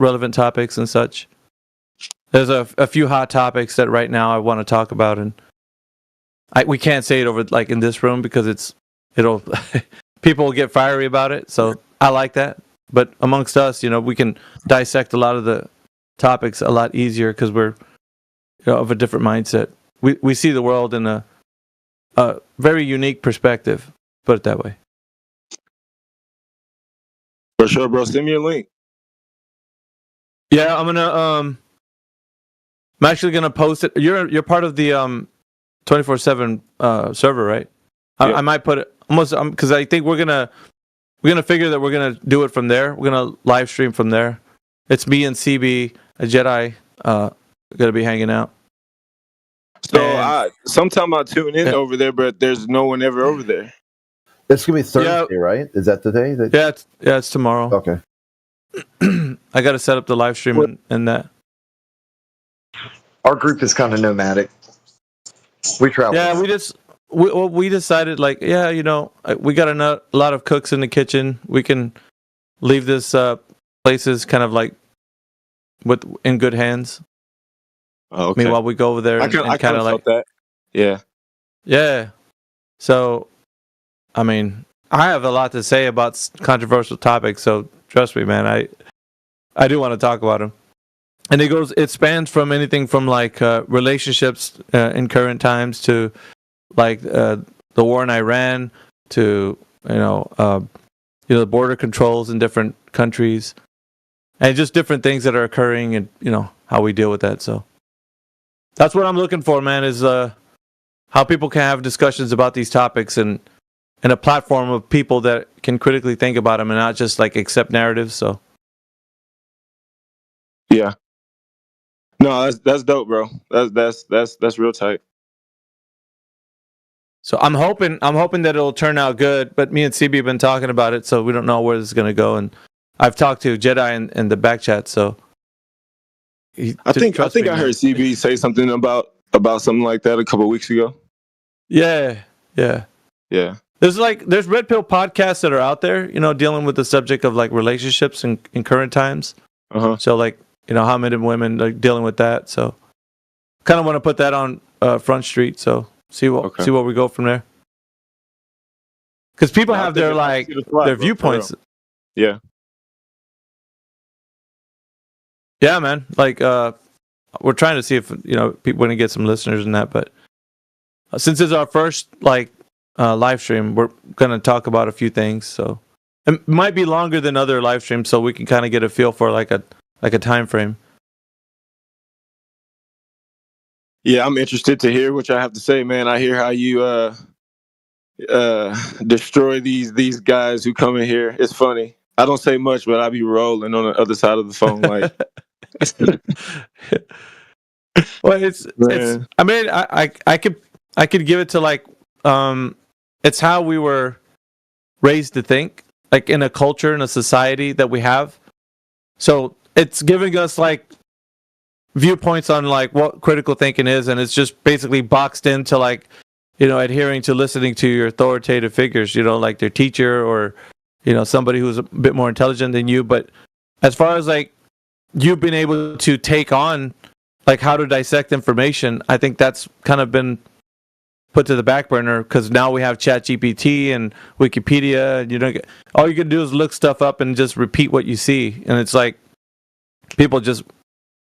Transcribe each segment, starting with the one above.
relevant topics and such. There's a few hot topics that right now I want to talk about, and we can't say it over like in this room because it'll people will get fiery about it. So I like that. But amongst us, we can dissect a lot of the topics a lot easier because we're of a different mindset. We see the world in a very unique perspective. Put it that way. For sure, bro. Send me a link. Yeah, I'm actually gonna post it. You're part of the 24/7 server, right? Yeah. I might put it almost because I think we're gonna figure that we're gonna do it from there. We're gonna live stream from there. It's me and CB, a Jedi, gonna be hanging out. So sometime I tune in over there, but there's no one ever over there. It's gonna be Thursday, right? Is that the day? It's tomorrow. Okay. I got to set up the live stream and that. Our group is kind of nomadic. We travel. Yeah, we decided like, we got a lot of cooks in the kitchen. We can leave this places kind of like in good hands. Oh, okay. Meanwhile, we go over there and kind of like that. Yeah. So, I mean, I have a lot to say about controversial topics. So trust me, man. I do want to talk about them. And it spans from anything from like relationships in current times to like the war in Iran to the border controls in different countries and just different things that are occurring and how we deal with that. So that's what I'm looking for, man, is how people can have discussions about these topics and a platform of people that can critically think about them and not just like accept narratives. So yeah. No, that's dope, bro. That's real tight. So I'm hoping that it'll turn out good. But me and CB have been talking about it, so we don't know where this is going to go. And I've talked to Jedi in the back chat, so I think I heard CB say something about something like that a couple of weeks ago. Yeah. There's red pill podcasts that are out there, dealing with the subject of like relationships in current times. So like. How men and women like dealing with that. So, kind of want to put that on Front Street. So, see what we go from there. Because people have their their viewpoints. Yeah. Yeah, man. Like, we're trying to see if people want to get some listeners in that. But since it's our first live stream, we're gonna talk about a few things. So, it might be longer than other live streams, so we can kind of get a feel for like a time frame. Yeah, I'm interested to hear what y'all have to say, man. I hear how you destroy these guys who come in here. It's funny. I don't say much, but I be rolling on the other side of the phone like. Well, it's. I mean, I could give it to like. It's how we were raised to think, like in a culture, in a society that we have. So. It's giving us like viewpoints on like what critical thinking is, and it's just basically boxed into like adhering to listening to your authoritative figures, like their teacher or somebody who's a bit more intelligent than you. But as far as like you've been able to take on like how to dissect information, I think that's kind of been put to the back burner because now we have ChatGPT and Wikipedia, and all you can do is look stuff up and just repeat what you see, and it's like. People just,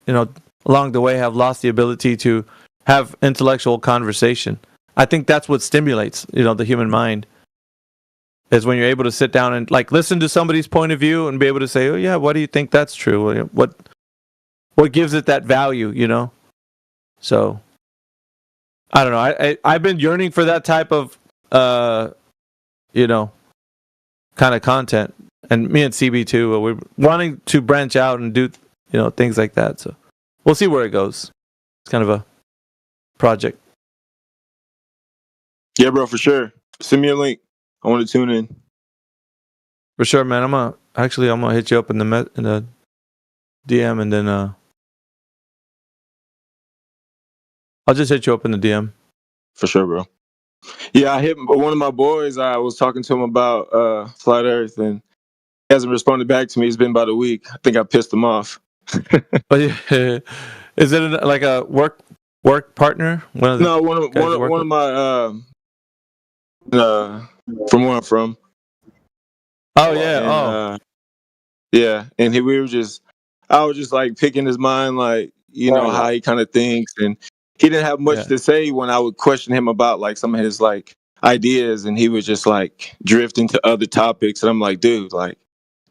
along the way have lost the ability to have intellectual conversation. I think that's what stimulates, the human mind. Is when you're able to sit down and like listen to somebody's point of view and be able to say, "Oh yeah, why do you think that's true? What gives it that value?" So, I don't know. I've been yearning for that type of, kind of content, and me and CB too. We're wanting to branch out and do. Things like that. So we'll see where it goes. It's kind of a project. Yeah, bro, for sure. Send me a link. I want to tune in. For sure, man. I'm gonna hit you up in the DM, and then I'll just hit you up in the DM. For sure, bro. Yeah, I hit one of my boys. I was talking to him about flat Earth, and hasn't responded back to me. It's been about a week. I think I pissed him off. But is it like a work partner? One of my from where I'm from. Oh yeah. And, yeah, and I was just like picking his mind, like, how he kind of thinks, and he didn't have much to say when I would question him about like some of his like ideas, and he would just like drift into other topics, and I'm like, dude, like,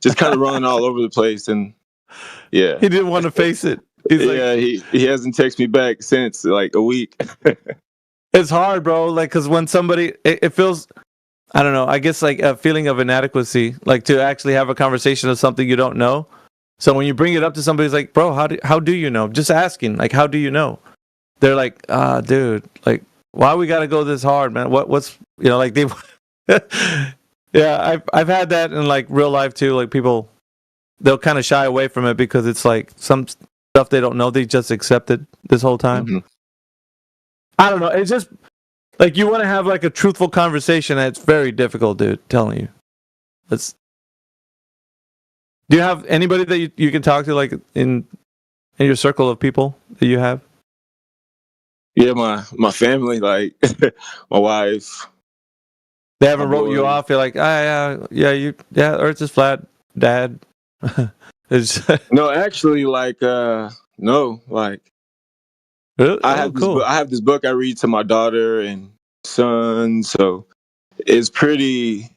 just kind of running all over the place, and yeah, he didn't want to face it. He's he hasn't texted me back since like a week. It's hard, bro. Like, because when somebody, it feels, I don't know, I guess like a feeling of inadequacy, like to actually have a conversation of something you don't know. So when you bring it up to somebody, it's like, bro, how do you know? Just asking, like, how do you know? They're like, dude, like, why we gotta go this hard, man? What's like they, yeah, I've had that in like real life too. Like people, they'll kind of shy away from it because it's like some stuff they don't know. They just accepted this whole time. Mm-hmm. I don't know. It's just like you want to have like a truthful conversation, and it's very difficult, dude. Telling you, do you have anybody that you can talk to, like in your circle of people that you have? Yeah, my family, like my wife. They haven't wrote you off. You're like, Earth is flat, Dad. No, actually, like, no, like. Really? I have this book I read to my daughter and son, so it's pretty,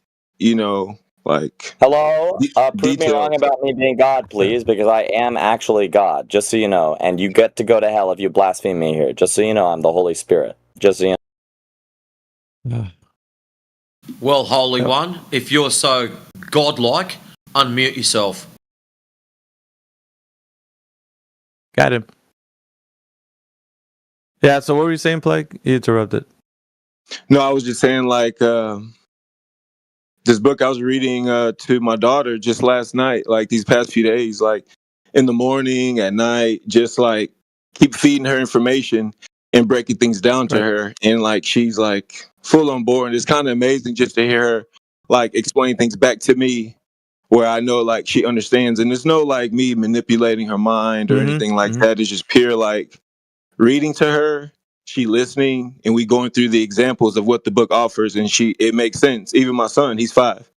like. Hello, prove me wrong about me being God, please, because I am actually God. Just so you know, and you get to go to hell if you blaspheme me here. Just so you know, I'm the Holy Spirit. Just so you know. Well, Holy One, if you're so godlike, unmute yourself. Got him. Yeah, so what were you saying, Plague? You interrupted. No, I was just saying, like, this book I was reading to my daughter just last night, like these past few days, like in the morning, at night, just like keep feeding her information and breaking things down to her. And like, she's like full on board. And it's kind of amazing just to hear her like explain things back to me where I know like she understands. And there's no like me manipulating her mind or anything like that. It's just pure like reading to her, she listening, and we going through the examples of what the book offers, and it makes sense. Even my son, he's 5,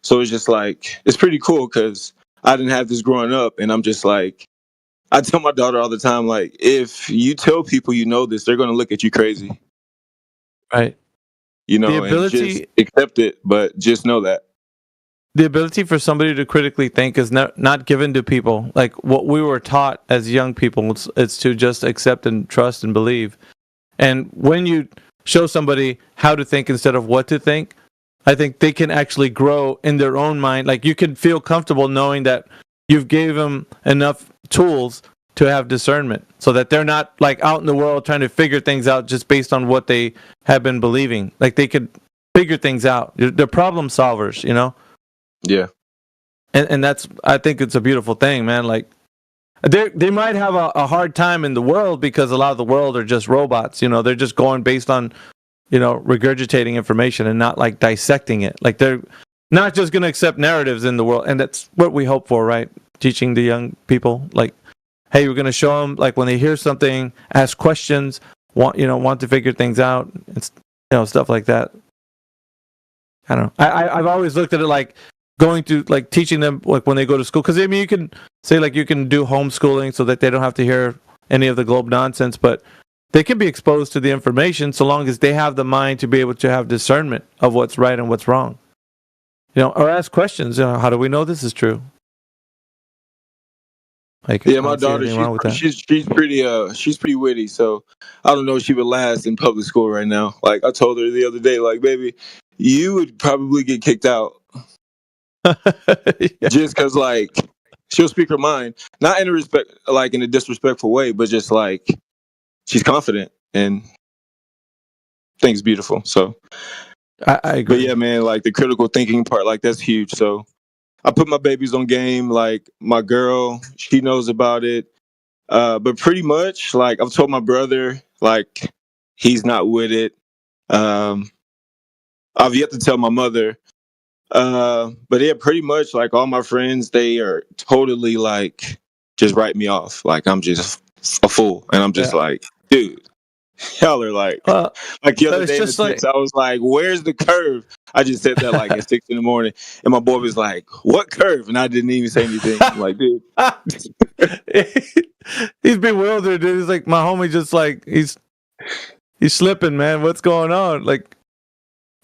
so it's just like it's pretty cool because I didn't have this growing up, and I'm just like, I tell my daughter all the time, like, if you tell people you know this, they're gonna look at you crazy, right? The ability, and just accept it, but just know that. The ability for somebody to critically think is not given to people. Like what we were taught as young people, it's to just accept and trust and believe. And when you show somebody how to think instead of what to think, I think they can actually grow in their own mind. Like you can feel comfortable knowing that you've gave them enough tools to have discernment so that they're not like out in the world trying to figure things out just based on what they have been believing. Like they could figure things out. They're problem solvers, Yeah. And that's, I think it's a beautiful thing, man. Like they might have a hard time in the world because a lot of the world are just robots, they're just going based on, regurgitating information and not like dissecting it. Like they're not just going to accept narratives in the world. And that's what we hope for, right? Teaching the young people, like, hey, we're going to show them, like when they hear something, ask questions, want to figure things out, and stuff like that. I don't know. I've always looked at it like, going to like teaching them like when they go to school, because I mean you can say like you can do homeschooling so that they don't have to hear any of the globe nonsense, but they can be exposed to the information so long as they have the mind to be able to have discernment of what's right and what's wrong, or ask questions. How do we know this is true? Like, yeah, my daughter, she's pretty witty, so I don't know if she would last in public school right now. Like I told her the other day, like, baby, you would probably get kicked out. Yeah. Just because like she'll speak her mind, not in a disrespectful way, but just like she's confident and thinks beautiful. So I agree. But yeah, man, like the critical thinking part, like that's huge. So I put my babies on game. Like my girl, she knows about it. But pretty much, like I've told my brother, like he's not with it. I've yet to tell my mother. But yeah, pretty much like all my friends, they are totally like just write me off. Like I'm just a fool. And I'm just like, dude, y'all are like the other day in the text, I was like, where's the curve? I just said that like at 6 a.m. and my boy was like, what curve? And I didn't even say anything. I'm like, dude. He's bewildered, dude. He's like, my homie just like he's slipping, man. What's going on? Like,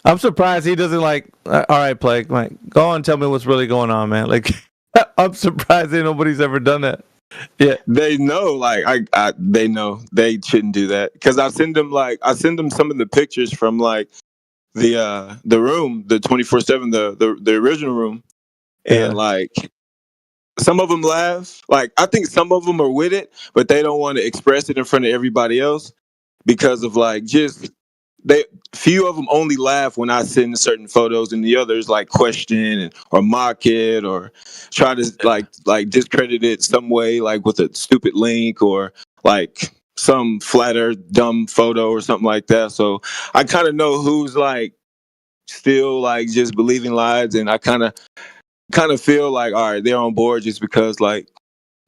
I'm surprised he doesn't like, all right, Plague, like, go on and tell me what's really going on, man. Like, I'm surprised that nobody's ever done that. Yeah. They know, like, they know they shouldn't do that. Because I send them some of the pictures from like the room, the 24/7, the original room. And like, some of them laugh. Like, I think some of them are with it, but they don't want to express it in front of everybody else because of like few of them only laugh when I send certain photos, and the others like question or mock it or try to like discredit it some way, like with a stupid link or like some flatter dumb photo or something like that. So I kind of know who's like still like just believing lies, and I kind of feel like, all right, they're on board just because like,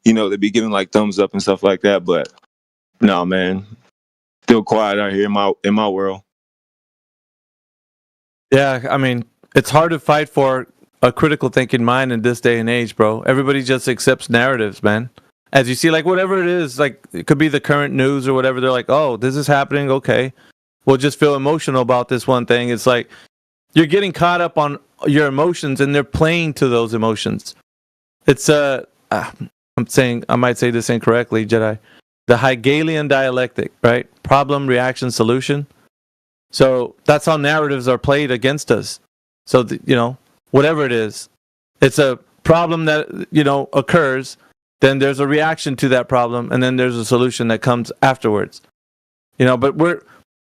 you know, they be giving like thumbs up and stuff like that. But no, man, still quiet out here in my world. Yeah, I mean, it's hard to fight for a critical thinking mind in this day and age, bro. Everybody just accepts narratives, man. As you see, like, whatever it is, like, it could be the current news or whatever. They're like, oh, this is happening. Okay. We'll just feel emotional about this one thing. It's like you're getting caught up on your emotions and they're playing to those emotions. It's, I'm saying, I might say this incorrectly, Jedi. The Hegelian dialectic, right? Problem, reaction, solution. So that's how narratives are played against us. So, you know, whatever it is, it's a problem that, you know, occurs. Then there's a reaction to that problem. And then there's a solution that comes afterwards. You know, but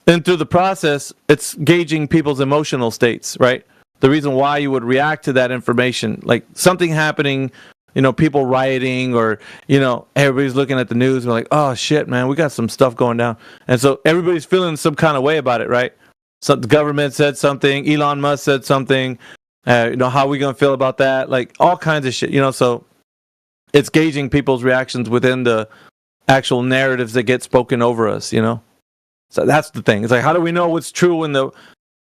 through the process, it's gauging people's emotional states, right? The reason why you would react to that information, like something happening, you know, people rioting or, you know, everybody's looking at the news and like, oh shit, man, we got some stuff going down. And so everybody's feeling some kind of way about it, right? So the government said something, Elon Musk said something, you know, how are we going to feel about that? Like all kinds of shit, you know, so it's gauging people's reactions within the actual narratives that get spoken over us, you know? So that's the thing. It's like, how do we know what's true in the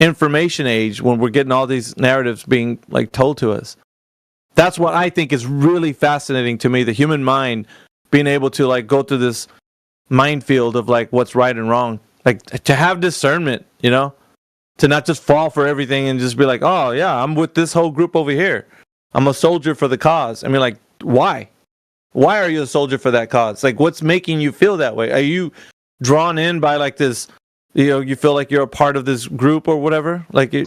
information age when we're getting all these narratives being like told to us? That's what I think is really fascinating to me, the human mind being able to like go through this minefield of like what's right and wrong, like to have discernment, you know? To not just fall for everything and just be like, oh, yeah, I'm with this whole group over here. I'm a soldier for the cause. I mean, like, why? Why are you a soldier for that cause? Like, what's making you feel that way? Are you drawn in by, like, this, you know, you feel like you're a part of this group or whatever? Like, I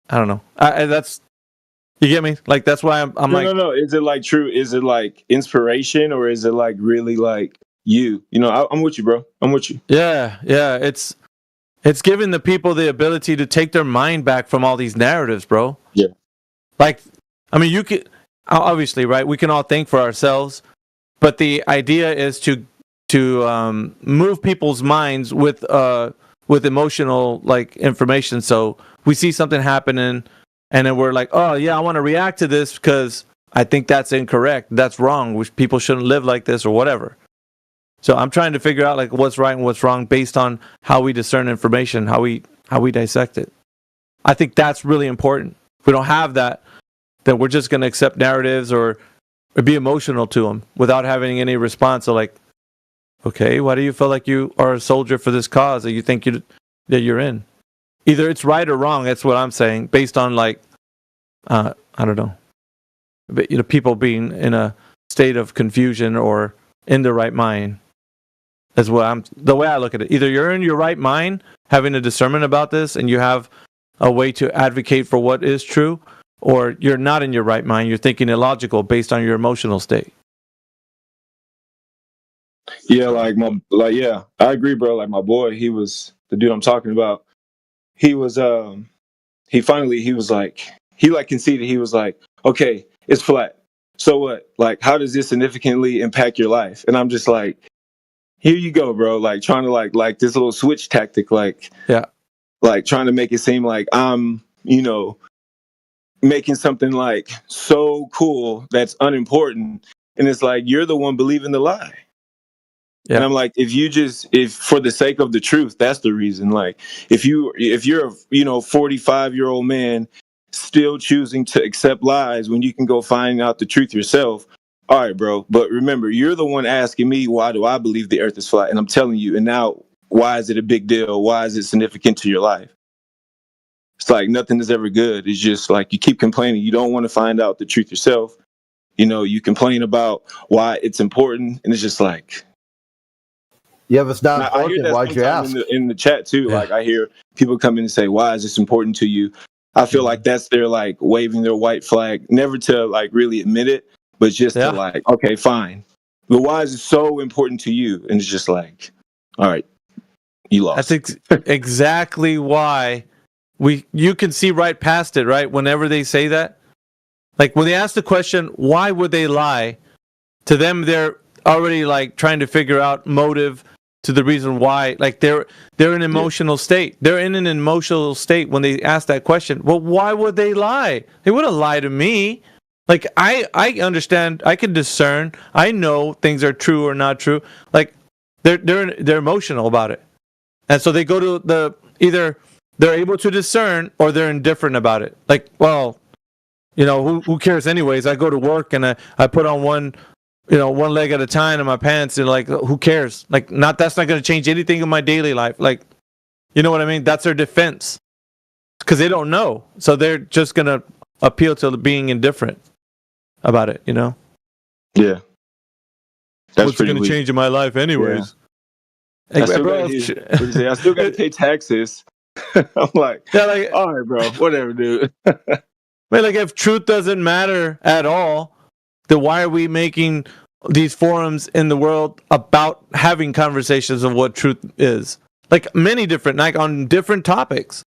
don't know. That's, you get me? Like, that's why I'm like... No. Is it, like, true? Is it, like, inspiration or is it, like, really, like, you? You know, I'm with you, bro. I'm with you. Yeah. It's giving the people the ability to take their mind back from all these narratives, bro. Yeah. Like, I mean, you could, obviously, right? We can all think for ourselves, but the idea is to move people's minds with emotional, like, information. So we see something happening, and then we're like, oh, yeah, I want to react to this because I think that's incorrect. That's wrong. People shouldn't live like this or whatever. So I'm trying to figure out like what's right and what's wrong based on how we discern information, how we dissect it. I think that's really important. If we don't have that, then we're just going to accept narratives or be emotional to them without having any response. So like, okay, why do you feel like you are a soldier for this cause that you think that you're in? Either it's right or wrong. That's what I'm saying, based on like, I don't know, but, you know, people being in a state of confusion or in the right mind. That's what the way I look at it. Either you're in your right mind, having a discernment about this, and you have a way to advocate for what is true, or you're not in your right mind. You're thinking illogical based on your emotional state. Yeah, I agree, bro. Like my boy, he was the dude I'm talking about. He was, he was like, he like conceded. He was like, okay, it's flat. So what? Like, how does this significantly impact your life? And I'm just like, here you go, bro. Like trying to like this little switch tactic, like, yeah, like trying to make it seem like I'm, you know, making something like so cool that's unimportant, and it's like you're the one believing the lie. Yeah. And I'm like, if for the sake of the truth, that's the reason. Like, if you're a 45-year-old man still choosing to accept lies when you can go find out the truth yourself, all right, bro. But remember, you're the one asking me, why do I believe the earth is flat? And I'm telling you, and now why is it a big deal? Why is it significant to your life? It's like nothing is ever good. It's just like you keep complaining. You don't want to find out the truth yourself. You complain about why it's important, and it's just like, yeah, if it's not I hear important, that why'd you ask? in the chat too. Yeah. Like I hear people come in and say, "Why is this important to you?" I feel like that's their like waving their white flag, never to like really admit it, but just to like, okay, fine. But why is it so important to you? And it's just like, all right, you lost. That's exactly why you can see right past it, right? Whenever they say that, like when they ask the question, why would they lie? To them, they're already like trying to figure out motive to the reason why. Like they're in an emotional state. They're in an emotional state when they ask that question. Well, why would they lie? They wouldn't lie to me. Like I understand. I can discern. I know things are true or not true. Like they're emotional about it, and so they go to either they're able to discern or they're indifferent about it. Like, well, who cares anyways? I go to work and I put on one leg at a time in my pants, and like, who cares? Like, that's not going to change anything in my daily life. Like, you know what I mean? That's their defense because they don't know. So they're just going to appeal to being indifferent about it, Yeah. What's going to change in my life anyways? Yeah. I still got to pay taxes. I'm like, all right, bro, whatever, dude. Like, if truth doesn't matter at all, then why are we making these forums in the world about having conversations of what truth is? Like many different, like on different topics.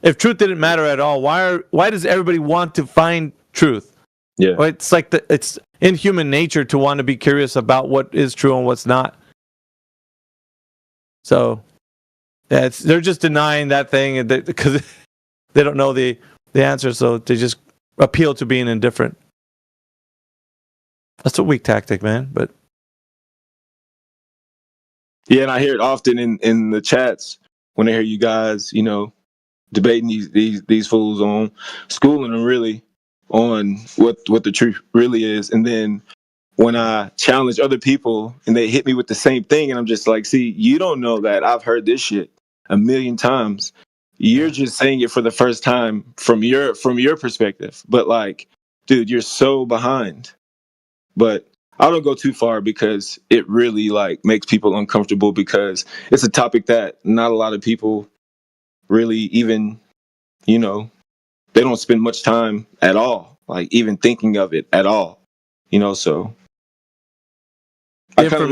If truth didn't matter at all, why does everybody want to find truth? Yeah, well, it's like it's in human nature to want to be curious about what is true and what's not. So, they're just denying that thing because they don't know the answer, so they just appeal to being indifferent. That's a weak tactic, man. But yeah, and I hear it often in the chats when I hear you guys, debating these fools on schooling them really on what the truth really is, and then when I challenge other people and they hit me with the same thing, and I'm just like, see, you don't know that I've heard this shit a million times. You're just saying it for the first time from your perspective, but like, dude, you're so behind. But I don't go too far because it really like makes people uncomfortable because it's a topic that not a lot of people really even, they don't spend much time at all, like even thinking of it at all, so I kind of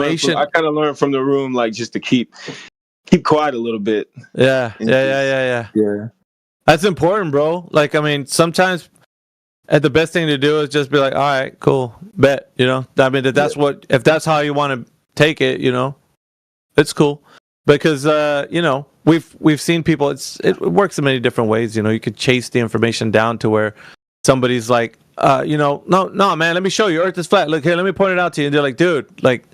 learned from the room, like just to keep quiet a little bit. Yeah. That's important, bro. Like, I mean, sometimes the best thing to do is just be like, all right, cool, bet. I mean, if that's how you want to take it, it's cool because we've seen people. It works in many different ways. You could chase the information down to where somebody's like, no, man, let me show you. Earth is flat. Look here, let me point it out to you. And they're like, dude, like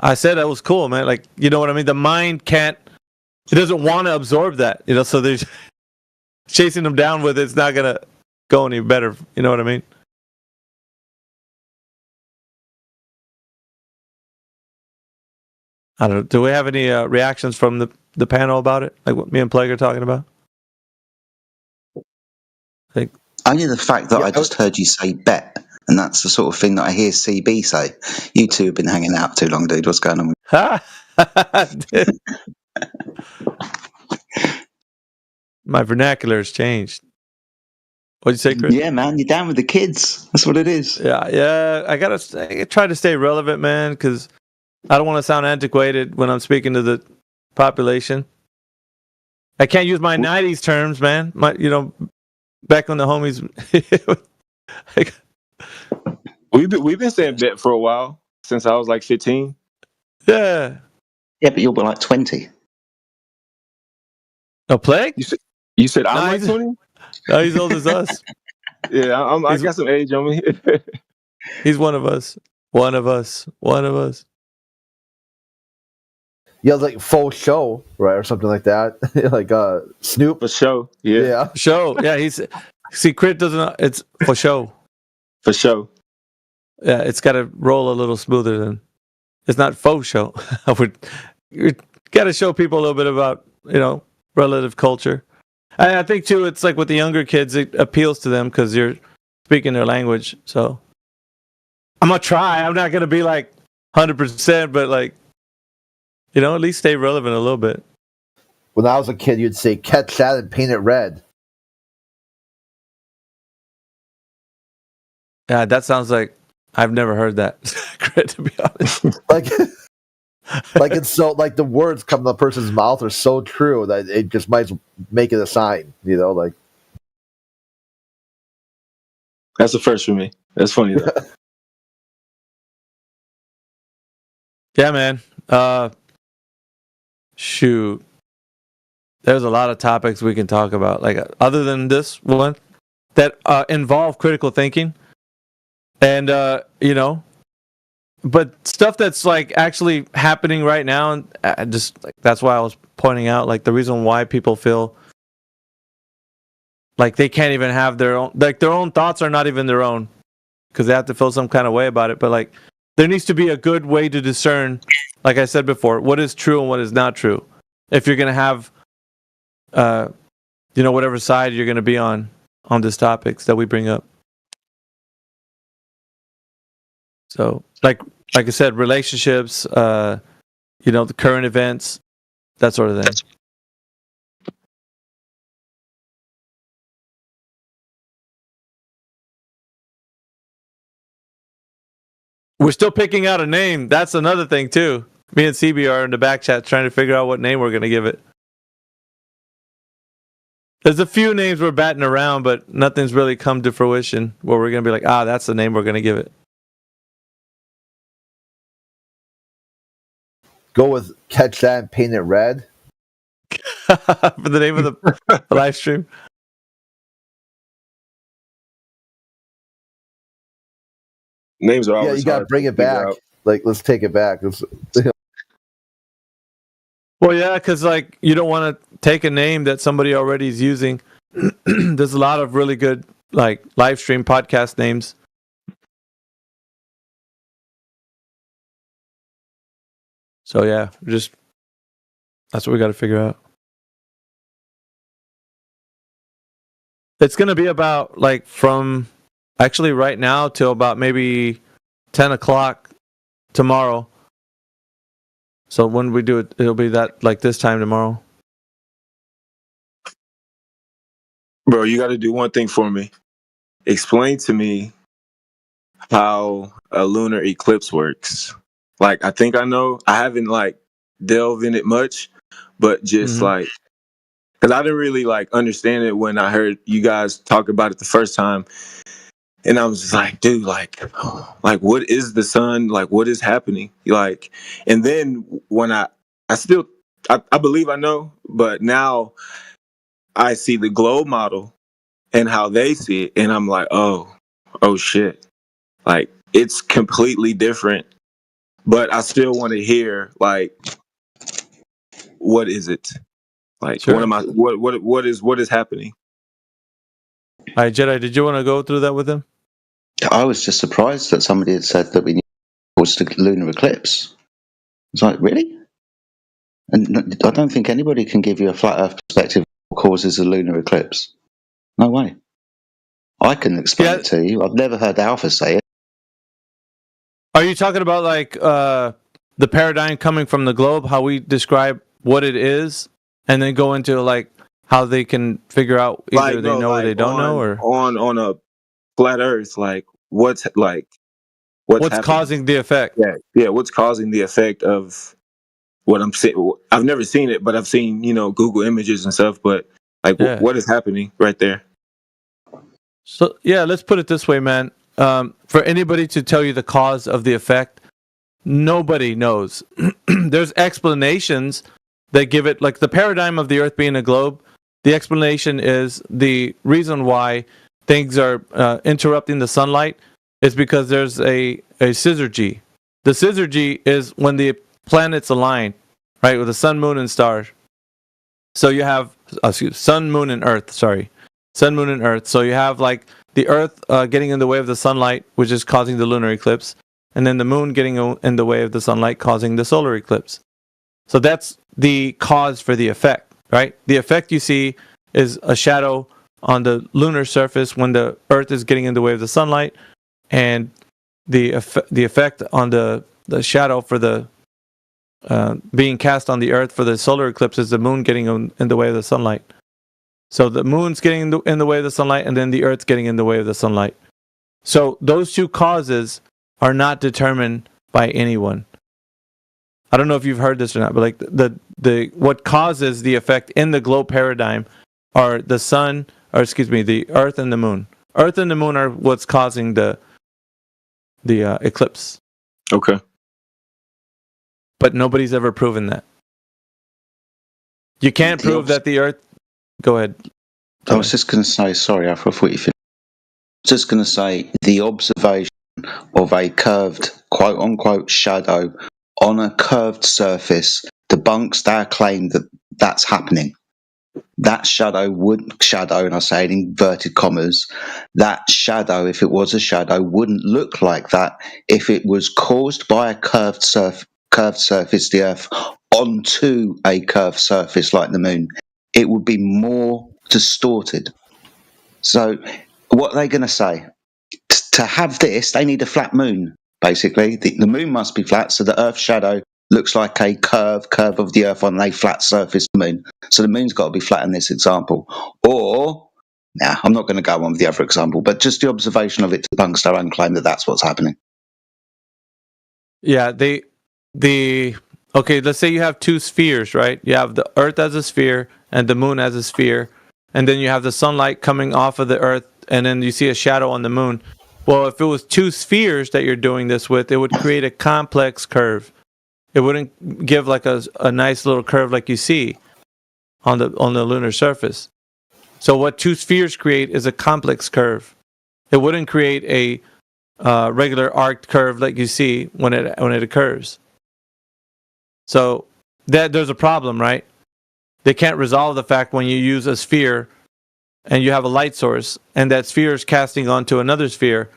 I said, that was cool, man. Like, you know what I mean? The mind it doesn't want to absorb that. So they're chasing them down with it's not gonna go any better. You know what I mean? I don't know. Do we have any reactions from the panel about it? Like what me and Plague are talking about? Only the fact that I just heard you say bet, and that's the sort of thing that I hear CB say. You two have been hanging out too long, dude. What's going on with My vernacular has changed. What'd you say, Chris? Yeah, man, you're down with the kids. That's what it is. Yeah. I gotta try to stay relevant, man, because I don't want to sound antiquated when I'm speaking to the population. I can't use my '90s terms, man. Back when the homies. We've been saying bet for a while since I was like 15. Yeah. Yeah, but you're like 20. No, Plague? You said I'm like 20? No, he's old as us. Yeah, I got some age on me. He's one of us. One of us. One of us. Yeah, like faux show, right, or something like that. Like Snoop. For sure. Yeah. Show. Yeah, Crit doesn't. It's for show. For sure. Yeah, it's got to roll a little smoother than. It's not faux show. You got to show people a little bit about relative culture. I think too, it's like with the younger kids, it appeals to them because you're speaking their language. So I'm gonna try. I'm not gonna be like 100%, but like at least stay relevant a little bit. When I was a kid, you'd say catch that and paint it red. Yeah, that sounds like I've never heard that. To be honest, like it's so like the words come from the person's mouth are so true that it just might make it a sign. Like that's the first for me. That's funny though. Yeah, man. Shoot, there's a lot of topics we can talk about. Like other than this one that involve critical thinking, and but stuff that's like actually happening right now, and just like that's why I was pointing out like the reason why people feel like they can't even have their own thoughts are not even their own because they have to feel some kind of way about it. But like there needs to be a good way to discern, like I said before, what is true and what is not true. If you're gonna have, whatever side you're gonna be on these topics that we bring up. So, like I said, relationships, the current events, that sort of thing. We're still picking out a name. That's another thing too. Me and CB are in the back chat trying to figure out what name we're gonna give it. There's a few names we're batting around, but nothing's really come to fruition where we're gonna be like, that's the name we're gonna give it. go with catch that and paint it red. For the name of the live stream. Names are always you gotta bring it back. Like, let's take it back. Well, yeah, because like you don't want to take a name that somebody already is using. There's a lot of really good like live stream podcast names. So yeah, that's what we got to figure out. It's gonna be about like from actually right now till about maybe 10 o'clock tomorrow. So when we do it, it'll be that like this time tomorrow. Bro, you got to do one thing for me. Explain to me how a lunar eclipse works. Like, I think I know. I haven't like delved in it much, but just like, because I didn't really like understand it when I heard you guys talk about it the first time. And I was just like, dude, like what is the sun? Like, what is happening? Like, and then when I believe I know, but now I see the globe model and how they see it. And I'm like, oh shit. Like, it's completely different, but I still want to hear, like, what is it? Like, sure. What is happening? All right, Jedi, did you want to go through that with him? I was just surprised that somebody had said that we knew it was the lunar eclipse. I was like, really? And I don't think anybody can give you a flat Earth perspective of what causes a lunar eclipse. No way. I can explain it to you. I've never heard Alpha say it. Are you talking about like the paradigm coming from the globe, how we describe what it is, and then go into like how they can figure out either they know or they don't know, or on a flat Earth, like what's causing the effect? Yeah, what's causing the effect of what I'm seeing? I've never seen it, but I've seen Google images and stuff. But like, what is happening right there? So yeah, let's put it this way, man. For anybody to tell you the cause of the effect, nobody knows. There's explanations that give it, like the paradigm of the Earth being a globe. The explanation is the reason why things are interrupting the sunlight, is because there's a syzygy. The syzygy is when the planets align, right, with the sun, moon, and stars. So you have sun, moon, and earth. Sorry, sun, moon, and earth. So you have like the earth getting in the way of the sunlight, which is causing the lunar eclipse, and then the moon getting in the way of the sunlight, causing the solar eclipse. So that's the cause for the effect, right? The effect you see is a shadow on the lunar surface when the earth is getting in the way of the sunlight, and the effect on the shadow for the being cast on the earth for the solar eclipse is the moon getting in the way of the sunlight. So the moon's getting in the way of the sunlight, and then the earth's getting in the way of the sunlight. So those two causes are not determined by anyone. I don't know if you've heard this or not, but like the what causes the effect in the globe paradigm are the sun, or excuse me, the earth and the moon. Earth and the moon are what's causing the eclipse. Okay. But nobody's ever proven that. You can't prove that the earth... Go ahead. I was just going to say, sorry, I thought you finished. Just going to say the observation of a curved, quote unquote, shadow on a curved surface debunks our claim that that's happening. That shadow and I say in inverted commas, that shadow, if it was a shadow, wouldn't look like that if it was caused by a curved surface, the earth, onto a curved surface like the moon. It would be more distorted. So what are they going to say? To have this, they need a flat moon, basically. The moon must be flat, so the Earth's shadow looks like a curve of the Earth on a flat surface of the moon. So the moon's got to be flat in this example. Or, I'm not going to go on with the other example, but just the observation of it debunks our own claim that that's what's happening. Yeah, okay, let's say you have two spheres, right? You have the Earth as a sphere and the moon as a sphere, and then you have the sunlight coming off of the Earth, and then you see a shadow on the moon. Well, if it was two spheres that you're doing this with, it would create a complex curve. It wouldn't give like a nice little curve like you see on the lunar surface. So what two spheres create is a complex curve. It wouldn't create a regular arced curve like you see when it occurs. So there's a problem, right? They can't resolve the fact when you use a sphere and you have a light source, and that sphere is casting onto another sphere,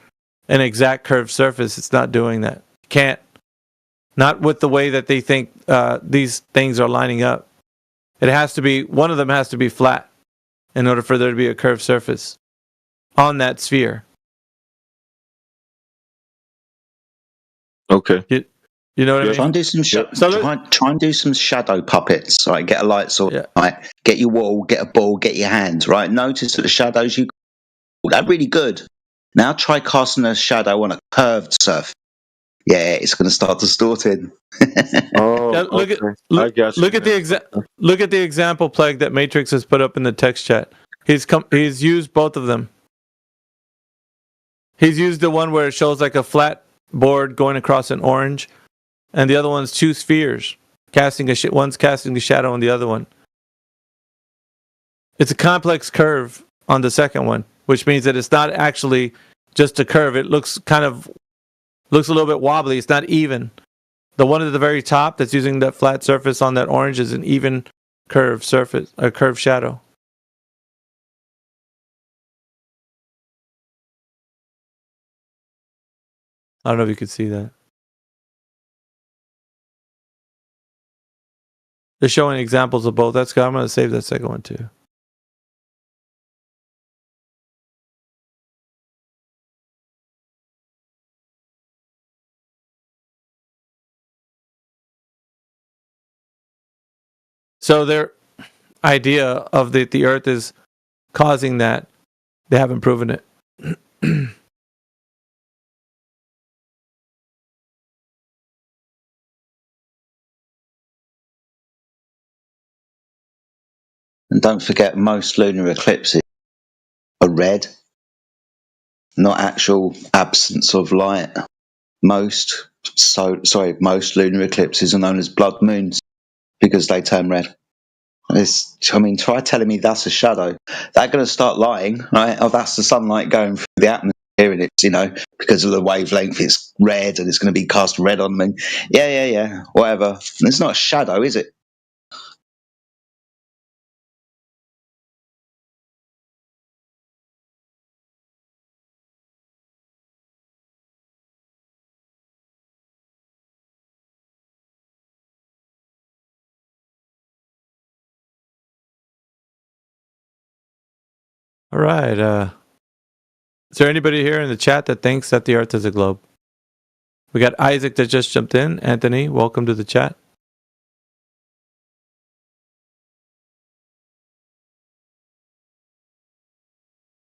an exact curved surface. It's not doing that. Can't. Not with the way that they think these things are lining up. It has to be, one of them has to be flat in order for there to be a curved surface on that sphere. Okay. You know what I mean? Try and do some try and do some shadow puppets. Right, get a light source. Yeah. Right, get your wall, get a ball, get your hands. Right, notice that the shadows they're really good. Now try casting a shadow on a curved surface. Yeah, it's going to start distorting. Look at the example Plague that Matrix has put up in the text chat. He's used both of them. He's used the one where it shows like a flat board going across an orange, and the other one's two spheres one's casting the shadow on the other one. It's a complex curve on the second one, which means that it's not actually just a curve. It looks a little bit wobbly. It's not even. The one at the very top that's using that flat surface on that orange is an even curved surface, a curved shadow. I don't know if you could see that. They're showing examples of both. That's good. I'm going to save that second one too. So their idea of the Earth is causing that, they haven't proven it. And don't forget, most lunar eclipses are red, not actual absence of light. Most lunar eclipses are known as blood moons because they turn red. I mean, try telling me that's a shadow. They're going to start lying, right? Oh, that's the sunlight going through the atmosphere, and it's, because of the wavelength, it's red, and it's going to be cast red on me. Yeah, whatever. It's not a shadow, is it? All right. Is there anybody here in the chat that thinks that the Earth is a globe? We got Isaac that just jumped in. Anthony, welcome to the chat.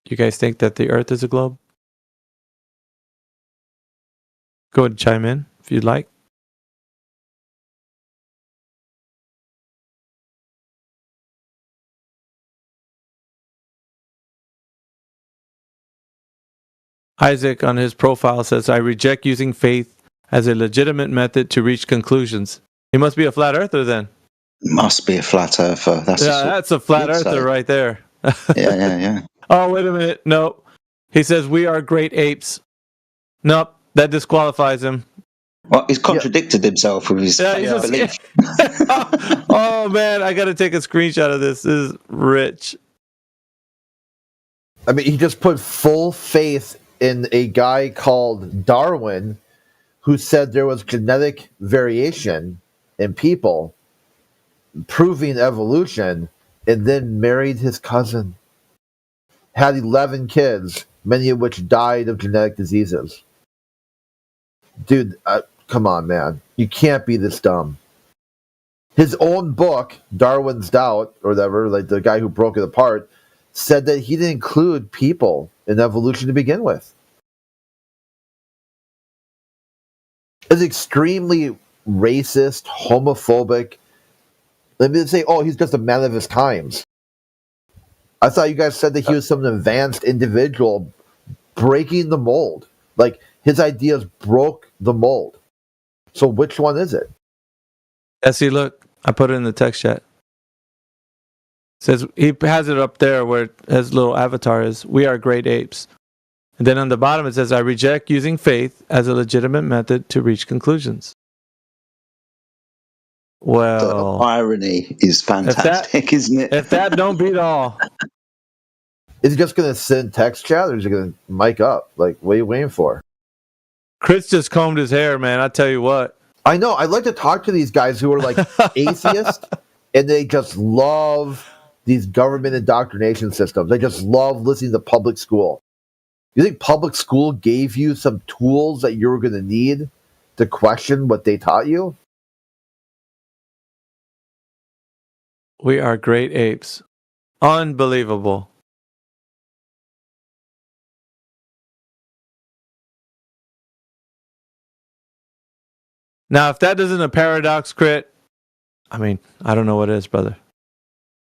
You guys think that the Earth is a globe? Go ahead and chime in if you'd like. Isaac on his profile says, I reject using faith as a legitimate method to reach conclusions. He must be a flat earther then. Must be a flat earther. That's a flat earther right there. Yeah. Oh, wait a minute. Nope. He says, we are great apes. Nope. That disqualifies him. Well, he's contradicted himself with his belief. Oh, man. I got to take a screenshot of this. This is rich. I mean, he just put full faith in a guy called Darwin who said there was genetic variation in people proving evolution, and then married his cousin. Had 11 kids, many of which died of genetic diseases. Dude, come on, man. You can't be this dumb. His own book, Darwin's Doubt, or whatever, like the guy who broke it apart, said that he didn't include people in evolution to begin with. It's extremely racist, homophobic. Let me say, he's just a man of his times. I thought you guys said that he was some advanced individual breaking the mold. Like, his ideas broke the mold. So which one is it? Essie, look. I put it in the text chat. It says, he has it up there where his little avatar is, we are great apes. And then on the bottom it says, I reject using faith as a legitimate method to reach conclusions. Well, the irony is fantastic, isn't it? If that don't beat all. Is he just going to send text chat, or is he going to mic up? Like, what are you waiting for? Chris just combed his hair, man. I tell you what. I know. I like to talk to these guys who are like atheists, and they just love these government indoctrination systems. They just love listening to public school. You think public school gave you some tools that you were going to need to question what they taught you? We are great apes. Unbelievable. Now, if that isn't a paradox, Crit, I mean, I don't know what is, brother.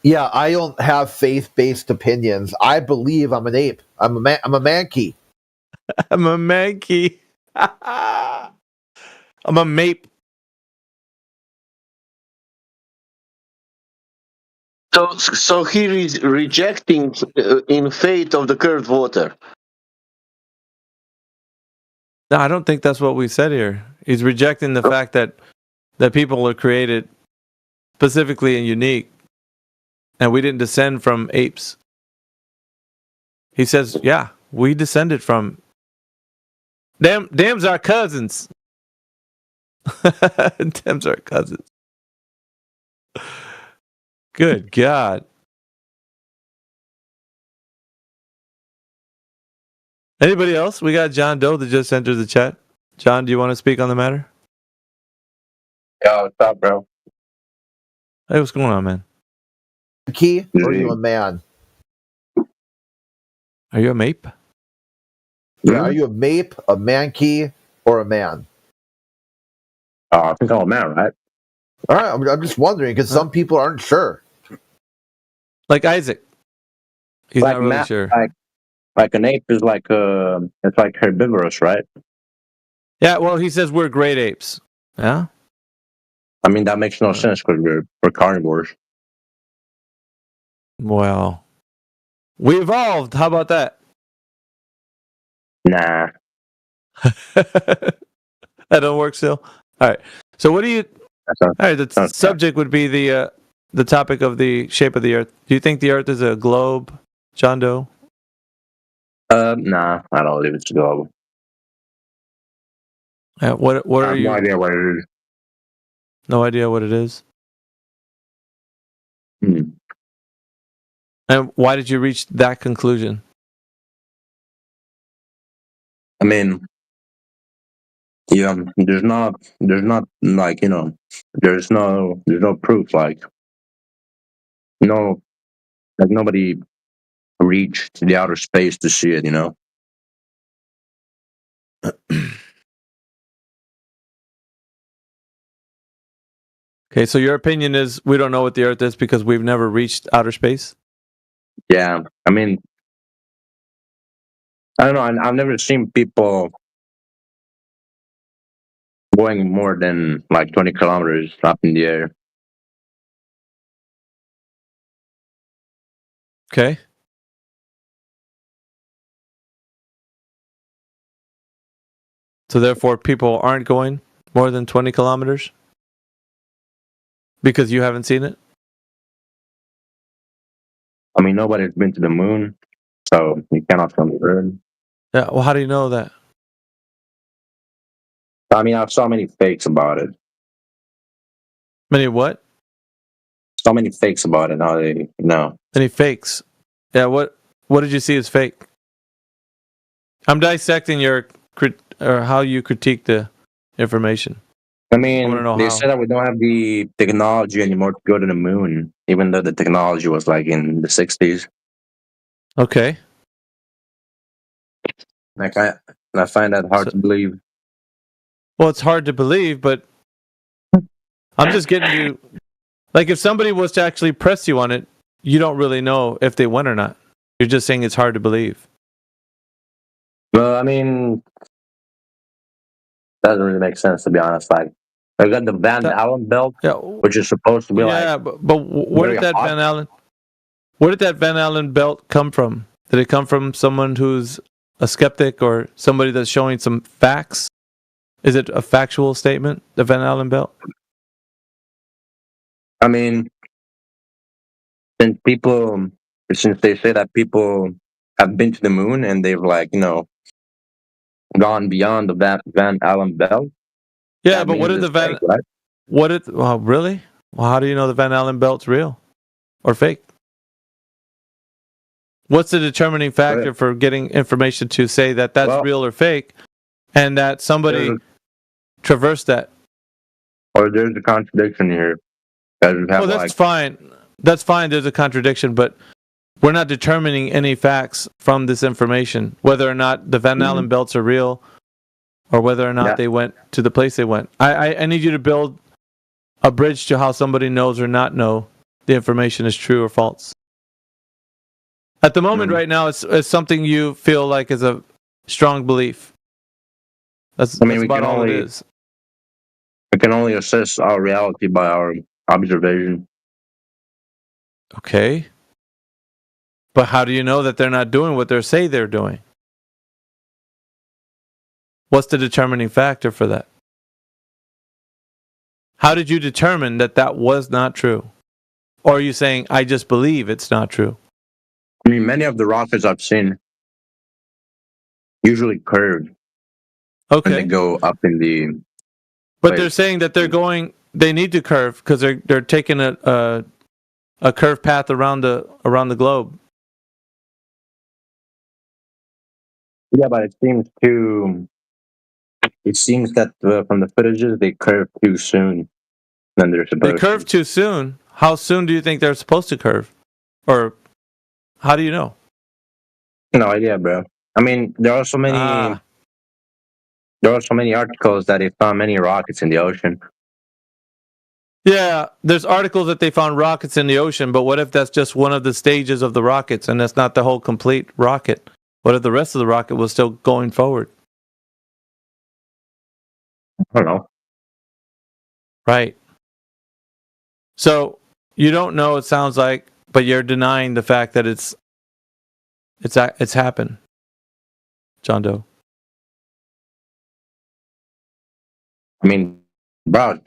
Yeah, I don't have faith-based opinions. I believe I'm an ape. I'm a mankey. I'm a mankey. I'm a mape. So he is rejecting in faith of the curved water. No, I don't think that's what we said here. He's rejecting the fact that people are created specifically and unique, and we didn't descend from apes. He says, yeah, we descended from them's our cousins. Them's our cousins. Good God. Anybody else? We got John Doe that just entered the chat. John, do you want to speak on the matter? Yo, what's up, bro? Hey, what's going on, man? Key, or are you a man? Are you a mape? Yeah, are you a mape, a mankey, or a man? I think I'm a man, right? All right, I'm just wondering because some people aren't sure. Like Isaac. He's like not really sure. Like an ape is like it's like herbivorous, right? Yeah, well, he says we're great apes. Yeah? I mean, that makes no sense because we're carnivores. Well, we evolved. How about that? Nah. That don't work still. All right. So what do you? All right. The subject would be the topic of the shape of the Earth. Do you think the Earth is a globe, John Doe? Nah, I don't believe it's a globe. What I are have you? no idea what it is. No idea what it is. Hmm. And why did you reach that conclusion? I mean, yeah, there's not like, there's no proof, like, no, like nobody reached the outer space to see it, Okay, so your opinion is we don't know what the Earth is because we've never reached outer space? Yeah, I mean, I don't know. I've never seen people going more than like 20 kilometers up in the air. Okay. So therefore people aren't going more than 20 kilometers? Because you haven't seen it? I mean, nobody's been to the moon, so you cannot come to Earth. Yeah, well, how do you know that? I mean, I saw many fakes about it. Many what? So many fakes about it. How they, Any fakes? Yeah, what did you see as fake? I'm dissecting your or how you critique the information. I mean, wanna know they how. said that we don't have the technology anymore to go to the moon, even though the technology was like in the 60s. Okay. Like I find that hard to believe. Well, it's hard to believe, but I'm just getting you. Like, if somebody was to actually press you on it, you don't really know if they went or not. You're just saying it's hard to believe. Well, I mean, doesn't really make sense, to be honest. Like, I got the Van Allen belt, which is supposed to be but where did that Van Allen? Where did that Van Allen belt come from? Did it come from someone who's a skeptic or somebody that's showing some facts? Is it a factual statement, the Van Allen belt? I mean, since they say that people have been to the moon and they've gone beyond the Van Allen belt. Yeah, but what did the Van? Fake, right? What did? Well, really? Well, how do you know the Van Allen belt's real or fake? What's the determining factor for getting information to say that that's real or fake, and that somebody traversed that? Or there's a contradiction here. Well, that's fine. That's fine. There's a contradiction, but we're not determining any facts from this information, whether or not the Van Allen belts are real, or whether or not they went to the place they went. I need you to build a bridge to how somebody knows or not know the information is true or false. At the moment, right now, it's something you feel like is a strong belief. That's about all it is. We can only assess our reality by our observation. Okay. But how do you know that they're not doing what they say they're doing? What's the determining factor for that? How did you determine that that was not true? Or are you saying, I just believe it's not true? I mean, many of the rockets I've seen usually curve. Okay. When they go up in the... But they're saying that they need to curve because they're taking a curved path around the globe. Yeah, but it seems that from the footages they curve too soon than they're supposed to. They curve too soon? How soon do you think they're supposed to curve? Or how do you know? No idea, bro. I mean, there are so many articles that they found many rockets in the ocean. Yeah, there's articles that they found rockets in the ocean, but what if that's just one of the stages of the rockets and that's not the whole complete rocket? What if the rest of the rocket was still going forward? I don't know. Right. So you don't know, it sounds like, but you're denying the fact that it's happened, John Doe. I mean, bro,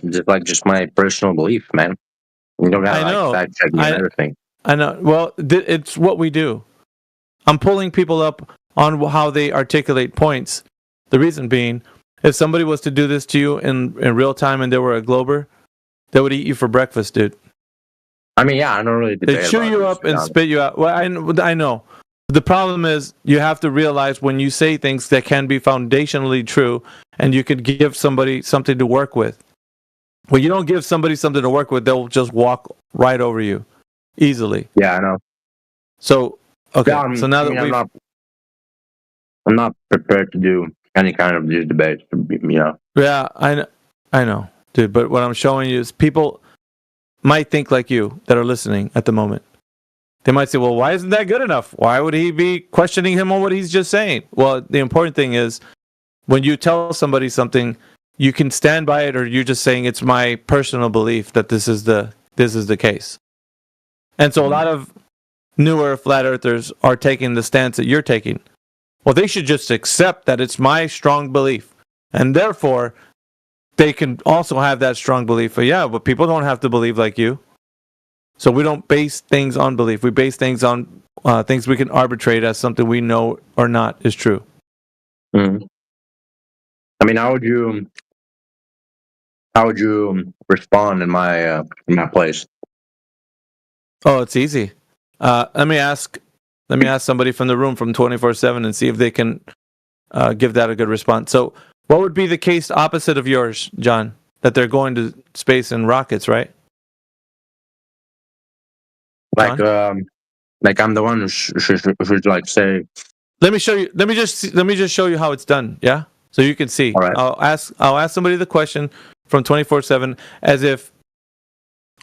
just my personal belief, man. You don't gotta I know. fact check me and everything. I know. Well, it's what we do. I'm pulling people up on how they articulate points. The reason being, if somebody was to do this to you in real time and they were a Glober, they would eat you for breakfast, dude. I mean, yeah, I don't really. They chew you up and spit you out. Well, I know. The problem is you have to realize when you say things that can be foundationally true, and you can give somebody something to work with. When you don't give somebody something to work with, they'll just walk right over you easily. Yeah, I know. So okay, Yeah, so now that I'm not prepared to do any kind of these debates. You know. Yeah, I know, dude. But what I'm showing you is people might think like you that are listening at the moment. They might say, well, why isn't that good enough? Why would he be questioning him on what he's just saying? Well, the important thing is when you tell somebody something, you can stand by it, or you're just saying it's my personal belief that this is the case. And so a lot of newer flat earthers are taking the stance that you're taking. Well, they should just accept that it's my strong belief. And therefore, they can also have that strong belief. But yeah, but people don't have to believe like you. So we don't base things on belief. We base things on things we can arbitrate as something we know or not is true. Mm-hmm. I mean, how would you respond in my place? Oh, it's easy. Let me ask somebody from the room from 24/7 and see if they can give that a good response. So, what would be the case opposite of yours, John? That they're going to space in rockets, right? Like I'm the one who should like say. Let me show you. Let me just show you how it's done. Yeah, so you can see. All right. I'll ask somebody the question from 24/7 as if,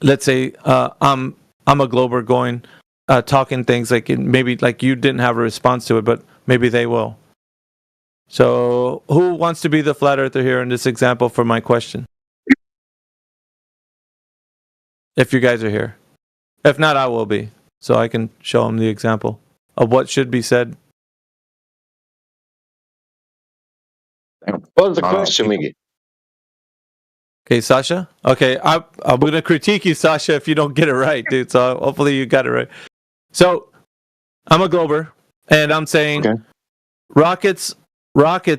let's say, I'm a Glober going talking things like maybe like you didn't have a response to it, but maybe they will. So who wants to be the flat earther here in this example for my question? If you guys are here. If not, I will be. So I can show them the example of what should be said. What's the question, Miggy? Okay, Sasha? Okay, I'm going to critique you, Sasha, if you don't get it right, dude. So hopefully you got it right. So I'm a Glober, and I'm saying rockets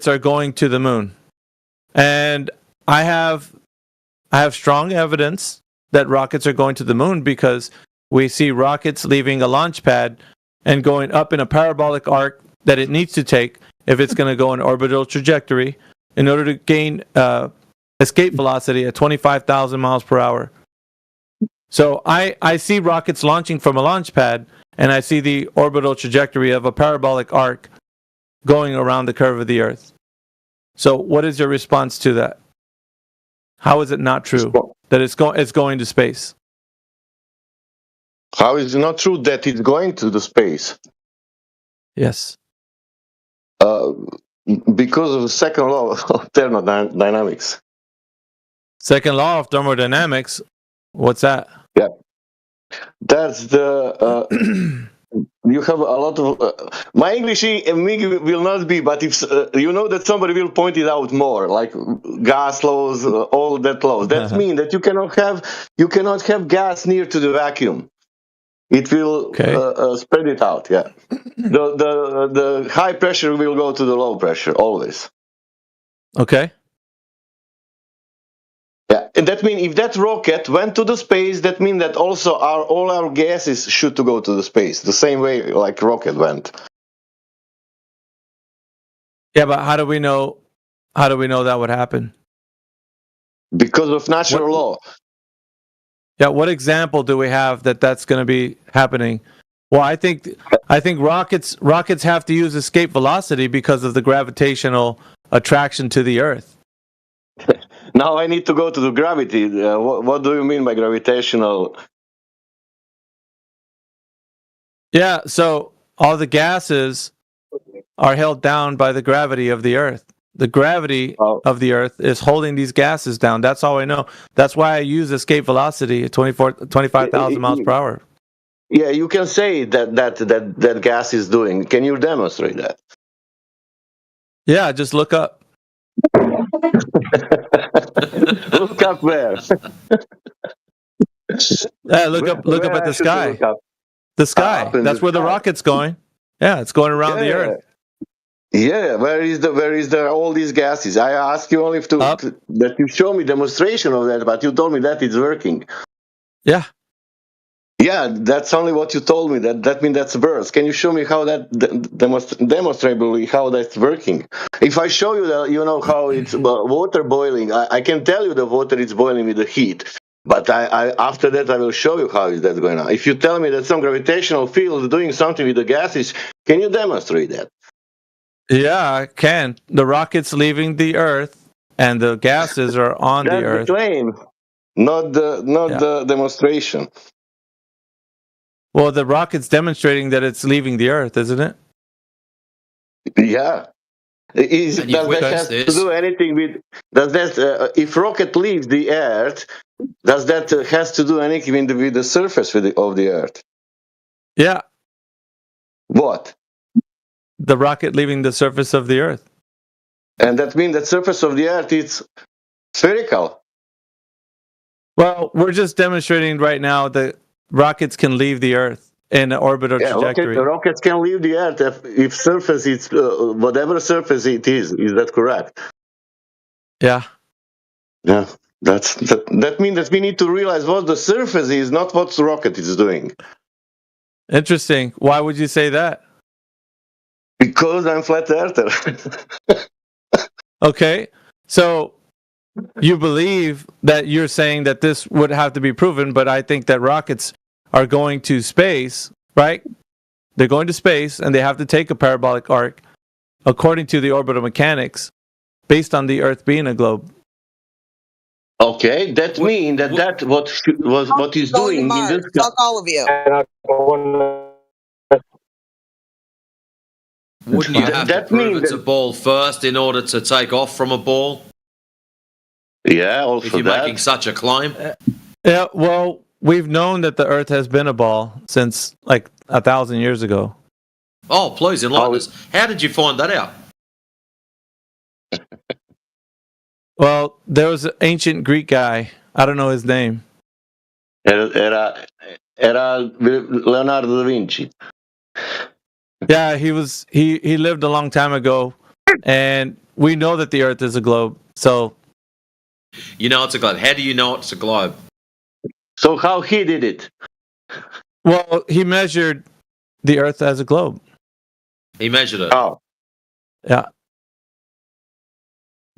are going to the moon. And I have strong evidence that rockets are going to the moon because we see rockets leaving a launch pad and going up in a parabolic arc that it needs to take if it's going to go in orbital trajectory in order to gain escape velocity at 25,000 miles per hour. So I see rockets launching from a launch pad, and I see the orbital trajectory of a parabolic arc going around the curve of the Earth. So what is your response to that? How is it not true that it's going to space? How is it not true that it's going to the space? Yes. Because of the second law of thermodynamics. Second law of thermodynamics? What's that? Yeah. That's the... you have a lot of... my English will not be, but if you know that somebody will point it out more, like gas laws, all that laws. That means that you cannot have gas near to the vacuum. It will spread it out. Yeah, the high pressure will go to the low pressure always. Okay. Yeah, and that means if that rocket went to the space, that means that also all our gases should to go to the space the same way like rocket went. Yeah, but how do we know that would happen? Because of natural law. Yeah, what example do we have that that's going to be happening? Well, I think rockets have to use escape velocity because of the gravitational attraction to the Earth. Now I need to go to the gravity. What do you mean by gravitational? Yeah, so all the gases are held down by the gravity of the Earth. The gravity of the Earth is holding these gases down. That's all I know. That's why I use escape velocity at 25,000 miles per hour. Yeah, you can say that gas is doing. Can you demonstrate that? Yeah, just look up. Look up where. Yeah, look up Where at I the should look sky. up? The Up sky. in the That's where the sky. rocket's going. Yeah, it's going around the Yeah. Earth. Yeah, where is the all these gases? I asked you only Up. that you show me demonstration of that, but you told me that it's working. Yeah. Yeah, that's only what you told me. That means that's birth. Can you show me how that demonstrably how that's working? If I show you that, you know how it's water boiling. I can tell you the water is boiling with the heat, but I after that I will show you how is that going on. If you tell me that some gravitational field is doing something with the gases, can you demonstrate that? Yeah, I can. The rocket's leaving the Earth, and the gases are on the That's the Earth. claim, not the demonstration. Well, the rocket's demonstrating that it's leaving the Earth, isn't it? Yeah. And Does you've that witnessed has to this. do anything with? Does that if rocket leaves the Earth? Does that has to do anything with the surface of the Earth? Yeah, What? the rocket leaving the surface of the Earth. And that means that surface of the Earth is spherical. Well, we're just demonstrating right now that rockets can leave the Earth in an orbital Yeah, trajectory. rockets can leave the Earth if surface is whatever surface it is. Is that correct? Yeah. Yeah. That means that we need to realize what the surface is, not what the rocket is doing. Interesting. Why would you say that? Because I'm flat earther. Okay. So you believe that you're saying that this would have to be proven, but I think that rockets are going to space, right? They're going to space and they have to take a parabolic arc according to the orbital mechanics based on the Earth being a globe. Okay, that means that what he's Going to doing in Mars. this. Fuck all of you. Wouldn't you have to That prove means it's a ball first in order to take off from a ball? Yeah, also If you're that. making such a claim. Yeah, well, we've known that the Earth has been a ball since like 1,000 years ago. Oh, please enlighten us. How did you find that out? Well, there was an ancient Greek guy. I don't know his name. Era Leonardo da Vinci. Yeah, he lived a long time ago, and we know that the Earth is a globe. So You know it's a globe. How do you know it's a globe? So how he did it? well, he measured the Earth as a globe. He measured it. Oh, Yeah.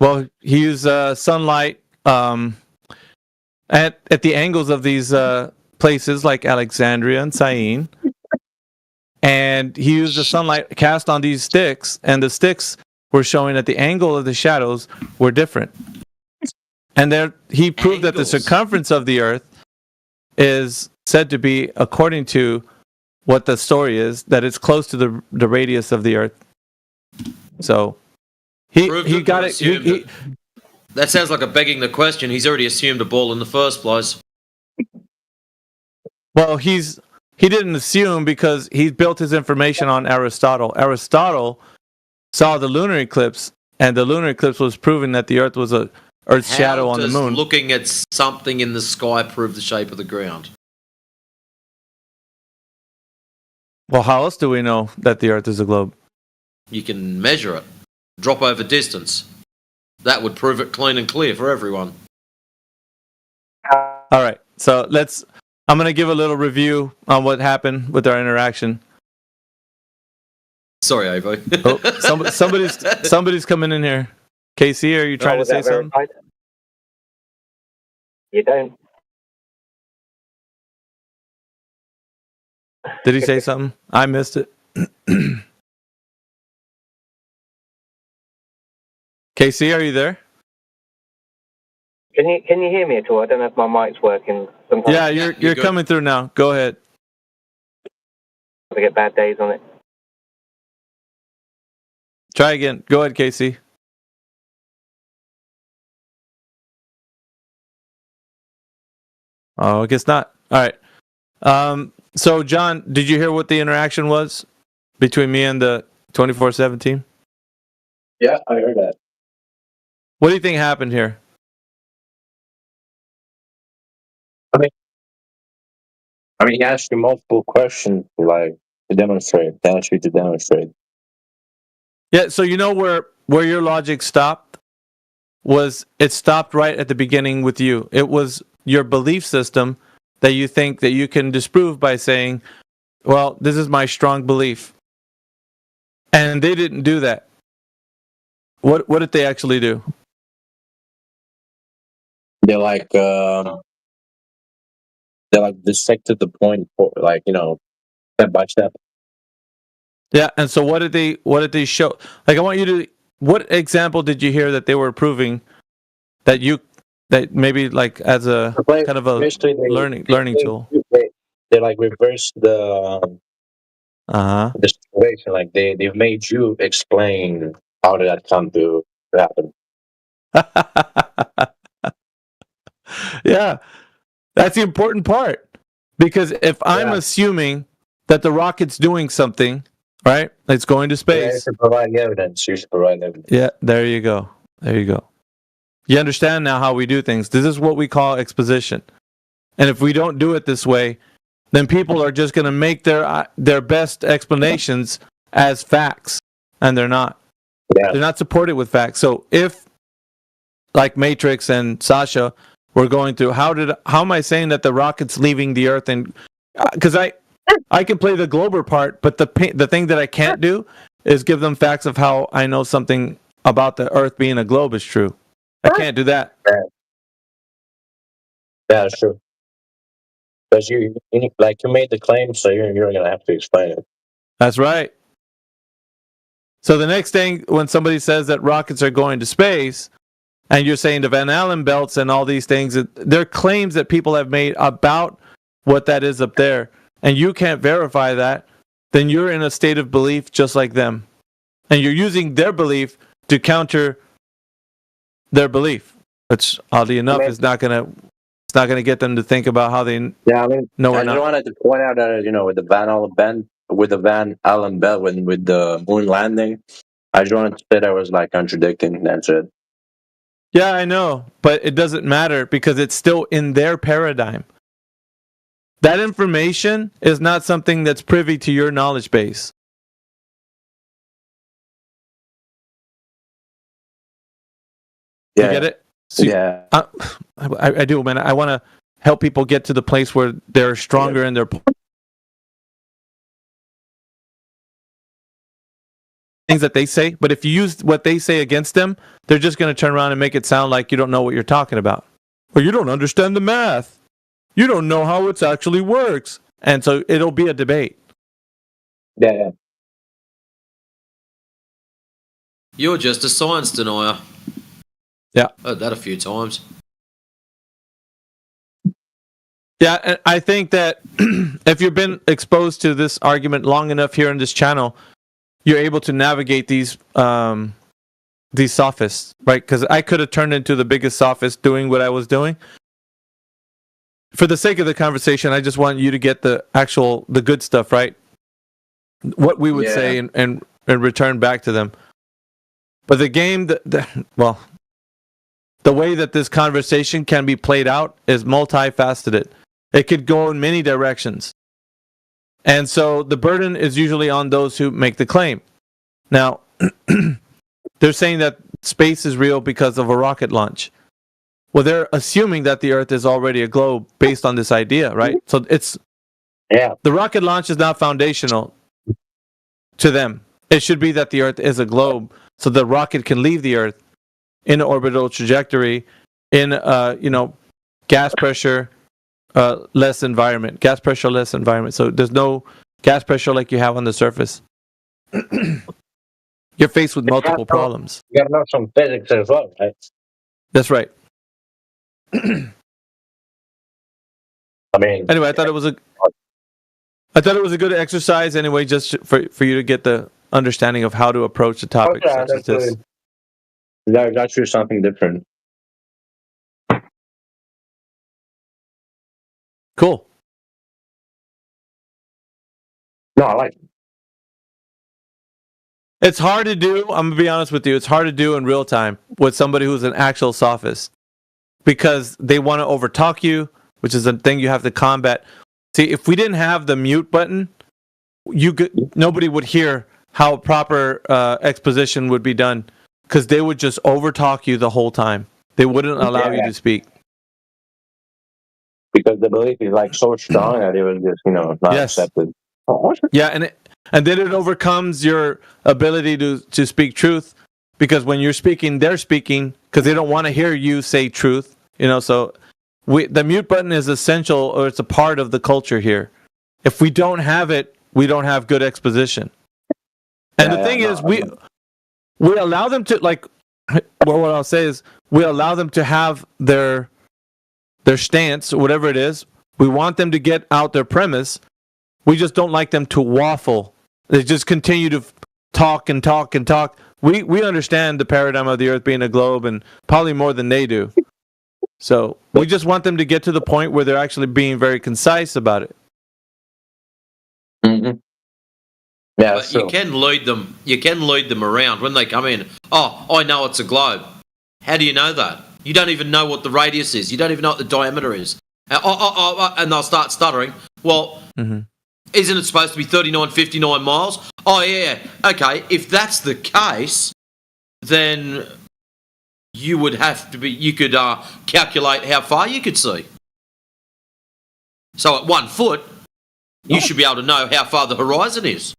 Well, he used sunlight at the angles of these places like Alexandria and Syene, and he used the sunlight cast on these sticks, and the sticks were showing that the angle of the shadows were different. And there, he proved that the Angles. circumference of the Earth is said to be, according to what the story is, that it's close to the radius of the Earth. So he got it. That sounds like a begging the question. He's already assumed a ball in the first place. Well, he didn't assume because he built his information on Aristotle. Aristotle saw the lunar eclipse, and the lunar eclipse was proving that the Earth was a Earth's shadow on the moon. Looking at something in the sky prove the shape of the ground? Well, how else do we know that the Earth is a globe? You can measure it. Drop over distance. That would prove it clean and clear for everyone. All right, so I'm going to give a little review on what happened with our interaction. Sorry, Avo. Oh, somebody's coming in here. Casey, are you trying to say something? You don't. Did he say something? I missed it. Casey, are you there? Can you hear me at all? I don't know if my mic's working. Sometimes Yeah, you're coming through now. Go ahead. I get bad days on it. Try again. Go ahead, Casey. Oh, I guess not. All right. So, John, did you hear what the interaction was between me and the 24/7 team? Yeah, I heard that. What do you think happened here? I mean, he asked you multiple questions, like to demonstrate. To ask you to demonstrate. Yeah, so you know where your logic stopped? Was it stopped right at the beginning with you. It was your belief system that you think that you can disprove by saying, well, this is my strong belief. And they didn't do that. What did they actually do? They're like dissected the point, for, like, you know, step by step. Yeah, and so what did they show? Like, I want you to, what example did you hear that they were proving that maybe like as a kind of a learning tool? They like reverse the situation. Like they've made you explain how did that come to happen. Yeah, that's the important part. Because if I'm assuming that the rocket's doing something, right? It's going to space. Yeah, you should provide evidence. Yeah, there you go. There you go. You understand now how we do things. This is what we call exposition. And if we don't do it this way, then people are just going to make their best explanations as facts, and they're not. Yeah. They're not supported with facts. So if, like Matrix and Sasha, we're going through, how am I saying that the rocket's leaving the Earth? And because I can play the Glober part, but the thing that I can't do is give them facts of how I know something about the Earth being a globe is true. I can't do that. Yeah, that's true. Because you made the claim, so you're going to have to explain it. That's right. So the next thing, when somebody says that rockets are going to space, and you're saying the Van Allen belts and all these things, they're claims that people have made about what that is up there, and you can't verify that, then you're in a state of belief just like them. And you're using their belief to counter their belief, which oddly enough is not gonna get them to think about how they Yeah, I mean, know I or just not. wanted to point out that, you know, with the Van Allen belt, with the moon landing, I just wanted to say that was like contradicting. That's it. Yeah, I know, but it doesn't matter because it's still in their paradigm. That information is not something that's privy to your knowledge base. Yeah. You get it? So Yeah. I do, man. I want to help people get to the place where they're stronger in their things that they say. But if you use what they say against them, they're just going to turn around and make it sound like you don't know what you're talking about. Or you don't understand the math. You don't know how it actually works. And so it'll be a debate. Yeah. You're just a science denier. Yeah. Heard that a few times. Yeah, and I think that if you've been exposed to this argument long enough here on this channel, you're able to navigate these sophists, right? Because I could have turned into the biggest sophist doing what I was doing. For the sake of the conversation, I just want you to get the good stuff, right? What we would say and return back to them. But the game, the way that this conversation can be played out is multifaceted. It could go in many directions. And so the burden is usually on those who make the claim. Now, they're saying that space is real because of a rocket launch. Well, they're assuming that the Earth is already a globe based on this idea, right? So the rocket launch is not foundational to them. It should be that the Earth is a globe, so the rocket can leave the Earth in an orbital trajectory in gas pressure less environment. So there's no gas pressure like you have on the surface. You're faced with multiple problems. You gotta know some physics as well, right? That's right. I mean, anyway, I thought it was a good exercise anyway, just for you to get the understanding of how to approach the topic such as this. That's just something different. Cool. No, I like it. It's hard to do. I'm gonna be honest with you. It's hard to do in real time with somebody who's an actual sophist because they want to overtalk you, which is a thing you have to combat. See, if we didn't have the mute button, nobody would hear how proper exposition would be done because they would just overtalk you the whole time. They wouldn't allow you to speak. Because the belief is like so strong that it will just, not accepted. Yeah, and then it overcomes your ability to speak truth because when you're speaking, they're speaking because they don't want to hear you say truth. So the mute button is essential, or it's a part of the culture here. If we don't have it, we don't have good exposition. And the thing is, we allow them to what I'll say is we allow them to have their stance, whatever it is. We want them to get out their premise. We just don't like them to waffle. They just continue to talk and talk and talk. We understand the paradigm of the earth being a globe and probably more than they do. So we just want them to get to the point where they're actually being very concise about it. Mm-hmm. Yeah, but you can lead them. You can lead them around when they come in. Oh, I know it's a globe. How do you know that? You don't even know what the radius is. You don't even know what the diameter is. And they'll start stuttering. Well, isn't it supposed to be 39, 59 miles? Oh, yeah. Okay, if that's the case, then you would have to be, you could calculate how far you could see. So at 1 foot, you should be able to know how far the horizon is.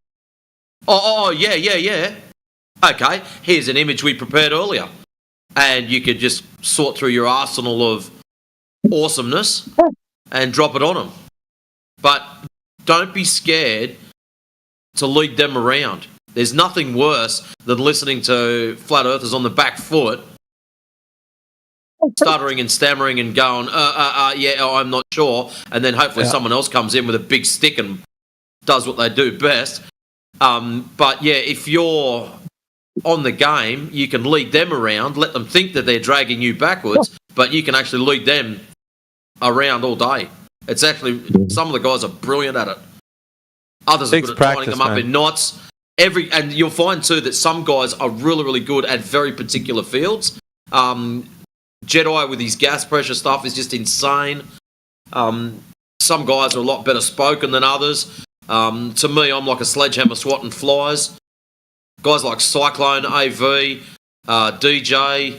Yeah. Okay, here's an image we prepared earlier. And you could just sort through your arsenal of awesomeness and drop it on them. But don't be scared to lead them around. There's nothing worse than listening to flat earthers on the back foot, stuttering and stammering and going, I'm not sure. And then hopefully someone else comes in with a big stick and does what they do best. But yeah, if you're on the game, you can lead them around, let them think that they're dragging you backwards, but you can actually lead them around all day. It's actually, some of the guys are brilliant at it. Others are good at tying them up in knots. And you'll find too that some guys are really, really good at very particular fields. Jedi with his gas pressure stuff is just insane. Some guys are a lot better spoken than others. To me, I'm like a sledgehammer swatting flies. Guys like Cyclone, AV, DJ,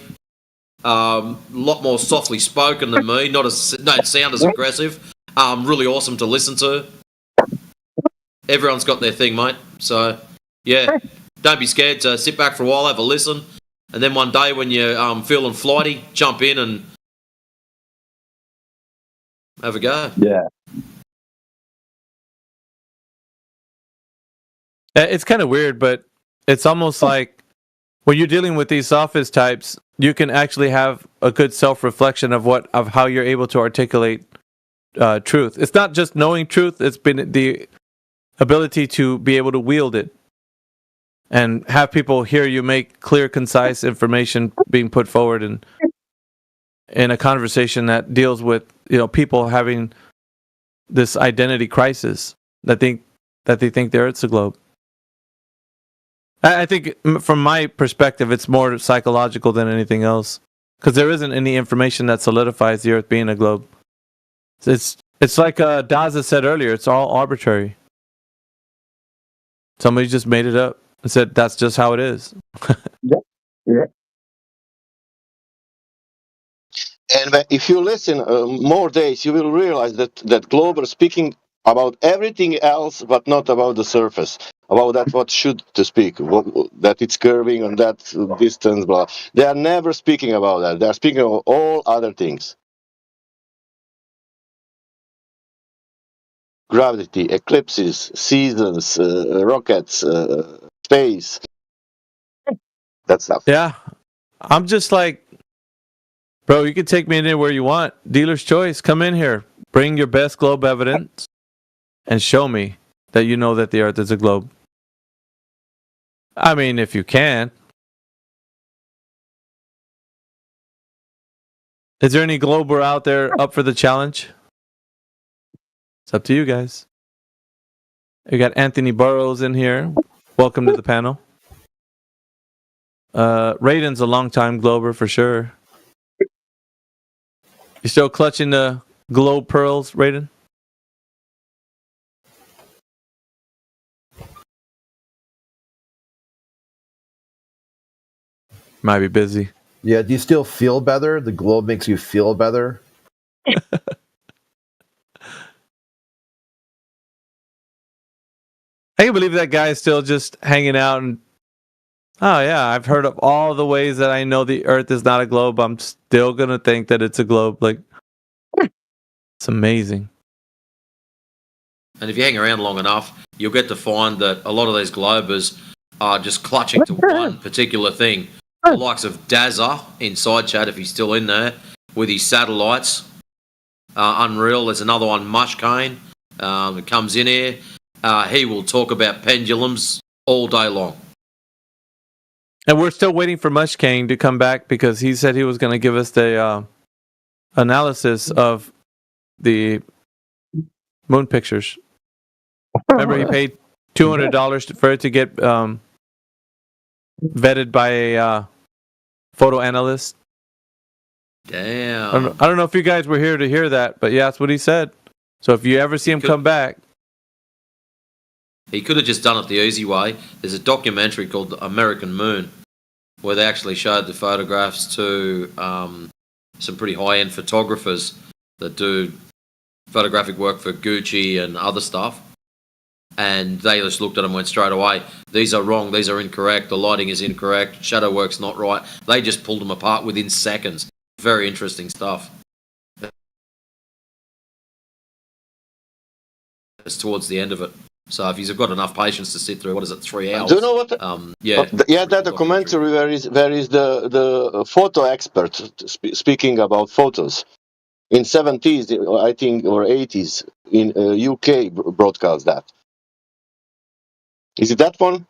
a lot more softly spoken than me. Don't sound as aggressive. Really awesome to listen to. Everyone's got their thing, mate. So, yeah, don't be scared to sit back for a while, have a listen, and then one day when you're feeling flighty, jump in and have a go. Yeah. It's kind of weird, but it's almost like when you're dealing with these sophist types, you can actually have a good self-reflection of how you're able to articulate truth. It's not just knowing truth; it's been the ability to be able to wield it and have people hear you make clear, concise information being put forward in a conversation that deals with people having this identity crisis that they think the Earth's a globe. I think from my perspective, it's more psychological than anything else because there isn't any information that solidifies the Earth being a globe. It's like Daza said earlier. It's all arbitrary. Somebody just made it up and said that's just how it is. Yeah. And if you listen more days, you will realize that Globe are speaking about everything else, but not about the surface. About that, what should to speak, that it's curving on that distance, blah. They are never speaking about that. They are speaking of all other things. Gravity, eclipses, seasons, rockets, space. That stuff. Yeah. I'm just like, bro, you can take me anywhere you want. Dealer's choice. Come in here. Bring your best globe evidence and show me that you know that the Earth is a globe. I mean, if you can. Is there any glober out there up for the challenge? It's up to you guys. We got Anthony Burrows in here. Welcome to the panel. Raiden's a long-time Glober for sure. You still clutching the globe pearls, Raiden? Might be busy. Yeah, do you still feel better? The globe makes you feel better? I can't believe that guy is still just hanging out and oh yeah, I've heard of all the ways that I know the Earth is not a globe. I'm still gonna think that it's a globe. Like, it's amazing. And if you hang around long enough, you'll get to find that a lot of these globers are just clutching to one particular thing. The likes of Dazza in side chat, if he's still in there, with his satellites. Unreal. There's another one, Mushkane, that comes in here. He will talk about pendulums all day long. And we're still waiting for Mushkane to come back because he said he was going to give us the analysis of the moon pictures. Remember, he paid $200 for it to get vetted by a photo analyst. Damn. I don't know if you guys were here to hear that, but yeah, that's what he said. So if you ever see him come back, he could have just done it the easy way. There's a documentary called American Moon where they actually showed the photographs to some pretty high-end photographers that do photographic work for Gucci and other stuff. And they just looked at them and went straight away, these are wrong, these are incorrect, the lighting is incorrect, shadow work's not right. They just pulled them apart within seconds. Very interesting stuff. It's towards the end of it. So if you've got enough patience to sit through, 3 hours? Do you know what? Yeah. That documentary where is the photo expert speaking about photos in 70s, I think, or 80s in UK broadcast that. Is it that one?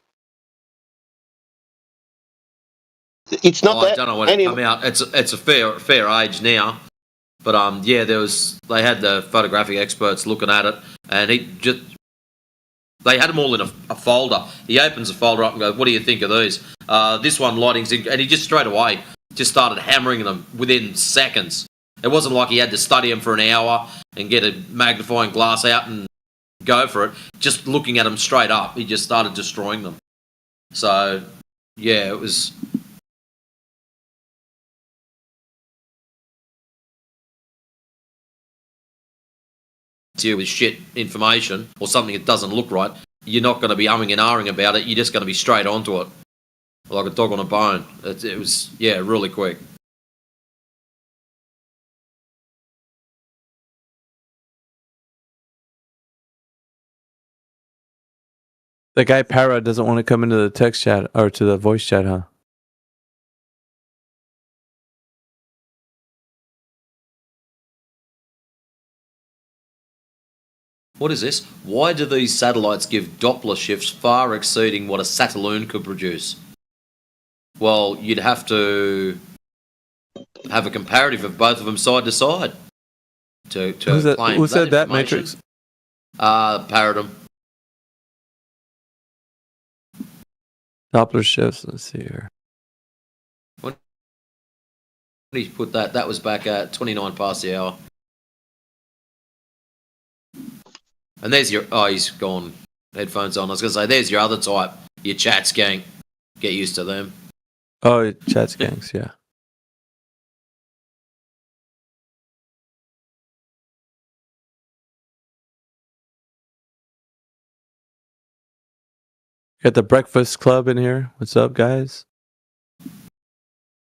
It's not. I don't know when it came out. It's a fair age now, but yeah, they had the photographic experts looking at it, and they had them all in a folder. He opens the folder up and goes, "What do you think of these? This one lighting's in," and he just straight away just started hammering them within seconds. It wasn't like he had to study them for an hour and get a magnifying glass out and go for it. Just looking at them straight up, he just started destroying them. So yeah, it was. You with shit information or something that doesn't look right, you're not going to be umming and ahhing about it. You're just going to be straight onto it, like a dog on a bone. It was really quick. the guy Para doesn't want to come into the text chat or to the voice chat, huh? What is this? Why do these satellites give Doppler shifts far exceeding what a Satelloon could produce? Well, you'd have to have a comparative of both of them side to side to claim who said that, information. Matrix? Paradigm. Doppler shifts. Let's see here. When did he put that? That was back at 29 past the hour. And there's your... Oh, he's gone. Headphones on. I was going to say, there's your other type. Your chat skank. Get used to them. Oh, chat skanks, yeah. Got the Breakfast Club in here. What's up, guys?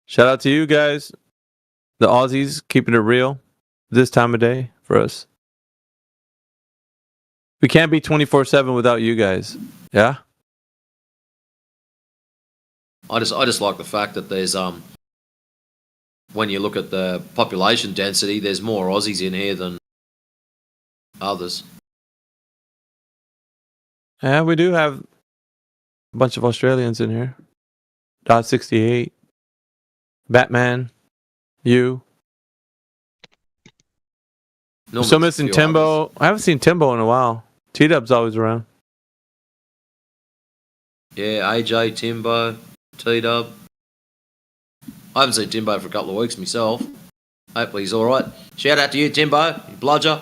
Shout out to you guys. The Aussies keeping it real this time of day for us. We can't be 24/7 without you guys. Yeah? I just like the fact that there's when you look at the population density, there's more Aussies in here than others. Yeah, we do have a bunch of Australians in here. Dot 68, Batman, you. Normally Still it's a missing few Timbo. others. I haven't seen Timbo in a while. T-Dub's always around. Yeah, AJ, Timbo, T-Dub. I haven't seen Timbo for a couple of weeks myself. Hopefully he's all right. Shout out to you, Timbo. You bludger.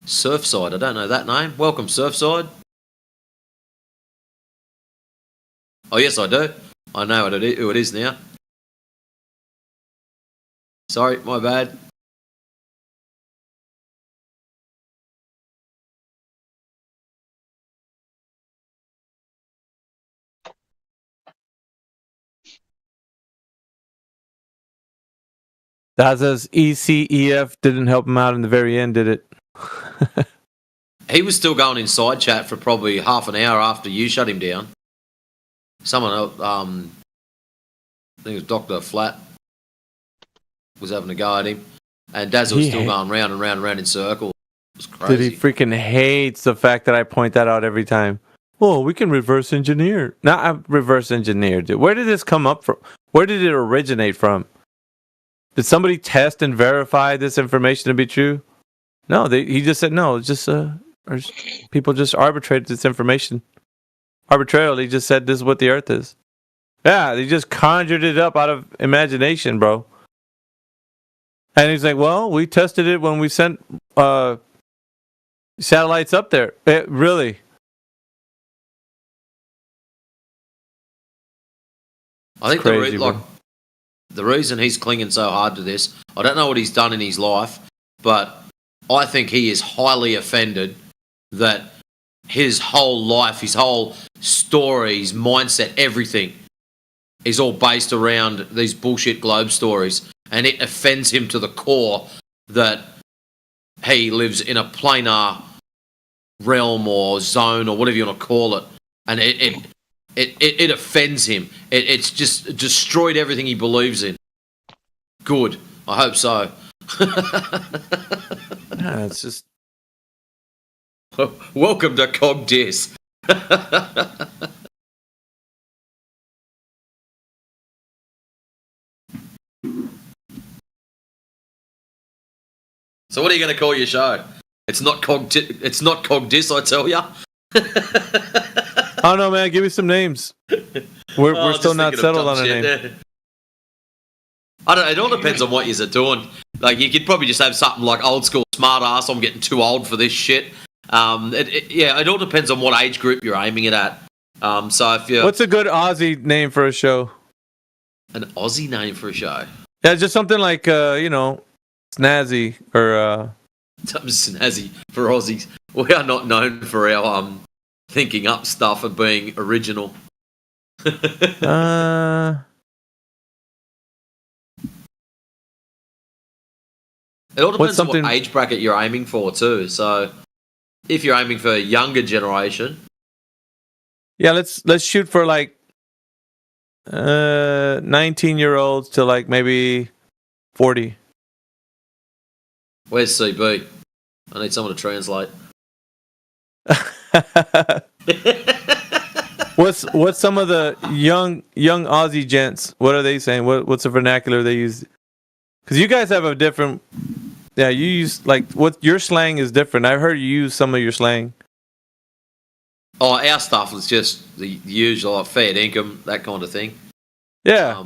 Surfside, I don't know that name. Welcome, Surfside. Oh, yes, I do. I know who it is now. Sorry, my bad. That says ECEF didn't help him out in the very end, did it? He was still going in side chat for probably half an hour after you shut him down. Someone else, I think it was Dr. Flat, was having a go at him. And Dazzle was still going round and round and round in circles. It was crazy. Dude, he freaking hates the fact that I point that out every time. Well, we can reverse engineer. Now I'm reverse engineered, dude. Where did this come up from? Where did it originate from? Did somebody test and verify this information to be true? No, he just said no. It's just people just arbitrated this information. Arbitrarily just said this is what the Earth is. Yeah, they just conjured it up out of imagination, bro. And he's like, well, we tested it when we sent satellites up there. Really? I think crazy, the reason he's clinging so hard to this, I don't know what he's done in his life, but I think he is highly offended that his whole life, his whole story, his mindset, everything is all based around these bullshit globe stories. And it offends him to the core that he lives in a planar realm or zone or whatever you want to call it. And it offends him. It's just destroyed everything he believes in. Good. I hope so. Yeah, it's just... Welcome to CogDis. So what are you going to call your show? It's not CogDis, I tell ya. I don't know, man. Give me some names. We're still not settled on a name. It all depends on what you're doing. Like, you could probably just have something like old school smart ass. I'm getting too old for this shit. It all depends on what age group you're aiming it at. So if you, what's a good Aussie name for a show? An Aussie name for a show? Yeah, just something like snazzy or something snazzy for Aussies. We are not known for our thinking up stuff and being original. It all depends on what age bracket you're aiming for too. So if you're aiming for a younger generation, yeah, let's shoot for like 19-year-olds to like maybe 40. Where's CB? I need someone to translate. What's some of the young Aussie gents? What are they saying? What's the vernacular they use? Because you guys have a different. Yeah, you use like what your slang is different. I've heard you use some of your slang. Oh, our stuff is just the usual, like fair income, that kind of thing. Yeah.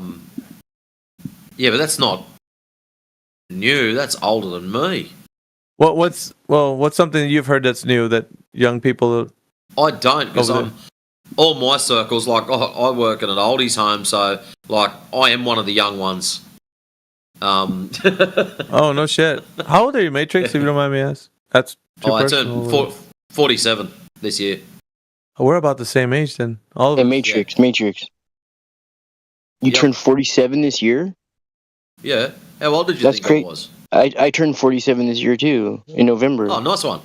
Yeah, but that's not new. That's older than me. What's something you've heard that's new that young people? I don't, because all my circles, like I work in an oldies home, so like I am one of the young ones. Oh no shit! How old are you, Matrix? If you don't mind me asking. That's I turned 47 this year. Oh, we're about the same age then. All of hey, us. Matrix. You turned 47 this year? Yeah. How old did you think I was? I turned 47 this year too, in November. Oh, nice one.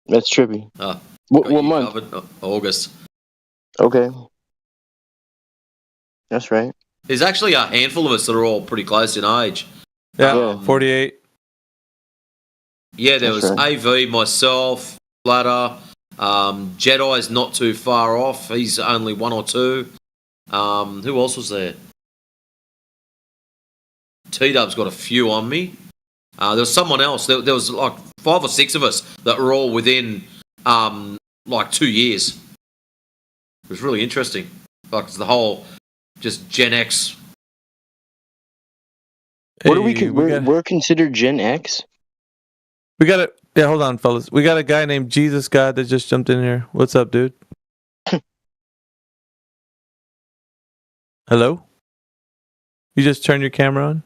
That's trippy. Oh, what month? August. Okay. That's right. There's actually a handful of us that are all pretty close in age. Yeah, 48. Yeah, there was right. AV, myself, Flatter, Jedi's not too far off. He's only 1 or 2. Who else was there? T-Dub's got a few on me. There was someone else. There was like 5 or 6 of us that were all within like 2 years. It was really interesting. Like the whole just Gen X. What are we're considered Gen X? We got it. Yeah, hold on, fellas. We got a guy named Jesus God that just jumped in here. What's up, dude? Hello? You just turned your camera on?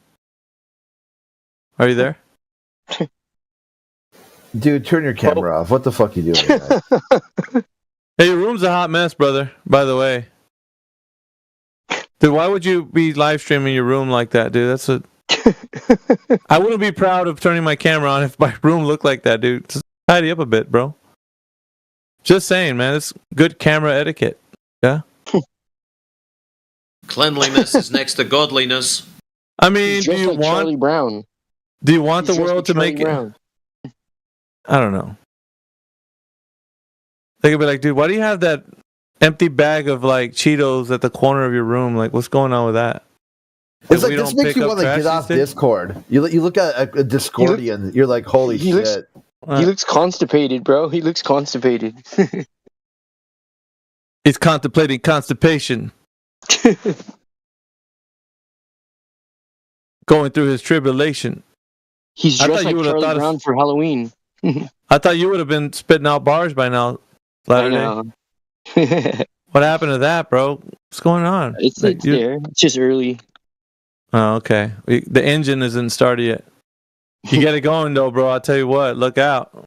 Are you there? Dude, turn your camera off. What the fuck you doing, man? Hey, your room's a hot mess, brother, by the way. Dude, why would you be live streaming your room like that, dude? That's a... I wouldn't be proud of turning my camera on if my room looked like that, dude. Just tidy up a bit, bro. Just saying, man. It's good camera etiquette. Yeah? Cleanliness is next to godliness. I mean, do you like Charlie want... Brown. Do you want He's the dressed world like to make Charlie it... I don't know. They could be like, dude, why do you have that empty bag of like Cheetos at the corner of your room? Like, what's going on with that? It's If like we this don't makes pick you up want to trash get off these days? Discord. You look at a Discordian, you're like, holy he looks- shit. He looks constipated, bro. He looks constipated. He's contemplating constipation, going through his tribulation. He's I dressed thought you like would've Charlie thought of- Brown for Halloween. I thought you would have been spitting out bars by now, I Saturday. know. What happened to that, bro? What's going on? It's Like, there. It's just early. Oh, okay. The engine isn't started yet. You get it going, though, bro. I'll tell you what. Look out.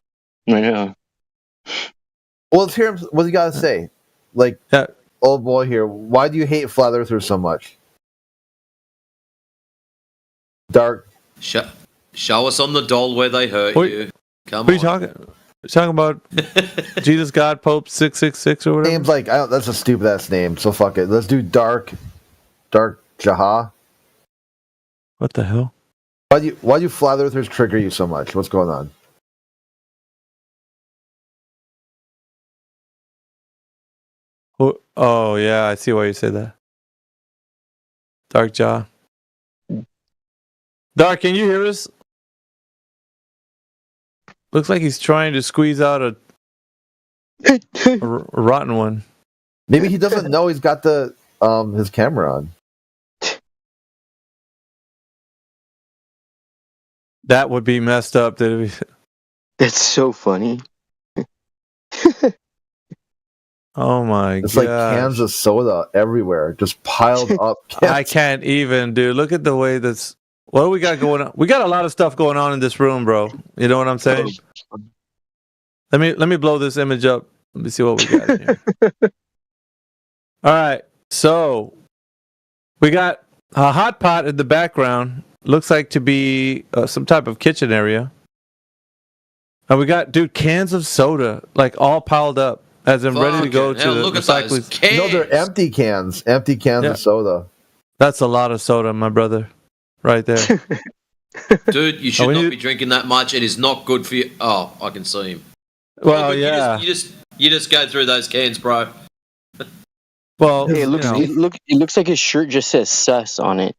I know. Well, let's hear him. What do you got to say? Like, Yeah. old boy here, why do you hate Flat Earthers so much? Dark. Show us on the doll where they hurt What- you. Come What are you on. talking? You're talking about Jesus God Pope 666 or whatever? Name's like, that's a stupid ass name, so fuck it. Let's do Dark Jaha. What the hell? Why do Flat Earthers trigger you so much? What's going on? Oh, yeah. I see why you say that. Dark Jaw. Dark, can you hear us? Looks like he's trying to squeeze out a rotten one. Maybe he doesn't know he's got the his camera on. That would be messed up. That's so funny. Oh my god! It's like cans of soda everywhere, just piled up. I can't even, dude. Look at the way that's. What do we got going on? We got a lot of stuff going on in this room, bro. You know what I'm saying? Let me blow this image up. Let me see what we got in here. All right, so we got a hot pot in the background. Looks like to be some type of kitchen area. And we got, dude, cans of soda, like all piled up, as in ready to go to hell, the look at those recycling. cans. No, they're empty cans of soda. That's a lot of soda, my brother, right there. Dude, you should not be drinking that much. It is not good for you. Oh, I can see him. Well, But yeah. You just go through those cans, bro. Well, Hey, it looks like his shirt just says "sus" on it.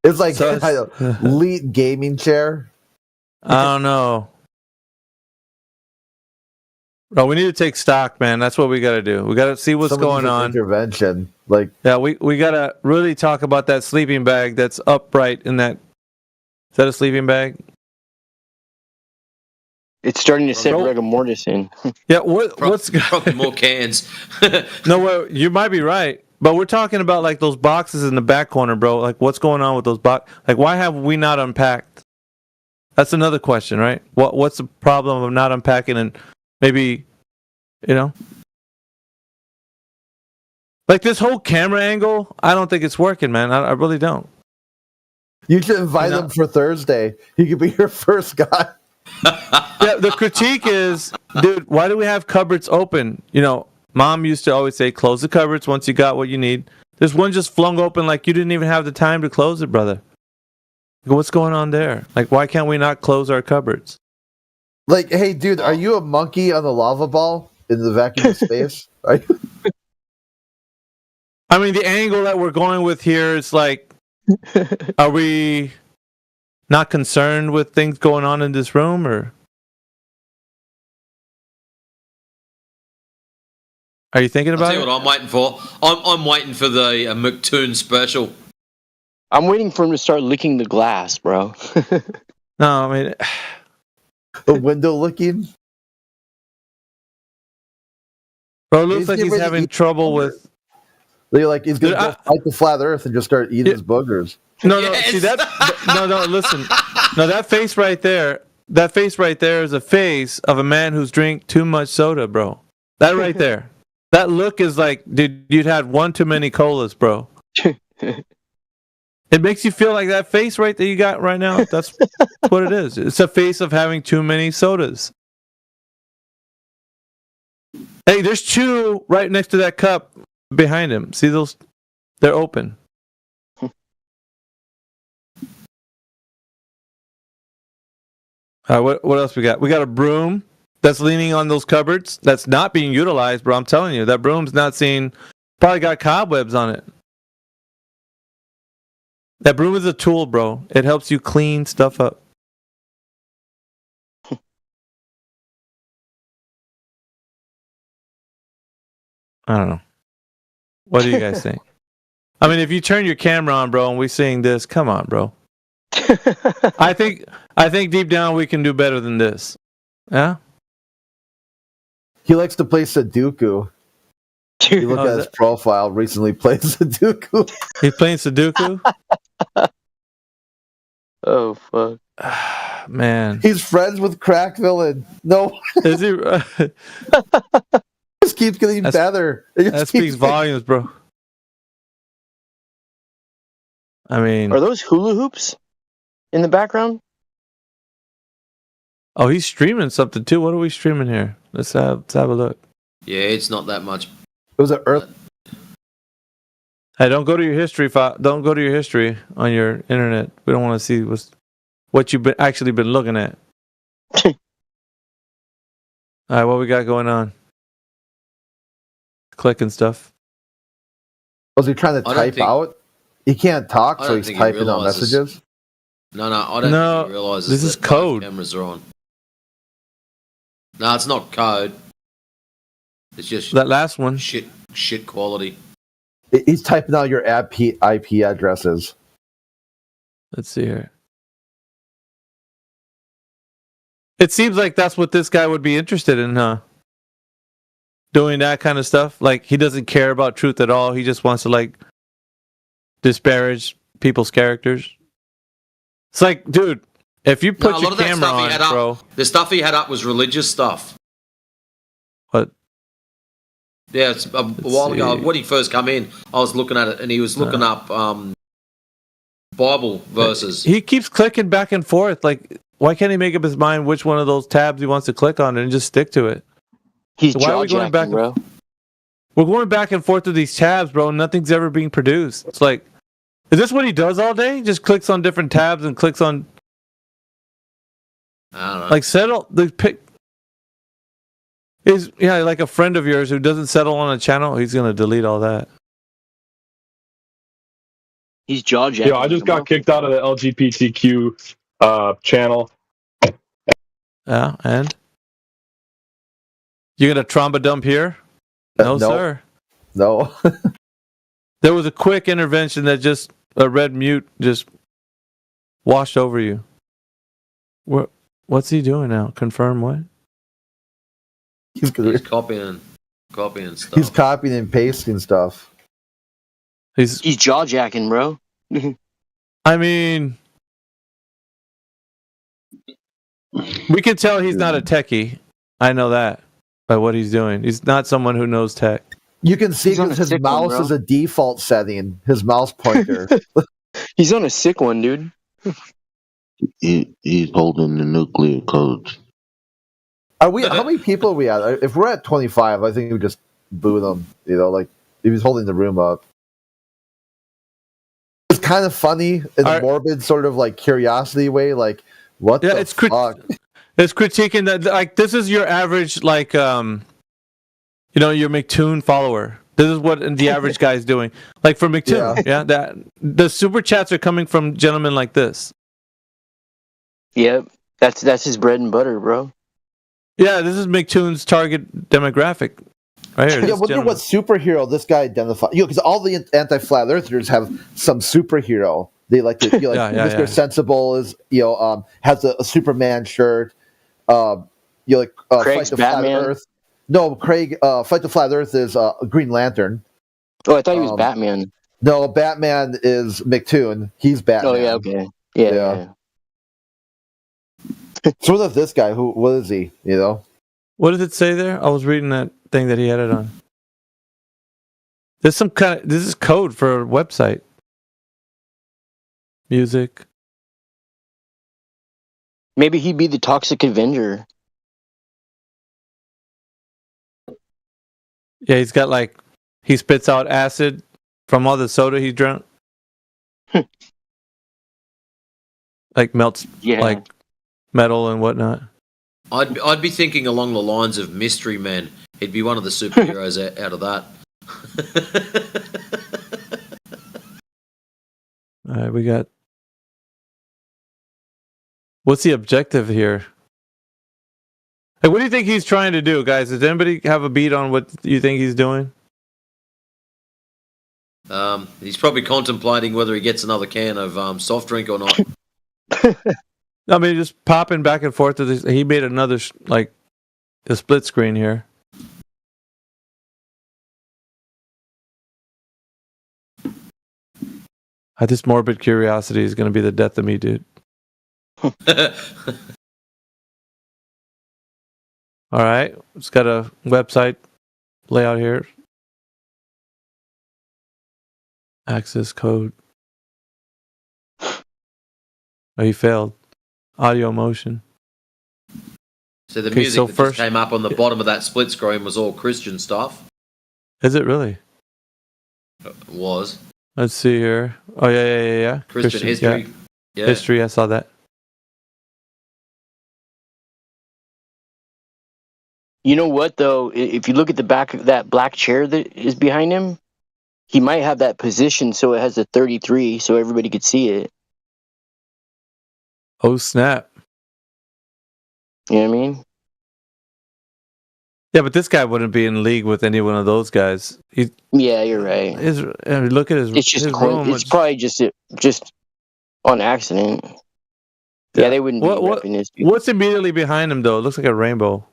It's like Sus. elite gaming chair. I don't know. Bro, we need to take stock, man. That's what we got to do. We got to see what's Someone going needs an on. Intervention, like Yeah, we got to really talk about that sleeping bag that's upright in that. Is that a sleeping bag? It's starting to set Bro. rigor mortis in. Yeah, what's Probably more cans. No, well, you might be right, but we're talking about like those boxes in the back corner, bro. Like, what's going on with those box? Like, why have we not unpacked? That's another question, right? What's the problem of not unpacking and maybe, you know, like this whole camera angle? I don't think it's working, man. I really don't. you should invite him for Thursday. He could be your first guy. Yeah, the critique is, dude, why do we have cupboards open? You know, Mom used to always say, close the cupboards once you got what you need. There's one just flung open like you didn't even have the time to close it, brother. What's going on there? Like, why can't we not close our cupboards? Like, hey, dude, are you a monkey on the lava ball? in the vacuum of space? Right? I mean, the angle that we're going with here is like, are we not concerned with things going on in this room, or are you thinking I'll about tell you it? what I'm waiting for. I'm waiting for the McToon special. I'm waiting for him to start licking the glass, bro. No, I mean, The window licking. bro, it looks He's like getting he's ready to having eat trouble with. They're like he's gonna Dude, go fight the flat Earth and just start eating his boogers. No, Yes. see that? No, listen. No, that face right there. That face right there is a face of a man who's drank too much soda, bro. That right there. That look is like, dude, you'd had one too many colas, bro. It makes you feel like that face right that you got right now. That's what it is. It's a face of having too many sodas. Hey, there's two right next to that cup behind him. See those? They're open. All right, what else we got? We got a broom that's leaning on those cupboards. That's not being utilized, bro. I'm telling you, that broom's not seen. Probably got cobwebs on it. That broom is a tool, bro. It helps you clean stuff up. I don't know. What do you guys think? I mean, if you turn your camera on, bro, and we're seeing this, come on, bro. I think deep down we can do better than this. Yeah? He likes to play Sudoku. You look at his profile. Recently played Sudoku. He's playing Sudoku? Oh fuck. Man. He's friends with Crack Villain. No. Is he? Just keeps getting better. That speaks volumes, bro. I mean, Are those hula hoops in the background? oh, he's streaming something too. What are we streaming here? Let's have a look. Yeah, it's not that much. It was an Earth. Hey, don't go to your history file. Don't go to your history on your internet. We don't want to see what you've actually been looking at. All right, what we got going on? Clicking stuff. Was he trying to I don't type think- out? He can't talk, I so don't he's think he typing out realizes- messages. No, I don't No, think he realizes this is that both code. cameras are on. No, it's not code. It's just That last one. shit quality. He's typing out your IP addresses. Let's see here. It seems like that's what this guy would be interested in, huh? Doing that kind of stuff. Like, he doesn't care about truth at all. He just wants to, like, disparage people's characters. It's like, dude, if you put No, a lot your of that camera stuff he on, had up, bro. the stuff he had up was religious stuff. What? Yeah, it's a while ago. see. When he first come in, I was looking at it, and he was looking up Bible verses. He keeps clicking back and forth. Like, why can't he make up his mind which one of those tabs he wants to click on and just stick to it? He's So why are we going back? jaw-jacking, bro. We're going back and forth to these tabs, bro. Nothing's ever being produced. It's like, is this what he does all day? He just clicks on different tabs and clicks on, I don't know. like, settle the pick. Is like a friend of yours who doesn't settle on a channel. He's gonna delete all that. He's jaw-jacking. Yeah, I just bro. got kicked out of the LGBTQ channel. Yeah, and you gonna tromba dump here? No, No. sir. No. There was a quick intervention that just a red mute just washed over you. What's he doing now? Confirm what? He's copying stuff. He's copying and pasting stuff. He's jaw-jacking, bro. I mean, we can tell he's not a techie. I know that by what he's doing. He's not someone who knows tech. You can see He's on because a his sick one, mouse bro. is a default setting. His mouse pointer. He's on a sick one, dude. He's holding the nuclear codes. Are we? How many people are we at? If we're at 25, I think we just boot him. You know, like if he's holding the room up. It's kind of funny in a morbid sort of like curiosity way. Like, what the it's fuck? It's critiquing that, like, this is your average, like, your McToon follower. This is what the average guy is doing. Like for McToon, that the super chats are coming from gentlemen like this. Yep, that's his bread and butter, bro. Yeah, this is McToon's target demographic. Right here. Yeah, wonder what superhero this guy identifies. Because all the anti-flat earthers have some superhero. They like to, Mr. Sensible is, has a Superman shirt. Craig's Fight the Batman. Flat Earth. No, Craig, Fight the Flat Earth is Green Lantern. Oh, I thought he was Batman. No, Batman is McToon. He's Batman. Oh yeah, okay, yeah. So what if this guy? What is he? What does it say there? I was reading that thing that he had it on. There's some kind of. This is code for a website. Music. Maybe he'd be the Toxic Avenger. Yeah, he's got he spits out acid from all the soda he drank. Melts metal and whatnot. I'd be thinking along the lines of Mystery Men. He'd be one of the superheroes out of that. All right, we got. What's the objective here? What do you think he's trying to do, guys? Does anybody have a beat on what you think he's doing? He's probably contemplating whether he gets another can of soft drink or not. I mean, just popping back and forth. He made another a split screen here. This morbid curiosity is going to be the death of me, dude. All right, it's got a website layout here. Access code. Oh, he failed. Audio motion. So the music that just came up on the bottom of that split screen was all Christian stuff. Is it really? It was. Let's see here. Oh yeah. Christian history. Yeah. History. I saw that. You know what though? If you look at the back of that black chair that is behind him, he might have that position so it has a 33, so everybody could see it. Oh snap! You know what I mean? Yeah, but this guy wouldn't be in league with any one of those guys. Yeah, you're right. Look at his. It's just his room. it's probably just on accident. Yeah, they wouldn't be repping this. What's immediately behind him though? It looks like a rainbow.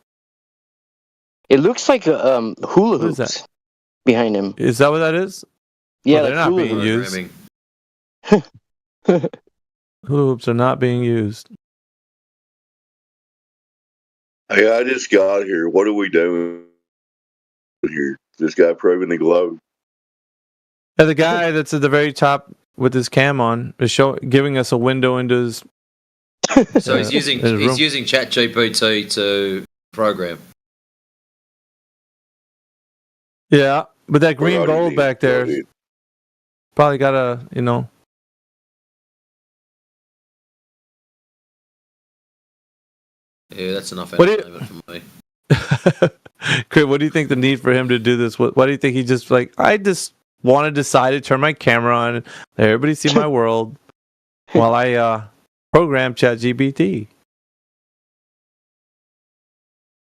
It looks like a hula hoops that? behind him. Is that what that is? Yeah, they're not being used. Hula hoops are not being used. Hey, I just got here. What are we doing here? This guy proving the globe. Yeah, the guy that's at the very top with his cam on is giving us a window into his. So he's using ChatGPT to program. Yeah, but that green gold back there probably got a Yeah, that's enough entertainment for me. Chris, what do you think the need for him to do this? What do you think he just I just want to decide to turn my camera on and let everybody see my world while I program ChatGPT?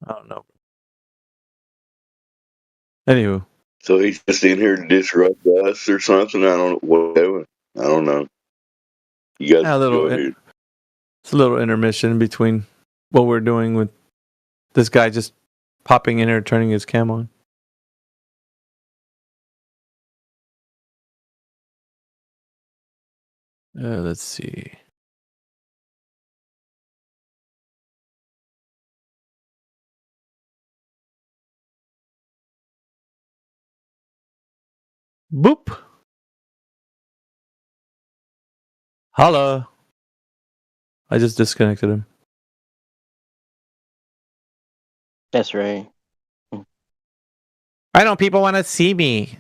I don't know. Anywho. So he's just in here to disrupt us or something? I don't know what he's doing. I don't know. You guys it's a little intermission between what we're doing with this guy just popping in here and turning his cam on. Let's see. Boop. Holla. I just disconnected him. That's right. Why don't people want to see me?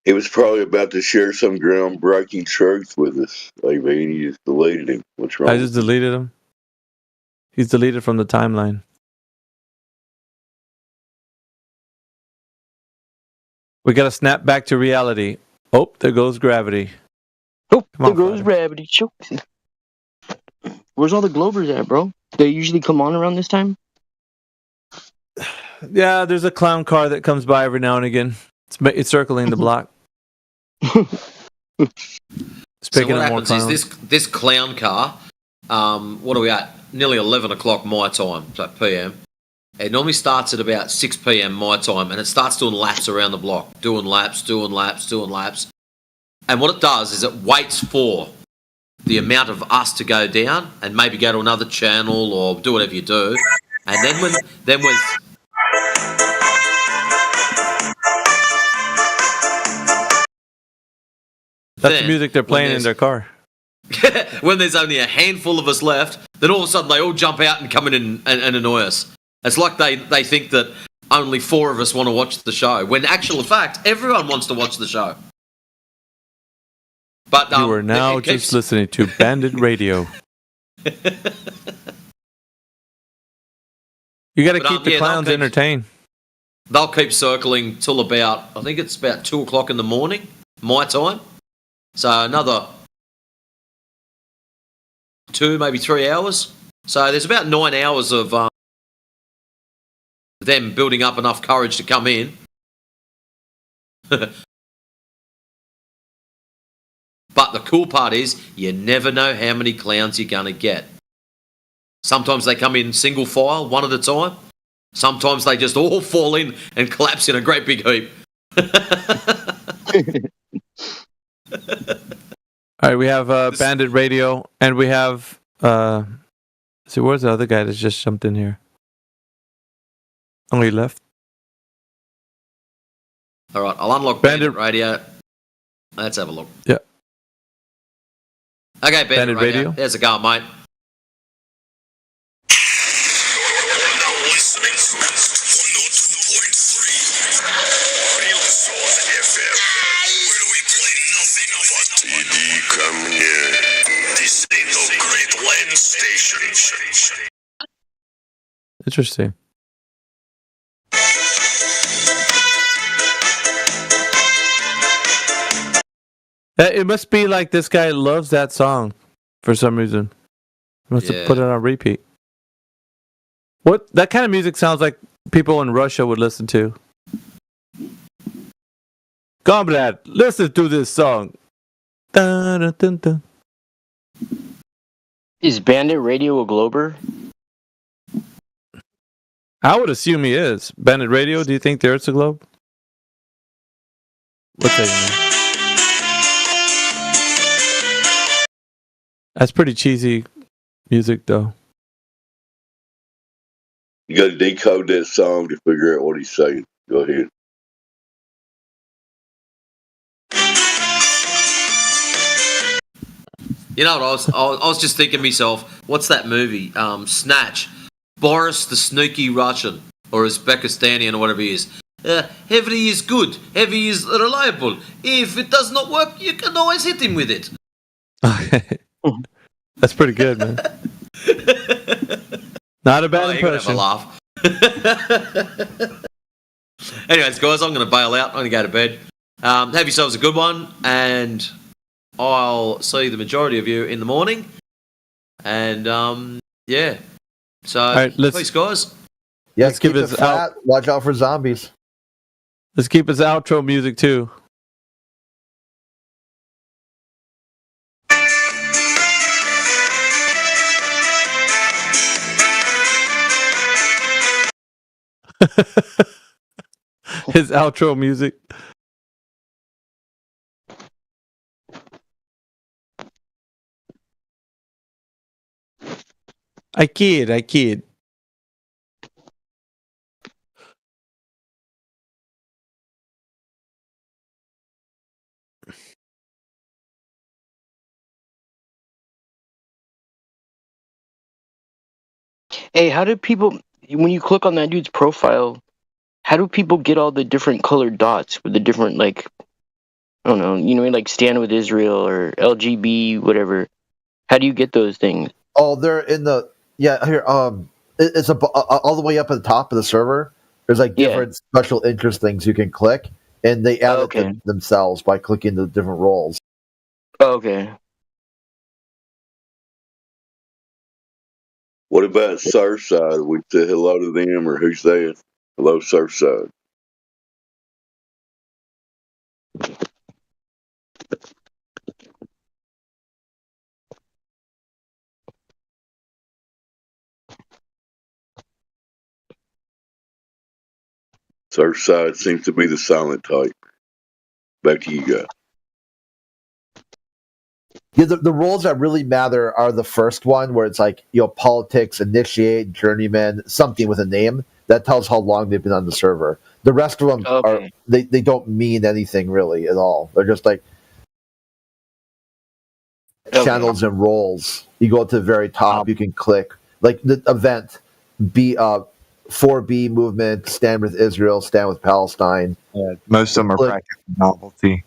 He was probably about to share some groundbreaking truth with us. Like, man, you just deleted him. What's wrong? I just deleted him. He's deleted from the timeline. We got to snap back to reality. Oh, there goes gravity. Oh, Come on, there goes Friday. gravity. Where's all the Globers at, bro? They usually come on around this time? Yeah, there's a clown car that comes by every now and again. It's circling the block. It's So picking what up more happens is clowns. this clown car, what are we at? Nearly 11 o'clock my time, so PM. It normally starts at about 6 PM my time, and it starts doing laps around the block. Doing laps. And what it does is it waits for the amount of us to go down and maybe go to another channel or do whatever you do. And then when That's the music they're playing in their car. when there's only a handful of us left, then all of a sudden they all jump out and come in and annoy us. It's like they think that only 4 of us want to watch the show, when actual fact, everyone wants to watch the show. But You are now just listening to Bandit Radio. You got to keep the clowns entertained. They'll keep circling till about, I think it's about 2 o'clock in the morning, my time. So another 2, maybe 3 hours. So there's about 9 hours of them building up enough courage to come in. But the cool part is, you never know how many clowns you're going to get. Sometimes they come in single file, one at a time. Sometimes they just all fall in and collapse in a great big heap. All right, we have Bandit Radio, and we have... see, where's the other guy that's just jumped in here? Only left. All right, I'll unlock Bandit Radio. Let's have a look. Yeah. Okay, Bandit Radio. Radio. There's a go, mate. Interesting. It must be like this guy loves that song for some reason. He must have put it on repeat. What that kind of music sounds like people in Russia would listen to. Comrade, listen to this song. Dun, dun, dun, dun. Is Bandit Radio a Glober? I would assume he is. Bandit Radio, do you think there's a globe? What's that? That's pretty cheesy music, though. You got to decode that song to figure out what he's saying. Go ahead. You know what, I was just thinking to myself, what's that movie? Snatch. Boris the Sneaky Russian, or Uzbekistanian, or whatever he is. Heavy is good. Heavy is reliable. If it does not work, you can always hit him with it. That's pretty good, man. Not a bad impression. You're gonna have a laugh. Anyways, guys, I'm going to bail out. I'm going to go to bed. Have yourselves a good one, and I'll see the majority of you in the morning. And, yeah. So, right, peace, guys. Yeah, let's give keep us it fat. Watch out for zombies. Let's keep his outro music, too. His outro music. I kid. Hey, how do people, when you click on that dude's profile, how do people get all the different colored dots with the different, like, I don't know, you know, like Stand With Israel or LGB, whatever? How do you get those things? Oh, they're in the Yeah, here. It's all the way up at the top of the server. There's like different special interest things you can click, and they add it to themselves by clicking the different roles. Okay. What about Surfside? We say hello to them, or who's there? Hello, Surfside. Surfside seems to be the silent type. Back to you guys. Yeah, the roles that really matter are the first one, where it's like, politics, initiate, journeyman, something with a name that tells how long they've been on the server. The rest of them are they don't mean anything really at all. They're just like channels and roles. You go to the very top, you can click like the event, 4B movement, stand with Israel, stand with Palestine. Yeah, most of them are practically novelty.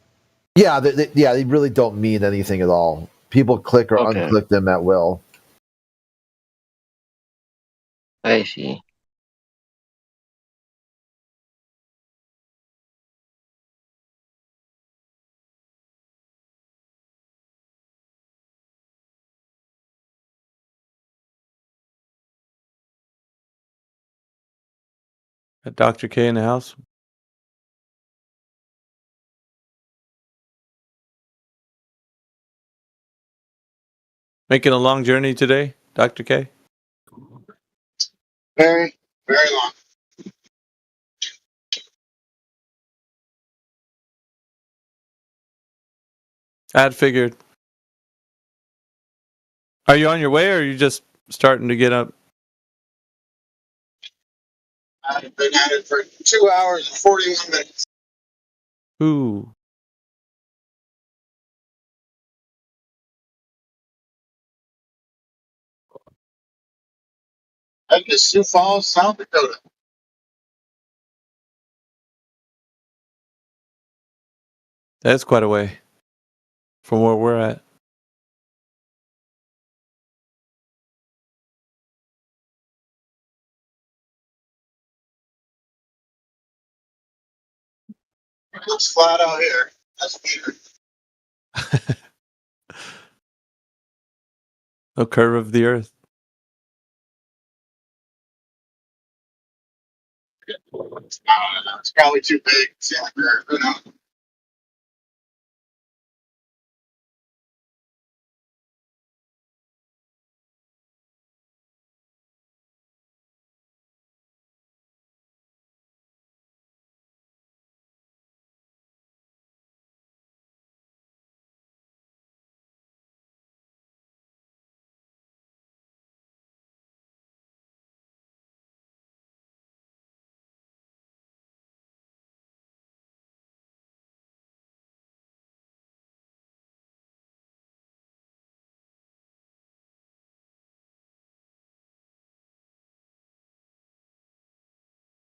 Yeah, they really don't mean anything at all. People click or unclick them at will. I see. Got Dr. K in the house. Making a long journey today, Dr. K? Very, very long. I had figured. Are you on your way, or are you just starting to get up? I've been at it for 2 hours and 41 minutes. Ooh. Up to Sioux Falls, South Dakota. That's quite a way from where we're at. It looks flat out here. That's weird. No curve of the earth. I don't know. It's probably too big. See, like, who knows?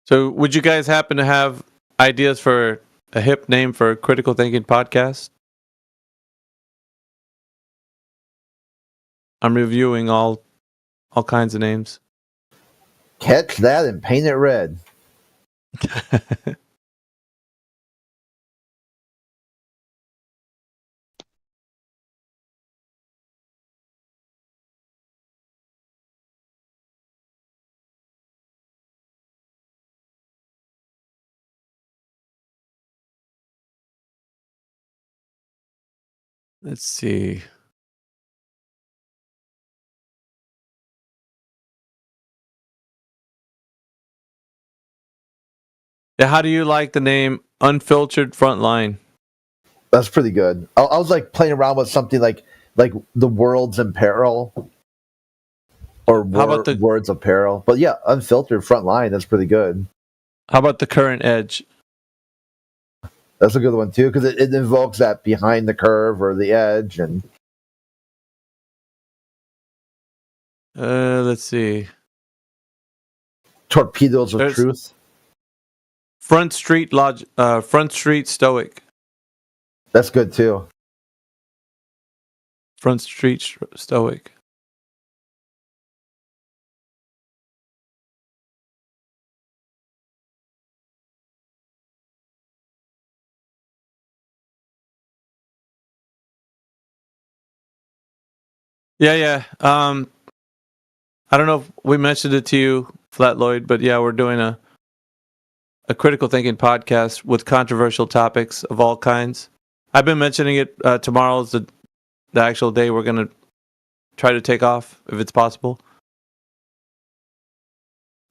So, would you guys happen to have ideas for a hip name for a critical thinking podcast? I'm reviewing all kinds of names. Catch that and paint it red. Let's see. Yeah, how do you like the name Unfiltered Frontline? That's pretty good. I was like playing around with something like the World's in Peril or Words of Peril. But yeah, Unfiltered Frontline, that's pretty good. How about the Current Edge? That's a good one too, because it invokes that behind the curve or the edge. And let's see. Torpedoes of Truth. Front Street Stoic. That's good too. Front Street Stoic. Yeah. I don't know if we mentioned it to you, Flat Lloyd, but yeah, we're doing a critical thinking podcast with controversial topics of all kinds. I've been mentioning it. Tomorrow is the actual day we're going to try to take off, if it's possible.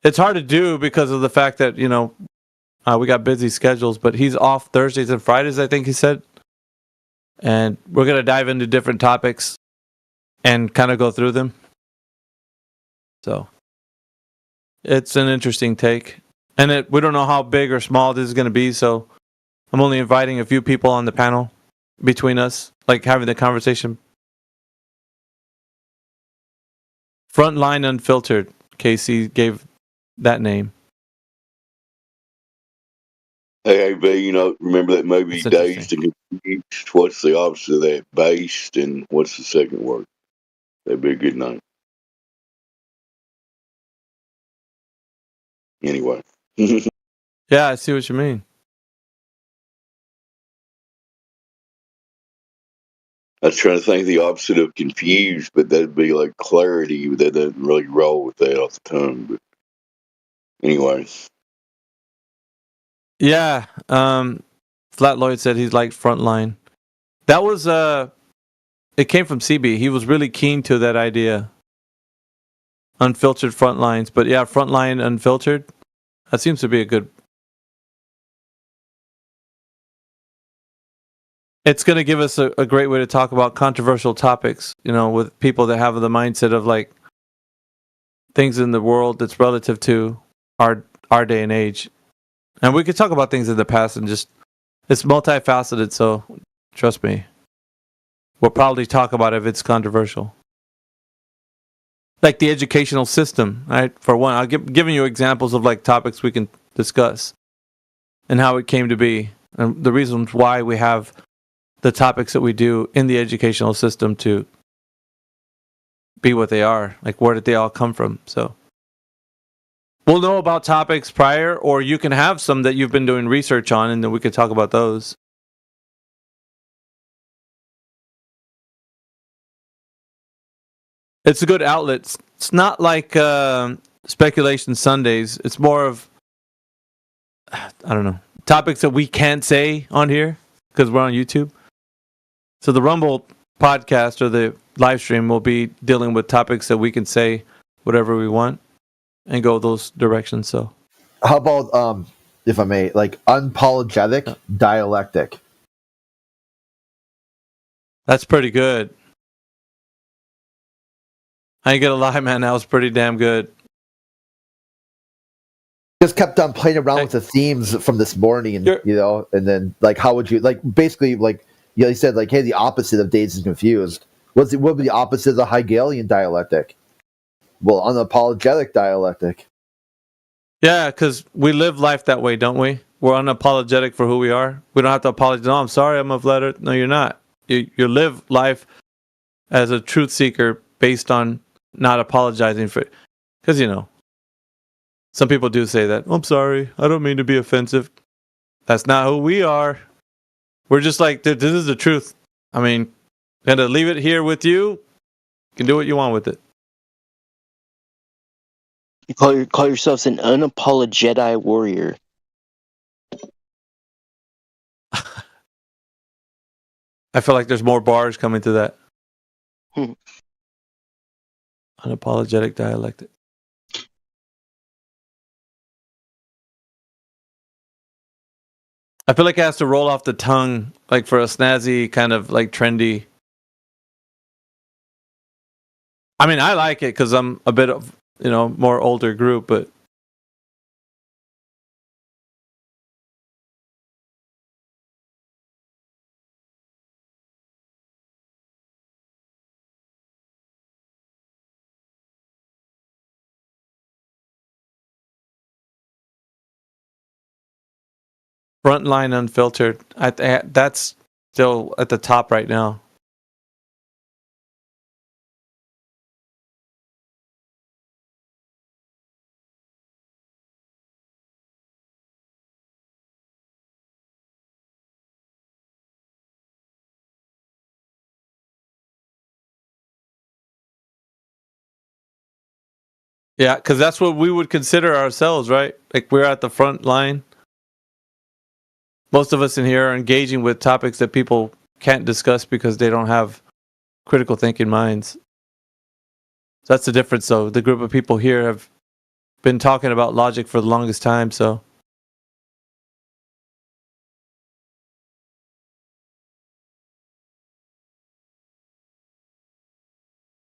It's hard to do because of the fact that, we got busy schedules, but he's off Thursdays and Fridays, I think he said. And we're going to dive into different topics and kind of go through them. So it's an interesting take. And we don't know how big or small this is going to be, so I'm only inviting a few people on the panel between us, like having the conversation. Frontline Unfiltered, Casey gave that name. Hey, B, remember that movie Dazed and Confused? What's the opposite of that? Based, and what's the second word? That'd be a good name. Anyway. Yeah, I see what you mean. I was trying to think of the opposite of confused, but that'd be like clarity. That doesn't really roll with that off the tongue. But anyway. Yeah. Flat Lloyd said he's like Frontline. That was it came from CB. He was really keen to that idea. Unfiltered Frontlines. But yeah, Frontline Unfiltered. That seems to be a good. It's going to give us a great way to talk about controversial topics, with people that have the mindset of like things in the world that's relative to our day and age. And we could talk about things in the past and just, it's multifaceted, so trust me. We'll probably talk about it if it's controversial. Like the educational system, right? For one, I'll giving you examples of like topics we can discuss and how it came to be and the reasons why we have the topics that we do in the educational system to be what they are. Like, where did they all come from? So we'll know about topics prior, or you can have some that you've been doing research on, and then we could talk about those. It's a good outlet. It's not like Speculation Sundays. It's more of, I don't know, topics that we can't say on here because we're on YouTube. So the Rumble podcast or the live stream will be dealing with topics that we can say whatever we want and go those directions. So how about, if I may, like unapologetic dialectic? That's pretty good. I ain't gonna lie, man. That was pretty damn good. Just kept on playing around with the themes from this morning, and and then like, how would you like basically like you said like, hey, the opposite of Dazed and Confused. What would be the opposite of the Hegelian dialectic? Well, unapologetic dialectic. Yeah, because we live life that way, don't we? We're unapologetic for who we are. We don't have to apologize. No, I'm sorry, I'm a flat earth. No, you're not. You live life as a truth seeker based on not apologizing for it. Because, some people do say that. I'm sorry, I don't mean to be offensive. That's not who we are. We're just like, this is the truth. I mean, I'm going to leave it here with you. You can do what you want with it. You call yourselves an unapologetic warrior. I feel like there's more bars coming to that. Unapologetic dialectic. I feel like it has to roll off the tongue, like for a snazzy kind of like trendy. I mean, I like it because I'm a bit of, more older group, but Frontline Unfiltered, that's still at the top right now. Yeah, because that's what we would consider ourselves, right? Like we're at the front line. Most of us in here are engaging with topics that people can't discuss because they don't have critical thinking minds. So that's the difference, though. The group of people here have been talking about logic for the longest time, so.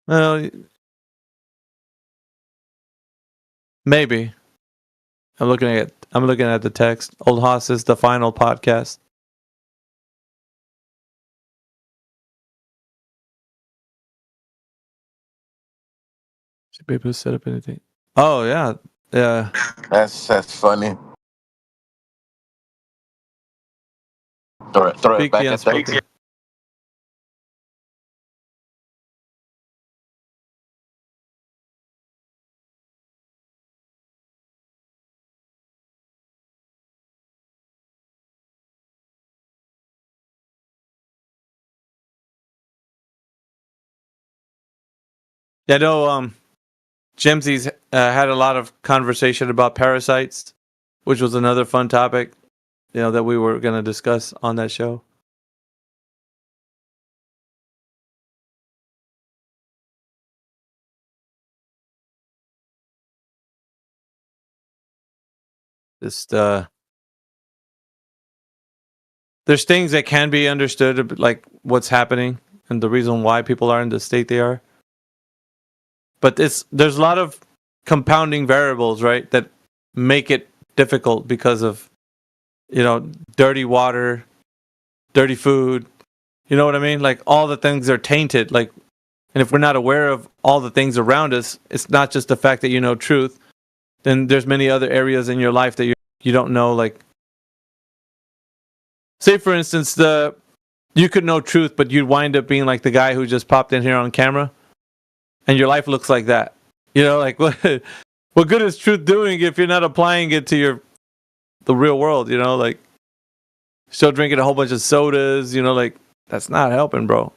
Well, maybe. I'm looking at the text. Old Haas is the final podcast. Should be able to set up anything. Oh yeah, yeah. That's funny. Throw it Speak back the at the. unspoken. Yeah, no. Jimsy's had a lot of conversation about parasites, which was another fun topic, that we were going to discuss on that show. Just there's things that can be understood, like what's happening and the reason why people are in the state they are. But there's a lot of compounding variables, right, that make it difficult because of, dirty water, dirty food. You know what I mean? Like all the things are tainted. Like, and if we're not aware of all the things around us, it's not just the fact that you know truth. Then there's many other areas in your life that you don't know. Like, say for instance, you could know truth, but you'd wind up being like the guy who just popped in here on camera, and your life looks like that. Like what good is truth doing if you're not applying it to the real world? Like still drinking a whole bunch of sodas. Like that's not helping, bro.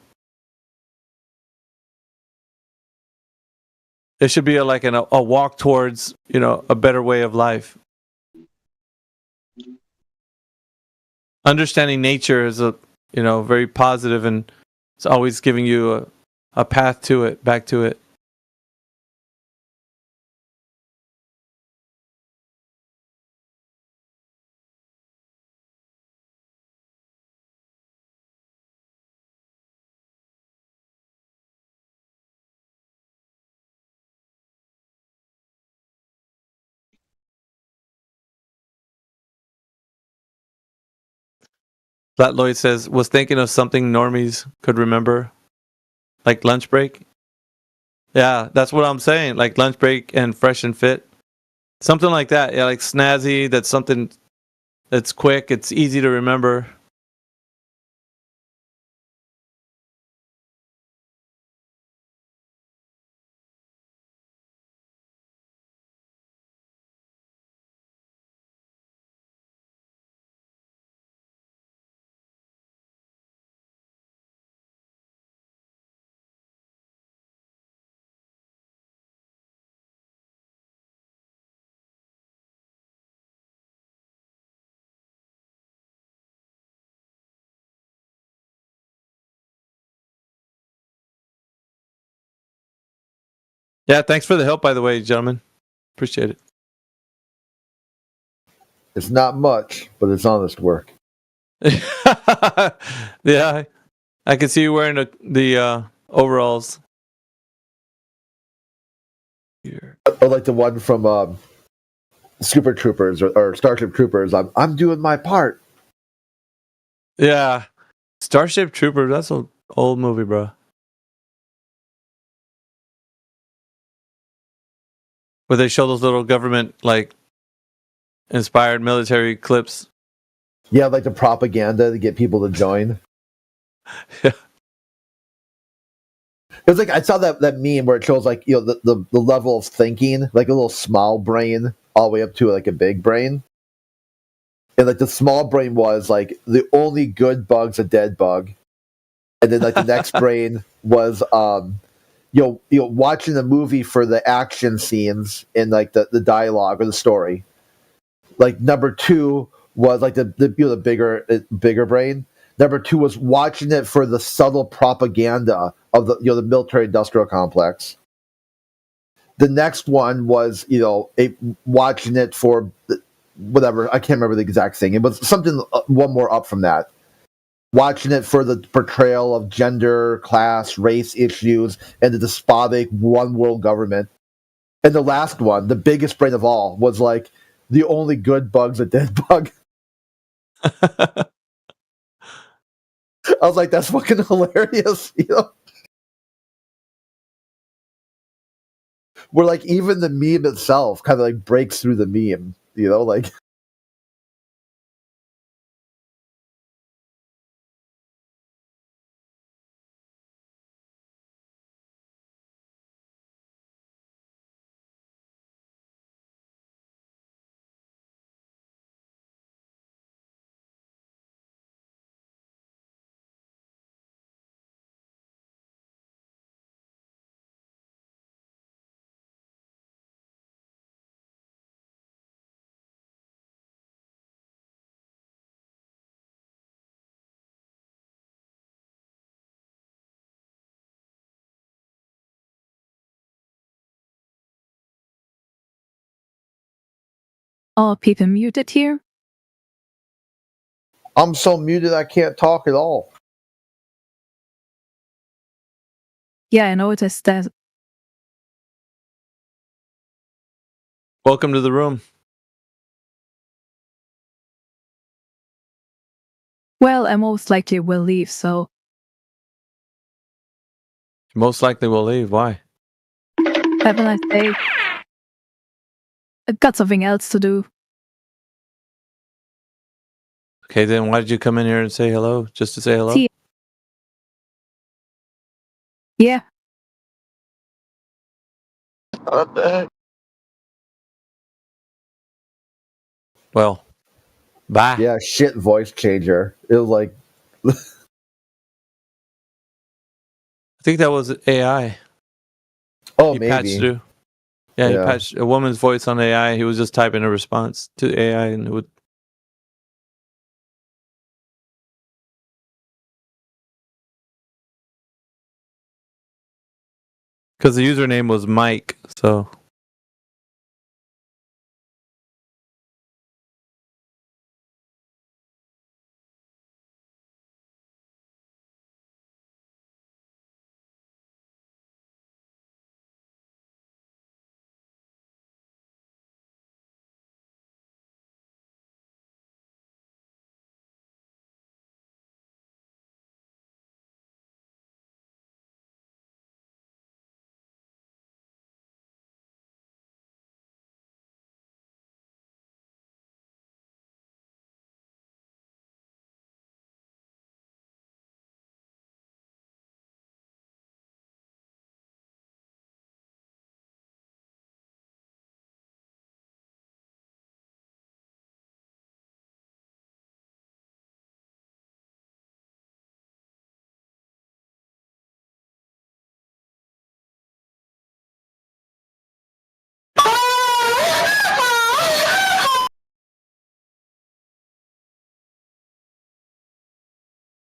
It should be a walk towards a better way of life. Understanding nature is very positive, and it's always giving you a path to it, back to it. Flat Lloyd says, was thinking of something normies could remember, like lunch break. Yeah, that's what I'm saying. Like lunch break and fresh and fit. Something like that. Yeah, like snazzy. That's something that's quick. It's easy to remember. Yeah, thanks for the help, by the way, gentlemen. Appreciate it. It's not much, but it's honest work. Yeah, I can see you wearing the overalls. Here. Or like the one from Super Troopers or Starship Troopers. I'm doing my part. Yeah, Starship Troopers. That's an old movie, bro. Where they show those little government inspired military clips. Yeah, like the propaganda to get people to join. Yeah. It was like I saw that meme where it shows the level of thinking, like a little small brain all the way up to a big brain. And the small brain was the only good bug's a dead bug. And then the next brain was watching the movie for the action scenes and like the dialogue or the story. Like number 2 was like the bigger brain. Number 2 was watching it for the subtle propaganda of the military industrial complex. The next one was watching it for whatever, I can't remember the exact thing. It was something one more up from that. Watching it for the portrayal of gender, class, race issues, and the despotic one world government. And the last one, the biggest brain of all, was like the only good bug's a dead bug. I was like, that's fucking hilarious, Where like even the meme itself kind of like breaks through the meme, like. Are people muted here? I'm so muted I can't talk at all. Yeah, I noticed that. Welcome to the room. Well, I most likely will leave, so. Most likely will leave. Why? Have a nice day. I've got something else to do. Okay, then why did you come in here and say hello? Just to say hello? See. Yeah. What the heck? Well, bye. Yeah, shit voice changer. It was like I think that was AI. Oh, he maybe. patched through. Yeah, he Yeah. patched a woman's voice on AI. He was just typing a response to AI, and it would. Because the username was Mike, so.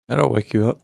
That'll wake you up.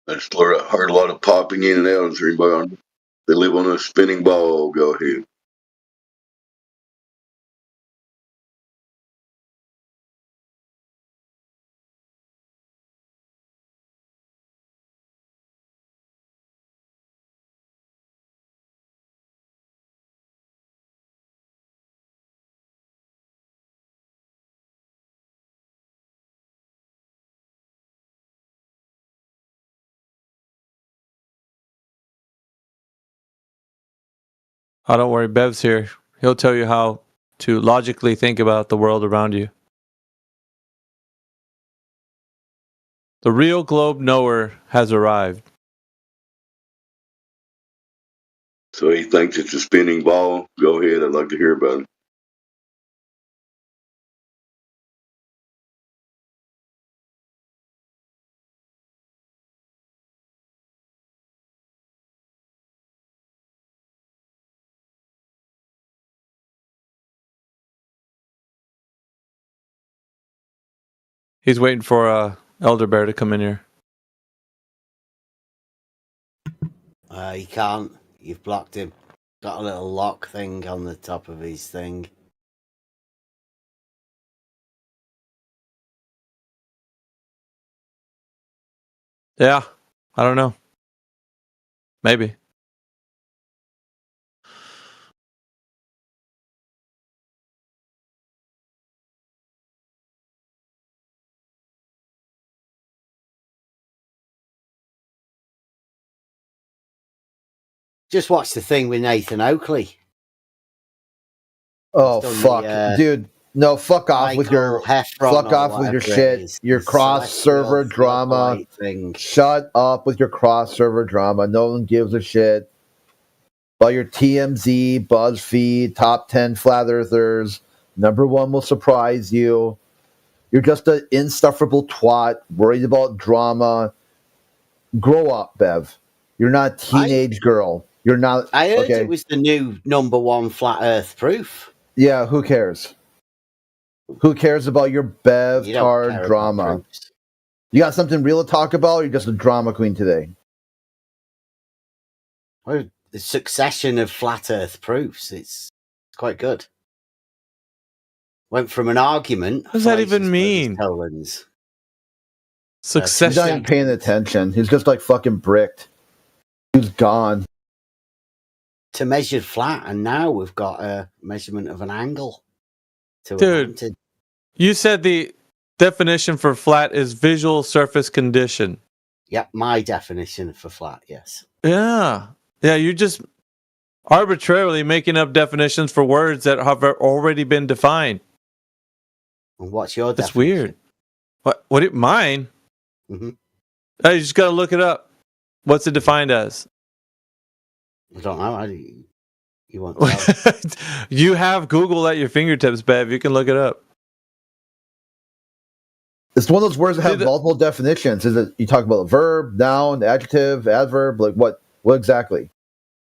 I just heard a lot of popping in and out. Is there anybody on? They live on a spinning ball. Go ahead. Oh, don't worry, Bev's here. He'll tell you how to logically think about the world around you. The real globe knower has arrived. So he thinks it's a spinning ball. Go ahead. I'd like to hear about it. He's waiting for Elder Bear to come in here. He can't. You've blocked him. Got a little lock thing on the top of his thing. Yeah, I don't know. Maybe. Just watch the thing with Nathan Oakley. Oh He's done fuck, the, dude! No, fuck off with your Michael Heffron fuck or off with your whatever it shit. is, Your the cross server celestial drama. floodlight thing. Shut up with your cross server drama. No one gives a shit about your TMZ, BuzzFeed, top 10 flat earthers. Number one will surprise you. You're just an insufferable twat, worried about drama. Grow up, Bev. You're not a teenage girl. You're not. I heard okay. it was the new #1 flat Earth proof. Yeah, who cares? Who cares about your Bev You don't card care about drama? proofs. You got something real to talk about, or you're just a drama queen today? Well, the succession of flat Earth proofs. It's quite good. Went from an argument. What does that even mean? Tolan's. Succession. He's not even paying attention. He's just like fucking bricked. He's gone. To measure flat, and now we've got a measurement of an angle. Dude, you said the definition for flat is visual surface condition. Yep, my definition for flat, yes. Yeah. Yeah, you're just arbitrarily making up definitions for words that have already been defined. And what's your That's definition? weird. What mine? Mm-hmm. Oh, you just got to look it up. What's it defined as? I don't know. You want You have Google at your fingertips, Bev. You can look it up. It's one of those words that have multiple definitions. Is it you talk about a verb, noun, adjective, adverb? Like what exactly?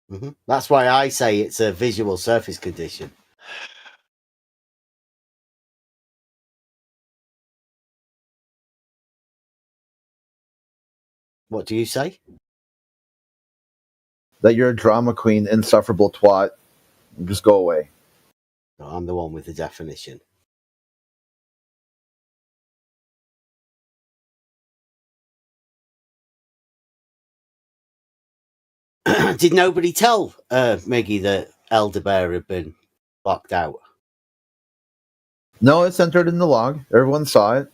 Mm-hmm. That's why I say it's a visual surface condition. What do you say? That you're a drama queen, insufferable twat. Just go away. No, I'm the one with the definition. Did nobody tell Miggy that Elder Bear had been locked out? No, it's entered in the log. Everyone saw it.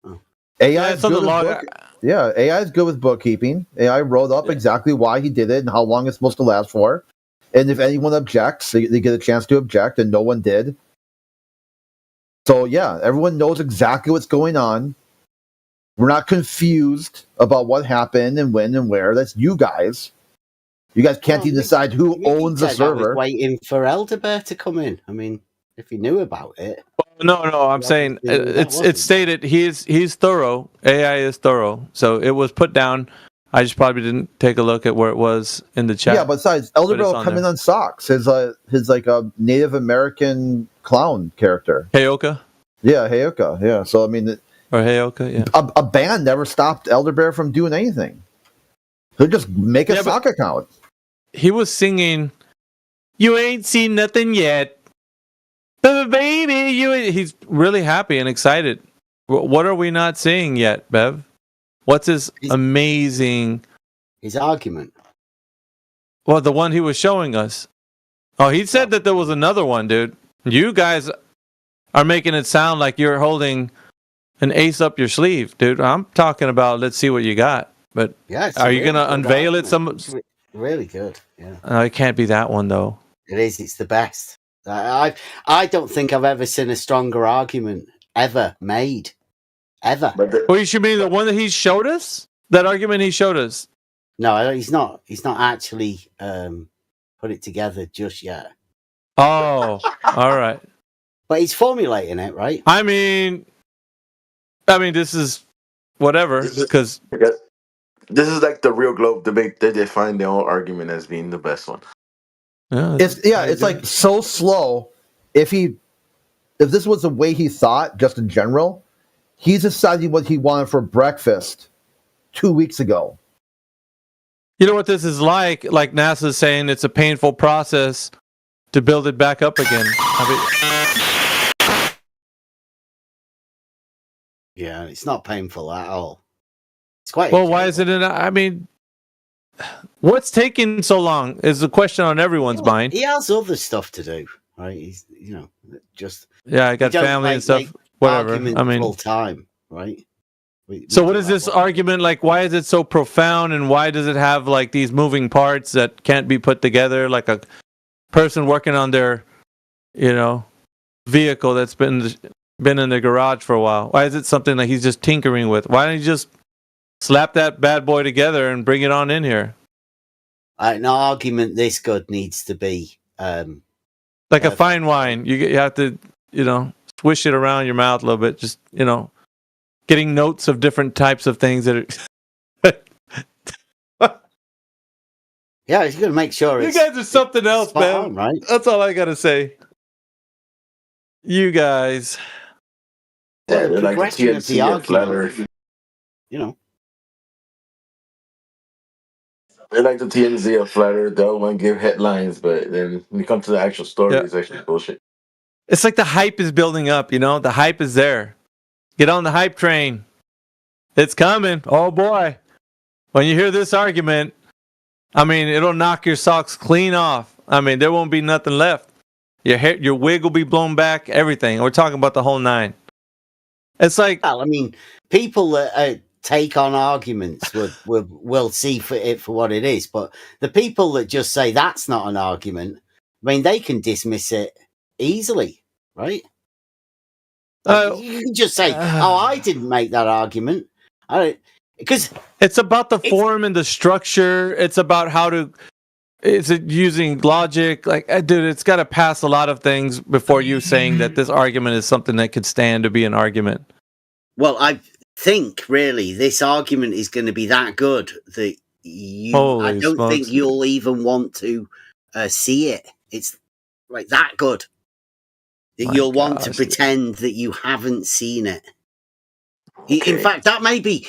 Oh. AI it's on the log. AI is good with bookkeeping. AI wrote up exactly why he did it and how long it's supposed to last for. And if anyone objects, they get a chance to object, and no one did. So, yeah, everyone knows exactly what's going on. We're not confused about what happened and when and where. That's you guys. You guys can't even decide who owns the server. Waiting for Elder Bear to come in. I mean, if he knew about it. No, I'm saying it's stated he's thorough. AI is thorough, so it was put down. I just probably didn't take a look at where it was in the chat. Yeah, but besides, Elder Bear will come in on socks. His like a Native American clown character. Heyoka? Yeah, Heyoka. Yeah. So I mean, or Heyoka, yeah. A band never stopped Elder Bear from doing anything. He'll just make a sock account. He was singing, "You ain't seen nothing yet, baby." He's really happy and excited. What are we not seeing yet, Bev? What's his amazing? His argument. Well, the one he was showing us. Oh, he said that there was another one, dude. You guys are making it sound like you're holding an ace up your sleeve, dude. I'm talking about let's see what you got. But Yeah, are you going to unveil it? It's really good. Yeah. It can't be that one though. It is. It's the best. I don't think I've ever seen a stronger argument ever made. Ever. Well, you should mean the one that he showed us? That argument he showed us? No, he's not. He's not actually put it together just yet. Oh, all right. But he's formulating it, right? I mean, this is whatever, because this is like the real globe debate. They define their own argument as being the best one. It's like so slow. If this was the way he thought, just in general, he's deciding what he wanted for breakfast 2 weeks ago. You know what this is like? Like NASA's saying it's a painful process to build it back up again. Yeah, it's not painful at all. It's quite. Well, why is it? What's taking so long is the question on everyone's mind. He has other stuff to do, right? He's, just. Yeah, I got family and stuff. Whatever. Full time, right? So what is this argument like? Why is it so profound, and why does it have like these moving parts that can't be put together? Like a person working on their, vehicle that's been in the garage for a while. Why is it something that he's just tinkering with? Why don't you just slap that bad boy together and bring it on in here? An argument this good needs to be like a fine wine. You have to, swish it around your mouth a little bit. Just, getting notes of different types of things that are. Yeah, he's going to make sure you guys are something else, man. On, right? That's all I got to say. You guys. Yeah, they're like the TNC of flat Earth. They're like the TNC of flat Earth. They all want to give headlines, but then when you come to the actual story, it's actually bullshit. It's like the hype is building up, the hype is there. Get on the hype train. It's coming. Oh boy. When you hear this argument, it'll knock your socks clean off. There won't be nothing left. Your hair, your wig will be blown back, everything. We're talking about the whole nine. It's like, people that take on arguments will see it for what it is, but the people that just say that's not an argument, they can dismiss it easily, right? You can just say, I didn't make that argument. Because it's about the form and the structure. It's about is it using logic? Like, dude, it's got to pass a lot of things before you saying that this argument is something that could stand to be an argument. Well, I think really this argument is going to be that good that I don't think you'll even want to see it. It's like that good. That you'll want to pretend that you haven't seen it. In fact, that may be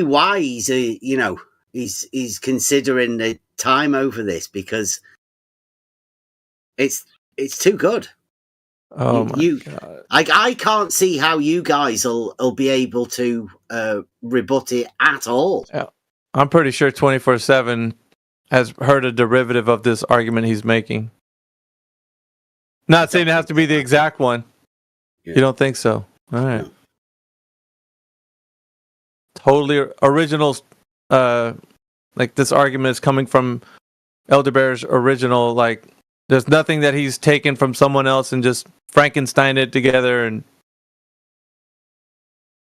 why he's he's considering the time over this, because it's too good. Oh my God. I can't see how you guys will be able to rebut it at all. Yeah. I'm pretty sure 24/7 has heard a derivative of this argument he's making. Not saying it has to be the exact one. Yeah. You don't think so? All right. No. Totally original. Like this argument is coming from Elderbear's original. Like there's nothing that he's taken from someone else and just Frankenstein it together. And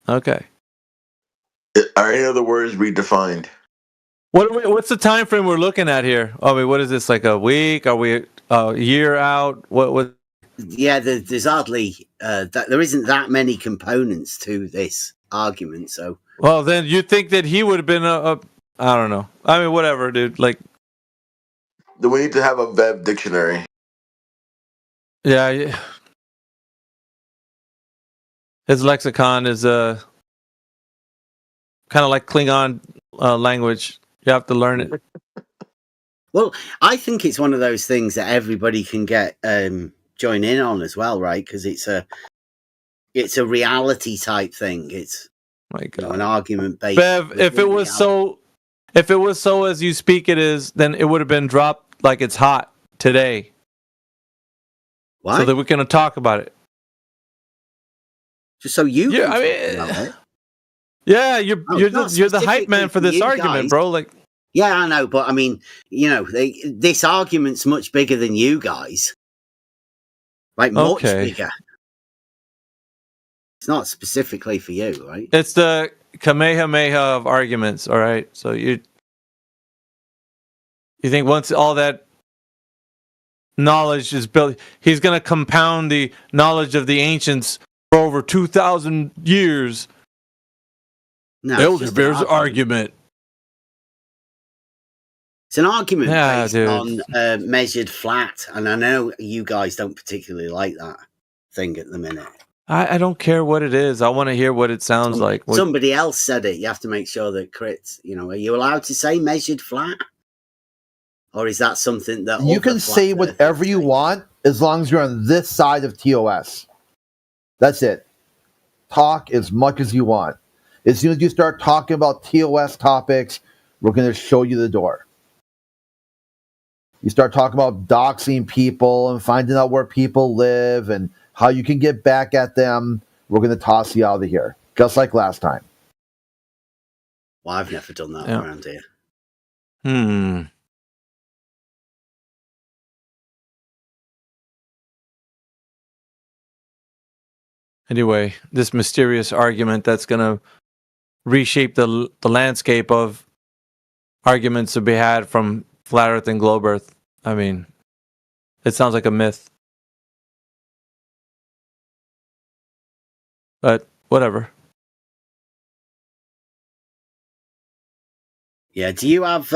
okay. Are any other words redefined? What's the time frame we're looking at here? What is this? Like a week? Are we a year out? What? Yeah, there's hardly there isn't that many components to this argument. So, well, then you think that he would have been I don't know. Whatever, dude. Like, do we need to have a Bev dictionary? Yeah. His lexicon is kind of like Klingon language. You have to learn it. Well, I think it's one of those things that everybody can get join in on as well, right? Because it's a reality type thing. It's My God. an argument based. Bev, if it was so as you speak it is, then it would have been dropped like it's hot today. Why? So that we can talk about it. Just so you Yeah, can I mean, talk about it. Yeah, you're the hype man for this argument, guys. bro. Like, yeah, I know, but I mean, this argument's much bigger than you guys. Like, much bigger. It's not specifically for you, right? it's the Kamehameha of arguments, all right? So you think once all that knowledge is built, he's going to compound the knowledge of the ancients for over 2,000 years. No, Elder Bear's argument. It's an argument based dude. on measured flat, and I know you guys don't particularly like that thing at the minute. I don't care what it is. I want to hear what it sounds like. Somebody else said it. You have to make sure that crits, are you allowed to say measured flat? Or is that something that... You can say whatever you want as long as you're on this side of TOS. That's it. Talk as much as you want. As soon as you start talking about TOS topics, we're going to show you the door. You start talking about doxing people and finding out where people live and how you can get back at them, we're going to toss you out of here, just like last time. Well, I've never done that around here. Anyway, this mysterious argument that's going to reshape the landscape of arguments to be had from Flat Earth and Globe Earth. I mean, it sounds like a myth. But whatever. Yeah, do you have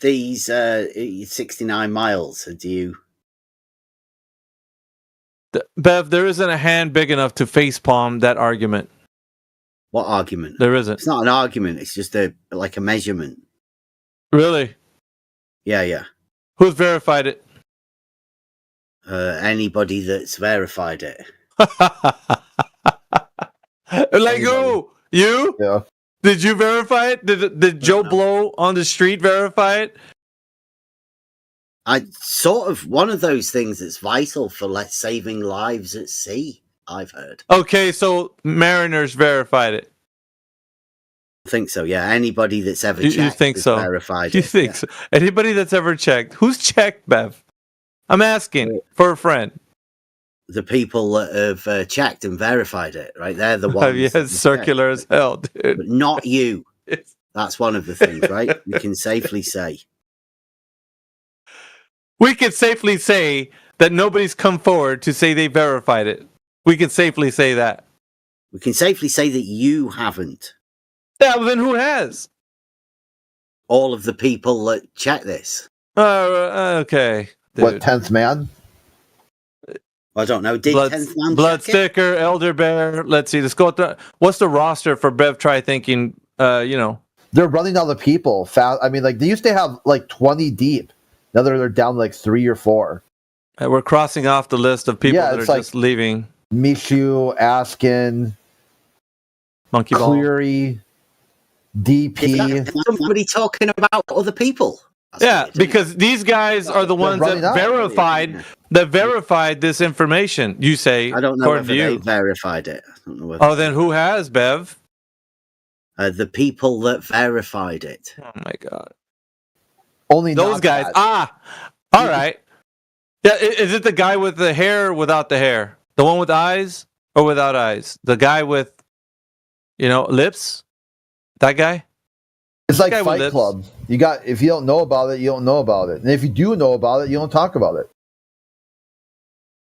these 69 miles? Or do you... Bev, there isn't a hand big enough to facepalm that argument. What argument? There isn't. It's not an argument. It's just a measurement. Really? Yeah. Who's verified it? Anybody that's verified it. Like who? You? Yeah. Did you verify it? Did Joe Blow on the street verify it? I sort of one of those things that's vital for saving lives at sea, I've heard. Okay, so Mariners verified it. I think so, yeah. Anybody that's ever checked you think so? Verified you it. think so? Anybody that's ever checked. Who's checked, Bev? I'm asking for a friend. The people that have checked and verified it, right? They're the ones. Yeah, it's circular as hell, dude. But not you. That's one of the things, right? We can safely say. We can safely say that nobody's come forward to say they verified it. We can safely say that. We can safely say that you haven't. Yeah, well, then who has? All of the people that check this. Okay. Dude. What, 10th man? I don't know. Did 10th man Blood check it? Sticker, Elder Bear. Let's see. Let's go. What's the roster for Bev Try Thinking? They're running out of people. I mean, they used to have 20 deep. Now they're down 3 or 4. And we're crossing off the list of people that are just leaving. Mishu, Askin, Monkey Ball, Cleary, DP. Is somebody talking about other people? Yeah, because these guys are the ones that verified this information. You say, I don't know whether they verified it. I don't know whether then who has, Bev? The people that verified it. Oh my God! Only those guys. All right. Yeah, is it the guy with the hair or without the hair? The one with eyes or without eyes? The guy with, lips? That guy? It's like Fight Club. If you don't know about it, you don't know about it. And if you do know about it, you don't talk about it.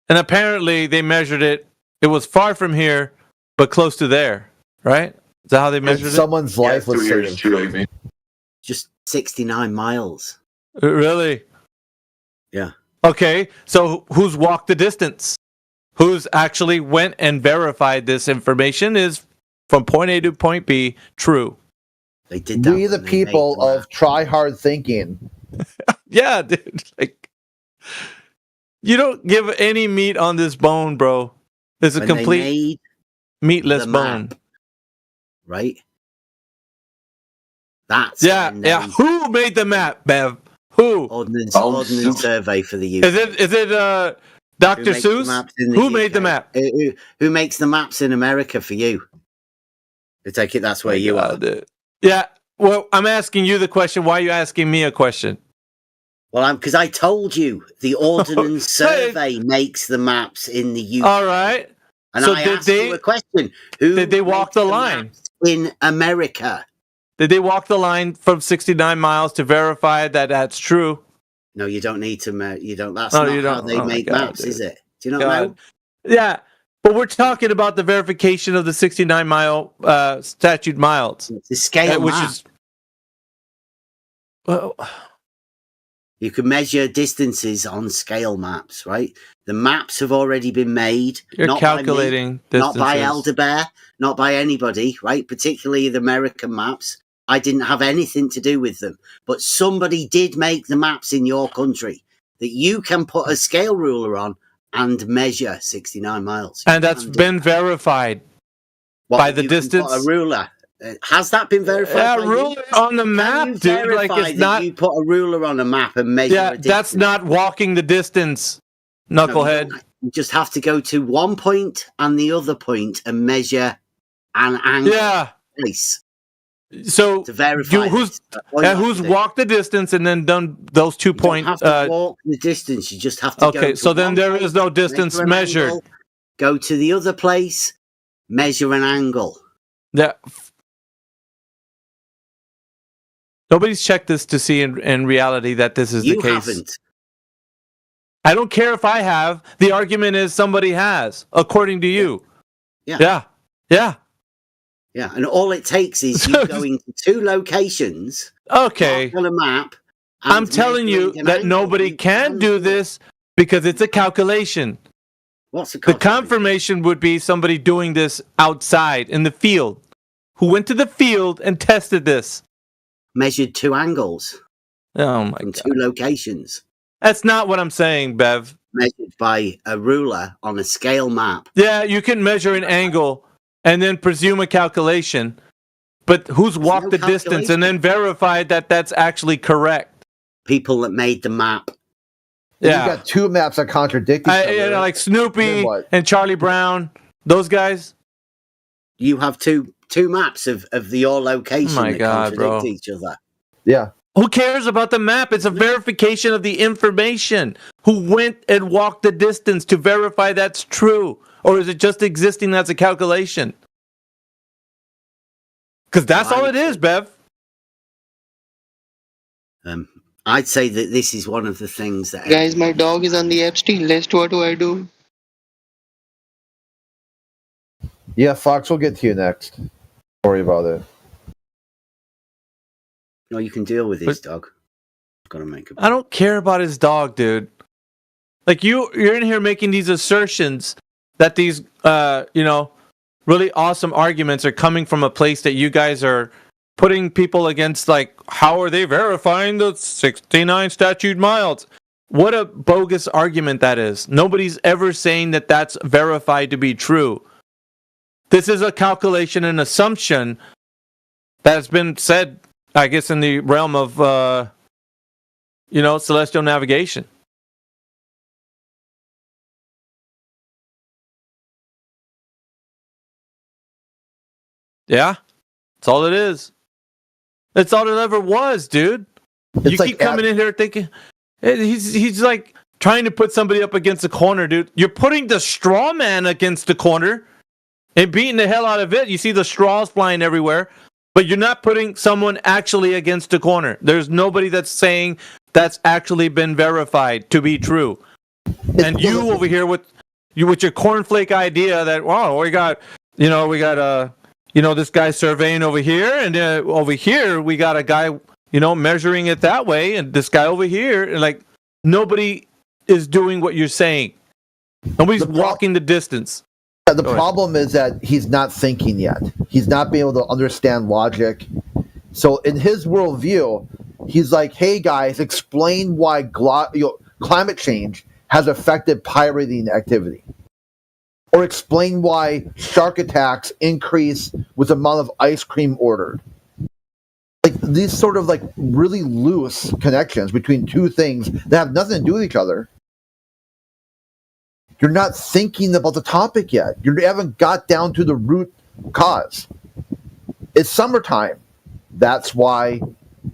And apparently they measured it. It was far from here, but close to there. Right? Is that how they measured it? Someone's life was saved. Just 69 miles. Really? Yeah. Okay, so who's walked the distance? Who's actually went and verified this information is from point A to point B true? They did that. We, the people of try hard thinking. Yeah, dude. Like, you don't give any meat on this bone, bro. It's a complete meatless bone. Right? That's yeah. Who made the map, Bev? Who? Ordnance Survey for the UK. Is it Dr. Seuss? Who made the map? Who makes the maps in America for you? I take it that's where you are. Dude. Yeah. Well, I'm asking you the question. Why are you asking me a question? Well, because I told you the Ordnance Survey makes the maps in the UK. All right. And so I asked you a question. Who did they walk the line in America? Did they walk the line from 69 miles to verify that that's true? No, you don't need to. You don't. That's not how they make maps, is it? Do you not know? Yeah, but we're talking about the verification of the 69-mile statute miles. It's a scale which map. Is, well, you can measure distances on scale maps, right? The maps have already been made. You're calculating distances. Not by Elderbear, not by anybody, right? Particularly the American maps. I didn't have anything to do with them. But somebody did make the maps in your country that you can put a scale ruler on and measure 69 miles. And that's been verified by the distance. Put a ruler. Has that been verified? Yeah, ruler on the map, dude. Like it's not. You put a ruler on a map and measure. Yeah, that's not walking the distance, knucklehead. No, you just have to go to one point and the other point and measure an angle. Yeah. Place. So to verify who's walked the distance and then done those 2 points? You don't have to walk the distance. You just have to. Okay, so then there is no distance measured. Angle, go to the other place, measure an angle. Yeah. Nobody's checked this to see in reality that this is the case. You haven't. I don't care if I have. The argument is somebody has, according to you. Yeah. Yeah. Yeah, and all it takes is you going to two locations. Okay. On a map. I'm telling you that nobody can do this because it's a calculation. What's the calculation? The confirmation would be somebody doing this outside in the field, who went to the field and tested this. Measured two angles. Oh my from God. Two locations. That's not what I'm saying, Bev. Measured by a ruler on a scale map. Yeah, you can measure an angle and then presume a calculation, but who's walked the distance and then verified that that's actually correct? People that made the map. Yeah. You got two maps that contradict each other. Like Snoopy and Charlie Brown, those guys. You have two maps of your location that contradict each other. Yeah. Who cares about the map? It's a verification of the information. Who went and walked the distance to verify that's true? Or is it just existing as a calculation? Because that's all it is, Bev. I'd say that this is one of the things that... Guys, my dog is on the Epstein list. What do I do? Yeah, Fox, we'll get to you next. Don't worry about it. No, you can deal with his dog. Gotta make I don't care about his dog, dude. Like you're in here making these assertions that these really awesome arguments are coming from a place that you guys are putting people against. Like, how are they verifying the 69 statute miles? What a bogus argument that is. Nobody's ever saying that that's verified to be true. This is a calculation and assumption that's been said, I guess, in the realm of celestial navigation. Yeah, that's all it is. That's all it ever was, dude. You keep coming in here thinking he's like trying to put somebody up against the corner, dude. You're putting the straw man against the corner and beating the hell out of it. You see the straws flying everywhere, but you're not putting someone actually against the corner. There's nobody that's saying that's actually been verified to be true. And you over here with your cornflake idea that we got this guy surveying over here, and over here we got a guy, measuring it that way, and this guy over here, and like nobody is doing what you're saying. Nobody's walking the distance. The problem is that he's not thinking yet. He's not being able to understand logic So in his worldview, he's like, hey guys, explain why climate change has affected pirating activity. Or explain why shark attacks increase with the amount of ice cream ordered. Like these sort of like really loose connections between two things that have nothing to do with each other. You're not thinking about the topic yet. You haven't got down to the root cause. It's summertime. That's why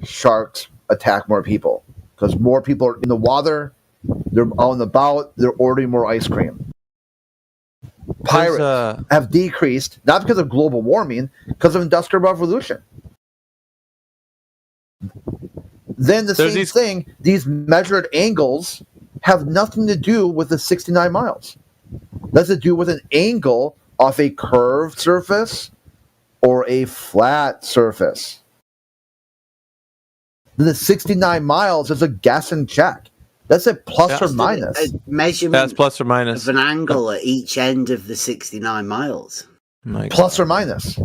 sharks attack more people. Because more people are in the water, they're out and about, they're ordering more ice cream. Pirates have decreased, not because of global warming, because of Industrial Revolution. Then the same thing, these measured angles have nothing to do with the 69 miles. That's to do with an angle off a curved surface or a flat surface. The 69 miles is a guess and check. That's a plus or minus. A measurement That's plus or minus. of an angle at each end of the 69 miles. Plus or minus.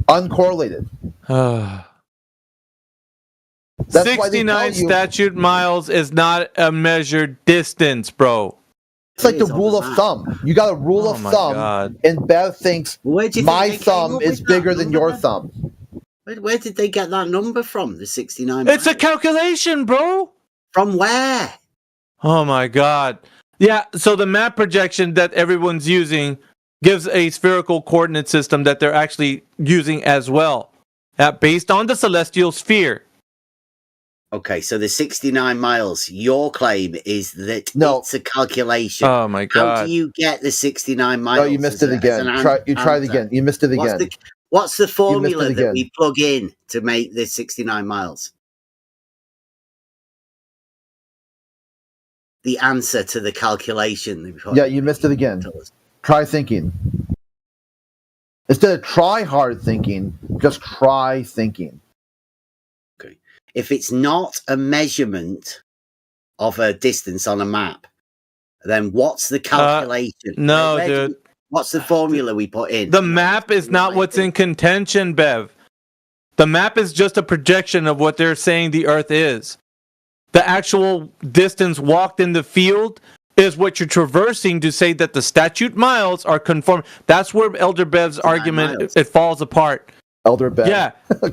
Uncorrelated. That's 69 statute miles is not a measured distance, bro. It's like the rule of thumb. You got a rule of thumb, and Bev thinks my thumb is bigger than your thumb. Where did they get that number from? The 69 It's a calculation, bro. From where? Oh my god. Yeah, so the map projection that everyone's using gives a spherical coordinate system that they're actually using as well, based on the celestial sphere. Okay, so the 69 miles, your claim is that it's a calculation. Oh my god. How do you get the 69 miles? No, you missed it again. You tried again. You missed it again. What's the formula that we plug in to make the 69 miles? The answer to the calculation. Yeah, you missed it again. Try thinking. Instead of try hard thinking, just try thinking. Okay. If it's not a measurement of a distance on a map, then what's the calculation? No, dude. What's the formula we put in? The map is not what's in contention, Bev. The map is just a projection of what they're saying the Earth is. The actual distance walked in the field is what you're traversing to say that the statute miles are conform. That's where Elder Bev's argument, it falls apart. Elder Bev. Yeah.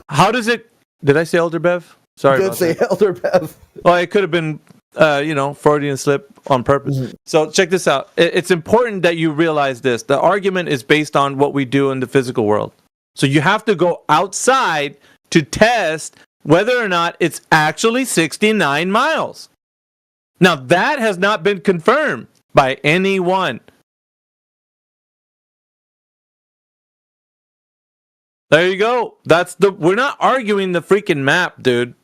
How does it... Did I say Elder Bev? Sorry You did say Elder Bev. Well, it could have been, Freudian slip on purpose. Mm-hmm. So check this out. It's important that you realize this. The argument is based on what we do in the physical world. So you have to go outside to test whether or not it's actually 69 miles. Now, that has not been confirmed by anyone. There you go. We're not arguing the freaking map, dude.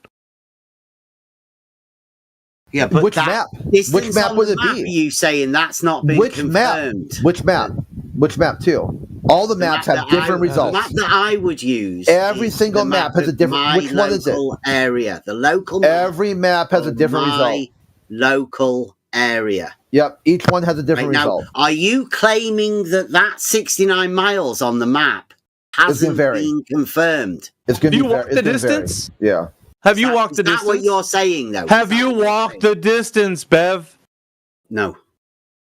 Yeah, but which map? Which map would it be? Are you saying that's not been confirmed? Which map? Which map too? All the maps have different results. The map that I would use. Every single map has a different. Which one is it? Area. The local. Map Every map has a different result. Local area. Yep. Each one has a different result. Now, are you claiming that 69 miles on the map hasn't been confirmed? It's going to be. You walk the distance? Yeah. Have you walked the distance? Is that what you're saying, though? Have you walked the distance, Bev? No.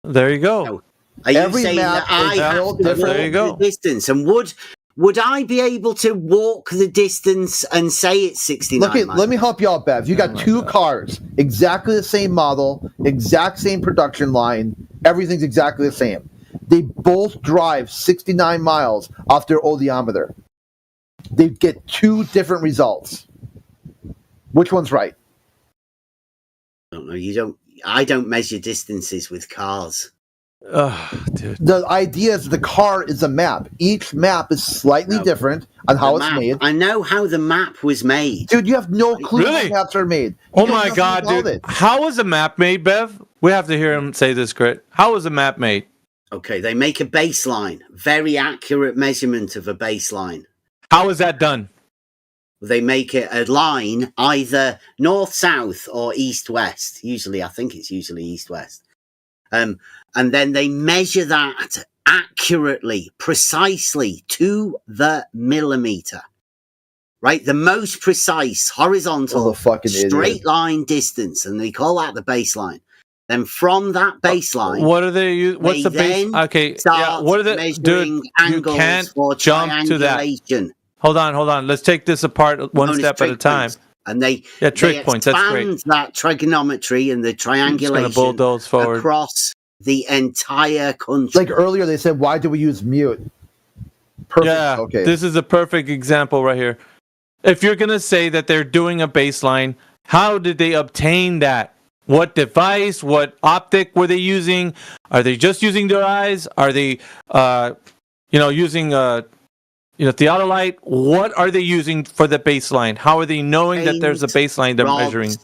There you go. No. Are you saying that I have to walk the distance? And would I be able to walk the distance and say it's 69 miles? Let me help you out, Bev. You got two cars, exactly the same model, exact same production line. Everything's exactly the same. They both drive 69 miles off their odometer. They get two different results. Which one's right? I don't know. I don't measure distances with cars. Dude. The idea is the car is a map. Each map is slightly different on how it's made. I know how the map was made. Dude, you have no clue how maps are made. Oh my god, dude. How is a map made, Bev? We have to hear him say this, Crit. How is a map made? Okay, they make a baseline. Very accurate measurement of a baseline. How is that done? They make it a line either north-south or east-west. I think it's usually east-west. And then they measure that accurately, precisely to the millimeter. right? The most precise horizontal straight idiot. line distance, and they call that the baseline. Then from that baseline, what are they? What's the base? Okay, yeah. What are the dude? You can't jump to that. Hold on. Let's take this apart one step at a time. And they trick points. That's great. Expand that trigonometry and the triangulation bulldoze forward across the entire country. Like earlier, they said, "Why do we use mute?" Perfect. Yeah. Okay. This is a perfect example right here. If you're gonna say that they're doing a baseline, how did they obtain that? What device? What optic were they using? Are they just using their eyes? Are they, using theodolite? What are they using for the baseline? How are they knowing that there's a baseline they're measuring?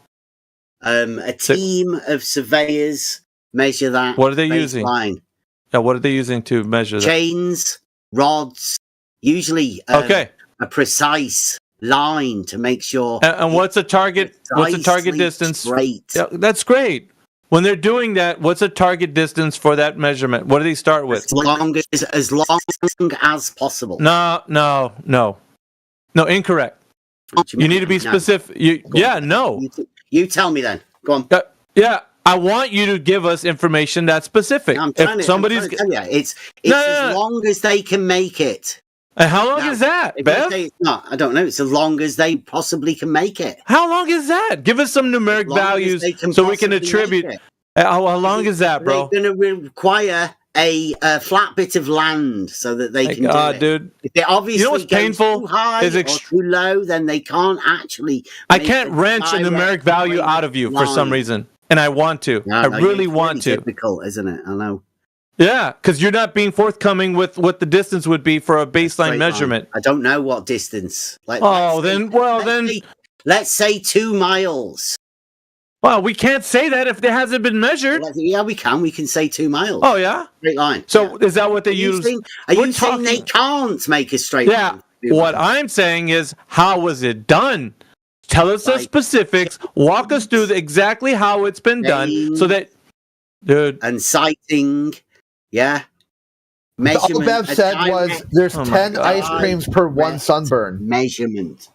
A team of surveyors measure that. What are they baseline. using? Yeah, what are they using to measure that? Chains, rods, usually a precise line to make sure. And what's the target? What's the target distance? Great. Yeah, that's great. When they're doing that, what's the target distance for that measurement? What do they start with? As long as possible. No, incorrect. You need to be specific. No. You tell me then. Go on. Yeah, I want you to give us information that's specific. I'm trying to tell you, it's as long as they can make it. And how long is that, Bev? It's not, I don't know. It's as long as they possibly can make it. How long is that? Give us some numeric values so we can attribute. How long is that, bro? They're going to require a flat bit of land so that they can do it. Dude. If it obviously goes painful too high or too low, then they can't actually. I can't wrench a numeric value out of you for some reason, and I want to. I really want to. Difficult, isn't it? I know. Yeah, because you're not being forthcoming with what the distance would be for a baseline measurement. I don't know what distance. Let's say 2 miles. Well, we can't say that if it hasn't been measured. Yeah, we can. We can say 2 miles. Oh, yeah? Straight line. So is that what they use? Are you saying they can't make a straight line? Yeah. What I'm saying is, how was it done? Tell us the specifics. Walk us through exactly how it's been done so that... Dude. And sighting... Yeah. All Bev said was there's 10 ice creams per one sunburn. Measurement.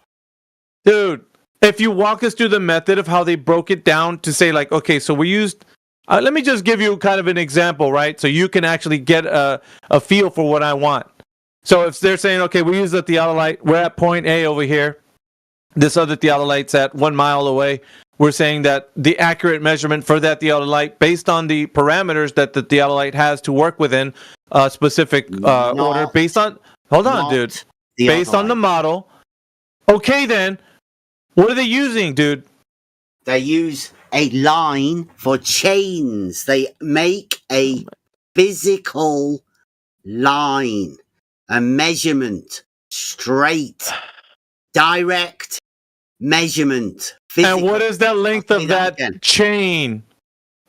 Dude, if you walk us through the method of how they broke it down to say like, okay, so we used, let me just give you kind of an example, right? So you can actually get a feel for what I want. So if they're saying, okay, we use the theodolite, we're at point A over here. This other theodolite's at 1 mile away. We're saying that the accurate measurement for that theodolite, based on the parameters that the theodolite has to work within a specific order, based on... Hold on, dude. Based on the model. Okay, then. What are they using, dude? They use a line for chains. They make a physical line, a measurement, straight, direct measurement. Physical. And what is the length of that chain,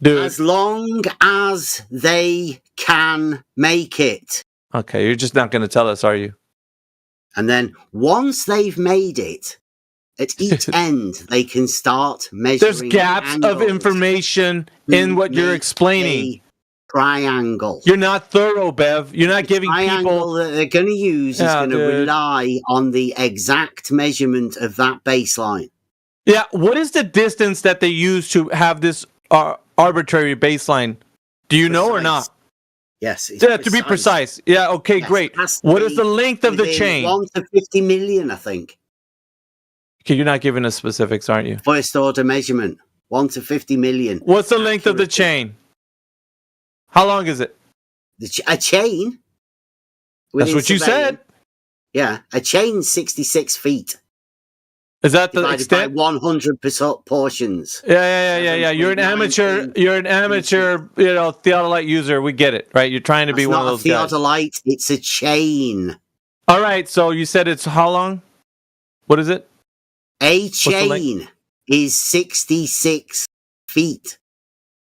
dude? As long as they can make it. Okay, you're just not going to tell us, are you? And then once they've made it, at each end, they can start measuring. There's gaps of information in what you're explaining. Triangle. You're not thorough, Bev. You're not giving people that they're going to use is going to rely on the exact measurement of that baseline. Yeah, what is the distance that they use to have this arbitrary baseline? Do you know or not? Yes. Yeah, to be precise. Yeah, okay, great. What is the length of the chain? 1 to 50 million, I think. Okay, you're not giving us specifics, aren't you? First order measurement. 1 to 50 million. What's the length of the chain? How long is it? A chain? That's what you said. Yeah, a chain 66 feet. Is that the extent? By 100 portions. Yeah. You're an amateur. You're an amateur. Theodolite user. We get it, right? You're trying to be one of those guys. It's not a theodolite. It's a chain. All right. So you said it's how long? What is it? A chain is 66 feet.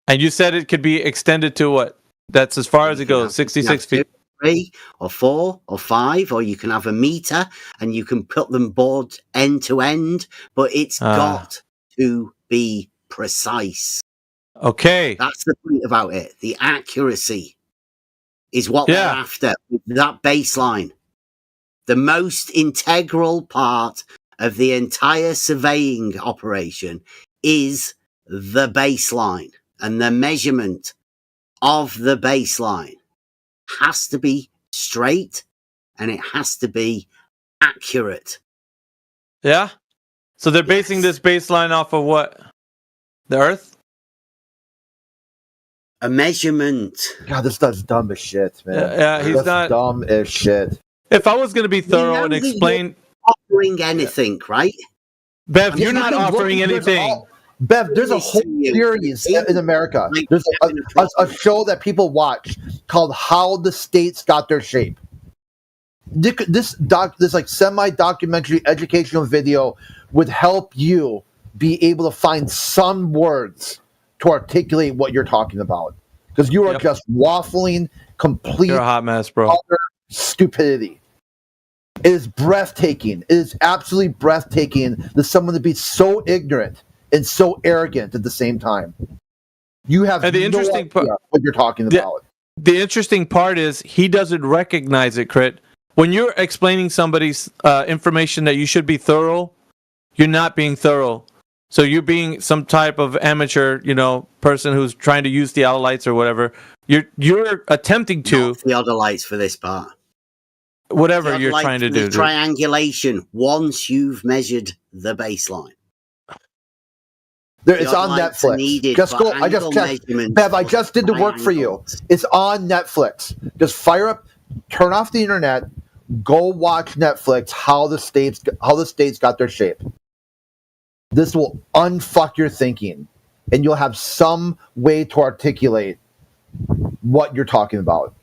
And you said it could be extended to what? That's as far as it goes. 66 feet. 3 or 4 or 5, or you can have a meter and you can put them board end to end, but it's got to be precise. Okay. That's the point about it. The accuracy is what they're after. That baseline. The most integral part of the entire surveying operation is the baseline, and the measurement of the baseline has to be straight and it has to be accurate. Yeah. So they're basing this baseline off of what? The Earth? A measurement. God, this stuff's dumb as shit, man. Yeah, he's That's not dumb as shit. If I was going to be thorough and explain, offering anything, right? Bev, you're not offering anything. Bev, there's a whole series in America. There's a show that people watch called "How the States Got Their Shape." This like semi-documentary educational video would help you be able to find some words to articulate what you're talking about, because you are just waffling complete. You're a hot mess, bro. Utter stupidity. It is breathtaking. It is absolutely breathtaking that someone to be so ignorant and so arrogant at the same time. You have and the interesting part what you're talking about. The interesting part is he doesn't recognize it, Crit. When you're explaining somebody's information that you should be thorough, you're not being thorough. So you're being some type of amateur, person who's trying to use the theodolites or whatever. You're attempting to not theodolites for this part. Whatever you're trying to do. Triangulation once you've measured the baseline. It's on Netflix. Just go. I just checked. Bev, I just did the work for you. It's on Netflix. Just fire up, turn off the internet, go watch Netflix. How the states got their shape. This will unfuck your thinking, and you'll have some way to articulate what you're talking about.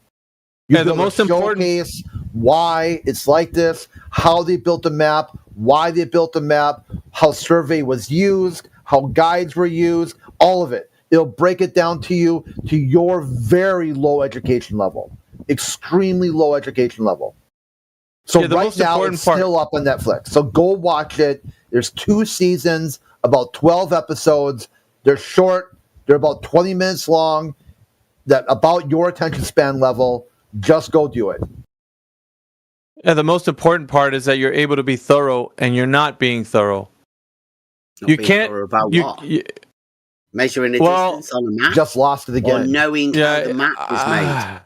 Yeah, the most important case, why it's like this, how they built the map, why they built the map, how survey was used, how guides were used, all of it. It'll break it down to you to your very low education level, extremely low education level. So right now it's still up on Netflix. So go watch it. There's 2 seasons, about 12 episodes. They're short. They're about 20 minutes long. That about your attention span level. Just go do it. Yeah, the most important part is that you're able to be thorough, and you're not being thorough. You can't. About what? Measuring the distance on the map. Just lost it again. Or knowing how the map was made.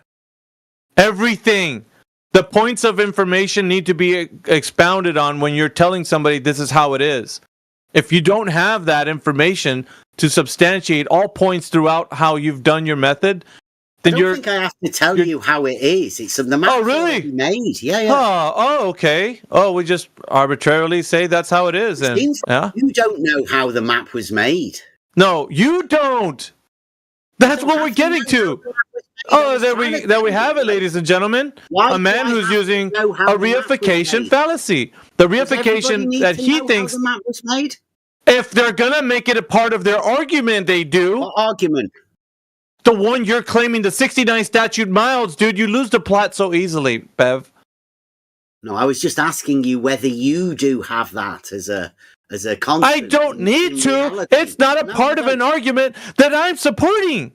Everything. The points of information need to be expounded on when you're telling somebody this is how it is. If you don't have that information to substantiate all points throughout how you've done your method, then I don't think I have to tell you how it is. It's the map already made. Yeah. Oh, okay. Oh, we just arbitrarily say that's how it is. And you don't know how the map was made. No, you don't. That's what we're getting to. Oh, there we have it, ladies and gentlemen. A man who's using a reification fallacy. The reification that he thinks the map was made. If they're gonna make it a part of their argument, they do. What argument? The one you're claiming, the 69 statute miles, dude. You lose the plot so easily, Bev. No, I was just asking you whether you do have that as a constant. I don't need to. It's not a part of an argument that I'm supporting.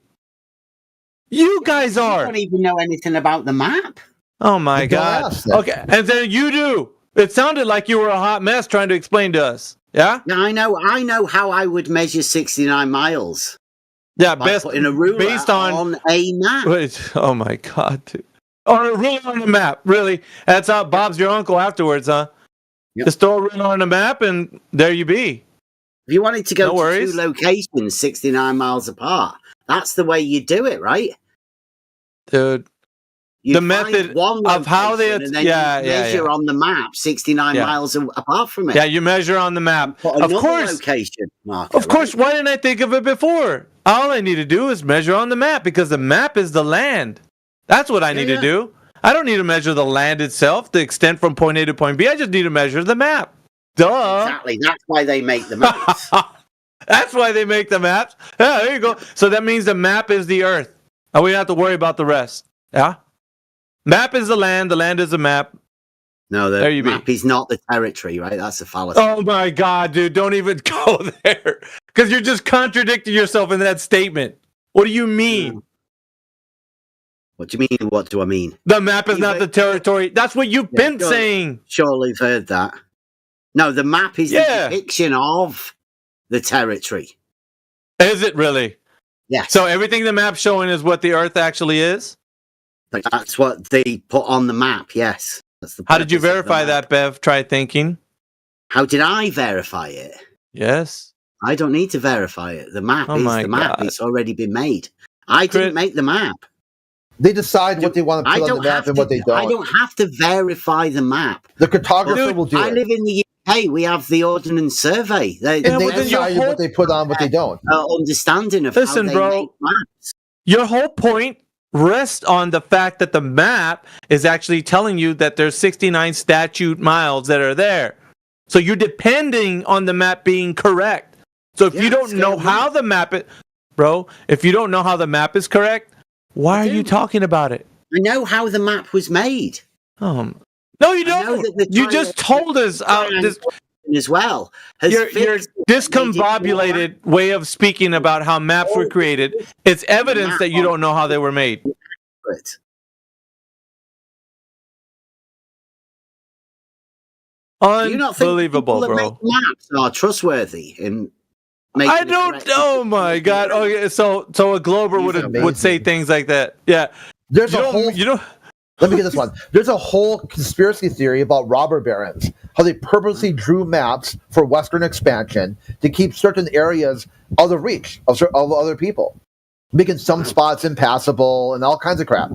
You guys are. You don't even know anything about the map. Oh my God. Okay, and then you do. It sounded like you were a hot mess trying to explain to us. Yeah? Yeah, I know how I would measure 69 miles. Yeah, putting a ruler based on a map. Wait, oh my God, dude. On a ruler on the map, really? That's how Bob's your uncle afterwards, huh? Yep. Just throw a ruler on the map and there you be. If you wanted to go to 2 locations 69 miles apart, that's the way you do it, right? Dude. The method of how they measure on the map 69 miles apart from it. Yeah, you measure on the map. Of course. Location marker, of course. Why didn't I think of it before? All I need to do is measure on the map because the map is the land. That's what I need to do. I don't need to measure the land itself, the extent from point A to point B. I just need to measure the map. Duh. Exactly. That's why they make the maps. That's why they make the maps. Yeah, there you go. So that means the map is the earth. And we don't have to worry about the rest. Yeah? Map is the land is the map. No, the map is not the territory, right? That's a fallacy. Oh my God, dude, don't even go there. Because you're just contradicting yourself in that statement. What do you mean? What do you mean? What do I mean? The map is not the territory. That's what you've been saying. Surely you've heard that. No, the map is the depiction of the territory. Is it really? Yeah. So everything the map's showing is what the Earth actually is? Like, that's what they put on the map, yes. That's the How did you purpose of the verify map. that, Bev? Try thinking. How did I verify it? Yes. I don't need to verify it. The map is the map. God. It's already been made. I didn't make the map. They decide what they want to put on the map and what they don't. I don't have to verify the map. The cartographer will do I it. live in the UK. We have the Ordnance Survey. And they decide what they put on, what they don't. Understanding of Listen, how they bro. make maps. Your whole point rests on the fact that the map is actually telling you that there's 69 statute miles that are there. So you're depending on the map being correct. So if you don't know how the map is, bro, if you don't know how the map is correct, why are you talking about it? I know how the map was made. No, you don't. You just told us this as well. Your discombobulated way of speaking about how maps were created. It's evidence that you don't know how they were made. Unbelievable, bro. Maps are trustworthy in making I don't. Oh my God. Okay, so a Glober would say things like that. Yeah. There's a whole. Let me get this one. There's a whole conspiracy theory about robber barons. How they purposely drew maps for Western expansion to keep certain areas out of reach of other people, making some spots impassable and all kinds of crap.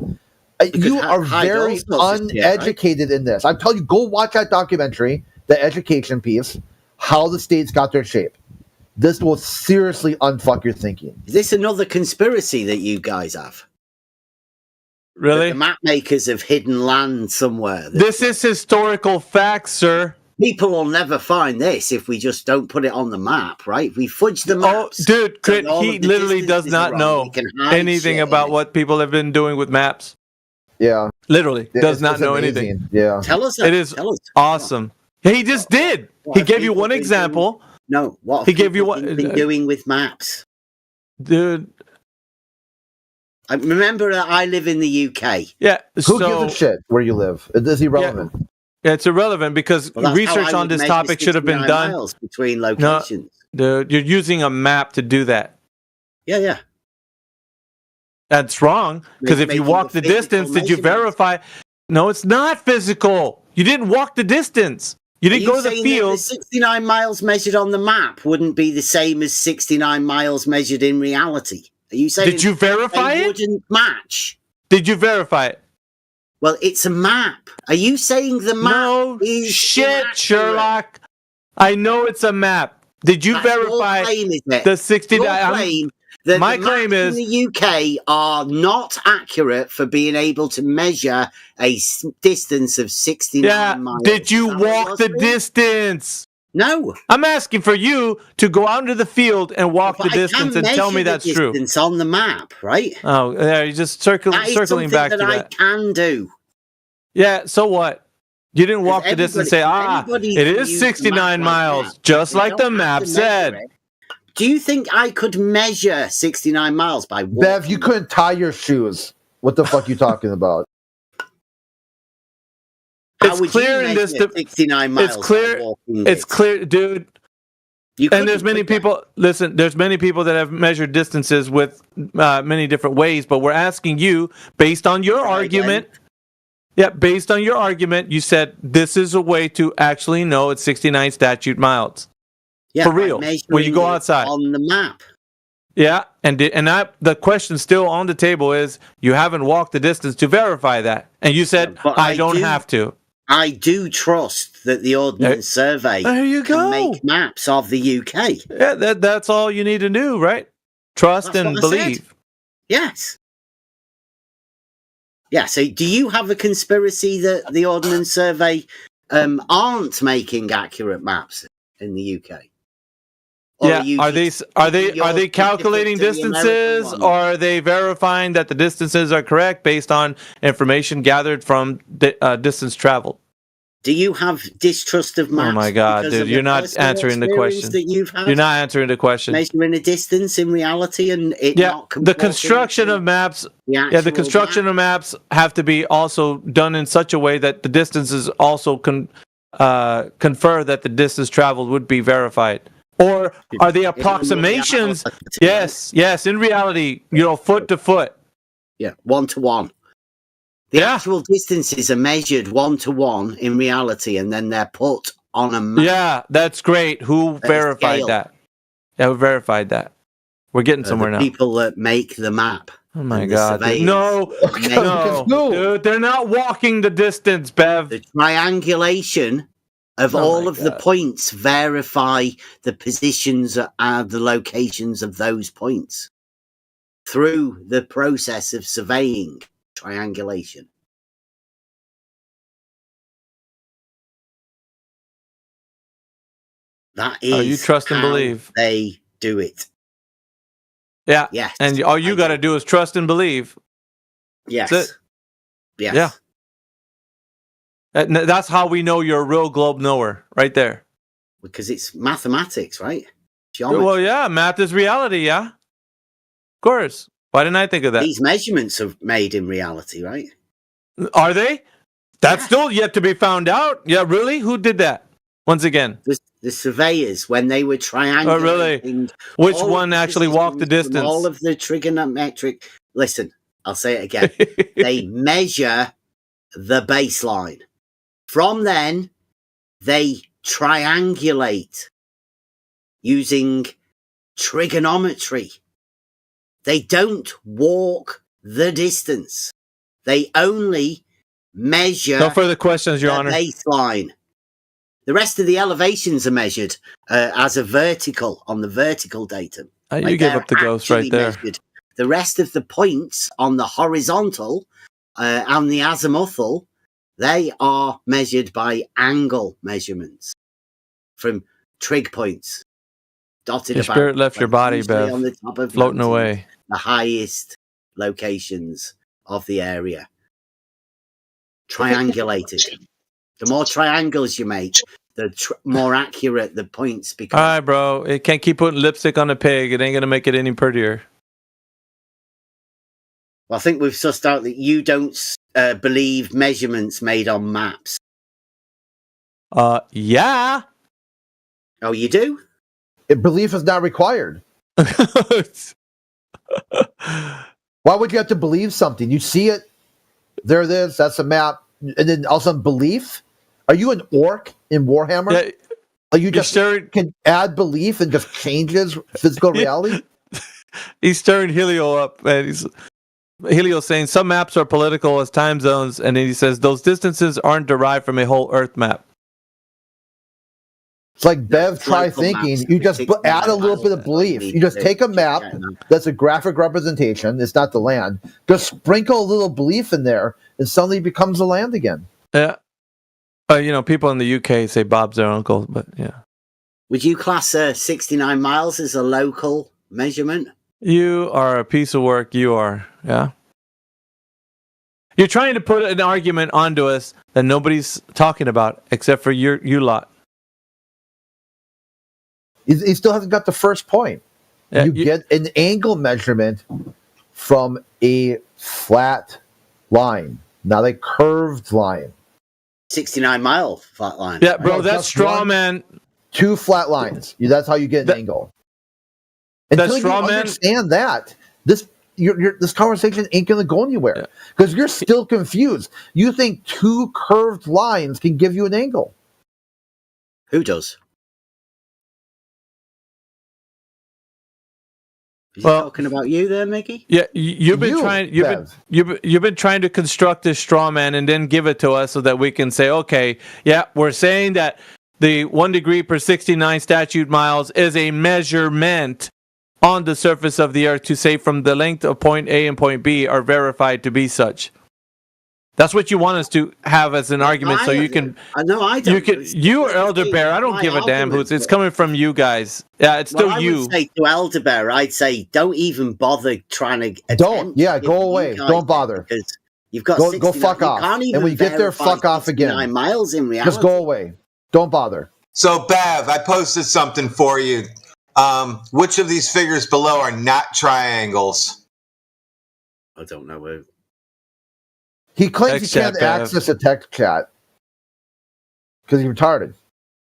You are very uneducated in this. I'm telling you, go watch that documentary, the education piece, how the states got their shape. This will seriously unfuck your thinking. Is this another conspiracy that you guys have? Really? The map makers have hidden land somewhere. This is historical facts, sir. People will never find this if we just don't put it on the map, right? We fudge the maps. Oh, dude, he literally does not know anything about what people have been doing with maps. Yeah. Literally, does not know anything. Yeah. Tell us. It is awesome. He just did. He gave you one example. No, what he gave you one been doing with maps, dude. I remember that I live in the UK. Yeah. Who gives a shit where you live? It is irrelevant. Yeah, it's irrelevant because research on this topic should have been done. Miles between locations. No, dude, you're using a map to do that. Yeah. That's wrong because if you walk the distance, did you verify? No, it's not physical. You didn't walk the distance. You didn't go to the field. The 69 miles measured on the map wouldn't be the same as 69 miles measured in reality. Are you saying? Did you verify it? Wouldn't match. Did you verify it? Well, it's a map. Are you saying the map is shit, inaccurate? Sherlock? I know it's a map. Did you verify the 69? My claim is in the UK are not accurate for being able to measure a distance of 69 miles. Did you walk the distance? No. I'm asking for you to go out into the field and walk the distance and tell me that's true. It's on the map, right? Oh, there, you're just circling back to that. I can do. Yeah, so what? You didn't walk the distance and say, it is 69 miles, just like the map said. Do you think I could measure 69 miles by walking? Bev, you couldn't tie your shoes. What the fuck are you talking about? It's clear in this. 69 miles. It's clear. It's clear, dude. And there's many people. Listen, there's many people that have measured distances with many different ways. But we're asking you, based on your argument. Yeah, based on your argument, you said this is a way to actually know it's 69 statute miles. Yeah, for real. When you go outside on the map. Yeah, and the question still on the table is you haven't walked the distance to verify that, and you said I don't have to. I do trust that the Ordnance Survey can make maps of the UK. Yeah, that's all you need to do, right? Trust and believe. Yes. Yeah, so do you have a conspiracy that the Ordnance Survey aren't making accurate maps in the UK? Or are they calculating distances, or are they verifying that the distances are correct based on information gathered from distance traveled? Do you have distrust of maps? Oh my God, dude! You're not answering the question. You're not answering the question. Measuring a distance in reality and it not the construction of maps. The construction of maps have to be also done in such a way that the distance is also confer that the distance traveled would be verified? Or are they approximations? Yes, in reality, foot to foot. Yeah, 1-to-1. The actual distances are measured 1-to-1 in reality, and then they're put on a map. Yeah, that's great. Who verified that? Yeah, who verified that? We're getting somewhere now. People that make the map. Oh my God! No, dude, they're not walking the distance, Bev. The triangulation of all of the points verify the positions and the locations of those points through the process of surveying triangulation. That is you trust and believe. They do it. Yeah. Yes. And all you got to do is trust and believe. Yes. That's it. Yes. Yeah. That's how we know you're a real globe knower, right there. Because it's mathematics, right? Geometry. Well, yeah, math is reality, yeah. Of course. Why didn't I think of that? These measurements are made in reality, right? Are they? That's still yet to be found out. Yeah, really? Who did that? Once again. The surveyors, when they were triangulating. Oh, really? Which one actually walked the distance? All of the trigonometric. Listen, I'll say it again. They measure the baseline. From then, they triangulate using trigonometry. They don't walk the distance. They only measure no further questions, Your Honor. Baseline. The rest of the elevations are measured as a vertical on the vertical datum. You gave up the ghost right there. Measured. The rest of the points on the horizontal and the azimuthal, they are measured by angle measurements from trig points. Dotted your about. Spirit left your body, Bev, on the top of floating away. The highest locations of the area. Triangulated. The more triangles you make, the more accurate the points become. All right, bro. It can't keep putting lipstick on a pig. It ain't going to make it any prettier. Well, I think we've sussed out that you don't believe measurements made on maps. Yeah. Oh, you do? Belief is not required. Why would you have to believe something? You see it, there it is, that's a map, and then all of a sudden belief? Are you an orc in Warhammer? Yeah, are you just can add belief and just changes physical reality? He's stirring Helio up, and Helio's saying some maps are political as time zones, and then he says those distances aren't derived from a whole Earth map. It's like Bev, try thinking. You just add a little bit of belief. You just take a map that's a graphic representation. It's not the land. Just sprinkle a little belief in there, and suddenly it becomes the land again. Yeah. People in the UK say Bob's their uncle, but yeah. Would you class 69 miles as a local measurement? You are a piece of work. You are, yeah. You're trying to put an argument onto us that nobody's talking about except for you lot. He still hasn't got the first point. Yeah, you get an angle measurement from a flat line, not a curved line. 69-mile flat line. Yeah, bro, that's straw man. Two flat lines. That's how you get an angle. Until you understand that, this conversation ain't going to go anywhere because you're still confused. You think two curved lines can give you an angle. Who does? Talking about you there, Mickey? Yeah, you've been trying to construct this straw man and then give it to us so that we can say, okay, yeah, we're saying that the 1 degree per 69 statute miles is a measurement on the surface of the Earth to say from the length of point A and point B are verified to be such. That's what you want us to have as an argument, so you can. No, I don't. You are Elder Bear. I don't give a damn who's. It's coming from you guys. Yeah, it's still you. I would say to Elder Bear, I'd say don't even bother trying to. Don't. Yeah, go away. Don't bother. Because you've got go fuck off. And when you get there, fuck off again. 9 miles in reality. Just go away. Don't bother. So, Bev, I posted something for you. Which of these figures below are not triangles? I don't know. He claims he can't access a text chat. Because he's retarded.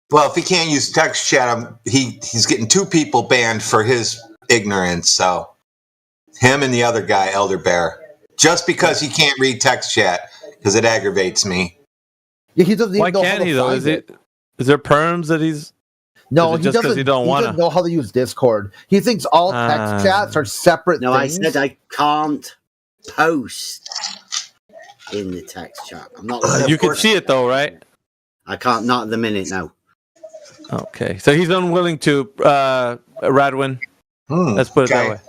Well, if he can't use text chat, he's getting 2 people banned for his ignorance. So him and the other guy, Elder Bear, just because he can't read text chat because it aggravates me. Yeah, he doesn't even Why know how can't to he though? find it. Is there perms that he's? No, is it he just doesn't. because he don't He want doesn't know how to use Discord. He thinks all text chats are separate. No, things. I said I can't post in the text chat. I'm not. You can see it though, right? I can't. Not at the minute. No. Okay, so he's unwilling to Radwin. Let's put it that way.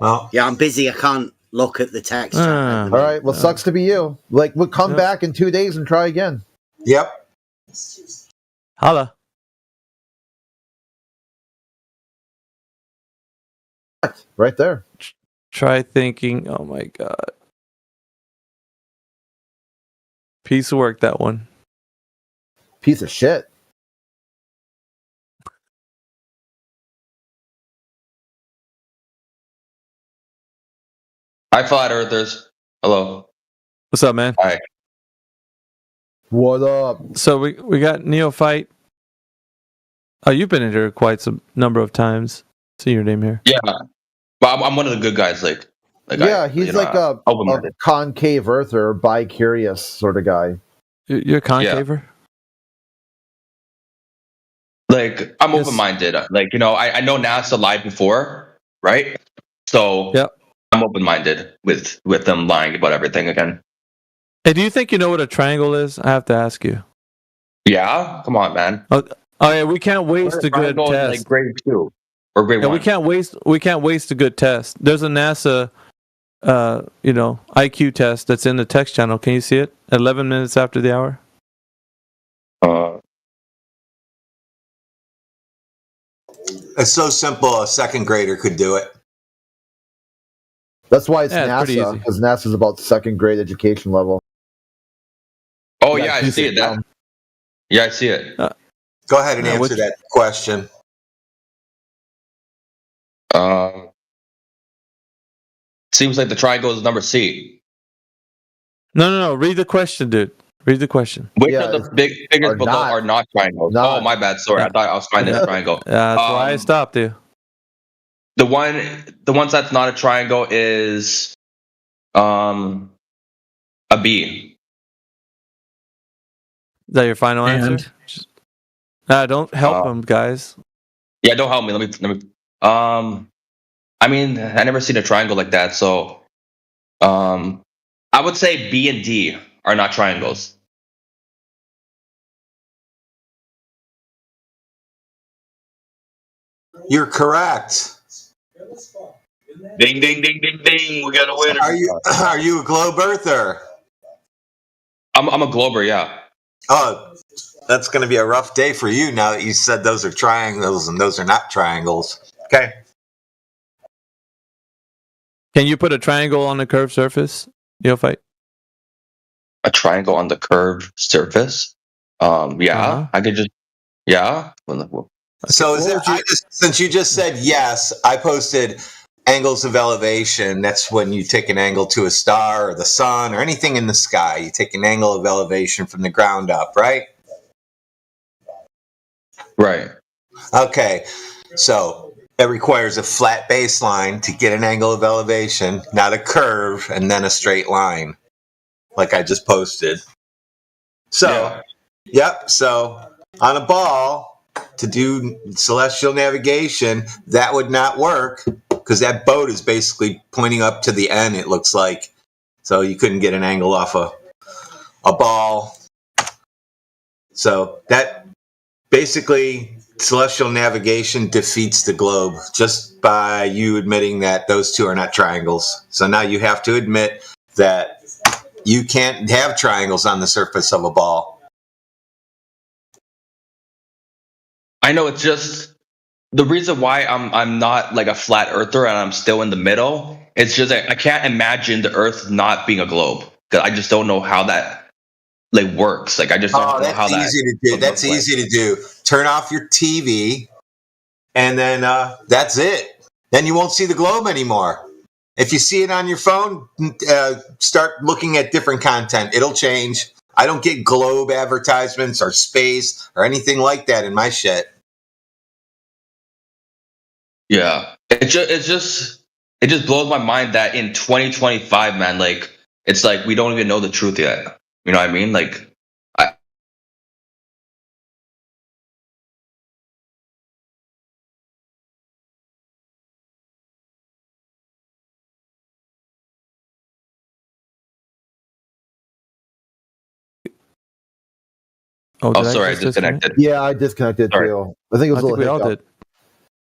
Well, yeah, I'm busy. I can't look at the text. Chat All right. Well, sucks to be you. Like, we'll come back in 2 days and try again. Yep. Holla. Right there. Try thinking. Oh my god. Piece of work, that one. Piece of shit. Hi, Flat Earthers. Hello. What's up, man? Hi. What up? So we got Neophyte. Oh, you've been in here quite some number of times. See your name here. Yeah, but I'm one of the good guys. Like yeah, he's like a concave earther, bi-curious sort of guy. You're a concaver? Yeah. Like, I'm open-minded. Like, I know NASA lied before, right? So I'm open-minded with them lying about everything again. Hey, do you think you know what a triangle is? I have to ask you. Yeah, come on, man. Oh yeah, we can't waste a good test. Like grade 2 or grade 1. We can't waste a good test. There's a NASA, IQ test that's in the text channel. Can you see it? 11 minutes after the hour. It's so simple. A second grader could do it. That's why it's pretty NASA, easy. because NASA's about second grade education level. Oh yeah, I see it. Yeah, I see it. Go ahead and answer that question. Seems like the triangle is number C. No. Read the question, dude. Read the question. Which of the big figures below are not triangles? Oh, my bad. Sorry, I thought I was finding a triangle. Yeah, that's why I stopped you. The ones that's not a triangle is a B. Is that your final answer? Don't help him, guys. Yeah, don't help me. Let me. I mean, I never seen a triangle like that, so I would say B and D are not triangles. You're correct. Ding, ding, ding, ding, ding. We got a winner. Are you a globe earther? I'm a glober, yeah. Oh, that's going to be a rough day for you now that you said those are triangles and those are not triangles. Okay. Can you put a triangle on a curved surface? Neophyte? A triangle on the curved surface? Yeah. I could just, yeah. So since you just said yes, I posted angles of elevation. That's when you take an angle to a star or the sun or anything in the sky. You take an angle of elevation from the ground up, right? Right. Okay. So it requires a flat baseline to get an angle of elevation, not a curve and then a straight line, like I just posted. So, yep. So on a ball, to do celestial navigation, that would not work because that boat is basically pointing up to the N, it looks like. So you couldn't get an angle off a ball. So that basically, celestial navigation defeats the globe just by you admitting that those two are not triangles. So now you have to admit that you can't have triangles on the surface of a ball. I know, it's just the reason why I'm not like a flat earther and I'm still in the middle. It's just I can't imagine the Earth not being a globe because I just don't know how that like works. Like I just don't know how that. Easy to do. That's easy to do. Turn off your TV, and then that's it. Then you won't see the globe anymore. If you see it on your phone, start looking at different content. It'll change. I don't get globe advertisements or space or anything like that in my shit. Yeah, it just blows my mind that in 2025, man, like it's like we don't even know the truth yet. You know what I mean? Like, Oh, sorry, I disconnected. Yeah, I disconnected too. I think it was a little we all hiccup. did.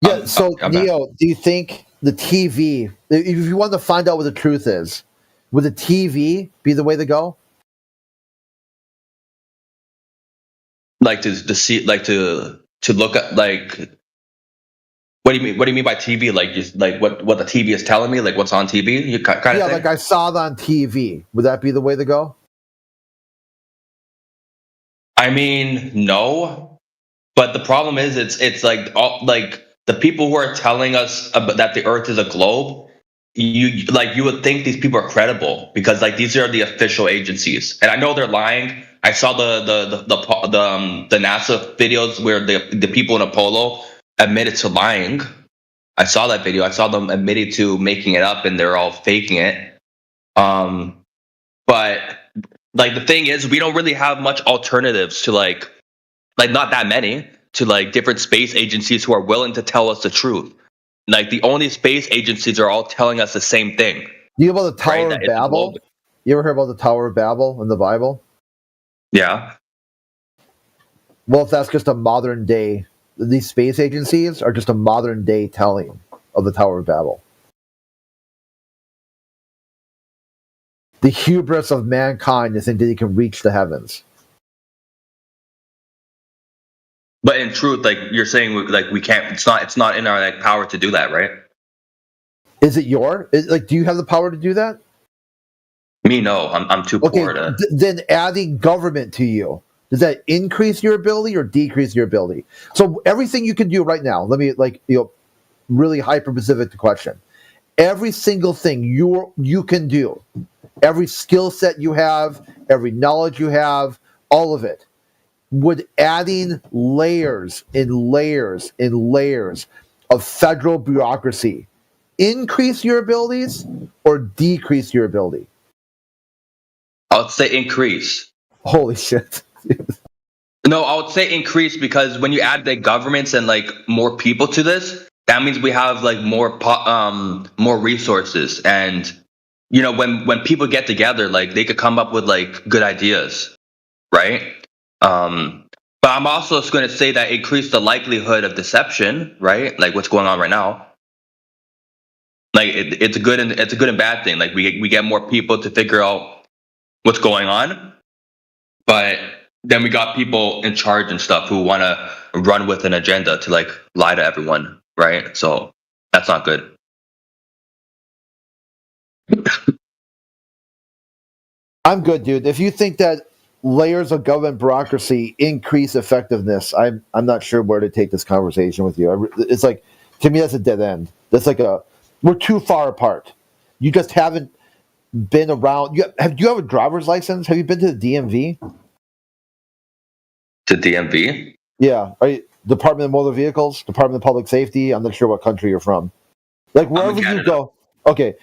Yeah, so Neo, do you think the TV, if you want to find out what the truth is, would the TV be the way to go? Like to see, like to look at, like, what do you mean? What do you mean by TV? Like, just like what the TV is telling me, like what's on TV? You kind of Yeah, thing? like I saw it on TV. Would that be the way to go? I mean, no, but the problem is, it's like all, like the people who are telling us that the Earth is a globe. You would think these people are credible because like these are the official agencies, and I know they're lying. I saw the NASA videos where the people in Apollo admitted to lying. I saw that video. I saw them admitting to making it up, and they're all faking it. But like the thing is, we don't really have much alternatives to like not that many to like different space agencies who are willing to tell us the truth. Like the only space agencies are all telling us the same thing. Do you know about the Tower Right, of Babel? You ever heard about the Tower of Babel in the Bible? Yeah. Well, if that's just a modern day, these space agencies are just a modern day telling of the Tower of Babel. The hubris of mankind to think that he can reach the heavens. But in truth, like you're saying, like we can't. It's not in our like power to do that, right? Is it like? Do you have the power to do that? Me, no. I'm too poor to. Then adding government to you, does that increase your ability or decrease your ability? So everything you can do right now. Let me really hyper specific the question. Every single thing you can do, every skill set you have, every knowledge you have, all of it. Would adding layers and layers and layers of federal bureaucracy increase your abilities or decrease your ability? I would say increase. Holy shit. No, I would say increase because when you add the governments and like more people to this, that means we have like more resources, and you know when people get together, like they could come up with like good ideas, right? But I'm also going to say that increase the likelihood of deception, right? Like what's going on right now. Like it's a good and bad thing. Like we get more people to figure out what's going on, but then we got people in charge and stuff who want to run with an agenda to like lie to everyone, right? So that's not good. I'm good, dude. If you think that layers of government bureaucracy increase effectiveness, I'm not sure where to take this conversation with you. It's like, to me, that's a dead end. That's like we're too far apart. You just haven't been around. Do you have a driver's license? Have you been to the DMV? To DMV? Yeah. Are you Department of Motor Vehicles, Department of Public Safety? I'm not sure what country you're from. Like wherever you go. Okay.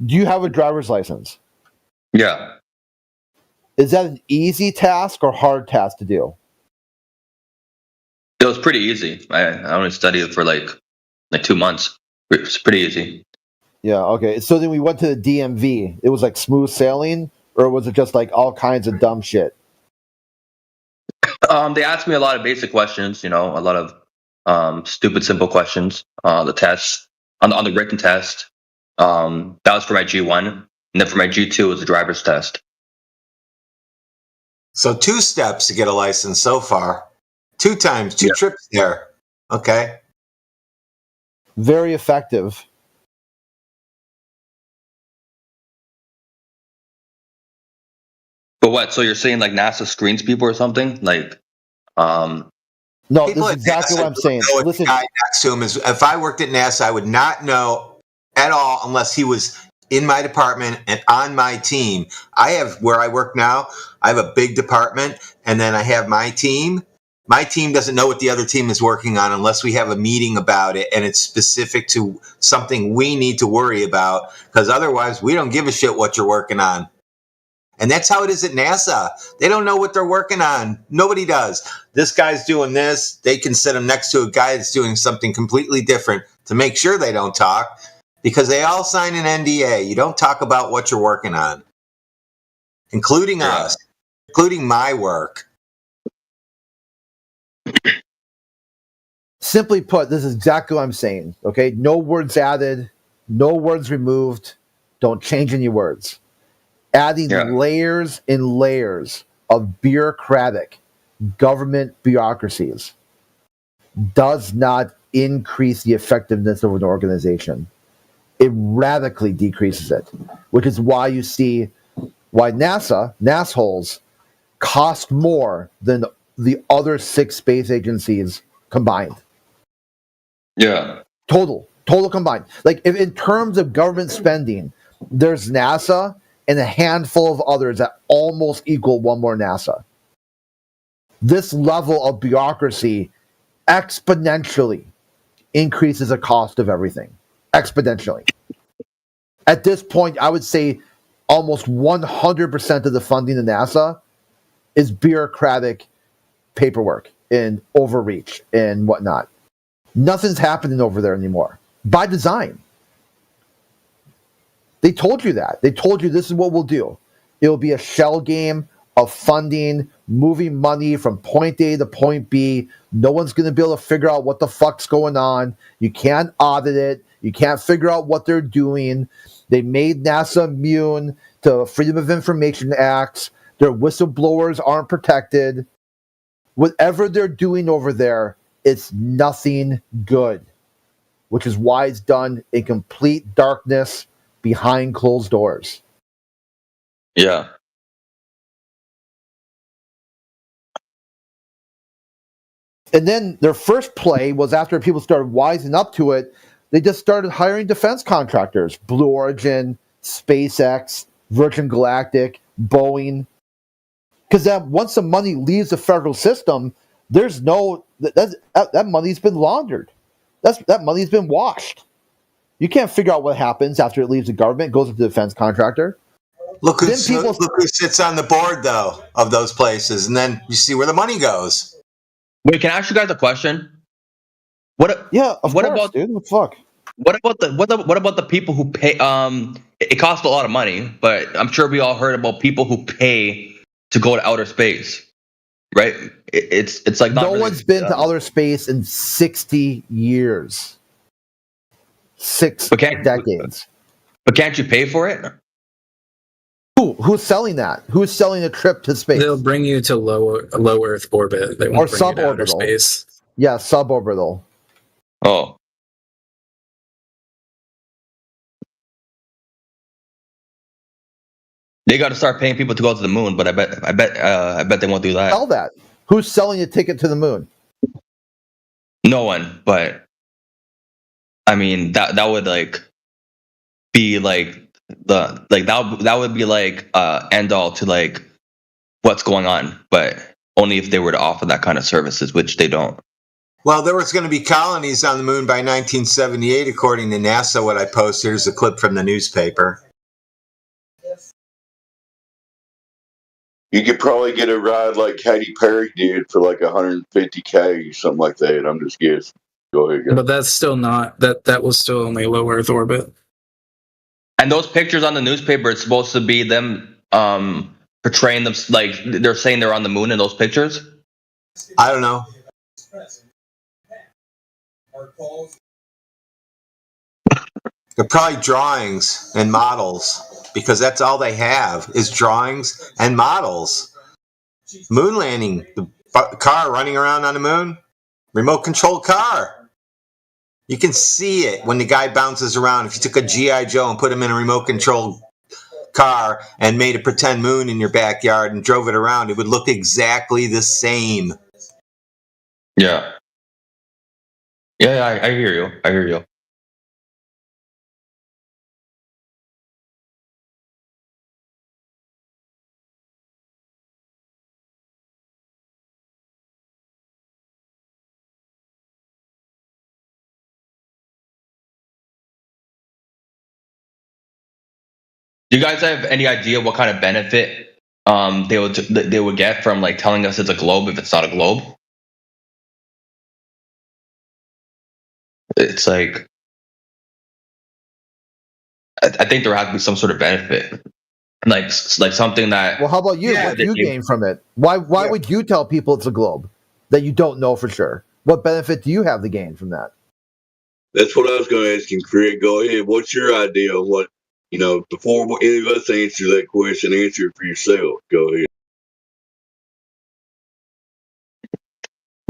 Do you have a driver's license? Yeah. Is that an easy task or hard task to do? It was pretty easy. I only studied it for like 2 months. It was pretty easy. Yeah, okay. So then we went to the DMV. It was like smooth sailing, or was it just like all kinds of dumb shit? They asked me a lot of basic questions, a lot of stupid, simple questions. The tests on the written test, that was for my G1, and then for my G2 was the driver's test. So 2 steps to get a license so far. 2 times, 2 trips there. Okay. Very effective. But what? So you're saying like NASA screens people or something? Like, no, this is exactly what I'm saying. Listen, the guy next to him is. If I worked at NASA, I would not know at all unless he was in my department and on my team. I have, where I work now, I have a big department, and then I have my team. My team doesn't know what the other team is working on unless we have a meeting about it and it's specific to something we need to worry about, because otherwise we don't give a shit what you're working on. And that's how it is at NASA. They don't know what they're working on. Nobody does. This guy's doing this. They can sit him next to a guy that's doing something completely different to make sure they don't talk, because they all sign an NDA. You don't talk about what you're working on, including us, including my work. Simply put, this is exactly what I'm saying. Okay, no words added, no words removed. Don't change any words. Adding layers and layers of bureaucratic government bureaucracies does not increase the effectiveness of an organization. It radically decreases it, which is why you see why NASSholes, cost more than the other 6 space agencies combined. Yeah. Total combined. Like, if in terms of government spending, there's NASA and a handful of others that almost equal one more NASA. This level of bureaucracy exponentially increases the cost of everything. Exponentially. At this point, I would say almost 100% of the funding of NASA is bureaucratic paperwork and overreach and whatnot. Nothing's happening over there anymore. By design. They told you that. They told you this is what we'll do. It'll be a shell game of funding, moving money from point A to point B. No one's going to be able to figure out what the fuck's going on. You can't audit it. You can't figure out what they're doing. They made NASA immune to Freedom of Information Acts. Their whistleblowers aren't protected. Whatever they're doing over there, it's nothing good, which is why it's done in complete darkness behind closed doors. Yeah. And then their first play was, after people started wising up to it, they just started hiring defense contractors. Blue Origin, SpaceX, Virgin Galactic, Boeing. Because once the money leaves the federal system, there's no... That money's been laundered. That money's been washed. You can't figure out what happens after it leaves the government, goes to the defense contractor. Look who sits on the board, though, of those places, and then you see where the money goes. Wait, can I ask you guys a question? What about, dude? What the fuck? What about the people who pay? It costs a lot of money, but I'm sure we all heard about people who pay to go to outer space, right? It's like no one's been to outer space in 60 years. 6 decades. But can't you pay for it? Who's selling that? Who's selling a trip to space? They'll bring you to low Earth orbit. They won't bring you to outer space. Yeah, suborbital. Oh. They got to start paying people to go to the moon, but I bet they won't do that. Sell that. Who's selling a ticket to the moon? No one, but I mean that would like be like that would be like end all to like what's going on, but only if they were to offer that kind of services, which they don't. Well, there was going to be colonies on the moon by 1978, according to NASA. What I posted, here's a clip from the newspaper. You could probably get a ride like Katy Perry did for like $150K, something like that. I'm just guessing. Go ahead, guys. But that's still not that was still only low Earth orbit. And those pictures on the newspaper, it's supposed to be them portraying them like they're saying they're on the moon in those pictures. I don't know. They're probably drawings and models, because that's all they have is drawings and models. Moon landing, the car running around on the moon, remote controlled car. You can see it when the guy bounces around. If you took a G.I. Joe and put him in a remote controlled car and made a pretend moon in your backyard and drove it around, it would look exactly the same. Yeah. Yeah, I hear you. Do you guys have any idea what kind of benefit they would get from like telling us it's a globe if it's not a globe? It's like I think there has to be some sort of benefit, like something that. Well, how about you? Yeah, What do you gain from it? Why would you tell people it's a globe that you don't know for sure? What benefit do you have to gain from that? That's what I was going to ask you, Craig. Go ahead. What's your idea of what, before any of us answer that question, answer it for yourself. Go ahead.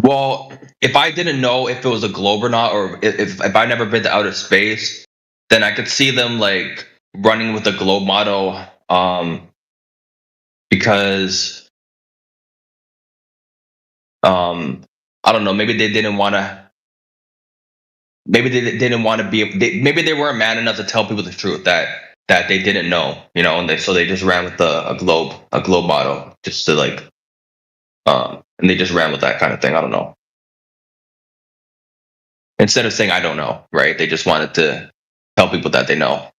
Well, if I didn't know if it was a globe or not, or if I never been to outer space, then I could see them like running with the globe model, because I don't know, maybe they didn't want to. Maybe they didn't want to be. Maybe they weren't man enough to tell people the truth that they didn't know, and they just ran with a globe model just to like, and they just ran with that kind of thing. I don't know. Instead of saying I don't know, right? They just wanted to tell people that they know.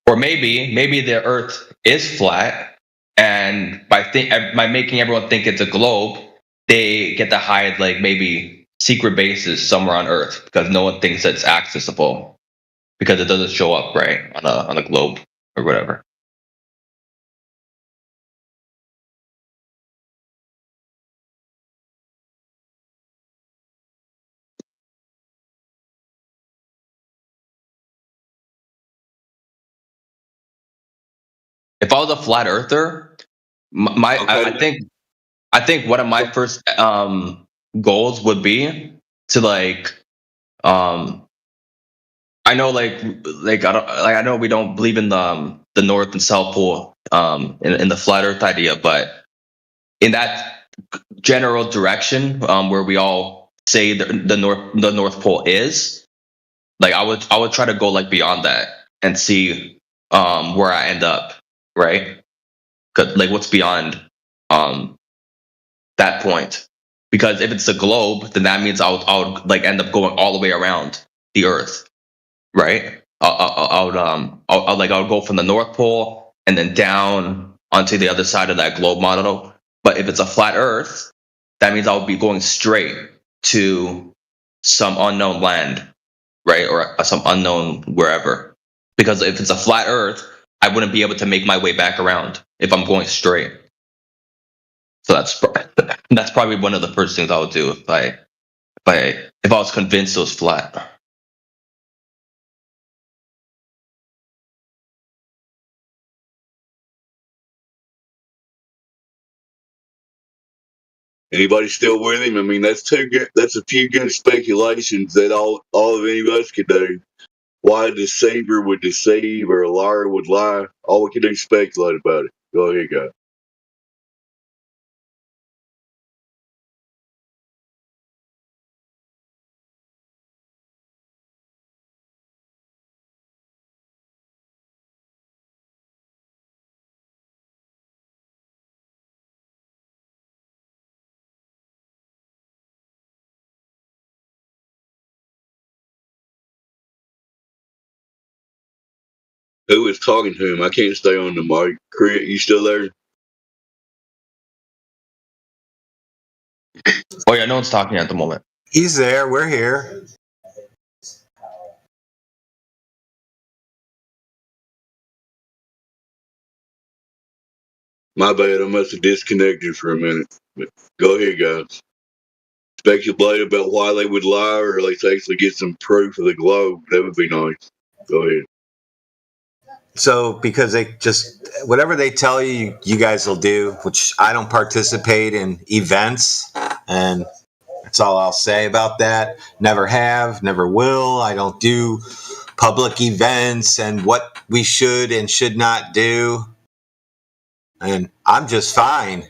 Or maybe the Earth is flat, and by making everyone think it's a globe, they get to hide like maybe secret bases somewhere on Earth because no one thinks it's accessible because it doesn't show up right on a globe or whatever. If I was a flat earther, I think one of my first goals would be to like I know I know we don't believe in the North and South Pole in the flat Earth idea, but in that general direction where we all say the North Pole is, like I would try to go like beyond that and see where I end up, right? 'Cause, like what's beyond um that point, because if it's a globe, then that means I would like end up going all the way around the Earth, right? I would go from the North Pole and then down onto the other side of that globe model. But if it's a flat Earth, that means I would be going straight to some unknown land, right, or some unknown wherever. Because if it's a flat Earth, I wouldn't be able to make my way back around if I'm going straight. So that's probably one of the first things I would do if I was convinced it was flat. Anybody still with him? I mean, that's a few good speculations that all of any of us could do. Why a deceiver would deceive or a liar would lie. All we can do is speculate about it. Go ahead, guys. Who is talking to him? I can't stay on the mic. Crit, you still there? Oh yeah, no one's talking at the moment. He's there. We're here. My bad. I must have disconnected for a minute. But go ahead, guys. Speculate about why they would lie, or let's actually get some proof of the globe. That would be nice. Go ahead. So, because they just, whatever they tell you, you guys will do, which I don't participate in events. And that's all I'll say about that. Never have, never will. I don't do public events and what we should and should not do. And I'm just fine.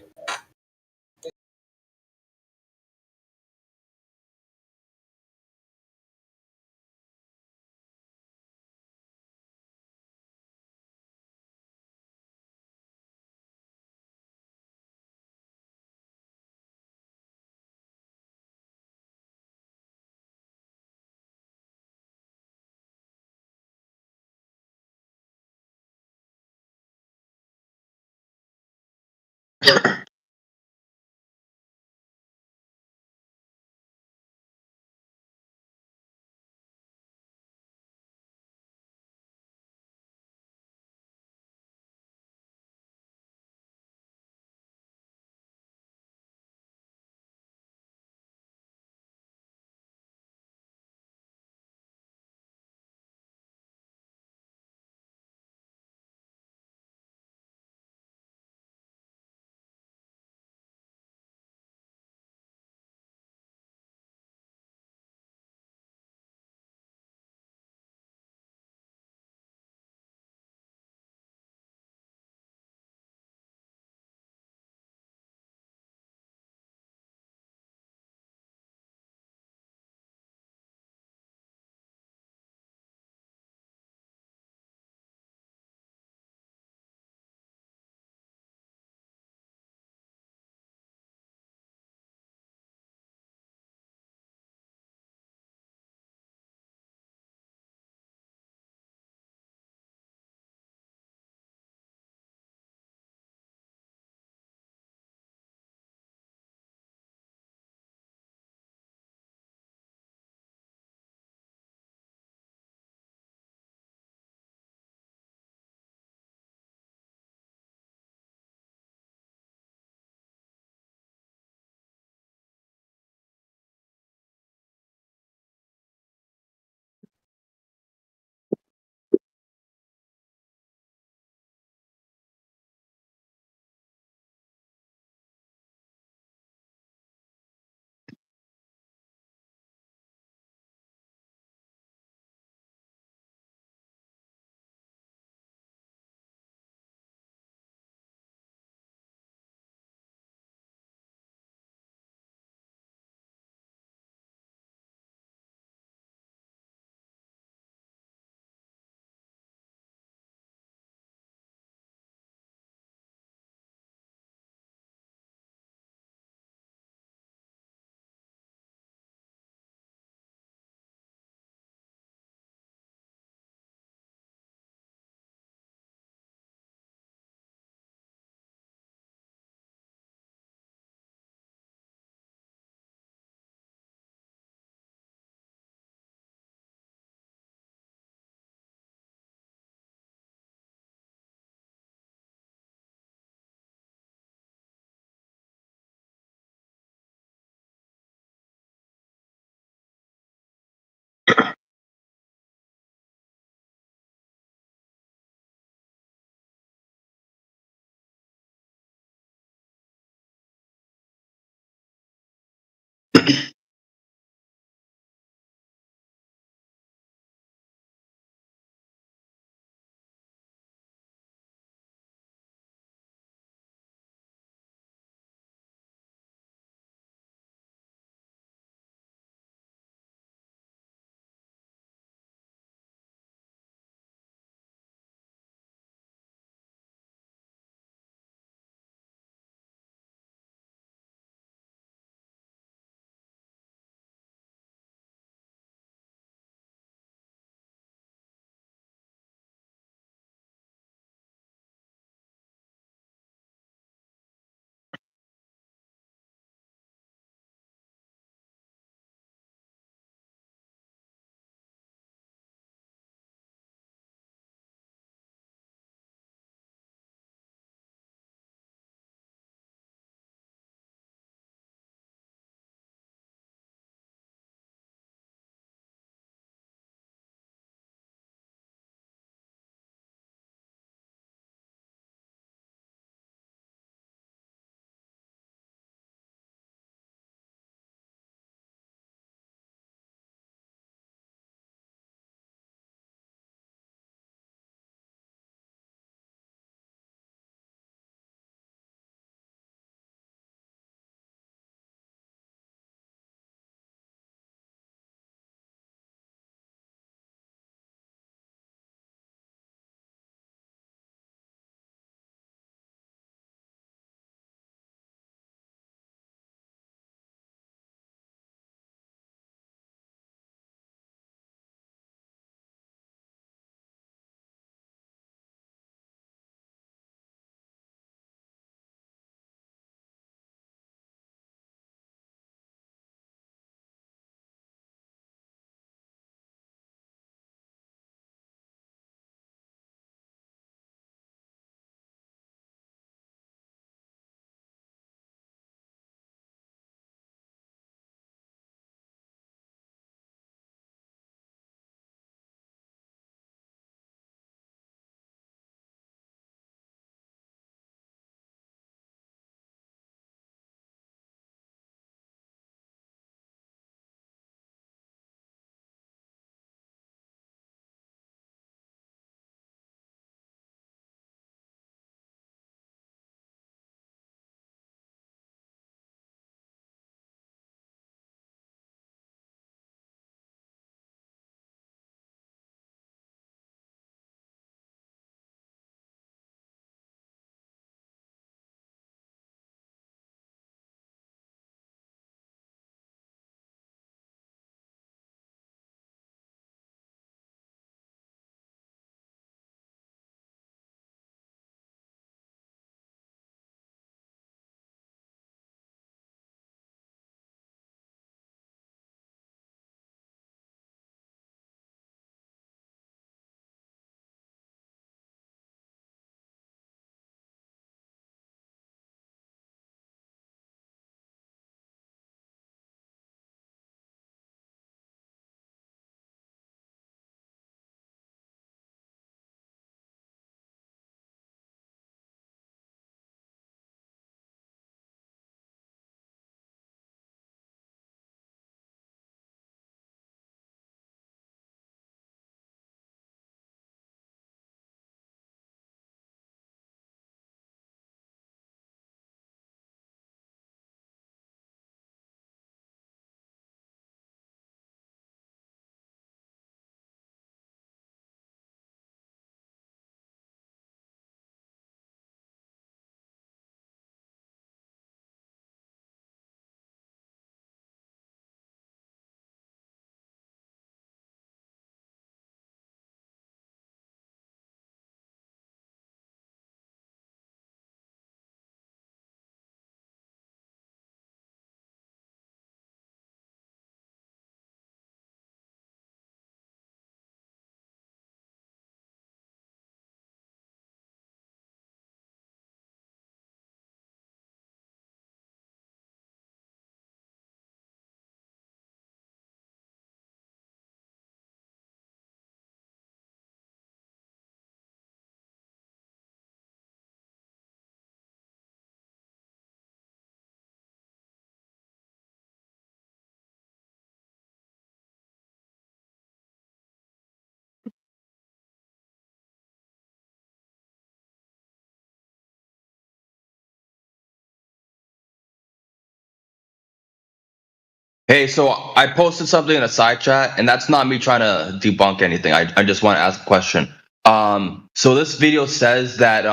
Hey, so I posted something in a side chat, and that's not me trying to debunk anything. I just want to ask a question. So this video says that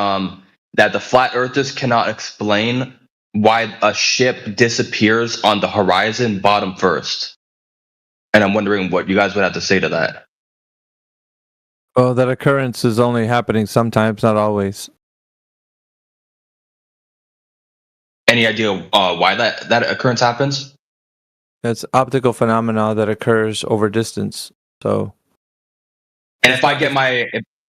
that the flat earthers cannot explain why a ship disappears on the horizon bottom first. And I'm wondering what you guys would have to say to that. Well, that occurrence is only happening sometimes, not always. Any idea why that occurrence happens? It's optical phenomena that occurs over distance. So, and if I get my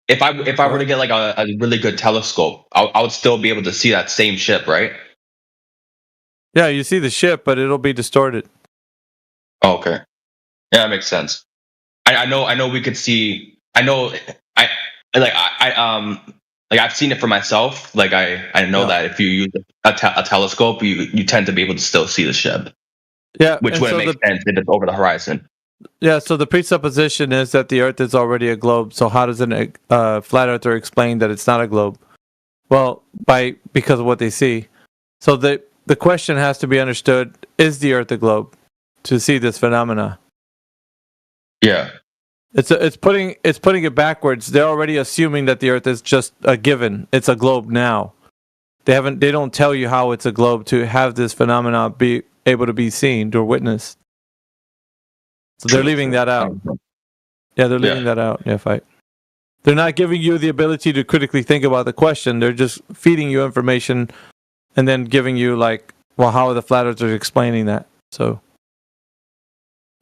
if I were to get like a really good telescope, I would still be able to see that same ship, right? Yeah, you see the ship, but it'll be distorted. Oh, okay, yeah, that makes sense. I know we could see. I know I like I've seen it for myself. Like I know that if you use a telescope, you tend to be able to still see the ship. Yeah, which wouldn't make sense if it's over the horizon. Yeah, so the presupposition is that the Earth is already a globe. So how does a flat earther explain that it's not a globe? Well, because of what they see. So the question has to be understood: is the Earth a globe? To see this phenomena. Yeah. It's putting it backwards. They're already assuming that the Earth is just a given. It's a globe now. They don't tell you how it's a globe to have this phenomena be able to be seen or witnessed. So they're leaving that out. Yeah, they're leaving that out. Yeah, they're not giving you the ability to critically think about the question. They're just feeding you information and then giving you like, well, how are the flat earthers explaining that? So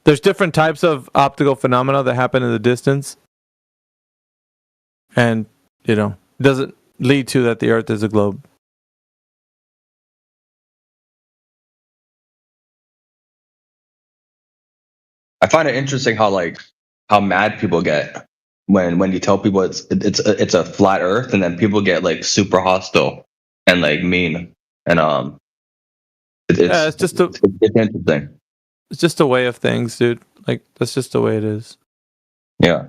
there's different types of optical phenomena that happen in the distance. And, it doesn't lead to that the Earth is a globe. I find it interesting how mad people get when you tell people it's a flat Earth, and then people get like super hostile and like mean, and it's interesting. It's just a way of things, dude. Like that's just the way it is. Yeah.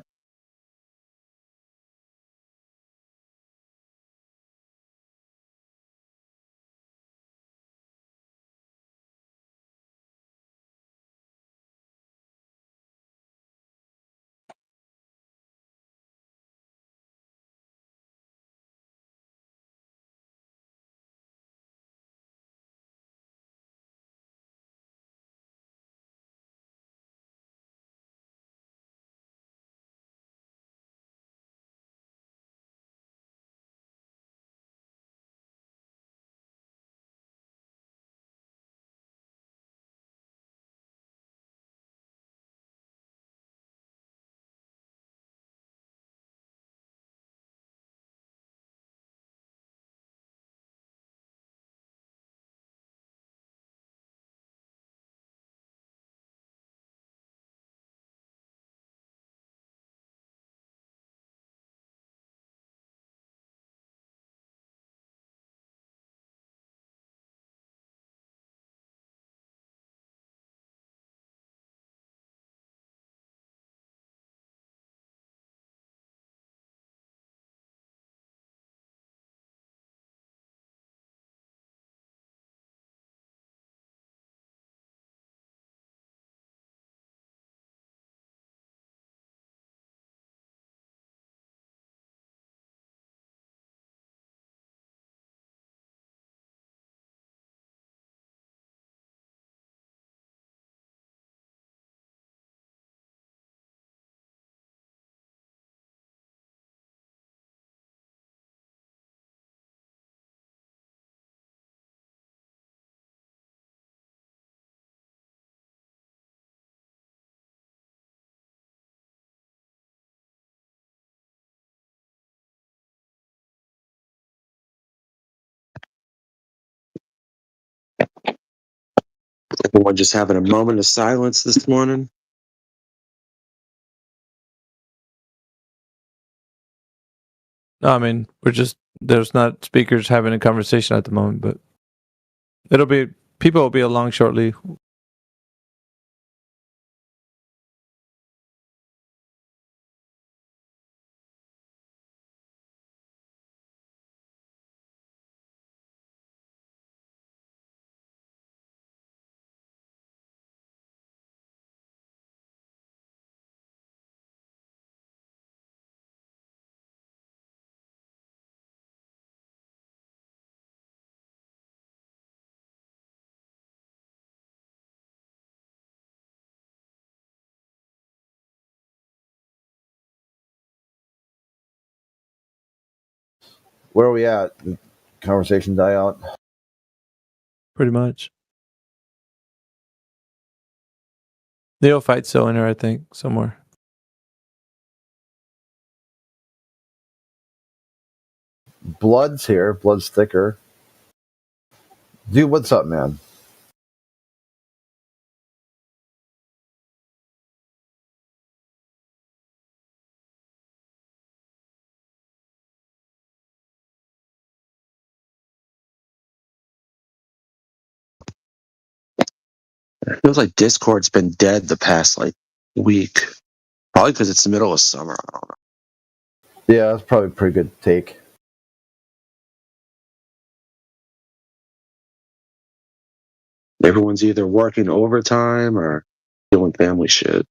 Everyone just having a moment of silence this morning. No, I mean, there's not speakers having a conversation at the moment, but people will be along shortly. Where are we at? Conversation die out. Pretty much. Neophyte's still in there, I think, somewhere. Blood's here. Blood's thicker. Dude, what's up, man? It feels like Discord's been dead the past like week. Probably because it's the middle of summer. I don't know. Yeah, that's probably a pretty good take. Everyone's either working overtime or doing family shit.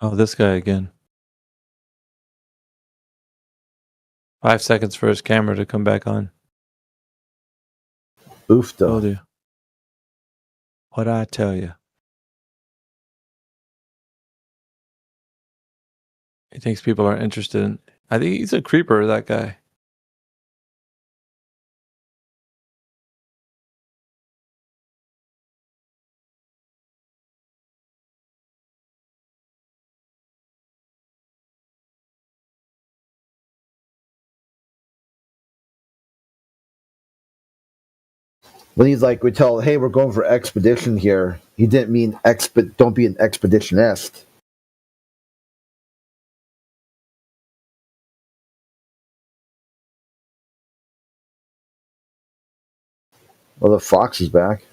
Oh, this guy again. 5 seconds for his camera to come back on. Oofda. Oh, dear. What'd I tell you? He thinks people are interested in... I think he's a creeper, that guy. When he's like, we tell, hey, we're going for expedition here. He didn't mean don't be an expeditionist. Well, the fox is back.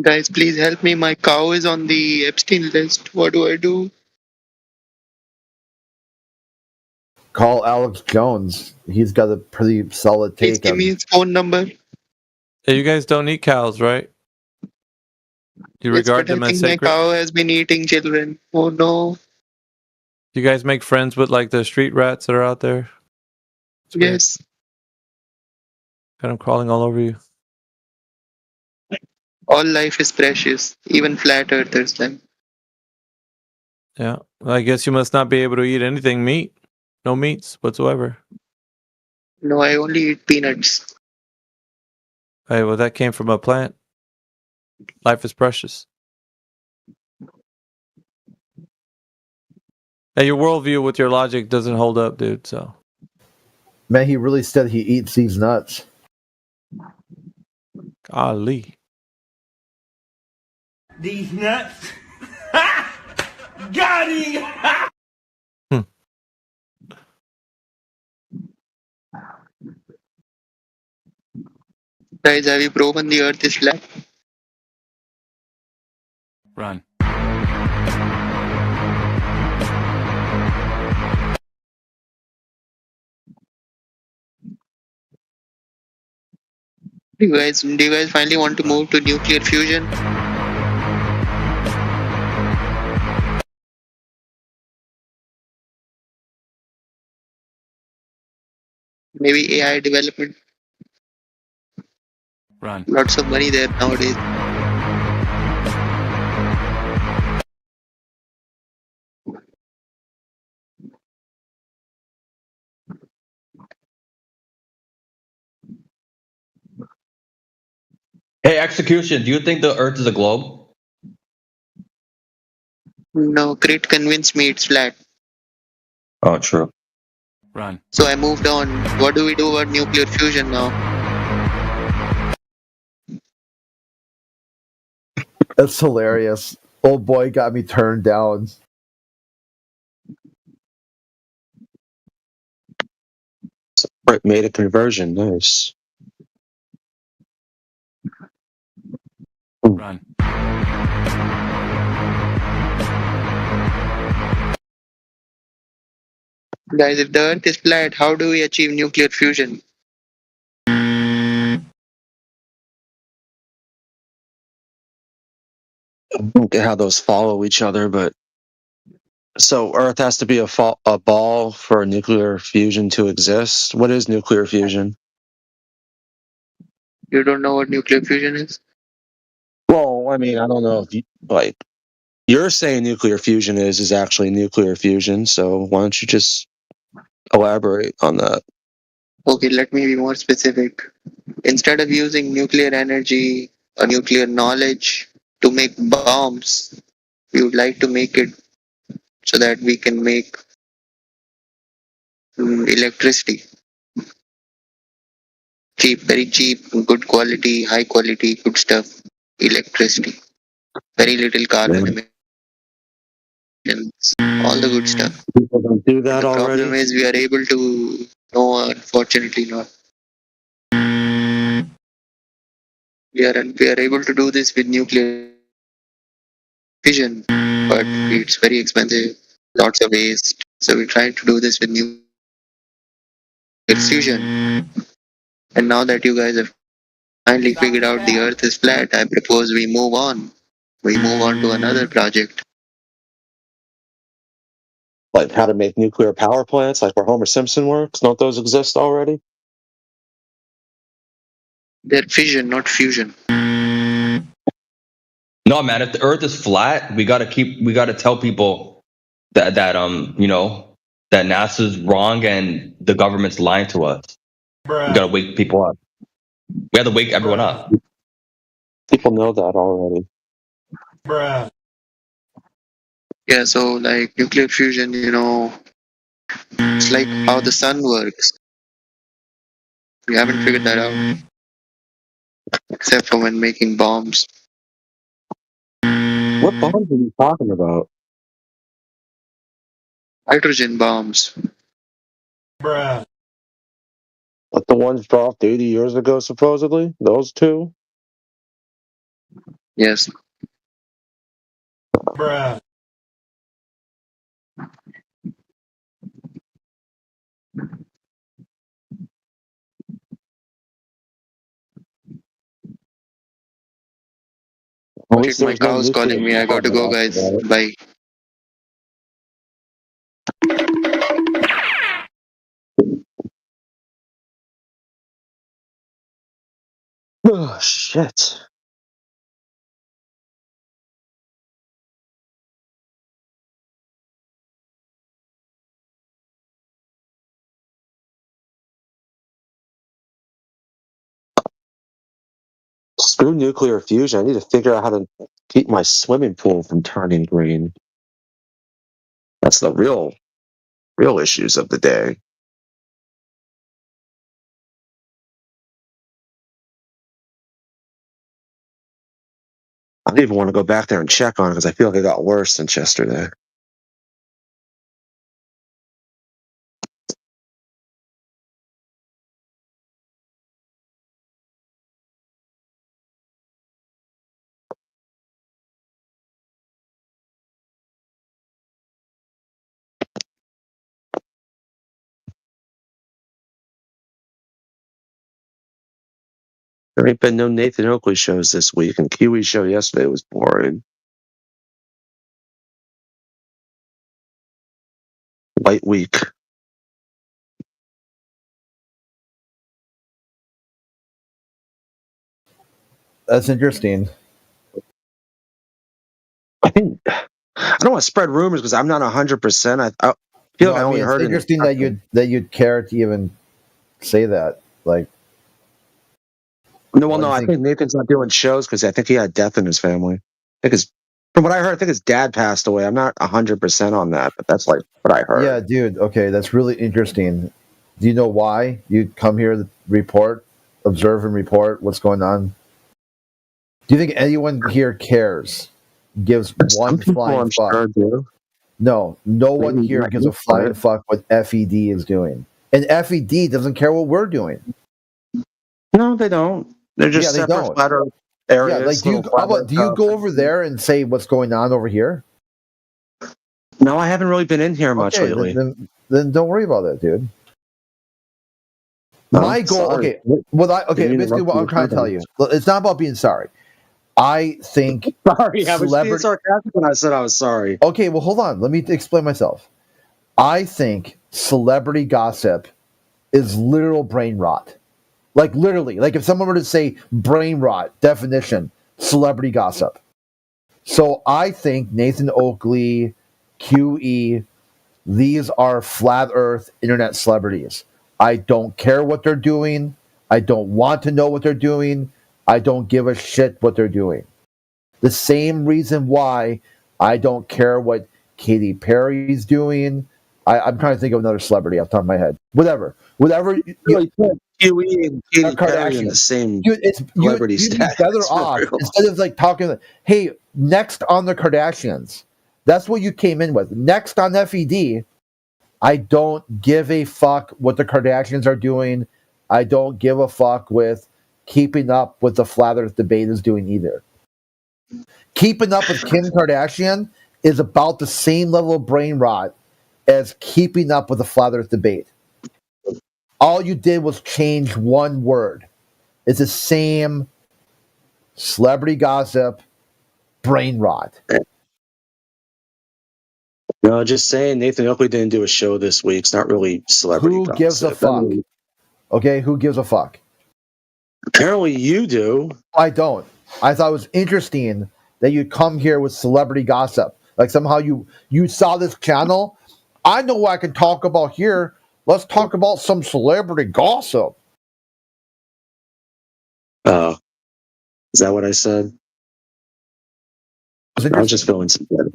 Guys, please help me. My cow is on the Epstein list. What do I do? Call Alex Jones. He's got a pretty solid Please take give on me his phone number. Hey, you guys don't eat cows, right? You Yes, regard but I them as think my sacred? cow has been eating children. Oh no. You guys make friends with like the street rats that are out there? Yes. Got them crawling all over you. All life is precious, even flat earthers then. Yeah. Well, I guess you must not be able to eat anything meat. No meats whatsoever. No, I only eat peanuts. Hey, well, that came from a plant. Life is precious. Hey, your worldview with your logic doesn't hold up, dude, so. Man, he really said he eats these nuts. Golly. These nuts. Got him! Guys, have you proven the earth is flat? Run. Do you guys finally want to move to nuclear fusion? Maybe AI development. Run. Lots of money there nowadays. Hey, Execution, do you think the Earth is a globe? No, Crit convinced me it's flat. Oh, true. Run. So I moved on. What do we do about nuclear fusion now? That's hilarious. Old boy got me turned down. Right, made a conversion. Nice. Run. Guys, if the earth is flat, how do we achieve nuclear fusion? get how those follow each other, but so Earth has to be a ball for nuclear fusion to exist. What is nuclear fusion? You don't know what nuclear fusion is? Well, I mean, I don't know if you're saying nuclear fusion is actually nuclear fusion. So why don't you just elaborate on that? Okay, let me be more specific. Instead of using nuclear energy or nuclear knowledge to make bombs, we would like to make it so that we can make electricity. Cheap, very cheap, good quality, high quality, good stuff. Electricity. Very little carbon emissions. All the good stuff. People don't do that The already. problem is we are able to. No, unfortunately not. We are able to do this with nuclear fission, but it's very expensive, lots of waste. So we try to do this with nuclear fusion. And now that you guys have finally figured out the Earth is flat, I propose we move on. We move on to another project. Like how to make nuclear power plants, like where Homer Simpson works. Don't those exist already? They're fission, not fusion. No, man. If the Earth is flat, we gotta tell people that that NASA's wrong and the government's lying to us. Bruh. We gotta wake people up. We have to wake everyone up. People know that already. Bruh. Yeah, so like nuclear fusion, it's like how the sun works. We haven't figured that out. Except for when making bombs. What bombs are you talking about? Hydrogen bombs. Bruh. Like the ones dropped 80 years ago, supposedly? Those two? Yes. Bruh. At Oh least shit, my there's no cow's nuclear calling me. I got to go, power guys. after that. Bye. Oh, shit. Screw nuclear fusion. I need to figure out how to keep my swimming pool from turning green. That's the real issues of the day. I don't even want to go back there and check on it because I feel like it got worse since yesterday. There ain't been no Nathan Oakley shows this week, and Kiwi's show yesterday was boring. White week. That's interesting. I don't want to spread rumors because I'm not 100%. I feel like I only heard it's interesting that you'd care to even say that. Like, no, I think Nathan's not doing shows because I think he had death in his family. From what I heard, I think his dad passed away. I'm not 100% on that, but that's like what I heard. Yeah, dude. Okay, that's really interesting. Do you know why you'd come here to observe and report what's going on? Do you think anyone here cares? Gives one flying fuck? Sure do. No one here gives a flying fuck what FED is doing, and FED doesn't care what we're doing. No, they don't. They're just separate flat Earth areas. Yeah, like do you go over there and say what's going on over here? No, I haven't really been in here much lately. Then don't worry about that, dude. My goal, basically what I'm trying to tell you, it's not about being sorry. I think Sorry, I was being sarcastic when I said I was sorry. Okay, well, hold on. Let me explain myself. I think celebrity gossip is literal brain rot. Like, literally. Like, if someone were to say brain rot, definition, celebrity gossip. So I think Nathan Oakley, QE, these are flat earth internet celebrities. I don't care what they're doing. I don't want to know what they're doing. I don't give a shit what they're doing. The same reason why I don't care what Katy Perry's doing. I'm trying to think of another celebrity off the top of my head. Whatever. QE and Katy Perry in the same celebrity you'd be status. better off instead of like talking. Hey, next on the Kardashians. That's what you came in with. Next on FED. I don't give a fuck what the Kardashians are doing. I don't give a fuck with keeping up with the flat earth debate is doing either. Keeping up with Kim Kardashian is about the same level of brain rot as keeping up with the flat earth debate. All you did was change one word. It's the same celebrity gossip, brain rot. No, just saying Nathan Oakley didn't do a show this week. It's not really celebrity Who gossip. gives a fuck? Okay, who gives a fuck? Apparently you do. I don't. I thought it was interesting that you come here with celebrity gossip. Like somehow you saw this channel. I know what I can talk about here. Let's talk about some celebrity gossip. Oh. Is that what I said? I was just feeling some good.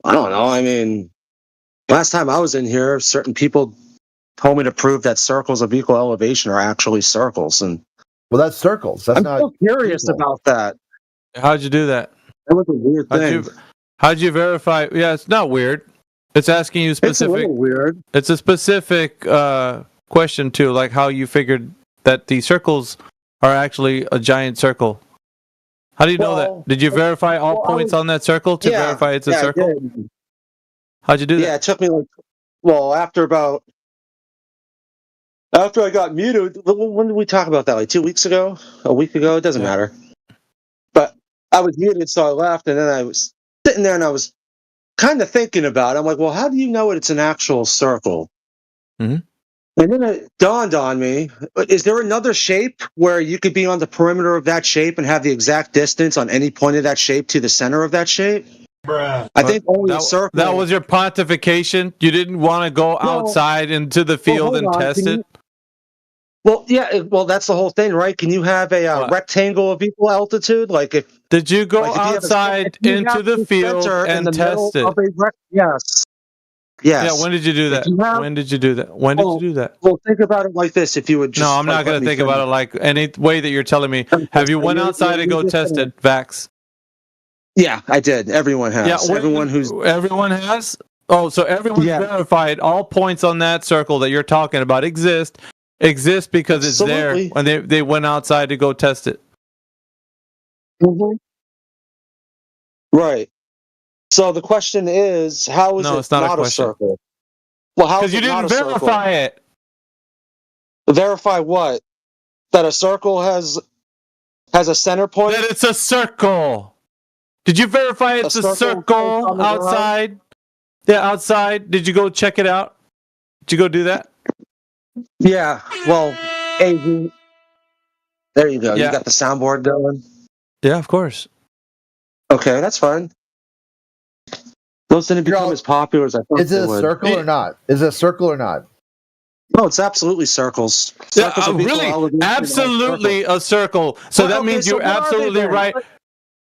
I don't know. I mean, last time I was in here, certain people told me to prove that circles of equal elevation are actually circles, and well, that's circles. That's I'm not so curious about that. How'd you do that? That was a weird thing. How'd you verify? Yeah, it's not weird. It's asking you specific. It's a little weird. It's a specific question too, like how you figured that the circles are actually a giant circle. How do you know that? Did you verify all points on that circle to verify it's a circle? How'd you do that? Yeah, it took me after I got muted. When did we talk about that? Like 2 weeks ago? A week ago? It doesn't matter. But I was muted, so I left, and then I was sitting there and I was kind of thinking about it. I'm like, well, how do you know it's an actual circle? Mm-hmm. And then it dawned on me, is there another shape where you could be on the perimeter of that shape and have the exact distance on any point of that shape to the center of that shape? Bruh. I think only a circle. That was your pontification? You didn't want to go outside into the field and test it? Well, yeah, that's the whole thing, right? Can you have a rectangle of equal altitude? Like if did you go outside into the field and test it? Yes. Yeah, when did you do that? When did you do that? When did you do that? Well, think about it like this. If you would just... No, I'm not going to think about it like any way that you're telling me. Have you went outside and go test it, Vax? Yeah, I did. Everyone has. Yeah, everyone has? Oh, so everyone's verified all points on that circle that you're talking about exist because it's there when they went outside to go test it. Mm-hmm. Right. So the question is, how is it not a circle? Well, how? Because you didn't verify it. Verify what? That a circle has a center point? That it's a circle. Did you verify it's a circle outside? Yeah, outside. Did you go check it out? Did you go do that? Yeah. Well, AV. There you go. Yeah. You got the soundboard going? Yeah, of course. Okay, that's fine. Those didn't become as popular as I thought. Is it a circle or not? Is it a circle or not? No, it's absolutely circles. Circles really? Absolutely a circle. So that means you're absolutely right.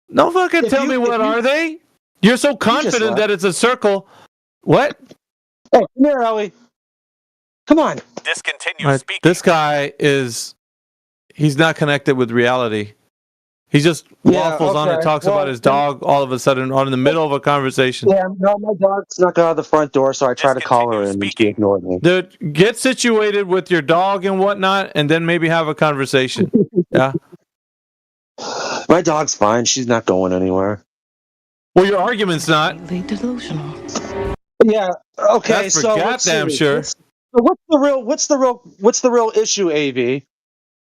No fucking tell me what are they? You're so confident that it's a circle. What? Hey, come here, Ellie. Come on. Discontinue speaking. This guy he's not connected with reality. He just waffles on and talks about his dog all of a sudden in the middle of a conversation. Yeah, no, my dog snuck out of the front door, so I tried to call her and she ignored me. Dude, get situated with your dog and whatnot, and then maybe have a conversation. Yeah. My dog's fine. She's not going anywhere. Well, your argument's not. Delusional. Yeah. Okay. That's for goddamn sure. So what's the real issue, AV?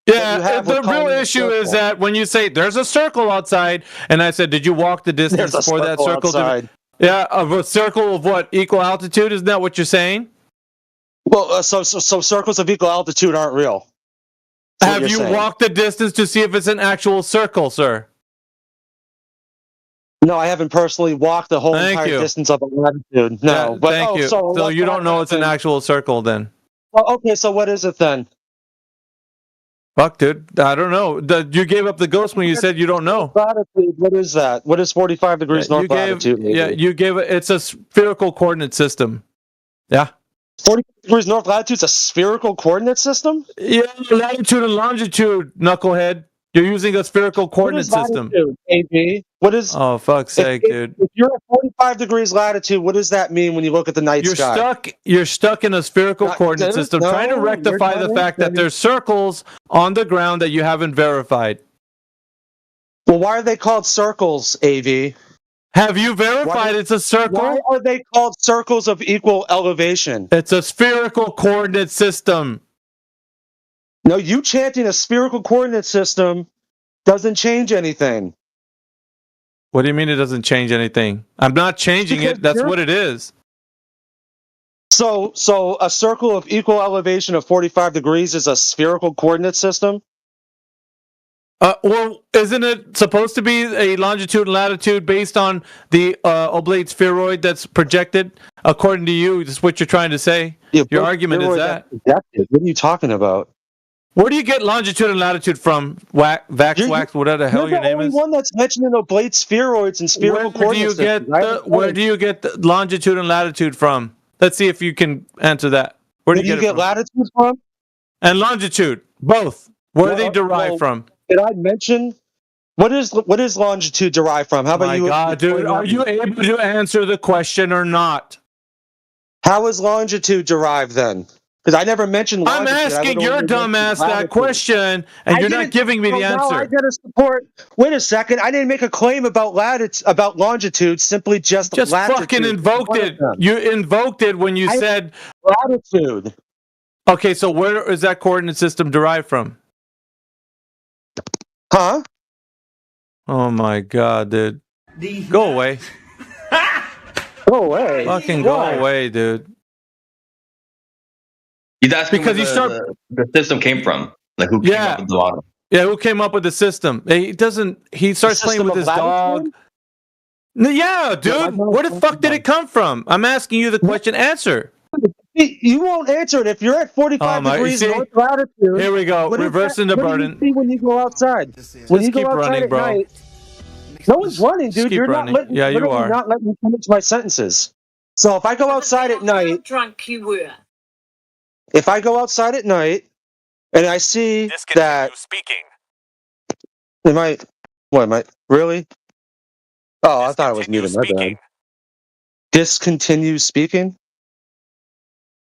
Yeah, the real issue is that when you say there's a circle outside, and I said, did you walk the distance for that circle? Outside. A circle of what? Equal altitude? Isn't that what you're saying? Well, so circles of equal altitude aren't real. Have you walked the distance to see if it's an actual circle, sir? No, I haven't personally walked the whole entire distance of a latitude. No, but thank you. So you don't know it's an actual circle then? Well, okay, so what is it then? Fuck, dude. I don't know. You gave up the ghost when you said you don't know. Latitude, what is that? What is 45 degrees north latitude? You gave it. It's a spherical coordinate system. Yeah. 40 degrees north latitude is a spherical coordinate system? Yeah, latitude and longitude, knucklehead. You're using a spherical coordinate system. AB? What is? Oh, fuck's sake, dude. If you're at 45 degrees latitude, what does that mean when you look at the night sky? You're stuck in a spherical coordinate system, trying to rectify the fact that there's circles on the ground that you haven't verified. Well, why are they called circles, AV? Have you verified it's a circle? Why are they called circles of equal elevation? It's a spherical coordinate system. No, you chanting a spherical coordinate system doesn't change anything. What do you mean it doesn't change anything? I'm not changing it. That's what it is. So a circle of equal elevation of 45 degrees is a spherical coordinate system? Well, isn't it supposed to be a longitude and latitude based on the oblate spheroid that's projected? According to you, this is what you're trying to say? Yeah, your argument is that. What are you talking about? Where do you get longitude and latitude from? Wax, whatever the hell your name is? You're the only one that's mentioning oblate spheroids and spherical coordinates. Where do you get the longitude and latitude from? Let's see if you can answer that. Where do you get latitude from? And longitude, both. Where are they derived from? Did I mention what is longitude derived from? How about you? My God, dude, are you able to answer the question or not? How is longitude derived then? Because I never mentioned longitude. I'm asking your dumbass that question, and you're not giving me the answer. I gotta support. Wait a second. I didn't make a claim about longitude. Simply just latitude. Fucking invoked it. You invoked it when you said latitude. Okay, so where is that coordinate system derived from? Huh? Oh my God, dude. Go away. Go away. Fucking go away, dude. He's asking because the system came from, like who came up with the model. Yeah, who came up with the system? He doesn't. He starts playing with his dog. Yeah, dude. Where the fuck did it come from? I'm asking you the question. Answer. You won't answer it if you're at 45 degrees north latitude. Here we go. Reversing the burden. What do you see when you go outside? When you go outside at night, no one's running, dude. You're not letting. Yeah, you are. Not letting me finish my sentences. So if I go outside at night, how drunk you were. If I go outside at night and I see that speaking. Am I really? Oh, I thought it was muted. My bad. Discontinue speaking?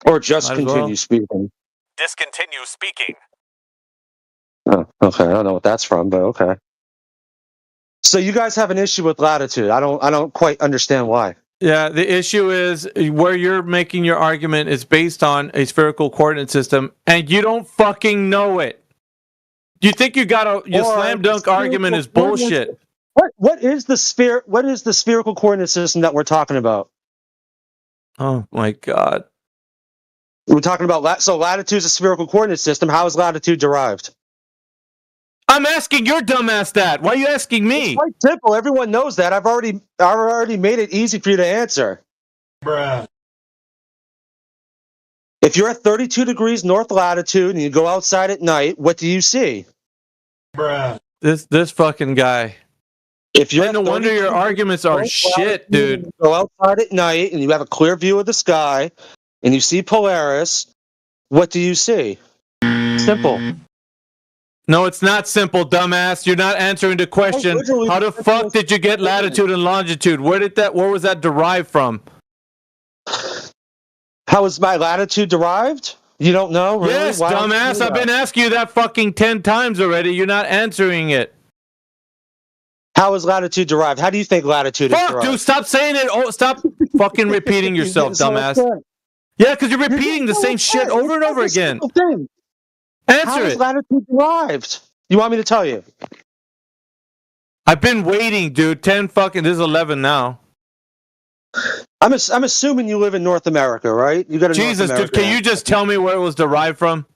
Or just continue speaking? Discontinue speaking. Oh, okay. I don't know what that's from, but okay. So you guys have an issue with latitude. I don't quite understand why. Yeah, the issue is where you're making your argument is based on a spherical coordinate system, and you don't fucking know it. You think you got your slam dunk argument is bullshit. What is the spherical coordinate system that we're talking about? Oh my God. We're talking about latitude is a spherical coordinate system. How is latitude derived? I'm asking your dumbass that. Why are you asking me? It's quite simple. Everyone knows that. I've already made it easy for you to answer. Bruh. If you're at 32 degrees north latitude and you go outside at night, what do you see? Bruh. This fucking guy. If you're no wonder your arguments are shit, dude. You go outside at night and you have a clear view of the sky and you see Polaris, what do you see? Simple. No, it's not simple, dumbass. You're not answering the question. How the fuck did you get latitude and longitude? Where was that derived from? How is my latitude derived? You don't know? Really? Yes, dumbass. I've been asking you that fucking 10 times already. You're not answering it. How is latitude derived? How do you think latitude is derived? Fuck, dude, stop saying it. Oh, stop fucking repeating yourself, dumbass. Yeah, because you're repeating the same shit over and over again. How is latitude derived? You want me to tell you? I've been waiting, dude. 10 fucking. This is 11 now. I'm assuming you live in North America, right? You got a Jesus, North dude. Can you just tell me where it was derived from?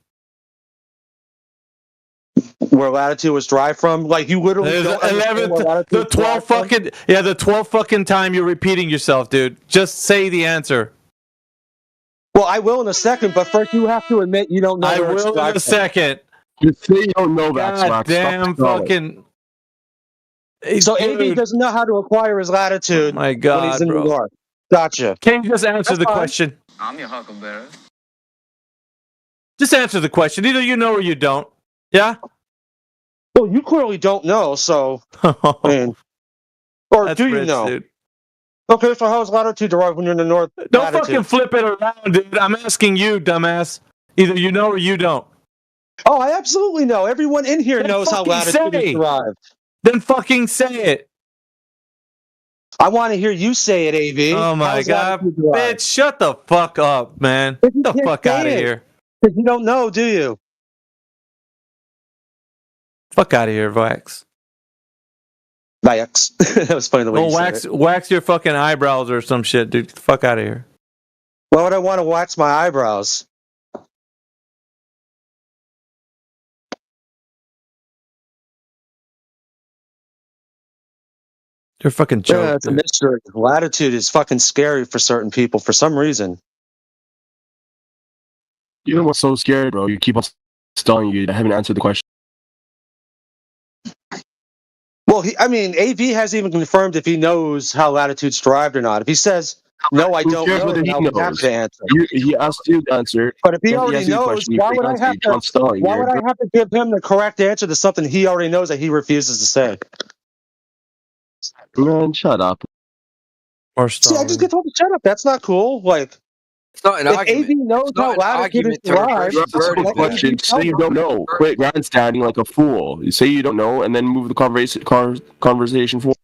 Where latitude was derived from? Like you literally There's don't understand where latitude the 12 fucking the 12 fucking time you're repeating yourself, dude. Just say the answer. Well, I will in a second, but first you have to admit you don't know. I where it's will in derived a from. second. Just say you don't know that. God damn fucking. So AB doesn't know how to acquire his latitude My when he's God, in bro. New York. Gotcha. Can you just answer That's the fine. question? I'm your huckleberry. Just answer the question. Either you know or you don't. Yeah? Well, you clearly don't know, so I mean, or That's do you rich, know? dude. Okay, so how is latitude derived when you're in the north? Don't latitude? fucking flip it around, dude. I'm asking you, dumbass. Either you know or you don't. Oh, I absolutely know. Everyone in here knows how latitude is derived. Then fucking say it. I want to hear you say it, AV. Oh my God, bitch! Shut the fuck up, man. Get the fuck out of here. Because you don't know, do you? Fuck out of here, Vax. Vax. That was funny the way you said it. Wax your fucking eyebrows or some shit, dude. Get the fuck out of here. Why would I want to wax my eyebrows? You're a fucking joke. Yeah, it's a dude. mystery. Latitude is fucking scary for certain people for some reason. You know what's so scary, bro? You keep on stalling you. I haven't answered the question. Well, AV hasn't even confirmed if he knows how latitude's derived or not. If he says, no, I Who don't cares know, whether then he I'll be happy knows? to answer. He asked you to answer. But if he He already asked you the knows, question, you why would I answer. have You keep on stalling. why would I have to give him the correct answer to something he already knows that he refuses to say? Man, shut up. Or See, I just get told to shut up. That's not cool. Like, It's not an if argument. AV knows how latitude is derived, You asked a simple question. Say you don't know. Quit grandstanding like a fool. You say you don't know, and then move the conversation forward.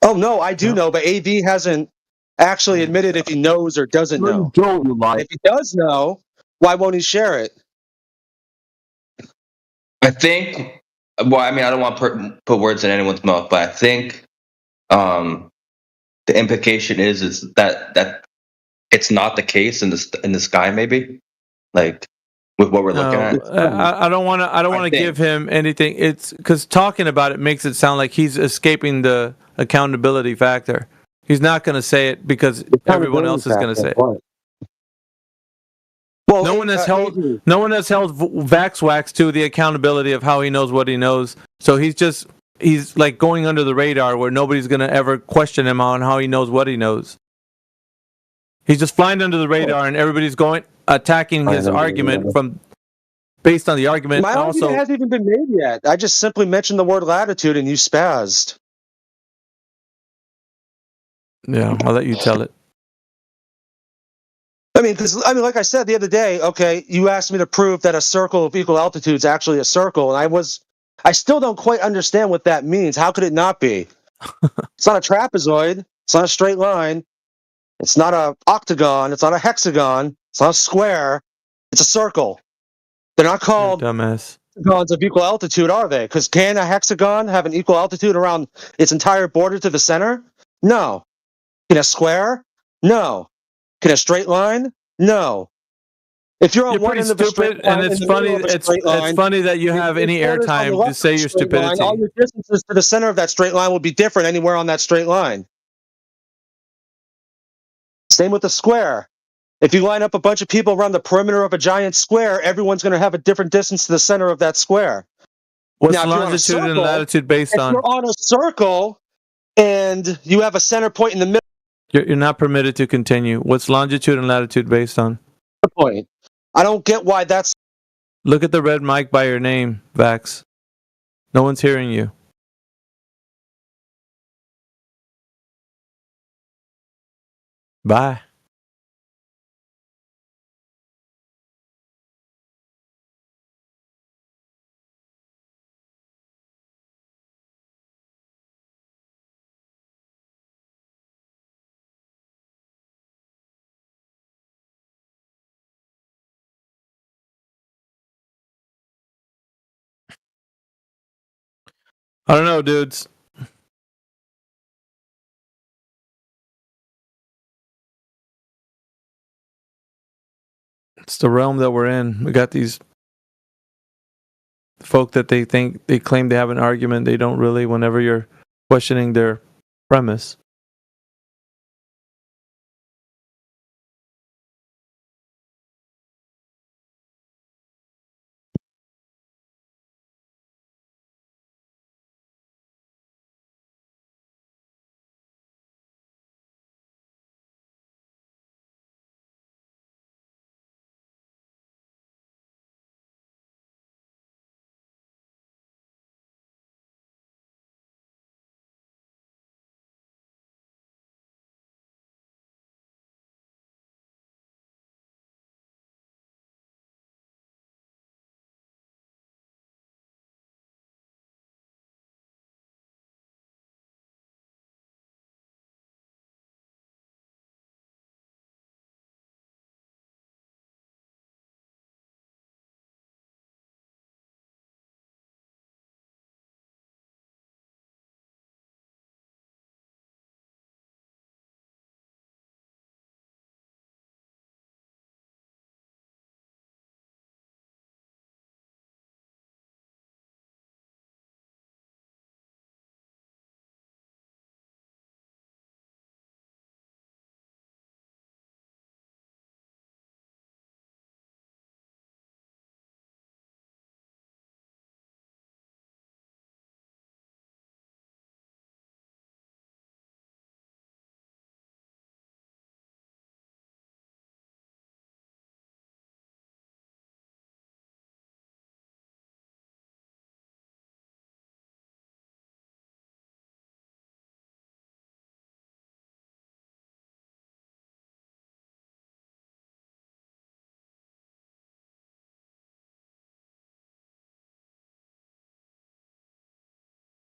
oh no, I do know, but AV hasn't actually admitted if he knows or doesn't know. You don't, you lie. If he does know, why won't he share it? I think. Well, I mean, I don't want to put words in anyone's mouth, but I think the implication is that it's not the case in the sky. Maybe like with what we're looking at. I don't want to. I don't want to give him anything. It's because talking about it makes it sound like he's escaping the accountability factor. He's not going to say it because everyone else is going to say it. Well, no one has held VaxWax to the accountability of how he knows what he knows. So he's like going under the radar where nobody's going to ever question him on how he knows what he knows. He's just flying under the radar, and everybody's attacking his argument based on the argument. My argument hasn't even been made yet. I just simply mentioned the word latitude, and you spazzed. Yeah, I'll let you tell it. Like I said the other day, okay, you asked me to prove that a circle of equal altitude is actually a circle, and I still don't quite understand what that means. How could it not be? It's not a trapezoid. It's not a straight line. It's not an octagon. It's not a hexagon. It's not a square. It's a circle. They're not called dumbass hexagons of equal altitude, are they? Because can a hexagon have an equal altitude around its entire border to the center? No. Can a square? No. Can a straight line? No. If you're on one end of a straight line, and it's funny. It's funny that you have any airtime to say your stupidity. All your distances to the center of that straight line will be different anywhere on that straight line. Same with the square. If you line up a bunch of people around the perimeter of a giant square, everyone's going to have a different distance to the center of that square. What's now, longitude and latitude based on? If you're on a circle and you have a center point in the middle, you're not permitted to continue. What's longitude and latitude based on? The point. I don't get why that's. Look at the red mic by your name, Vax. No one's hearing you. Bye. I don't know, dudes. It's the realm that we're in. We got these folk that they claim they have an argument. They don't really, whenever you're questioning their premise.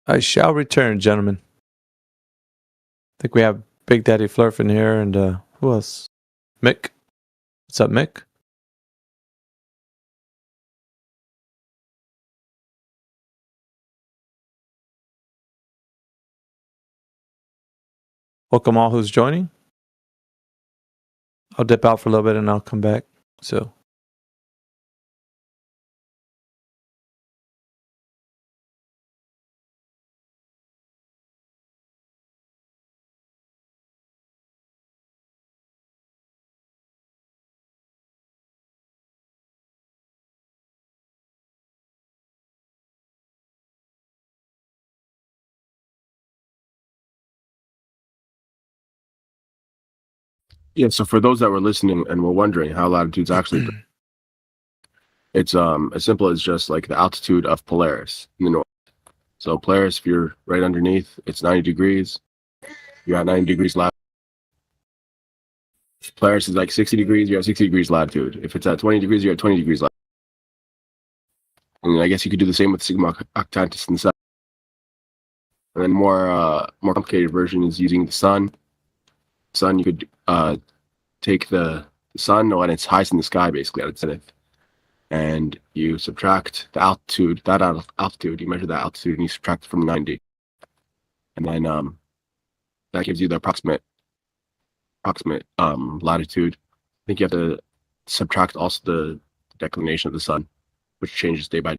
I shall return, gentlemen. I think we have Big Daddy Flurf in here, and who else? Mick. What's up, Mick? Welcome all who's joining. I'll dip out for a little bit and I'll come back. So. Yeah, so for those that were listening and were wondering how latitudes actually, it's as simple as just like the altitude of Polaris in the north. So Polaris, if you're right underneath, it's 90 degrees. You're at 90 degrees latitude. Polaris is like 60 degrees. You're at 60 degrees latitude. If it's at 20 degrees, you're at 20 degrees latitude. And I guess you could do the same with Sigma Octantis in the south. And then more complicated version is using the sun. Sun, you could take the sun when it's highest in the sky, basically at its zenith, and you subtract the altitude. That altitude, you measure that altitude, and you subtract it from 90, and then that gives you the approximate latitude. I think you have to subtract also the declination of the sun, which changes day by day.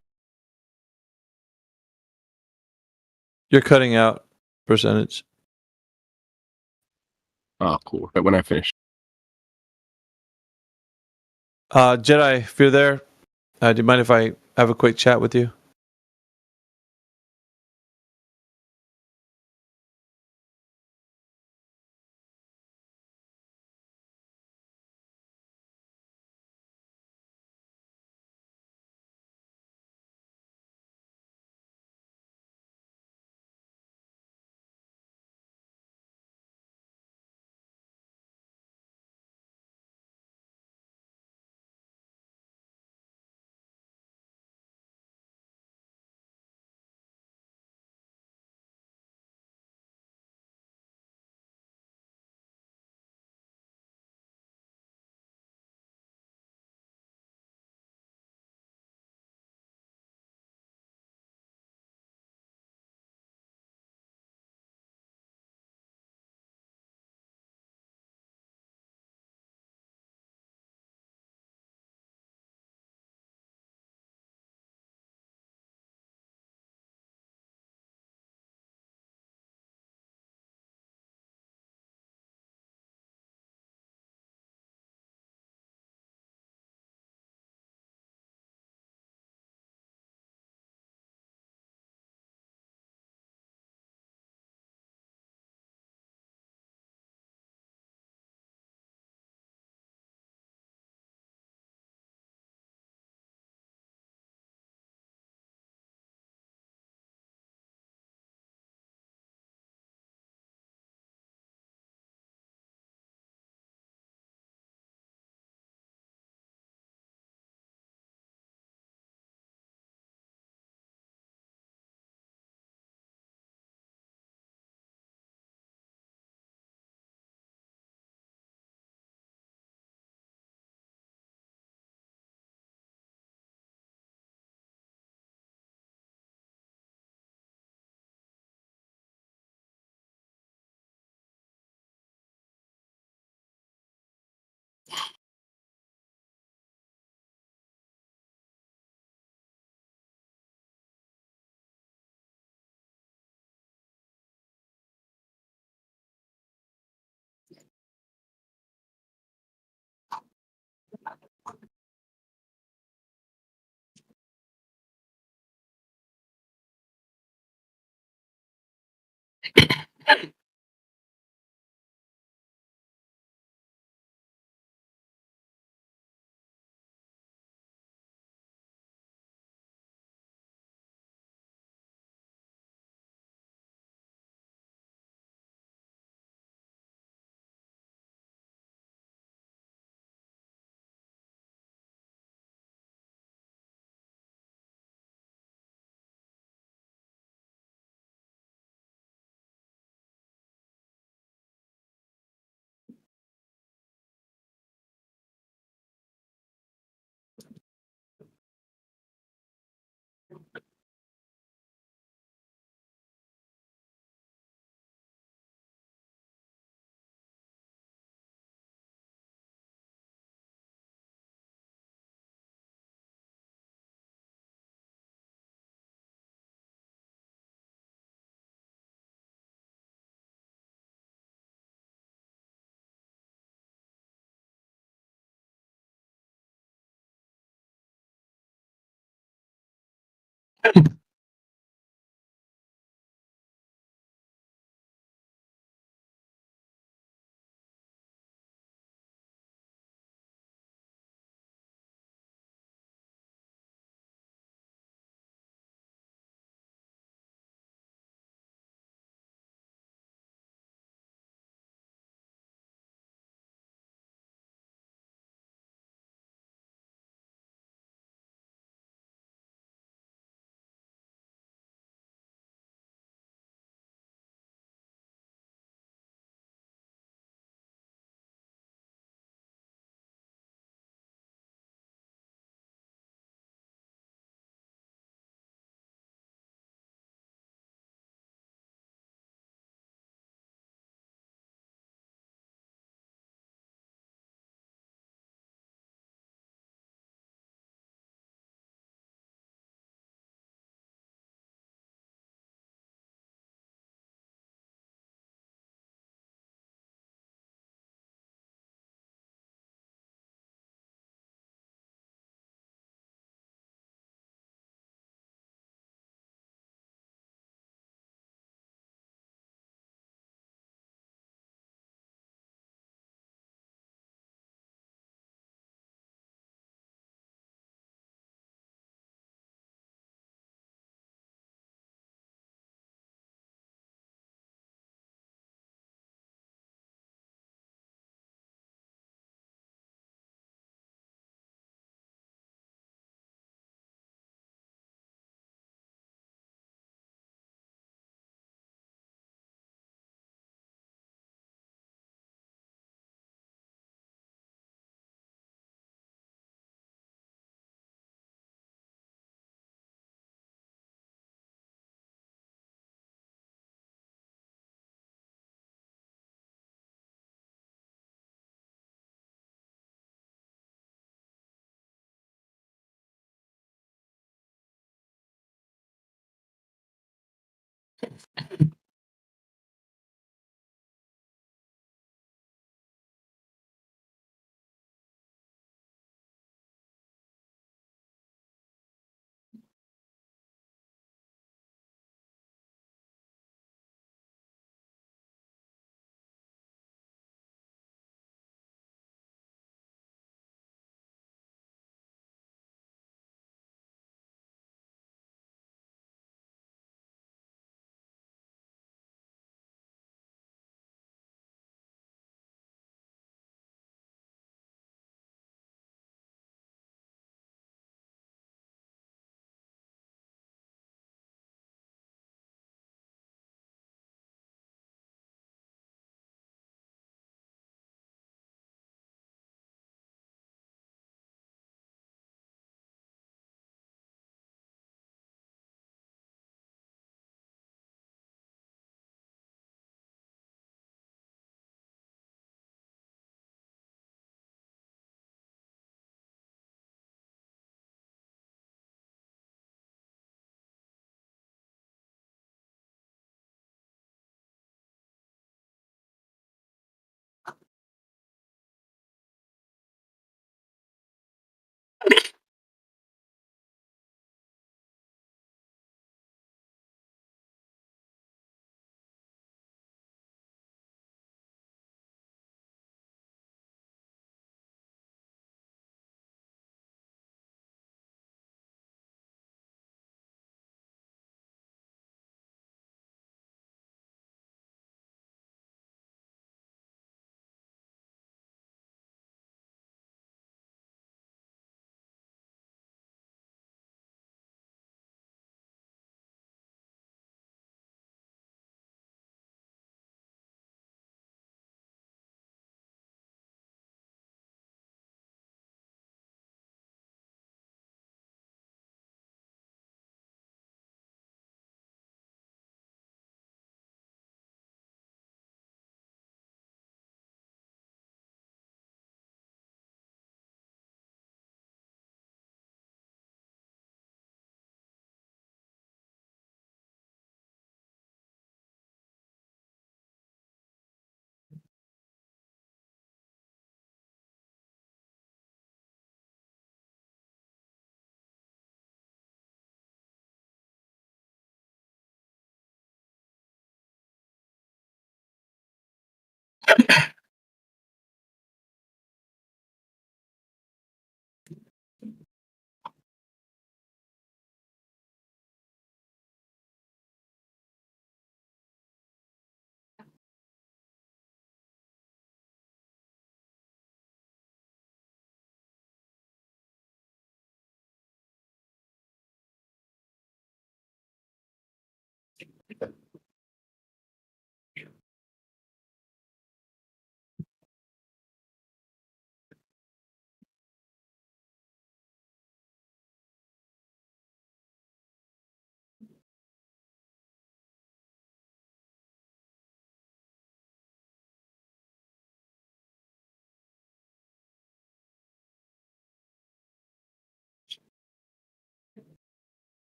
You're cutting out percentage. Oh, cool. But when I finish. Jedi, if you're there, do you mind if I have a quick chat with you?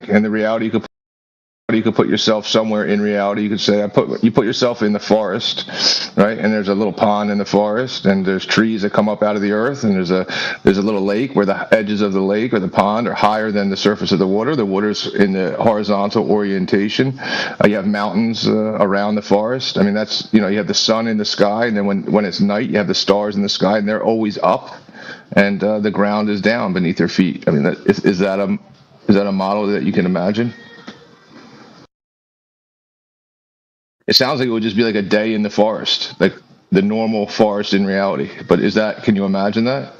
And the reality you could put yourself somewhere in reality. You could say you put yourself in the forest, right? And there's a little pond in the forest, and there's trees that come up out of the earth, and there's a little lake where the edges of the lake or the pond are higher than the surface of the water. The water's in the horizontal orientation. You have mountains around the forest. I mean, that's you have the sun in the sky, and then when it's night, you have the stars in the sky, and they're always up, and the ground is down beneath their feet. I mean, is that a model that you can imagine? It sounds like it would just be like a day in the forest, like the normal forest in reality. But can you imagine that?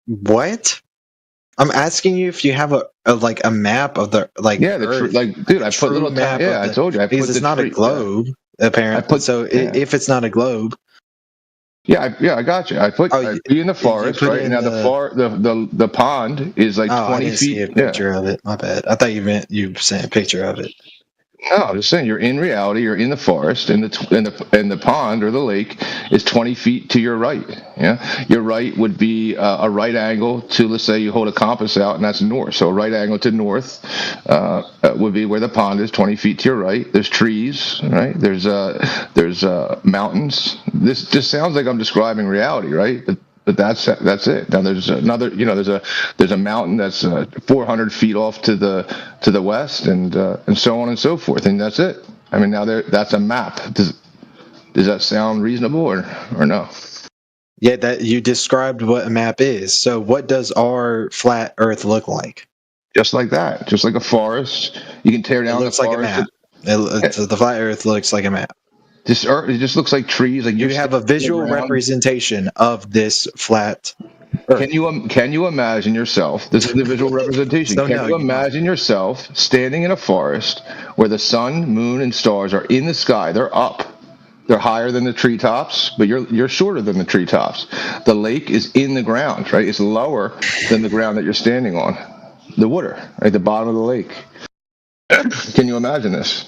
What? I'm asking you if you have a map of the Earth, dude, I put little map. Yeah, I told you. Because it's not a globe, apparently. If it's not a globe. Yeah, I got you. I be in the forest, right? Now the pond is like 20 I didn't feet. See a picture of it. My bad. I thought you meant you sent a picture of it. No, I'm just saying you're in reality. You're in the forest, and the pond or the lake is 20 feet to your right. Yeah, your right would be a right angle to, let's say, you hold a compass out, and that's north. So a right angle to north would be where the pond is, 20 feet to your right. There's trees, right? There's mountains. This just sounds like I'm describing reality, right? But that's it. Now there's another, there's a mountain that's 400 feet off to the west, and so on and so forth, and that's it. I mean, now that's a map. Does that sound reasonable or no? Yeah, that you described what a map is. So what does our flat Earth look like? Just like that, just like a forest. You can tear down. It looks like a map. So the flat Earth looks like a map. This Earth, it just looks like trees. Like you have a visual representation of this flat Earth. Can you imagine yourself? This is the visual representation. Can you imagine yourself standing in a forest where the sun, moon, and stars are in the sky? They're up. They're higher than the treetops, but you're shorter than the treetops. The lake is in the ground, right? It's lower than the ground that you're standing on. The water, right? The bottom of the lake. Can you imagine this?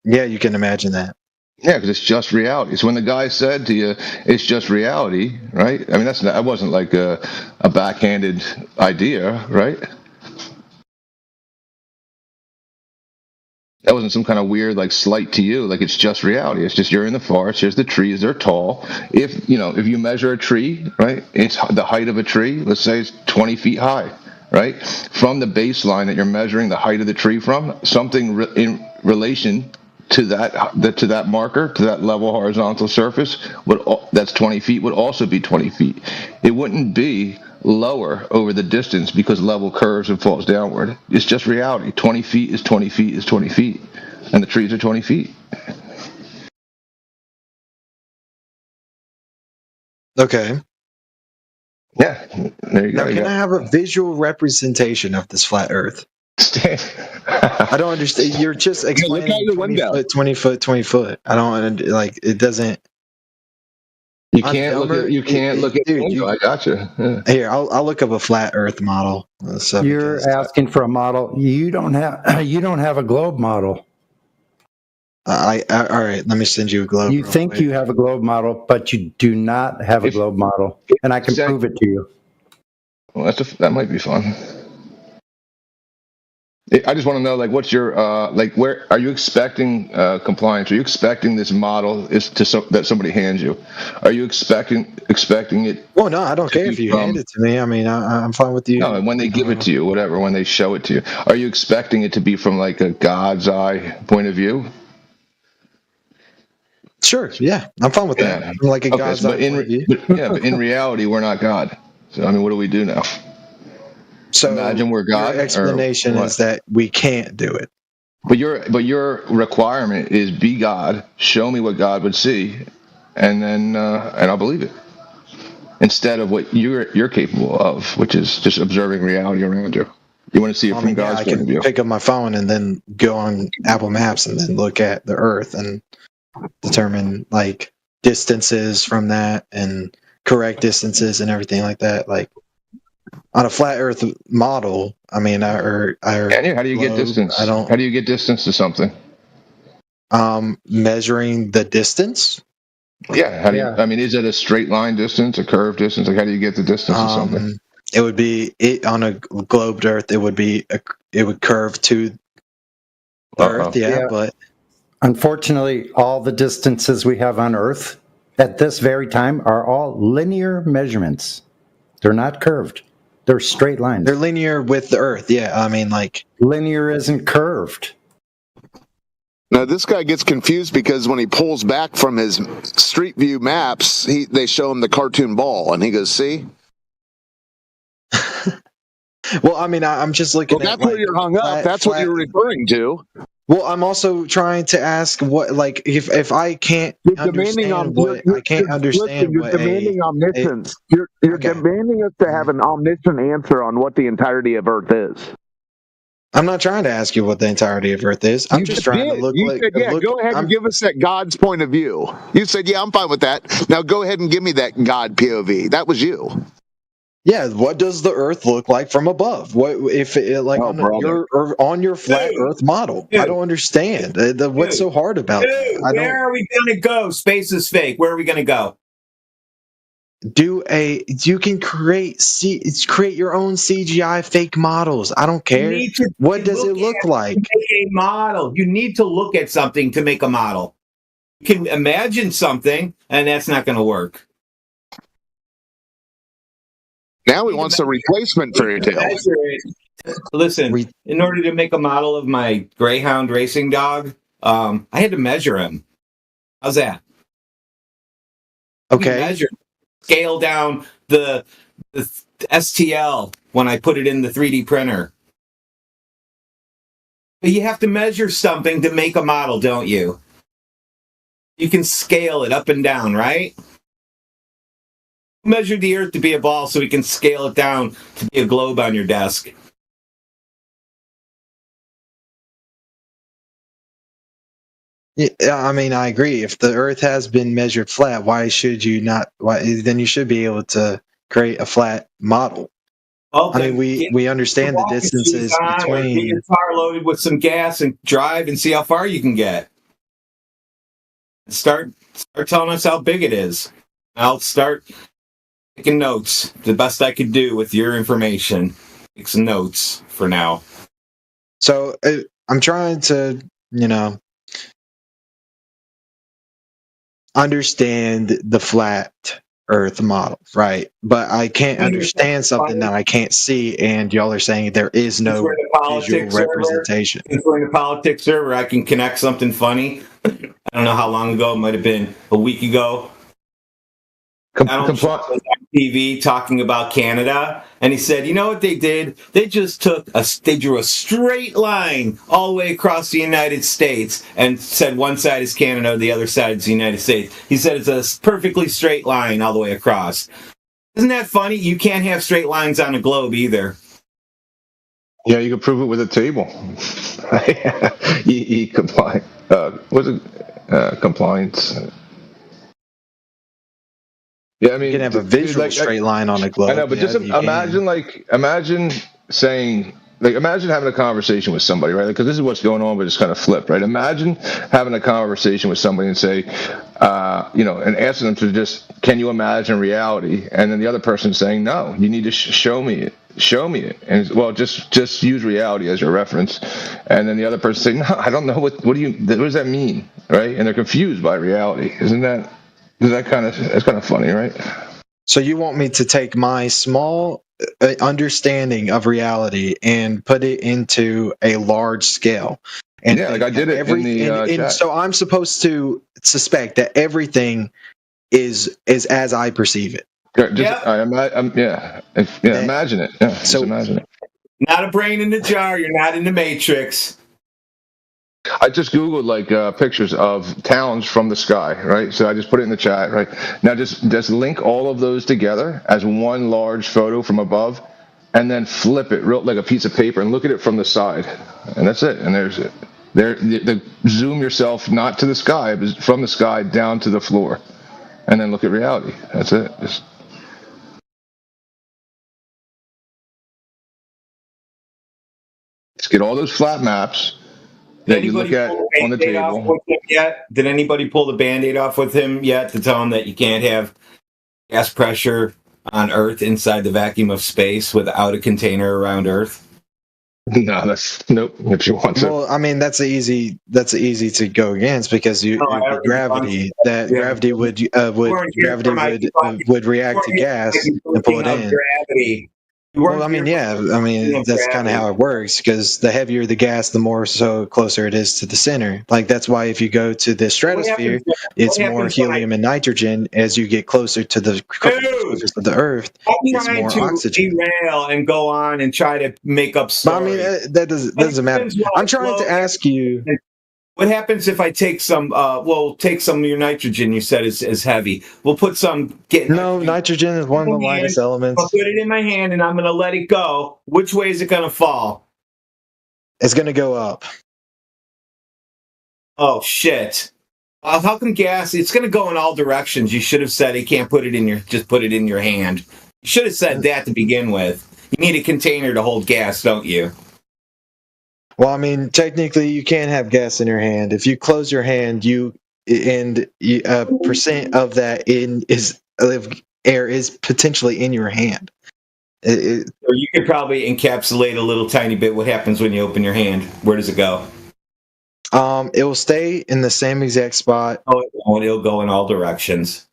Yeah, you can imagine that. Yeah, because it's just reality. So when the guy said to you, "It's just reality," right? I mean, that wasn't like a backhanded idea, right? That wasn't some kind of weird slight to you. Like, it's just reality. It's just you're in the forest. There's the trees. They're tall. If you measure a tree, right? It's the height of a tree. Let's say it's 20 feet high, right? From the baseline that you're measuring the height of the tree from, something in relation to that marker, to that level horizontal surface, that's 20 feet would also be 20 feet. It wouldn't be lower over the distance because level curves and falls downward. It's just reality. 20 feet is 20 feet is 20 feet, and the trees are 20 feet. Okay. Yeah, there you go. Now, can I have a visual representation of this flat Earth? I don't understand. You're just explaining 20 foot. I don't it doesn't. You can't look at. Dude, I gotcha. Yeah. Here, I'll look up a flat Earth model. You're asking for a model. You don't have a globe model. All right. Let me send you a globe. You think you have a globe model, but you do not have a globe model, and I can prove it to you. Well, that might be fun. I just want to know, like, what's your where are you expecting compliance? Are you expecting this model that somebody hands you? Are you expecting it? Well, no, I don't care if you hand it to me. I mean, I'm fine with you. No, when they give it to you, whatever, when they show it to you, are you expecting it to be from like a God's eye point of view? Sure, yeah, I'm fine with that. Yeah. Like a God's eye point of view. But in reality, we're not God. So I mean, what do we do now? So imagine we're God. Your explanation is that we can't do it. But your requirement is be God. Show me what God would see, and then and I'll believe it. Instead of what you're capable of, which is just observing reality around you. You want to see it from God's point of view. I can pick up my phone and then go on Apple Maps and then look at the Earth and determine like distances from that and correct distances and everything like that. Like on a flat Earth model, I mean, how do you get distance? How do you get distance to something? Measuring the distance. Yeah. How do you? I mean, is it a straight line distance, a curved distance? Like, how do you get the distance to something? It would be on a globed Earth. It would curve to the Earth. Yeah, but unfortunately, all the distances we have on Earth at this very time are all linear measurements. They're not curved. They're straight lines. They're linear with the Earth. Yeah, I mean, like linear isn't curved. Now this guy gets confused because when he pulls back from his Street View maps, they show him the cartoon ball, and he goes, "See." Well, I mean, I'm just looking. Well, that's where you're hung up. That's what you're referring to. Well, I'm also trying to ask what, like, if I can't understand what I can't understand. You're demanding omniscience. You're demanding us to have an omniscient answer on what the entirety of Earth is. I'm not trying to ask you what the entirety of Earth is. I'm just trying to look. You said, go ahead and give us that God's point of view. You said, yeah, I'm fine with that. Now go ahead and give me that God POV. That was you. Yeah, what does the Earth look like from above? What if it, like on your flat Earth model? Dude. I don't understand. What's so hard about it? Where are we going to go? Space is fake. Where are we going to go? You can create your own CGI fake models. I don't care. What does it look like? To make a model. You need to look at something to make a model. You can imagine something, and that's not going to work. Now he wants a replacement fairy tale. Listen, in order to make a model of my Greyhound racing dog, I had to measure him. How's that? Okay. Scale down the STL when I put it in the 3D printer. But you have to measure something to make a model, don't you? You can scale it up and down, right? Measure the Earth to be a ball so we can scale it down to be a globe on your desk. Yeah, I mean, I agree. If the Earth has been measured flat, why should you not? Then you should be able to create a flat model. Well, I mean, we understand the distances between. Get your car loaded with some gas and drive and see how far you can get. Start telling us how big it is. I'll start taking notes, the best I could do with your information. Take some notes for now. So I'm trying to, understand the flat Earth model, right? But I can't understand something that I can't see, and y'all are saying there is no visual representation. If we're in a politics server, I can connect something funny. I don't know how long ago. It might have been a week ago. Donald Trump was on TV talking about Canada, and he said, "You know what they did? They just they drew a straight line all the way across the United States, and said one side is Canada, the other side is the United States." He said it's a perfectly straight line all the way across. Isn't that funny? You can't have straight lines on a globe either. Yeah, you can prove it with a table. Compliance? Yeah, I mean, you can have a visual straight line on a globe. I know, but just imagine saying like imagine having a conversation with somebody, right? Because this is what's going on, but it's kind of flipped, right? Imagine having a conversation with somebody and say, and asking them to just, can you imagine reality? And then the other person saying, no, you need to show me it. Show me it. And well, just use reality as your reference. And then the other person saying, no, I don't know what does that mean, right? And they're confused by reality. That's kind of funny, right? So you want me to take my small understanding of reality and put it into a large scale? And yeah, like I did it in the chat. So I'm supposed to suspect that everything is as I perceive it. Imagine it. Yeah, just imagine it. Not a brain in the jar. You're not in the Matrix. I just Googled pictures of towns from the sky, right? So I just put it in the chat, right? Now just link all of those together as one large photo from above, and then flip it like a piece of paper and look at it from the side, and that's it. And there's it. Zoom yourself not to the sky, but from the sky down to the floor, and then look at reality. That's it. Just get all those flat maps that you look at on the table. Did anybody pull the Band-Aid off with him yet to tell him that you can't have gas pressure on Earth inside the vacuum of space without a container around Earth? No, nope. If you want to. Well, I mean that's easy to go against because gravity would react to gas and pull it in. Gravity. Well, I mean, that's kind of how it works because the heavier the gas, the more so closer it is to the center. Like that's why if you go to the stratosphere, it's more helium and nitrogen. As you get closer to the surface of the Earth, it's more oxygen. Derail and go on and try to make up stories. But, I mean, that doesn't matter. I'm trying to ask you. What happens if I take some? Take some of your nitrogen. You said is heavy. We'll put some. Nitrogen is one of the lightest elements. I'll put it in my hand and I'm going to let it go. Which way is it going to fall? It's going to go up. Oh shit! How come gas? It's going to go in all directions. You should have said you can't put it in just put it in your hand. You should have said that to begin with. You need a container to hold gas, don't you? Well, I mean, technically, you can't have gas in your hand. If you close your hand, percent of that air is potentially in your hand. Or you could probably encapsulate a little tiny bit. What happens when you open your hand? Where does it go? It will stay in the same exact spot. Oh, it'll go in all directions.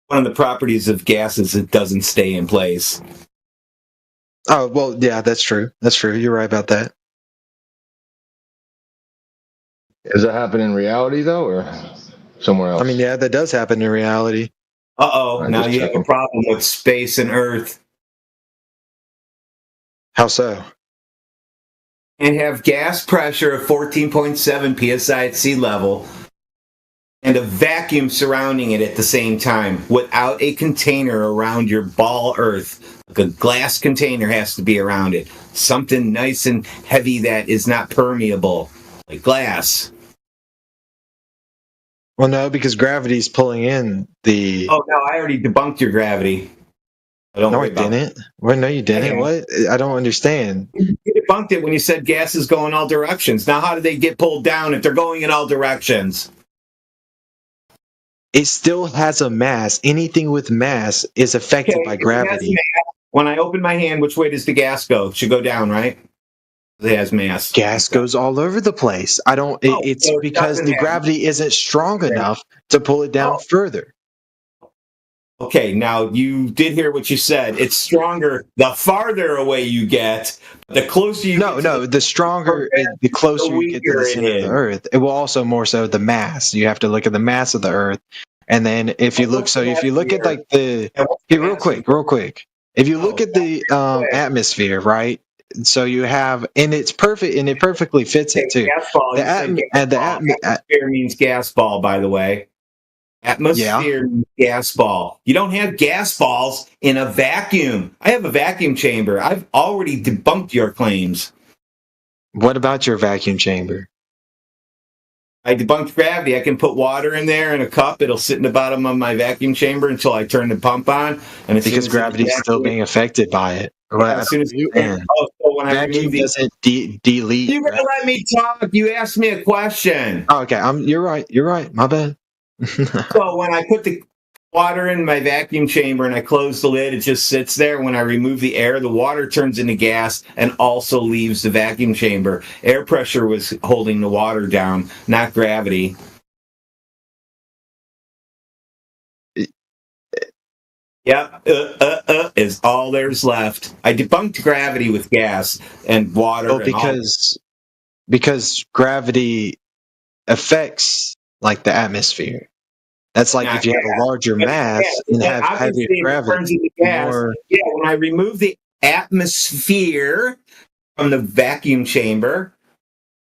One of the properties of gas is it doesn't stay in place. Oh, well, yeah, that's true. That's true. You're right about that. Does that happen in reality, though, or somewhere else? I mean, yeah, that does happen in reality. Now you have a problem with space and Earth. How so? And have gas pressure of 14.7 psi at sea level and a vacuum surrounding it at the same time without a container around your ball Earth. Like a glass container has to be around it. Something nice and heavy that is not permeable, like glass. Well, no, because gravity's pulling in the... Oh, no, I already debunked your gravity. No, I didn't. Well, no, you didn't. What? I don't understand. You debunked it when you said gases go in all directions. Now, how do they get pulled down if they're going in all directions? It still has a mass. Anything with mass is affected by gravity. When I open my hand, which way does the gas go? It should go down, right? It has mass. Gas goes all over the place. It's because the gravity isn't strong enough to pull it down further. Okay, now you did hear what you said. It's stronger the farther away you get. The closer you get. The stronger, the closer you get to the center of the Earth. It will also more so the mass. You have to look at the mass of the Earth. And then if you look at like real quick. If you look at the atmosphere, right? So you have, and it's perfect, and it perfectly fits it too. Gas ball. Atmosphere means gas ball, by the way. Atmosphere means gas ball. You don't have gas balls in a vacuum. I have a vacuum chamber. I've already debunked your claims. What about your vacuum chamber? I debunked gravity. I can put water in there in a cup. It'll sit in the bottom of my vacuum chamber until I turn the pump on. And as Because soon as gravity is still being affected by it. as soon as so when I vacuum remove the doesn't delete. you gotta let me talk. You asked me a question. Oh, okay, you're right. You're right. My bad. So when I put the water in my vacuum chamber and I close the lid, it just sits there. When I remove the air, the water turns into gas and also leaves the vacuum chamber. Air pressure was holding the water down, not gravity. Yep, is all there's left. I debunked gravity with gas and water. Well, because gravity affects like the atmosphere. That's like if you have a larger mass and have heavier gravity. Yeah, when I remove the atmosphere from the vacuum chamber,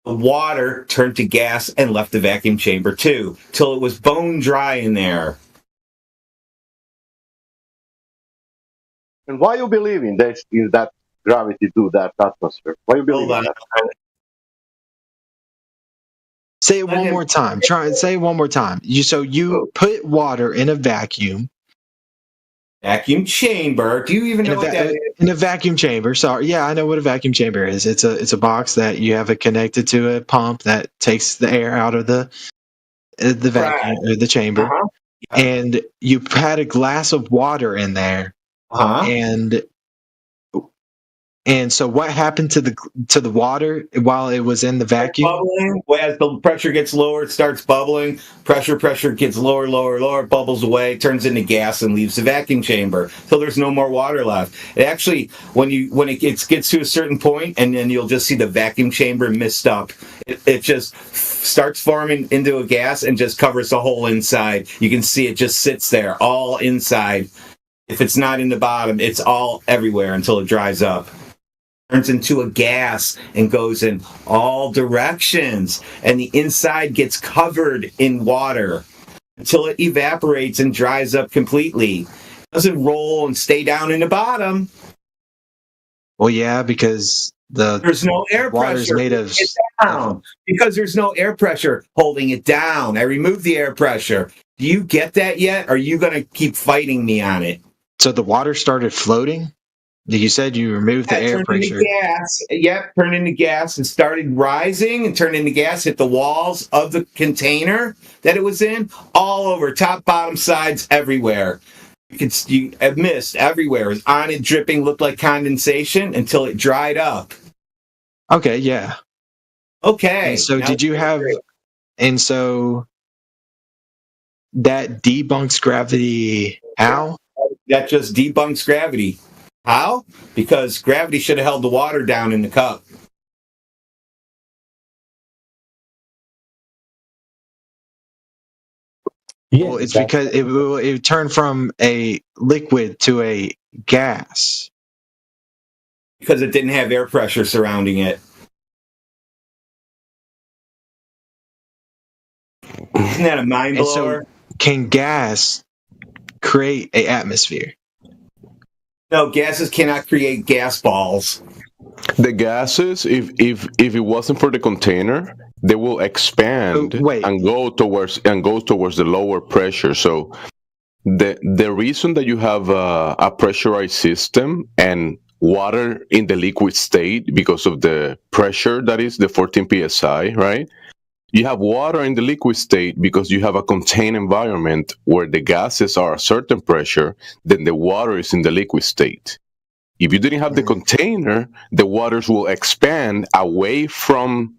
the water turned to gas and left the vacuum chamber too, till it was bone dry in there. And why you believe in that? Is that gravity do that atmosphere? Why you believe in that? Say it one more time. Say it one more time. You put water in a vacuum chamber. Do you even know what that is? In a vacuum chamber. Sorry, yeah, I know what a vacuum chamber is. It's a box that you have it connected to a pump that takes the air out of the vacuum or the chamber, and you had a glass of water in there, and so what happened to the water while it was in the vacuum? Bubbling. As the pressure gets lower, it starts bubbling. Pressure gets lower, bubbles away, turns into gas, and leaves the vacuum chamber. So there's no more water left. It actually, when it gets to a certain point, and then you'll just see the vacuum chamber mist up. It just starts forming into a gas and just covers the whole inside. You can see it just sits there, all inside. If it's not in the bottom, it's all everywhere until it dries up. Turns into a gas and goes in all directions, and the inside gets covered in water until it evaporates and dries up completely. It doesn't roll and stay down in the bottom. Well, yeah, because there's no air pressure made of down, because there's no air pressure holding it down. I removed the air pressure. Do you get that yet? Or are you going to keep fighting me on it? So the water started floating? You said you removed the air pressure. Turned into gas and started rising and turned into gas, hit the walls of the container that it was in, all over, top, bottom, sides, everywhere. You mist everywhere. It was on it, dripping, looked like condensation until it dried up. Okay, yeah. Okay. And so that debunks gravity how? That just debunks gravity. How? Because gravity should have held the water down in the cup. Well, it's because it turned from a liquid to a gas. Because it didn't have air pressure surrounding it. Isn't that a mind blower? So can gas create an atmosphere? No, gases cannot create gas balls. The gases, if it wasn't for the container, they will expand and go towards the lower pressure. So the reason that you have a pressurized system and water in the liquid state because of the pressure that is the 14 psi, right? You have water in the liquid state because you have a contained environment where the gases are a certain pressure, then the water is in the liquid state. If you didn't have the container, the waters will expand away from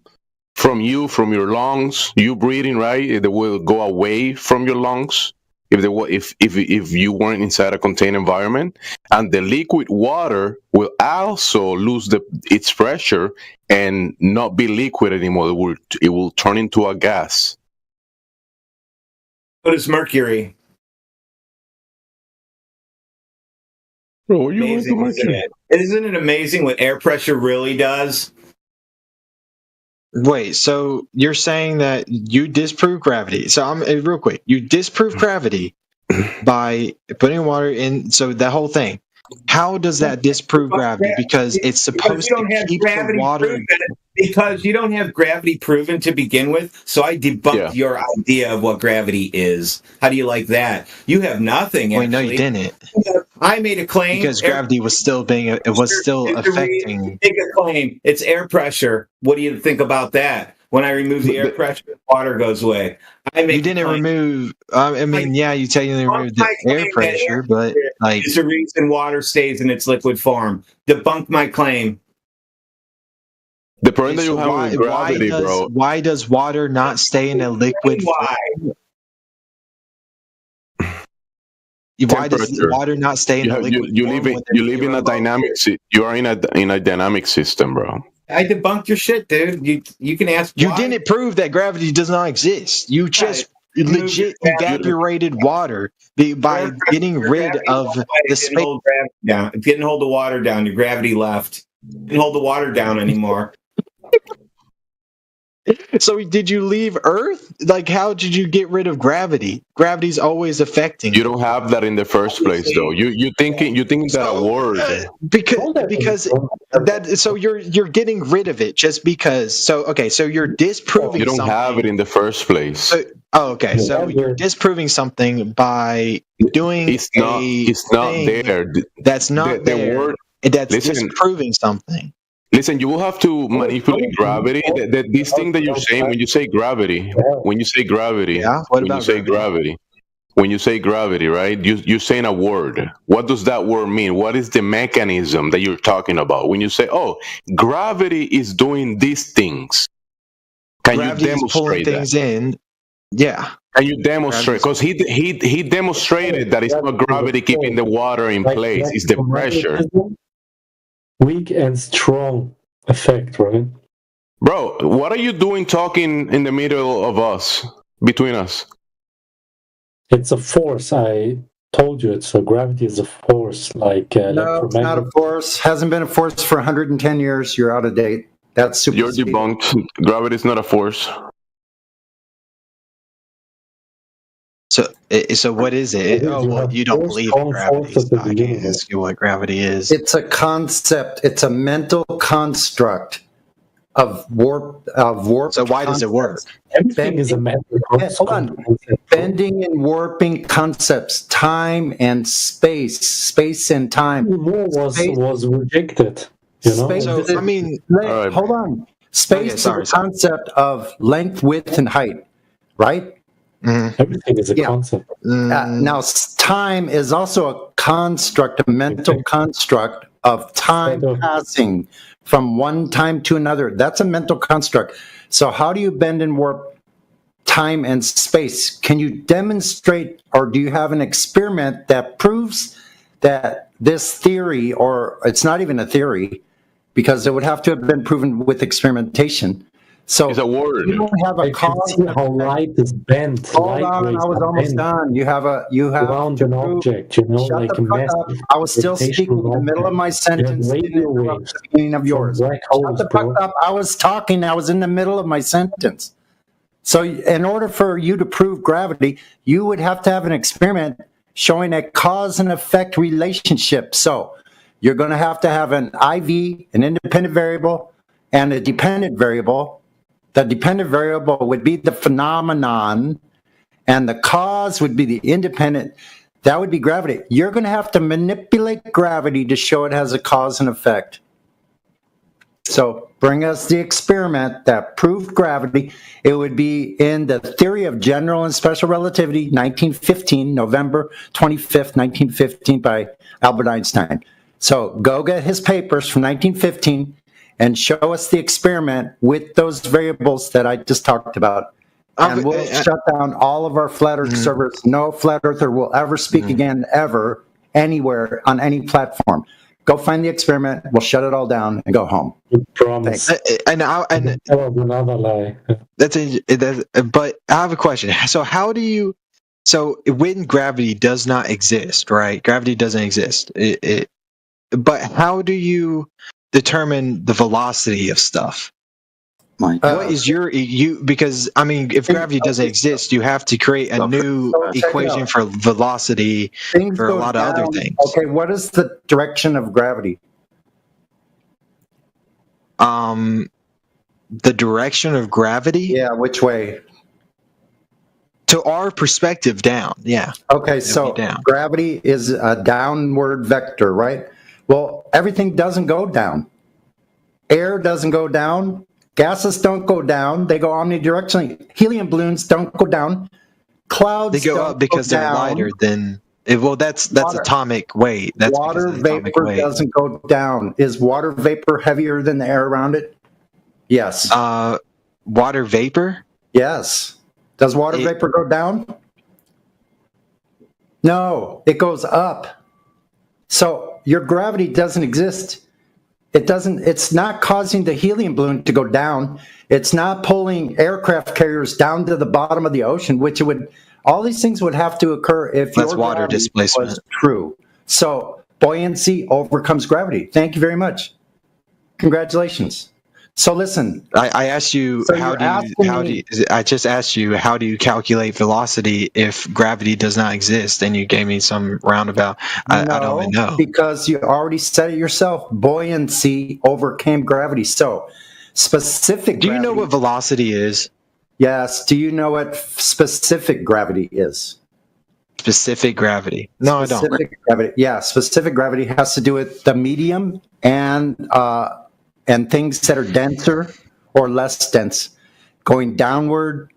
you, from your lungs. You breathing, right? They will go away from your lungs if you weren't inside a contained environment, and the liquid water will also lose its pressure and not be liquid anymore. It will turn into a gas. What is mercury? Bro, what are you amazing, isn't it amazing what air pressure really does? Wait, so you're saying that you disprove gravity? So I'm real quick. You disprove gravity by putting water in. So that whole thing, how does that disprove gravity? Because it's supposed to keep the water. Proven, because you don't have gravity proven to begin with. So I debunked your idea of what gravity is. How do you like that? You have nothing. Wait, no, you didn't. I made a claim because gravity was still affecting. Make a claim. It's air pressure. What do you think about that? When I remove the air pressure, the water goes away. You didn't remove. I mean, yeah, you technically removed the air pressure, but like it's the reason water stays in its liquid form. Debunk my claim. The problem that you have with gravity, bro. Why does water not stay in a liquid form? Why does water not stay in a liquid form? You live in a dynamic. You are in a dynamic system, bro. I debunked your shit, dude. You can ask. You didn't prove that gravity does not exist. You just legit evaporated water by getting rid of the space. Yeah, it didn't hold the water down. Your gravity left. It didn't hold the water down anymore. So did you leave Earth? Like, how did you get rid of gravity? Gravity's always affecting. You don't have that in the first place, though. You thinking that a word because that so you're getting rid of it just because. So okay, so you're disproving. You don't something. have it in the first place. So, okay, so you're disproving something by doing it's not there. That's not there. The word, that's disproving something. Listen, you will have to manipulate gravity. This thing that you're saying when you say gravity, when you say gravity, right? You're saying a word. What does that word mean? What is the mechanism that you're talking about? When you say, "Oh, gravity is doing these things," can you demonstrate that? Things in. Yeah. Can you demonstrate? Because he demonstrated that it's not gravity keeping the water in place; it's the pressure. Weak and strong effect, right? Bro, what are you doing talking in the middle of us, between us? It's a force. I told you it's gravity is a force. Like no, it's not a force. Hasn't been a force for 110 years. You're out of date. That's super. You're debunked. Gravity is not a force. So what is it? Oh, well, you don't believe in gravity. So I can't ask you what gravity is. It's a concept. It's a mental construct of warp. So why does it work? Everything is a mental construct. Hold on. Bending and warping concepts, time and space and time. Was rejected. You know. So I mean, hold on. Space is a concept of length, width, and height, right? Mm-hmm. Everything is a concept. Now, time is also a construct, a mental construct of time passing from one time to another. That's a mental construct. So how do you bend and warp time and space? Can you demonstrate, or do you have an experiment that proves that this theory, or it's not even a theory, because it would have to have been proven with experimentation. So it's a word. You don't have a cause. How light is bent. Hold on, I was almost done. You have around an object, like a mess. I was still speaking in the middle of my sentence. The beginning of yours. Shut the fuck up. I was talking. I was in the middle of my sentence. So, in order for you to prove gravity, you would have to have an experiment showing a cause and effect relationship. So, you're going to have an IV, an independent variable, and a dependent variable. The dependent variable would be the phenomenon, and the cause would be the independent. That would be gravity. You're going to have to manipulate gravity to show it has a cause and effect. So bring us the experiment that proved gravity. It would be in the Theory of General and Special Relativity, 1915, November 25th, 1915, by Albert Einstein. So go get his papers from 1915 and show us the experiment with those variables that I just talked about. And we'll shut down all of our flat earth servers. No flat earther will ever speak again, ever, anywhere, on any platform. Go find the experiment. We'll shut it all down and go home. Promise. And that was another lie. But I have a question. So how do you? So when gravity does not exist, right? Gravity doesn't exist. But how do you determine the velocity of stuff? What is your because I mean, if gravity doesn't exist, you have to create a new equation for velocity for a lot of other things. Okay, what is the direction of gravity? The direction of gravity? Yeah, which way? To our perspective, down. Yeah. Okay, so gravity is a downward vector, right? Well, everything doesn't go down. Air doesn't go down. Gases don't go down. They go omnidirectionally. Helium balloons don't go down. Clouds they go up because they're lighter than. Well, that's atomic weight. That's water vapor doesn't go down. Is water vapor heavier than the air around it? Yes. Water vapor? Yes. Does water vapor go down? No, it goes up. So your gravity doesn't exist. It's not causing the helium balloon to go down. It's not pulling aircraft carriers down to the bottom of the ocean, which all these things would have to occur if that's water displacement was true. So buoyancy overcomes gravity. Thank you very much. Congratulations. So listen, I asked you I just asked you how do you calculate velocity if gravity does not exist, and you gave me some roundabout. I don't even know, because you already said it yourself. Buoyancy overcame gravity. So specific. Do you know what velocity is? Yes. Do you know what specific gravity is? Specific gravity? No, specific gravity. Yeah, specific gravity has to do with the medium and things that are denser or less dense going downward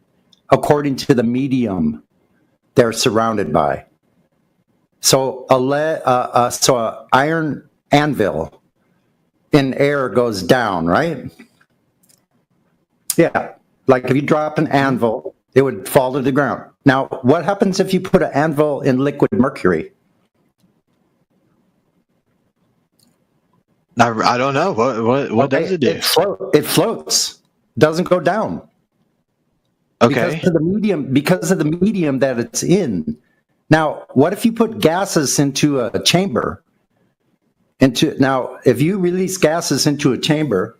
according to the medium they're surrounded by. So a iron anvil in air goes down, right? Yeah, like if you drop an anvil, it would fall to the ground. Now, what happens if you put an anvil in liquid mercury? I don't know. What does it do? It floats. Doesn't go down. Okay. Because of the medium that it's in. Now, what if you put gases into a chamber? Now, if you release gases into a chamber,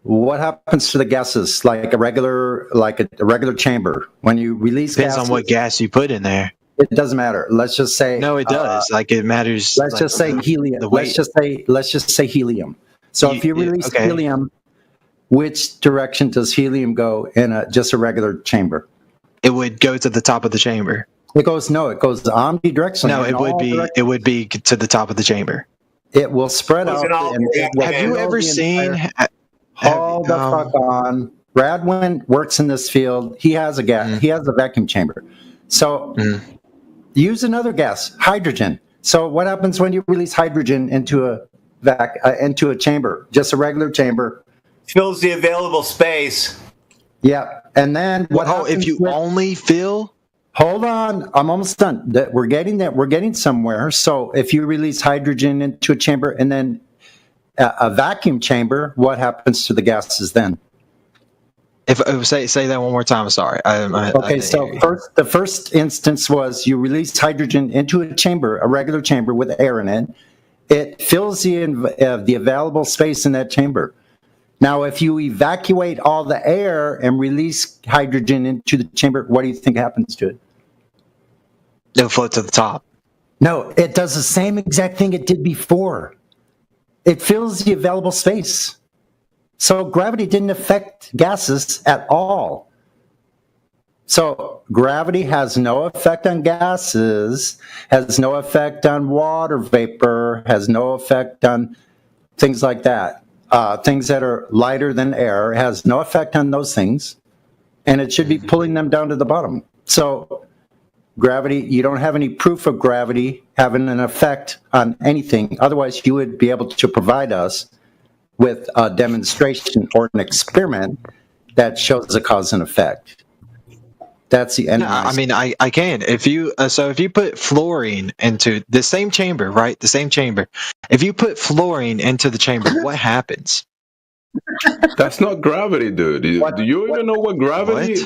what happens to the gases? Like a regular chamber. When you release depends on what gas you put in there. It doesn't matter. Let's just say no. It does. It matters. Let's just say helium. Let's just say helium. So if you release helium, which direction does helium go in just a regular chamber? It would go to the top of the chamber. It goes omnidirectionally. No, it would be to the top of the chamber. It will spread out. Have you ever seen? Hold the fuck on. Radwin works in this field. He has a gas. He has a vacuum chamber. So. Use another gas, hydrogen. So what happens when you release hydrogen into a chamber, just a regular chamber? Fills the available space. Yeah, and then if you only fill? Hold on, I'm almost done. We're getting somewhere. So if you release hydrogen into a chamber and then a vacuum chamber, what happens to the gases then? Say that one more time. I'm sorry. The first instance was you release hydrogen into a chamber, a regular chamber with air in it. It fills the available space in that chamber. Now, if you evacuate all the air and release hydrogen into the chamber, what do you think happens to it? It'll float to the top. No, it does the same exact thing it did before. It fills the available space. So gravity didn't affect gases at all. So gravity has no effect on gases, has no effect on water vapor, has no effect on things like that. Things that are lighter than air, has no effect on those things. And it should be pulling them down to the bottom. So gravity, you don't have any proof of gravity having an effect on anything. Otherwise, you would be able to provide us with a demonstration or an experiment that shows a cause and effect. That's the end. I mean, I can. If you put fluorine into the same chamber, right? The same chamber. If you put fluorine into the chamber, what happens? That's not gravity, dude. Do you even know what gravity is?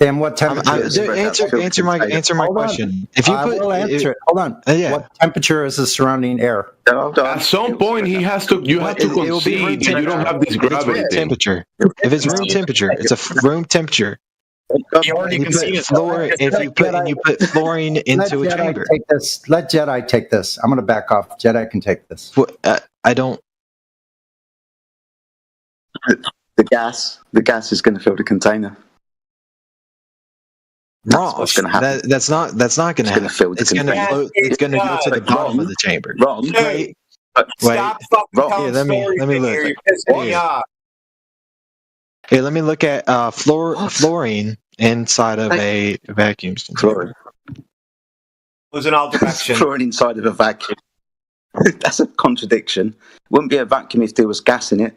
And what temperature? Answer my question. If you put, will answer it. Hold on. Yeah. What temperature is the surrounding air? At some point, you have to concede that you don't have this gravity thing. temperature. If it's room temperature, it's a room temperature. You already And you put conceded. you put fluorine into a chamber. Let Jedi take this. I'm going to back off. Jedi can take this. I don't. The gas is going to fill the container. Wrong. That's not going to happen. It's going to float. It's going to go to the bottom of the chamber. Wrong. Wait. Stop fucking telling let me stories look. in here. You're pissing me off. Here, let me look at fluorine inside of a vacuum container. Was in all directions. Fluorine inside of a vacuum. That's a contradiction. Wouldn't be a vacuum if there was gas in it.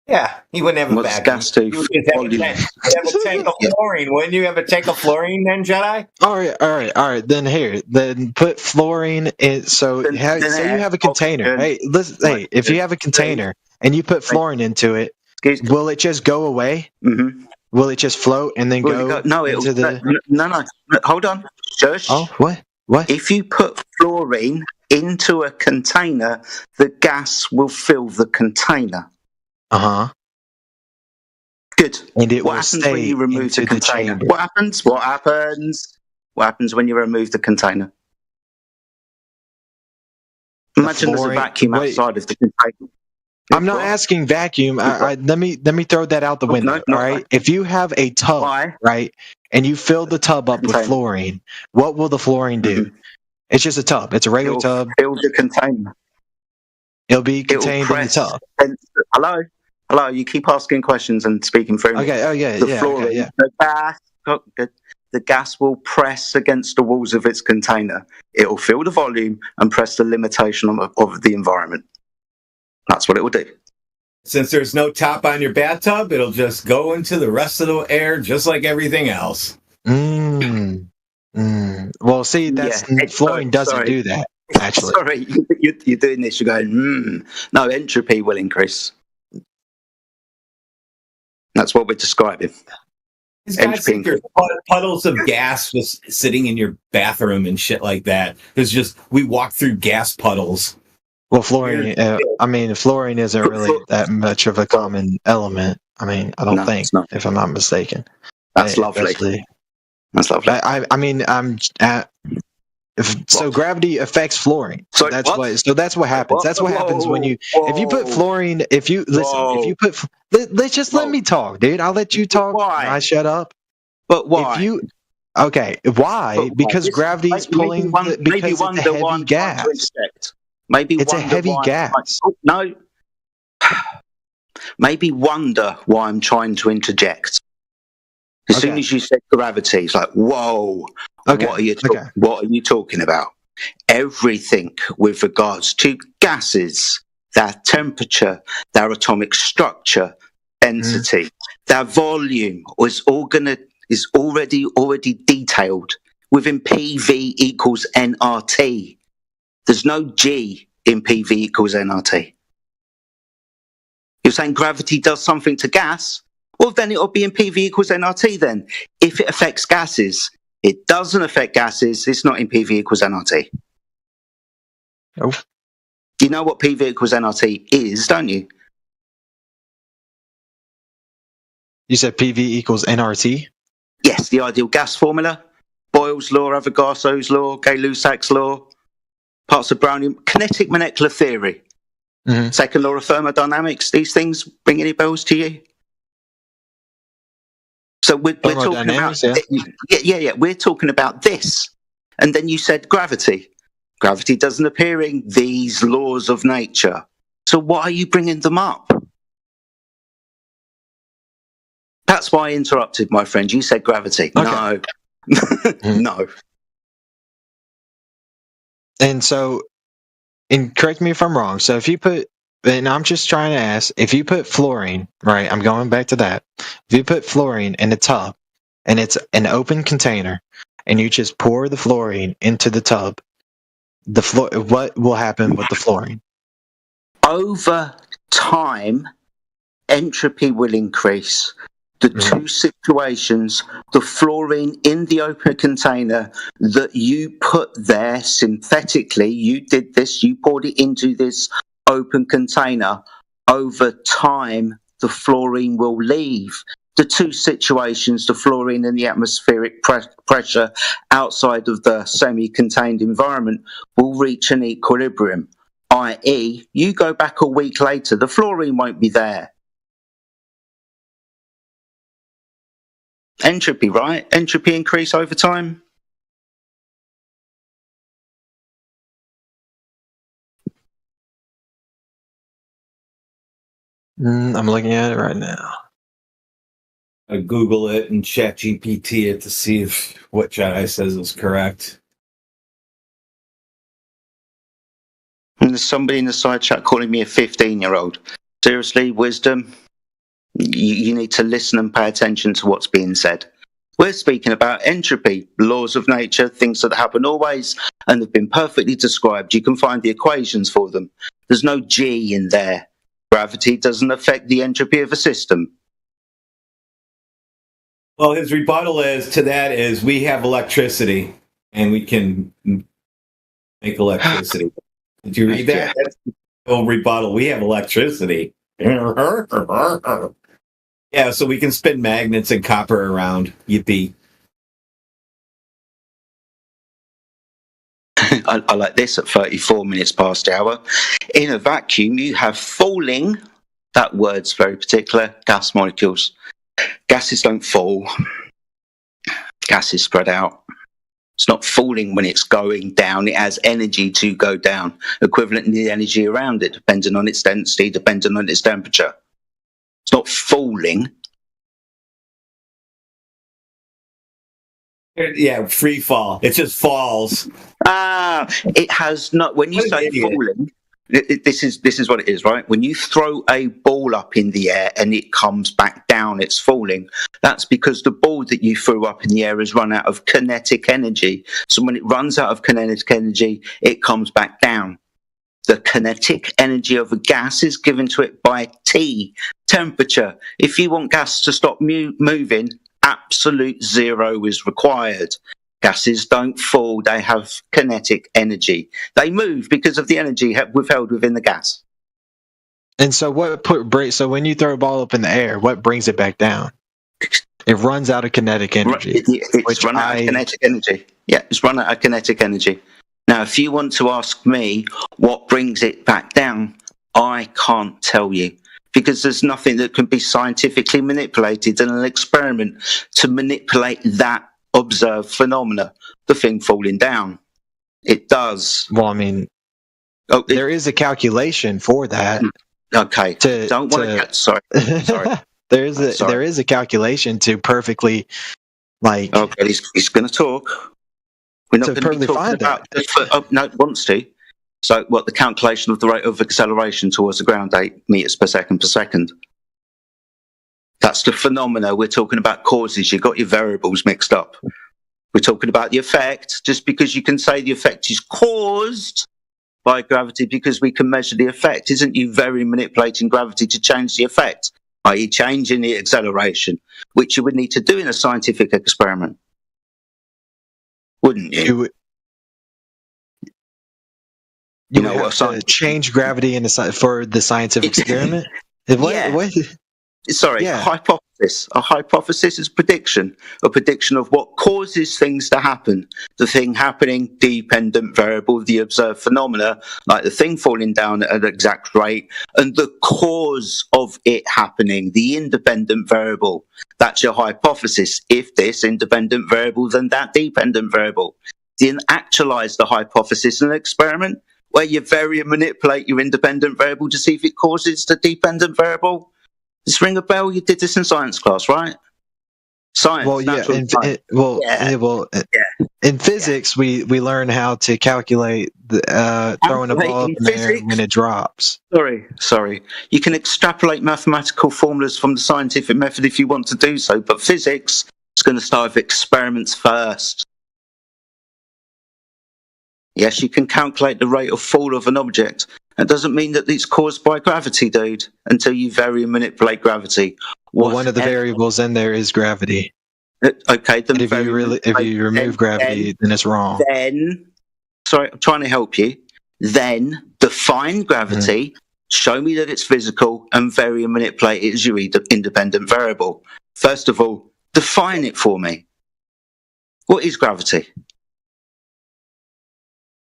Yeah, you wouldn't have a What's vacuum. gas do? You would just have a tank of fluorine. Wouldn't you have a tank of fluorine then, Jedi? All right. Then put fluorine in. So say you have a container. Hey, listen. Hey, if you have a container and you put fluorine into it, will it just go away? Mm-hmm. Will it just float and then go? No, into the. No. Hold on. Shush. Oh, what? If you put fluorine into a container, the gas will fill the container. Good. And it what will happens stay when you remove into the container? chamber. What happens? What happens when you remove the container? Imagine there's a vacuum outside of the container. I'm not asking vacuum. Let me throw that out the window. All right. If you have a tub, right, and you fill the tub up with fluorine, what will the fluorine do? It's just a tub. It's a regular tub. Fill the container. It'll be contained in the tub. Hello. You keep asking questions and speaking through. Okay. Oh yeah. The fluorine, the gas will press against the walls of its container. It will fill the volume and press the limitation of the environment. That's what it will do. Since there's no top on your bathtub, it'll just go into the rest of the air just like everything else. Well, see, fluorine doesn't do that. Actually, sorry, you're doing this. You're going. No, entropy will increase. That's what we're describing. These guys think there's puddles of gas just sitting in your bathroom and shit like that. We walk through gas puddles. Well, fluorine. Fluorine isn't really that much of a common element. I don't think, if I'm not mistaken. That's lovely. That's lovely. So gravity affects fluorine. So that's what happens. That's what happens when you if you put fluorine. Let me talk, dude. I'll let you talk. Why? I shut up. But why? Why? Because gravity is pulling. Because it's a heavy gas. Maybe it's a heavy gas. No. Maybe wonder why I'm trying to interject. As soon as you said gravity, it's like, whoa. Okay. What are you talking about? Everything with regards to gases, their temperature, their atomic structure, density, their volume is already detailed within PV equals nRT. There's no G in PV equals nRT. You're saying gravity does something to gas? Well, then it'll be in PV equals nRT then. If it affects gases, it doesn't affect gases, it's not in PV equals nRT. Oh. You know what PV equals nRT is, don't you? You said PV equals nRT? Yes, the ideal gas formula. Boyle's law, Avogadro's law, Gay-Lussac's law, parts of Brownian, kinetic molecular theory. Second law of thermodynamics. These things ring any bells to you? So we're talking about we're talking about this, and then you said gravity. Gravity doesn't appear in these laws of nature. So why are you bringing them up? That's why I interrupted, my friend. You said gravity. Okay. No, no. And so, correct me if I'm wrong. So if you put, and I'm just trying to ask, if you put fluorine, right, I'm going back to that. If you put fluorine in a tub and it's an open container and you just pour the fluorine into the tub, what will happen with the fluorine? Over time, entropy will increase. the two situations, the fluorine in the open container that you put there synthetically, you did this, you poured it into this open container, over time the fluorine will leave. The two situations, the fluorine and the atmospheric pressure outside of the semi-contained environment, will reach an equilibrium, i.e. you go back a week later, the fluorine won't be there. Entropy, right? Entropy increase over time. I'm looking at it right now. I Google it and ChatGPT it to see if what Jedi says is correct. And there's somebody in the side chat calling me a 15-year-old. Seriously, wisdom? You need to listen and pay attention to what's being said. We're speaking about entropy, laws of nature, things that happen always, and have been perfectly described. You can find the equations for them. There's no G in there. Gravity doesn't affect the entropy of a system. Well, his rebuttal to that is we have electricity and we can make electricity. Did you read that? That's the whole rebuttal. We have electricity. Yeah, so we can spin magnets and copper around. Yippee. I like this at 34 minutes past the hour. In a vacuum, you have falling, that word's very particular, gas molecules. Gases don't fall. Gases spread out. It's not falling when it's going down. It has energy to go down, equivalent to the energy around it, depending on its density, depending on its temperature. It's not falling. Yeah, free fall. It just falls. It has not. When you say falling, this is what it is, right? When you throw a ball up in the air and it comes back down, it's falling. That's because the ball that you threw up in the air has run out of kinetic energy. So when it runs out of kinetic energy, it comes back down. The kinetic energy of a gas is given to it by T, temperature. If you want gas to stop moving, absolute zero is required. Gases don't fall, they have kinetic energy. They move because of the energy withheld within the gas. And so so when you throw a ball up in the air, what brings it back down? It runs out of kinetic energy. It's run out of kinetic energy. Yeah, it's run out of kinetic energy. Now, if you want to ask me what brings it back down, I can't tell you. Because there's nothing that can be scientifically manipulated in an experiment to manipulate that observed phenomena, the thing falling down. It does. Well, I mean, there is a calculation for that. Okay. Sorry. There is a calculation to perfectly, like. Okay, he's going to talk. We're not going to be talking about. No, it wants to. So, the calculation of the rate of acceleration towards the ground, 8 meters per second. That's the phenomena. We're talking about causes. You've got your variables mixed up. We're talking about the effect. Just because you can say the effect is caused by gravity because we can measure the effect, isn't you very manipulating gravity to change the effect, i.e. changing the acceleration, which you would need to do in a scientific experiment. Wouldn't you? You know what? To change gravity for the scientific experiment? Hypothesis. A hypothesis is prediction. A prediction of what causes things to happen. The thing happening, dependent variable, the observed phenomena, like the thing falling down at an exact rate, and the cause of it happening, the independent variable. That's your hypothesis. If this independent variable, then that dependent variable. Then actualize the hypothesis in an experiment where you vary and manipulate your independent variable to see if it causes the dependent variable. Does this ring a bell? You did this in science class, right? Science. Well, in physics, we learn how to calculate throwing a ball up in the air when it drops. Sorry. You can extrapolate mathematical formulas from the scientific method if you want to do so, but physics is going to start with experiments first. Yes, you can calculate the rate of fall of an object, That doesn't mean that it's caused by gravity, dude, until you vary and manipulate gravity. Well, one of the variables in there is gravity. Okay, then if you remove gravity, then it's wrong. Then, sorry, I'm trying to help you. Then define gravity, show me that it's physical, and vary and manipulate it as your independent variable. First of all, define it for me. What is gravity?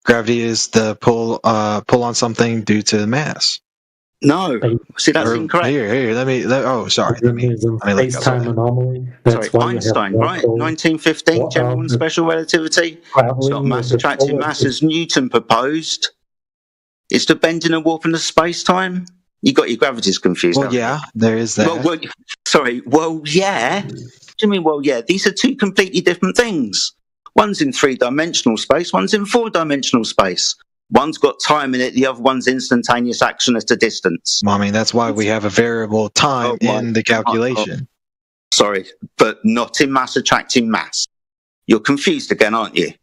Gravity is the pull on something due to the mass. No, see, that's incorrect. Here, let me look Space-time anomaly. Sorry, Einstein, right? 1915, general and special relativity. It's not mass attracting mass as Newton proposed. It's the bending and warping of space-time. You got your gravities confused. Well, yeah, there is that. Well, yeah. What do you mean, well, yeah? These are two completely different things. One's in 3-dimensional space, one's in 4-dimensional space. One's got time in it, the other one's instantaneous action at a distance. Well, I mean, that's why we have a variable time in the calculation. Sorry, but not in mass attracting mass. You're confused again, aren't you?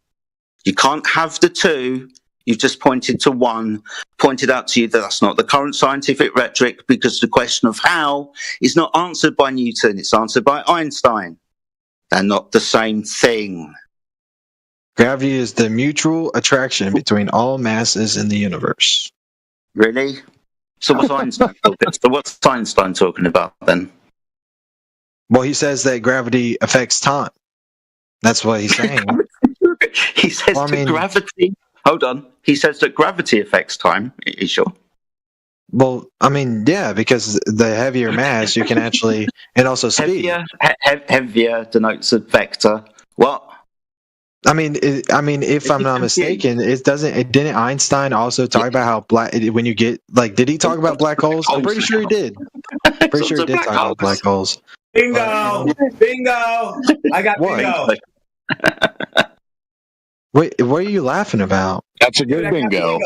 You can't have the two. You've just pointed to one, pointed out to you that that's not the current scientific rhetoric, because the question of how is not answered by Newton, it's answered by Einstein. They're not the same thing. Gravity is the mutual attraction between all masses in the universe. Really? So what's Einstein talking about then? Well, he says that gravity affects time. That's what he's saying. He says gravity. Hold on. He says that gravity affects time. Are you sure? Well, I mean, yeah, because the heavier mass, you can actually, and also speed. Heavier denotes a vector. What? I mean, if I'm not mistaken, didn't Einstein also talk about how when you get, like, did he talk about black holes? I'm pretty sure he did. Pretty sure he did talk about black holes. Bingo! Bingo! I got bingo. Wait, what are you laughing about? That's a good bingo.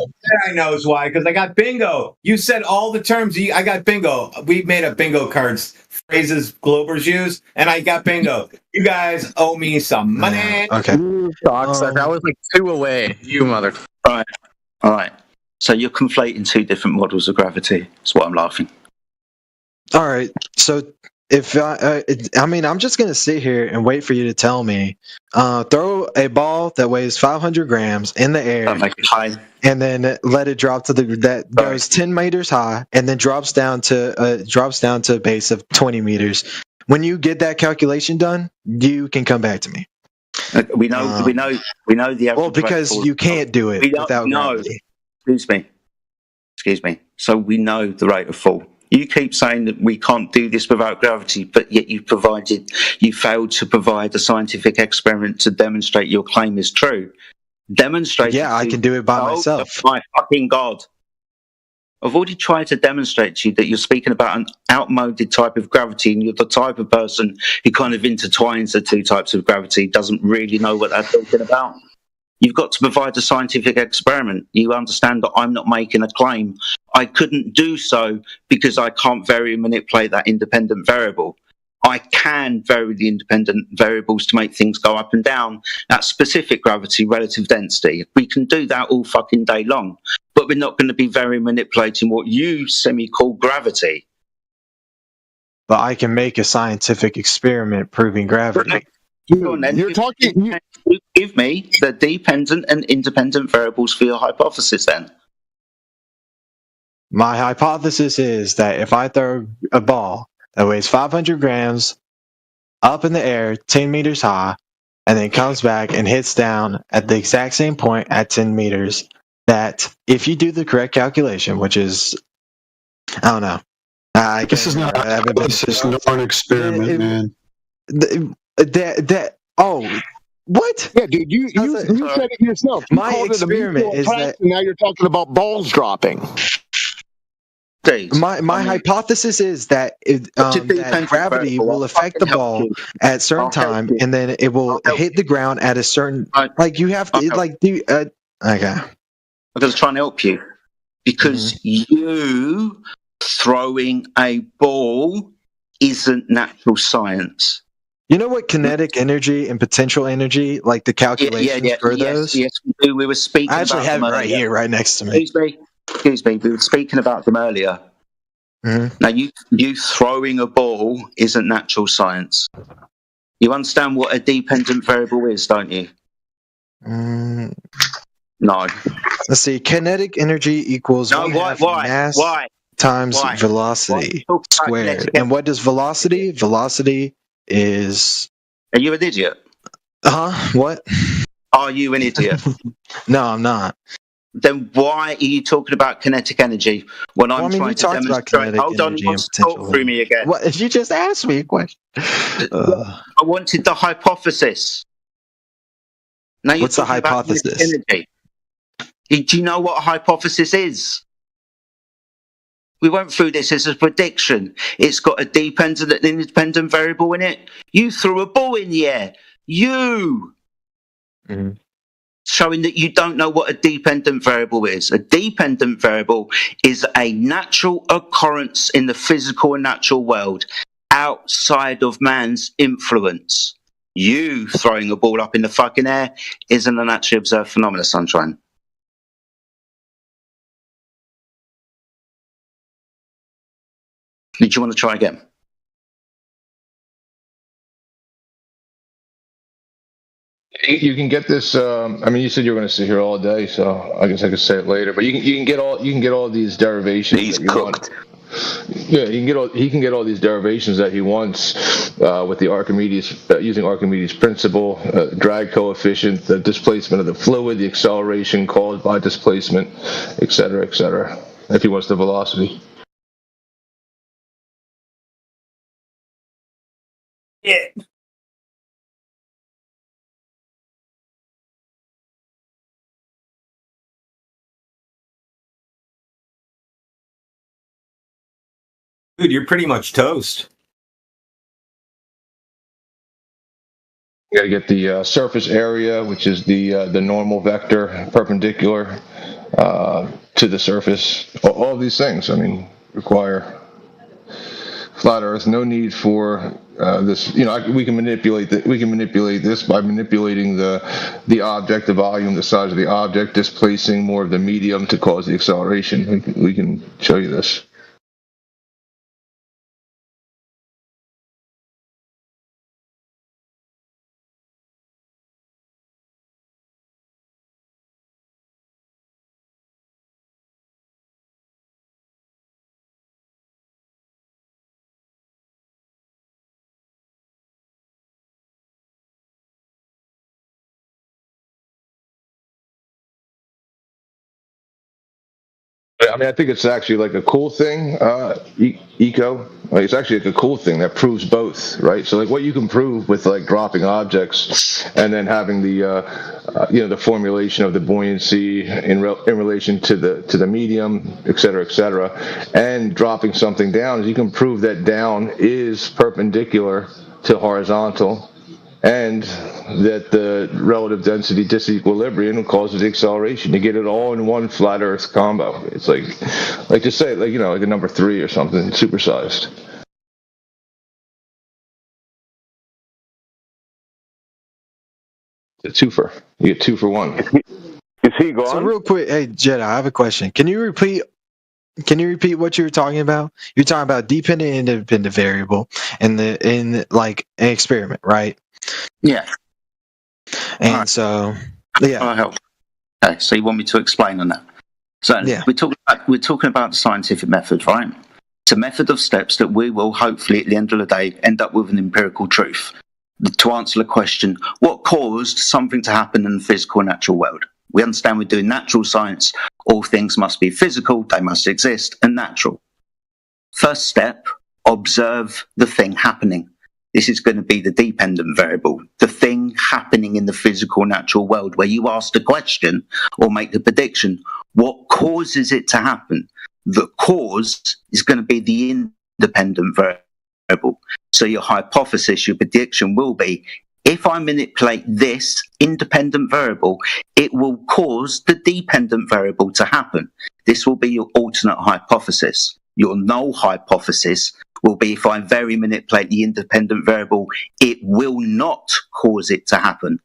I know why, because I got bingo. You said all the terms. I got bingo. We made up bingo cards, phrases Globers use, and I got bingo. You guys owe me some money. Okay. That was like 2 away. You mother. All right. So you're conflating two different models of gravity. That's what I'm laughing. All right. So if I'm just gonna sit here and wait for you to tell me. Throw a ball that weighs 500 grams in the air, and then let it drop to goes 10 meters high, and then drops down to a base of 20 meters. When you get that calculation done, you can come back to me. We know the average. Well, because you can't do it without gravity. Excuse me. So we know the rate of fall. You keep saying that we can't do this without gravity, but yet you failed to provide a scientific experiment to demonstrate your claim is true. Demonstrate. Yeah, I can do it by myself. My fucking God. I've already tried to demonstrate to you that you're speaking about an outmoded type of gravity, and you're the type of person who kind of intertwines the two types of gravity, doesn't really know what they're talking about. You've got to provide a scientific experiment. You understand that I'm not making a claim. I couldn't do so because I can't vary and manipulate that independent variable. I can vary the independent variables to make things go up and down at specific gravity, relative density. We can do that all fucking day long, but we're not going to be very manipulating what you call gravity. But I can make a scientific experiment proving gravity. You're talking. You give me the dependent and independent variables for your hypothesis. Then my hypothesis is that if I throw a ball that weighs 500 grams up in the air, 10 meters high, and then comes back and hits down at the exact same point at 10 meters, that if you do the correct calculation, which is, I don't know. This is not an experiment, man. What? Yeah, dude, you said it yourself. My experiment is that now you're talking about balls dropping. My hypothesis is that that gravity will affect the ball at a certain time, and then it will hit the ground at a certain you have to okay. I'm just trying to help you because you throwing a ball isn't natural science. You know what kinetic energy and potential energy, like the calculations for those? Yes, we do. We were speaking. I actually have it right here, right next to me. Excuse me. excuse me, we were speaking about them earlier. Now, you throwing a ball isn't natural science. You understand what a dependent variable is, don't you? No. Let's see. Kinetic energy equals mass times velocity squared. And what does velocity? Velocity is... Are you an idiot? What? Are you an idiot? No, I'm not. Then why are you talking about kinetic energy when I'm trying to demonstrate? Hold on, you want to talk through me again? What? You just asked me a question. I wanted the hypothesis. Now what's the hypothesis? Do you know what a hypothesis is? We went through this as a prediction. It's got a dependent and independent variable in it. You threw a ball in the air. Showing that you don't know what a dependent variable is. A dependent variable is a natural occurrence in the physical and natural world outside of man's influence. You throwing a ball up in the fucking air isn't a naturally observed phenomenon, Sunshine. Did you want to try again? You can get this. I mean, you said you were going to sit here all day, so I guess I could say it later. But you can get all these derivations. He's cooked. Yeah, he can get all these derivations that he wants with the Archimedes using Archimedes' principle, drag coefficient, the displacement of the fluid, the acceleration caused by displacement, etc., etc. If he wants the velocity. Yeah. Dude, you're pretty much toast. You got to get the surface area, which is the normal vector perpendicular to the surface. All these things, I mean, require flat Earth. No need for this. You know, we can manipulate this by manipulating the object, the volume, the size of the object, displacing more of the medium to cause the acceleration. We can show you this. I mean, I think it's actually like a cool thing, eco. Like, it's actually like a cool thing that proves both, right? So like what you can prove with like dropping objects and then having the the formulation of the buoyancy in relation to the medium, et cetera, and dropping something down is you can prove that down is perpendicular to horizontal, and that the relative density disequilibrium causes acceleration. You get it all in one flat Earth combo. It's like just say like a number 3 or something supersized. It's a twofer. You get 2 for 1. Is he gone? So real quick, hey Jedi, I have a question. Can you repeat what you were talking about? You're talking about dependent and independent variable in like an experiment, right? Yeah. And so, yeah. Okay, so you want me to explain on that? So yeah. we're talking about the scientific method, right? It's a method of steps that we will hopefully, at the end of the day, end up with an empirical truth. To answer the question, what caused something to happen in the physical and natural world? We understand we're doing natural science. All things must be physical, they must exist, and natural. First step, observe the thing happening. This is going to be the dependent variable, the thing happening in the physical natural world where you ask the question or make the prediction, what causes it to happen? The cause is going to be the independent variable. So your hypothesis, your prediction will be, if I manipulate this independent variable, it will cause the dependent variable to happen. This will be your alternate hypothesis. Your null hypothesis will be if I manipulate the independent variable, it will not cause it to happen.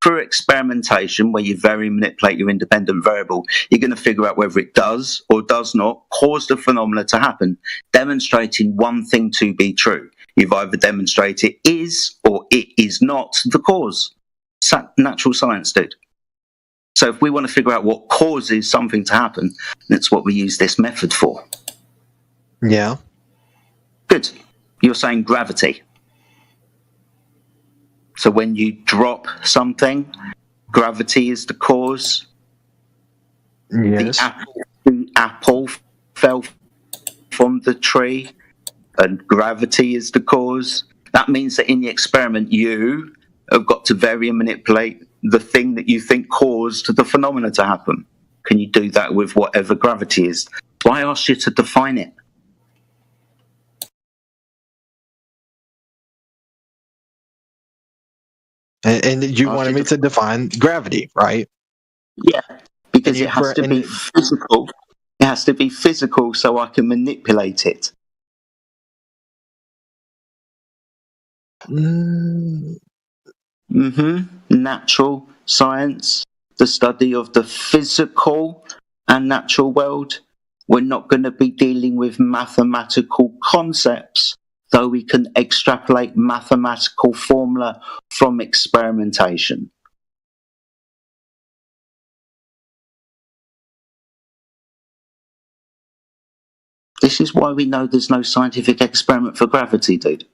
through experimentation, where you vary and manipulate your independent variable, you're going to figure out whether it does or does not cause the phenomena to happen, demonstrating one thing to be true. You've either demonstrated it is or it is not the cause. Natural science, dude. So if we want to figure out what causes something to happen, that's what we use this method for. Yeah. Good. You're saying gravity. So when you drop something, gravity is the cause. Yes. The apple fell from the tree, and gravity is the cause. That means that in the experiment, you have got to vary and manipulate the thing that you think caused the phenomena to happen. Can you do that with whatever gravity is? So I asked you to define it. And you wanted me to define gravity, right? Yeah, because it has to be physical. It has to be physical so I can manipulate it. Natural science, the study of the physical and natural world. We're not going to be dealing with mathematical concepts, though we can extrapolate mathematical formula from experimentation. This is why we know there's no scientific experiment for gravity, dude.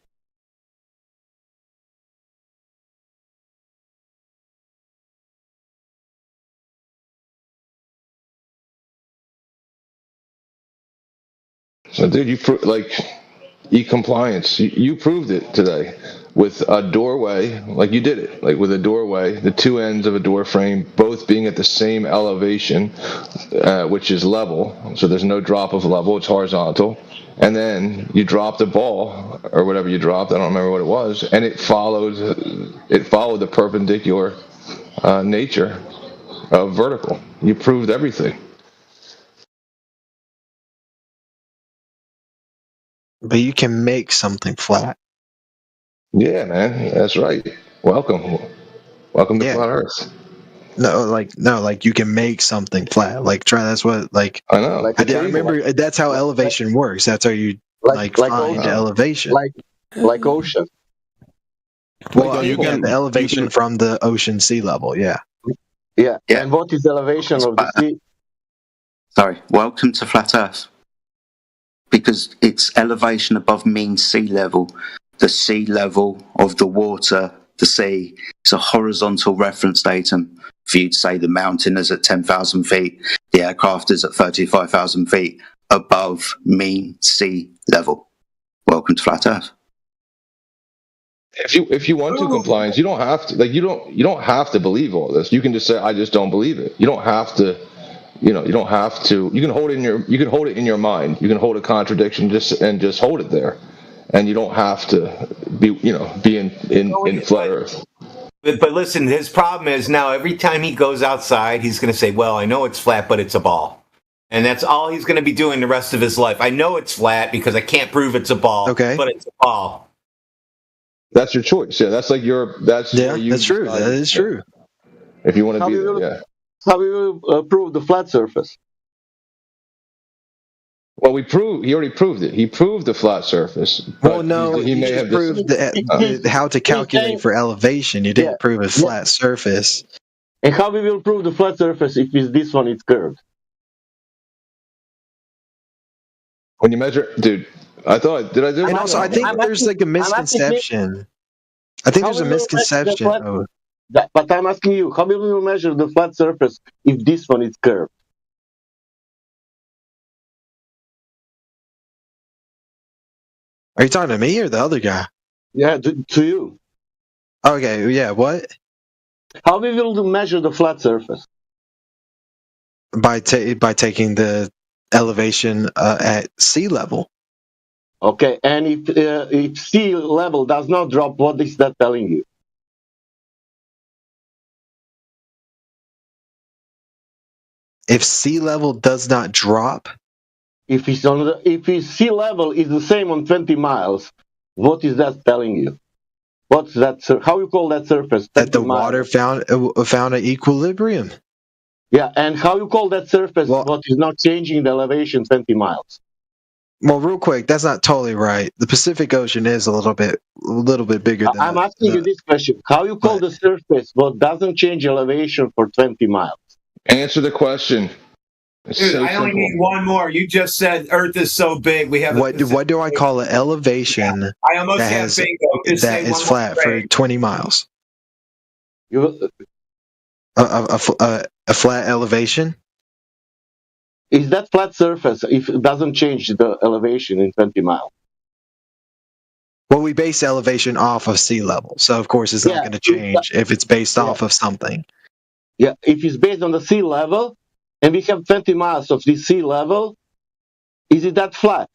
So, dude, e-compliance. You proved it today with a doorway, like you did it, like with a doorway, the two ends of a door frame both being at the same elevation, which is level. So there's no drop of level; it's horizontal. And then you dropped a ball or whatever you dropped. I don't remember what it was, and it followed the perpendicular nature of vertical. You proved everything. But you can make something flat. Yeah, man, that's right. Welcome to Flat Earth. No, you can make something flat. That's what I know. I remember that's how elevation works. That's how you find elevation. Like ocean. Well, you get the elevation from the ocean sea level. Yeah. Yeah. And what is the elevation of the sea? Sorry. Welcome to Flat Earth. Because it's elevation above mean sea level. The sea level of the water, the sea, is a horizontal reference datum. For you to say the mountain is at 10,000 feet, the aircraft is at 35,000 feet above mean sea level. Welcome to Flat Earth. If you want to compliance, you don't have to. You don't have to believe all this. You can just say, I just don't believe it. You don't have to. You don't have to. You can hold it in your mind. You can hold a contradiction just hold it there, and you don't have to be in flat Earth. But listen, his problem is now every time he goes outside, he's going to say, "Well, I know it's flat, but it's a ball," and that's all he's going to be doing the rest of his life. I know it's flat because I can't prove it's a ball. Okay, but it's a ball. That's your choice. Yeah, that's like your. That's true. That is true. If you want to be there, yeah. How will you prove the flat surface? Well, he already proved it. He proved the flat surface. Well, no, he may have proved how to calculate for elevation. You didn't prove a flat surface. And how we will prove the flat surface if this one is curved? When you measure, dude, I thought, did I do it? And also, I think there's like a misconception. I think there's a misconception. But I'm asking you, how will you measure the flat surface if this one is curved? Are you talking to me or the other guy? Yeah, to you. Okay, yeah, what? How we will measure the flat surface? By taking the elevation at sea level. Okay, and if sea level does not drop, what is that telling you? If sea level does not drop? If sea level is the same on 20 miles, what is that telling you? What's that? How you call that surface? That the water found an equilibrium. Yeah, and how you call that surface? What is not changing the elevation 20 miles? Well, real quick, that's not totally right. The Pacific Ocean is a little bit bigger than. I'm asking you this question: how you call the surface what doesn't change elevation for 20 miles? Answer the question. It's Dude, so I only simple. need one more. You just said Earth is so big. We have What do I call an elevation I almost that have has bingo. Just that say is one flat more for phrase. 20 miles? You, A flat elevation. is that flat surface if it doesn't change the elevation in 20 miles? Well, we base elevation off of sea level, so of course it's not going to change if it's based off of something. Yeah, if it's based on the sea level, and we have 20 miles of this sea level, is it that flat?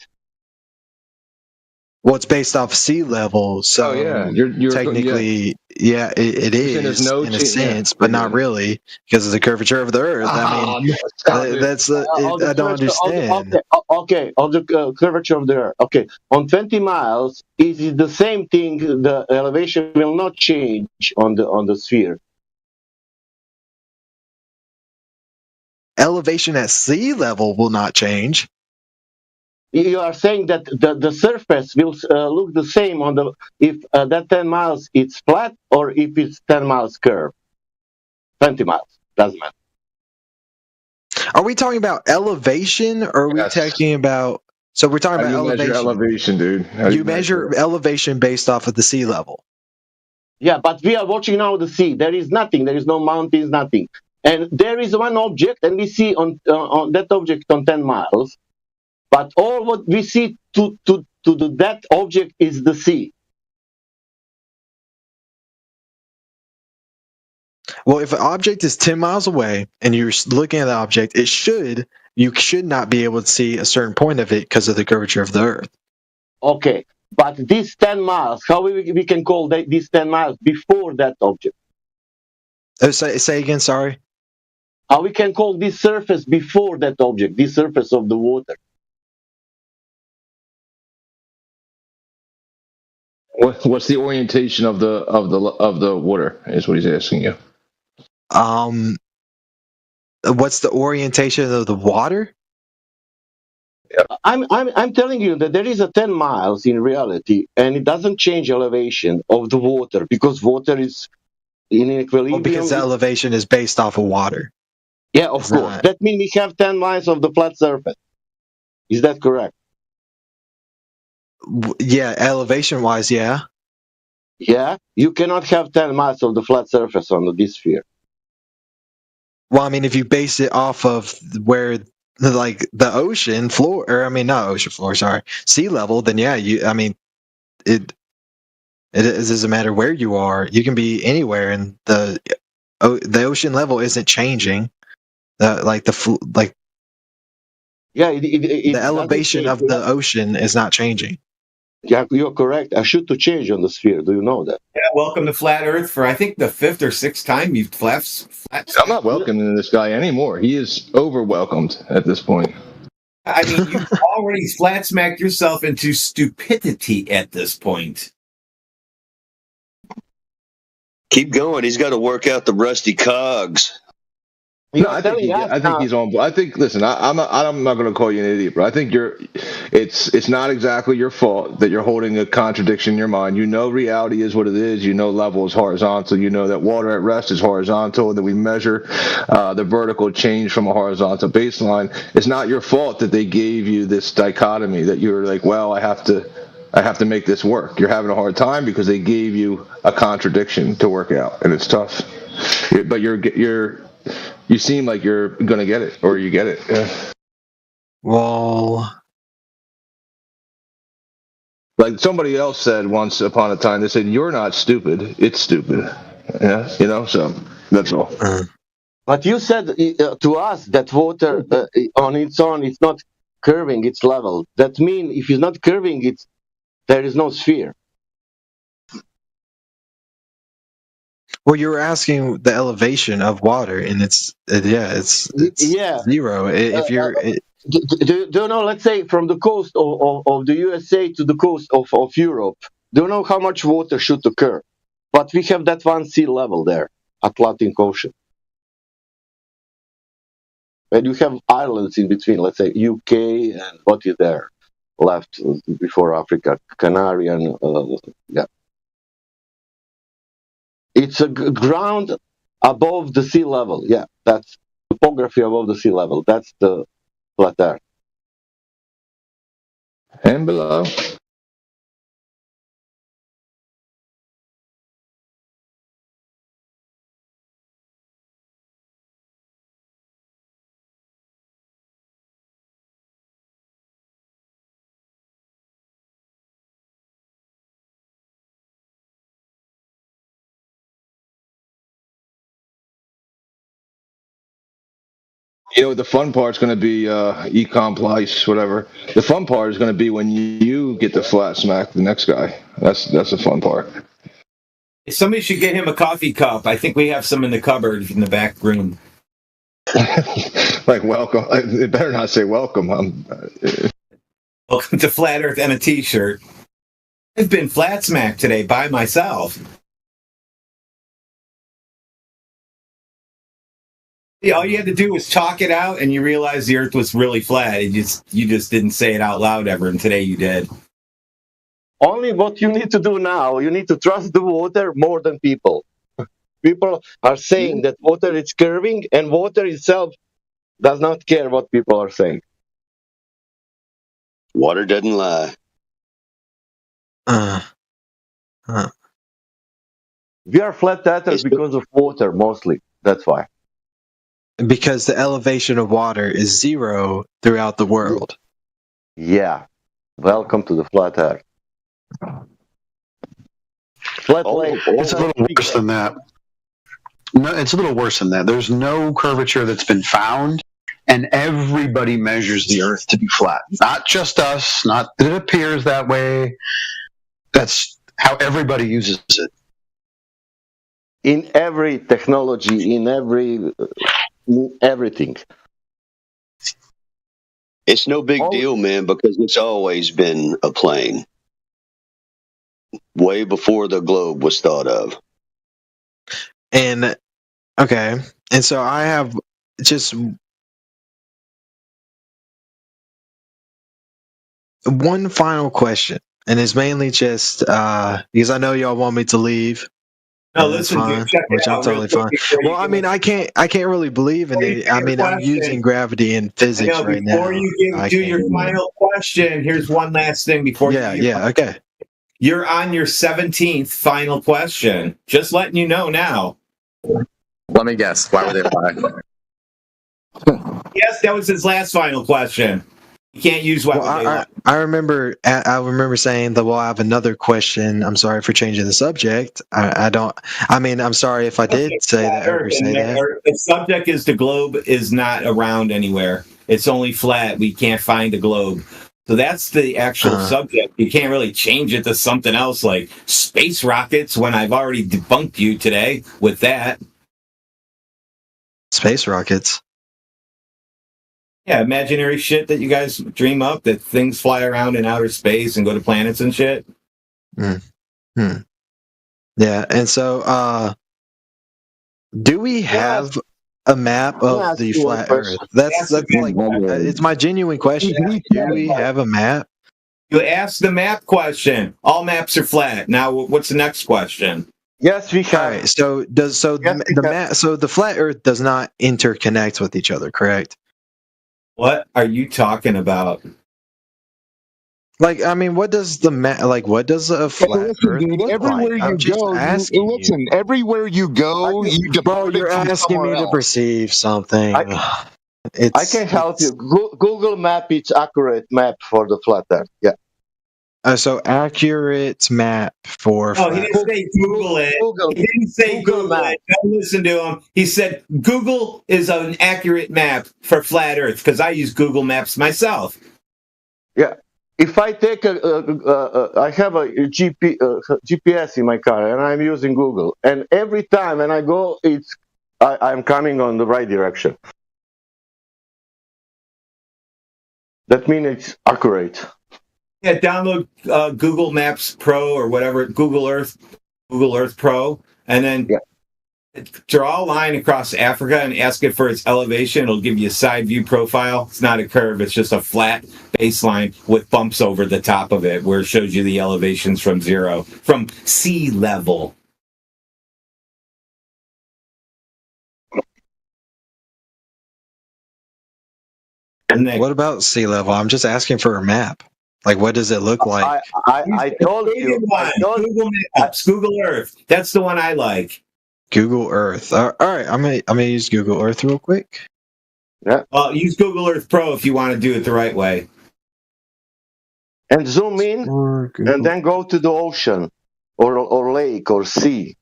Well, it's based off sea level, so You're technically, it saying there's is no in a cha- sense, yeah. but not really because of the curvature of the Earth. I mean, I don't understand. Okay, on the curvature of the Earth. Okay, on 20 miles, is it the same thing? The elevation will not change on the sphere. Elevation at sea level will not change. You are saying that the surface will look the same on the if that 10 miles it's flat or if it's 10 miles curve. 20 miles doesn't matter. Are we talking about elevation, or are we talking about? So we're talking How about do you measure elevation. dude? How do You measure elevation based off of the sea level. Yeah, but we are watching now the sea. There is nothing. There is no mountains, nothing. And there is one object, and we see on that object on 10 miles. But all what we see to that object is the sea. Well, if an object is 10 miles away and you're looking at the object, you should not be able to see a certain point of it because of the curvature of the Earth. Okay, but these 10 miles, how we can call these 10 miles before that object? Say again, sorry? How we can call this surface before that object, this surface of the water? What's the orientation of the water? Is what he's asking you. What's the orientation of the water? I'm telling you that there is a 10 miles in reality, and it doesn't change elevation of the water because water is in equilibrium. Well, because the elevation is based off of water. Yeah, of course. That means we have 10 miles of the flat surface. Is that correct? Yeah, elevation-wise, yeah. Yeah, you cannot have 10 miles of the flat surface on this sphere. Well, I mean, if you base it off of where, like, the ocean floor, or I mean, not ocean floor, sorry, sea level, then yeah, it doesn't matter where you are. You can be anywhere, and the ocean level isn't changing. The elevation of the ocean is not changing. Yeah, you're correct. I should to change on the sphere. Do you know that? Yeah, welcome to Flat Earth for I think the 5th or 6th time you've flat. I'm not welcoming this guy anymore. He is over welcomed at this point. I mean, you've already flat smacked yourself into stupidity at this point. Keep going. He's got to work out the rusty cogs. No, I think he's on. I think. Listen, I'm not going to call you an idiot, but I think it's not exactly your fault that you're holding a contradiction in your mind. You know, reality is what it is. You know, level is horizontal. You know that water at rest is horizontal, and that we measure the vertical change from a horizontal baseline. It's not your fault that they gave you this dichotomy that you're like, well, I have to make this work. You're having a hard time because they gave you a contradiction to work out, and it's tough. But you seem like you're gonna get it, or you get it. Yeah. Well, like somebody else said once upon a time, they said, "You're not stupid; it's stupid." Yeah, so that's all. But you said to us that water on its own is not curving; it's level. That means if it's not curving, there is no sphere. Well, you were asking the elevation of water, and it's zero. If you're, do you know? Let's say from the coast of the USA to the coast of Europe, don't know how much water should occur, but we have that one sea level there, Atlantic Ocean. And you have islands in between, let's say UK and what is there left before Africa, Canary and yeah. It's a ground above the sea level. Yeah, that's topography above the sea level. That's the flat Earth. And below. You know what the fun part's going to be, ecomplice, whatever. The fun part is going to be when you get the flat smack the next guy. That's the fun part. Somebody should get him a coffee cup. I think we have some in the cupboard in the back room. Like, welcome. It better not say welcome. Welcome to Flat Earth and a T-shirt. I've been flat smacked today by myself. Yeah, all you had to do was talk it out, and you realized the Earth was really flat. You just didn't say it out loud ever, and today you did. Only what you need to do now, you need to trust the water more than people. People are saying that water is curving, and water itself does not care what people are saying. Water doesn't lie. We are flat earthers because of water, mostly. That's why. Because the elevation of water is 0 throughout the world. Yeah. Welcome to the flat Earth. Flat lake. It's a little worse than that. No, it's a little worse than that. There's no curvature that's been found, and everybody measures the Earth to be flat. Not just us, not that it appears that way. That's how everybody uses it. In every technology, in everything. It's no big deal, man, because it's always been a plane. Way before the globe was thought of. And okay, and so I have just one final question, and it's mainly just because I know y'all want me to leave. No, listen, fine, which I'm totally fine. Well, I mean, I can't really believe in it. I mean, I'm using gravity and physics right now. Before you do your final question, here's one last thing before you. Yeah, okay. You're on your 17th final question. Just letting you know now. Let me guess. Why were they flying? Yes, that was his last final question. You can't use what I remember saying that we'll have another question. I'm sorry for changing the subject. I'm sorry if I did say that or say that. The subject is the globe is not around anywhere. It's only flat. We can't find a globe. So that's the actual subject. You can't really change it to something else like space rockets when I've already debunked you today with that. Space rockets? Yeah, imaginary shit that you guys dream up, that things fly around in outer space and go to planets and shit. Yeah, and so do we have a map of the flat Earth? That's like it's my genuine question. Do we have a map? You asked the map question. All maps are flat. Now, what's the next question? Yes, we have. All right, so the flat Earth does not interconnect with each other, correct? What are you talking about? Like, I mean, what does the what does a flat Earth look everywhere like? you go, everywhere you go, you're asking me to perceive something. I can help you. Google Map, it's accurate map for the flat Earth. Yeah. So accurate map for. Oh, he didn't say Google it. He didn't say Google it. Don't listen to him. He said Google is an accurate map for flat Earth because I use Google Maps myself. Yeah. If I take I have a GPS in my car and I'm using Google, and every time when I go, I'm coming on the right direction. That means it's accurate. Yeah, download Google Maps Pro or whatever, Google Earth Pro, and then draw a line across Africa and ask it for its elevation. It'll give you a side view profile. It's not a curve, it's just a flat baseline with bumps over the top of it where it shows you the elevations from sea level. What about sea level? I'm just asking for a map. Like, what does it look like? I told you. Google Maps, Google Earth. That's the one I like. Google Earth. All right, I'm gonna use Google Earth real quick. Yeah. Use Google Earth Pro if you want to do it the right way. And zoom in, and then go to the ocean, or lake, or sea.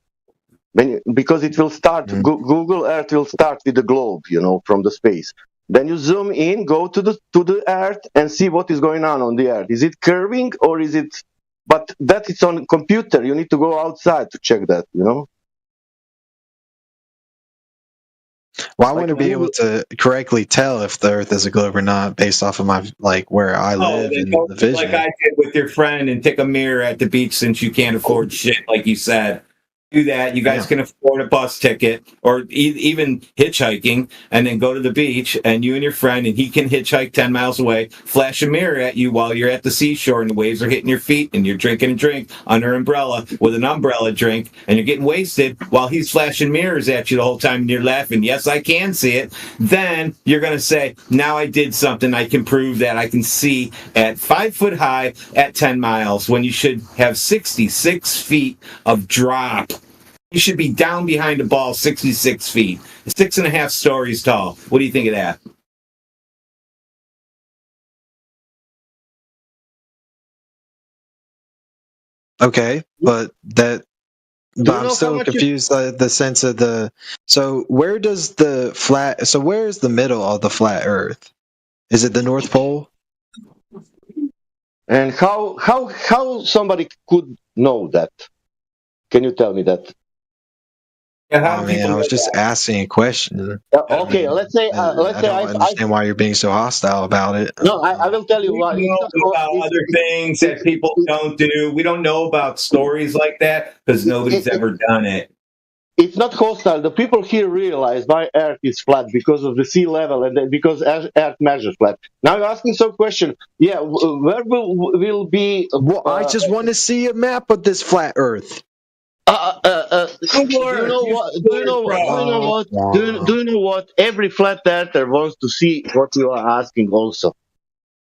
Because it will start. Google Earth will start with the globe, from the space. Then you zoom in, go to the Earth, and see what is going on the Earth. Is it curving or is it? But that is on computer. You need to go outside to check that. Well, I want to be able to correctly tell if the Earth is a globe or not based off of my where I live and the vision. Like I did with your friend and take a mirror at the beach since you can't afford shit, like you said. Do that. You guys can afford a bus ticket or even hitchhiking, and then go to the beach, and you and your friend, and he can hitchhike 10 miles away, flash a mirror at you while you're at the seashore and the waves are hitting your feet, and you're drinking a drink under an umbrella with an umbrella drink, and you're getting wasted while he's flashing mirrors at you the whole time, and you're laughing. Yes, I can see it. Then you're going to say, now I did something. I can prove that I can see at 5 foot high at 10 miles when you should have 66 feet of drop. You should be down behind the ball 66 feet, 6.5 stories tall. What do you think of that? Okay, but I'm still confused. The sense of the where is the middle of the flat Earth? Is it the North Pole? And how somebody could know that? Can you tell me that? I was just asking a question. Okay, let's say I don't understand why you're being so hostile about it. No, I will tell you why. We don't know about other things that people don't do. We don't know about stories like that because nobody's ever done it. It's not hostile. The people here realize why Earth is flat because of the sea level and then because Earth measures flat. Now you're asking some question. Yeah, where will be? I just want to see a map of this flat Earth. Do you know what? Every flat earther wants to see what you are asking also.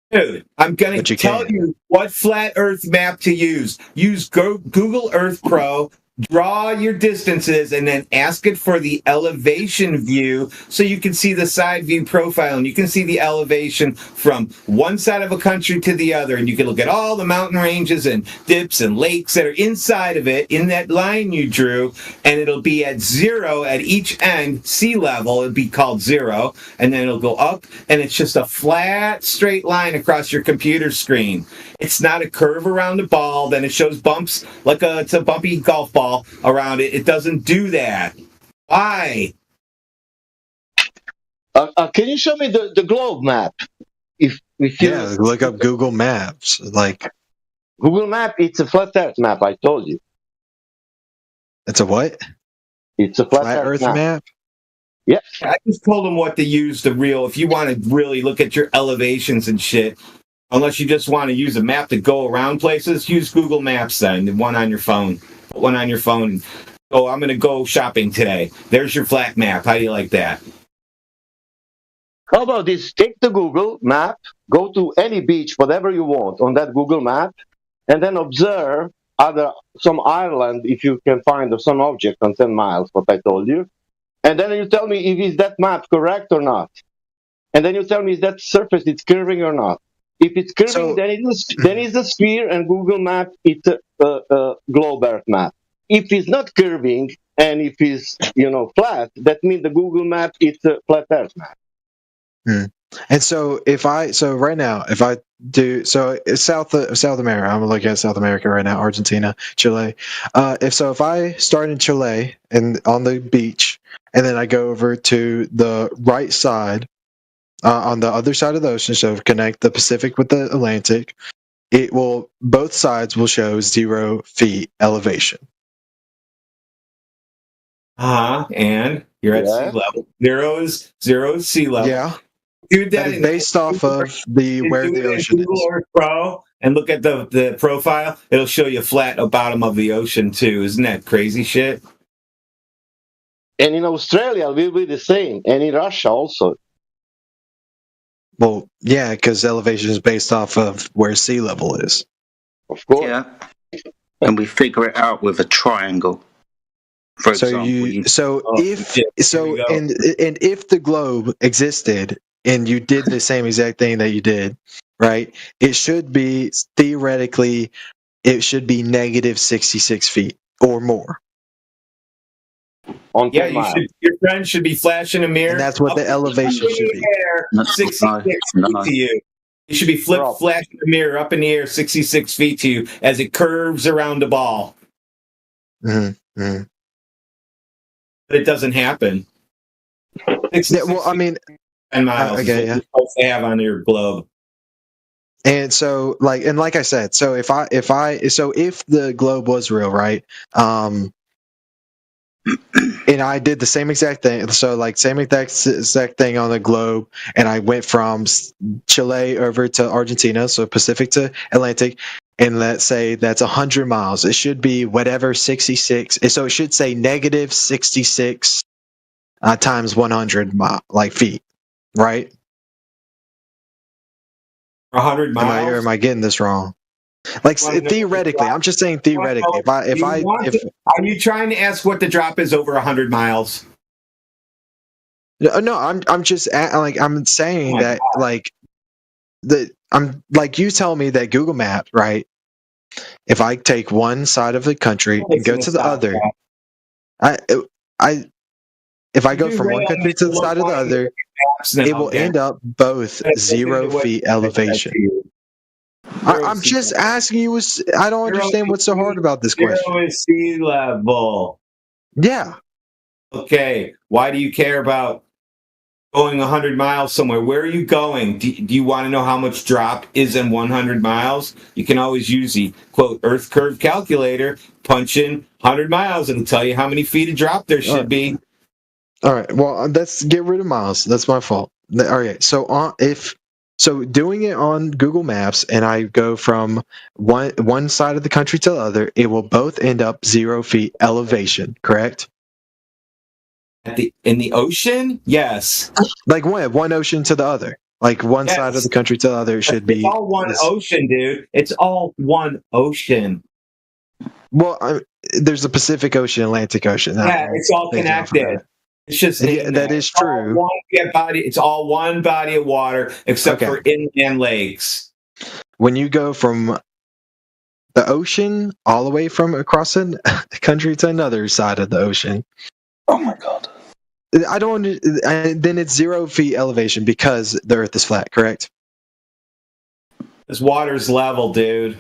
Dude, I'm going to tell you what flat Earth map to use. Use Google Earth Pro, draw your distances, and then ask it for the elevation view so you can see the side view profile and you can see the elevation from one side of a country to the other. And you can look at all the mountain ranges and dips and lakes that are inside of it in that line you drew, and it'll be at 0 at each end, sea level. It'll be called 0, and then it'll go up, and it's just a flat, straight line across your computer screen. It's not a curve around the ball, then it shows bumps like it's a bumpy golf ball around it. It doesn't do that. Why? Can you show me the globe map? If you look up Google Maps. Like Google Map, it's a flat Earth map. I told you. It's a what? It's a flat Earth map. Yeah. I just told them what to use if you want to really look at your elevations and shit. Unless you just want to use a map to go around places, use Google Maps then, the one on your phone. Put one on your phone. Oh, I'm going to go shopping today. There's your flat map. How do you like that? How about this? Take the Google Map, go to any beach, whatever you want on that Google Map, and then observe some island, if you can find some object on 10 miles, what I told you. And then you tell me if is that map correct or not. And then you tell me is that surface it's curving or not. If it's curving, then it's a sphere, and Google Map it's a globe Earth map. If it's not curving and if it's flat, that means the Google Map it's a flat Earth map. And so right now, if I do South America, I'm looking at South America right now, Argentina, Chile. If I start in Chile and on the beach, and then I go over to the right side. On the other side of the ocean, so connect the Pacific with the Atlantic. both sides will show 0 feet elevation. And you're at sea level. Zero is sea level. Yeah. Do That is based off of where the ocean Google is. Earth Pro and look at the profile. It'll show you flat bottom of the ocean too. Isn't that crazy shit? And in Australia, will be the same, and in Russia also. Well, yeah, because elevation is based off of where sea level is. Of course. Yeah. And we figure it out with a triangle. For So example, if the globe existed and you did the same exact thing that you did, right? It should be theoretically, it should be negative 66 feet or more. Your friend should be flashing a mirror. And that's what the elevation should be. 66 feet to you. It should be flashing a mirror up in the air 66 feet to you as it curves around the ball. Mm-hmm. But it doesn't happen. Yeah, well, I mean, 10 miles is what you're supposed to have on your globe. And so, like I said, so if the globe was real, right? And I did the same exact thing. So, same exact thing on the globe, and I went from Chile over to Argentina, so Pacific to Atlantic. And let's say that's 100 miles. It should be whatever 66. So it should say negative 66 times 100 feet, right? 100 miles. Or am I getting this wrong? Theoretically, I'm just saying theoretically. Are you trying to ask what the drop is over 100 miles? No, I'm just I'm saying that you tell me that Google Maps, right? If I take one side of the country and go to the other, if I go from one country to the side of the other, it will end up both 0 feet elevation. I'm just asking you. I don't understand what's so hard about this question. 0 is sea level. Yeah. Okay. Why do you care about going 100 miles somewhere? Where are you going? Do you want to know how much drop is in 100 miles? You can always use the, quote, Earth curve calculator, punch in 100 miles, and it'll tell you how many feet of drop there should be. All right. Well, let's get rid of miles. That's my fault. All right. So doing it on Google Maps, and I go from one side of the country to the other, it will both end up 0 feet elevation, correct? In the ocean? Yes. One ocean to the other. One side of the country to the other should be. It's all one ocean, dude. It's all one ocean. Well, there's the Pacific Ocean, Atlantic Ocean. Yeah, it's all connected. It's just that is true. It's all one body of water, except for inland lakes. When you go from the ocean all the way from across a country to another side of the ocean. Oh my god! I don't. Then it's 0 feet elevation because the Earth is flat. Correct? This water's level, dude.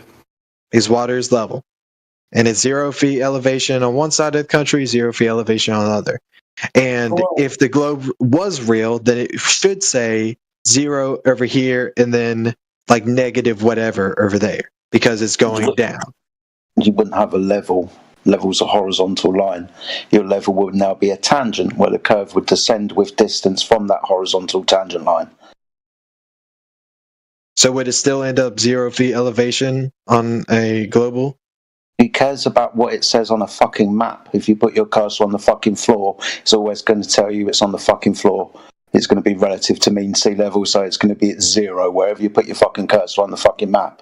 His water is level, and it's 0 feet elevation on one side of the country, 0 feet elevation on the other. And if the globe was real, then it should say 0 over here and then negative whatever over there because it's going down. You wouldn't have a level. Level's a horizontal line. Your level would now be a tangent where the curve would descend with distance from that horizontal tangent line. So would it still end up 0 feet elevation on a global? Who cares about what it says on a fucking map? If you put your cursor on the fucking floor, it's always going to tell you it's on the fucking floor. It's going to be relative to mean sea level, so it's going to be at 0 wherever you put your fucking cursor on the fucking map.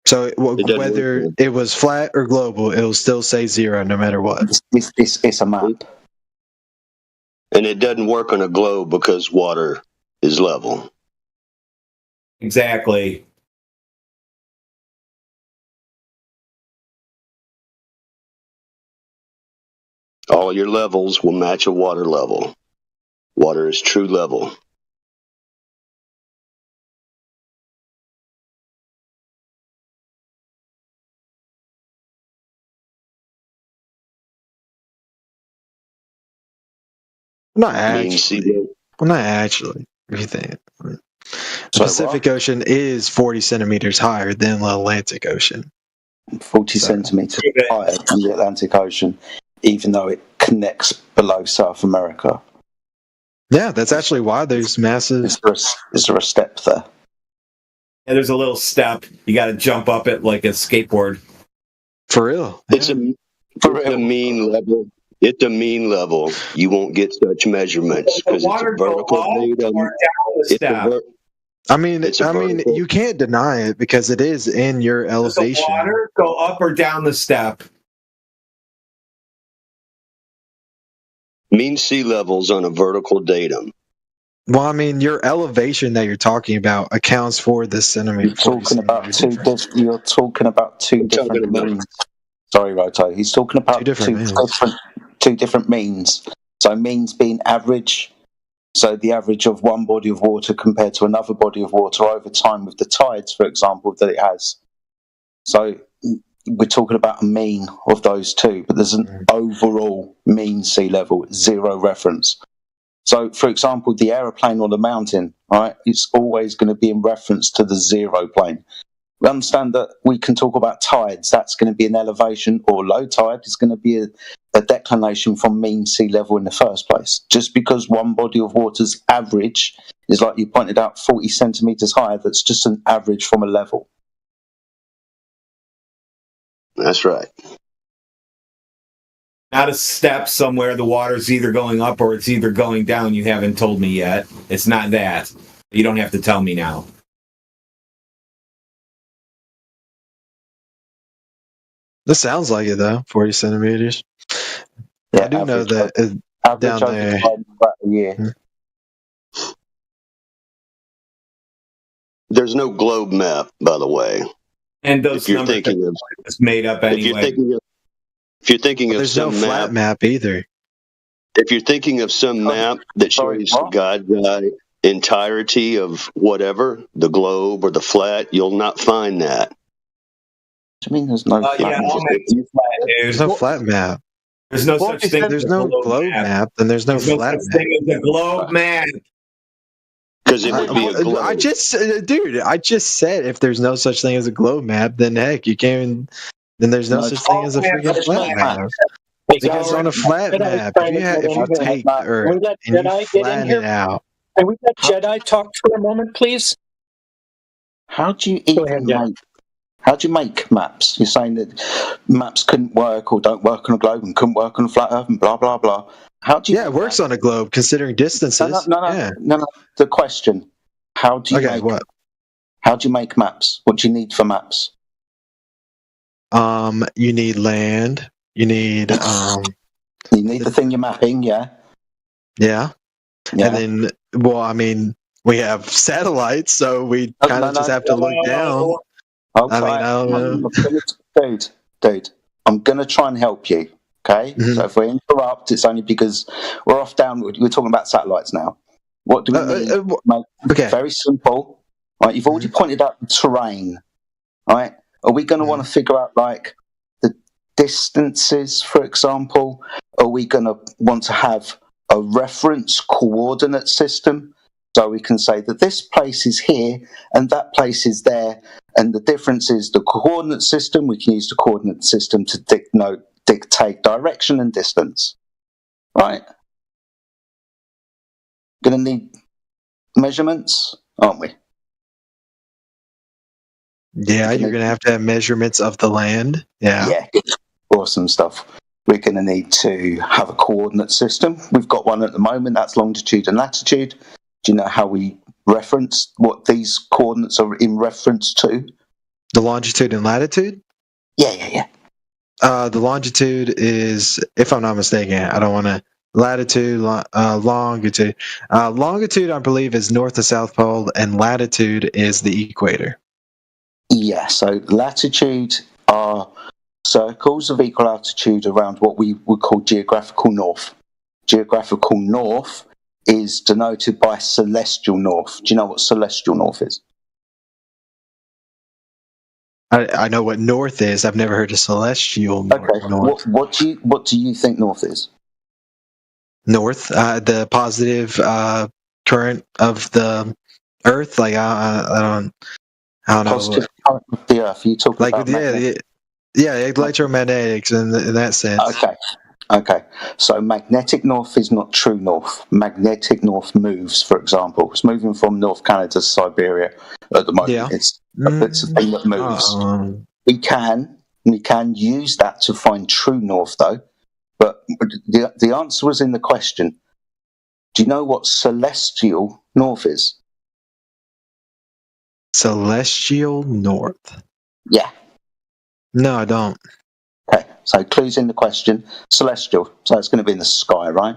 So whether it was flat or global, it will still say 0 no matter what. It's a map. And it doesn't work on a globe because water is level. Exactly. All your levels will match a water level. Water is true level. Not actually. If you think. The Pacific Ocean is 40 centimeters higher than the Atlantic Ocean. 40 centimeters higher than the Atlantic Ocean, even though it connects below South America. Yeah, that's actually why there's massive. Is there a step there? Yeah, there's a little step. You got to jump up it like a skateboard. For real. It's a mean level. It's a mean level. You won't get such measurements because it's a vertical datum. I mean, you can't deny it because it is in your elevation. Does the water go up or down the step? Mean sea levels on a vertical datum. Well, I mean, your elevation that you're talking about accounts for the centimeter. You're talking about two different means. Sorry, Roto. He's talking about two different means. So means being average. So the average of one body of water compared to another body of water over time with the tides, for example, that it has. So we're talking about a mean of those two, but there's an overall mean sea level, zero reference. So, for example, the aeroplane or the mountain, right, it's always going to be in reference to the zero plane. We understand that we can talk about tides. That's going to be an elevation, or low tide is going to be a declination from mean sea level in the first place. Just because one body of water's average is, like you pointed out, 40 centimeters higher, that's just an average from a level. That's right. Not a step somewhere. The water's either going up or it's either going down. You haven't told me yet. It's not that. You don't have to tell me now. This sounds like it though. 40 centimeters. Yeah, I do know that down there. There's no globe map, by the way. And those numbers are made up anyway. If you're thinking of there's some no flat map either. If you're thinking of some map that shows God's entirety of whatever, the globe or the flat, you'll not find that. What do you mean there's no flat map? There's no flat map. There's no such thing. There's no globe map, then there's no flat map. Thing as a globe map. Because it would be a globe. I just said if there's no such thing as a globe map, then heck, you can't. Then there's no such thing as a freaking flat map. Because on a flat map, if you take the Earth and you flatten it out. Can we let Jedi talk for a moment, please? How do you make maps? You're saying that maps couldn't work or don't work on a globe and couldn't work on a flat Earth and blah blah blah. How do you? Yeah, it works on a globe considering distances. No. The question: How do you make maps? What do you need for maps? You need land. You need You need the thing you're mapping, yeah. Yeah. And then, well, I mean, we have satellites, so we kind of just have to look down. Okay. I mean, I don't know. Dude, I'm going to try and help you, okay? Mm-hmm. So if we interrupt, it's only because we're off down, we're talking about satellites now. What do we need? Okay. Very simple. Right, you've already pointed out the terrain, right? Are we going to want to figure out, like, the distances, for example? Are we going to want to have a reference coordinate system? So we can say that this place is here and that place is there. And the difference is the coordinate system. We can use the coordinate system to dictate direction and distance. Right? Going to need measurements, aren't we? Yeah, you're going to have measurements of the land. Yeah. Yeah, awesome stuff. We're going to need to have a coordinate system. We've got one at the moment. That's longitude and latitude. Do you know how we reference what these coordinates are in reference to? The longitude and latitude? Yeah. The longitude is, if I'm not mistaken, I don't want to. Latitude, longitude. Longitude, I believe, is north to south pole, and latitude is the equator. Yeah, so latitude are circles of equal altitude around what we would call geographical north. Geographical north is denoted by celestial north. Do you know what celestial north is? I know what north is. I've never heard of celestial north. What do you think north is? North, the positive current of the Earth? Like I don't know. Positive current of the Earth. You talk Like about yeah, electromagnetics in that sense. Okay. So magnetic north is not true north. Magnetic north moves, for example. It's moving from North Canada to Siberia at the moment. Yeah. It's a thing that moves. We can use that to find true north, though. But the answer was in the question. Do you know what celestial north is? Celestial north. Yeah. No, I don't. Okay, so clues in the question. Celestial, so it's going to be in the sky, right?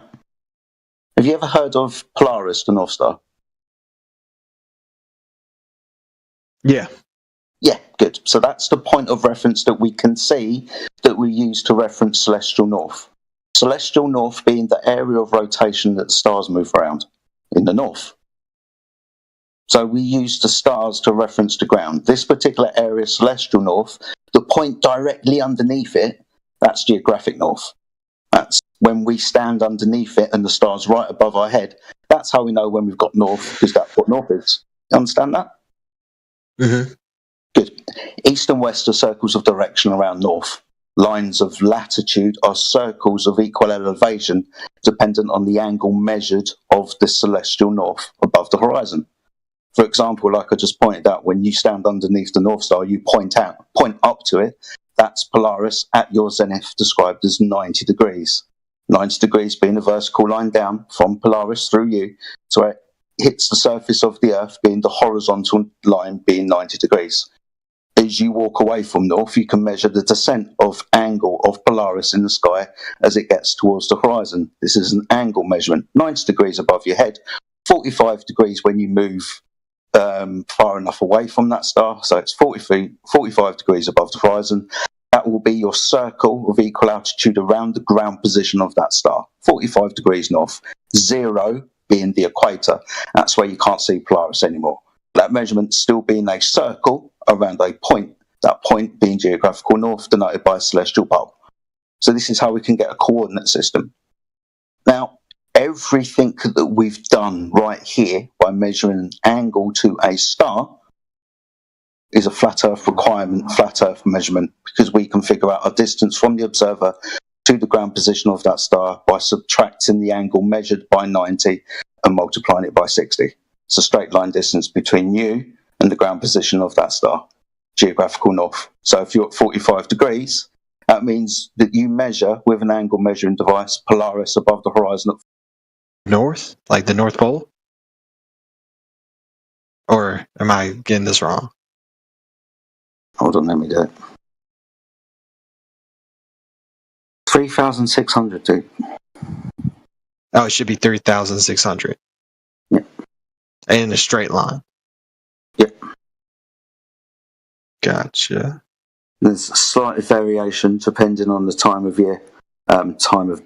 Have you ever heard of Polaris, the North Star? Yeah. Yeah, good. So that's the point of reference that we can see that we use to reference celestial north. Celestial north being the area of rotation that the stars move around in the north. So we use the stars to reference the ground. This particular area, celestial north, the point directly underneath it, that's geographic north. That's when we stand underneath it and the star's right above our head. That's how we know when we've got north, because that's what north is. You understand that? Mm-hmm. Good. East and west are circles of direction around north. Lines of latitude are circles of equal elevation dependent on the angle measured of the celestial north above the horizon. For example, like I just pointed out, when you stand underneath the North Star, you point up to it. That's Polaris at your zenith, described as 90 degrees. 90 degrees being a vertical line down from Polaris through you to where it hits the surface of the Earth, being the horizontal line being 90 degrees. As you walk away from north, you can measure the descent of angle of Polaris in the sky as it gets towards the horizon. This is an angle measurement, 90 degrees above your head, 45 degrees when you move far enough away from that star, so it's 45 degrees above the horizon. That will be your circle of equal altitude around the ground position of that star, 45 degrees north. 0 being the equator. That's where you can't see Polaris anymore. That measurement still being a circle around a point, that point being geographical north, denoted by a celestial pole. So this is how we can get a coordinate system. Now, everything that we've done right here by measuring an angle to a star is a flat Earth requirement, flat Earth measurement, because we can figure out our distance from the observer to the ground position of that star by subtracting the angle measured by 90 and multiplying it by 60. It's a straight line distance between you and the ground position of that star, geographical north. So if you're at 45 degrees, that means that you measure with an angle measuring device Polaris above the horizon at north, like the North Pole? Or am I getting this wrong? Hold on, let me do it. 3,600, dude. Oh, it should be 3,600. Yeah. In a straight line. Yep. Gotcha. There's a slight variation depending on the time of year, time of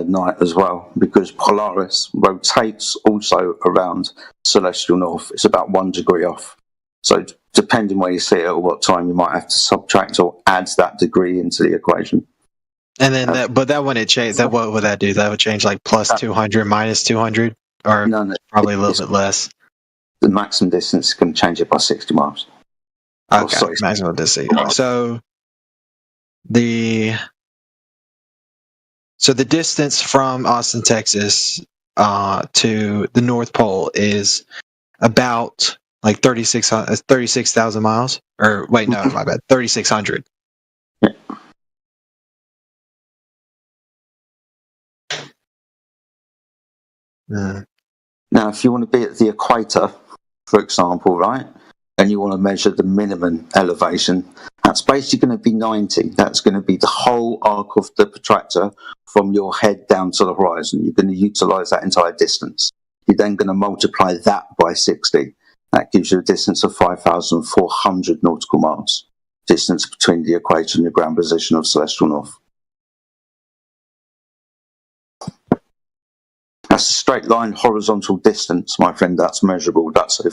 night as well, because Polaris rotates also around celestial north. It's about 1 degree off. So depending where you see it or what time, you might have to subtract or add that degree into the equation. And then that wouldn't change. That what would that do? That would change like plus 200, minus 200, or no, probably a little bit less. The maximum distance can change it by 60 miles. Okay, maximum distance. So the distance from Austin, Texas, to the North Pole is about like 36,000 miles. Or wait, no, my bad, 3,600. Now, if you want to be at the equator, for example, right, and you want to measure the minimum elevation, that's basically going to be 90. That's going to be the whole arc of the protractor from your head down to the horizon. You're going to utilize that entire distance. You're then going to multiply that by 60. That gives you a distance of 5,400 nautical miles, distance between the equator and the ground position of celestial north. That's a straight line horizontal distance, my friend. That's measurable. That's a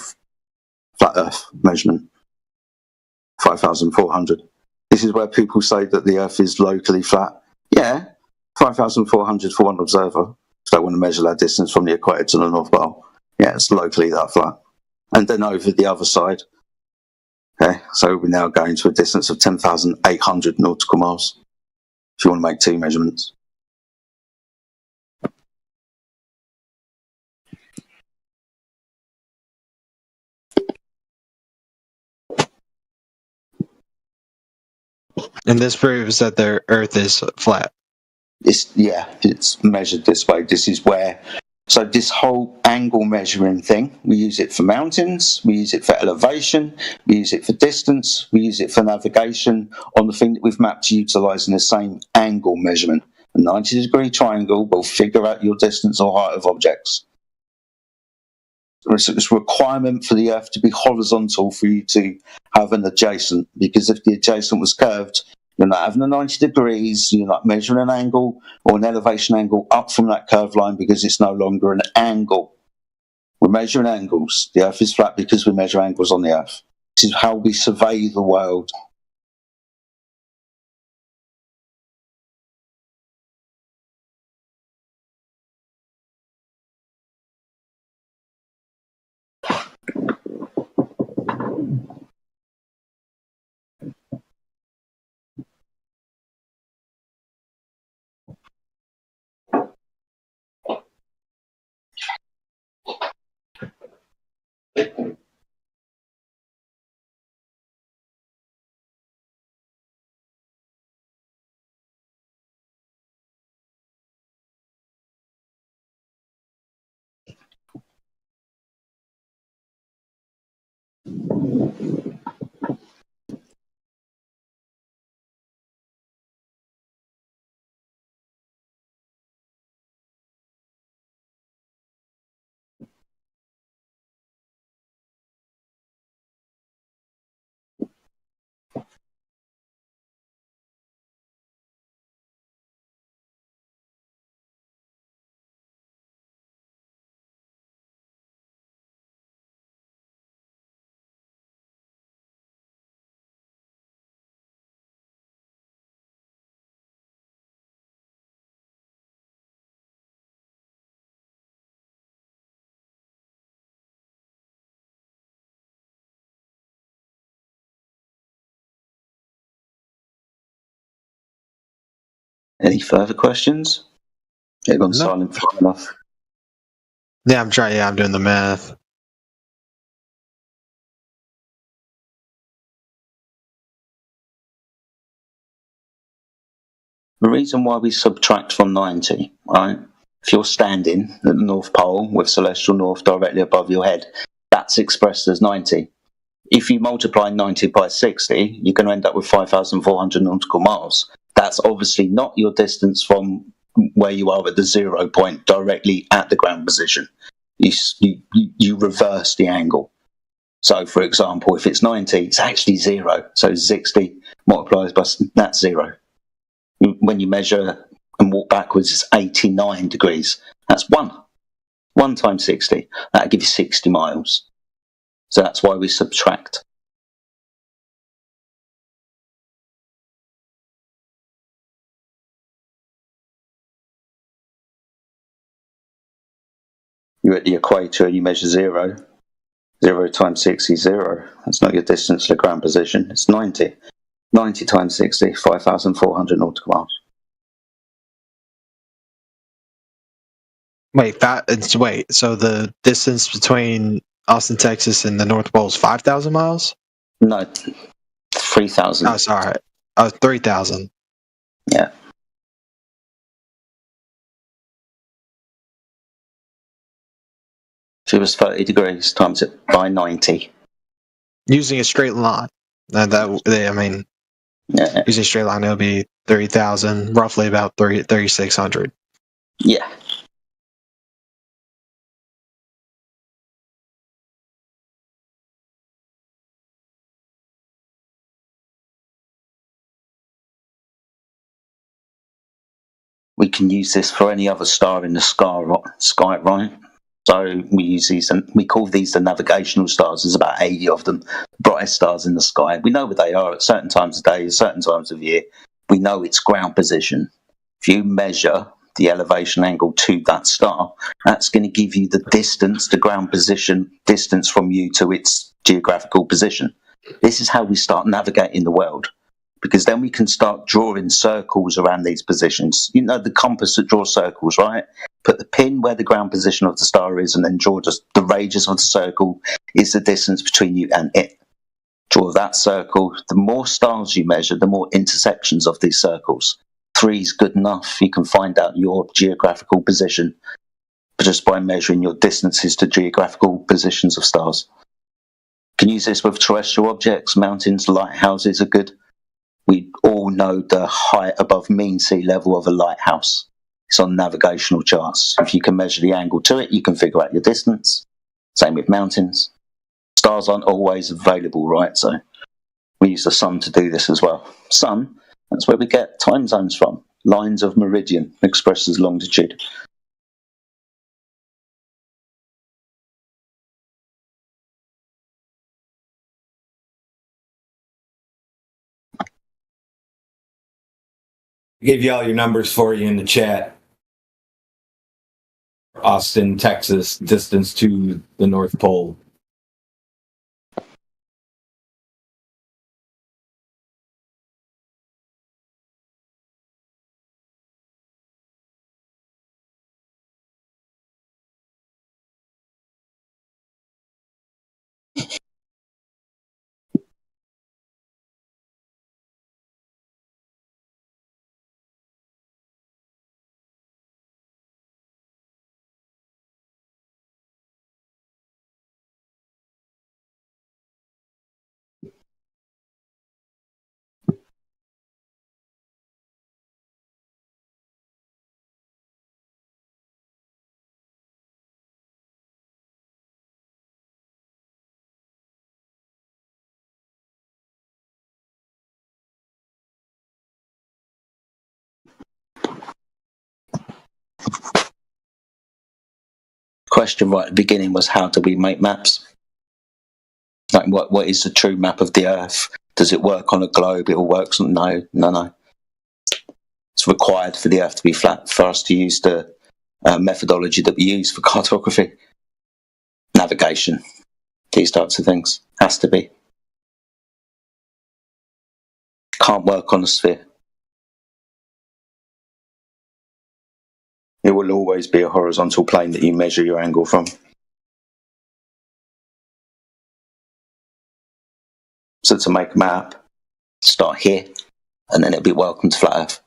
flat Earth measurement. 5,400. This is where people say that the Earth is locally flat. Yeah, 5,400 for one observer. If they want to measure that distance from the equator to the North Pole. Yeah, it's locally that flat. and then over the other side. Okay, so we're now going to a distance of 10,800 nautical miles. If you want to make two measurements. And this proves that the Earth is flat. It's measured this way. This is where. So this whole angle measuring thing, we use it for mountains, we use it for elevation, we use it for distance, we use it for navigation on the thing that we've mapped utilising the same angle measurement. A 90-degree triangle will figure out your distance or height of objects. It's a requirement for the Earth to be horizontal for you to have an adjacent, because if the adjacent was curved, you're not having a 90 degrees, you're not measuring an angle or an elevation angle up from that curved line because it's no longer an angle. We're measuring angles. The Earth is flat because we measure angles on the Earth. This is how we survey the world. Any further questions? They've gone silent for enough. Yeah, I'm trying. Yeah, I'm doing the math. The reason why we subtract from 90, right? If you're standing at the North Pole with celestial north directly above your head, that's expressed as 90. If you multiply 90 by 60, you're going to end up with 5,400 nautical miles. That's obviously not your distance from where you are at the 0 point directly at the ground position. You reverse the angle. So, for example, if it's 90, it's actually 0. So 60 multiplied by that's 0. When you measure and walk backwards, it's 89 degrees. That's 1. 1 times 60. That'll give you 60 miles. So that's why we subtract. You're at the equator and you measure 0. 0 times 60 is 0. That's not your distance to the ground position. It's 90. 90 times 60, 5,400 nautical miles. Wait, so the distance between Austin, Texas and the North Pole is 5,000 miles? No, 3,000. Oh, sorry. 3,000. Yeah. If it was 30 degrees, times it by 90. Using a straight line. Using a straight line, it would be 30,000, roughly about 3,600. Yeah. We can use this for any other star in the sky, right? So we use these, and we call these the navigational stars. There's about 80 of them, brightest stars in the sky. We know where they are at certain times of day, certain times of year. We know its ground position. If you measure the elevation angle to that star, that's going to give you the distance, the ground position, distance from you to its geographical position. This is how we start navigating the world, because then we can start drawing circles around these positions. You know the compass that draws circles, right? Put the pin where the ground position of the star is and then draw just the radius of the circle is the distance between you and it. Draw that circle. The more stars you measure, the more intersections of these circles. 3 is good enough. You can find out your geographical position just by measuring your distances to geographical positions of stars. Can use this with terrestrial objects. Mountains, lighthouses are good. We all know the height above mean sea level of a lighthouse. It's on navigational charts. If you can measure the angle to it, you can figure out your distance. Same with mountains. Stars aren't always available, right? So we use the sun to do this as well. Sun, that's where we get time zones from. Lines of meridian expressed as longitude. I gave you all your numbers for you in the chat. Austin, Texas, distance to the North Pole. Question right at the beginning was, how do we make maps? Like, what is the true map of the Earth? Does it work on a globe? It all works on no. It's required for the Earth to be flat for us to use the methodology that we use for cartography, navigation, these types of things. Has to be. Can't work on a sphere. It will always be a horizontal plane that you measure your angle from. So to make a map, start here, and then it'll be welcome to flat Earth.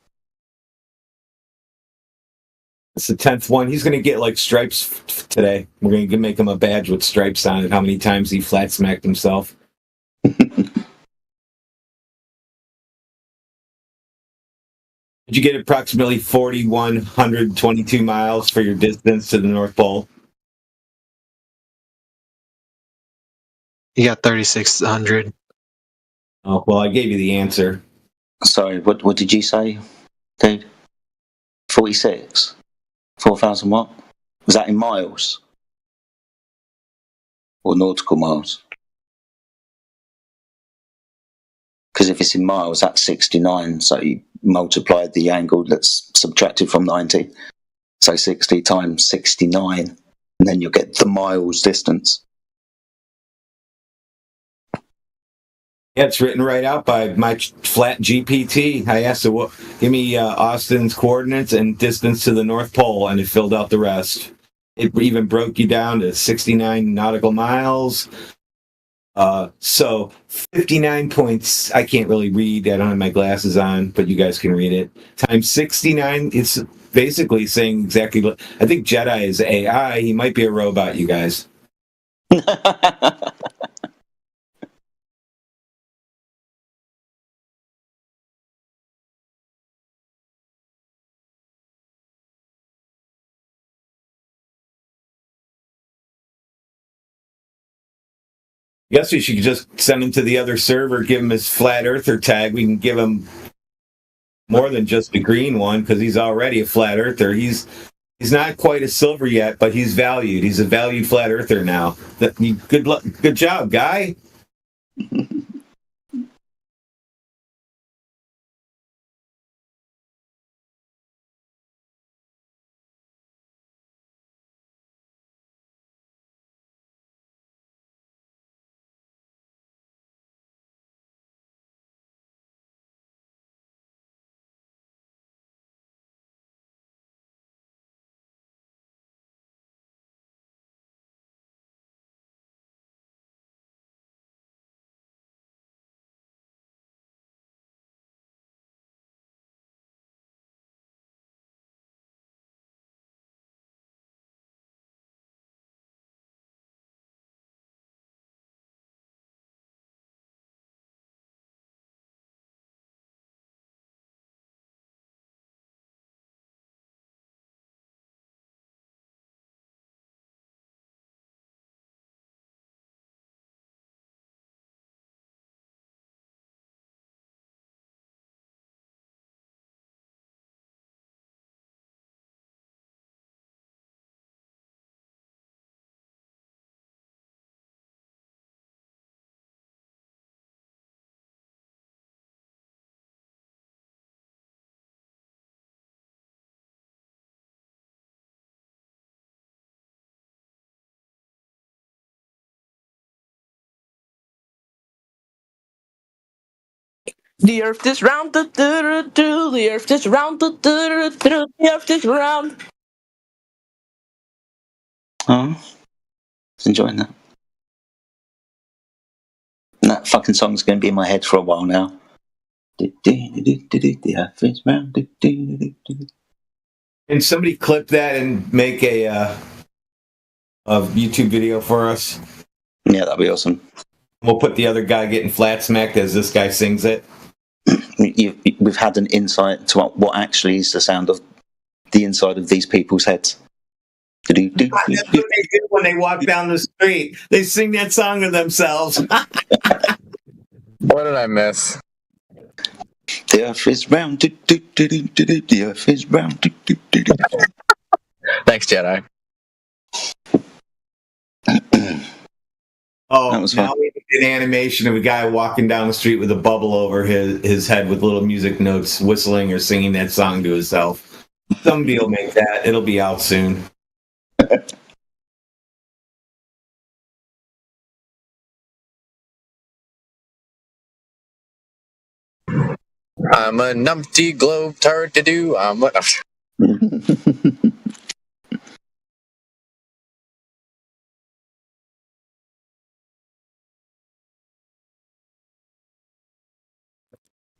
It's the 10th one. He's going to get like stripes today. We're going to make him a badge with stripes on it, how many times he flat smacked himself. Did you get approximately 4,122 miles for your distance to the North Pole? You got 3,600. Oh, well, I gave you the answer. Sorry, what did you say, dude? 46? 4,000 what? Was that in miles? Or nautical miles? Because if it's in miles, that's 69, so you multiplied the angle that's subtracted from 90. So 60 times 69, and then you'll get the miles distance. Yeah, it's written right out by my flat GPT. I asked it, give me Austin's coordinates and distance to the North Pole, and it filled out the rest. It even broke you down to 69 nautical miles. So 59 points. I can't really read. I don't have my glasses on, but you guys can read it. Times 69. It's basically saying exactly what I think. Jedi is AI. He might be a robot, you guys. Guess we should just send him to the other server, give him his flat earther tag. We can give him more than just the green one because he's already a flat earther. He's not quite a silver yet, but he's valued. He's a valued flat earther now. Good job, guy. The earth is round, the earth is round, the earth is round. Oh, was enjoying that. And that fucking song's going to be in my head for a while now. The earth is round. Can somebody clip that and make a YouTube video for us? Yeah, that'd be awesome. We'll put the other guy getting flat smacked as this guy sings it. We've had an insight to what actually is the sound of the inside of these people's heads. That's what they do when they walk down the street. They sing that song to themselves. What did I miss? The earth is round. The earth is round. Thanks, Jedi. Oh, now we did an animation of a guy walking down the street with a bubble over his head with little music notes, whistling or singing that song to himself. Somebody will make that. It'll be out soon. I'm a numpty globe tard to do.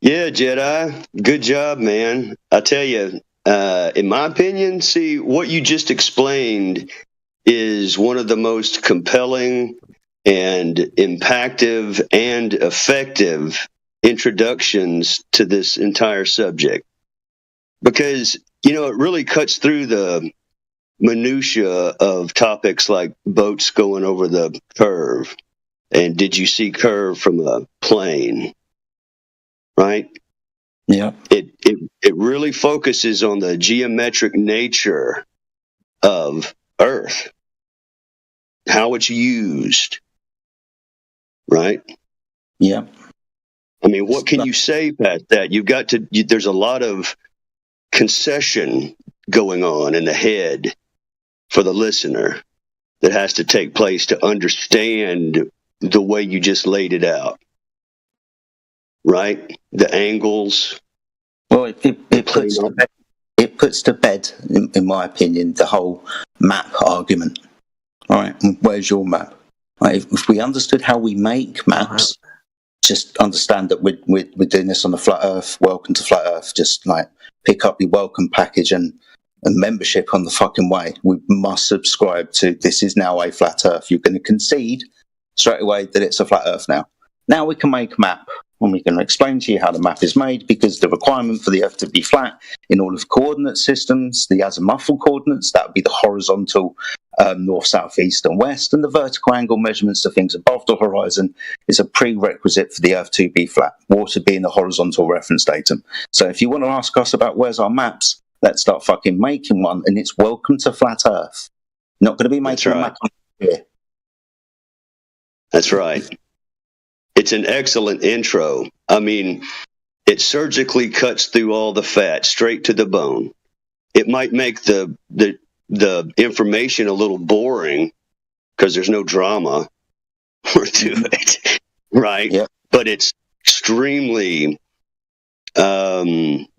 Yeah, Jedi. Good job, man. I tell you, in my opinion, see, what you just explained is one of the most compelling and impactful and effective introductions to this entire subject. Because, it really cuts through the minutia of topics like boats going over the curve and did you see curve from a plane? Right? Yeah. It really focuses on the geometric nature of Earth, how it's used. Right? Yeah. I mean, what can you say past that? There's a lot of concession going on in the head for the listener that has to take place to understand the way you just laid it out. Right? The angles. Well, it puts to bed, in my opinion, the whole map argument. All right, where's your map? Right, if we understood how we make maps, just understand that we're doing this on the Flat Earth. Welcome to Flat Earth. Just like pick up your welcome package and membership on the fucking way. We must subscribe to this is now a flat Earth. You're going to concede straight away that it's a flat Earth now. Now we can make a map. And we can explain to you how the map is made, because the requirement for the Earth to be flat in all of coordinate systems, the azimuthal coordinates, that would be the horizontal north, south, east, and west, and the vertical angle measurements to things above the horizon is a prerequisite for the Earth to be flat, water being the horizontal reference datum. So if you want to ask us about where's our maps, let's start fucking making one, and it's welcome to Flat Earth. Not going to be making a map here. That's right. It's an excellent intro. I mean, it surgically cuts through all the fat straight to the bone. It might make the information a little boring because there's no drama to it, right? Yep. But it's extremely it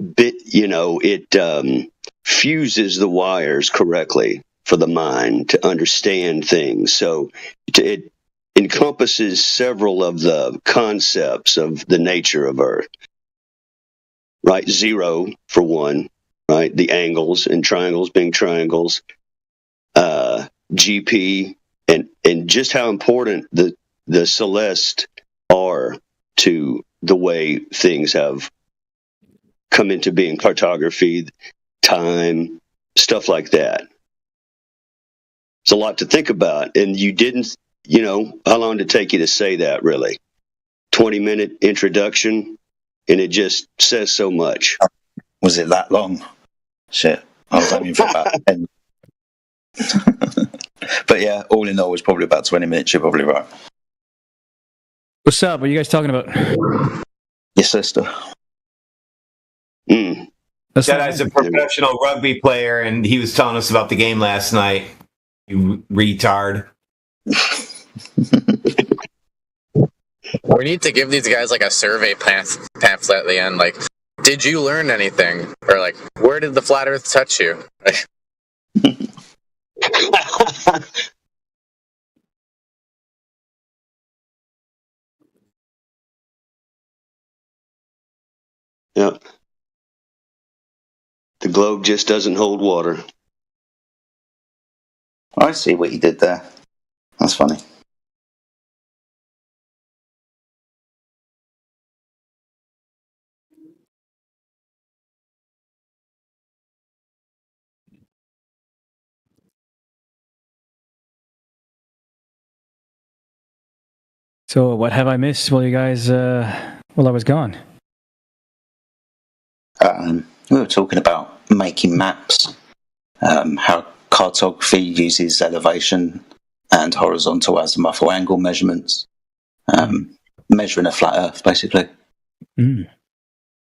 fuses the wires correctly for the mind to understand things. So it encompasses several of the concepts of the nature of Earth. Right? Zero, for one, right? The angles and triangles being triangles, GP, and just how important the celeste are to the way things have come into being, cartography, time, stuff like that. It's a lot to think about, and you didn't. How long did it take you to say that, really? 20-minute introduction, and it just says so much. Was it that long? Shit. I was aiming for about 10. But yeah, all in all, it was probably about 20 minutes. You're probably right. What's up? What are you guys talking about? Your sister. Jedi's a professional rugby player, and he was telling us about the game last night. You retard. We need to give these guys like a survey pamphlet at the end. Like, did you learn anything? Or like, where did the flat Earth touch you? Yep. The globe just doesn't hold water. I see what you did there. That's funny. So, what have I missed while you guys, while I was gone? We were talking about making maps, how cartography uses elevation and horizontal azimuthal angle measurements, measuring a flat Earth, basically. Did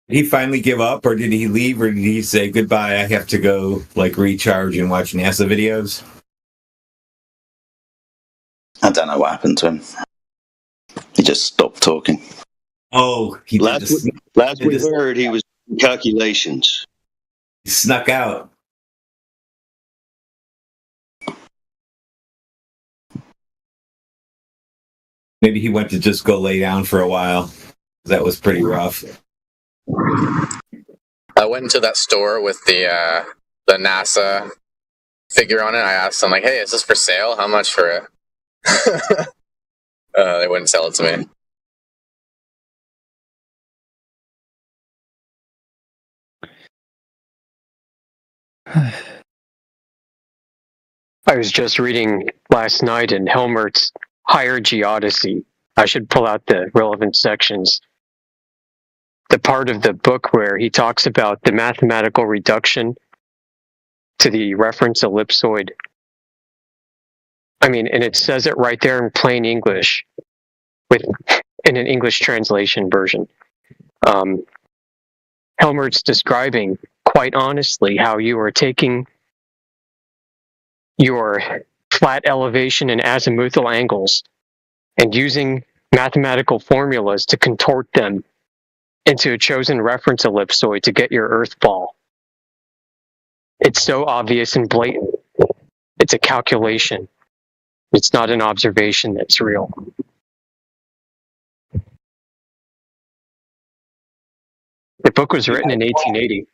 he finally give up, or did he leave, or did he say goodbye? I have to go, like, recharge and watch NASA videos. I don't know what happened to him. He just stopped talking. Oh, last we heard, he was doing calculations. He snuck out. Maybe he went to just go lay down for a while. That was pretty rough. I went into that store with the NASA figure on it. I asked them, like, hey, is this for sale? How much for it? They wouldn't sell it to me. I was just reading last night in Helmert's Higher Geodesy. I should pull out the relevant sections. The part of the book where he talks about the mathematical reduction to the reference ellipsoid. I mean, and it says it right there in plain English, in an English translation version. Helmert's describing, quite honestly, how you are taking your flat elevation and azimuthal angles and using mathematical formulas to contort them into a chosen reference ellipsoid to get your Earth ball. It's so obvious and blatant. It's a calculation. It's not an observation that's real. The book was written in 1880.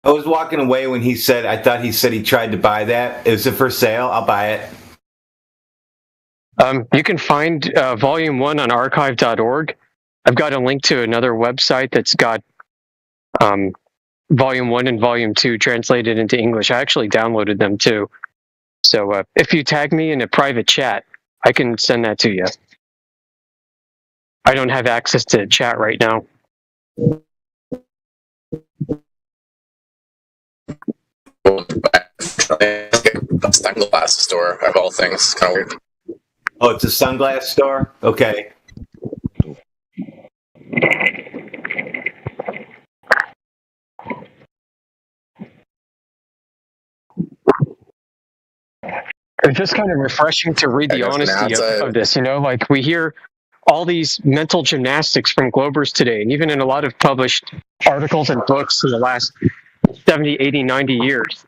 I was walking away when he said, I thought he said he tried to buy that. Is it for sale? I'll buy it. You can find Volume 1 on archive.org. I've got a link to another website that's got Volume 1 and Volume 2 translated into English. I actually downloaded them too. So if you tag me in a private chat, I can send that to you. I don't have access to chat right now. Sunglass store of all things. It's kind of weird. Oh, it's a sunglass store? Okay. It's just kind of refreshing to read the honesty of this, you know, like we hear all these mental gymnastics from Globers today, and even in a lot of published articles and books in the last 70, 80, 90 years,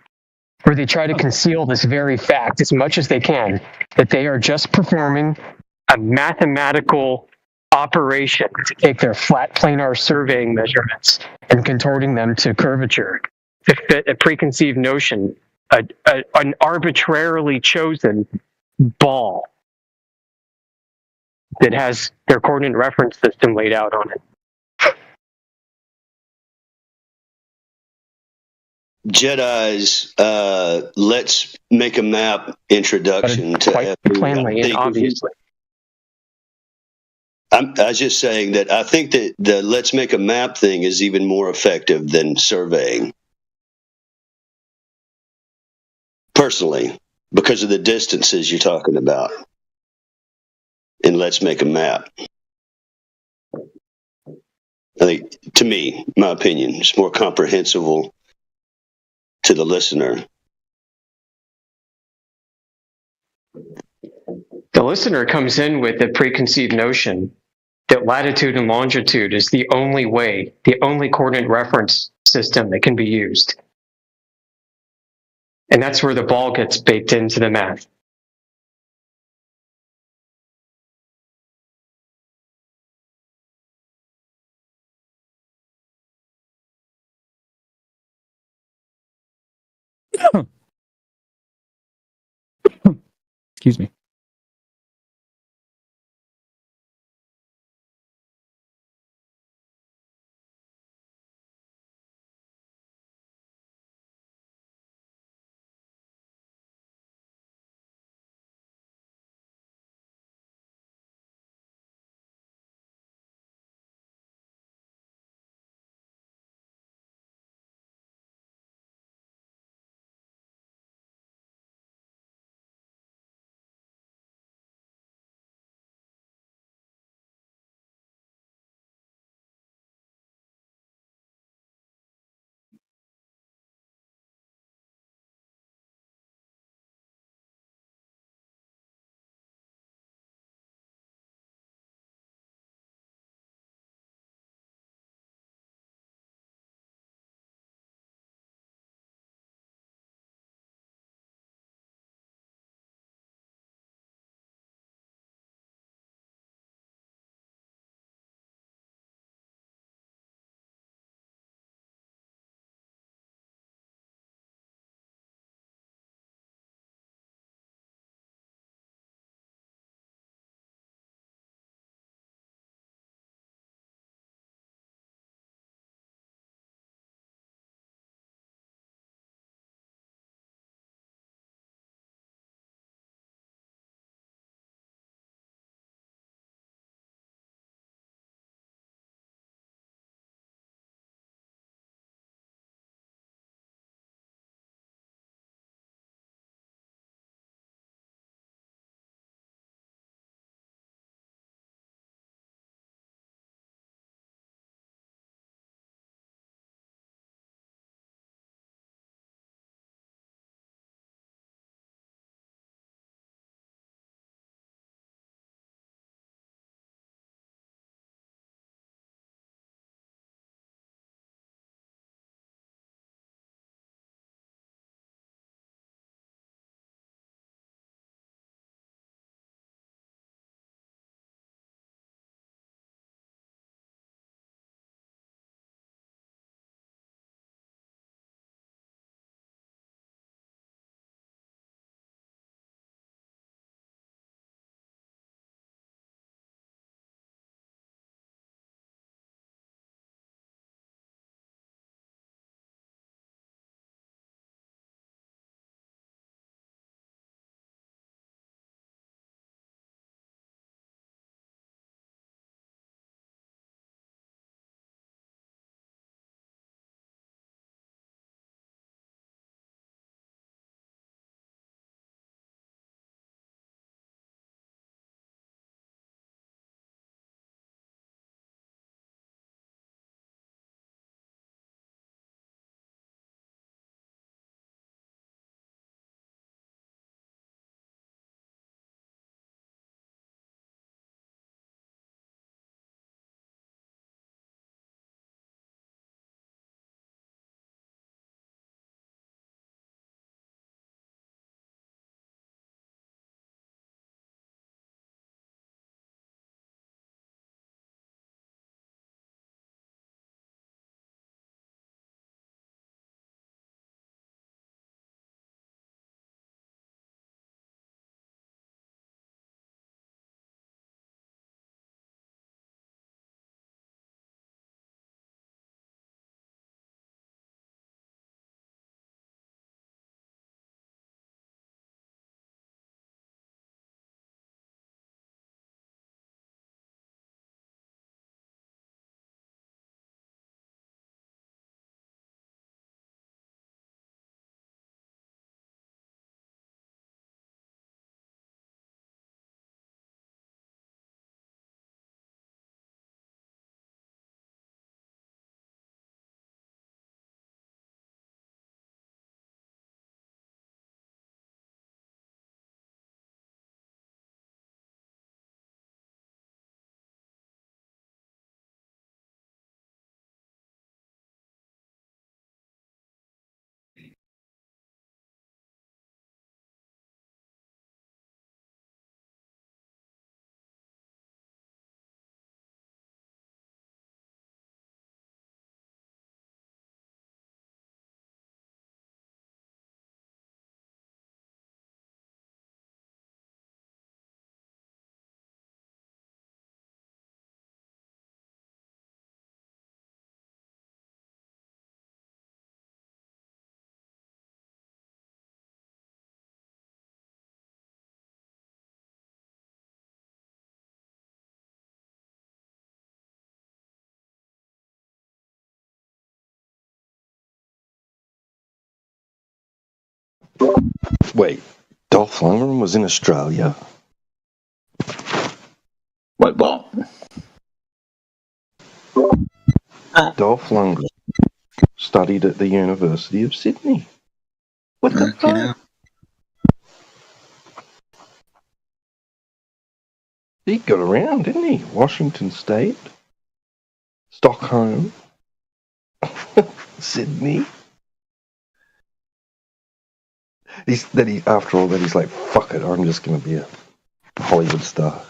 where they try to conceal this very fact as much as they can, that they are just performing a mathematical operation to take their flat planar surveying measurements and contorting them to curvature to fit a preconceived notion, an arbitrarily chosen ball that has their coordinate reference system laid out on it. Jedi's let's make a map introduction to quite plainly and obviously. I was just saying that I think that the let's make a map thing is even more effective than surveying. Personally, because of the distances you're talking about. And let's make a map. I think, to me, my opinion, it's more comprehensible to the listener. The listener comes in with a preconceived notion that latitude and longitude is the only way, the only coordinate reference system that can be used. And that's where the ball gets baked into the math. Excuse me. Wait, Dolph Lundgren was in Australia? Wait, what? Dolph Lundgren studied at the University of Sydney. What the fuck? He got around, didn't he? Washington State, Stockholm, Sydney. After all that, he's like, fuck it, I'm just going to be a Hollywood star.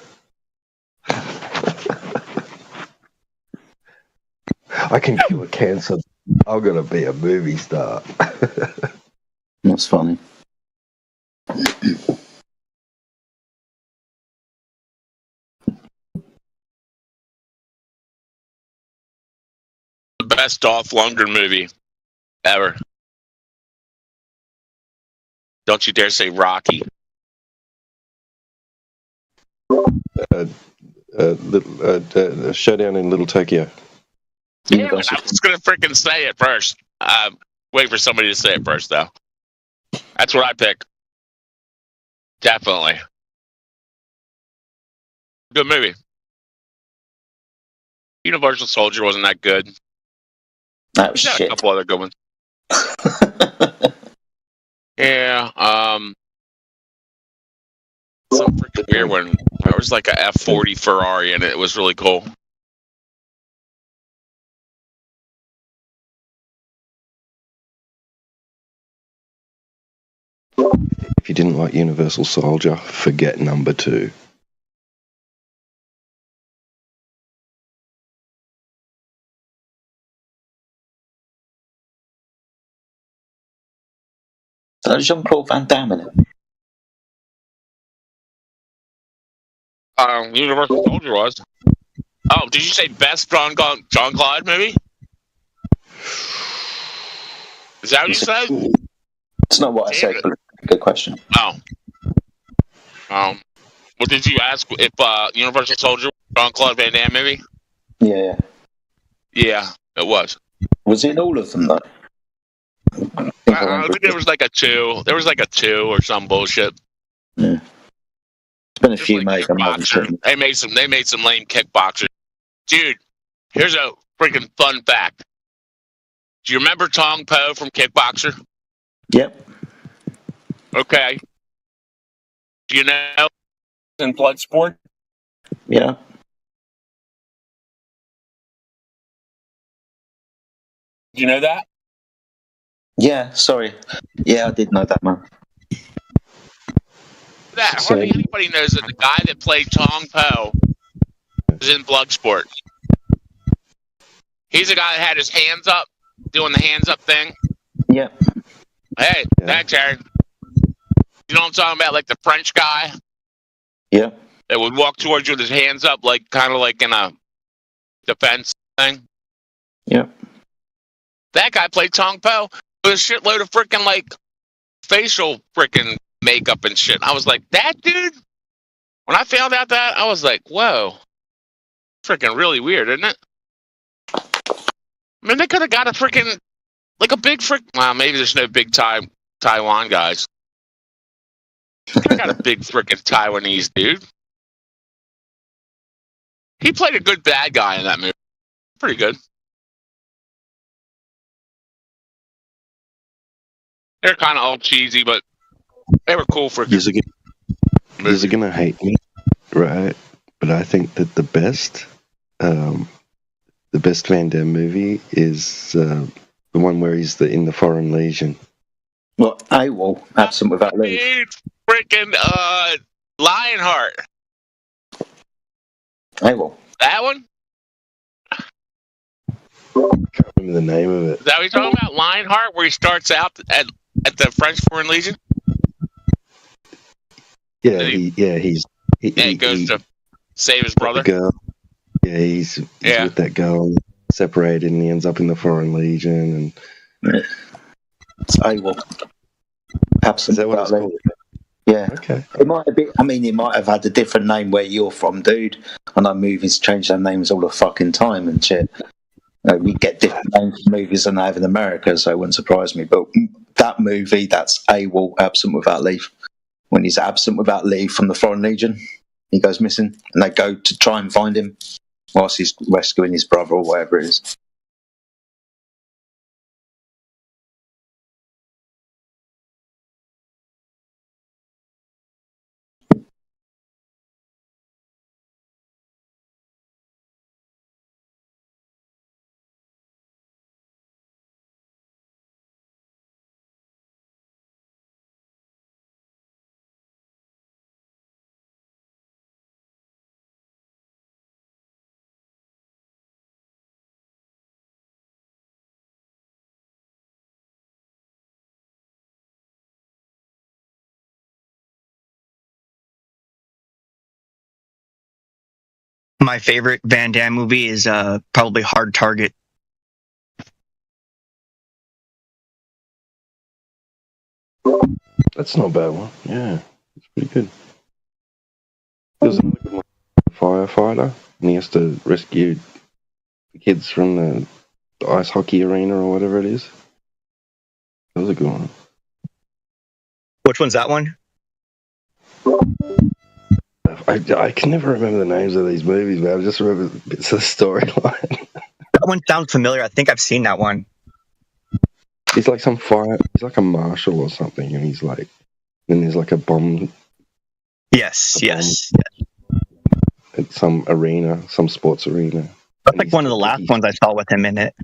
I can cure cancer. I'm going to be a movie star. That's funny. The best Dolph Lundgren movie ever. Don't you dare say Rocky. Showdown in Little Tokyo. Yeah, I was going to freaking say it first. Wait for somebody to say it first, though. That's what I pick. Definitely. Good movie. Universal Soldier wasn't that good. That was There's shit. A couple other good ones. Yeah. Some freaking weird one. There was like a F40 Ferrari in it. It was really cool. If you didn't like Universal Soldier, forget number 2. So Jean-Claude Van Damme in it. Universal Soldier was. Oh, did you say best John Claude movie? Is that what you said? It's not what I said, but good question. Oh. Well, did you ask if Universal Soldier was John Claude Van Damme movie? Yeah. Yeah, it was. Was it in all of them though? I think there was like a 2. There was like a 2 or some bullshit. Yeah. It's been a few, mate. They made some lame kickboxers. Dude, here's a freaking fun fact. Do you remember Tong Po from Kickboxer? Yep. Okay. Do you know in Bloodsport? Yeah. Do you know that? Yeah, sorry. Yeah, I did know that, man. Hardly anybody knows that the guy that played Tong Po was in Bloodsport. He's the guy that had his hands up, doing the hands up thing. Yep. Hey, thanks, Aaron. You know what I'm talking about? Like the French guy? Yeah. That would walk towards you with his hands up, like kind of like in a defense thing? Yep. That guy played Tong Po with a shitload of freaking like facial freaking makeup and shit. I was like, that dude? When I found out that, I was like, whoa. Freaking really weird, isn't it? I mean, they could have got a freaking, like a big well, maybe there's no big Taiwan guys. They could have got a big freaking Taiwanese dude. He played a good bad guy in that movie. Pretty good. They're kind of all cheesy, but they were cool for. You're gonna hate me, right? But I think that the best Van Damme movie is the one where he's in the Foreign Legion. Well, AWOL, absent without leave. Freaking Lionheart. AWOL. That one? I can't remember the name of it. Is that what you're talking about? Lionheart, where he starts out at the French Foreign Legion? Yeah, he goes to save his brother. Girl. Yeah, he's with that girl, separated, and he ends up in the Foreign Legion. And it's AWOL. Absent without leave. Yeah. Okay. It might have been. I mean, it might have had a different name where you're from, dude. I know movies change their names all the fucking time and shit. We get different names for movies than they have in America, so it wouldn't surprise me. But that movie, that's AWOL, absent without leave. When he's absent without leave from the Foreign Legion, he goes missing, and they go to try and find him whilst he's rescuing his brother or whatever it is. My favorite Van Damme movie is probably Hard Target. That's not a bad one. Yeah, it's pretty good. There's another good one, firefighter, and he has to rescue the kids from the ice hockey arena or whatever it is. That was a good one. Which one's that one? I can never remember the names of these movies, but I just remember bits of the storyline. That one sounds familiar. I think I've seen that one. He's like he's like a marshal or something, and he's like, then there's like a bomb. Yes. At some arena, some sports arena. That's like one of the last ones I saw with him in it.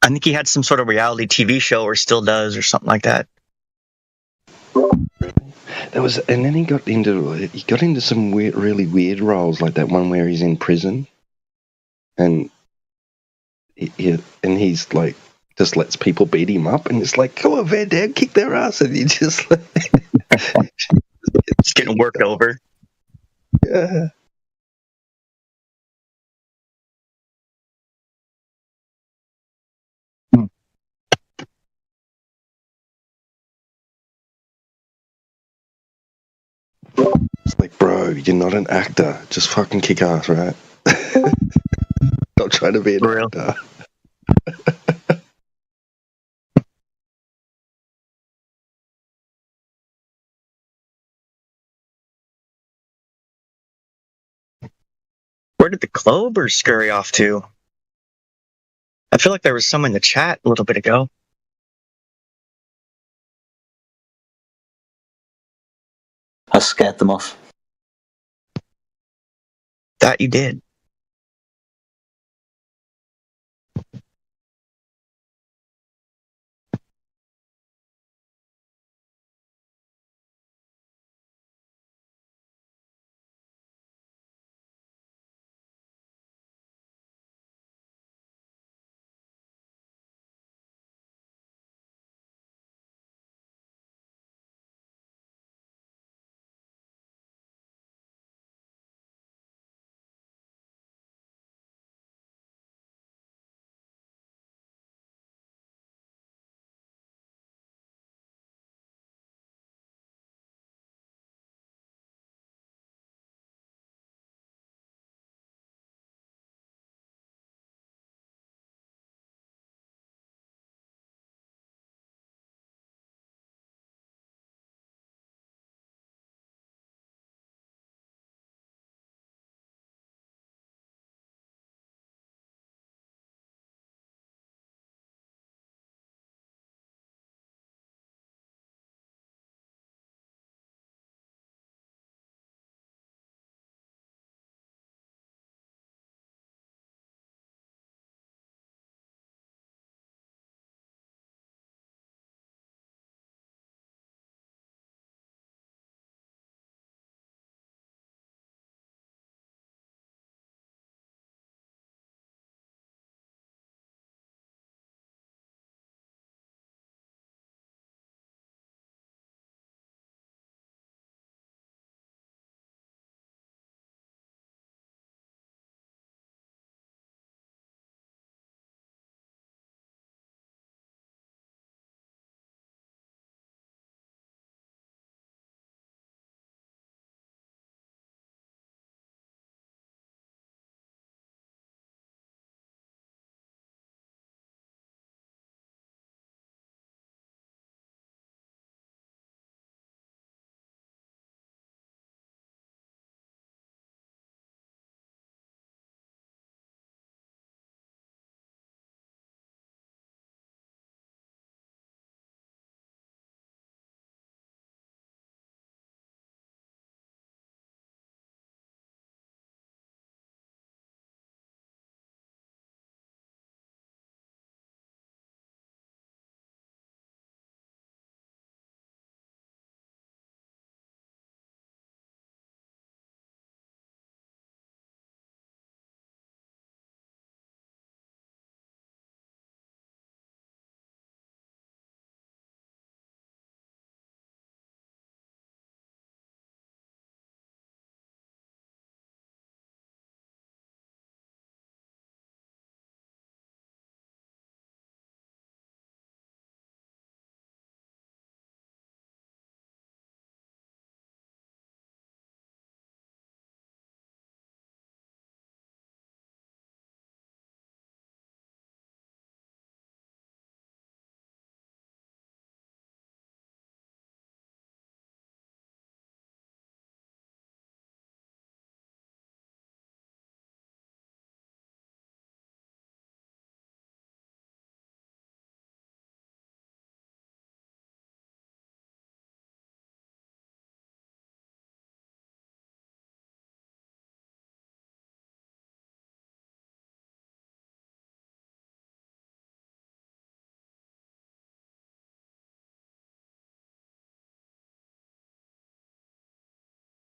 I think he had some sort of reality TV show, or still does, or something like that. And then he got into some really weird roles, like that one where he's in prison, and he's like just lets people beat him up, and it's like, come on, Van Damme, kick their ass, and he just like, it's getting worked over. Yeah. It's like, bro, you're not an actor. Just fucking kick ass, right? Don't try to be an actor. Where did the Clover scurry off to? I feel like there was some in the chat a little bit ago. I scared them off. That you did.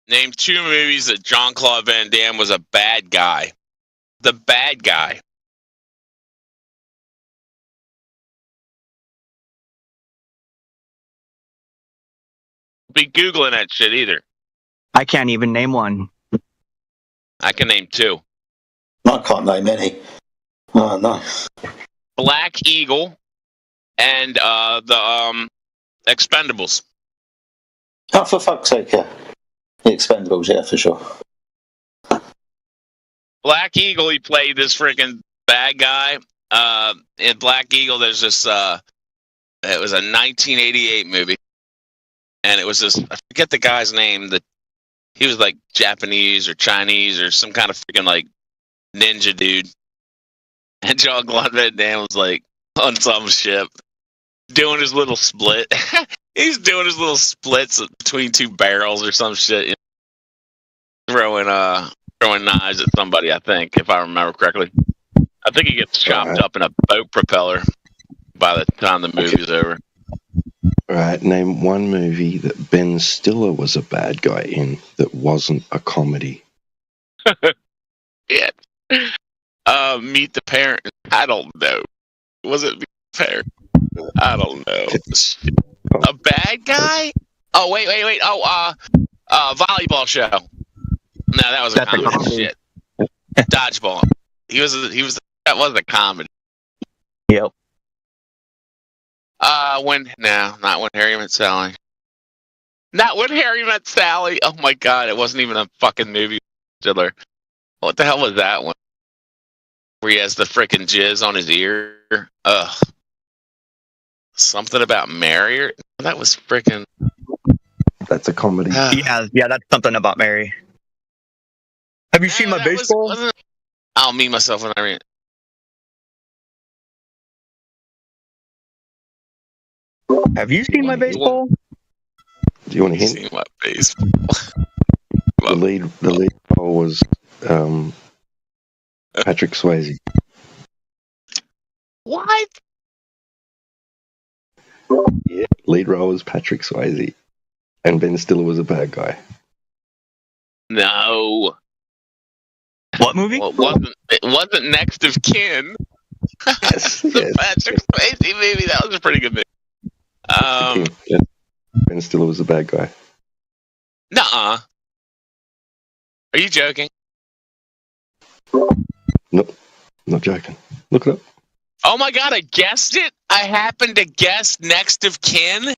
Name 2 movies that Jean-Claude Van Damme was a bad guy. The bad guy. Be Googling that shit either. I can't even name one. I can name 2. I can't name any. Oh, no. Black Eagle and the Expendables. Oh, for fuck's sake, yeah. The Expendables, yeah, for sure. Black Eagle, he played this freaking bad guy. In Black Eagle, there's this, it was a 1988 movie. And it was this, I forget the guy's name, he was like Japanese or Chinese or some kind of freaking like ninja dude. And Jean-Claude Van Damme was like on some ship doing his little split. He's doing his little splits between 2 barrels or some shit. You know, throwing knives at somebody, I think, if I remember correctly. I think he gets chopped up in a boat propeller by the time the movie's over. All right, name one movie that Ben Stiller was a bad guy in that wasn't a comedy. Yeah. Meet the Parent. I don't know. Was it Meet the Parent? I don't know. A bad guy? Oh, wait. Oh, volleyball show. No, that was a comedy. Shit. Dodgeball. That was a comedy. Yep. Not when Harry Met Sally. Not when Harry Met Sally. Oh my God, it wasn't even a fucking movie. Stiller. What the hell was that one? Where he has the frickin' jizz on his ear. Ugh. Something about Mary? That was frickin'... That's a comedy. Yeah, that's something about Mary. Have you seen my baseball? I'll meet myself when I read. Have you seen my baseball? Do you want to hint? Seen my baseball. The lead role was Patrick Swayze. What? Yeah, lead role was Patrick Swayze, and Ben Stiller was a bad guy. No. What movie? Well, it wasn't Next of Kin. Yes, The Patrick Swayze movie. That was a pretty good movie. Yeah. Ben Stiller was a bad guy. Nuh-uh. Are you joking? Nope, not joking. Look it up. Oh my God, I guessed it. I happened to guess Next of Kin.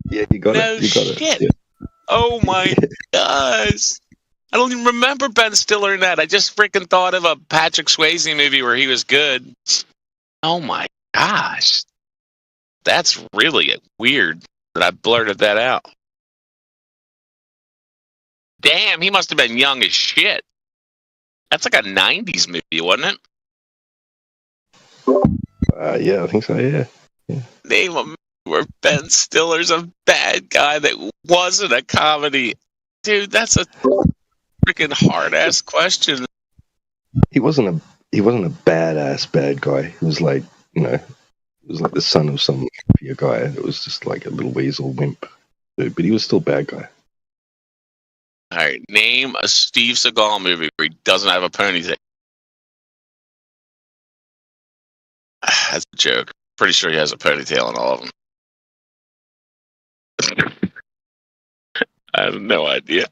Yeah, you got it. You got shit. it. Yeah. Oh my gosh. I don't even remember Ben Stiller in that. I just freaking thought of a Patrick Swayze movie where he was good. Oh my gosh. That's really weird that I blurted that out. Damn, he must have been young as shit. That's like a 90s movie, wasn't it? Yeah, I think so, yeah. Name a movie where Ben Stiller's a bad guy that wasn't a comedy. Dude, that's a freaking hard-ass question. He wasn't a badass bad guy. He was like, he was like the son of some mafia guy. It was just like a little weasel wimp. But he was still a bad guy. All right, name a Steve Seagal movie where he doesn't have a ponytail. That's a joke. Pretty sure he has a ponytail in all of them. I have no idea.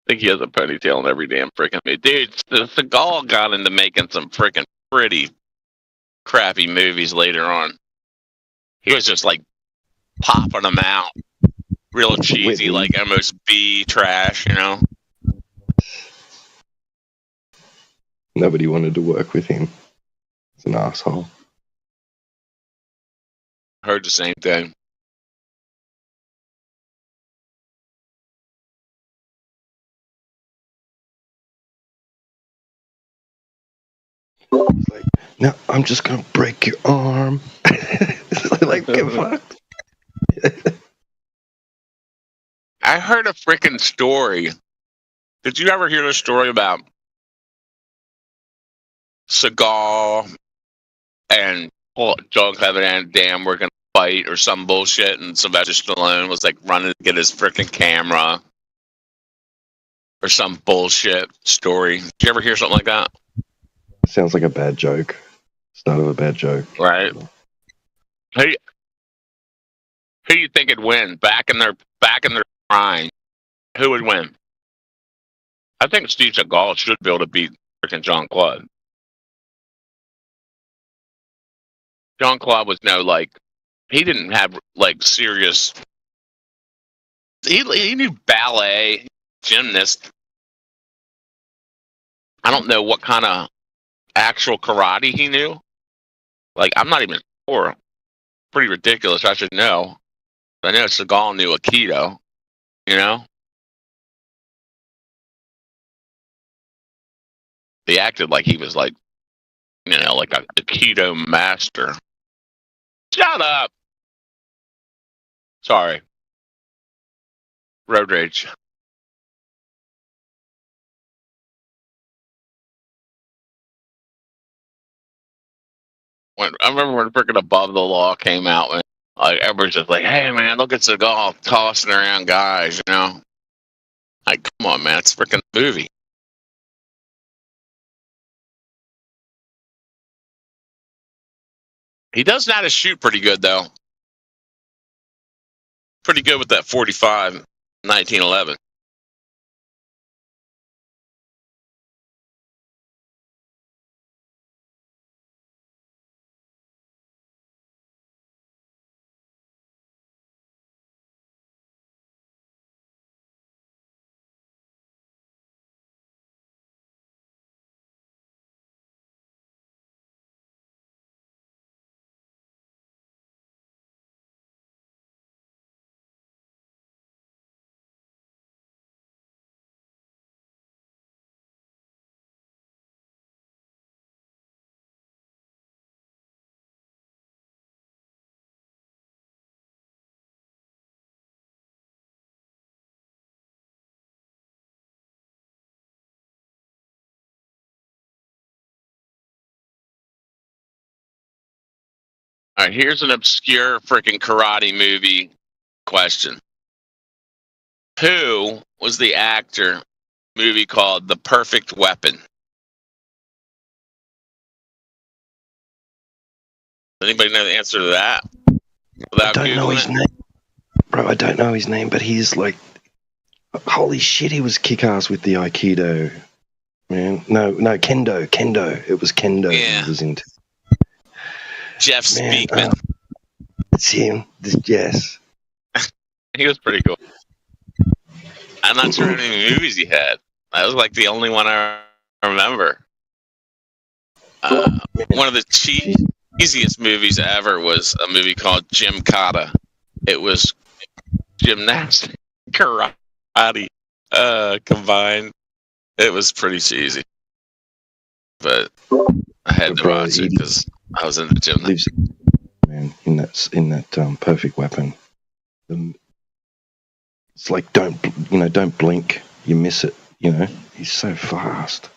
I think he has a ponytail in every damn freaking movie. Dude, Seagal got into making some freaking pretty crappy movies later on. He was just like popping them out. Real cheesy, like almost B trash, Nobody wanted to work with him. He's an asshole. Heard the same thing. He's like, no, I'm just gonna break your arm. Like, get fucked. I heard a freaking story. Did you ever hear the story about Seagal and Jean-Claude Van Damme were going to fight or some bullshit, and Sylvester Stallone was like running to get his freaking camera or some bullshit story. Did you ever hear something like that? Sounds like a bad joke. Start of a bad joke. Right. Who you think would win back in their prime? Who would win? I think Steve Seagal should be able to beat freaking Jean-Claude. Jean-Claude was he didn't have like serious. He knew ballet, gymnast. I don't know what kind of actual karate he knew. Like, I'm not even sure. Pretty ridiculous. I should know. I know Seagal knew Aikido. You know? He acted like he was like a Aikido master. Shut up! Sorry. Road rage. I remember when freaking Above the Law came out, and everybody's just like, "Hey man, look at Seagal tossing around guys," you know? Like, come on, man, it's a freaking movie. He does know how to shoot pretty good, though. Pretty good with that 45, 1911. All right, here's an obscure freaking karate movie question. Who was the actor movie called The Perfect Weapon? Anybody know the answer to that? I don't know his name. Bro, I don't know his name, but he's like, holy shit, he was kick-ass with the Aikido. Man, no, Kendo. It was Kendo he was into. Jeff Speakman. It's him. Yes. He was pretty cool. I'm not sure how many movies he had. That was like the only one I remember. One of the cheesiest movies ever was a movie called Gymkata. It was gymnastics, karate combined. It was pretty cheesy. But I had to watch it because I was in the gym. Man, in that Perfect Weapon. It's like don't blink, you miss it. You know, he's so fast.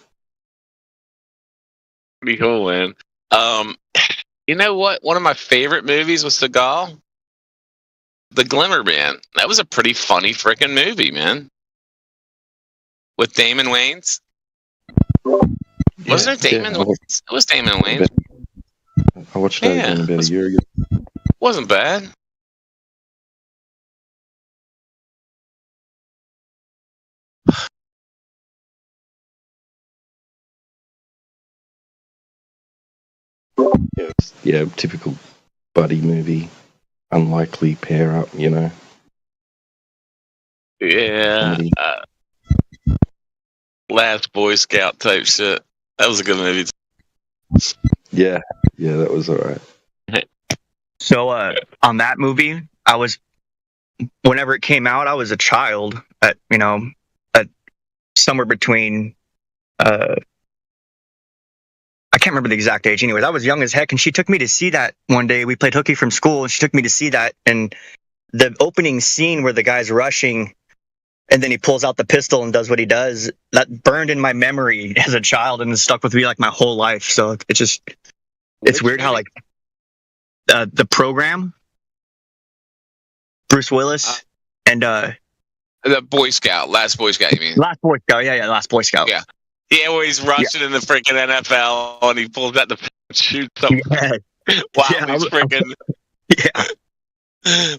Pretty cool, man. You know what? One of my favorite movies was Seagal, The Glimmer Man. That was a pretty funny freaking movie, man. With Damon Wayans. Wasn't it Damon Wayans? It was Damon Wayans. I watched that about a year ago. Wasn't bad. Yeah, typical buddy movie. Unlikely pair up, you know. Yeah. Last Boy Scout type shit. That was a good movie. Yeah, that was alright. So on that movie, whenever it came out, I was a child at somewhere between I can't remember the exact age. Anyways, I was young as heck, and she took me to see that one day. We played hooky from school, and she took me to see that. And the opening scene where the guy's rushing, and then he pulls out the pistol and does what he does, that burned in my memory as a child and has stuck with me like my whole life. So it's weird how like the program. Bruce Willis and the Boy Scout, Last Boy Scout. You mean Last Boy Scout? Yeah, Last Boy Scout. Yeah, where he's rushing in the freaking NFL and he pulls out the shoots them. Yeah. Wow, Yeah, he's freaking. Yeah.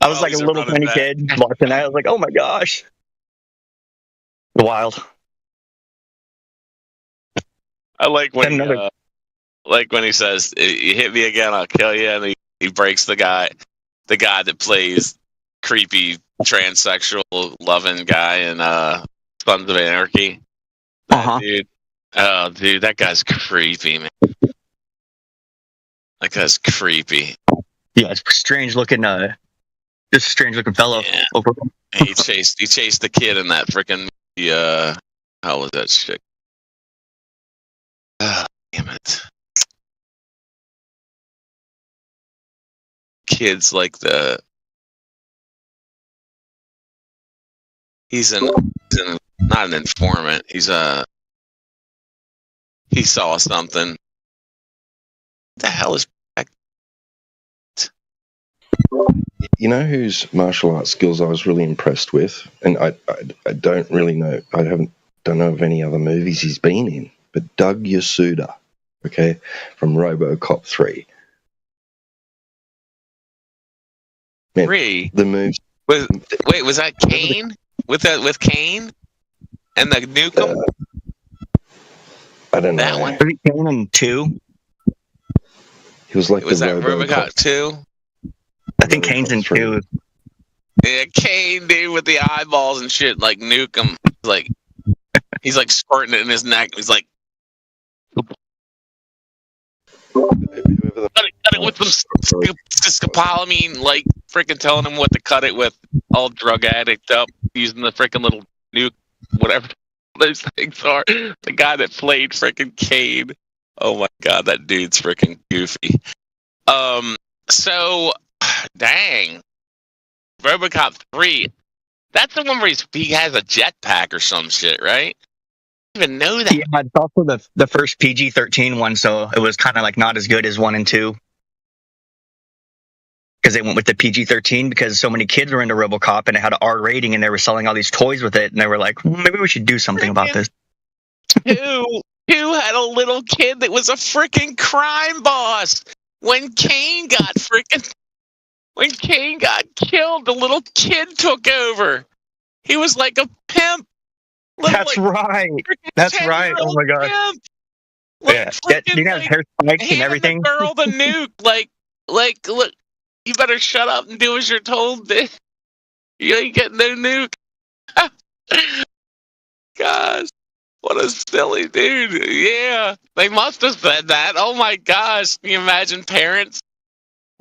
I was like a little tiny kid watching that. I was like, oh my gosh. Wild. I like when he says, "You hit me again, I'll kill you," and he breaks the guy that plays creepy transsexual loving guy in Sons of Anarchy. Dude, that guy's creepy, man. That guy's creepy. Yeah, it's strange looking. Just a strange looking fellow. Yeah. He chased the kid in that freaking how was that shit? Oh, damn it. Kids like he's not an informant. He saw something. What the hell is You know whose martial arts skills I was really impressed with, and I don't really know. Don't know of any other movies he's been in, but Doug Yasuda, okay, from RoboCop 3. Man, 3? The moves. Wait, was that Kane? With Kane and the Nukem? I don't know. That one? Was it Kane in 2? He was like Was that RoboCop 2? I think Kane's in 2. Yeah, Kane, dude, with the eyeballs and shit, like Nukem. Like he's like squirting it in his neck. He's like, cut it with some scopolamine, like freaking telling him what to cut it with. All drug addict up, using the freaking little nuke, whatever those things are. The guy that played freaking Kane. Oh my god, that dude's freaking goofy. So, dang, RoboCop 3. That's the one where he has a jetpack or some shit, right? I didn't even know that. Yeah, it's also the first PG-13 one, so it was kind of like not as good as 1 and 2. Because they went with the PG-13 because so many kids were into RoboCop and it had an R rating and they were selling all these toys with it and they were like, maybe we should do something about this. Who had a little kid that was a freaking crime boss? When Kane got killed, the little kid took over. He was like a pimp. That's right. That's right. Oh my god. Pimp. Yeah. Did he have hair spikes and everything? The girl the nuke. Like, look, you better shut up and do as you're told, bitch. You ain't getting no nuke. Gosh. What a silly dude. Yeah. They must have said that. Oh my gosh. Can you imagine parents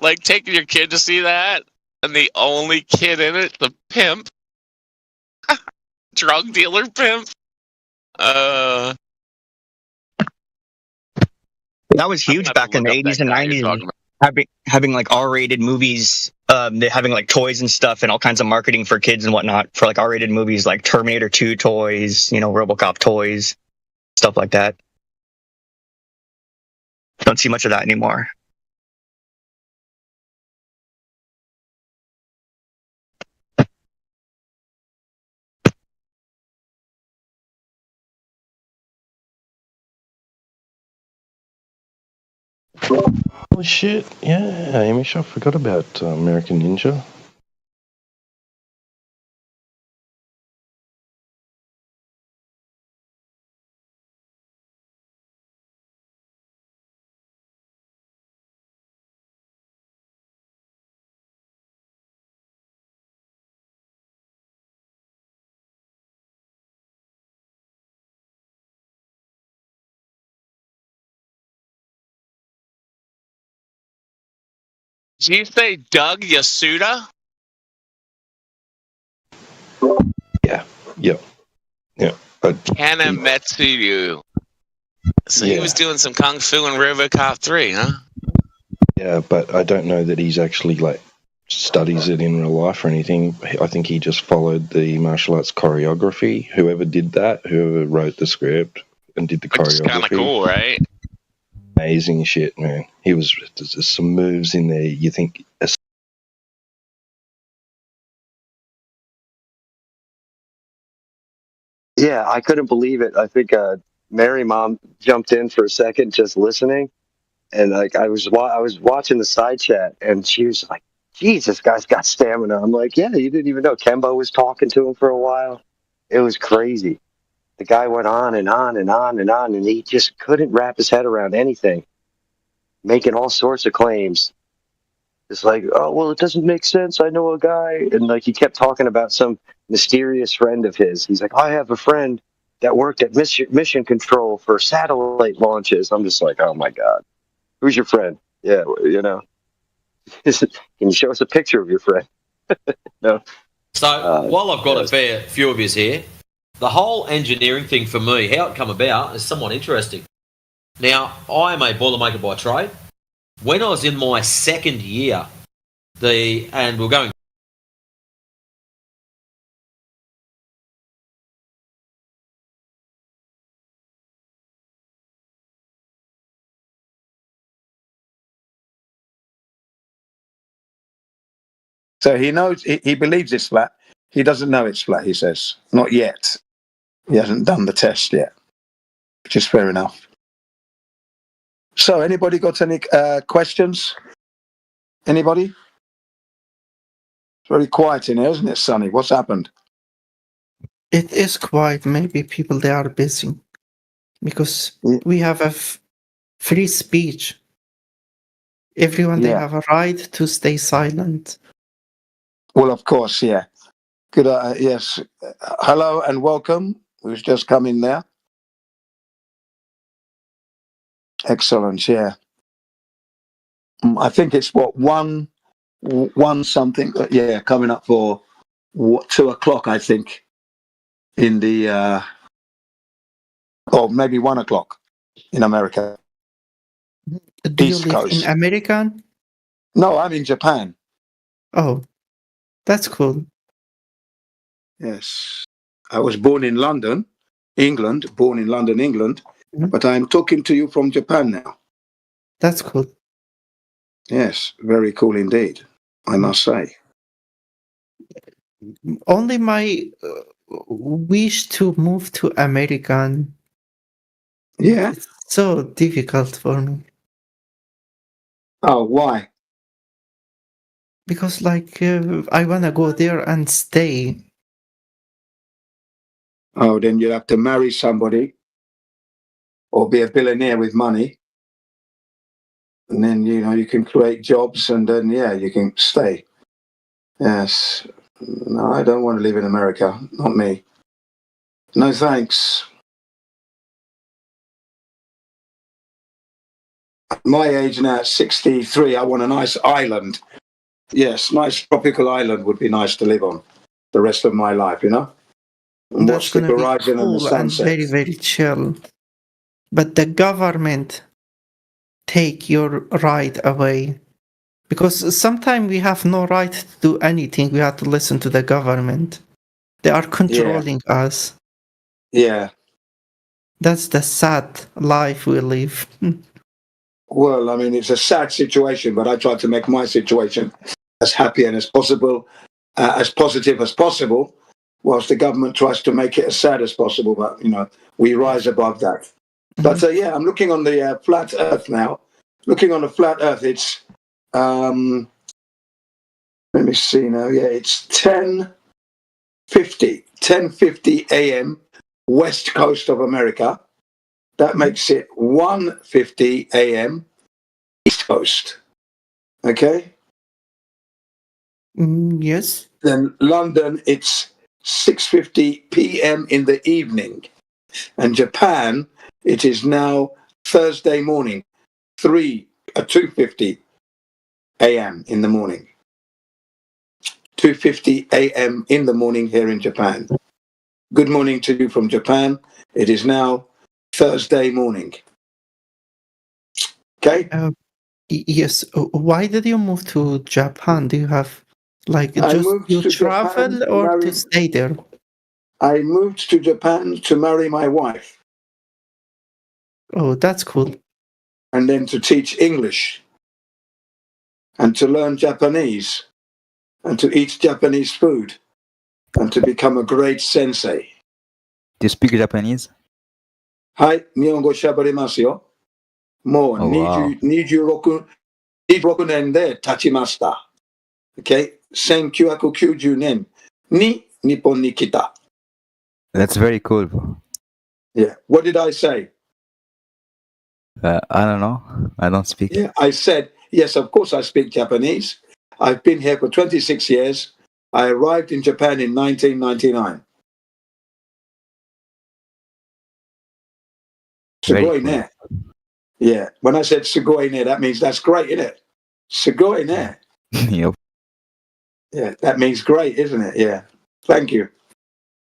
like taking your kid to see that? And the only kid in it, the pimp. Drug dealer pimp. That was huge back in the 80s and 90s. Having like R-rated movies, having like toys and stuff and all kinds of marketing for kids and whatnot for like R-rated movies like Terminator 2 toys, RoboCop toys, stuff like that. Don't see much of that anymore. Oh shit! Yeah, Amish, I forgot about American Ninja. Did you say Doug Yasuda? Yeah. Kanemitsu. So he was doing some kung fu in RoboCop 3, huh? Yeah, but I don't know that he's actually like studies it in real life or anything. I think he just followed the martial arts choreography. Whoever did that, whoever wrote the script and did the choreography. It's kind of cool, right? Amazing shit, man. There's some moves in there. You think Yeah, I couldn't believe it. I think Mary Mom jumped in for a second, just listening, and like I was watching the side chat, and she was like, "Geez, this guy's got stamina." I'm like, "Yeah, you didn't even know." Kemba was talking to him for a while. It was crazy. The guy went on and on and on and on, and he just couldn't wrap his head around anything, making all sorts of claims. It's like, oh, well, it doesn't make sense. I know a guy. And like he kept talking about some mysterious friend of his. He's like, I have a friend that worked at mission control for satellite launches. I'm just like, oh my God. Who's your friend? Yeah, you know. Can you show us a picture of your friend? No. So while I've got a fair few of yous here, the whole engineering thing for me, how it come about, is somewhat interesting. Now, I am a Boilermaker by trade. When I was in my second year, and we're going. So he knows, he believes it's flat. He doesn't know it's flat, he says. Not yet. He hasn't done the test yet, which is fair enough. So anybody got any questions? Anybody? It's very quiet in here, isn't it, Sonny? What's happened? It is quiet. Maybe people, they are busy. Because we have a free speech. Everyone, they have a right to stay silent. Well, of course, yeah. Good. Yes. Hello and welcome. Who's just come in there? Excellent. Yeah. I think it's one something. Yeah, coming up for 2 o'clock. I think in the or maybe 1 o'clock in America. Do you live in America? No, I'm in Japan. Oh, that's cool. Yes. I was born in London, England, but I'm talking to you from Japan now. That's cool. Yes, very cool indeed, I must say. Only my wish to move to America. Yeah. It's so difficult for me. Oh, why? Because like I want to go there and stay. Oh, then you'll have to marry somebody or be a billionaire with money. And then, you can create jobs and then, you can stay. Yes. No, I don't want to live in America. Not me. No, thanks. At my age now, at 63, I want a nice island. Yes, nice tropical island would be nice to live on the rest of my life, And That's going to be horizon and the cool and sunset. very, very chill. But the government take your right away. Because sometimes we have no right to do anything. We have to listen to the government. They are controlling us. Yeah. That's the sad life we live. Well, I mean, it's a sad situation, but I try to make my situation as happy and as possible, as positive as possible, whilst the government tries to make it as sad as possible. But, we rise above that. But, I'm looking on the flat Earth now. Looking on the flat Earth, it's, let me see now. Yeah, it's 10:50 a.m. West Coast of America. That makes it 1:50 a.m. East Coast. Okay? Yes. Then London, it's 6:50 p.m. in the evening. And Japan, it is now Thursday morning, 2:50 a.m. in the morning. 2:50 a.m. in the morning here in Japan. Good morning to you from Japan. It is now Thursday morning. Okay? Yes. Why did you move to Japan? Do you have, just you travel or to stay there? I moved to Japan to marry my wife. Oh, that's cool. And then to teach English. And to learn Japanese. And to eat Japanese food. And to become a great sensei. you speak Japanese? はい、日本語喋りますよ。もう Oh, wow. 26年で経ちました。Okay? 1990年に日本に来た。That's very cool, bro. Yeah. What did I say? I don't know. I don't speak. Yeah, I said, yes, of course I speak Japanese. I've been here for 26 years. I arrived in Japan in 1999. Sugoi ne. Yeah, when I said sugoi ne, that means that's great, isn't it? Sugoi ne. Yep. Yeah, that means great, isn't it? Yeah. Thank you.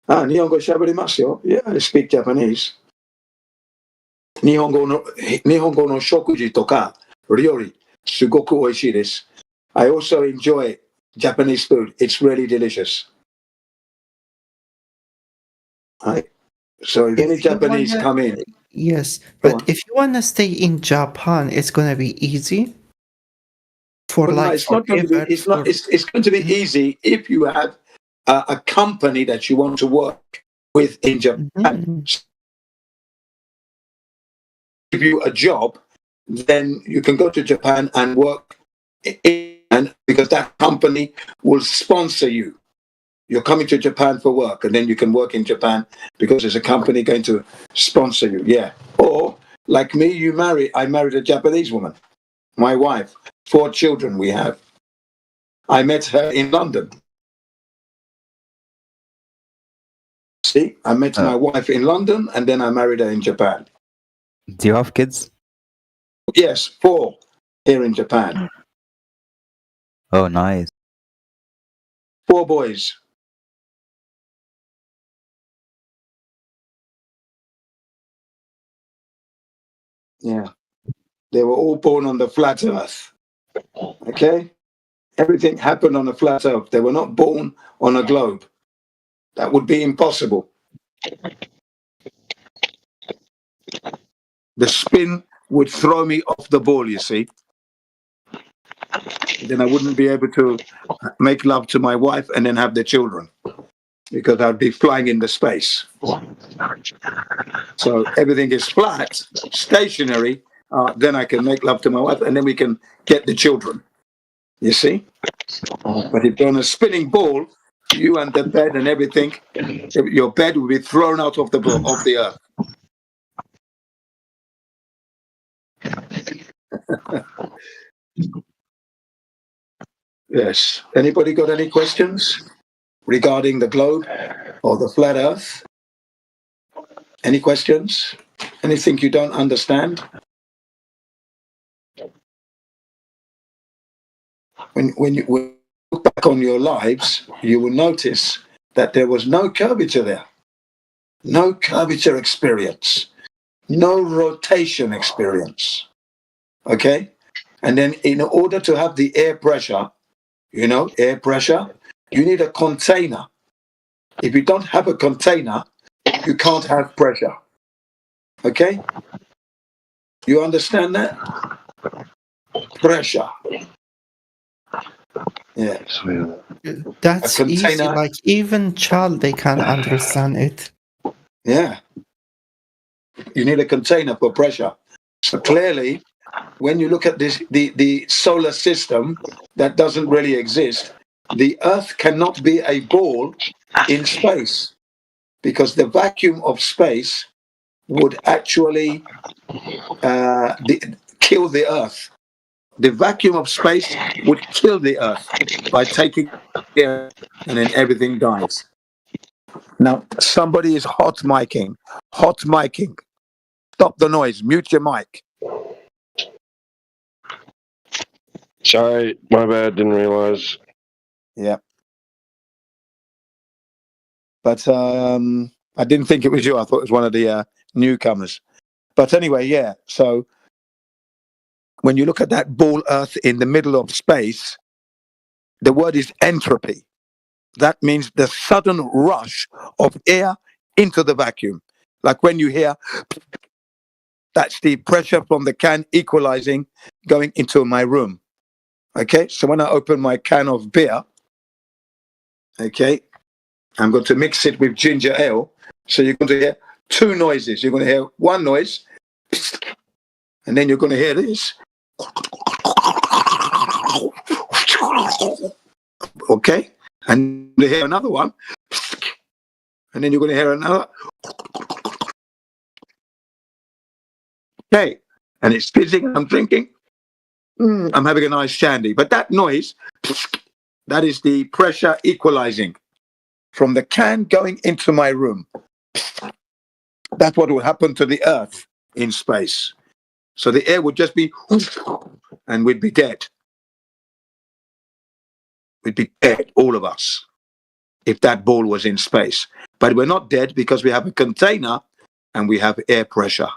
Ah, Nihongo shabarimasu yo. Yeah, I speak Japanese. Nihongo no shokuji toka ryori sugoku oishii desu. I also enjoy Japanese food. It's really delicious. Right. So if any Japanese come in. Yes, but if you want to stay in Japan, it's going to be easy. Well, no, it's not going to be. It's going to be easy if you have a company that you want to work with in Japan. Give you a job, then you can go to Japan and work because that company will sponsor you. You're coming to Japan for work, and then you can work in Japan because there's a company going to sponsor you. Yeah. Or like me, I married a Japanese woman, my wife. 4 children we have. I met her in London. See, I met my wife in London, and then I married her in Japan. Do you have kids? Yes, 4 here in Japan. Oh, nice. 4 boys. Yeah. They were all born on the flat earth. Okay? Everything happened on a flat earth. They were not born on a globe. That would be impossible. The spin would throw me off the ball, you see. Then I wouldn't be able to make love to my wife and then have the children because I'd be flying into space. So everything is flat, stationary. Then I can make love to my wife and then we can get the children. You see? But if you're on a spinning ball, you and the bed and everything, your bed will be thrown out of the earth. Yes. Anybody got any questions regarding the globe or the flat earth? Any questions? Anything you don't understand? When you look back on your lives, you will notice that there was no curvature there. No curvature experience. No rotation experience. Okay? And then in order to have the air pressure, air pressure, you need a container. If you don't have a container, you can't have pressure. Okay? You understand that? Pressure. Yeah. That's easy. Like even child, they can understand it. Yeah. You need a container for pressure. So clearly, when you look at this, the solar system that doesn't really exist, the Earth cannot be a ball in space because the vacuum of space would actually kill the Earth. The vacuum of space would kill the Earth by taking air, and then everything dies. Now, somebody is hot micing. Stop the noise. Mute your mic. Sorry, my bad. Didn't realize. Yeah. But I didn't think it was you. I thought it was one of the newcomers. But anyway, yeah. So when you look at that ball Earth in the middle of space, the word is entropy. That means the sudden rush of air into the vacuum. Like when you hear, that's the pressure from the can equalizing going into my room. Okay, so when I open my can of beer, okay, I'm going to mix it with ginger ale. So you're going to hear two noises. You're going to hear one noise, and then you're going to hear this. Okay? And you hear another one, and then you're going to hear another. Okay, and it's fizzing. I'm drinking. I'm having a nice shandy. But that noise, that is the pressure equalizing from the can going into my room. That's what will happen to the Earth in space. So the air would just be, and we'd be dead. We'd be dead, all of us, if that ball was in space. But we're not dead because we have a container and we have air pressure.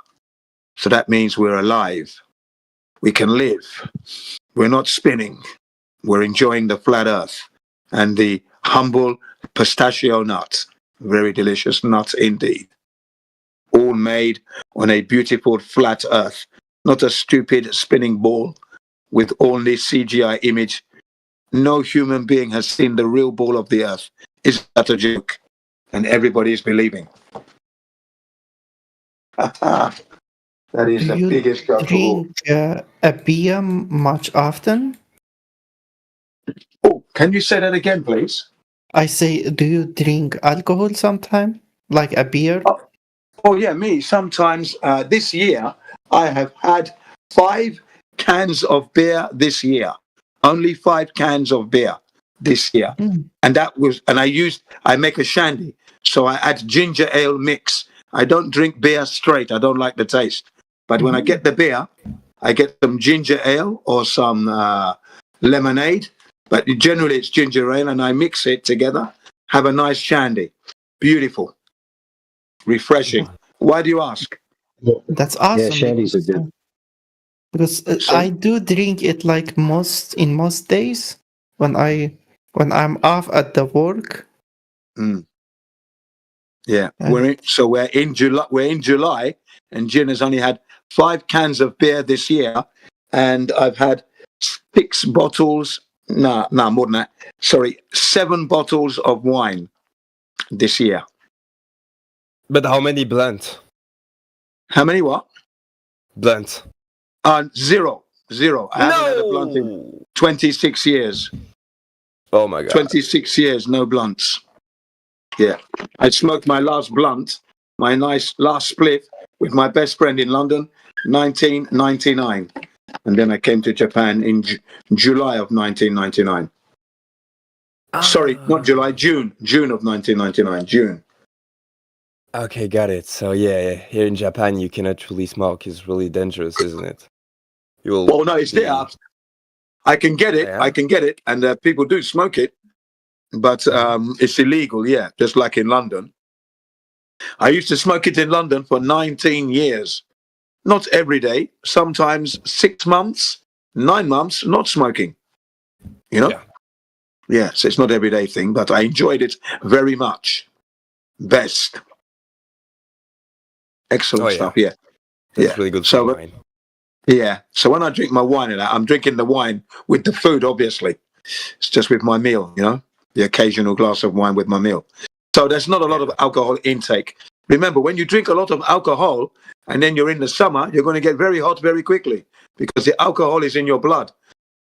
So that means we're alive. We can live. We're not spinning. We're enjoying the flat Earth and the humble pistachio nut. Very delicious nut indeed. All made on a beautiful flat Earth, not a stupid spinning ball with only CGI image. No human being has seen the real ball of the Earth. Is that a joke? And everybody is believing. That is the biggest joke of all. Drink a beer much often? Oh, can you say that again, please? I say, do you drink alcohol sometime? Like a beer? Oh yeah, me. Sometimes this year, I have had 5 cans of beer this year. Only 5 cans of beer this year. And that was, and I make a shandy. So I add ginger ale mix. I don't drink beer straight. I don't like the taste. But when I get the beer, I get some ginger ale or some lemonade. But generally it's ginger ale, and I mix it together. Have a nice shandy. Beautiful. Refreshing. Why do you ask? That's awesome. Yeah, shandies are good. Because I do drink it like most days when I'm off at the work. Yeah, we're in July. We're in July, and Jin has only had 5 cans of beer this year, and I've had 6 bottles. No, more than that. Sorry, 7 bottles of wine this year. But how many blunt? How many what? Blunt. 0. I haven't had a blunt in 26 years. Oh my God. 26 years, no blunts. Yeah. I smoked my last blunt, my nice last split with my best friend in London, 1999. And then I came to Japan in July of 1999. Sorry, not July, June of 1999, June. Okay, got it. So yeah, here in Japan, you cannot really smoke. It's really dangerous, isn't it? Well, no, it's there. I can get it. I can get it, and people do smoke it, but it's illegal. Yeah, just like in London. I used to smoke it in London for 19 years. Not every day. Sometimes 6 months, 9 months, not smoking. You know. Yeah. So it's not every day thing, but I enjoyed it very much. Best. Excellent stuff. Yeah. It's really good for wine. Yeah. So when I drink my wine, I'm drinking the wine with the food, obviously. It's just with my meal, you know, the occasional glass of wine with my meal. So there's not a lot of alcohol intake. Remember, when you drink a lot of alcohol and then you're in the summer, you're going to get very hot very quickly because the alcohol is in your blood.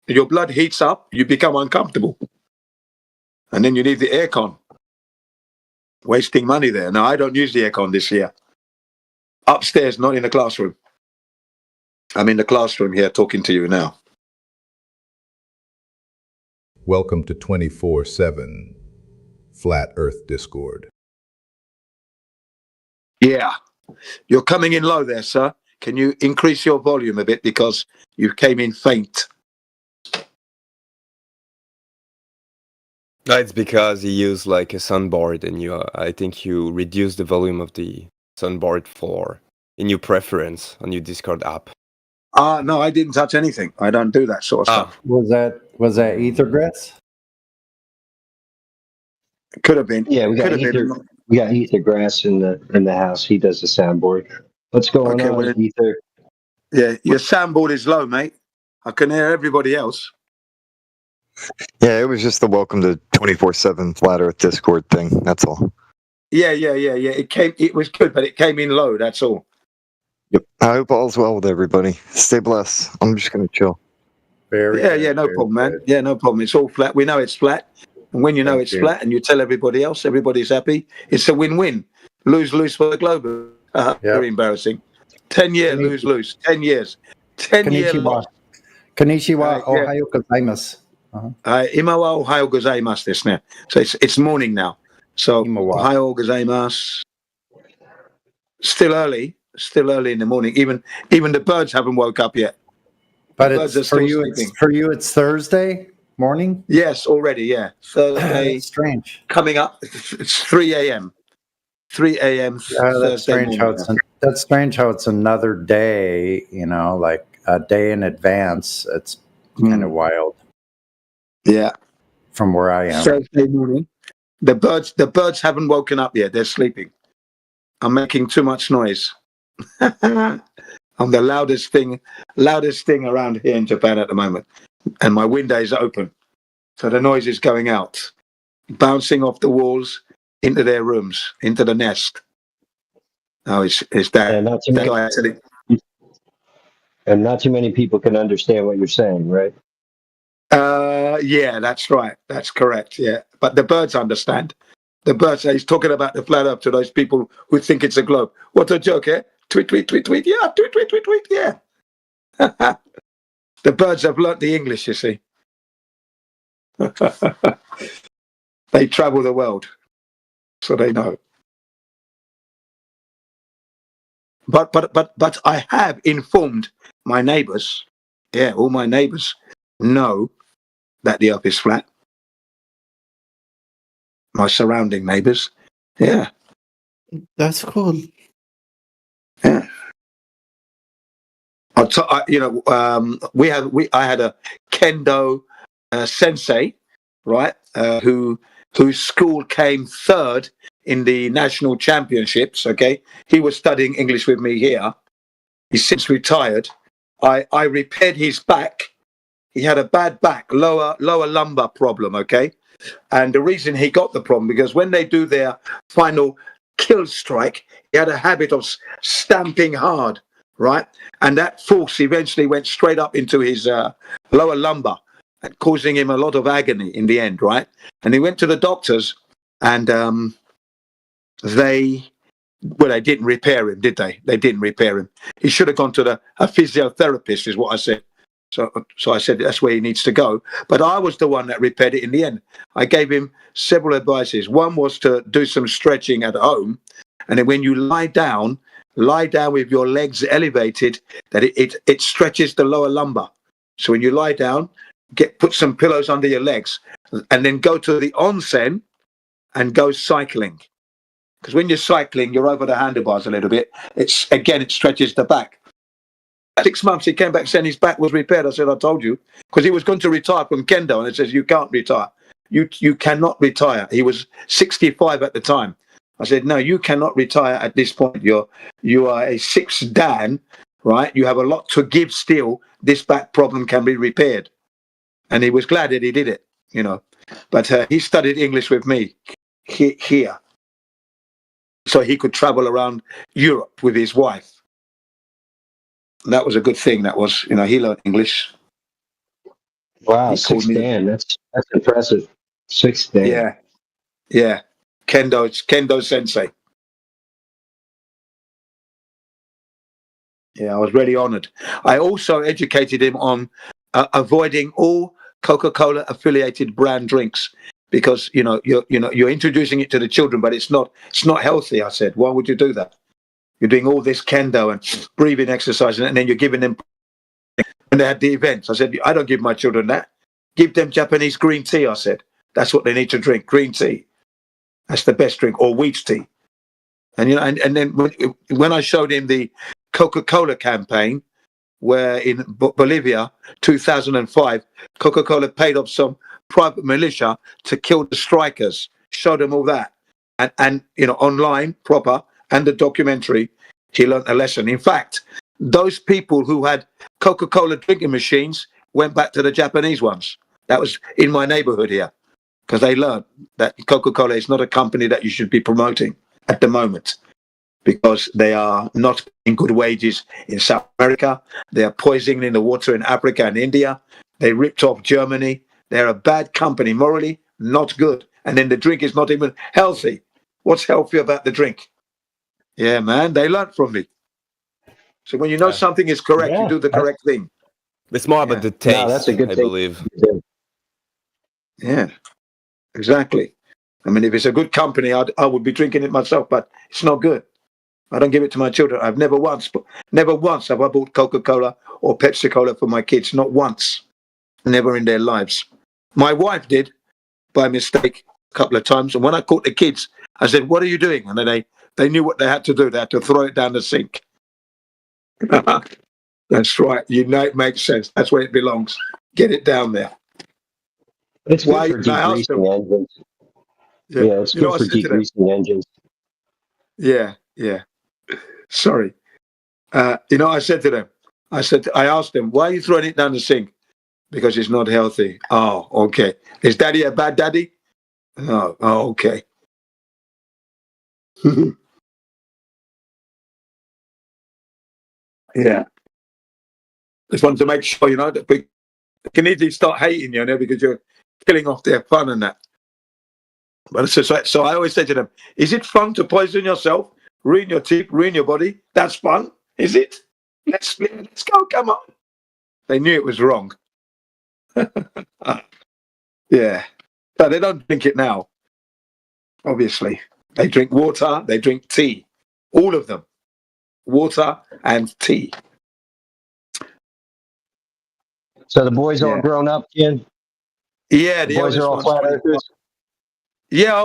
Your blood heats up, you become uncomfortable. And then you need the aircon. Wasting money there. No, I don't use the aircon this year. Upstairs, not in the classroom. I'm in the classroom here talking to you now. Welcome to 24/7 Flat Earth Discord. Yeah. You're coming in low there, sir. Can you increase your volume a bit because you came in faint? It's because you use like a soundboard, and I think you reduce the volume of the soundboard in your preference on your Discord app. No, I didn't touch anything. I don't do that sort of stuff. Was that Ethergrass? Could have been. Yeah, we got Ethergrass in the house. He does the soundboard. What's going on, Ether? Yeah, your soundboard is low, mate. I can hear everybody else. Yeah, it was just the welcome to 24/7 Flat Earth Discord thing. That's all. Yeah. It was good, but it came in low. That's all. Yep. I hope all's well with everybody. Stay blessed. I'm just gonna chill. Yeah, no problem, man. Yeah, no problem. It's all flat. We know it's flat, and when you know it's flat, and you tell everybody else, everybody's happy. It's a win-win. Lose for the globe. Very embarrassing. 10-year lose. 10 years. 10-year loss. Konnichiwa, Ohio gozaimasu. Imawa Ohio gozaimasu this now. So it's morning now. So Ohio gozaimasu. Still early in the morning. Even the birds haven't woke up yet. But it's for you. It's Thursday morning. Yes, already. Yeah, Thursday. Strange. Coming up. It's 3 a.m. 3 a.m. That's strange. That's strange how it's another day. Like a day in advance. It's kind of wild. Yeah. From where I am. Thursday morning. The birds haven't woken up yet. They're sleeping. I'm making too much noise. I'm the loudest thing around here in Japan at the moment, and my window is open, so the noise is going out, bouncing off the walls into their rooms, into the nest. Oh, it's that. And not too many people can understand what you're saying, right? Yeah, that's right. That's correct. Yeah, but the birds understand. The birds. He's talking about the flat Earth to those people who think it's a globe. What a joke, eh? Tweet, tweet, tweet, tweet. Yeah, tweet, tweet, tweet, tweet. Yeah. The birds have learnt the English, you see. They travel the world, so they know. But I have informed my neighbours. Yeah, all my neighbours know that the Earth is flat. My surrounding neighbours. Yeah. That's cool. Yeah. I had a kendo sensei, right? Whose school came third in the national championships. Okay, he was studying English with me here. He's since retired. I repaired his back. He had a bad back, lower lumbar problem. Okay, and the reason he got the problem because when they do their final kill strike, he had a habit of stamping hard, right? And that force eventually went straight up into his lower lumbar, causing him a lot of agony in the end, right? And he went to the doctors, and they didn't repair him, did they? They didn't repair him. He should have gone to a physiotherapist, is what I said. So I said that's where he needs to go. But I was the one that repaired it in the end. I gave him several advices. One was to do some stretching at home, and then when you lie down with your legs elevated, that it stretches the lower lumbar. So when you lie down, put some pillows under your legs, and then go to the onsen and go cycling. Because when you're cycling, you're over the handlebars a little bit. It stretches the back. 6 months, he came back saying his back was repaired. I said, I told you. Because he was going to retire from kendo, and it says, you can't retire. You cannot retire. He was 65 at the time. I said, no, you cannot retire at this point. You are a sixth Dan, right? You have a lot to give still. This back problem can be repaired. And he was glad that he did it, But he studied English with me here. So he could travel around Europe with his wife. And that was a good thing. That was, he learned English. Wow, 6 Dan. That's impressive. 6 Dan. Yeah. Kendo sensei. Yeah, I was really honored. I also educated him on avoiding all Coca-Cola affiliated brand drinks because you're introducing it to the children, but it's not healthy. I said, why would you do that? You're doing all this kendo and breathing exercise, and then you're giving them. When they had the events, I said, I don't give my children that. Give them Japanese green tea. I said, that's what they need to drink. Green tea. That's the best drink, or wheat tea. And and then when I showed him the Coca-Cola campaign, where in Bolivia, 2005, Coca-Cola paid off some private militia to kill the strikers. Showed him all that, and online proper. And the documentary, he learned a lesson. In fact, those people who had Coca-Cola drinking machines went back to the Japanese ones. That was in my neighborhood here. because they learned that Coca-Cola is not a company that you should be promoting at the moment, because they are not paying good wages in South America. They are poisoning the water in Africa and India. They ripped off Germany. They're a bad company, morally not good. And then the drink is not even healthy. What's healthy about the drink? Yeah, man, they learned from me. So when you know something is correct, you do the correct thing. It's more about the taste, No, that's a good I thing. believe. Yeah, exactly. I mean, if it's a good company, I would be drinking it myself, but it's not good. I don't give it to my children. I've never once have I bought Coca-Cola or Pepsi-Cola for my kids. Not once. Never in their lives. My wife did, by mistake, a couple of times. And when I caught the kids, I said, "What are you doing?" And then they knew what they had to do. They had to throw it down the sink. That's right. You know, it makes sense. That's where it belongs. Get it down there. It's good for degreasing engines. Yeah, it's good for degreasing engines. Yeah. Sorry. I said to them, I asked them, "Why are you throwing it down the sink?" "Because it's not healthy." "Oh, okay. Is daddy a bad daddy?" "No." "Oh, okay." Yeah. Just wanted to make sure, that they can easily start hating you, because you're killing off their fun and that. But so I always say to them, "Is it fun to poison yourself, ruin your teeth, ruin your body? That's fun, is it? Let's go, come on." They knew it was wrong. Yeah. But they don't drink it now, obviously. They drink water, they drink tea. All of them. Water and tea. So the boys all grown up, Ken? Yeah, the boys are all flat earthers. Yeah,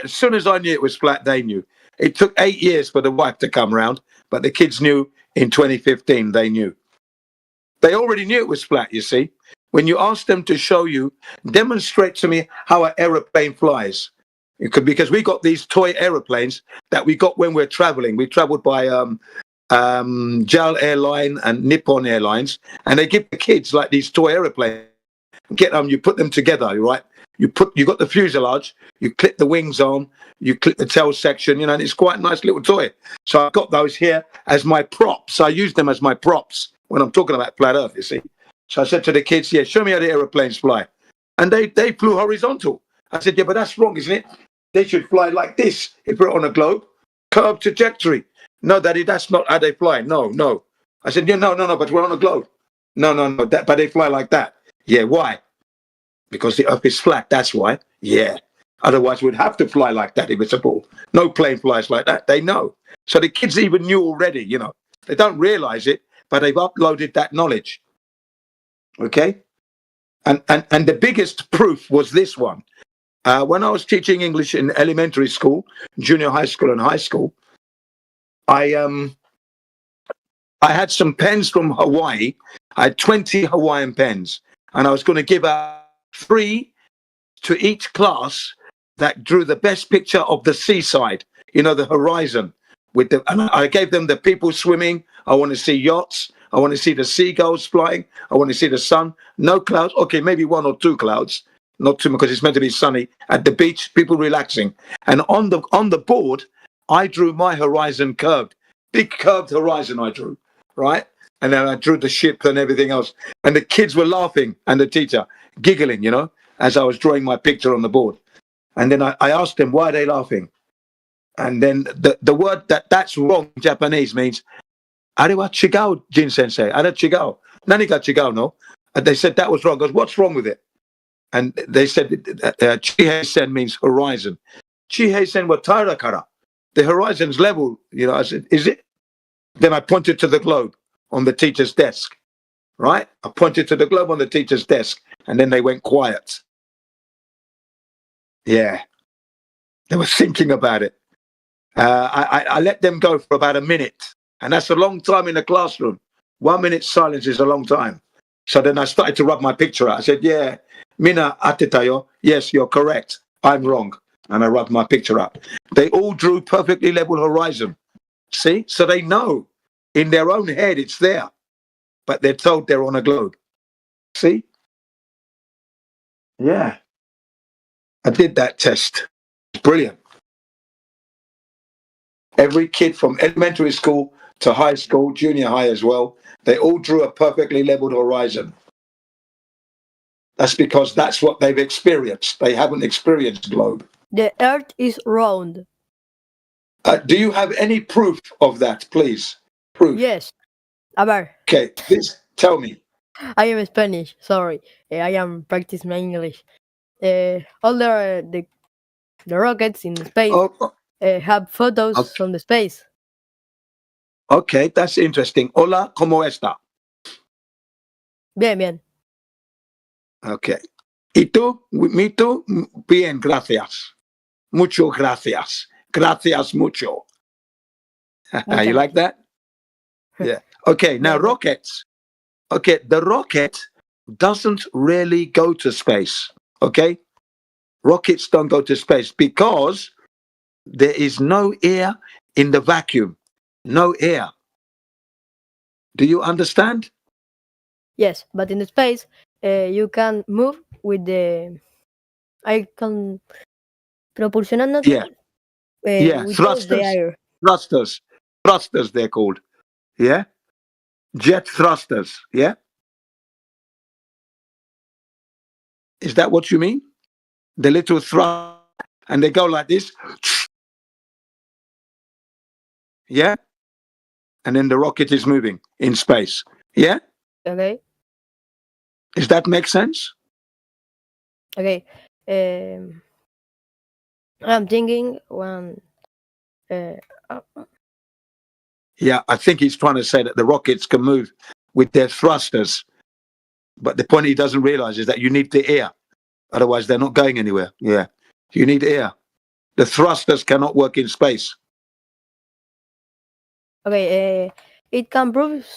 as soon as I knew it was flat, they knew. It took 8 years for the wife to come round, but the kids knew in 2015, they knew. They already knew it was flat, you see. When you ask them to show you, demonstrate to me how an aeroplane flies. Because we got these toy aeroplanes that we got when we're traveling. We traveled by JAL Airline and Nippon Airlines, and they give the kids like these toy aeroplanes. You put them together, right? You got the fuselage, you clip the wings on, you clip the tail section, and it's quite a nice little toy. So I've got those here as my props. I use them as my props when I'm talking about flat Earth, you see. So I said to the kids, "Yeah, show me how the aeroplanes fly." And they flew horizontal. I said, "Yeah, but that's wrong, isn't it? They should fly like this if we're on a globe. Curved trajectory." "No, Daddy, that's not how they fly. No." I said, "Yeah, no, but we're on a globe." No, but they fly like that." "Yeah, why?" "Because the Earth is flat, that's why." "Yeah. Otherwise, we'd have to fly like that if it's a ball. No plane flies like that." They know. So the kids even knew already, They don't realize it, but they've uploaded that knowledge. Okay? And the biggest proof was this one. When I was teaching English in elementary school, junior high school and high school, I had some pens from Hawaii. I had 20 Hawaiian pens, and I was going to give out 3 to each class that drew the best picture of the seaside, the horizon. And I gave them the people swimming. I want to see yachts. I want to see the seagulls flying. I want to see the sun. No clouds. Okay, maybe 1 or 2 clouds. Not too much, because it's meant to be sunny. At the beach, people relaxing. And on the board, I drew my horizon curved. Big curved horizon I drew, right? And then I drew the ship and everything else. And the kids were laughing, and the teacher giggling, as I was drawing my picture on the board. And then I asked them, why are they laughing? And then the word that's wrong in Japanese means, "Arewa chigao, Jin Sensei. Ara chigao. Nani ga chigao no?" And they said that was wrong. I goes, "What's wrong with it?" And they said, Chihei-sen means horizon. Chihei-sen wa taira kara. The horizon's level. I said, "Is it?" Then I pointed to the globe on the teacher's desk, right? I pointed to the globe on the teacher's desk, and then they went quiet. Yeah. They were thinking about it. I let them go for about a minute, and that's a long time in the classroom. 1 minute silence is a long time. So then I started to rub my picture out. I said, "Yeah, mina atetayo. Yes, you're correct. I'm wrong." And I rubbed my picture up. They all drew perfectly level horizon. See? So they know in their own head it's there, but they're told they're on a globe. See? Yeah. I did that test. It's brilliant. Every kid from elementary school to high school, junior high as well, they all drew a perfectly leveled horizon. That's because that's what they've experienced. They haven't experienced globe. The Earth is round. Do you have any proof of that, please? Proof. Yes. A ver. Okay, please tell me. I am Spanish. Sorry, I am practicing my English. All the rockets in space have photos from the space. Okay, that's interesting. Hola, ¿cómo está? Bien, bien. Okay. ¿Y tú? ¿Me tú? Bien, gracias. Mucho gracias. Gracias mucho. You like that? Yeah. Okay, now rockets. Okay, the rocket doesn't really go to space. Okay? Rockets don't go to space because there is no air in the vacuum. No air. Do you understand? Yes, but in the space, you can move with the. I can propulsionando. Yeah, thrusters. The air. Thrusters, they're called. Yeah? Jet thrusters. Yeah? Is that what you mean? The little thrust, and they go like this. Yeah? And then the rocket is moving in space. Yeah? Okay. Does that make sense? Okay. I'm thinking when. Yeah, I think he's trying to say that the rockets can move with their thrusters. But the point he doesn't realize is that you need the air. Otherwise, they're not going anywhere. Yeah. You need air. The thrusters cannot work in space. Okay. It can move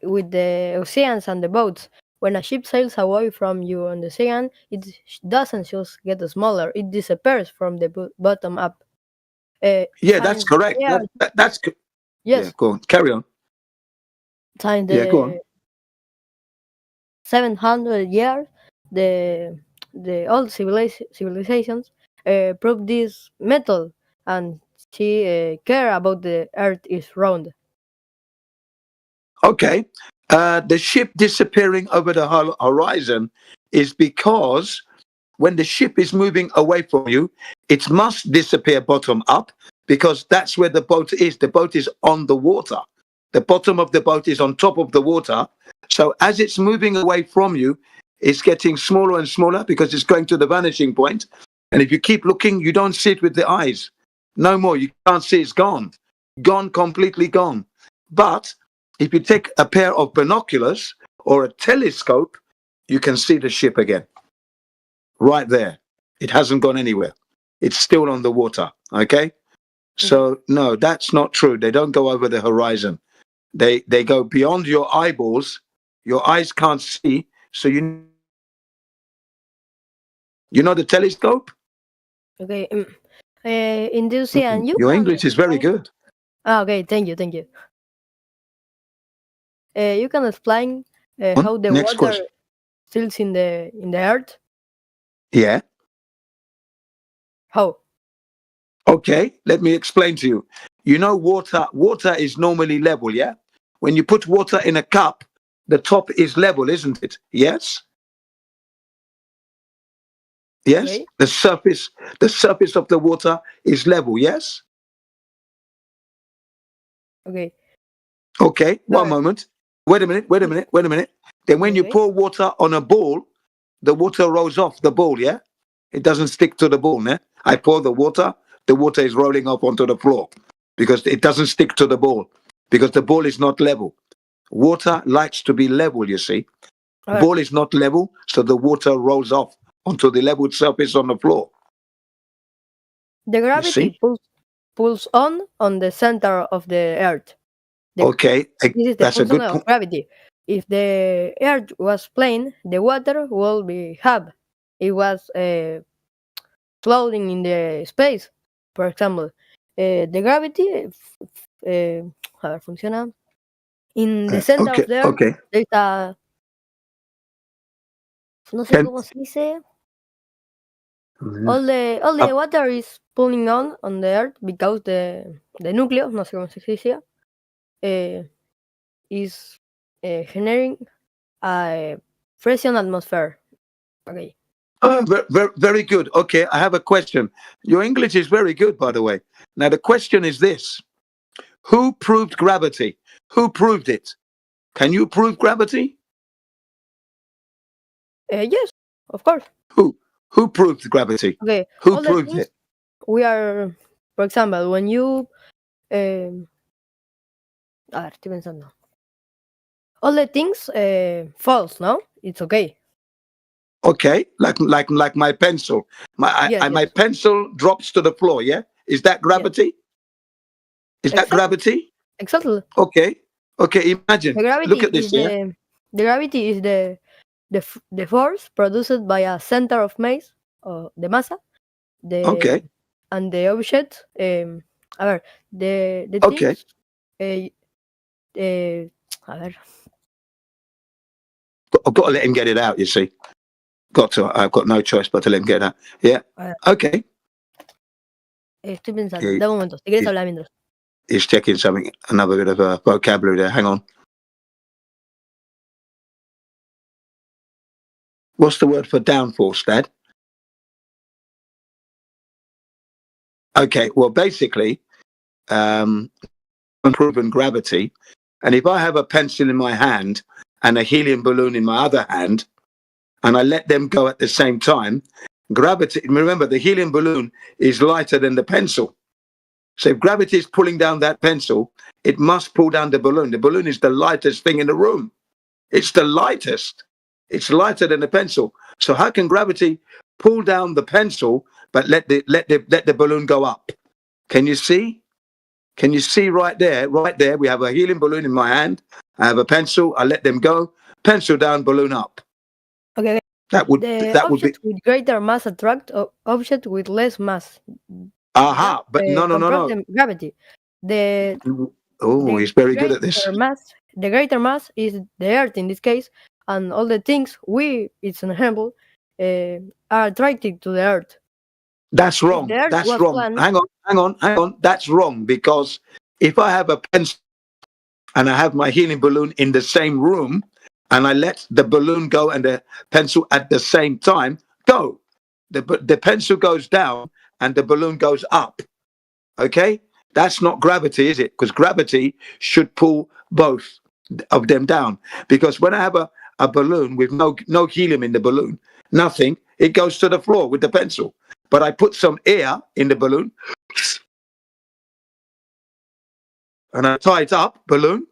with the oceans and the boats. When a ship sails away from you on the ocean, it doesn't just get smaller. It disappears from the bottom up. Yeah, that's correct. That's yes. Yeah, go on. Carry on. Yeah, go on. 700 years, the old civilizations proved this method, and she care about the Earth is round. Okay. The ship disappearing over the horizon is because when the ship is moving away from you, it must disappear bottom up because that's where the boat is. The boat is on the water. The bottom of the boat is on top of the water. So as it's moving away from you, it's getting smaller and smaller because it's going to the vanishing point. And if you keep looking, you don't see it with the eyes. No more. You can't see it's gone. Gone, completely gone. But if you take a pair of binoculars or a telescope, you can see the ship again. Right there. It hasn't gone anywhere. It's still on the water. Okay? So, no, that's not true. They don't go over the horizon. They go beyond your eyeballs. Your eyes can't see. So you know the telescope? Okay. In the ocean, your English is very good. Okay, thank you. You can explain how the water stills in the earth? Yeah. How? Okay, let me explain to you. You know, water is normally level, yeah? When you put water in a cup, the top is level, isn't it? Yes? Yes? Okay. The surface of the water is level, yes? Okay. Okay, one moment. Wait a minute. Then when you pour water on a ball, the water rolls off the ball, yeah? It doesn't stick to the ball, yeah? I pour the water is rolling up onto the floor because it doesn't stick to the ball because the ball is not level. Water likes to be level, you see. The ball is not level, so the water rolls off onto the level surface on the floor. The gravity pulls on the center of the earth. Okay, this is the function of gravity. If the earth was plain, the water would be hub. It was floating in the space, for example. The gravity funciona. In the center of the earth, there's a... No sé cómo se dice. all the water is pulling on the Earth because the núcleo, no sé cómo se dice, is generating a pression atmosphere. Okay. Very good. Okay, I have a question. Your English is very good, by the way. Now, the question is this. Who proved gravity? Who proved it? Can you prove gravity? Yes, of course. Who proved gravity? Okay. Who proved it? We are, for example, when you... a ver, estoy pensando. All the things false, no? It's okay. Okay, like my pencil. My pencil drops to the floor, yeah? Is that gravity? Is that gravity? Exactly. Okay. Imagine. Look at this. The gravity is the force produced by a center of mass, or the massa. And the object. A ver, the things. A ver. I've got to let him get it out. You see, I've got no choice but to let him get it out. Yeah. Okay. Estoy pensando. Da un momento. Si quieres hablar mientras. He's checking something, another bit of vocabulary there. Hang on. What's the word for downforce, Dad? Okay, well, basically, unproven gravity. And if I have a pencil in my hand and a helium balloon in my other hand, and I let them go at the same time, gravity, remember, the helium balloon is lighter than the pencil. So if gravity is pulling down that pencil, it must pull down the balloon. The balloon is the lightest thing in the room. It's the lightest. It's lighter than the pencil. So how can gravity pull down the pencil but let the balloon go up? Can you see? Can you see right there? Right there, we have a helium balloon in my hand. I have a pencil. I let them go. Pencil down, balloon up. Okay. That would object with greater mass attract object with less mass. Aha, but no. Gravity. He's very good at this. The greater mass is the Earth in this case, and all the things it's an example, are attracted to the Earth. That's wrong. That's wrong. Hang on. That's wrong, because if I have a pencil and I have my helium balloon in the same room, and I let the balloon go and the pencil at the same time go, the pencil goes down and the balloon goes up. Okay? That's not gravity, is it? Because gravity should pull both of them down. Because when I have a balloon with no helium in the balloon, nothing, it goes to the floor with the pencil. But I put some air in the balloon and I tie it up, balloon.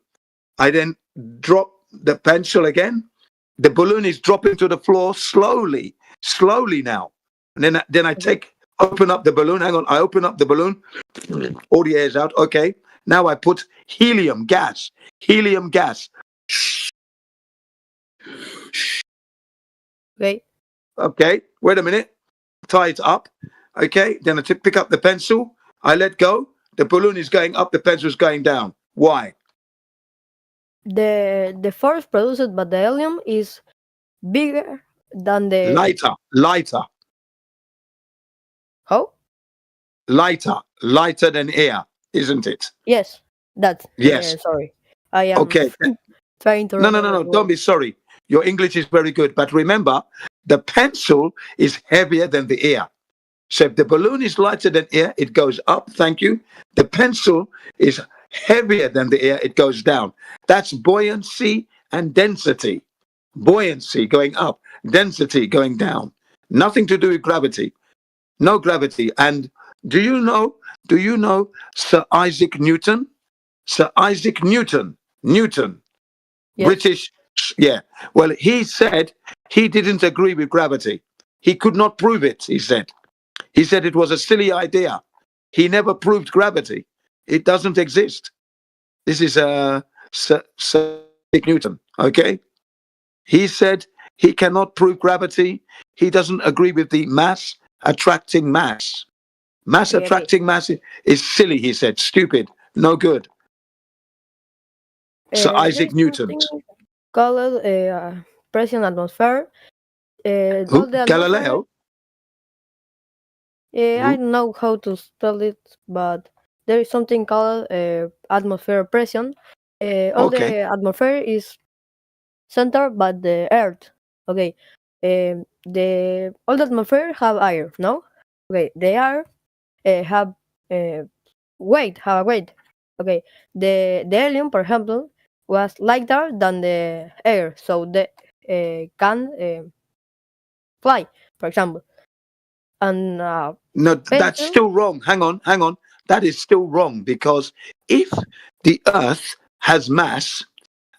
I then drop the pencil again. The balloon is dropping to the floor slowly now. And then I open up the balloon. Hang on, I open up the balloon. All the air's out. Okay. Now I put helium gas. Okay. Wait a minute. Tie it up. Okay. Then I pick up the pencil. I let go. The balloon is going up. The pencil is going down. Why? The force produced by the helium is bigger than the... Lighter. How? Lighter than air, isn't it? Yes, that's... Yes. Sorry. I am trying to... No. Don't be sorry. Your English is very good. But remember, the pencil is heavier than the air. So if the balloon is lighter than air, it goes up. Thank you. The pencil is heavier than the air, it goes down. That's buoyancy and density. Buoyancy going up, density going down. Nothing to do with gravity. No gravity. And do you know Sir Isaac Newton? Sir Isaac Newton. Yes. British. Yeah. Well, he said he didn't agree with gravity. He could not prove it, he said. He said it was a silly idea. He never proved gravity. It doesn't exist. This is Sir Isaac Newton, okay? He said he cannot prove gravity. He doesn't agree with the mass attracting mass. Mass attracting mass is silly, he said. Stupid. No good. Sir Isaac Newton. Called pression atmosphere. Who? Galileo? I don't know how to spell it, but there is something called atmosphere pressure. All the atmosphere is centered by the Earth. Okay, the all the atmosphere have air. No, okay, the air have weight. Have a weight. Okay, the helium, for example, was lighter than the air, so the can fly, for example. And No, that's pencil, still wrong. Hang on. That is still wrong because if the Earth has mass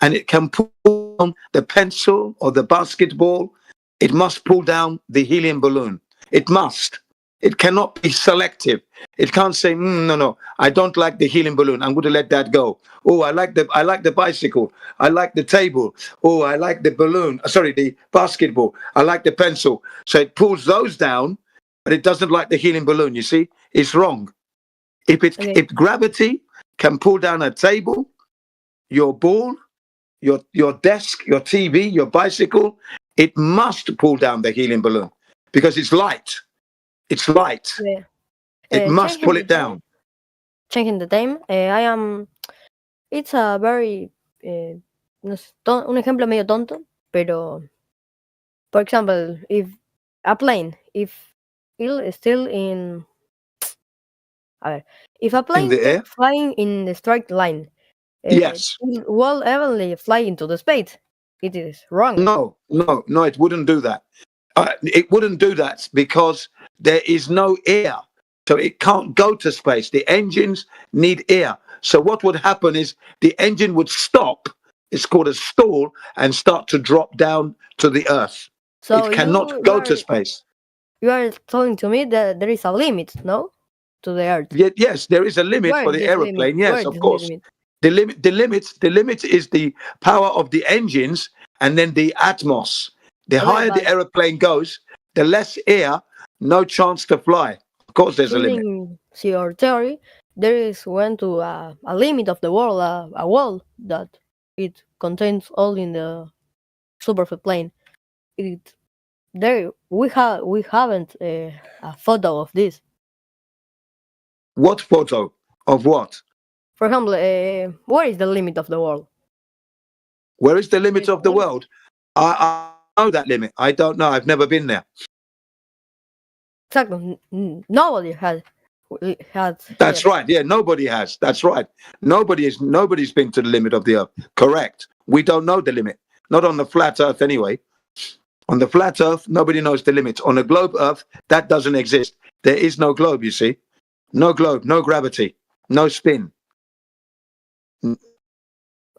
and it can pull down the pencil or the basketball, it must pull down the helium balloon. It must. It cannot be selective. It can't say, no, I don't like the helium balloon. I'm going to let that go. Oh, I like the bicycle. I like the table. Oh, I like the balloon. Sorry, the basketball. I like the pencil. So it pulls those down, but it doesn't like the helium balloon. You see, it's wrong. If gravity can pull down a table, your ball, your desk, your TV, your bicycle, it must pull down the helium balloon because it's light. It's light. Yeah. It must pull it down. Changing the time, I am. It's a very un ejemplo medio tonto, pero for example, if a plane, if it's still in, a ver, if a plane the air? is flying in the straight line, Yes. it will eventually fly into the space. It is wrong. No, it wouldn't do that. It wouldn't do that because there is no air. So it can't go to space. The engines need air. So what would happen is the engine would stop. It's called a stall and start to drop down to the Earth. So it cannot go to space. You are telling to me that there is a limit, no, to the Earth. Yes, there is a limit for the aeroplane. Yes, of course. The limit is the power of the engines and then the atmos. The higher the aeroplane goes, the less air, no chance to fly. Of course, there's a limit. See your theory, there is went to a limit of the world, a wall that it contains all in the superfield plane. We haven't a photo of this. What photo of what? For example, where is the limit of the world? Where is the limit of the world? I know that limit. I don't know. I've never been there. Exactly. Nobody has. That's right. Yeah, nobody has. That's right. Nobody's been to the limit of the Earth. Correct. We don't know the limit. Not on the flat Earth anyway. On the flat Earth, nobody knows the limit. On the globe Earth, that doesn't exist. There is no globe, you see. No globe, no gravity, no spin.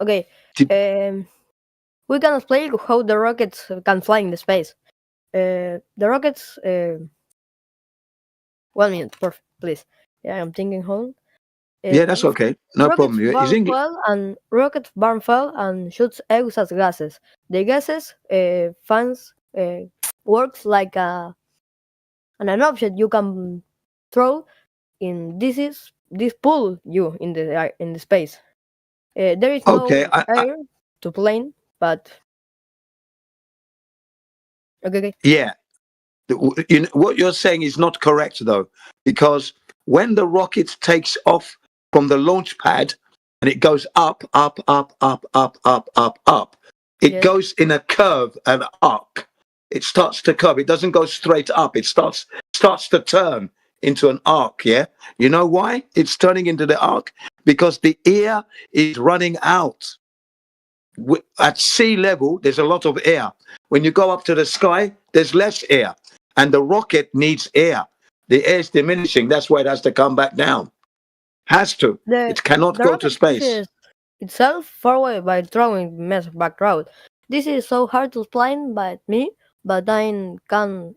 Okay. We can explain how the rockets can fly in the space. The rockets... 1 minute, perfect, please. Yeah, I'm thinking, hold on. Yeah, that's okay. No problem. Rockets burn fuel and shoots exhaust gases. The gases fans works like an object you can throw in. This pull you in the space. There is no air to plane, but okay. Yeah. What you're saying is not correct, though, because when the rocket takes off from the launch pad and it goes up, it goes in a curve, an arc. It starts to curve. It doesn't go straight up. It starts to turn into an arc. Yeah, you know why it's turning into the arc? Because the air is running out. At sea level, there's a lot of air. When you go up to the sky, there's less air. And the rocket needs air. The air is diminishing. That's why it has to come back down. Has to. It cannot go to space. Itself forward by throwing mass back road. This is so hard to explain by me, but I can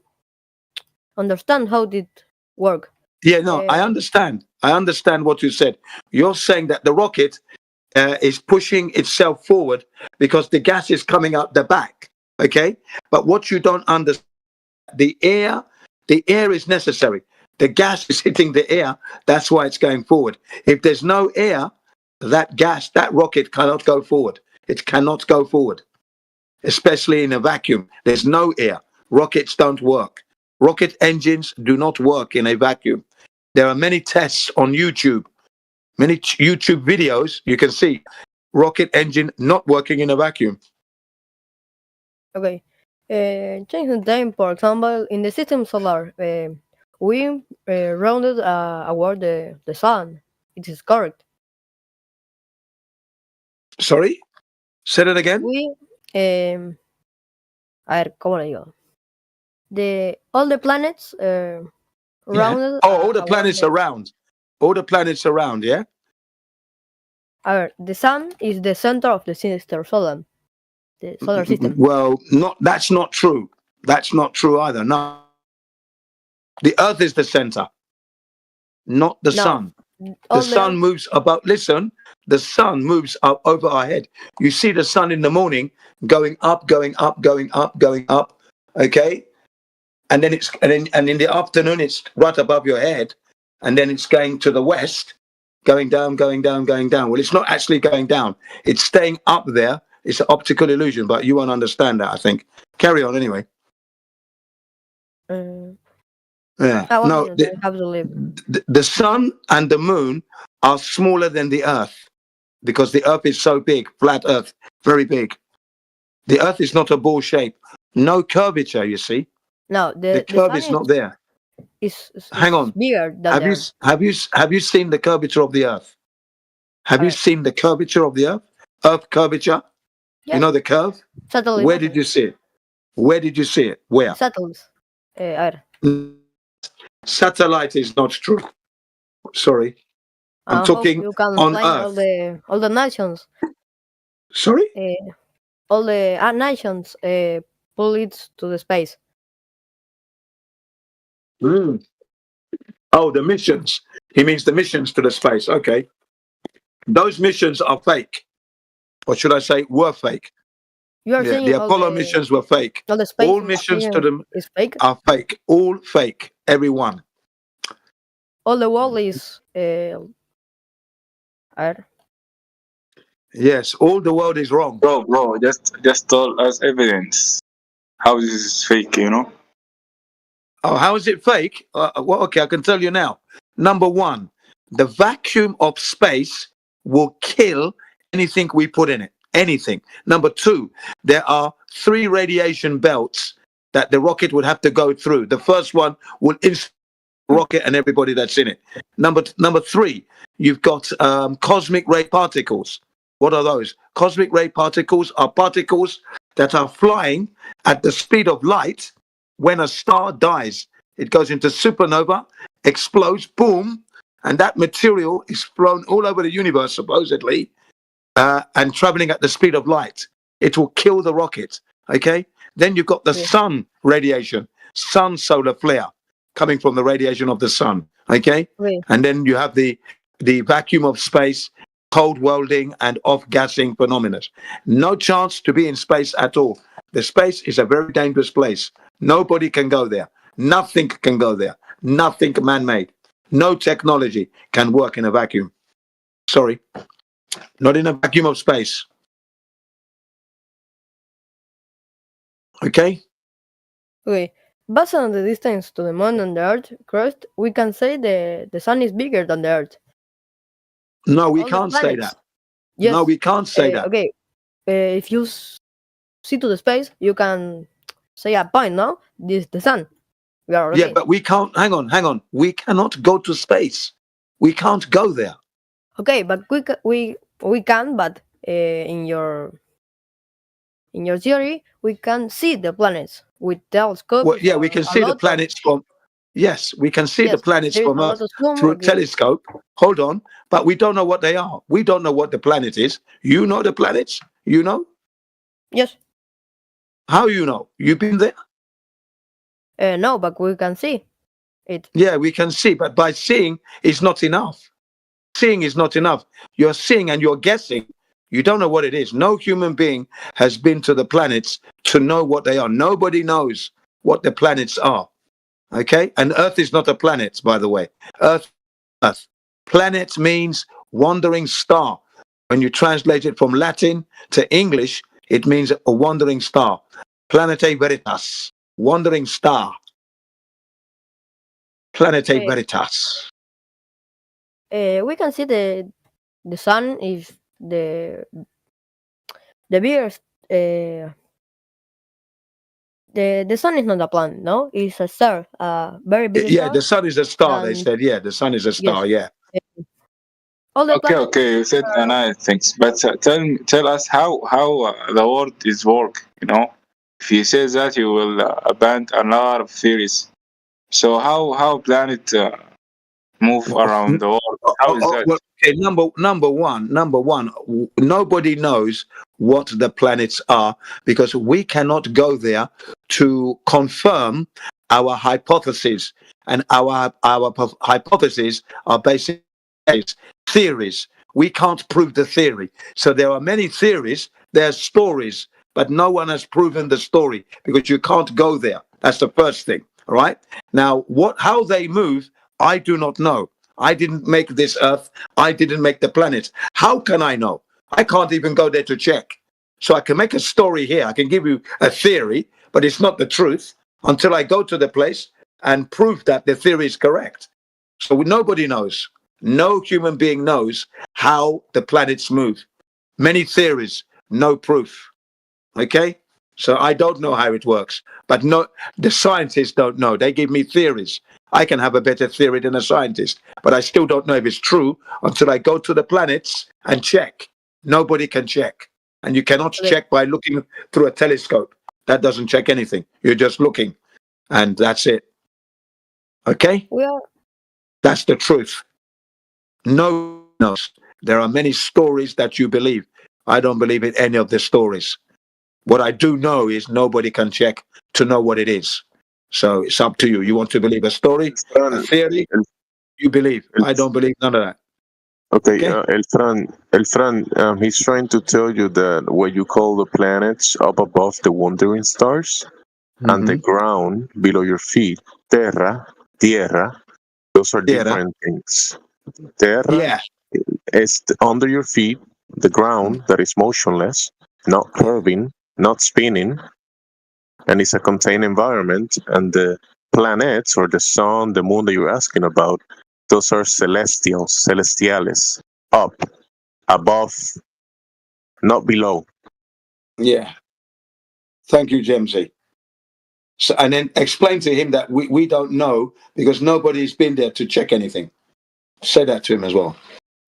understand how it work. Yeah, no, I understand. I understand what you said. You're saying that the rocket is pushing itself forward because the gas is coming out the back. Okay, but what you don't understand. The air is necessary. The gas is hitting the air. That's why it's going forward. If there's no air, that rocket cannot go forward. It cannot go forward, especially in a vacuum. There's no air. Rockets don't work. Rocket engines do not work in a vacuum. There are many tests on YouTube, many YouTube videos. You can see rocket engine not working in a vacuum. Okay. Change the time, for example, in the system solar, we rounded award the sun. It is correct. Sorry? Say it again? We, a ver, ¿cómo le digo? All the planets rounded. All the planets around. All the planets around, yeah? A ver, the sun is the center of the system solar. The solar system. Well, that's not true. That's not true either. No. The Earth is the center, not the sun. The sun moves about. Listen, the sun moves up over our head. You see the sun in the morning going up, going up, going up, going up. Okay, and then and in the afternoon it's right above your head, and then it's going to the west, going down, going down, going down. Well, it's not actually going down. It's staying up there. It's an optical illusion, but you won't understand that, I think. Carry on anyway. Yeah. No, the sun and the moon are smaller than the Earth because the Earth is so big, flat Earth, very big. The Earth is not a ball shape. No curvature, you see. No, the curve is not there. Hang on. Bigger than have you seen the curvature of the Earth? Have you seen the curvature of the Earth? Earth curvature? Yeah. You know the curve? Satellite. Where did you see it? Where did you see it? Where? Satellites. Satellite is not true. Sorry. I'm talking you can on Earth. All the nations. Sorry? All the nations pull it to the space. Oh, the missions. He means the missions to the space. Okay. Those missions are fake. Or should I say were fake? You are saying the Apollo missions were fake. All missions to them is fake? are fake. All fake. Every one. All the world is yes, all the world is wrong. Bro, just tell us evidence. How this is fake, you know? Oh, how is it fake? Well, okay, I can tell you now. Number one, the vacuum of space will kill anything we put in it. Anything. Number two, there are 3 radiation belts that the rocket would have to go through. The first one will rocket and everybody that's in it. Number 3, you've got cosmic ray particles. What are those? Cosmic ray particles are particles that are flying at the speed of light. When a star dies, it goes into supernova, explodes, boom, and that material is flown all over the universe, supposedly, and traveling at the speed of light. It will kill the rocket, okay? Then you've got the sun radiation, sun solar flare, coming from the radiation of the sun, okay? And then you have the vacuum of space, cold welding, and off-gassing phenomena. No chance to be in space at all. The space is a very dangerous place. Nobody can go there. Nothing can go there. Nothing man-made. No technology can work in a vacuum. Sorry. Not in a vacuum of space. Okay? Okay. Based on the distance to the moon and the Earth crust, we can say the sun is bigger than the Earth. No, we can't say that. Yes. No, we can't say that. Okay. If you see to the space, you can say a point, no? This is the sun. We are okay. Yeah, but we can't. Hang on. We cannot go to space. We can't go there. Okay, but we can. But in your theory, we can see the planets with telescopes. Well, yeah, we can see the planets from. Yes, we can see the planets from Earth through a telescope. Hold on, but we don't know what they are. We don't know what the planet is. You know the planets? You know? Yes. How you know? You've been there? No, but we can see it. Yeah, we can see, but by seeing is not enough. Seeing is not enough. You're seeing and you're guessing. You don't know what it is. No human being has been to the planets to know what they are. Nobody knows what the planets are. Okay? And Earth is not a planet, by the way. Earth. Planet means wandering star. When you translate it from Latin to English, it means a wandering star. Planetae veritas. Wandering star. Planetae Veritas. We can see the sun is the biggest. The sun is not a planet, no? It's a star, a very big star. Yeah, the sun is a star. They said, yeah, the sun is a star. Yes. Yeah. All the Okay. You said nice things, but tell us how the world is work. You know, if you say that, you will abandon a lot of theories. So how planet move around the world? How is that? Well, okay, number one, nobody knows what the planets are because we cannot go there to confirm our hypotheses, and our hypotheses are basically theories. We can't prove the theory. So there are many theories, there's stories, but no one has proven the story because you can't go there. That's the first thing. All right. Now, how they move, I do not know. I didn't make this Earth. I didn't make the planets. How can I know? I can't even go there to check. So I can make a story here. I can give you a theory, but it's not the truth until I go to the place and prove that the theory is correct. So nobody knows. No human being knows how the planets move. Many theories, no proof. Okay? So I don't know how it works. But no, the scientists don't know. They give me theories. I can have a better theory than a scientist, but I still don't know if it's true until I go to the planets and check. Nobody can check. And you cannot check by looking through a telescope. That doesn't check anything. You're just looking. And that's it. Okay? That's the truth. No one knows. There are many stories that you believe. I don't believe in any of the stories. What I do know is nobody can check to know what it is. So it's up to you. You want to believe a story, a theory, you believe. I don't believe none of that. Okay. Elfran, he's trying to tell you that what you call the planets up above the wandering stars and the ground below your feet, tierra, those are different things. Terra is under your feet, the ground that is motionless, not curving, not spinning, and it's a contained environment. And the planets or the sun, the moon that you're asking about, those are celestiales, up, above, not below. Yeah. Thank you, Jamesy. So, and then explain to him that we don't know because nobody's been there to check anything. Say that to him as well.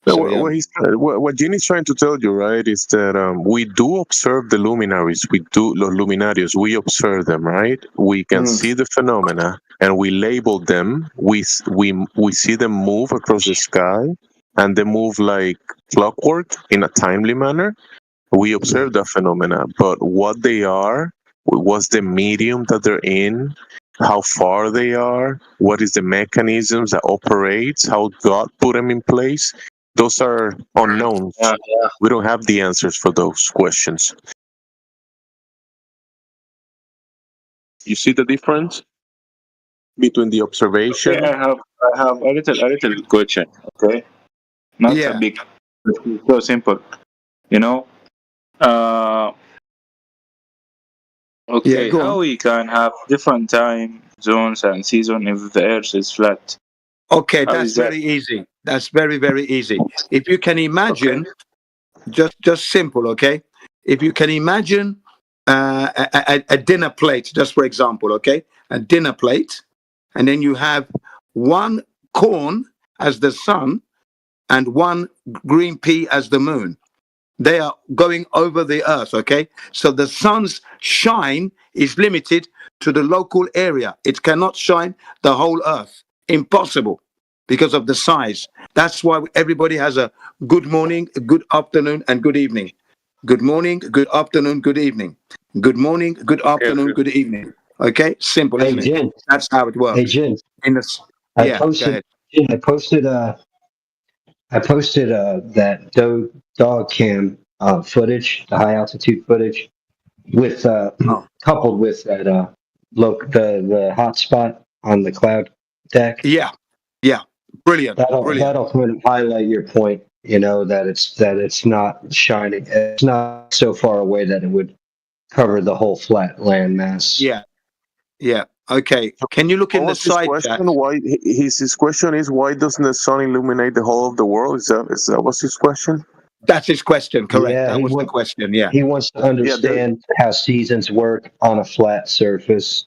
What Ginny's trying to tell you, right, is that we do observe the luminaries. Los luminarios. We observe them, right? We can see the phenomena, and we label them. We see them move across the sky, and they move like clockwork in a timely manner. We observe the phenomena, but what they are, what's the medium that they're in, how far they are, what is the mechanisms that operates, how God put them in place. Those are unknowns. We don't have the answers for those questions. You see the difference between the observation? Okay, I have a little question. Okay, not a big. It's so simple, you know. Okay, how we can have different time zones and season if the Earth is flat? Okay, that's very easy. That's very, very easy. If you can imagine, just simple, okay? If you can imagine a dinner plate, just for example, okay? A dinner plate, and then you have one corn as the sun and one green pea as the moon. They are going over the earth, okay? So the sun's shine is limited to the local area. It cannot shine the whole earth. Impossible because of the size. That's why everybody has a good morning, good afternoon, and good evening. Good morning, good afternoon, good evening. Good morning, good afternoon, good evening. Okay? Simple, isn't it? That's how it works. Hey, Jin. I posted that dog cam footage, the high altitude footage, with coupled with that the hotspot on the cloud deck. Yeah, brilliant. That'll kind of highlight your point. You know that it's not shining. It's not so far away that it would cover the whole flat land mass. Yeah. Okay, can you look in the side chat? His question is, why doesn't the sun illuminate the whole of the world? Is that what's his question? That's his question, correct. Yeah, that was the question, yeah. He wants to understand how seasons work on a flat surface.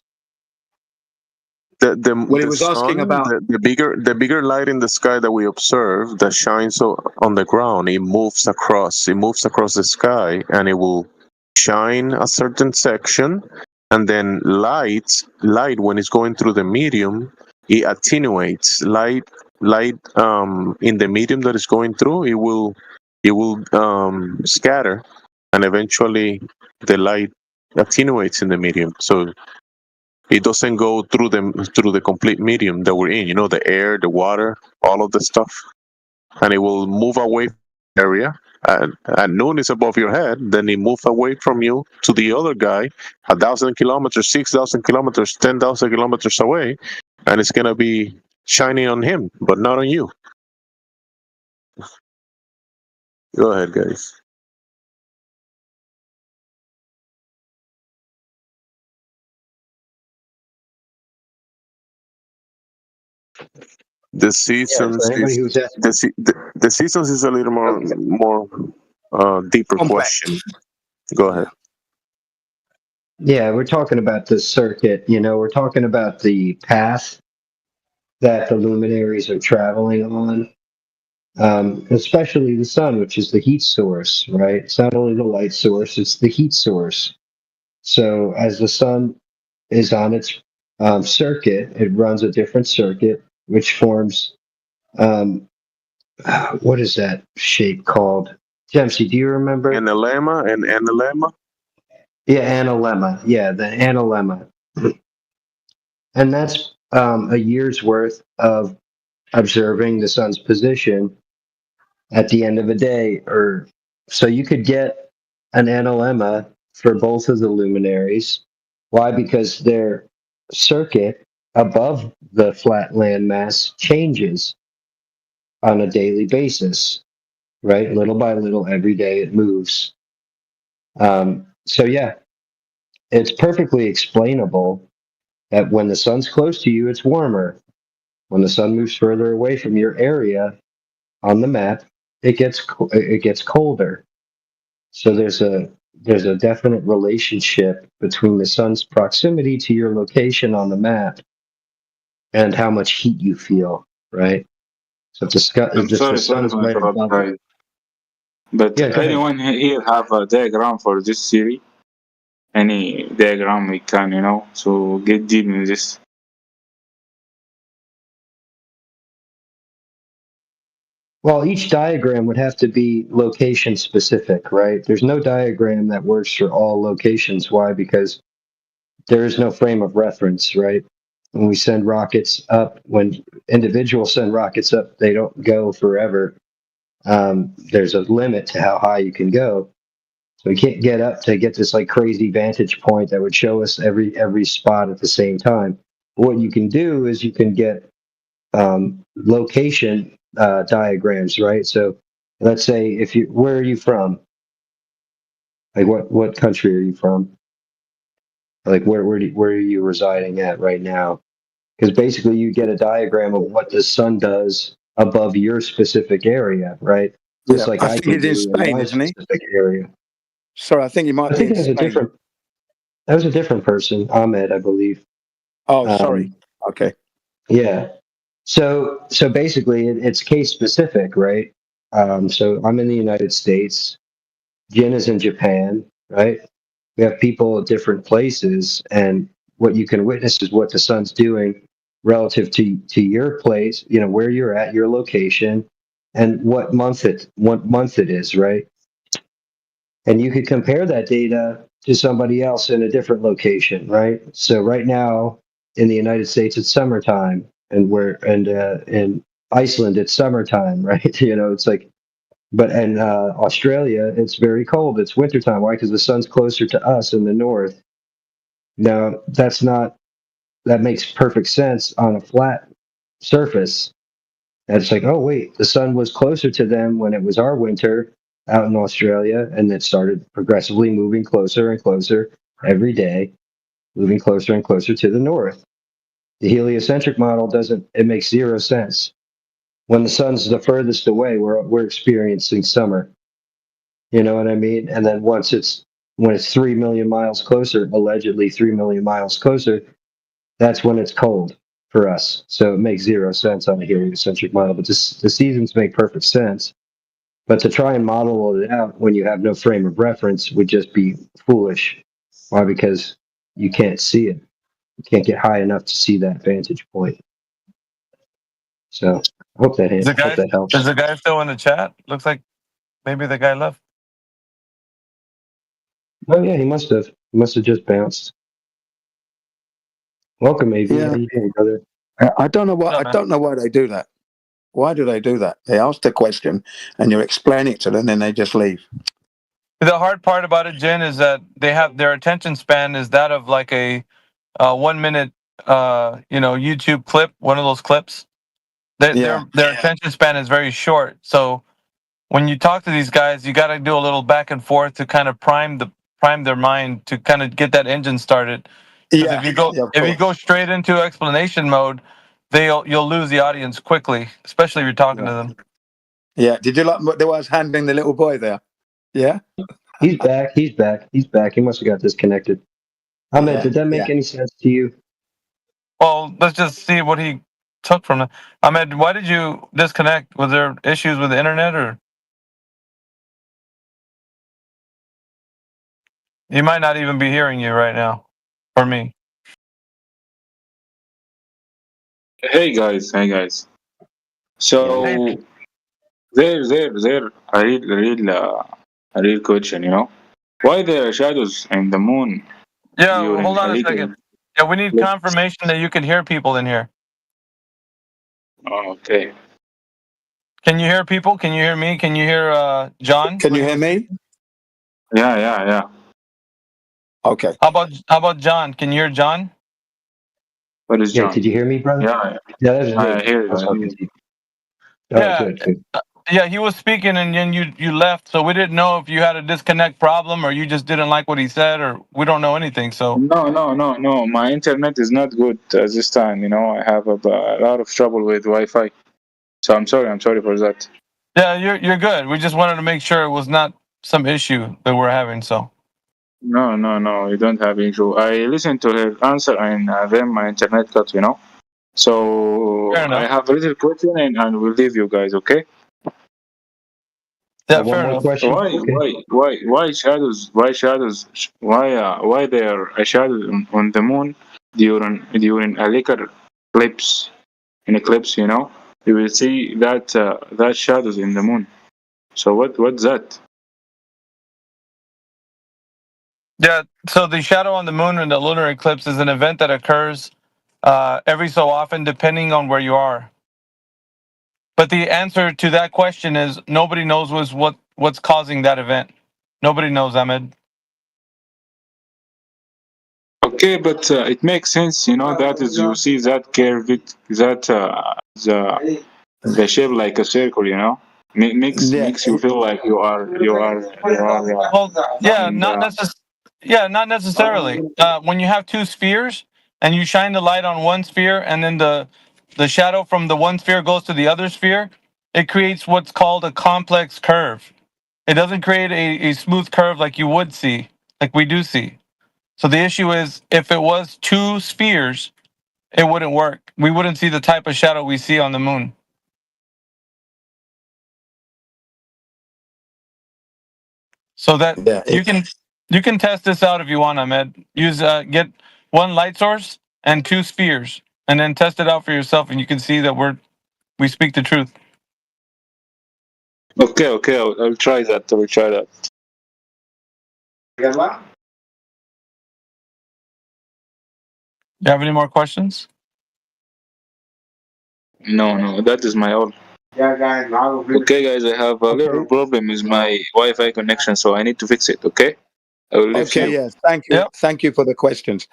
He The was asking sun, about the bigger light in the sky that we observe that shines on the ground, it moves across the sky, and it will shine a certain section, and then light when it's going through the medium, it attenuates light in the medium that it's going through. It will scatter, and eventually the light attenuates in the medium, so it doesn't go through the complete medium that we're in. You know, the air, the water, all of the stuff, and it will move away from the area. At noon, it's above your head. Then it moves away from you to the other guy, 1,000 kilometers, 6,000 kilometers, 10,000 kilometers away, and it's gonna be shining on him, but not on you. Go ahead, guys. The seasons, the seasons is a little more deeper question. Go ahead. Yeah, we're talking about the circuit. We're talking about the path that the luminaries are traveling on, especially the sun, which is the heat source, right? It's not only the light source, it's the heat source. So as the sun is on its circuit, it runs a different circuit, which forms, what is that shape called? Jamsi, do you remember? Analemma. Yeah, analemma. Yeah, the analemma. And that's a year's worth of observing the sun's position at the end of a day. So you could get an analemma for both of the luminaries. Why? Because their circuit above the flat landmass changes on a daily basis, right? Little by little, every day it moves. So yeah, it's perfectly explainable that when the sun's close to you, it's warmer. When the sun moves further away from your area on the map, it gets colder. So there's a definite relationship between the sun's proximity to your location on the map and how much heat you feel, right? So if the sun is right above you. But anyone here have a diagram for this theory? Any diagram we can, so get deep in this. Well, each diagram would have to be location specific, right? There's no diagram that works for all locations. Why? Because there is no frame of reference, right? When we send rockets up, when individuals send rockets up, they don't go forever. There's a limit to how high you can go. So we can't get up to get this like crazy vantage point that would show us every spot at the same time. What you can do is you can get location diagrams, right? So let's say where are you from? Like what country are you from? Like where are you residing at right now? Because basically you get a diagram of what the sun does above your specific area, right? Just like I think it's in Spain, isn't he? Area. Sorry, I think he might be in Spain. That was a different person, Ahmed, I believe. Oh, sorry. Okay. Yeah. So basically, it's case specific, right? So I'm in the United States. Jin is in Japan, right? We have people at different places, and what you can witness is what the sun's doing relative to your place, where you're at, your location, and what month it is, right? And you could compare that data to somebody else in a different location, right? So right now in the United States, it's summertime, and in Iceland, it's summertime, right? It's like, but in Australia, it's very cold. It's wintertime. Why? Because the sun's closer to us in the north. Now, that makes perfect sense on a flat surface. And it's like, oh, wait, the sun was closer to them when it was our winter out in Australia, and it started progressively moving closer and closer every day, moving closer and closer to the north. The heliocentric model doesn't. It makes zero sense. When the sun's the furthest away, we're experiencing summer. You know what I mean? And then when it's 3 million miles closer, allegedly 3 million miles closer, that's when it's cold for us. So it makes zero sense on a heliocentric model. But the seasons make perfect sense. But to try and model it out when you have no frame of reference would just be foolish. Why? Because you can't see it. You can't get high enough to see that vantage point. So I hope that helps. Is the guy still in the chat? Looks like maybe the guy left. Oh yeah, he must have. He must have just bounced. Welcome, AV. Yeah. How you doing, brother? I don't know why they do that. Why do they do that? They ask the question and you explain it to them, and then they just leave. The hard part about it, Jen, is that they have their attention span is that of like a 1 minute, YouTube clip, one of those clips. Their attention span is very short. So when you talk to these guys, you got to do a little back and forth to kind of prime their mind to kind of get that engine started. Because if you go straight into explanation mode, you'll lose the audience quickly, especially if you're talking to them. Yeah. Did you like what they was handling the little boy there? Yeah. He's back. He must have got disconnected. Ahmed, did that make any sense to you? Well, let's just see what he took from it. Ahmed, why did you disconnect? Was there issues with the internet, or he might not even be hearing you right now, or me? Hey guys. So there's a real question, why there are shadows in the moon? Yeah, hold on a second. Yeah, we need confirmation that you can hear people in here. Okay. Can you hear people? Can you hear me? Can you hear John? Can you hear me? Yeah. Okay. How about John? Can you hear John? What is John? Yeah, did you hear me, brother? Yeah, that's I hear you. Good. Yeah, he was speaking and then you left, so we didn't know if you had a disconnect problem or you just didn't like what he said, or we don't know anything. So No. My internet is not good at this time. I have a lot of trouble with Wi-Fi. So I'm sorry for that. Yeah, you're good. We just wanted to make sure it was not some issue that we're having. So. No, you don't have issue. I listened to her answer and then my internet cut. So I have a little question and we'll leave you guys. Okay. Yeah, fair enough. Why shadows? Why there are shadows on the moon during a liquor eclipse? In eclipse, you will see that shadows in the moon. So what's that? Yeah, so the shadow on the moon and the lunar eclipse is an event that occurs every so often, depending on where you are. But the answer to that question is nobody knows what's causing that event. Nobody knows, Ahmed. Okay, but it makes sense, that is you see that curve, the shape like a circle, makes you feel like you are. Well, yeah, not necessarily. When you have two spheres and you shine the light on one sphere, and then the shadow from the one sphere goes to the other sphere, it creates what's called a complex curve. It doesn't create a smooth curve like you would see, like we do see. So the issue is, if it was two spheres, it wouldn't work. We wouldn't see the type of shadow we see on the moon. So that you can test this out if you want, Ahmed. Get one light source and two spheres, and then test it out for yourself, and you can see that we speak the truth. Okay, I'll try that. You have any more questions? No, that is my all. Okay, guys, I have a little problem with my Wi-Fi connection, so I need to fix it. Okay. I will leave you. Yes. Thank you. Yep. Thank you for the questions.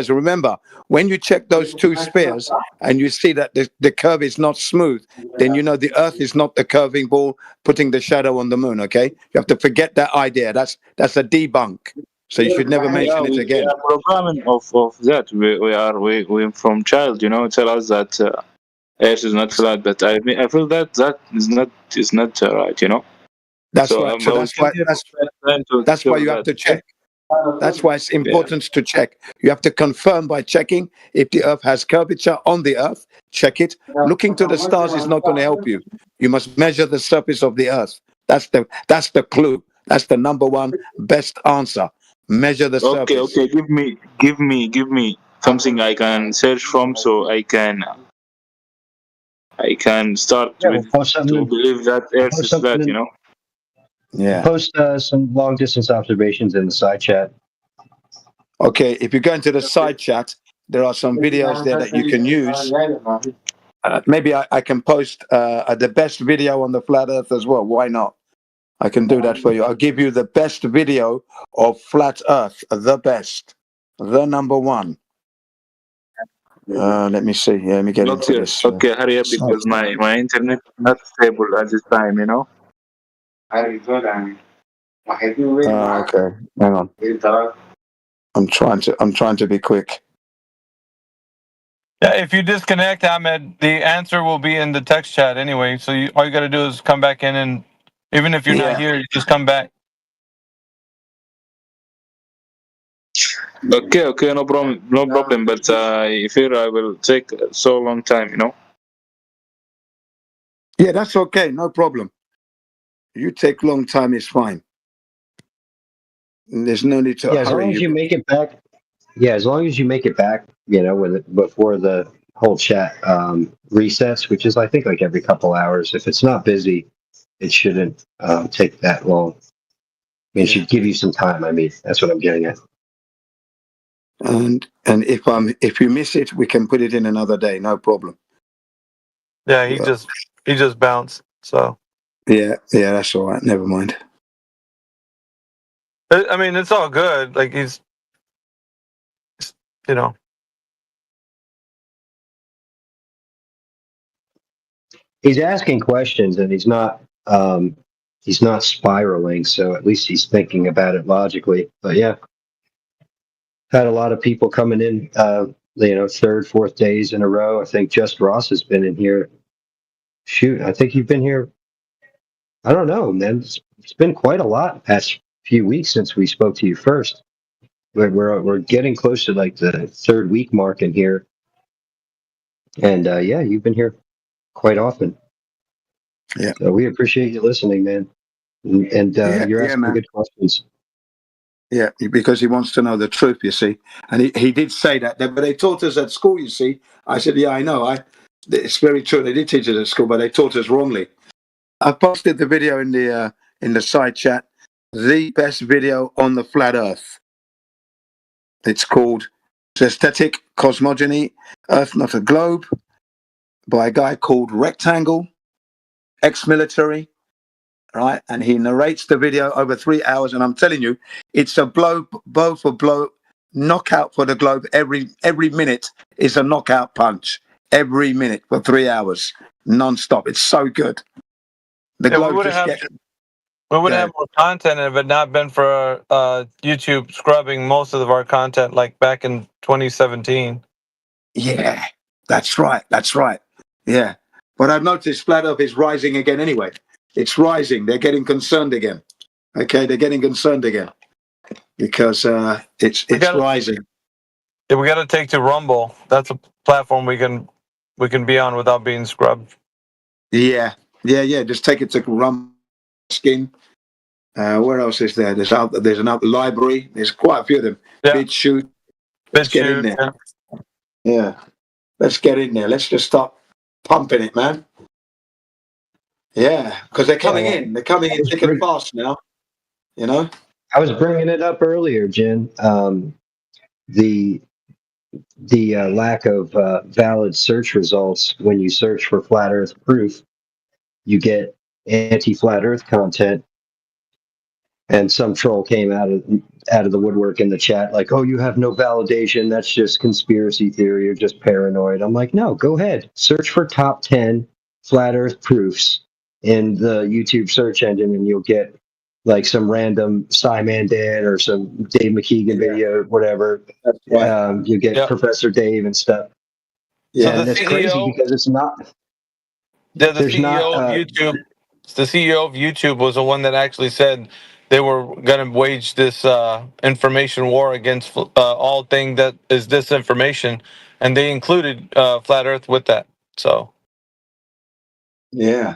Remember, when you check those two spheres and you see that the curve is not smooth, then you know the Earth is not the curving ball putting the shadow on the moon. Okay, you have to forget that idea. That's a debunk. So you should never mention it we again. are programming of that. We from child, tell us that Earth is not flat, but I feel that is not right, That's So right. So I was thinking that's why to you have to that. check. That's why it's Yeah. important to check. You have to confirm by checking if the Earth has curvature on the Earth. Check it. Looking to the stars is not going to help you. You must measure the surface of the Earth. That's the clue. That's the number one best answer. Measure the Okay, surface. okay. Give me something I can search from, so I can start We'll with post to something. believe that Earth Post is something. flat. Yeah. Post some long distance observations in the side chat. Okay. If you go into the side chat, there are some videos there that you can use. Maybe I can post the best video on the flat Earth as well. Why not? I can do that for you. I'll give you the best video of flat Earth, the best, the number one. Let me see. Let me get into this. Okay, hurry up because my internet is not stable at this time. Okay, hang on. I'm trying to be quick. Yeah, if you disconnect, Ahmed, the answer will be in the text chat anyway. So all you got to do is come back in, and even if you're not here, you just come back. Okay, no problem. But I fear I will take so long time. Yeah, that's okay. No problem. You take long time, it's fine. There's no need to Yeah, as long hurry. as you make it back. Yeah, as long as you make it back, before the whole chat resets, which is I think like every couple hours. If it's not busy, it shouldn't take that long. It should give you some time. That's what I'm getting at. And if you miss it, we can put it in another day. No problem. Yeah, he just bounced. So yeah, that's all right. Never mind. I mean, it's all good. Like he's. He's asking questions and he's not spiraling, so at least he's thinking about it logically. But yeah, had a lot of people coming in, third, fourth days in a row. I think Just Ross has been in here. Shoot, I think you've been here. I don't know, man. It's been quite a lot the past few weeks since we spoke to you first. We're getting close to like the third week mark in here, and yeah, you've been here quite often. Yeah. So we appreciate you listening, man. And you're asking man. good questions. Yeah, because he wants to know the truth, you see. And he did say that, but they taught us at school, you see. I said, yeah, I know. It's very true. They did teach us at school, but they taught us wrongly. I posted the video in the side chat, the best video on the flat Earth. It's called Aesthetic Cosmogony, Earth Not a Globe, by a guy called Rectangle, ex-military, right? And he narrates the video over 3 hours, and I'm telling you, it's a blow for blow, knockout for the globe. Every minute is a knockout punch. Every minute for 3 hours, non-stop. It's so good. The globe we would have more content if it had not been for YouTube scrubbing most of our content, like back in 2017. Yeah, that's right. Yeah, but I've noticed Flat Earth is rising again anyway. It's rising. They're getting concerned again. Okay, they're getting concerned again because it's rising. Yeah, we got to take to Rumble. That's a platform we can be on without being scrubbed. Yeah. Just take it to Rumble. Skin. Where else is there? There's another library. There's quite a few of them. Yeah. BitChute. Let's get in there. Yeah. Let's get in there. Let's just start pumping it, man. Yeah, because they're coming in. They're coming in thick and fast now. I was bringing it up earlier, Jen. The lack of valid search results when you search for flat Earth proof, you get anti-flat Earth content. And some troll came out of the woodwork in the chat, like, "Oh, you have no validation. That's just conspiracy theory. You're just paranoid." I'm like, "No, go ahead. Search for top 10 flat Earth proofs in the YouTube search engine, and you'll get like some random Simon Dan or some Dave McKeegan video, whatever. You get Professor Dave and stuff. So And it's crazy because it's not. The There's CEO not. of YouTube. The CEO of YouTube was the one that actually said they were going to wage this information war against all thing that is disinformation, and they included flat Earth with that. So. Yeah.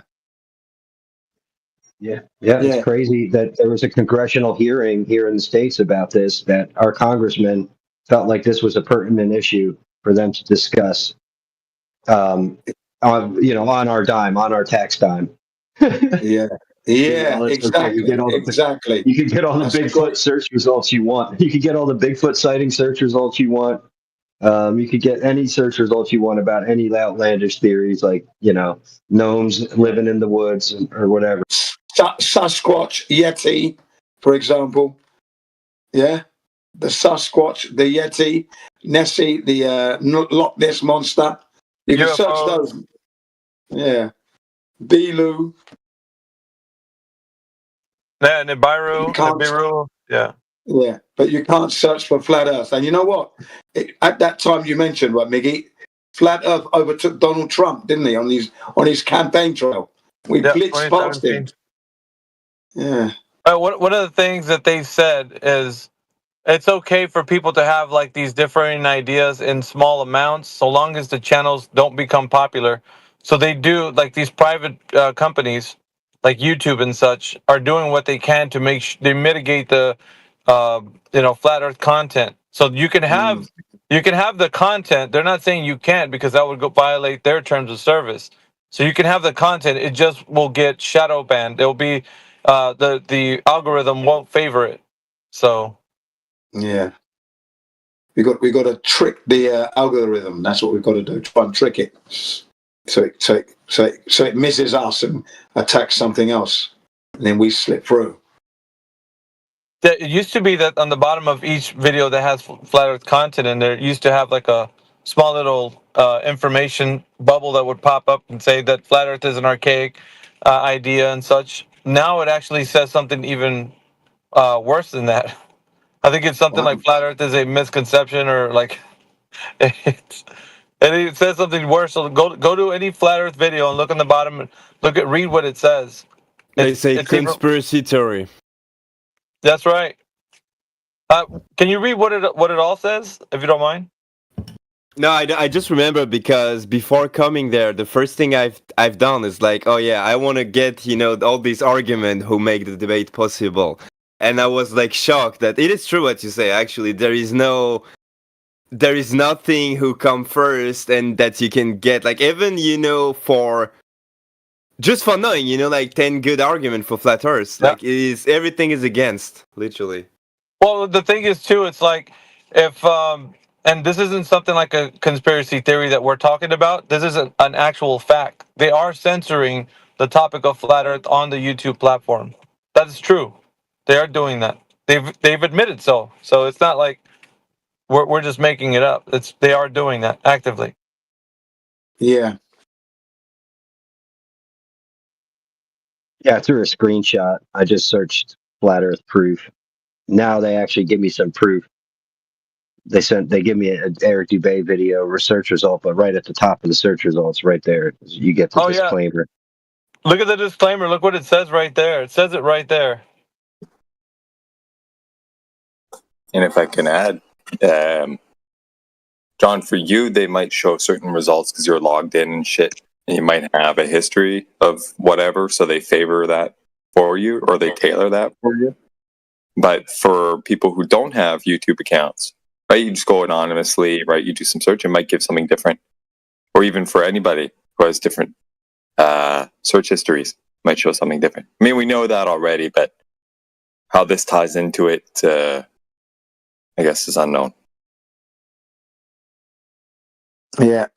Yeah, it's crazy that there was a congressional hearing here in the States about this, that our congressman felt like this was a pertinent issue for them to discuss on our dime, on our tax dime. Yeah. Okay. You can get all the Bigfoot search results you want. You can get all the Bigfoot sighting search results you want. You could get any search results you want about any outlandish theories, like gnomes living in the woods or whatever. Sasquatch, Yeti, for example. Yeah, the Sasquatch, the Yeti, Nessie, the Loch Ness monster. You can search those. Yeah, Bilu. Yeah, Nibiru. Yeah. Yeah, but you can't search for flat Earth. And you know what? At that time you mentioned, right, Miggy, flat Earth overtook Donald Trump, didn't he, on his campaign trail? We blitzed past him. Yeah. One of the things that they said is it's okay for people to have like these differing ideas in small amounts, so long as the channels don't become popular. So they do, like these private companies, like YouTube and such, are doing what they can to they mitigate the flat Earth content. So you can have the content. They're not saying you can't, because that would violate their terms of service. So you can have the content. It just will get shadow banned. There'll be the algorithm won't favor it. So yeah, we got to trick the algorithm. That's what we've got to do. Try and trick it, so it misses us and attacks something else, and then we slip through. It used to be that on the bottom of each video that has flat Earth content in there, it used to have like a small little information bubble that would pop up and say that flat Earth is an archaic idea and such. Now it actually says something even worse than that. I think it's something like flat Earth is a misconception, or like and it says something worse. So go to any flat Earth video and look on the bottom and read what it says. They say conspiracy theory. That's right. Can you read what it all says, if you don't mind? No, I just remember because before coming there, the first thing I've done is like, oh yeah, I want to get all these arguments who make the debate possible, and I was like shocked that it is true what you say. Actually, there is nothing who come first, and that you can get like even for knowing like 10 good argument for flat Earth. Yeah. Like everything is against, literally. Well, the thing is too, it's like if and this isn't something like a conspiracy theory that we're talking about. This is an actual fact. They are censoring the topic of flat Earth on the YouTube platform. That is true. They are doing that. They've admitted so. So it's not like we're just making it up. They are doing that actively. Yeah. Yeah, through a screenshot. I just searched flat Earth proof. Now they actually give me some proof. They give me an Eric Dubay video research result, but right at the top of the search results, right there, you get the disclaimer. Yeah. Look at the disclaimer. Look what it says right there. It says it right there. And if I can add, John, for you, they might show certain results because you're logged in and shit, and you might have a history of whatever, so they favor that for you, or they tailor that for you. But for people who don't have YouTube accounts, right, you just go anonymously, right, you do some search, it might give something different. Or even for anybody who has different search histories, might show something different. I mean, we know that already, but how this ties into it, I guess, is unknown. Yeah.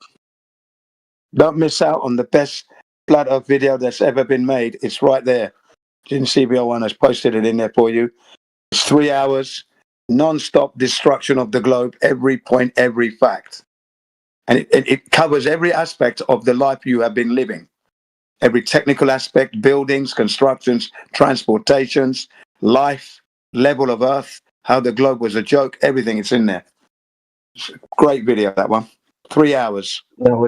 Don't miss out on the best flat Earth video that's ever been made. It's right there. Jin CBO1 has posted it in there for you. It's 3 hours, non-stop destruction of the globe, every point, every fact. And it covers every aspect of the life you have been living. Every technical aspect, buildings, constructions, transportations, life, level of Earth, how the globe was a joke, everything. It's in there. It's a great video, that one. 3 hours. No,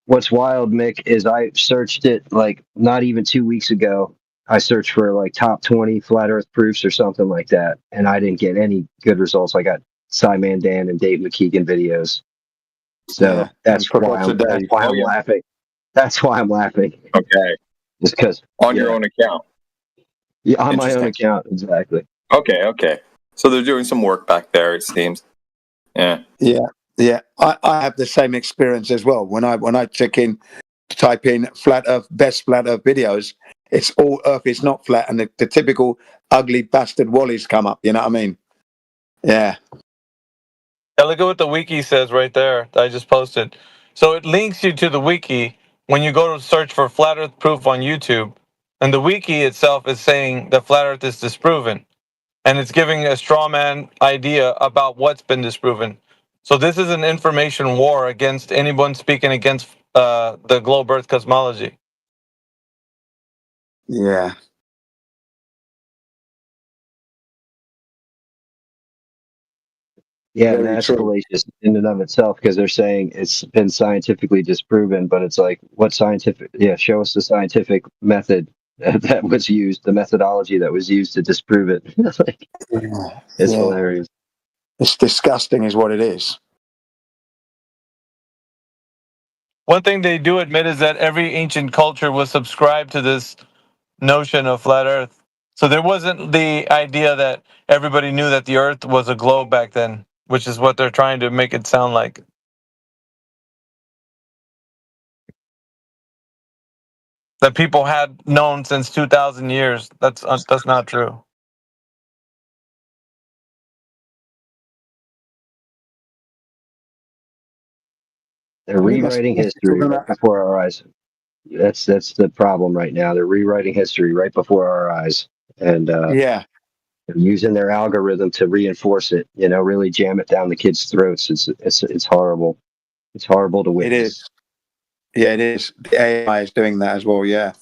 what's wild, Mick, is I searched it like not even 2 weeks ago. I searched for like top 20 flat Earth proofs or something like that, and I didn't get any good results. I got Simon Dan and Dave McKeegan videos. So Yeah, that's and why Professor I'm, Dave. that's why I'm laughing. That's why I'm laughing. Okay. Just because. On your own account. Yeah, on my own Interesting. account, exactly. Okay. So they're doing some work back there, it seems. Yeah. Yeah. I have the same experience as well. When I type in flat Earth, best flat Earth videos, it's all Earth is not flat, and the typical ugly bastard wallies come up. You know what I mean? Yeah. Yeah, look at what the wiki says right there that I just posted. So it links you to the wiki when you go to search for flat earth proof on YouTube. And the wiki itself is saying that flat earth is disproven. And it's giving a straw man idea about what's been disproven. So this is an information war against anyone speaking against the globe earth cosmology. Yeah. Yeah, and Very that's true. fallacious in and of itself because they're saying it's been scientifically disproven, but it's like, what scientific? Yeah, show us the scientific method that was used, the methodology that was used to disprove it. Like, it's Yeah. hilarious. It's disgusting, is what it is. One thing they do admit is that every ancient culture was subscribed to this notion of flat earth. So there wasn't the idea that everybody knew that the earth was a globe back then, which is what they're trying to make it sound like. That people had known since 2,000 years. That's not true. They're We must rewriting be history talking right about- before our eyes. That's the problem right now. They're rewriting history right before our eyes, and Yeah. they're using their algorithm to reinforce it. You know, really jam it down the kids' throats. It's horrible. It's horrible to It witness. is. Yeah, it is. The AI is doing that as well. Yeah.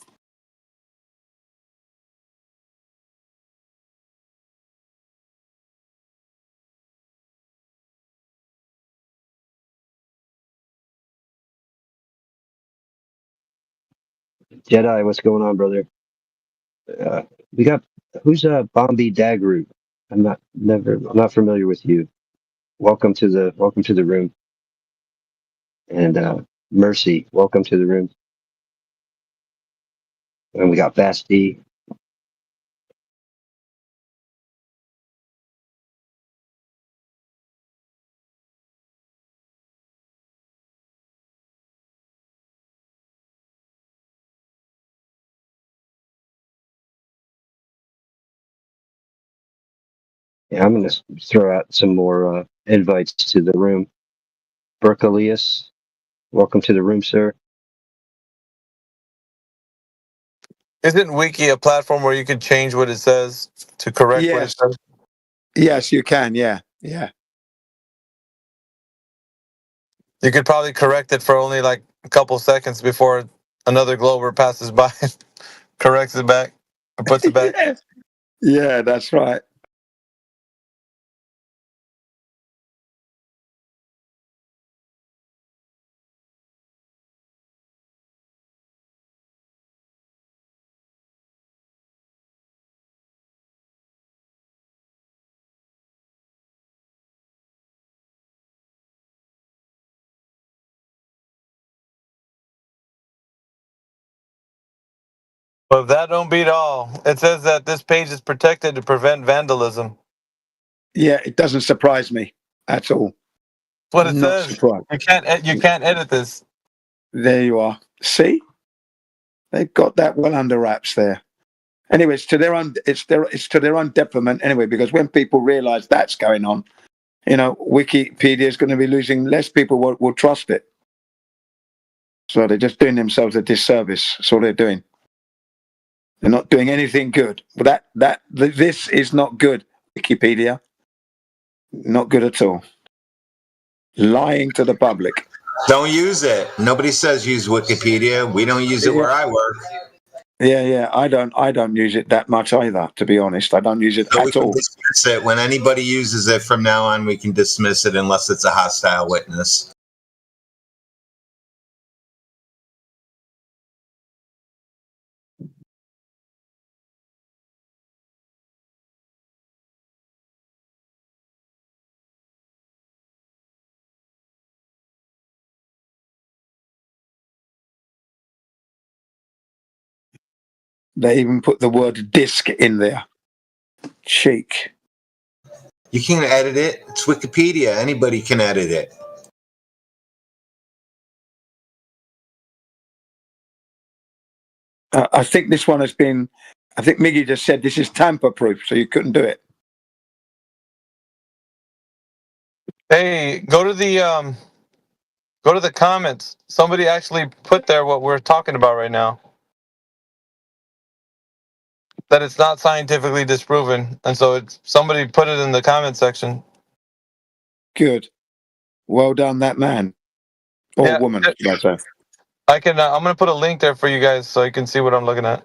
Jedi, what's going on, brother? We got who's Bombi Dagroot? I'm not familiar with you. Welcome to the room. And Mercy, welcome to the room. And we got Basti. Yeah, I'm gonna throw out some more invites to the room. Berkelius, welcome to the room, sir. Isn't Wiki a platform where you could change what it says to correct what it Yes. says? Yes, you can. Yeah. Yeah. You could probably correct it for only like a couple seconds before another glober passes by, corrects it back, or puts it back. Yeah, that's right. But if that don't beat all, it says that this page is protected to prevent vandalism. Yeah, it doesn't surprise me at all. That's what it Not says. surprised. You can't edit this. There you are. See, they've got that well under wraps there. Anyway, it's to their own detriment anyway, because when people realise that's going on, you know, Wikipedia is going to be losing. Less people will trust it. So they're just doing themselves a disservice. That's all they're doing. They're not doing anything good. But this is not good. Wikipedia, not good at all. Lying to the public. Don't use it. Nobody says use Wikipedia. We don't use it where I work. Yeah. I don't use it that much either, to be honest. I don't use it So we at can all. dismiss it. When anybody uses it from now on, we can dismiss it unless it's a hostile witness. They even put the word disc in there. Cheek. You can edit it. It's Wikipedia. Anybody can edit it. I think this one has been. I think Miggy just said this is tamper-proof, so you couldn't do it. Hey, go to the comments. Somebody actually put there what we're talking about right now. That it's not scientifically disproven, and so it's somebody put it in the comment section. Good. Well done, that man or woman. Should I say? I can. I'm gonna put a link there for you guys so you can see what I'm looking at.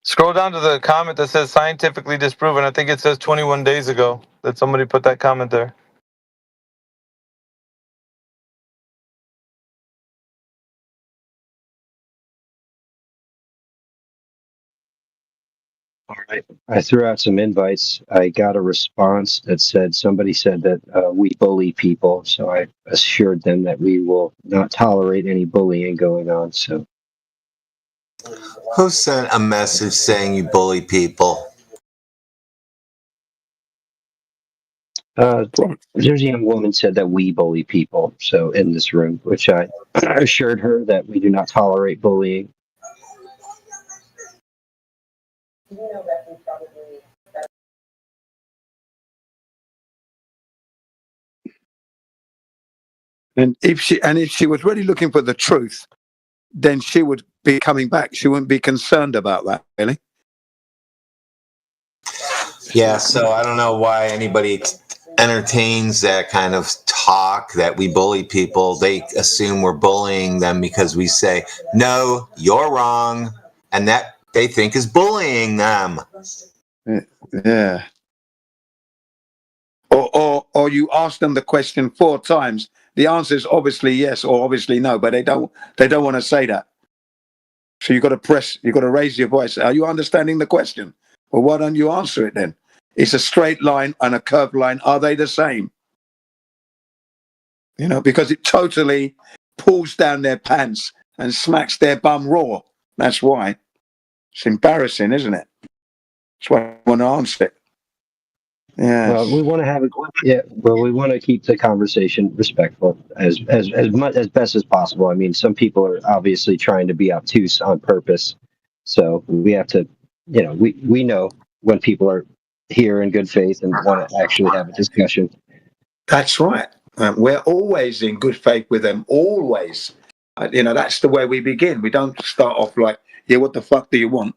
Scroll down to the comment that says scientifically disproven. I think it says 21 days ago that somebody put that comment there. All right. I threw out some invites. I got a response that somebody said that we bully people. So I assured them that we will not tolerate any bullying going on. So Who sent a message saying you bully people? there's a young woman said that we bully people. So in this room, which I assured her that we do not tolerate bullying. And if she was really looking for the truth, then she would be coming back. She wouldn't be concerned about that, really. Yeah, so I don't know why anybody entertains that kind of talk that we bully people. They assume we're bullying them because we say, no, you're wrong. And that they think is bullying them. Yeah. Or you ask them the question 4 times. The answer is obviously yes or obviously no, but they don't want to say that. So you've got to raise your voice. Are you understanding the question? Well, why don't you answer it then? It's a straight line and a curved line. Are they the same? You know, because it totally pulls down their pants and smacks their bum raw. That's why. It's embarrassing, isn't it? That's why I want to answer it. Yeah. Well, we want to have we want to keep the conversation respectful as much as best as possible. I mean, some people are obviously trying to be obtuse on purpose, so we have to, we know when people are here in good faith and want to actually have a discussion. That's right. We're always in good faith with them. Always. That's the way we begin. We don't start off like, yeah, what the fuck do you want?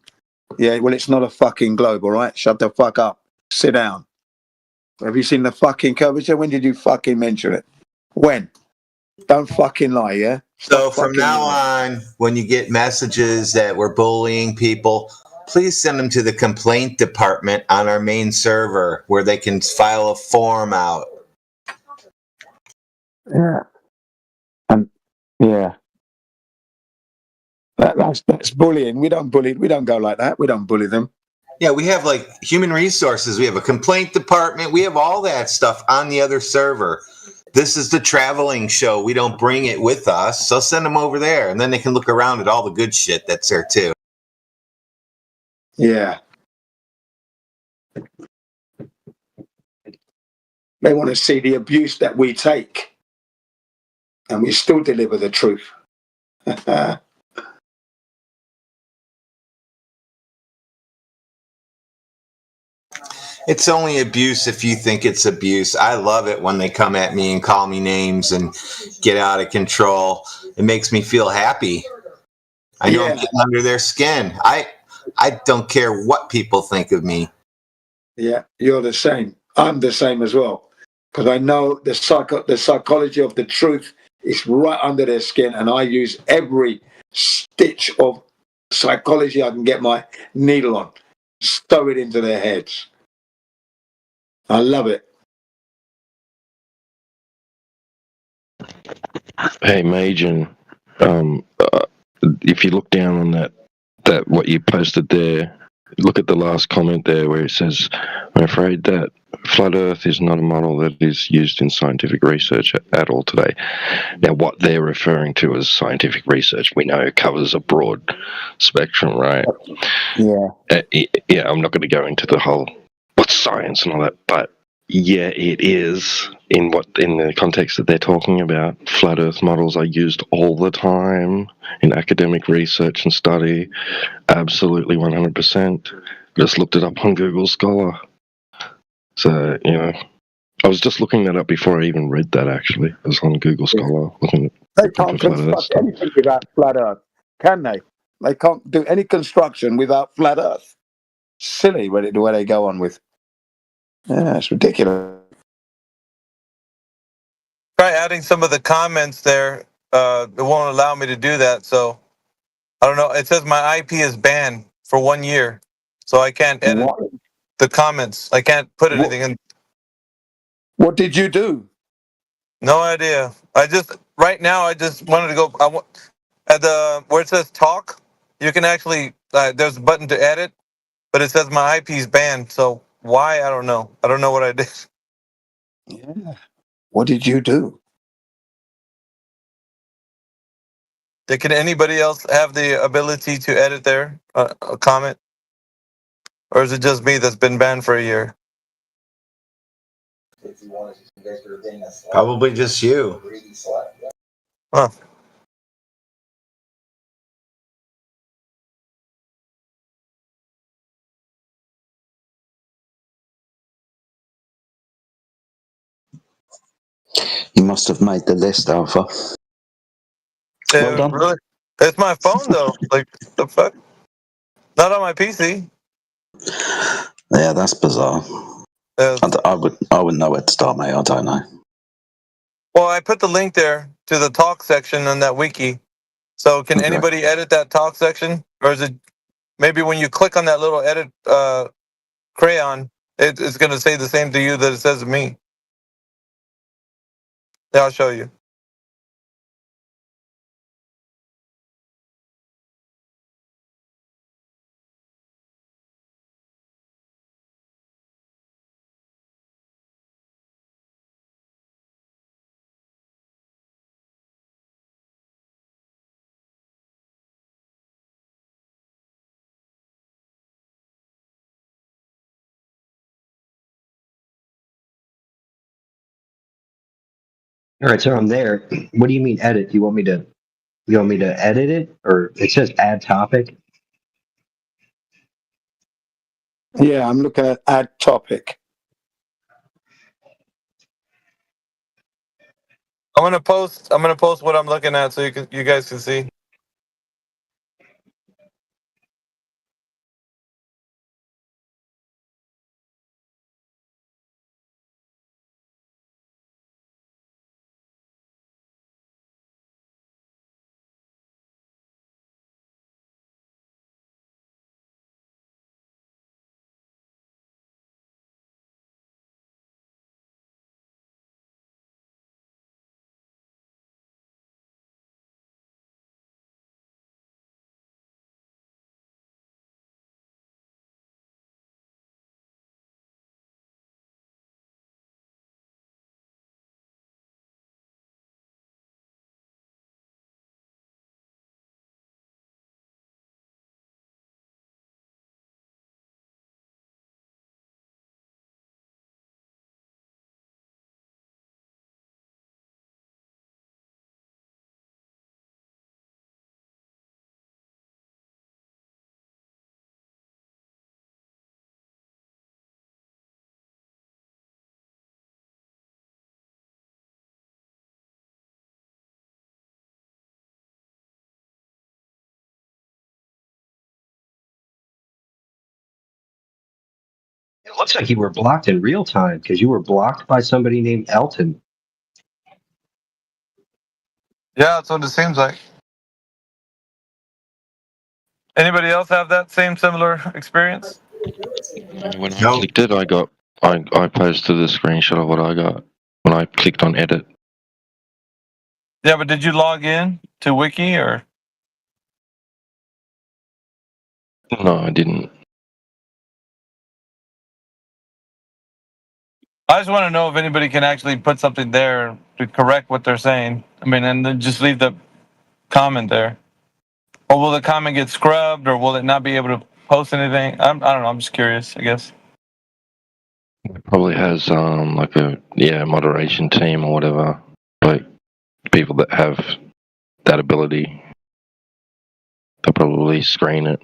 Yeah, well, it's not a fucking globe, all right? Shut the fuck up. Sit down. Have you seen the fucking curvature? When did you fucking mention it? When? Don't fucking lie, yeah? So from now on, when you get messages that we're bullying people, please send them to the complaint department on our main server where they can file a form out. Yeah. Yeah. That's bullying. We don't bully. We don't go like that. We don't bully them. Yeah, we have like human resources. We have a complaint department. We have all that stuff on the other server. This is the traveling show. We don't bring it with us. So send them over there and then they can look around at all the good shit that's there too. Yeah. They want to see the abuse that we take. And we still deliver the truth. It's only abuse if you think it's abuse. I love it when they come at me and call me names and get out of control. It makes me feel happy. I know I'm getting under their skin. I don't care what people think of me. Yeah, you're the same. I'm the same as well. Because I know the psychology of the truth is right under their skin, and I use every stitch of psychology I can get my needle on, stow it into their heads. I love it. Hey, Majin, if you look down on that what you posted there, look at the last comment there where it says, "I'm afraid that flat Earth is not a model that is used in scientific research at all today." Now, what they're referring to as scientific research, we know covers a broad spectrum, right? Yeah. Yeah, I'm not going to go into the whole what's science and all that, but yeah, it is in the context that they're talking about. Flat Earth models are used all the time in academic research and study. Absolutely, 100%. Just looked it up on Google Scholar. So I was just looking that up before I even read that. Actually, I was on Google Scholar looking They for can't Flat Earth construct stuff. anything without flat Earth, can they? They can't do any construction without flat Earth. Silly where they go on with. Yeah, it's ridiculous. Try adding some of the comments there. It won't allow me to do that. So I don't know. It says my IP is banned for 1 year, so I can't edit the comments. I can't put anything in. What did you do? No idea. Right now I just wanted to go. At the where it says talk, you can actually there's a button to edit, but it says my IP is banned. So why? I don't know. I don't know what I did. Yeah. What did you do? Can anybody else have the ability to edit there a comment, or is it just me that's been banned for a year? Probably just you. Huh. You must have made the list, Alpha. Well done. Really? It's my phone though. Like the fuck? Not on my PC. Yeah, that's bizarre. I wouldn't know where to start, mate. I don't know. Well, I put the link there to the talk section on that wiki. So can anybody edit that talk section, or is it maybe when you click on that little edit crayon, it's going to say the same to you that it says to me? Yeah, I'll show you. All right, so I'm there. What do you mean edit? You want me to edit it, or it says add topic? Yeah, I'm looking at add topic. I'm gonna post what I'm looking at so you guys can see. It looks like you were blocked in real time because you were blocked by somebody named Elton. Yeah, that's what it seems like. Anybody else have that same similar experience? When I clicked it, I posted a screenshot of what I got when I clicked on edit. Yeah, but did you log in to Wiki or? No, I didn't. I just want to know if anybody can actually put something there to correct what they're saying. I mean, and then just leave the comment there. Or will the comment get scrubbed, or will it not be able to post anything? I don't know. I'm just curious, I guess. It probably has like a moderation team or whatever, like people that have that ability. They'll probably screen it.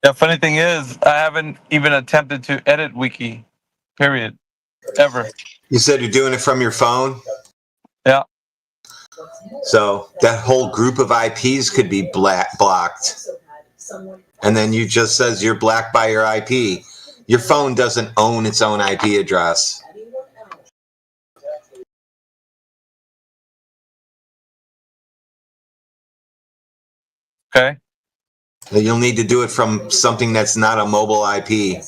The funny thing is, I haven't even attempted to edit Wiki, period, ever. You said you're doing it from your phone? Yeah. So that whole group of IPs could be blocked. And then you just says you're blocked by your IP. Your phone doesn't own its own IP address. Okay. You'll need to do it from something that's not a mobile IP.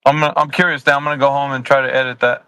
I'm curious now. I'm gonna go home and try to edit that.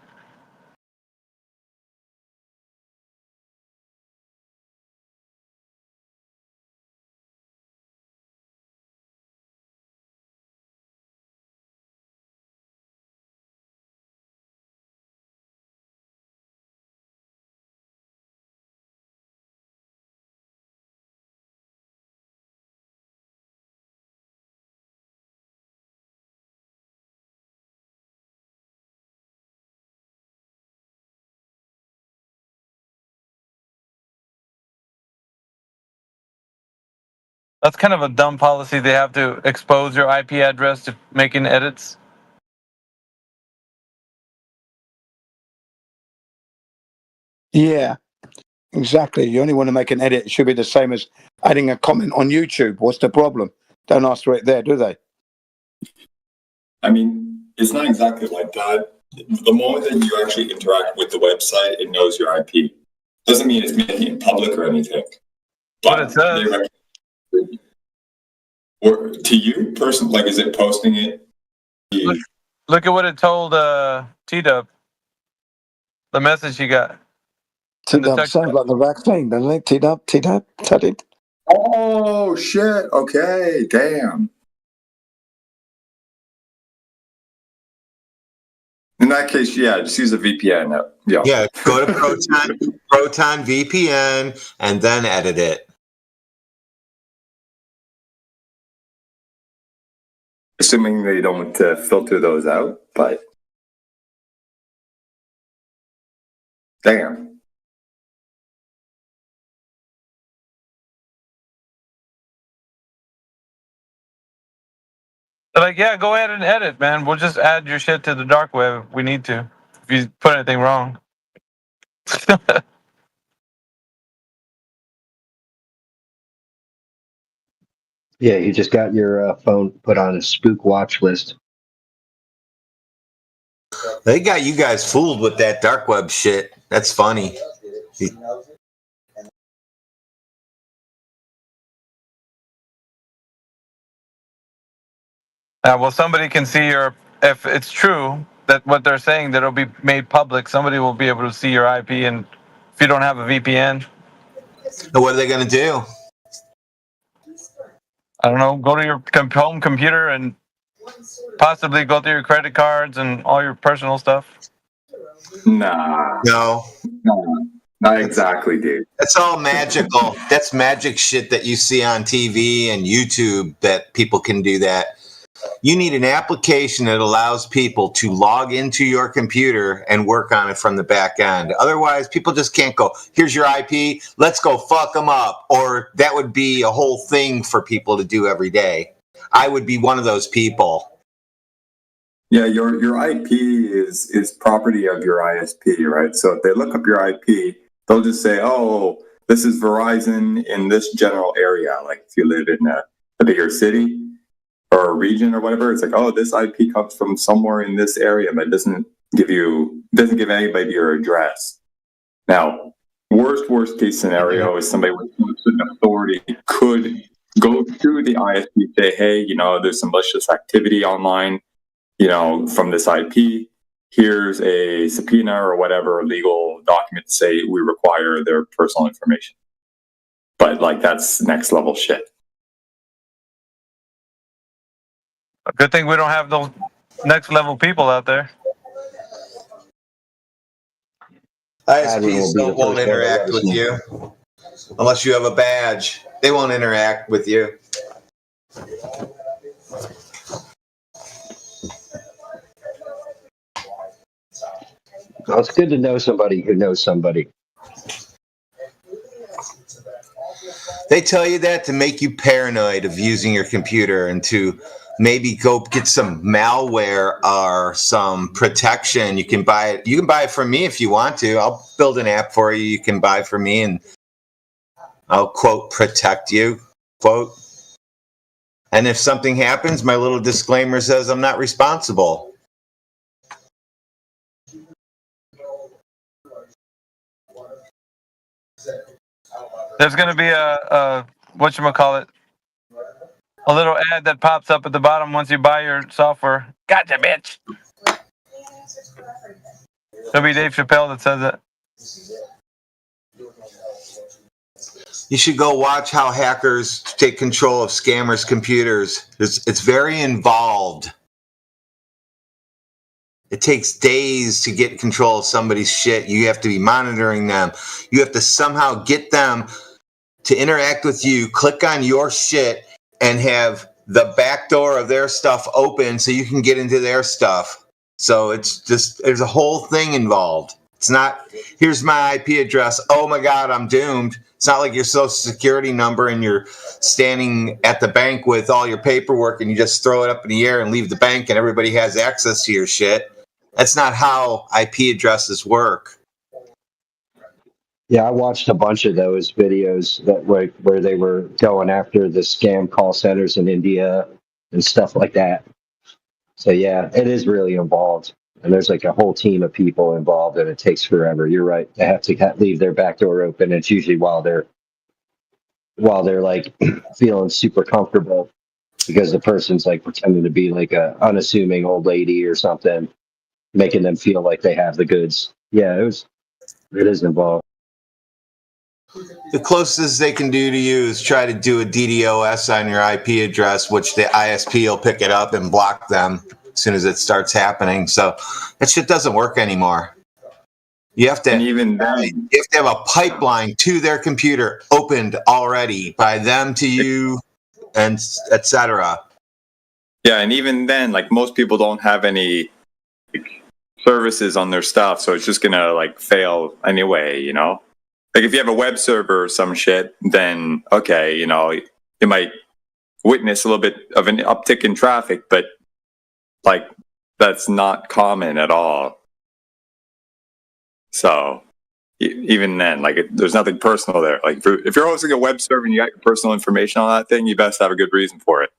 That's kind of a dumb policy. They have to expose your IP address to making edits. Yeah, exactly. You only want to make an edit. It should be the same as adding a comment on YouTube. What's the problem? Don't ask for it there, do they? I mean, it's not exactly like that. The moment that you actually interact with the website, it knows your IP. Doesn't mean it's making it public or anything. But it says. Or to you personally, like, is it posting it? Look at what it told T-Dub. The message he got. T-Dub sounds like the vaccine, doesn't it? T-Dub, T-Dub, T-Dub. Oh, shit. Okay, damn. In that case, yeah, just use a VPN. Yeah, go to Proton VPN and then edit it. Assuming they don't filter those out, but damn. They're like, yeah, go ahead and edit, man. We'll just add your shit to the dark web if we need to. If you put anything wrong. Yeah, you just got your phone put on a spook watch list. They got you guys fooled with that dark web shit. That's funny. Well, somebody can see your. If it's true that what they're saying that it'll be made public, somebody will be able to see your IP. And if you don't have a VPN, so what are they going to do? I don't know. Go to your home computer and possibly go through your credit cards and all your personal stuff. Nah. No. Not exactly, dude. That's all magical. That's magic shit that you see on TV and YouTube that people can do that. You need an application that allows people to log into your computer and work on it from the back end. Otherwise, people just can't go, here's your IP, let's go fuck them up. Or that would be a whole thing for people to do every day. I would be one of those people. Yeah, your IP is property of your ISP, right? So if they look up your IP, they'll just say, "Oh, this is Verizon in this general area." Like if you live in a bigger city or a region or whatever, it's like, "Oh, this IP comes from somewhere in this area," but it doesn't give anybody your address. Now, worst case scenario is somebody with certain authority could go to the ISP and say, "Hey, there's some malicious activity online, from this IP. Here's a subpoena or whatever legal document to say we require their personal information." But like that's next level shit. A good thing we don't have those next level people out there. ISPs won't interact with you unless you have a badge. They won't interact with you. Well, it's good to know somebody who knows somebody. They tell you that to make you paranoid of using your computer and to maybe go get some malware or some protection. You can buy it. You can buy it from me if you want to. I'll build an app for you. You can buy from me, and I'll quote protect you quote. And if something happens, my little disclaimer says I'm not responsible. There's going to be a whatchamacallit, a little ad that pops up at the bottom once you buy your software. Gotcha, bitch. It'll be Dave Chappelle that says it. You should go watch how hackers take control of scammers' computers. It's very involved. It takes days to get control of somebody's shit. You have to be monitoring them. You have to somehow get them to interact with you, click on your shit, and have the back door of their stuff open so you can get into their stuff. So it's just, there's a whole thing involved. It's not, here's my IP address. Oh my God, I'm doomed. It's not like your social security number and you're standing at the bank with all your paperwork and you just throw it up in the air and leave the bank and everybody has access to your shit. That's not how IP addresses work. Yeah, I watched a bunch of those videos that where they were going after the scam call centers in India and stuff like that. So yeah, it is really involved, and there's like a whole team of people involved, and it takes forever. You're right; they have to leave their back door open. It's usually while they're like feeling super comfortable because the person's like pretending to be like a unassuming old lady or something, making them feel like they have the goods. Yeah, it is involved. The closest they can do to you is try to do a DDoS on your IP address, which the ISP will pick it up and block them as soon as it starts happening. So that shit doesn't work anymore. You have to have a pipeline to their computer opened already by them to you, and etc. Yeah, and even then, like most people don't have any services on their stuff, so it's just gonna like fail anyway, Like if you have a web server or some shit, then okay, you might witness a little bit of an uptick in traffic, but like that's not common at all. So even then, like there's nothing personal there. Like if you're hosting a web server and you got your personal information on that thing, you best have a good reason for it.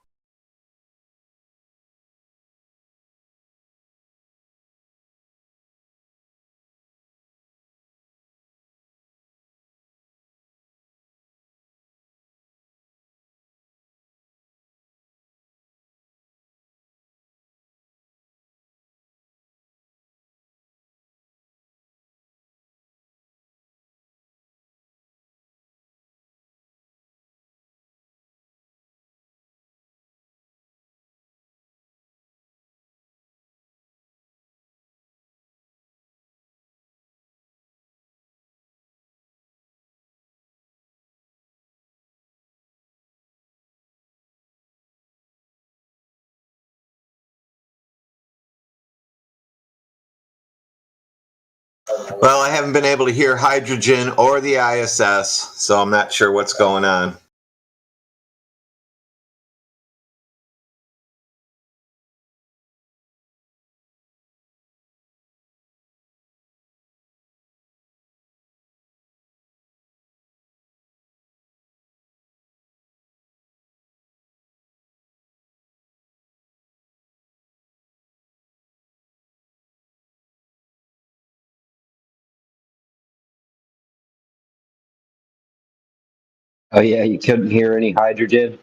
Well, I haven't been able to hear Hydrogen or the ISS, so I'm not sure what's going on. Oh yeah, you couldn't hear any hydrogen.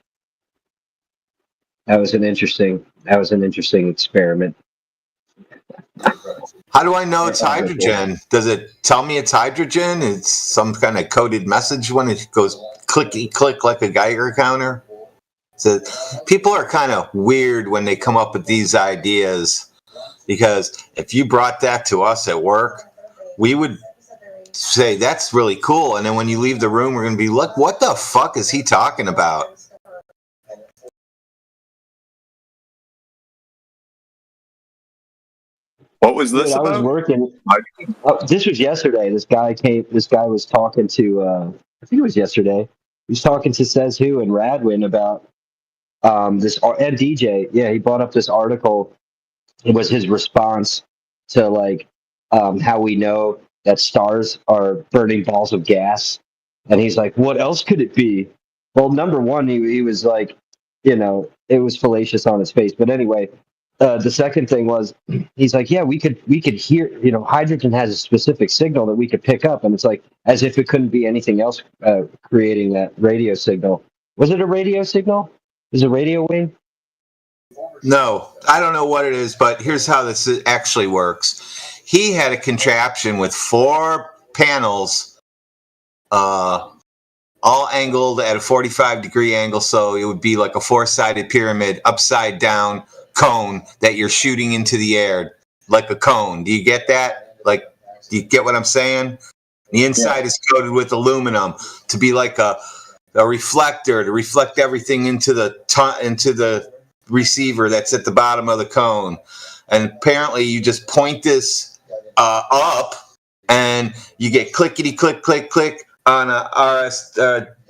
That was an interesting experiment. How do I know it's hydrogen? Does it tell me it's hydrogen? It's some kind of coded message when it goes clicky click like a Geiger counter? So people are kind of weird when they come up with these ideas, because if you brought that to us at work, we would say that's really cool, and then when you leave the room, we're going to be, look, what the fuck is he talking about? What was this Dude, I was about? working. This was yesterday. This guy was talking to. I think it was yesterday. He was talking to Says Who and Radwin about this, and DJ. Yeah, he brought up this article. It was his response to like how we know that stars are burning balls of gas, and he's like, "What else could it be?" Well, number one, he was like, it was fallacious on his face. But anyway, the second thing was, he's like, "Yeah, we could hear. Hydrogen has a specific signal that we could pick up," and it's like as if it couldn't be anything else creating that radio signal. Was it a radio signal? Is it a radio wave? No, I don't know what it is, but here's how this actually works. He had a contraption with 4 panels, all angled at a 45-degree angle, so it would be like a 4-sided pyramid, upside down cone that you're shooting into the air, like a cone. Do you get that? Like, do you get what I'm saying? The inside is coated with aluminum to be like a reflector to reflect everything into the receiver that's at the bottom of the cone. And apparently you just point this up and you get clickety click click click on a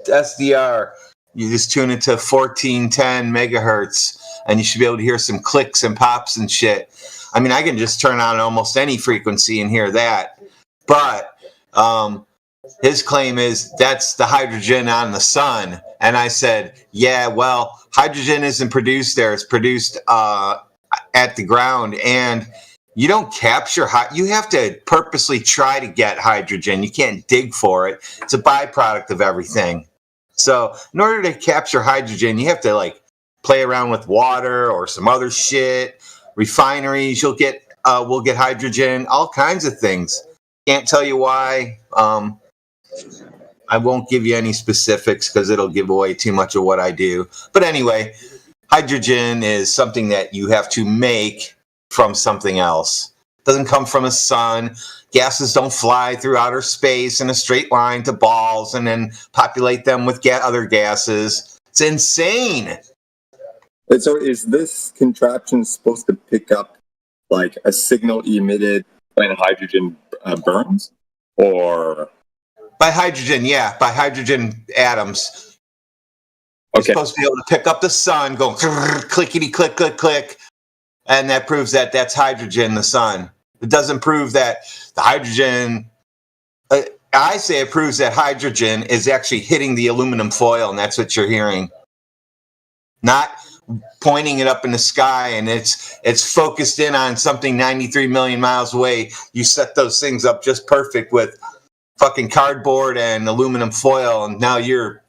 SDR. You just tune it to 1410 megahertz and you should be able to hear some clicks and pops and shit. I mean, I can just turn on almost any frequency and hear that. But his claim is that's the hydrogen on the sun. And I said, yeah, well, hydrogen isn't produced there. It's produced at the ground. And you don't capture you have to purposely try to get hydrogen. You can't dig for it. It's a byproduct of everything. So in order to capture hydrogen, you have to like play around with water or some other shit. Refineries, we'll get hydrogen, all kinds of things. Can't tell you why. I won't give you any specifics because it'll give away too much of what I do. But anyway, hydrogen is something that you have to make from something else. It doesn't come from the sun. Gases don't fly through outer space in a straight line to balls and then populate them with other gases. It's insane. So is this contraption supposed to pick up like a signal emitted when hydrogen burns? Or by hydrogen, yeah, by hydrogen atoms. Okay. You're supposed to be able to pick up the sun, go clickety click click click, and that proves that that's hydrogen, the sun. It doesn't prove that the hydrogen. I say it proves that hydrogen is actually hitting the aluminum foil, and that's what you're hearing. Not pointing it up in the sky, and it's focused in on something 93 million miles away. You set those things up just perfect with fucking cardboard and aluminum foil, and now you're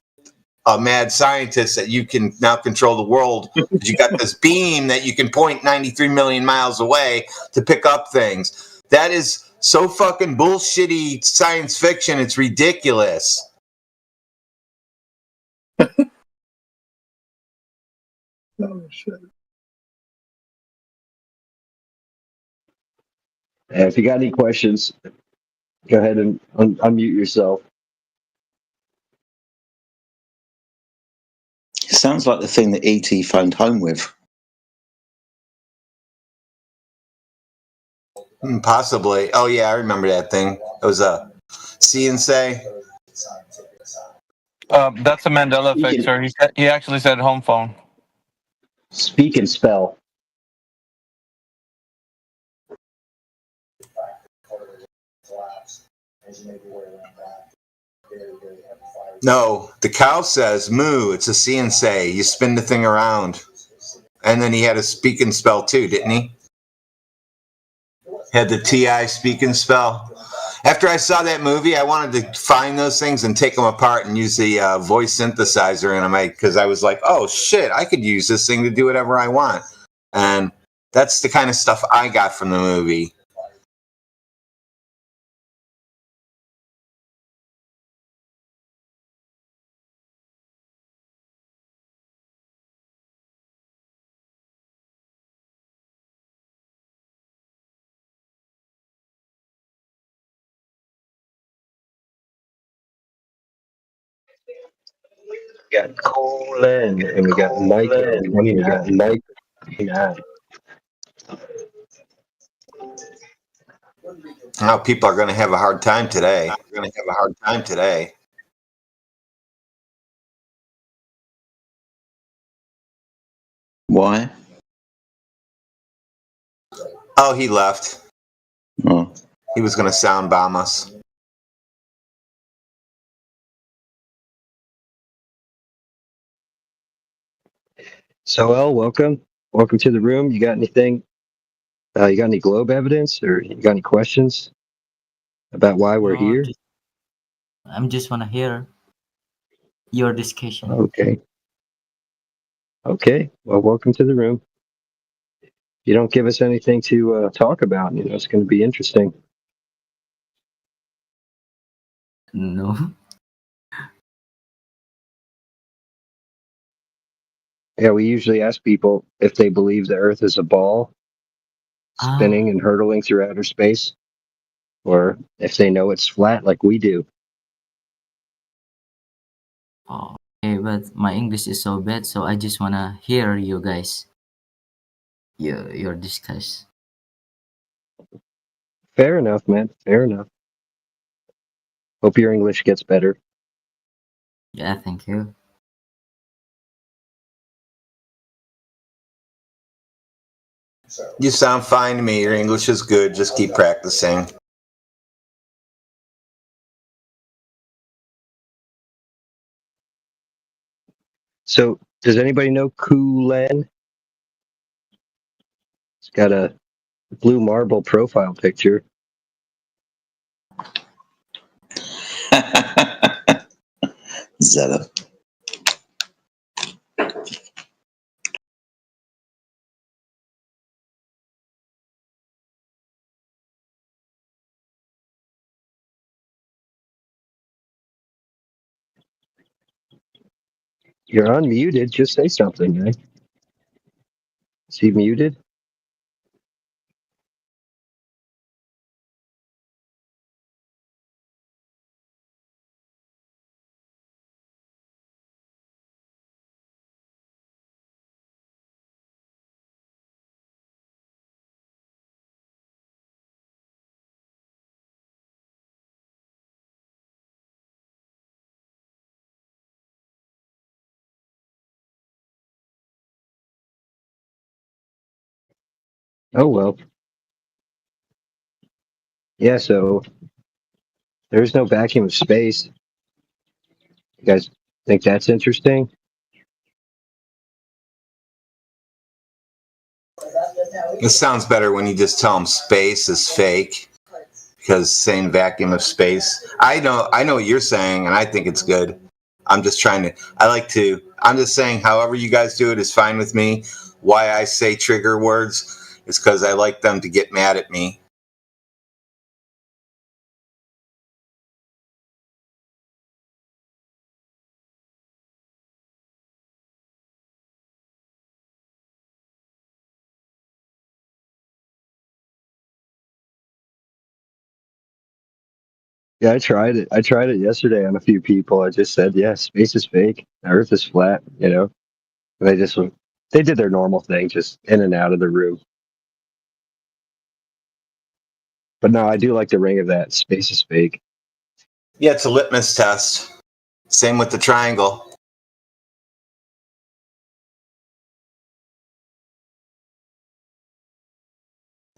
a mad scientist that you can now control the world. You got this beam that you can point 93 million miles away to pick up things. That is so fucking bullshitty science fiction. It's ridiculous. Oh, shit. If you got any questions, go ahead and unmute yourself. It sounds like the thing that E.T. phoned home with. Possibly. Oh yeah, I remember that thing. It was a see and say. That's a Mandela effect, sir. He actually said home phone. Speak and spell. No, the cow says moo. It's a see and say. You spin the thing around. And then he had a speak and spell too, didn't he? Had the TI speak and spell. After I saw that movie, I wanted to find those things and take them apart and use the voice synthesizer in them because I was like, oh shit, I could use this thing to do whatever I want. And that's the kind of stuff I got from the movie. We got Colin and we got Mike and we got Mike. Yeah. Now people are going to have a hard time today. Why? Oh, he left. Oh. He was going to sound bomb us. So, El, welcome. Welcome to the room. You got anything? You got any globe evidence or you got any questions about why we're here? I'm just want to hear your discussion. Okay. Okay. Well, welcome to the room. If you don't give us anything to talk about, it's going to be interesting. No. Yeah, we usually ask people if they believe the Earth is a ball spinning and hurtling through outer space, or if they know it's flat like we do. Oh, okay, but my English is so bad, so I just wanna hear you guys. Your discuss. Fair enough, man. Fair enough. Hope your English gets better. Yeah, thank you. You sound fine to me. Your English is good. Just keep practicing. So, does anybody know Kulen? It's got a blue marble profile picture. Zella. You're unmuted. Just say something, man. Is he muted? Oh, well. Yeah, so there's no vacuum of space. You guys think that's interesting? This sounds better when you just tell them space is fake, because saying vacuum of space. I know what you're saying, and I think it's good. I'm just saying however you guys do it is fine with me. Why I say trigger words is because I like them to get mad at me. Yeah, I tried it. I tried it yesterday on a few people. I just said, yeah, space is fake. The Earth is flat, And they did their normal thing, just in and out of the room. But no, I do like the ring of that. Space is fake. Yeah, it's a litmus test. Same with the triangle.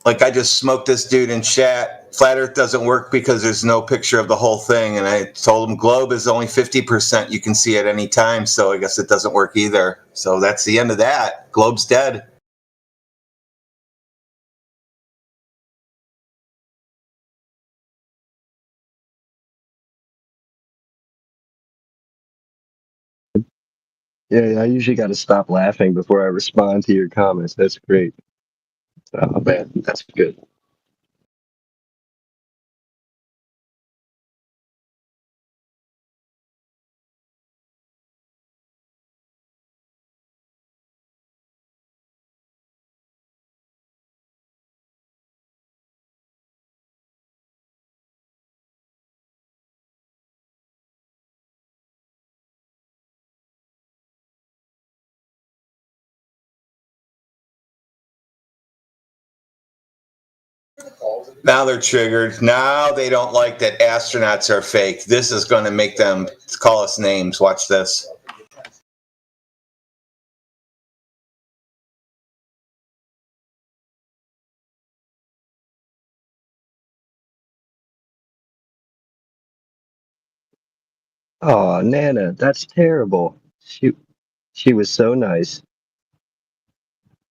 Like I just smoked this dude in chat. Flat Earth doesn't work because there's no picture of the whole thing. And I told him globe is only 50%. You can see at any time. So I guess it doesn't work either. So that's the end of that. Globe's dead. Yeah, I usually got to stop laughing before I respond to your comments. That's great. Oh man, that's good. Now they're triggered. Now they don't like that astronauts are fake. This is going to make them call us names. Watch this. Oh, Nana, that's terrible. She was so nice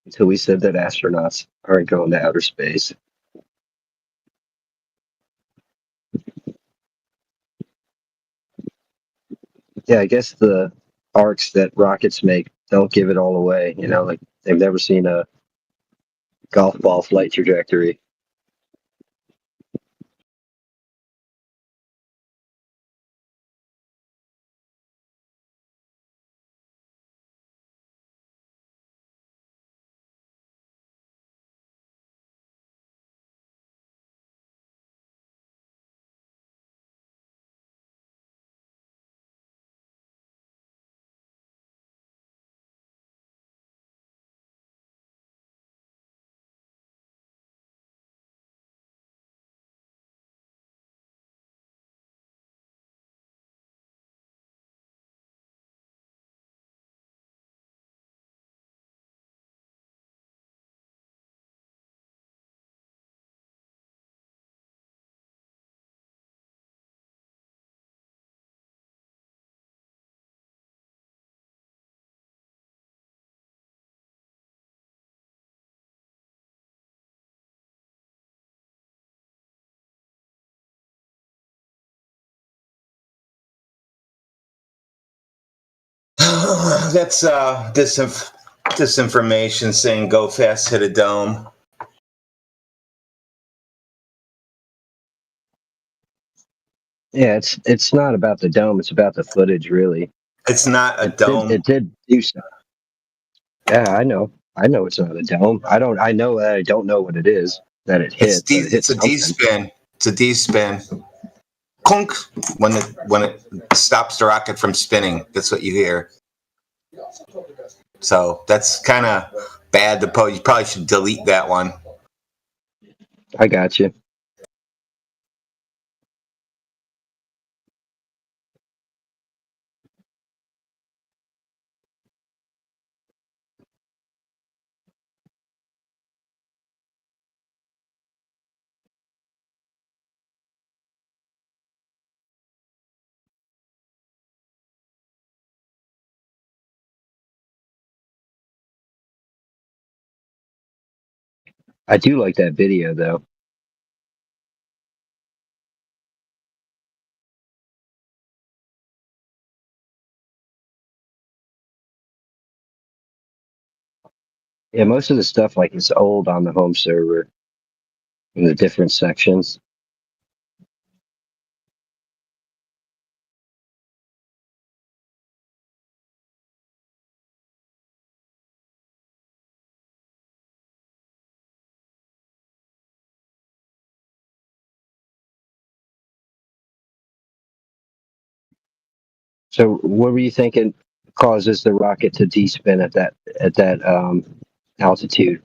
until we said that astronauts aren't going to outer space. Yeah, I guess the arcs that rockets make don't give it all away. You know, like they've never seen a golf ball flight trajectory. That's disinformation saying go fast, hit a dome. Yeah, it's not about the dome. It's about the footage, really. It's not a dome. It did do so. Yeah, I know. I know it's not a dome. I know that I don't know what it is that it hit. But it hit It's a D something. spin. It's a D spin. Clunk when it stops the rocket from spinning. That's what you hear. So that's kind of bad to post. You probably should delete that one. I got you. I do like that video though. Yeah, most of the stuff like is old on the home server in the different sections. So what were you thinking causes the rocket to de-spin at that altitude,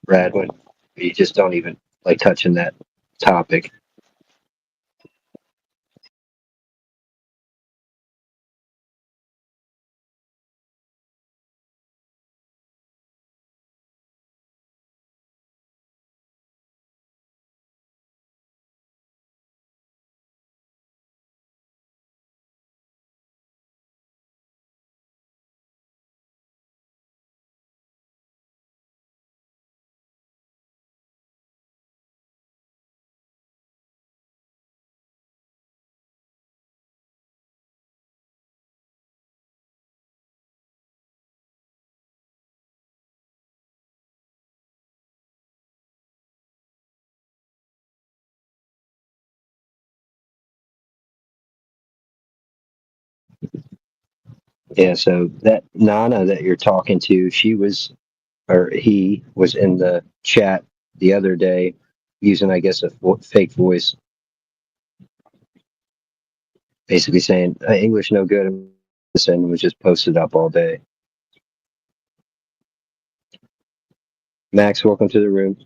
Brad, when you just don't even like touching that topic? Yeah, so that Nana that you're talking to, she was, or he was in the chat the other day using, I guess, a fake voice, basically saying English no good, and was just posted up all day. Max, welcome to the room.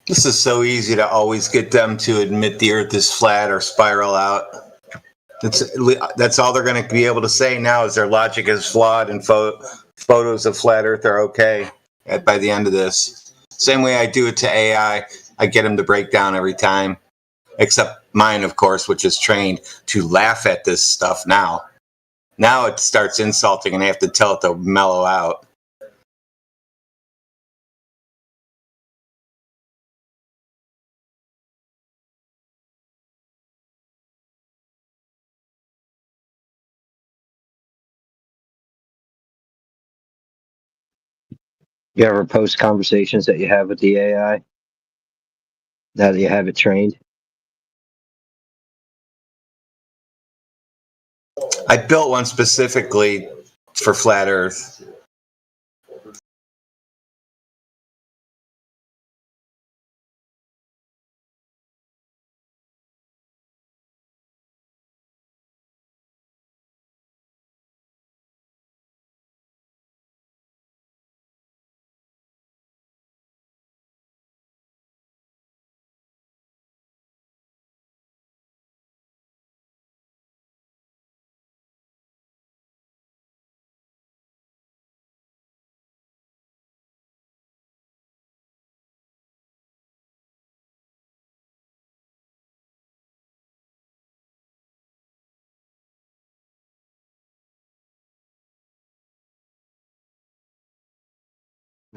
This is so easy to always get them to admit the Earth is flat or spiral out. That's all they're going to be able to say now is their logic is flawed and photos of flat Earth are okay by the end of this. Same way I do it to AI, I get them to break down every time, except mine, of course, which is trained to laugh at this stuff now. Now it starts insulting and I have to tell it to mellow out. You ever post conversations that you have with the AI now that you have it trained? I built one specifically for flat Earth.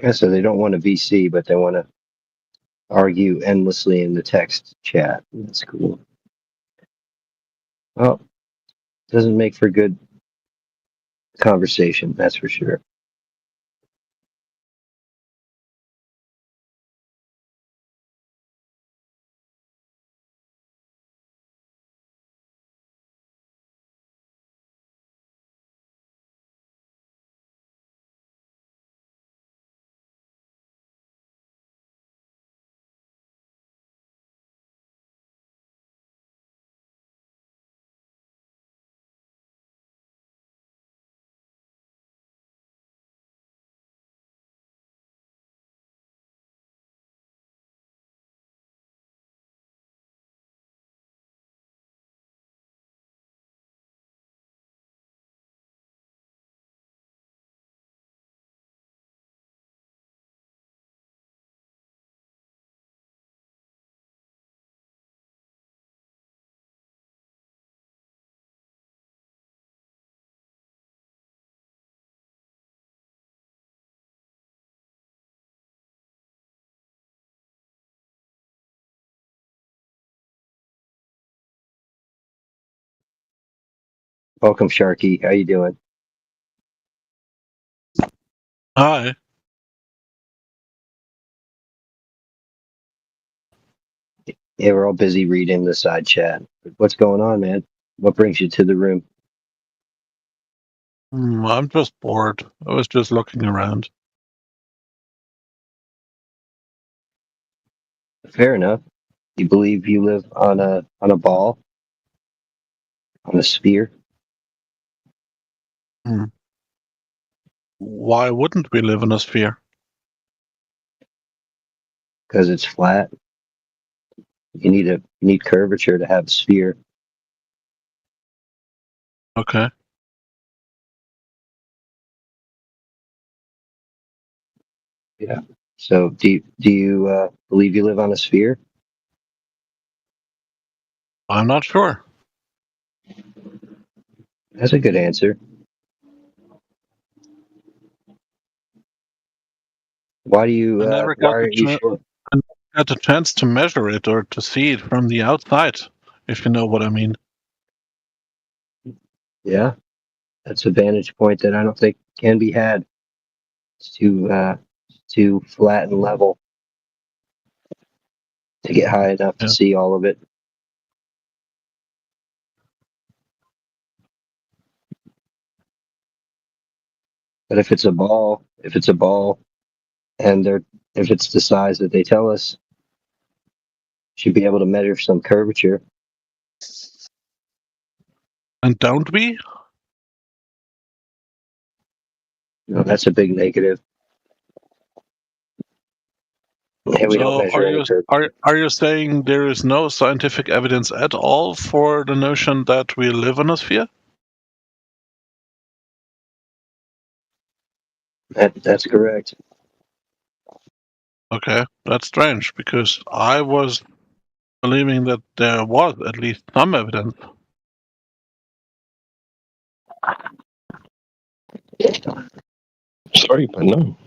Yeah, so they don't want a VC, but they want to argue endlessly in the text chat. That's cool. Well, doesn't make for good conversation, that's for sure. Welcome, Sharky. How you doing? Hi. Yeah, we're all busy reading the side chat. What's going on, man? What brings you to the room? I'm just bored. I was just looking around. Fair enough. You believe you live on a ball, on a sphere? Why wouldn't we live in a sphere? Because it's flat. You need curvature to have a sphere. Okay. Yeah. So do you believe you live on a sphere? I'm not sure. That's a good answer. Why do you? I never Why got aren't you sure? the chance to measure it or to see it from the outside, if you know what I mean. Yeah, that's a vantage point that I don't think can be had. It's too flat and level to get high enough to Yeah. see all of it. But if it's a ball, and if it's the size that they tell us, should be able to measure some curvature. And don't we? No, that's a big negative. And we don't So measure any curvature. are you saying there is no scientific evidence at all for the notion that we live on a sphere? That's correct. Okay, that's strange because I was believing that there was at least some evidence. Sorry, but no.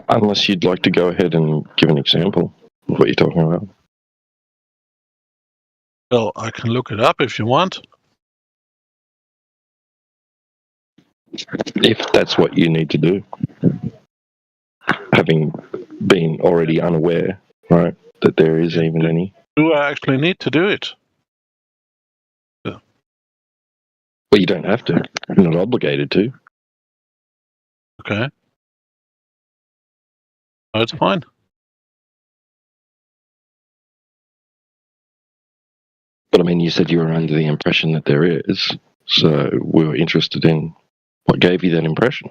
Unless you'd like to go ahead and give an example of what you're talking about. Well, I can look it up if you want. If that's what you need to do. Having been already unaware, right, that there is even any. Do I actually need to do it? Well, you don't have to. You're not obligated to. Okay. That's fine. But I mean, you said you were under the impression that there is, so we were interested in what gave you that impression.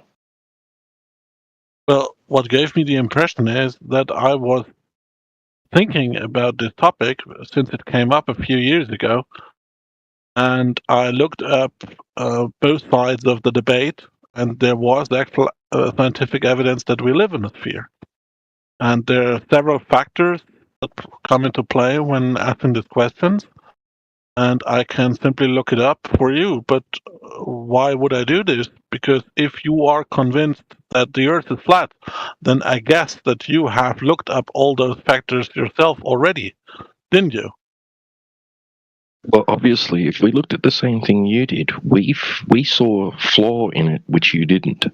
Well, what gave me the impression is that I was thinking about this topic since it came up a few years ago, and I looked up both sides of the debate, and there was actual scientific evidence that we live in a sphere. And there are several factors that come into play when asking these questions, and I can simply look it up for you. But why would I do this? Because if you are convinced that the Earth is flat, then I guess that you have looked up all those factors yourself already, didn't you? Well, obviously, if we looked at the same thing you did, we saw a flaw in it which you didn't.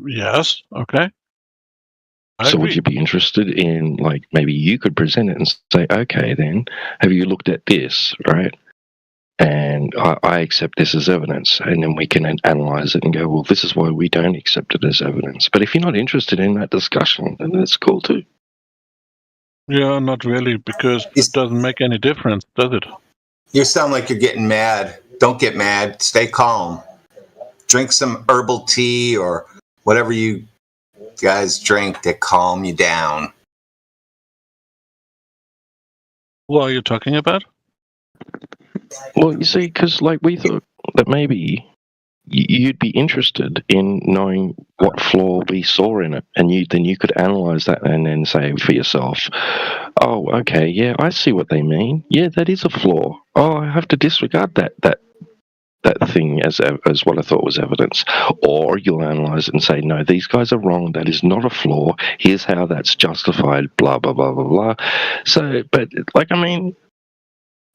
Yes. Okay. So would you be interested in, like, maybe you could present it and say, okay, then, have you looked at this, right? And I accept this as evidence, and then we can analyze it and go, well, this is why we don't accept it as evidence. But if you're not interested in that discussion, then that's cool too. Yeah, not really, because it doesn't make any difference, does it? You sound like you're getting mad. Don't get mad. Stay calm. Drink some herbal tea or whatever you guys drink to calm you down. What are you talking about? Well, you see, because like we thought that maybe you'd be interested in knowing what flaw we saw in it, and then you could analyze that and then say for yourself, oh, okay, yeah, I see what they mean. Yeah, that is a flaw. Oh, I have to disregard that thing as what I thought was evidence. Or you'll analyze it and say, no, these guys are wrong. That is not a flaw. Here's how that's justified. Blah blah blah blah blah. So, but like, I mean,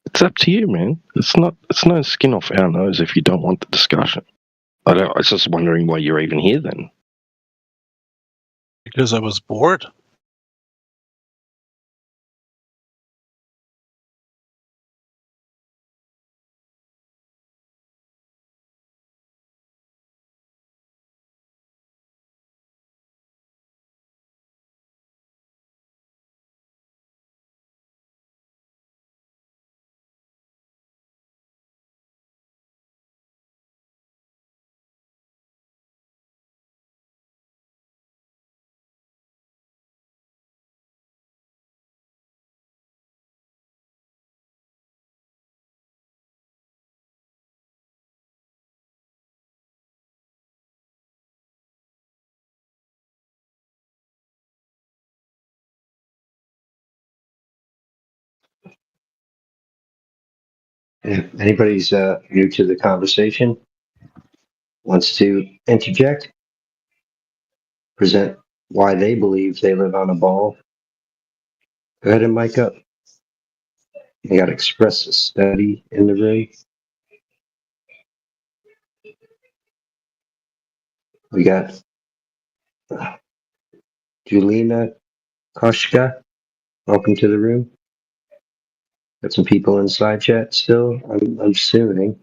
it's up to you, man. It's no skin off our nose if you don't want the discussion. I was just wondering why you're even here then. Because I was bored. If anybody's new to the conversation, wants to interject, present why they believe they live on a ball, go ahead and mic up. You got to express a study in the room. We got Julina Koshka. Welcome to the room. Got some people in side chat still, I'm assuming.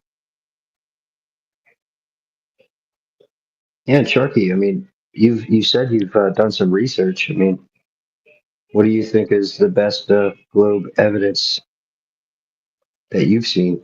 Yeah, Sharky, I mean, you said you've done some research. I mean, what do you think is the best globe evidence that you've seen?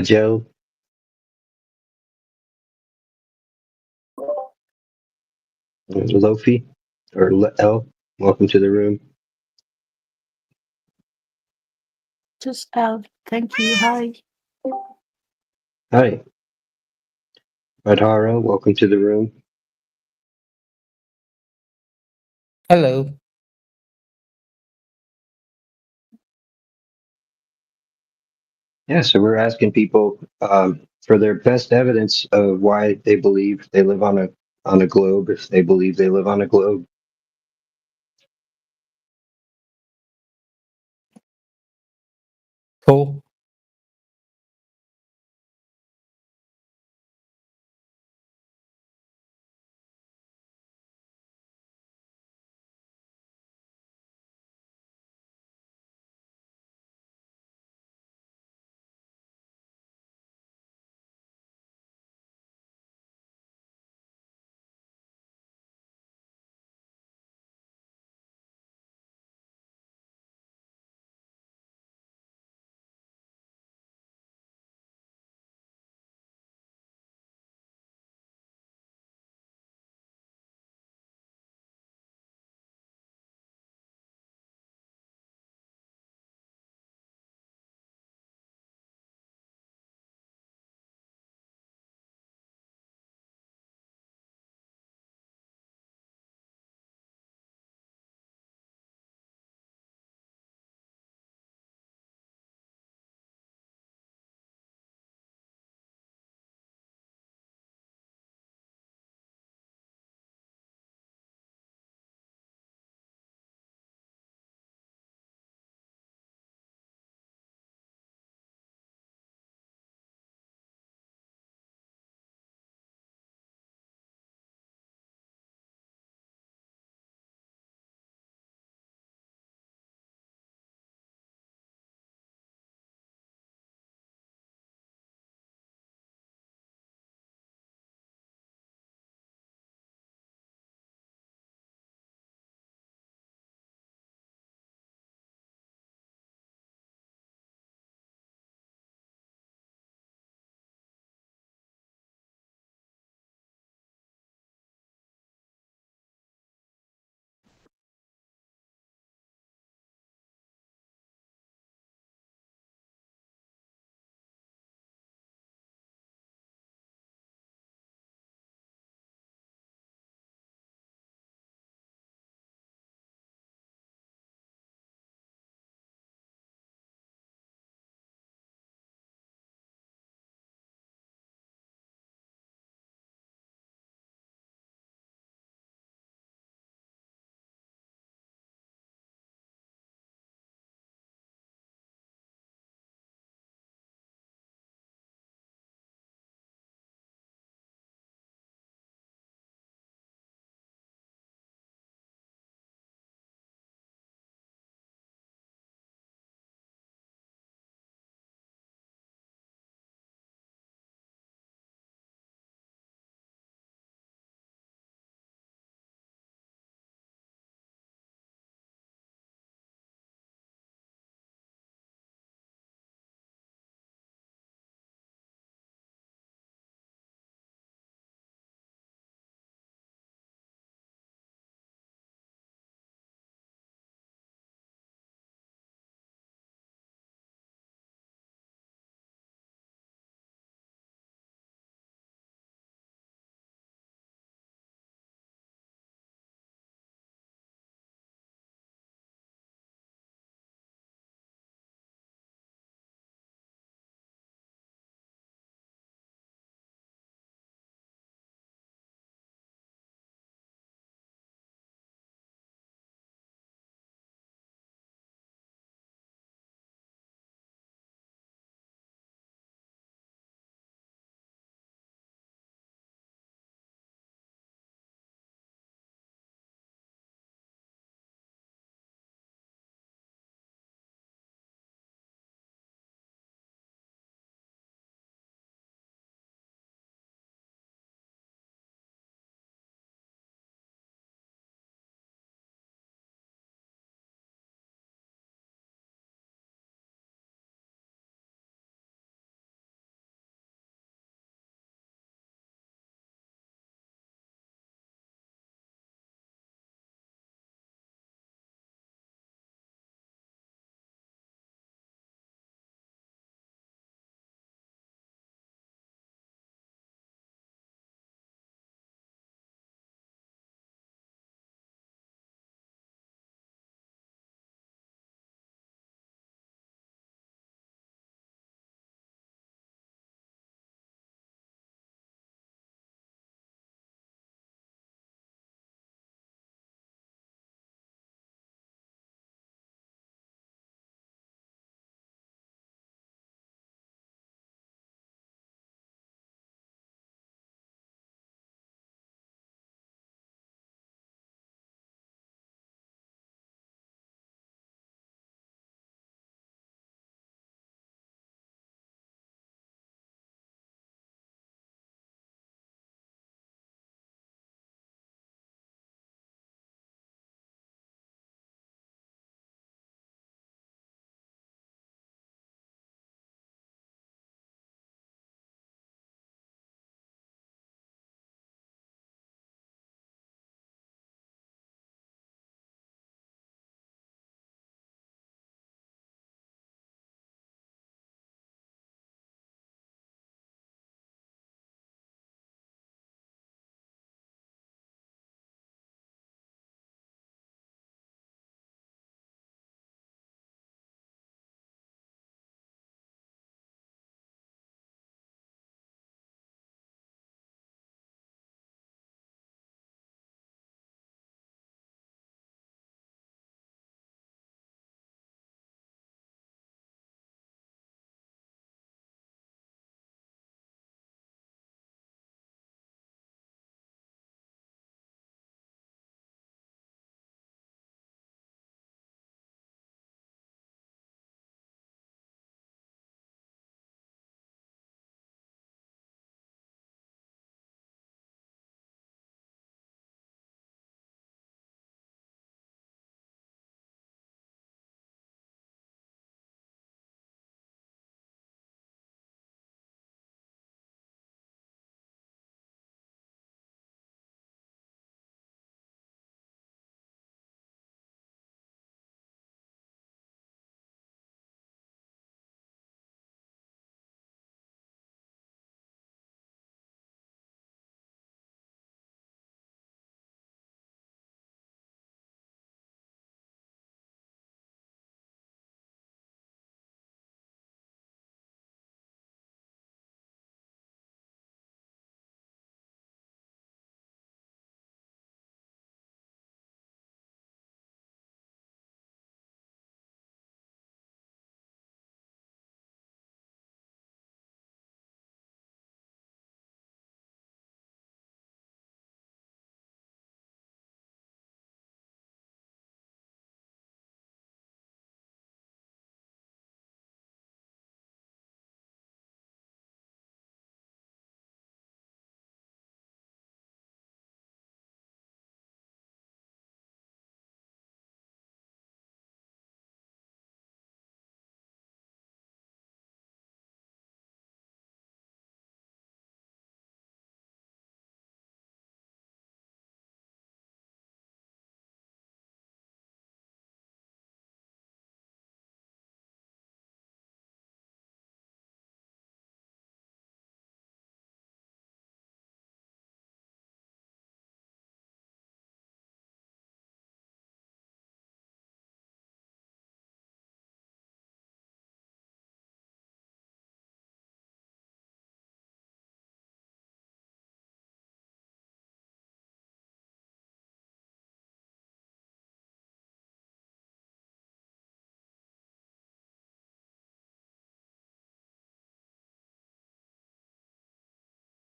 Joe, Lofi, or L, welcome to the room. Just out. Thank you. Hi. Hi. Radhara, welcome to the room. Hello. Yeah, so we're asking people for their best evidence of why they believe they live on a globe, if they believe they live on a globe. Cool.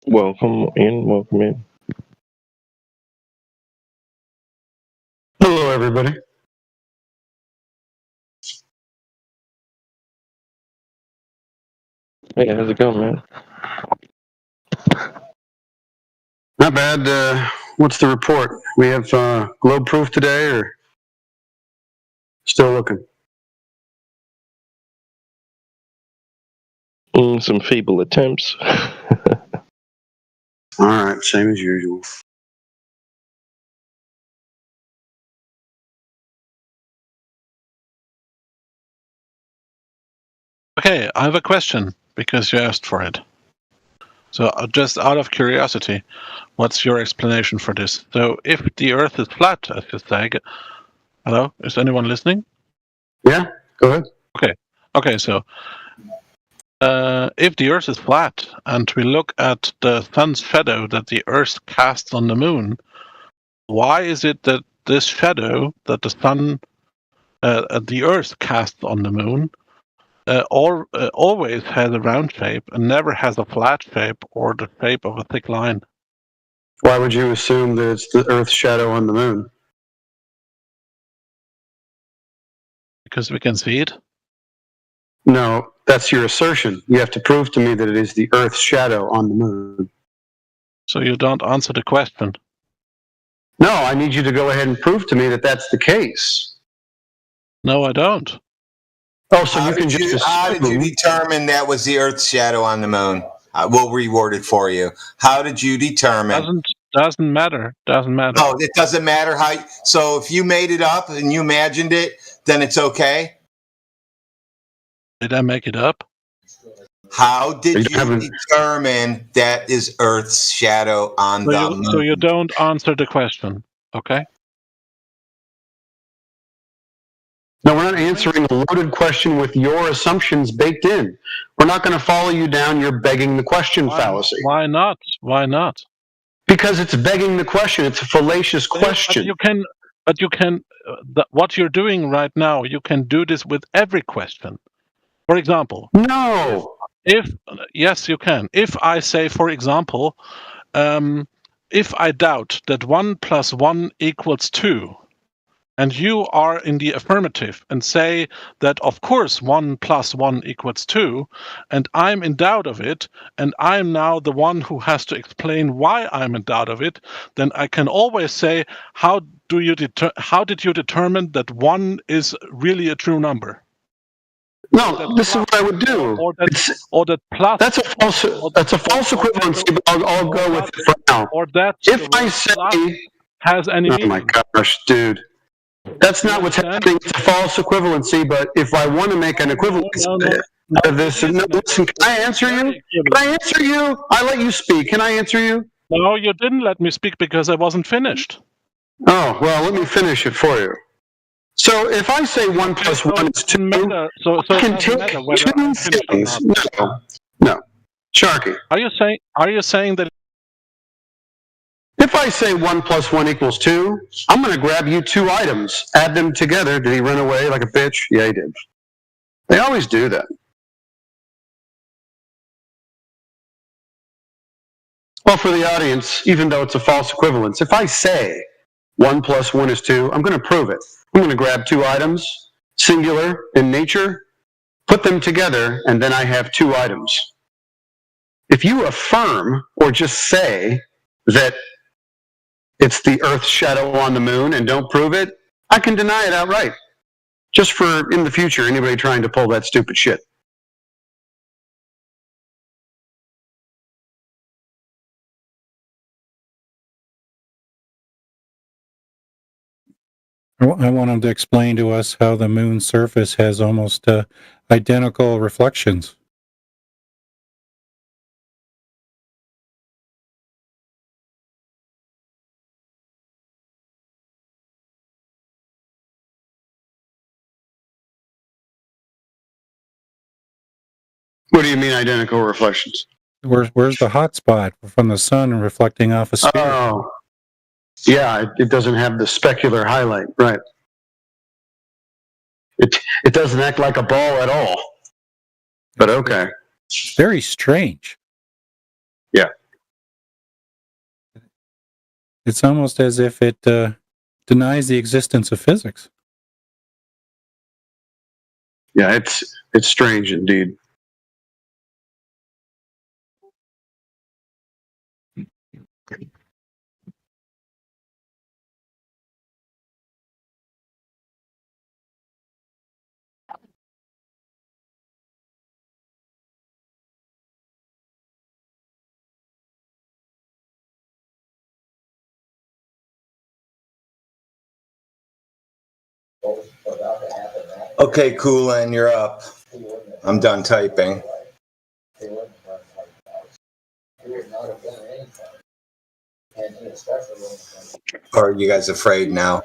Welcome in, welcome in. Hello, everybody. Hey, how's it going, man? Not bad. What's the report? We have globe proof today, or still looking? Some feeble attempts. All right, same as usual. Okay, I have a question because you asked for it. So just out of curiosity, what's your explanation for this? So if the Earth is flat, as you say, hello, is anyone listening? Yeah, go ahead. Okay, so if the Earth is flat and we look at the sun's shadow that the Earth casts on the moon, why is it that this shadow that the Earth casts on the moon always has a round shape and never has a flat shape or the shape of a thick line? Why would you assume that it's the Earth's shadow on the moon? Because we can see it. No, that's your assertion. You have to prove to me that it is the Earth's shadow on the moon. So you don't answer the question. No, I need you to go ahead and prove to me that that's the case. No, I don't. Oh, so you can just How did you determine that was the Earth's shadow on the moon? We'll reword it for you. How did you determine? Doesn't matter. Doesn't matter. No, it doesn't matter how. So if you made it up and you imagined it, then it's okay. Did I make it up? How did you determine that is Earth's shadow on the moon? So you don't answer the question, okay? No, we're not answering a loaded question with your assumptions baked in. We're not going to follow you down your begging the question fallacy. Why not? Why not? Because it's begging the question. It's a fallacious question. But you can. What you're doing right now, you can do this with every question. For example. No. Yes, you can. If I say, for example, if I doubt that 1 + 1 = 2, and you are in the affirmative and say that, of course, 1 + 1 = 2, and I'm in doubt of it, and I'm now the one who has to explain why I'm in doubt of it, then I can always say, how did you determine that 1 is really a true number? No, this is what I would do. Or that plus. That's a false equivalency, but I'll go with it for now. Or that if I say has any oh my gosh, dude. That's not what's happening. It's a false equivalency, but if I want to make an equivalency out of this, listen, can I answer you? Can I answer you? I let you speak. Can I answer you? No, you didn't let me speak because I wasn't finished. Oh, well, let me finish it for you. So if I say 1 + 1 is 2, I can take two things. No. Sharky. Are you saying that if I say 1 + 1 = 2, I'm going to grab you 2 items, add them together. Did he run away like a bitch? Yeah, he did. They always do that. Well, for the audience, even though it's a false equivalence, if I say 1 + 1 is 2, I'm going to prove it. I'm going to grab 2 items, singular in nature, put them together, and then I have 2 items. If you affirm or just say that it's the Earth's shadow on the moon and don't prove it, I can deny it outright. Just for in the future, anybody trying to pull that stupid shit. I want him to explain to us how the moon's surface has almost identical reflections. What do you mean identical reflections? Where's the hot spot from the sun reflecting off a sphere? Oh, yeah, it doesn't have the specular highlight, right? It doesn't act like a ball at all. But okay. Very strange. Yeah. It's almost as if it denies the existence of physics. Yeah, it's strange indeed. Okay, Coolin, you're up. I'm done typing. Or are you guys afraid now?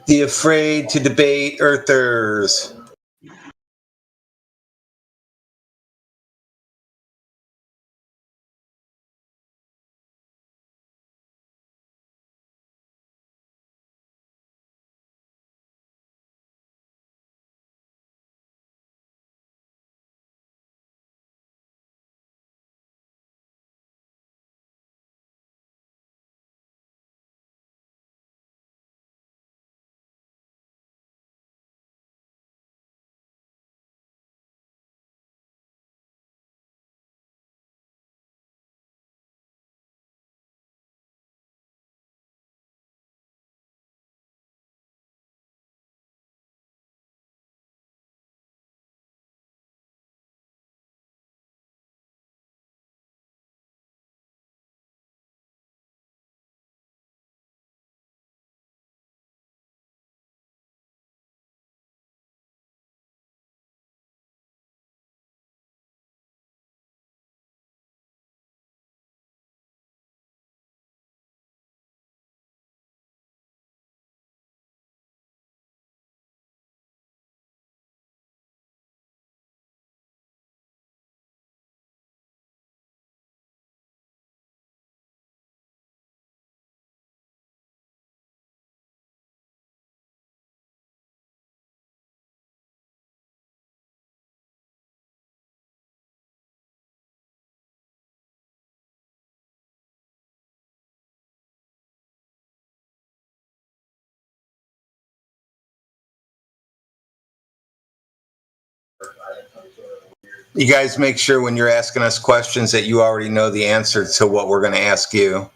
The afraid to debate Earthers. You guys make sure when you're asking us questions that you already know the answer to what we're going to ask you.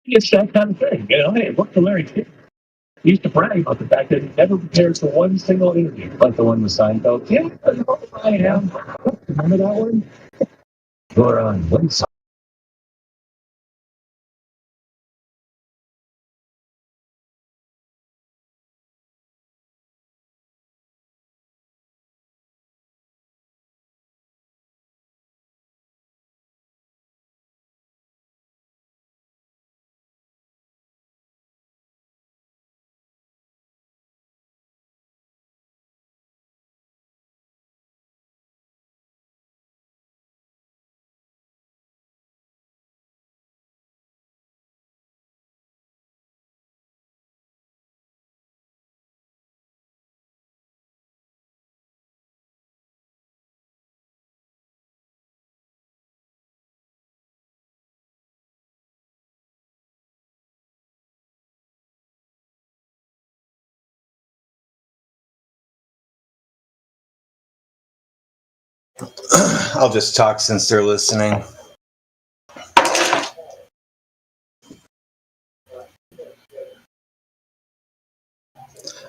It's that kind of thing. Hey, look for Larry King. He used to brag about the fact that he never prepares for one single interview, like the one with Seinfeld. Yeah, I am. Remember that one? You're on one side. I'll just talk since they're listening.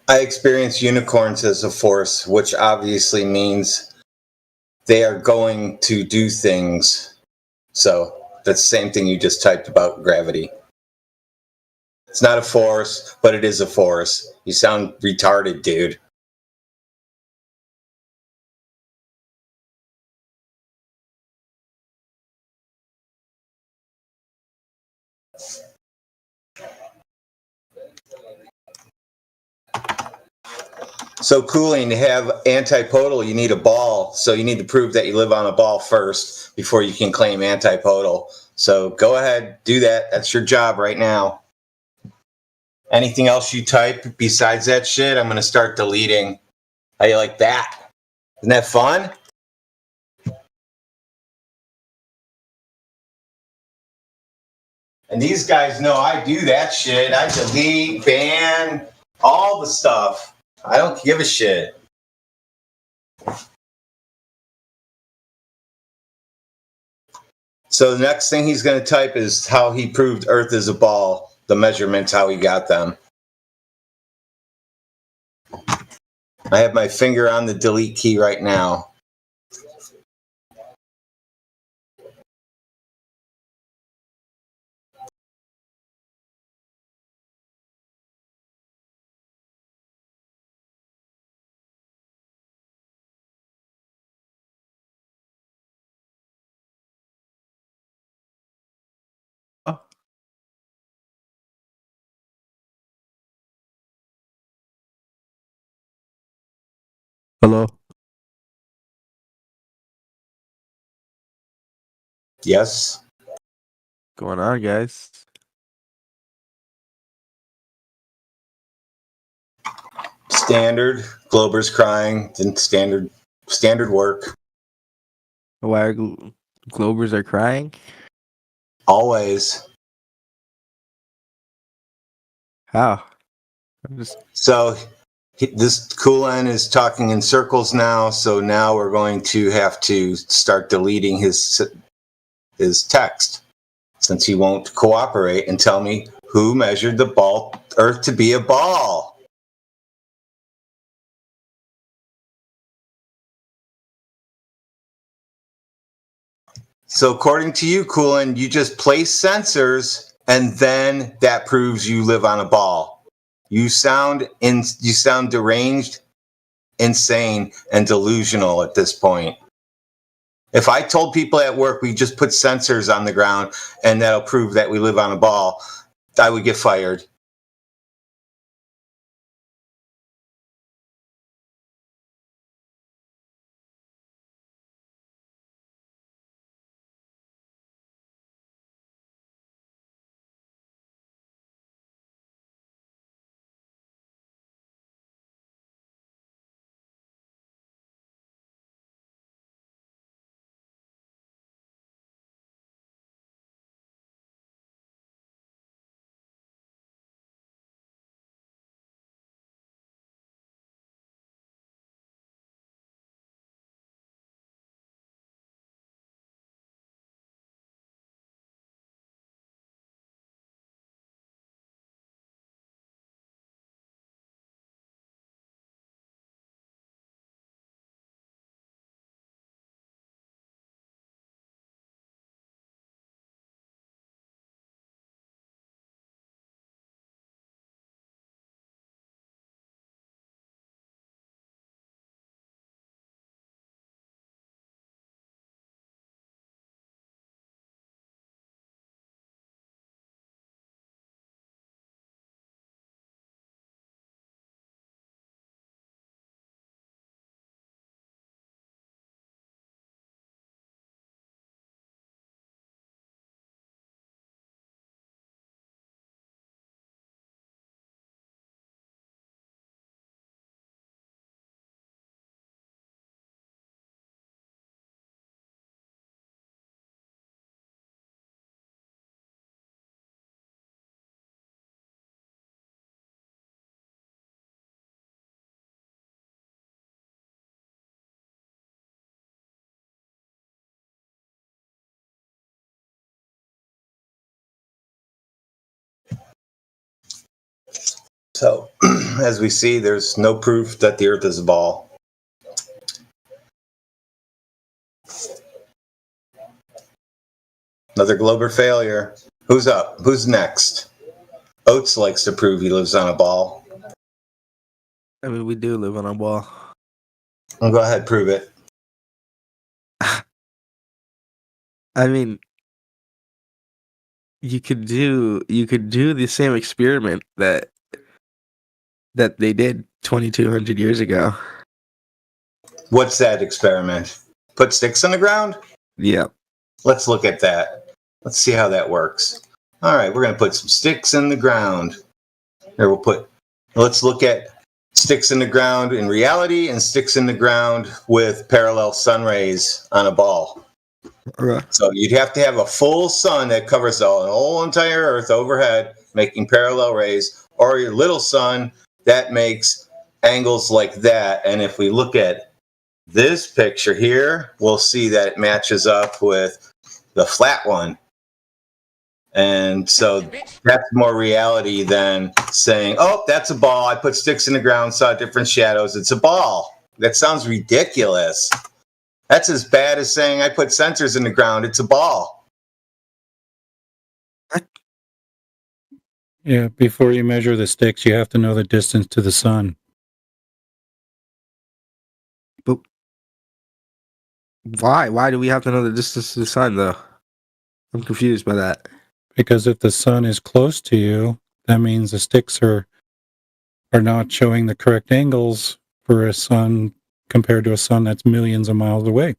I experience unicorns as a force, which obviously means they are going to do things. So that's the same thing you just typed about gravity. It's not a force, but it is a force. You sound retarded, dude. So cooling, to have antipodal, you need a ball. So you need to prove that you live on a ball first before you can claim antipodal. So go ahead, do that. That's your job right now. Anything else you type besides that shit, I'm going to start deleting. How you like that? Isn't that fun? And these guys know I do that shit. I delete, ban, all the stuff. I don't give a shit. So the next thing he's going to type is how he proved Earth is a ball, the measurements, how he got them. I have my finger on the delete key right now. Hello. Yes. What's going on, guys? Standard. Glober's crying. Then standard work. Why are Globers are crying? Always. How? I'm just So this Kulan is talking in circles now. So now we're going to have to start deleting his text, since he won't cooperate and tell me who measured the ball Earth to be a ball. So according to you, Kulan, you just place sensors and then that proves you live on a ball. You sound deranged, insane, and delusional at this point. If I told people at work we just put sensors on the ground and that'll prove that we live on a ball, I would get fired. So, as we see, there's no proof that the Earth is a ball. Another Glober failure. Who's up? Who's next? Oates likes to prove he lives on a ball. I mean, we do live on a ball. Well, go ahead, prove it. I mean, you could do the same experiment that they did 2,200 years ago. What's that experiment? Put sticks in the ground? Yeah. Let's look at that. Let's see how that works. All right, we're going to put some sticks in the ground. Here, let's look at sticks in the ground in reality and sticks in the ground with parallel sun rays on a ball. Okay. So you'd have to have a full sun that covers the whole entire Earth overhead, making parallel rays, or your little sun that makes angles like that. And if we look at this picture here, we'll see that it matches up with the flat one. And so that's more reality than saying, oh, that's a ball. I put sticks in the ground, saw different shadows. It's a ball. That sounds ridiculous. That's as bad as saying I put sensors in the ground. It's a ball. Yeah, before you measure the sticks, you have to know the distance to the sun. But why? Why do we have to know the distance to the sun, though? I'm confused by that. Because if the sun is close to you, that means the sticks are not showing the correct angles for a sun compared to a sun that's millions of miles away. It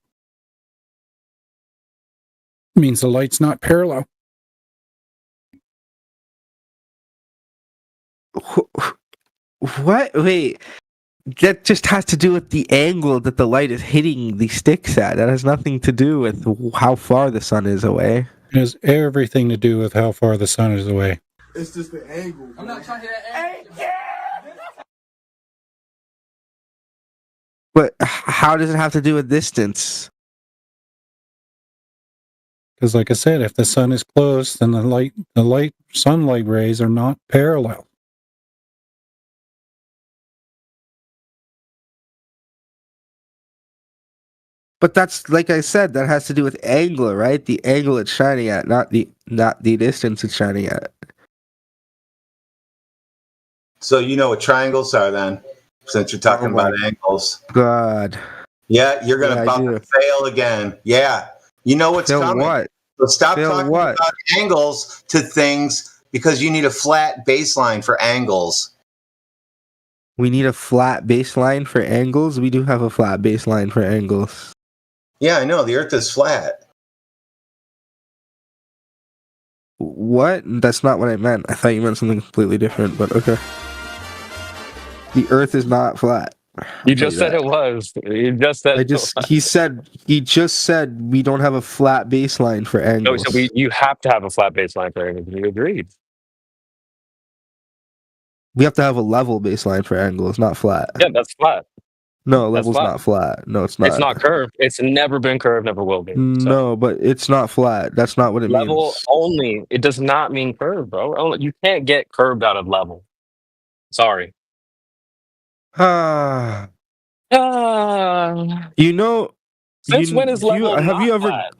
means the light's not parallel. What? Wait. That just has to do with the angle that the light is hitting the sticks at. That has nothing to do with how far the sun is away. It has everything to do with how far the sun is away. It's just the angle. I'm not trying to hit that angle. But how does it have to do with distance? Because like I said, if the sun is close, then the sunlight rays are not parallel. But that's, like I said, that has to do with angle, right? The angle it's shining at, not the distance it's shining at. So you know what triangles are then, since you're talking about angles. God. Yeah, you're going to Yeah, I do. fail again. Yeah. You know what's Fail coming. what? So stop Fail talking what? about angles to things because you need a flat baseline for angles. We need a flat baseline for angles? We do have a flat baseline for angles. Yeah, I know. The Earth is flat. What? That's not what I meant. I thought you meant something completely different, but okay. The Earth is not flat. You just said it was. You just said He just said we don't have a flat baseline for No, angles. so you have to have a flat baseline for angles. You agreed. We have to have a level baseline for angles, not flat. Yeah, that's flat. No, That's level's flat. not flat. No, it's not. It's not curved. It's never been curved, never will be. So No, but it's not flat. That's not what it level means. only. It does not mean curved, bro. You can't get curved out of level. Sorry. Ah. Ah. You know. Since when is level have not you ever? flat?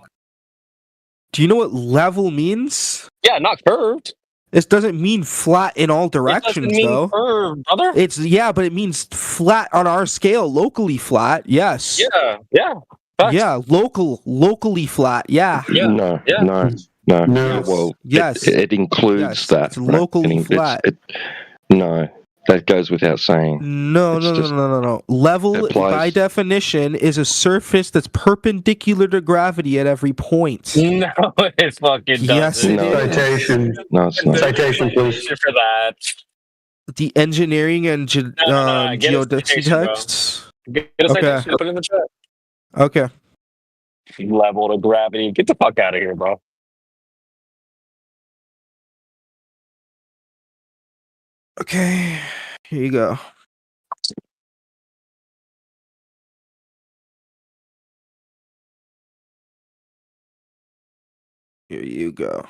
Do you know what level means? Yeah, not curved. It doesn't mean flat in all It directions, doesn't mean though. curved, brother. But it means flat on our scale, locally flat. Yes. Yeah, yeah. Facts. Yeah, locally flat. Yeah. Yeah. No, Yeah. no. Yes. Well, Yes. it includes Yes. that. It's locally flat. No, that goes without saying. No. Level, applies. by definition, is a surface that's perpendicular to gravity at every point. No, it fucking doesn't. Yes, it No. is. Citation. No, it's not. Citation, please. Definition for that. The engineering and No, get a geodesy citation, bro. texts. Get a citation. Put it in the chat. Okay. Level to gravity. Get the fuck out of here, bro. Okay. Here you go. Here you go.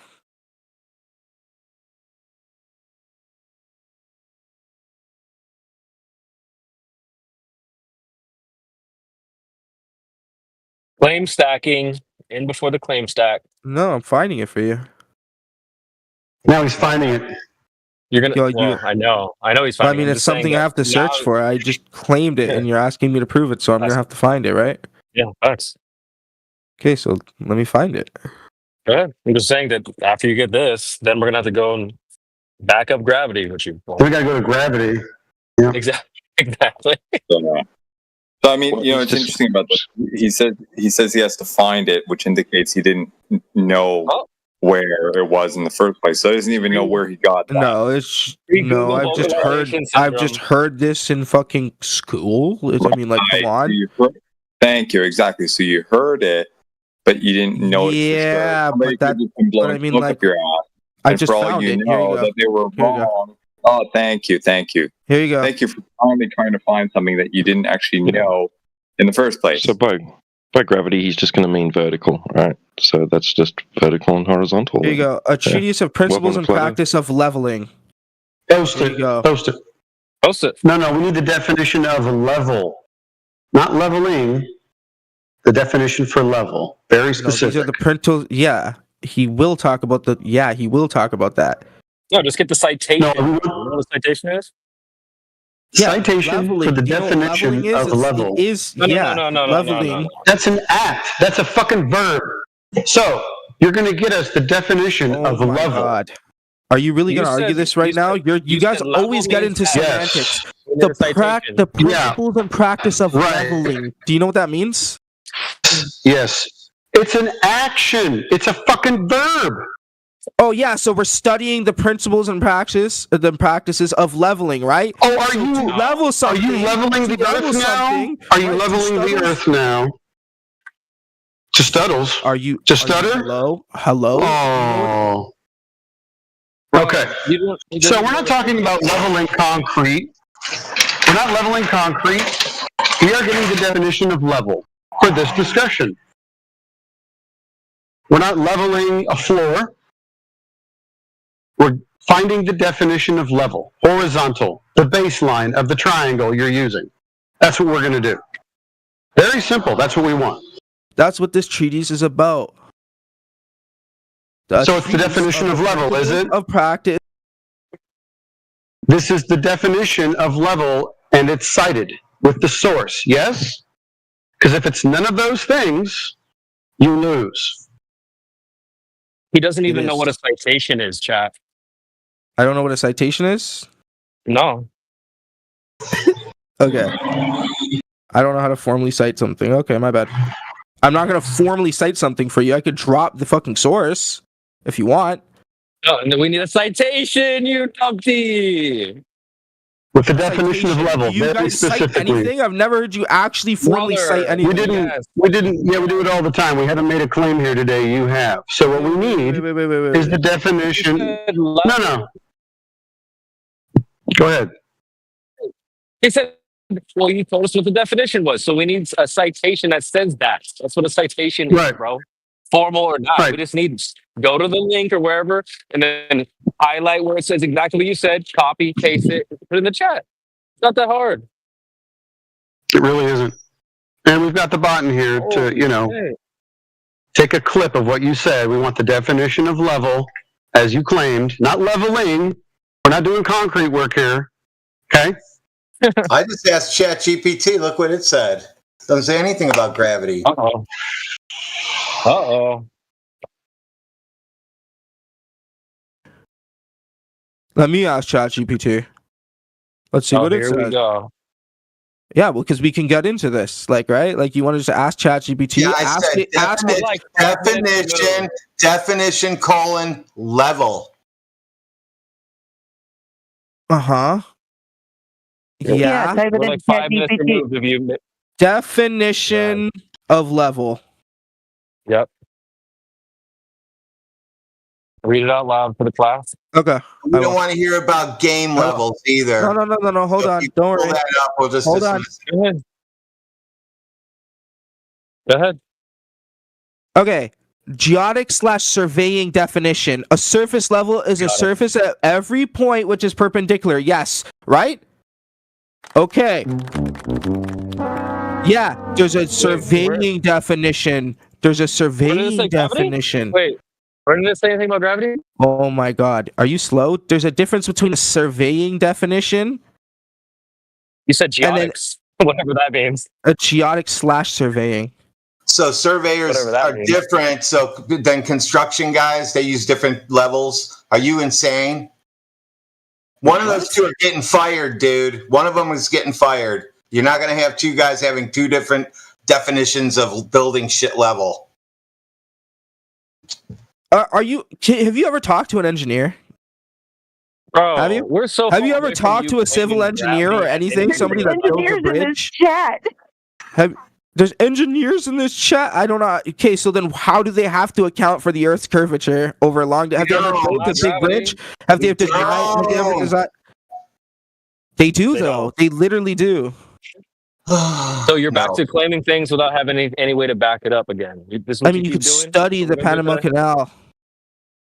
Claim stacking in before the claim stack. No, I'm finding it for you. Now he's finding it. You're gonna. Yo, Well, I know he's Well, I finding. mean, I'm it's just saying something I that have to now- search for. I just claimed it, and you're asking me to prove it, so I'm gonna have to find it, right? Yeah, facts. Okay, so let me find it. Go ahead. I'm just saying that after you get this, then we're gonna have to go and back up gravity, which you. We gotta go to gravity. Yeah. Exactly. So I mean, it's interesting about this. He says he has to find it, which indicates he didn't know where it was in the first place. So he doesn't even know where he got that. No, no. I've just heard this in fucking school. I mean, like, come on. Thank you. Exactly. So you heard it, but you didn't know. Yeah, but that. But I mean, like, your ass. I And just for all found you it. Here know you go. that they were Here you go. wrong. Oh, thank you. Here you go. Thank you for finally trying to find something that you didn't actually know in the first place. So by gravity, he's just going to mean vertical, right? So that's just vertical and horizontal. Here you go. A treatise of principles and practice of leveling. Post There it. you go. Post it. Post it. No, we need the definition of level, not leveling. The definition for level, very No, specific. these are the principles. Yeah, he will talk about the. Yeah, he will talk about that. No, just get the citation. No, You know what a citation is? Yeah, Citation leveling. for the Do you know what definition leveling is? of level. It is No, yeah. no. That's an act. That's a fucking verb. So you're going to get us the definition of Oh my level. God. Are you really You going to argue said- this right you now? said- You you guys said level always get means into act. semantics. In The your citation. the principles and practice of leveling. Do you know what that means? Yes. It's an action. It's a fucking verb. Oh yeah, so we're studying the principles and practices of leveling, right? Oh, are So you to level something? Are you leveling the earth now? Are you leveling the earth now? To Studdles. Are you to stutter? Hello? Oh. Okay. So we're not talking about leveling concrete. We're not leveling concrete. We are getting the definition of level for this discussion. We're not leveling a floor. We're finding the definition of level, horizontal, the baseline of the triangle you're using. That's what we're going to do. Very simple. That's what we want. That's what this treatise is about. So it's the definition of level, is it? Of practice. This is the definition of level, and it's cited with the source, yes? Because if it's none of those things, you lose. He doesn't even know what a citation is, chat. I don't know what a citation is. No. Okay. I don't know how to formally cite something. Okay, my bad. I'm not gonna formally cite something for you. I could drop the fucking source if you want. No, and then we need a citation, you numpty. With the definition of level, Do you very guys cite specifically. anything? I've never heard you actually formally cite anything. We didn't, yeah, we do it all the time. We haven't made a claim here today. You have. So what we need is the definition. No. Go ahead. He said, well, you told us what the definition was, so we need a citation that says that. That's what a citation is, bro. Formal or not. We just need to go to the link or wherever and then highlight where it says exactly what you said, copy, paste it, put it in the chat. It's not that hard. It really isn't. And we've got the button here to, take a clip of what you said. We want the definition of level, as you claimed, not leveling. We're not doing concrete work here. Okay? I just asked ChatGPT. Look what it said. Doesn't say anything about gravity. Uh-oh. Let me ask ChatGPT. Let's see what it Here we says. go. Yeah, well, because we can get into this, like, right? Like, you want to just ask ChatGPT? Yeah, I said definition, level. Uh-huh. Yeah. We're like 5 minutes removed of you. Definition of level. Yep. Read it out loud for the class. Okay. We don't want to hear about game levels either. No. Hold on. Don't worry. Pull that up. We'll just Hold on. Go ahead. Go ahead. Okay. Geotic/surveying definition. A surface level is a surface at every point which is perpendicular. Yes. Right? Okay. Yeah, there's a surveying definition. There's a Where did it surveying say gravity? definition. Wait, where did it say anything about gravity? Oh my god. Are you slow? There's a difference between a surveying definition. You said and then geotics, whatever that means. a geotic/surveying. So surveyors Whatever that are means. different. So than construction guys, they use different levels. Are you insane? One of those two are getting fired, dude. One of them is getting fired. You're not going to have two guys having two different definitions of building shit level. Have you ever talked to an engineer? Bro, Have you? We're so. Have far you ever away from talked to a civil claiming engineer or gravity. anything? Somebody that builds a Engineers in this bridge? chat. There's engineers in this chat. I don't know. Okay, so then how do they have to account for the Earth's curvature over a long? Have they ever built a big bridge? Have they ever designed? They do though. They literally do. So you're back to claiming things without having any way to back it up again. This is what I mean, you keep could doing? study the What we're gonna do Panama today? Canal.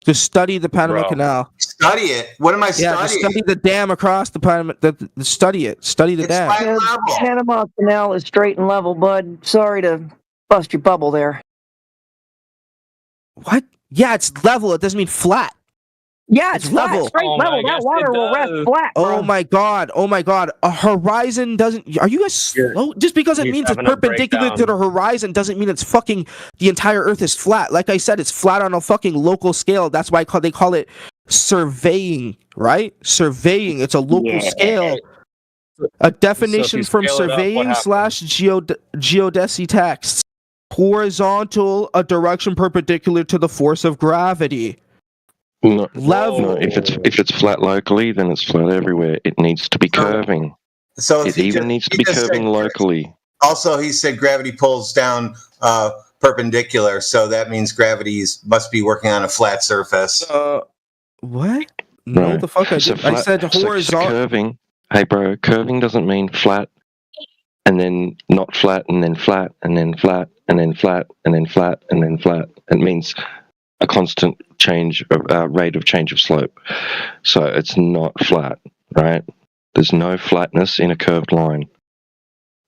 Just study the Panama Bro. Canal. Study it. What am I Yeah, just studying? study the dam across the Panama. Study it. Study the dam. The Panama Canal is straight and level, bud. Sorry to bust your bubble there. What? Yeah, it's level. It doesn't mean flat. Yeah, it's flat, level. straight level. That water will rest flat. Oh my god! Oh my god! A horizon doesn't. Are you guys slow? Just because it He's means it's having a perpendicular to breakdown. the horizon doesn't mean it's fucking the entire Earth is flat. Like I said, it's flat on a fucking local scale. That's why they call it surveying, right? Surveying. It's a local scale. A definition from scale it up, what surveying happens? slash geodesy texts. Horizontal, a direction perpendicular to the force of gravity. No, Level. no, if it's flat locally, then it's flat everywhere. It needs to be curving. So if It he even just- needs to he be just said- curving locally. Also, he said gravity pulls down perpendicular, so that means gravity must be working on a flat surface. What? No, No. the fuck I So did. I flat- said so horizontal. curving. Hey, bro, curving doesn't mean flat and then not flat and then flat and then flat and then flat and then flat and then flat. It means a constant change of rate of change of slope. So it's not flat, right? There's no flatness in a curved line.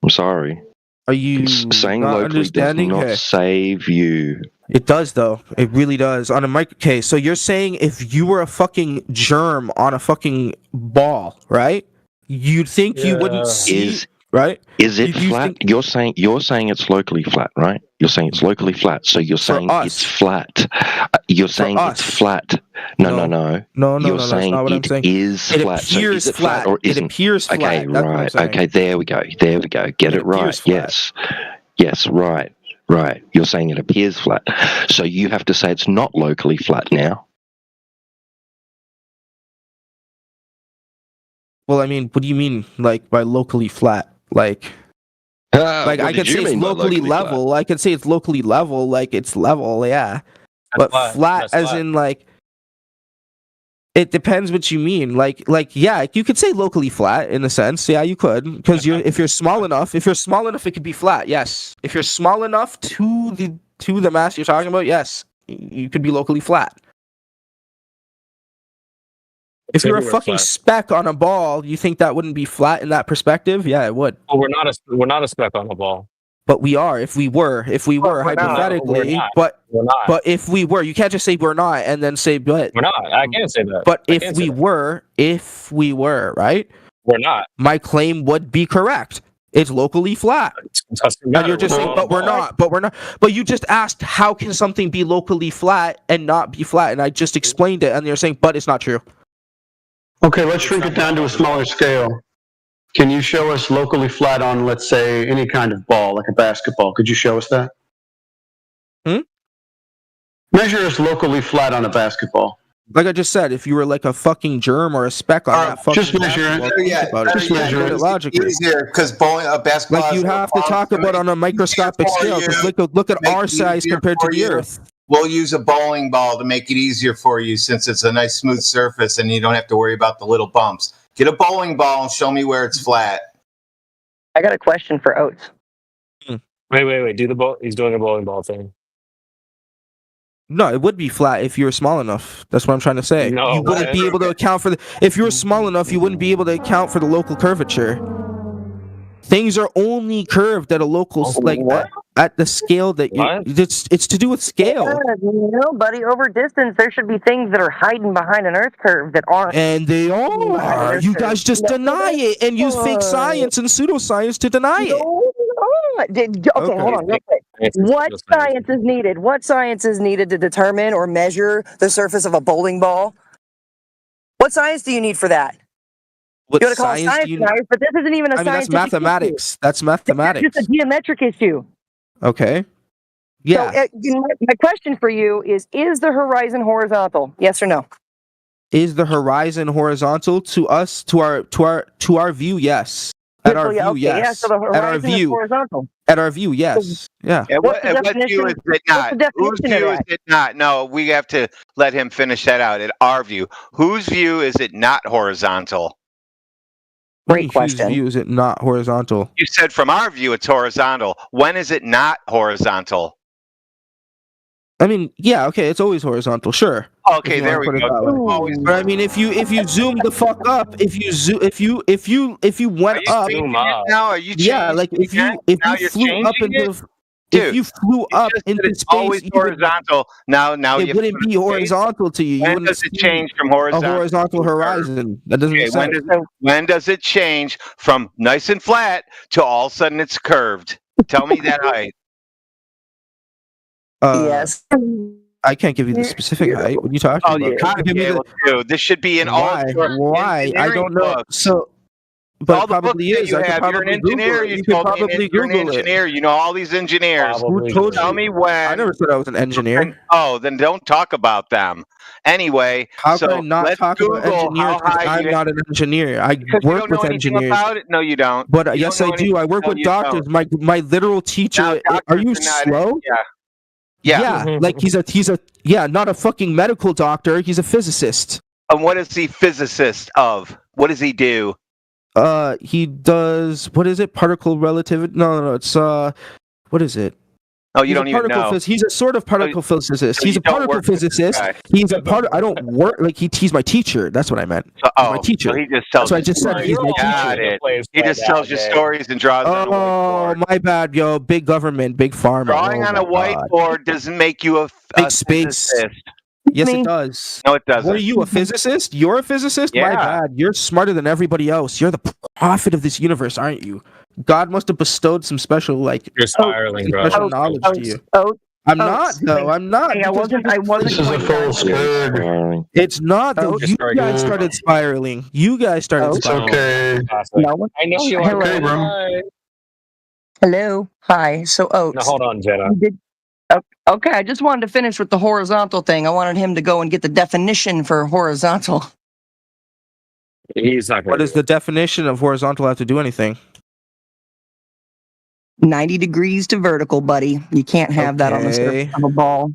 I'm sorry. Are you Saying not locally does understanding? not Okay. save you. It does though. It really does. On a mic. Okay, so you're saying if you were a fucking germ on a fucking ball, right? You'd think you wouldn't see, right? Is it You flat? think- You're saying it's locally flat, right? You're saying it's locally flat. So you're saying it's flat. You're saying it's flat. No. You're That's saying not what I'm it saying. is It flat. So appears is it flat or It isn't? appears flat. Okay, That's what I'm right. saying. Okay, there we go. There we go. Get it right. appears flat. Yes. Yes, right. Right. You're saying it appears flat. So you have to say it's not locally flat now. Well, I mean, what do you mean, like by locally flat? Like what I did could you say it's mean by locally locally flat? level. I could say it's locally level, like it's level, yeah. But flat. flat That's as flat. in like it depends what you mean. Like yeah, you could say locally flat in a sense. Yeah, you could because if you're small enough, it could be flat. Yes, if you're small enough to the mass you're talking about, yes, you could be locally flat. If you're a Everywhere fucking flat. speck on a ball, you think that wouldn't be flat in that perspective? Yeah, it would. Well, we're not a speck on the ball. But we are. If we were we're not. hypothetically, We're not. but We're not. but if we were, you can't just say we're not and then say but. We're not. I can't say that. But I if can't say we were, right? We're not. My claim would be correct. It's locally flat. Doesn't And matter. you're just We're saying, on but the we're ball. not. But we're not. But you just asked, how can something be locally flat and not be flat? And I just explained it, and you're saying, but it's not true. Okay, let's shrink it down to a smaller scale. Can you show us locally flat on, let's say, any kind of ball, like a basketball? Could you show us that? Measure us locally flat on a basketball. Like I just said, if you were like a fucking germ or a speck on that fucking just measure it. basketball, think about it. Just measure it. Logically. Easier because basketball. Like you have to talk about on a microscopic scale. Because look at our size compared to the Earth. We'll use a bowling ball to make it easier for you since it's a nice smooth surface and you don't have to worry about the little bumps. Get a bowling ball and show me where it's flat. I got a question for Oates. Wait. Do the ball. He's doing a bowling ball thing. No, it would be flat if you were small enough. That's what I'm trying to say. No, you wouldn't be able to account for if you were small enough, you wouldn't be able to account for the local curvature. Things are only curved at a local, at the scale that you. It's to do with scale. Yeah, no, buddy. Over distance, there should be things that are hiding behind an Earth curve that aren't. And they are. You guys just deny it and use fake science and pseudoscience to deny it. Okay, hold on real quick. What science is needed? What science is needed to determine or measure the surface of a bowling ball? What science do you need for that? What You want to call it science science, do you guys, but this isn't even a I mean, that's scientific mathematics. issue. That's mathematics. It's just a geometric issue. Okay. Yeah. So, my question for you is the horizon horizontal? Yes or no? Is the horizon horizontal to us, to our view? Yes. At our view, Okay, yes. yeah, so the At our horizon is view. horizontal. At our view, yes. Yeah. And What's the what view is definition- it not? what's the Whose definition of view is that? it not? No, we have to let him finish that out. At our view. Whose view is it not horizontal? Great question. Whose view is it not horizontal? You said from our view it's horizontal. When is it not horizontal? I mean, yeah, okay, it's always horizontal, sure. Okay, If you there wanna we put it go. that way. Always But I mean, if you zoom the fuck up, if you went up, now? Are you yeah, like if you Now you're flew up changing into it? if Dude, you flew up into It's space, always you would- horizontal. Now it you wouldn't be horizontal to you. You When wouldn't does it see change from a horizontal? horizontal horizon. That doesn't make Okay, sense. when does it change from nice and flat to all of a sudden it's curved? Tell me that height. Yes. I can't give you the specific height. What are you talking Oh, about? you gotta Give be me the- able to. This should be in all Why? of your Why? I engineering don't know. books. So, but all it the books probably that is. you I could have. You're an probably engineer. Google it. You You could told me probably you're an Google it. engineer. You know all these engineers. Who told Tell you? me when. I never said I was an engineer. Oh, then don't talk about them. Anyway, How so can I not let's talk Google about engineers? how Because high I'm you, not an engineer. I because you work don't know with anything engineers. about it. No, you don't. But You yes, don't I know do. I anything. work No, with you doctors. don't. My literal teacher. Now, Are you doctors are not- slow? Yeah. Like he's a not a fucking medical doctor. He's a physicist. And what is he physicist of? What does he do? He does what is it? Particle relativity? No. It's what is it? Oh, you He's a don't even particle know. He's a sort of particle physicist. so He's you a don't particle work with this physicist. guy. He's a part. I don't work like he's my teacher. That's what I meant. So, He's my teacher. So he just tells That's what I you just said. stories. He's my Got teacher. it. He just tells you stories and draws on a Oh, whiteboard. my bad, yo. Big government, big pharma. Drawing Oh on a my God. whiteboard doesn't make you a Big space. physicist. Yes, it does. No, it doesn't. What are you, a physicist? You're a physicist? My Yeah. bad. You're smarter than everybody else. You're the prophet of this universe, aren't you? God must have bestowed some special, like, You're spiraling, bro. special knowledge to you. I'm not, though. I'm not. Hey, I wasn't This is a full skirt. It's not, though. Oh, You guys started spiraling. You guys started It's spiraling. okay. No. I know you Hello. are. Okay, bro. Hi. Hello. Hi. So, Oates. Now hold on, Jenna. you did- Okay, I just wanted to finish with the horizontal thing. I wanted him to go and get the definition for horizontal. He's not What going does the definition of horizontal have to do anything? 90 degrees to vertical, buddy. You can't have that on the surface Okay. of a ball.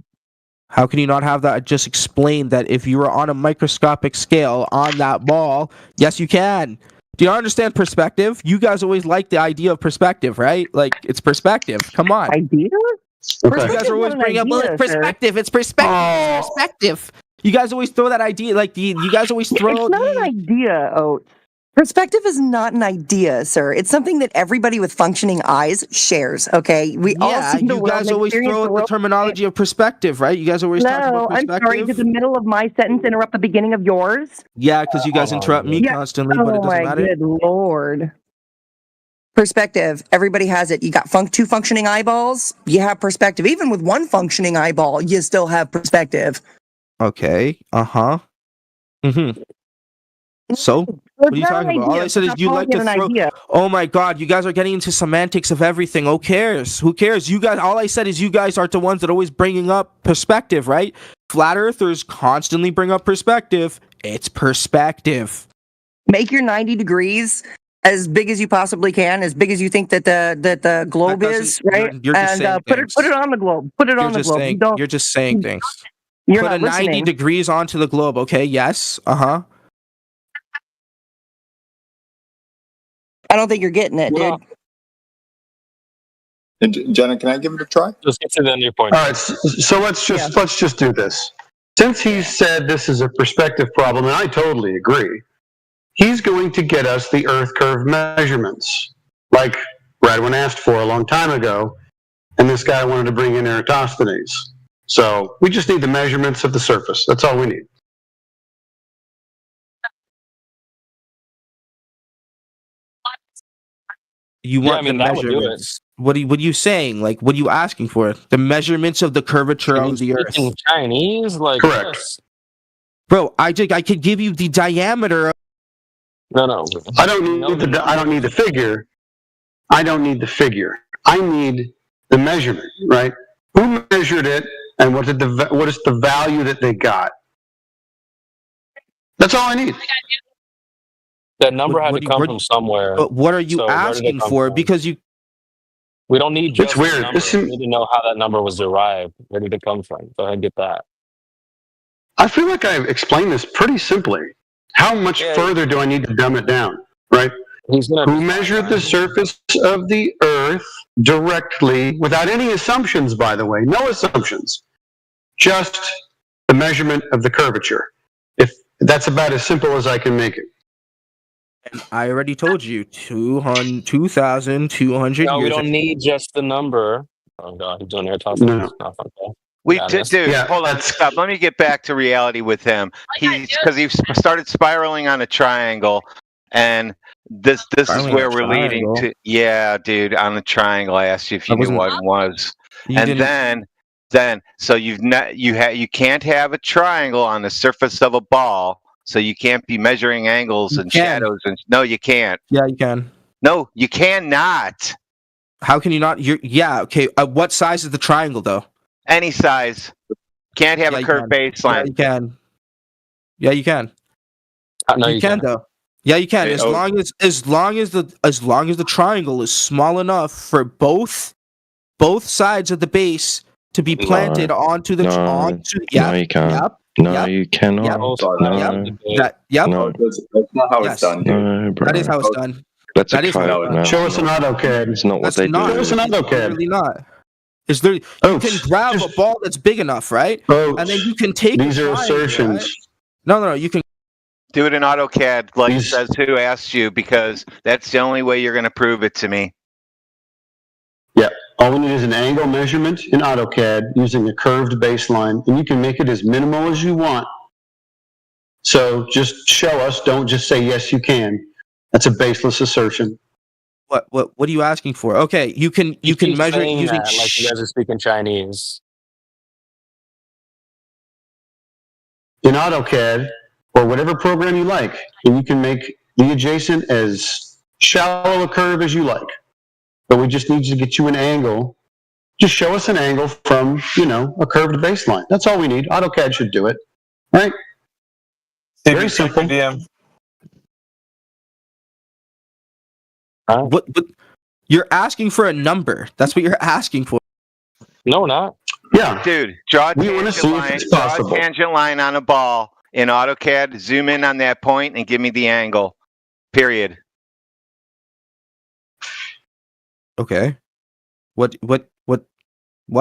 How can you not have that? I just explained that if you were on a microscopic scale on that ball, yes, you can. Do you understand perspective? You guys always like the idea of perspective, right? Like, it's perspective. Come on. Idea? You guys are always bringing up, well, it's perspective. It's perspective. It's perspective. You guys always throw that idea, like, you guys always throw. It's not an idea, Oates. Perspective is not an idea, sir. It's something that everybody with functioning eyes shares, okay? We all Yeah, see the you world guys and always experience throw the out the world. terminology of perspective, right? You guys always talk No, about I'm perspective. sorry. Did the middle of my sentence interrupt the beginning of yours? Yeah, because you guys interrupt me Yeah. constantly, but it Oh doesn't my matter. good lord. Perspective. Everybody has it. You got two functioning eyeballs, you have perspective. Even with one functioning eyeball, you still have perspective. Okay. Uh-huh. Mm-hmm. So, what are you not talking an about? All idea. I said is Stop you calling like it to an throw. idea. Oh my God, you guys are getting into semantics of everything. Who cares? Who cares? You guys. All I said is you guys are the ones that always bringing up perspective, right? Flat earthers constantly bring up perspective. It's perspective. Make your 90 degrees as big as you possibly can, as big as you think that the globe That is, doesn't- right? you're just and saying put things. it on the globe. Put it You're on the just globe. saying. You don't. You're just saying things. You're Put not a 90 listening. degrees onto the globe. Okay. Yes. Uh-huh. I don't think you're getting it, Well, dude. And Jenna, can I give it a try? Let's get to the end of your point. All right, so let's just do this. Since he said this is a perspective problem, and I totally agree, he's going to get us the Earth curve measurements. like Radwin asked for a long time ago, and this guy wanted to bring in Eratosthenes. So we just need the measurements of the surface. That's all we need. You want the that would do it. measurements. What are you saying? Like, what are you asking for? The measurements of the curvature of the Earth. Speaking Chinese, like Correct. this. Bro, I could give you the diameter. No. I don't need the figure. I don't need the figure. I need the measurement, right? Who measured it, and what is the value that they got? That's all I need. That number had to come from somewhere. But what are you So where did it asking come for? from? Because we don't need just It's weird. the number. We need to know how that number was derived. Where did it come from? Go ahead and get that. I feel like I've explained this pretty simply. How much further do I need to dumb it down, right? Who measured the surface of the Earth directly, without any assumptions, by the way, no assumptions, just the measurement of the curvature. If that's about as simple as I can make it. And I already told you, 2,200 No, years we don't ago. need just the number. Oh god, he's doing Eratosthenes. No. Not fun, okay. Dude, hold on, stop. Let me get back to reality with him. Because he started spiraling on a triangle, and this is Spiraling where on a we're leading triangle? to. Yeah, dude, on the triangle. I asked you if you knew what it was, You and didn't- then so you can't have a triangle on the surface of a ball, so you can't be measuring angles and can. shadows. And no, you can't. Yeah, you can. No, you cannot. How can you not? Okay. What size is the triangle, though? Any size. Can't have a curved baseline. Yeah, you can. Yeah, you can. No, you can though. Yeah, you can. Hey, As long as the triangle is small enough for both sides of the base to be planted onto the onto. No, you can't. You cannot. Yep. No. Yep. No. That's not how Yes. it's done, dude. No, bro. That is how it's done. That's That a is how code, it's done. man. Show us an AutoCAD. It's not what That's they not. do. Show us an It's AutoCAD. literally not. It's literally you can grab a ball that's big enough, right? And then you can take These a are triangle, assertions. right? No. You can. Do it in AutoCAD, like says who asked you, because that's the only way you're going to prove it to me. Yeah. All we need is an angle measurement in AutoCAD using a curved baseline, and you can make it as minimal as you want. So just show us. Don't just say yes, you can. That's a baseless assertion. What are you asking for? Okay, you can measure it using. that, like you guys are speaking Chinese. In AutoCAD or whatever program you like, and you can make the adjacent as shallow a curve as you like. But we just need to get you an angle. Just show us an angle from, a curved baseline. That's all we need. AutoCAD should do it. Right? Very simple. What? You're asking for a number. That's what you're asking for. No, we're not. Yeah. Dude, draw a We wanna tangent see if line. it's Draw a possible. tangent line on a ball in AutoCAD. Zoom in on that point and give me the angle. Period. Okay. What?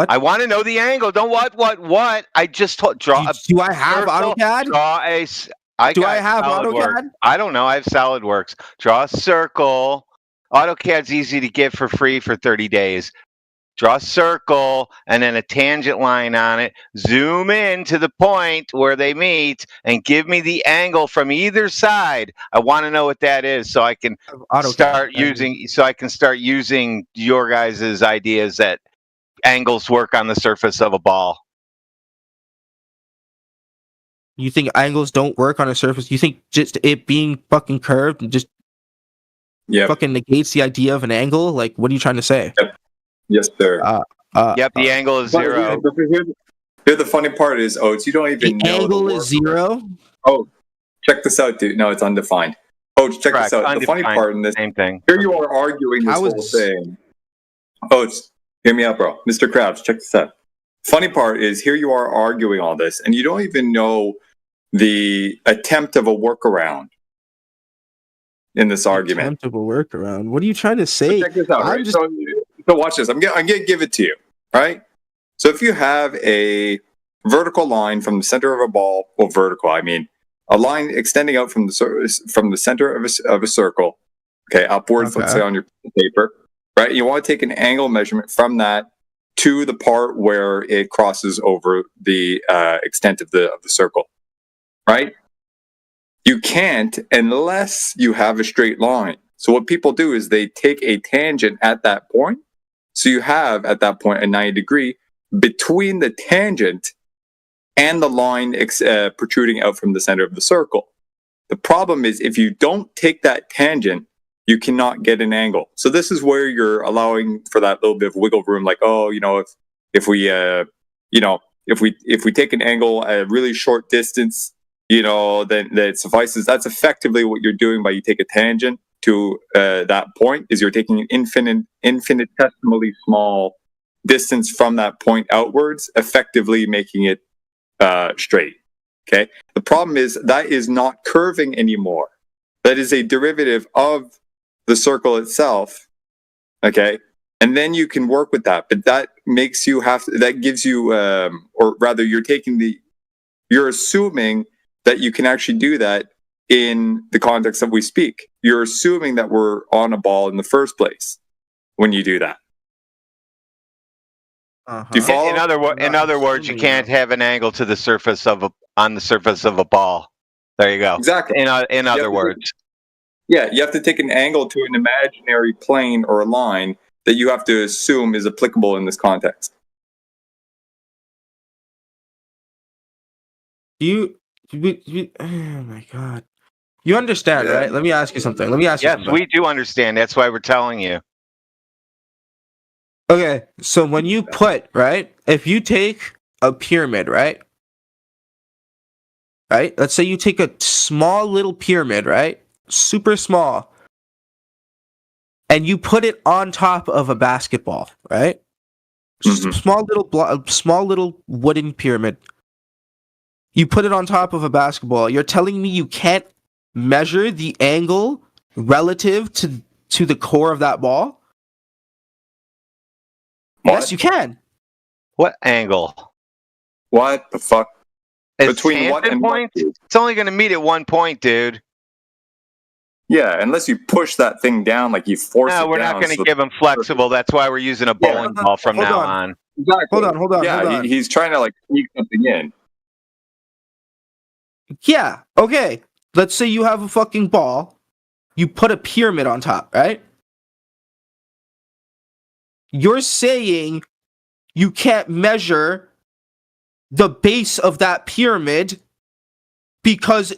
I want to know the angle. Don't what? I just told. Draw. Do I have circle, AutoCAD? Draw a. Do I have SolidWorks. AutoCAD? I don't know. I have SolidWorks. Draw a circle. AutoCAD's easy to get for free for 30 days. Draw a circle and then a tangent line on it. Zoom in to the point where they meet and give me the angle from either side. I want to know what that is so I can start using your guys' ideas that angles work on the surface of a ball. You think angles don't work on a surface? You think just it being fucking curved just fucking negates the idea of an angle? Like, what are you trying to say? Yes, sir. Yep, the angle is zero. Here the funny part is, Oates, you don't even know angle is zero? Oh, check this out, dude. No, it's undefined. Oates, check this out. The funny part in this, same thing. Here you are arguing this whole thing. Oates, hear me out, bro. Mr. Krabs, check this out. Funny part is, here you are arguing all this, and you don't even know the attempt of a workaround in this argument. Attempt of a workaround. What are you trying to say? So check this out. Right? So watch this. I'm gonna give it to you. Right. So if you have a vertical line from the center of a ball, well, vertical, I mean a line extending out from the center of a circle. okay, upwards, let's say on your paper, right? You want to take an angle measurement from that to the part where it crosses over the extent of the circle, right? You can't unless you have a straight line. So what people do is they take a tangent at that point. So you have at that point a 90 degree between the tangent and the line protruding out from the center of the circle. The problem is if you don't take that tangent, you cannot get an angle. So this is where you're allowing for that little bit of wiggle room, like, oh, you know, if we take an angle at a really short distance, you know, then it suffices. That's effectively what you're doing by you take a tangent to that point, is you're taking an infinitesimally small distance from that point outwards, effectively making it straight. Okay. The problem is that is not curving anymore. That is a derivative of the circle itself. Okay. And then you can work with that, but that makes you that gives you, or rather you're assuming that you can actually do that in the context that we speak. You're assuming that we're on a ball in the first place when you do that. Do you follow? In other words, you can't have an angle to the surface on the surface of a ball. There you go. Exactly. In other words. Yeah, you have to take an angle to an imaginary plane or a line that you have to assume is applicable in this context. Oh my God. You understand, right? Let me ask you something. Yes, we do understand. That's why we're telling you. Okay, so when you put, right, if you take a pyramid, right? Right? Let's say you take a small little pyramid, right? Super small. And you put it on top of a basketball, right? Small little wooden pyramid. You put it on top of a basketball. You're telling me you can't measure the angle relative to the core of that ball? What? Yes, you can. What angle? What the fuck? Between what and point? It's only going to meet at one point, dude. Yeah, unless you push that thing down, like you force it down. No, we're not going to give him flexible. That's why we're using a bowling ball from now on. Exactly. Hold on. Yeah, he's trying to like sneak something in. Yeah, okay. Let's say you have a fucking ball. You put a pyramid on top, right? You're saying you can't measure the base of that pyramid because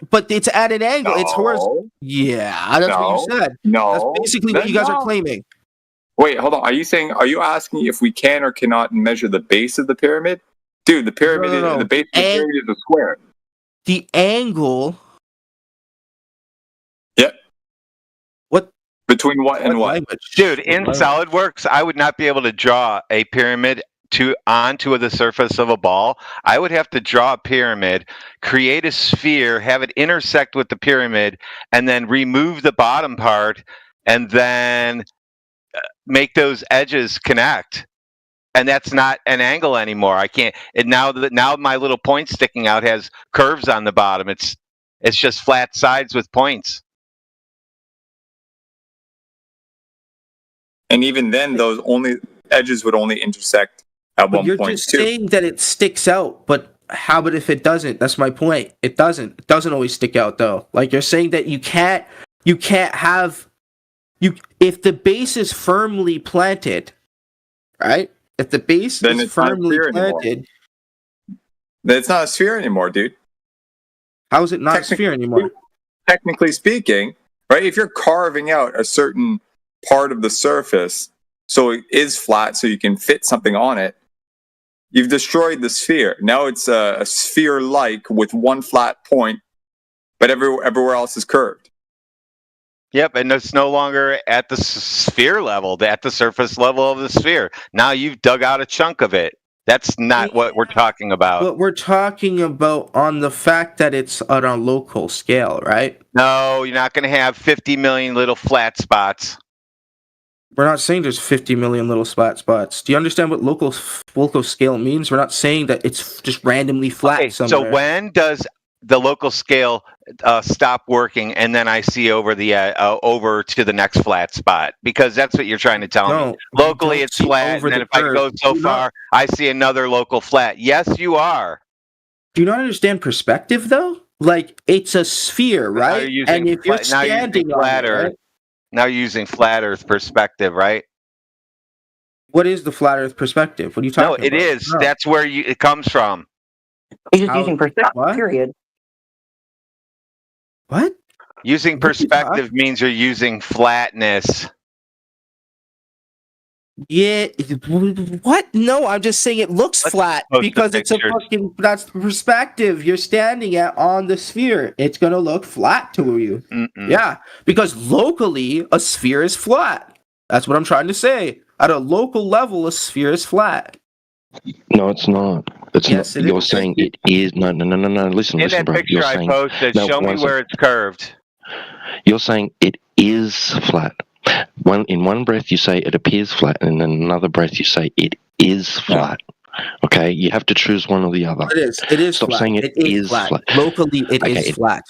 but it's at an angle. It's horizontal. Yeah, that's what you said. No. That's basically what you guys are claiming. Wait, hold on. Are you asking if we can or cannot measure the base of the pyramid? Dude, the pyramid the base of the pyramid is a square. The angle. Yep. What? Between what and what? Dude, in SolidWorks, I would not be able to draw a pyramid onto the surface of a ball. I would have to draw a pyramid, create a sphere, have it intersect with the pyramid, and then remove the bottom part, and then make those edges connect. And that's not an angle anymore. I can't. Now my little point sticking out has curves on the bottom. It's just flat sides with points. And even then, those edges would only intersect at one point. You're just saying that it sticks out, but how about if it doesn't? That's my point. It doesn't. It doesn't always stick out though. Like you're saying that you can't have if the base is firmly planted, right? If the base is firmly planted, then it's not a sphere anymore, dude. How is it not a sphere anymore? Technically speaking, right? If you're carving out a certain part of the surface so it is flat, so you can fit something on it, you've destroyed the sphere. Now it's a sphere-like with one flat point, but everywhere else is curved. Yep, and it's no longer at the sphere level, at the surface level of the sphere. Now you've dug out a chunk of it. That's not what we're talking about. But we're talking about on the fact that it's on a local scale, right? No, you're not going to have 50 million little flat spots. We're not saying there's 50 million little flat spots. Do you understand what local scale means? We're not saying that it's just randomly flat somewhere. So when does the local scale stop working, and then I see over to the next flat spot, because that's what you're trying to tell me. Locally, it's flat, and then if I go so far, I see another local flat. Yes, you are. Do you not understand perspective though? Like it's a sphere, right? And if you're standing on it, right? Now you're using flat Earth perspective, right? What is the flat Earth perspective? What are you talking about? No, it is. No. That's where it comes from. He's just using perspective, period. What? Using perspective means you're using flatness. Yeah. What? No, I'm just saying it looks flat because it's a fucking. That's the perspective you're standing at on the sphere. It's gonna look flat to you. Yeah, because locally a sphere is flat. That's what I'm trying to say. At a local level, a sphere is flat. No, it's not. It's yes, not. You're saying it is. No. Listen, in that bro. picture You're I saying, posted, show me where it's curved. You're saying it is flat. In one breath you say it appears flat, and in another breath you say it is flat. Okay, you have to choose one or the other. It is Stop flat. saying it is flat. Locally, it is flat.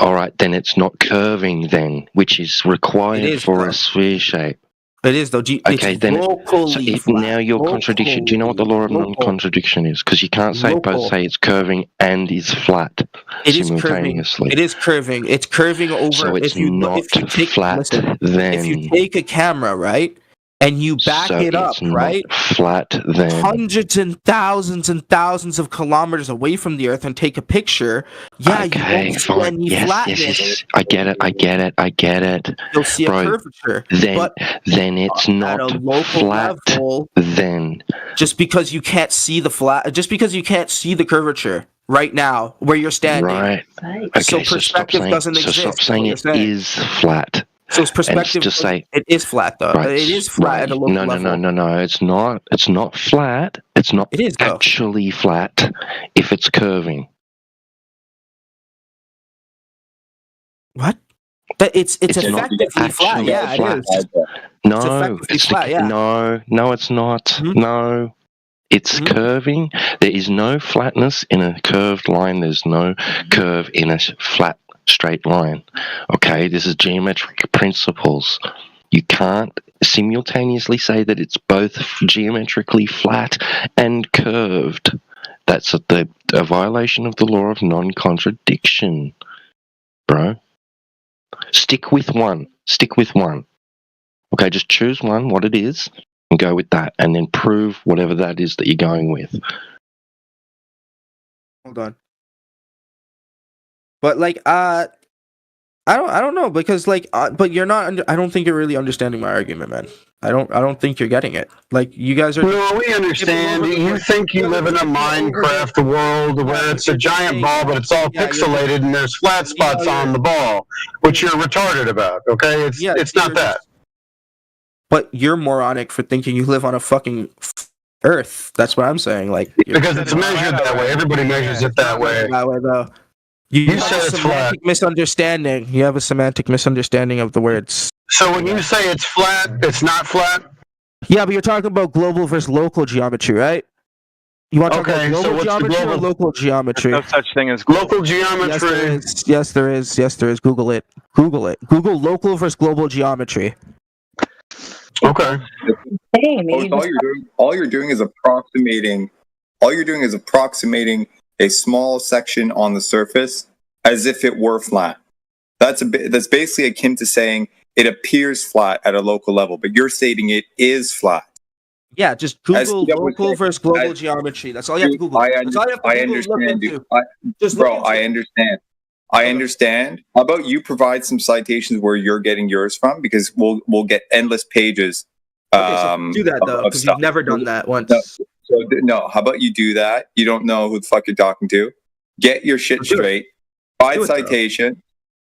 All right, then it's not curving then, which is required for a sphere shape. It is though. Okay, then now you're contradiction. Do you know what the law of non-contradiction is? Because you can't say both say it's curving and is flat simultaneously. It is curving. It's curving over. So it's not flat. Then if you take a camera, right, and you back it up, right, flat then hundreds and thousands of kilometers away from the Earth and take a picture, you won't see any flatness. Yes. I get it. You'll see a curvature. Then it's not at a local flat. Level, then just because you can't see the curvature right now where you're standing, right? Okay, so perspective doesn't exist. So stop saying it is flat. So it's perspective. Just say it is flat though. Right, it is flat at a local level. No. It's not. It's not flat. It's not. It is actually flat if it's curving. What? But it's effectively flat. Yeah, it is. No, it's flat. Yeah. No, it's not. Mm-hmm. No. It's curving. There is no flatness in a curved line. There's no curve in a flat straight line. Okay, this is geometric principles. You can't simultaneously say that it's both geometrically flat and curved. That's a violation of the law of non-contradiction, bro. Stick with one. Okay, just choose one, what it is, and go with that, and then prove whatever that is that you're going with. Hold on. But I don't know, because but you're not. I don't think you're really understanding my argument, man. I don't think you're getting it. Like you guys are. No, we understand. You think you live in a Minecraft world where it's a giant ball, but it's all pixelated and there's flat spots on the ball, which you're retarded about. Okay, it's not that. But you're moronic for thinking you live on a fucking Earth. That's what I'm saying. Like because it's measured that way. Everybody measures it that way. That way, though. You said it's flat. Misunderstanding. You have a semantic misunderstanding of the words. So when you say it's flat, it's not flat? Yeah, but you're talking about global versus local geometry, right? You want to talk about global geometry or local geometry? There's no such thing as local geometry. Yes, there is. Google it. Google local versus global geometry. Okay. All you're doing is approximating. All you're doing is approximating a small section on the surface as if it were flat. That's basically akin to saying it appears flat at a local level, but you're stating it is flat. Yeah, just Google local versus global geometry. That's all you have to Google. I understand, dude. I understand. I understand. How about you provide some citations where you're getting yours from? Because we'll get endless pages. So do that though, because you've never done that once. No, how about you do that? You don't know who the fuck you're talking to. Get your shit straight.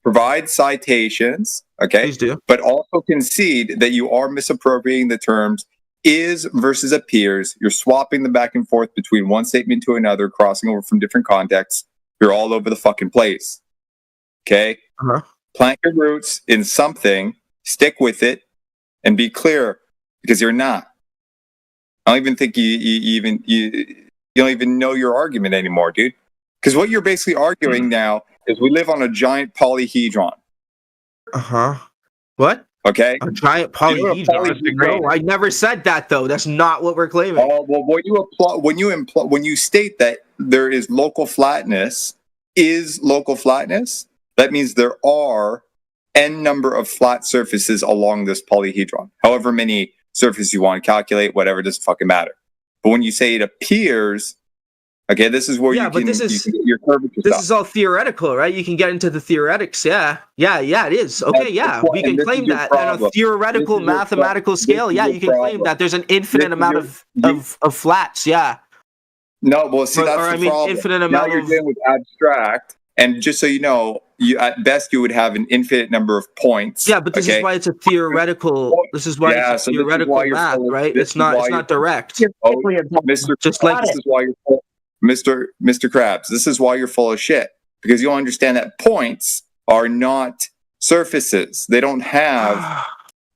Provide citations, okay? Please do. But also concede that you are misappropriating the terms is versus appears. You're swapping them back and forth between one statement to another, crossing over from different contexts. You're all over the fucking place. Okay? Plant your roots in something, stick with it, and be clear, because you're not. I don't even think you don't even know your argument anymore, dude. Because what you're basically arguing now is we live on a giant polyhedron. What? Okay. A giant You know what a polyhedron? No, I never said that though. That's not what we're claiming. Oh well, when you state that there is local flatness, that means there are n number of flat surfaces along this polyhedron. However many surfaces you want to calculate, whatever, doesn't fucking matter. But when you say it appears, okay, this is where you can get your curvature This stuff. is all theoretical, right? You can get into the theoretics. Yeah, it is. Okay, yeah, we can claim that on a theoretical mathematical scale. Yeah, you can claim that there's an infinite amount of flats. Yeah. No, well, see, that's or the I mean, problem. infinite Now amount you're of. dealing with abstract, and just so you know, at best you would have an infinite number of points. Yeah, but this is why it's a theoretical. This is why it's a theoretical math, right? It's not direct. Oh, Mr. Just like this is why you're full, Mr. Krabs. This is why you're full of shit, because you don't understand that points are not surfaces. They don't have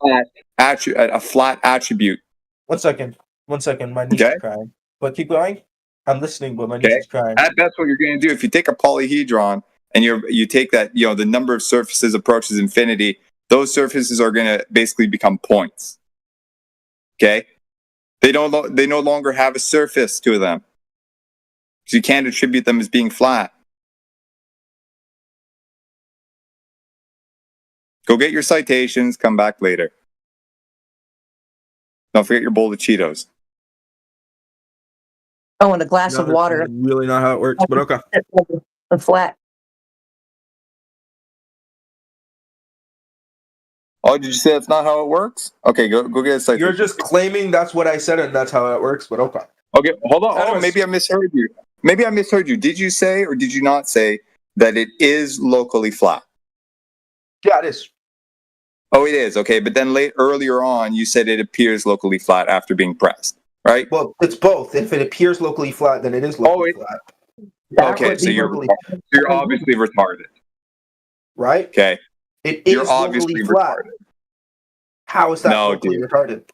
a flat attribute. 1 second. 1 second. My niece is crying. But keep going. I'm listening, but my niece is crying. That's what you're going to do if you take a polyhedron and you take that, the number of surfaces approaches infinity. Those surfaces are going to basically become points. Okay, they no longer have a surface to them, so you can't attribute them as being flat. Go get your citations. Come back later. Don't forget your bowl of Cheetos. Oh, and a glass of water. Really not how it works, but okay. A flat. Oh, did you say that's not how it works? Okay, go get a citation. You're just claiming that's what I said and that's how it works, but okay. Okay, hold on. Oh, maybe I misheard you. Did you say or did you not say that it is locally flat? Yeah, it is. Oh, it is. Okay, but then earlier on, you said it appears locally flat after being pressed, right? Well, it's both. If it appears locally flat, then it is locally flat. Okay, so you're obviously retarded. Right? Okay. You're obviously flat. How is that locally retarded?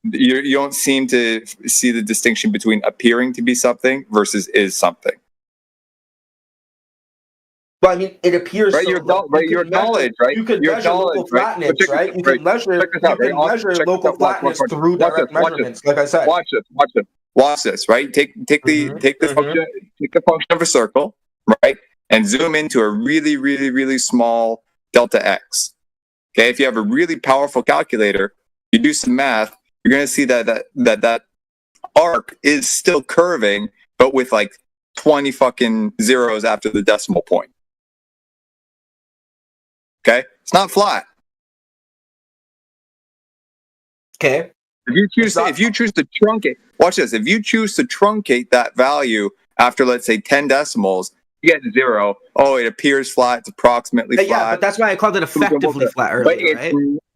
You don't seem to see the distinction between appearing to be something versus is something. Well, I mean, it appears. Right, your knowledge, right? You can measure local flatness, right? You can measure local flatness through direct measurements. Like I said. Watch this, right? Take the function of a circle, right, and zoom into a really, really, really small delta x. Okay, if you have a really powerful calculator, you do some math, you're going to see that arc is still curving, but with like 20 fucking zeros after the decimal point. Okay, it's not flat. Okay. If you choose to truncate, watch this. If you choose to truncate that value after, let's say, 10 decimals, you get 0. Oh, it appears flat. It's approximately flat. Yeah, but that's why I called it effectively flat earlier, right?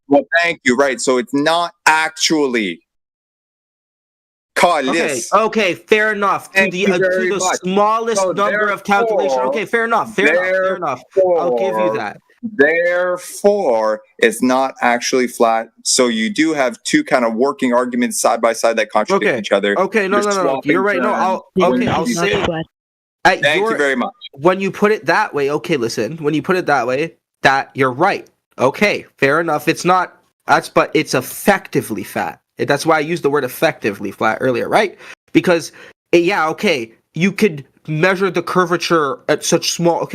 Well, thank you. Right, so it's not actually. Okay, fair enough. To the smallest number of calculations. Okay, fair enough. Fair enough. I'll give you that. Therefore, it's not actually flat. So you do have two kind of working arguments side by side that contradict each other. Okay, no. You're right. No, I'll say. Thank you very much. When you put it that way, okay, listen. When you put it that way, that you're right. Okay, fair enough. It's not. But it's effectively flat. That's why I used the word effectively flat earlier, right? Because you could measure the curvature at such small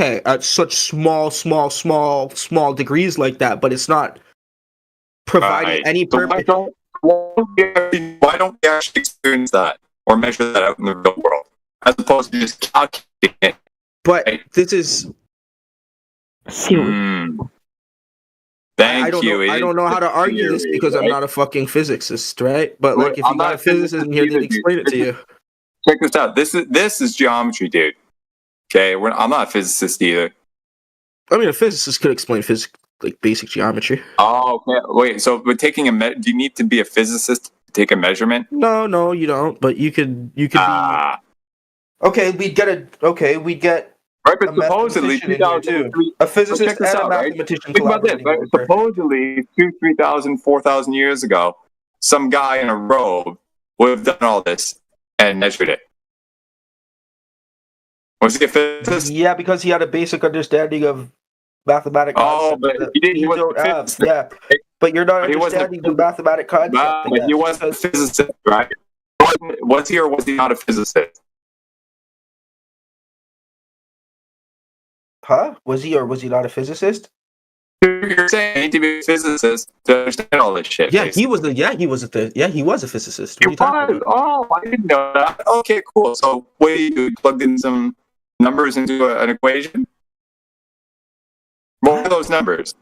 degrees like that, but it's not providing any purpose. Why don't we actually experience that or measure that out in the real world as opposed to just calculating it? But this is. Thank you. I don't know how to argue this because I'm not a fucking physicist, right? But like, if you got a physicist in here, they'd explain it to you. Check this out. This is geometry, dude. Okay, I'm not a physicist either. I mean, a physicist could explain basic geometry. Oh, okay. Wait. So, but do you need to be a physicist to take a measurement? No, you don't. But you could be. Okay, we'd get. Right, but supposedly 2003, a physicist and a mathematician. Think about this. Right? Supposedly 3,000, 4,000 years ago, some guy in a robe would have done all this and measured it. Was he a physicist? Yeah, because he had a basic understanding of mathematical concepts. but that he didn't. He we wasn't don't a have. physicist. Yeah, but you're not But he wasn't a understanding the mathematical concept. I But he guess, wasn't a because- physicist, right? Was he or was he not a physicist? Huh? Was he or was he not a physicist? You're saying you need to be a physicist to understand all this shit. Yeah, basically. he was a physicist. What are you talking about? Oh, I didn't know that. Okay, cool. So what do? You plugged in some numbers into an equation? What were those numbers?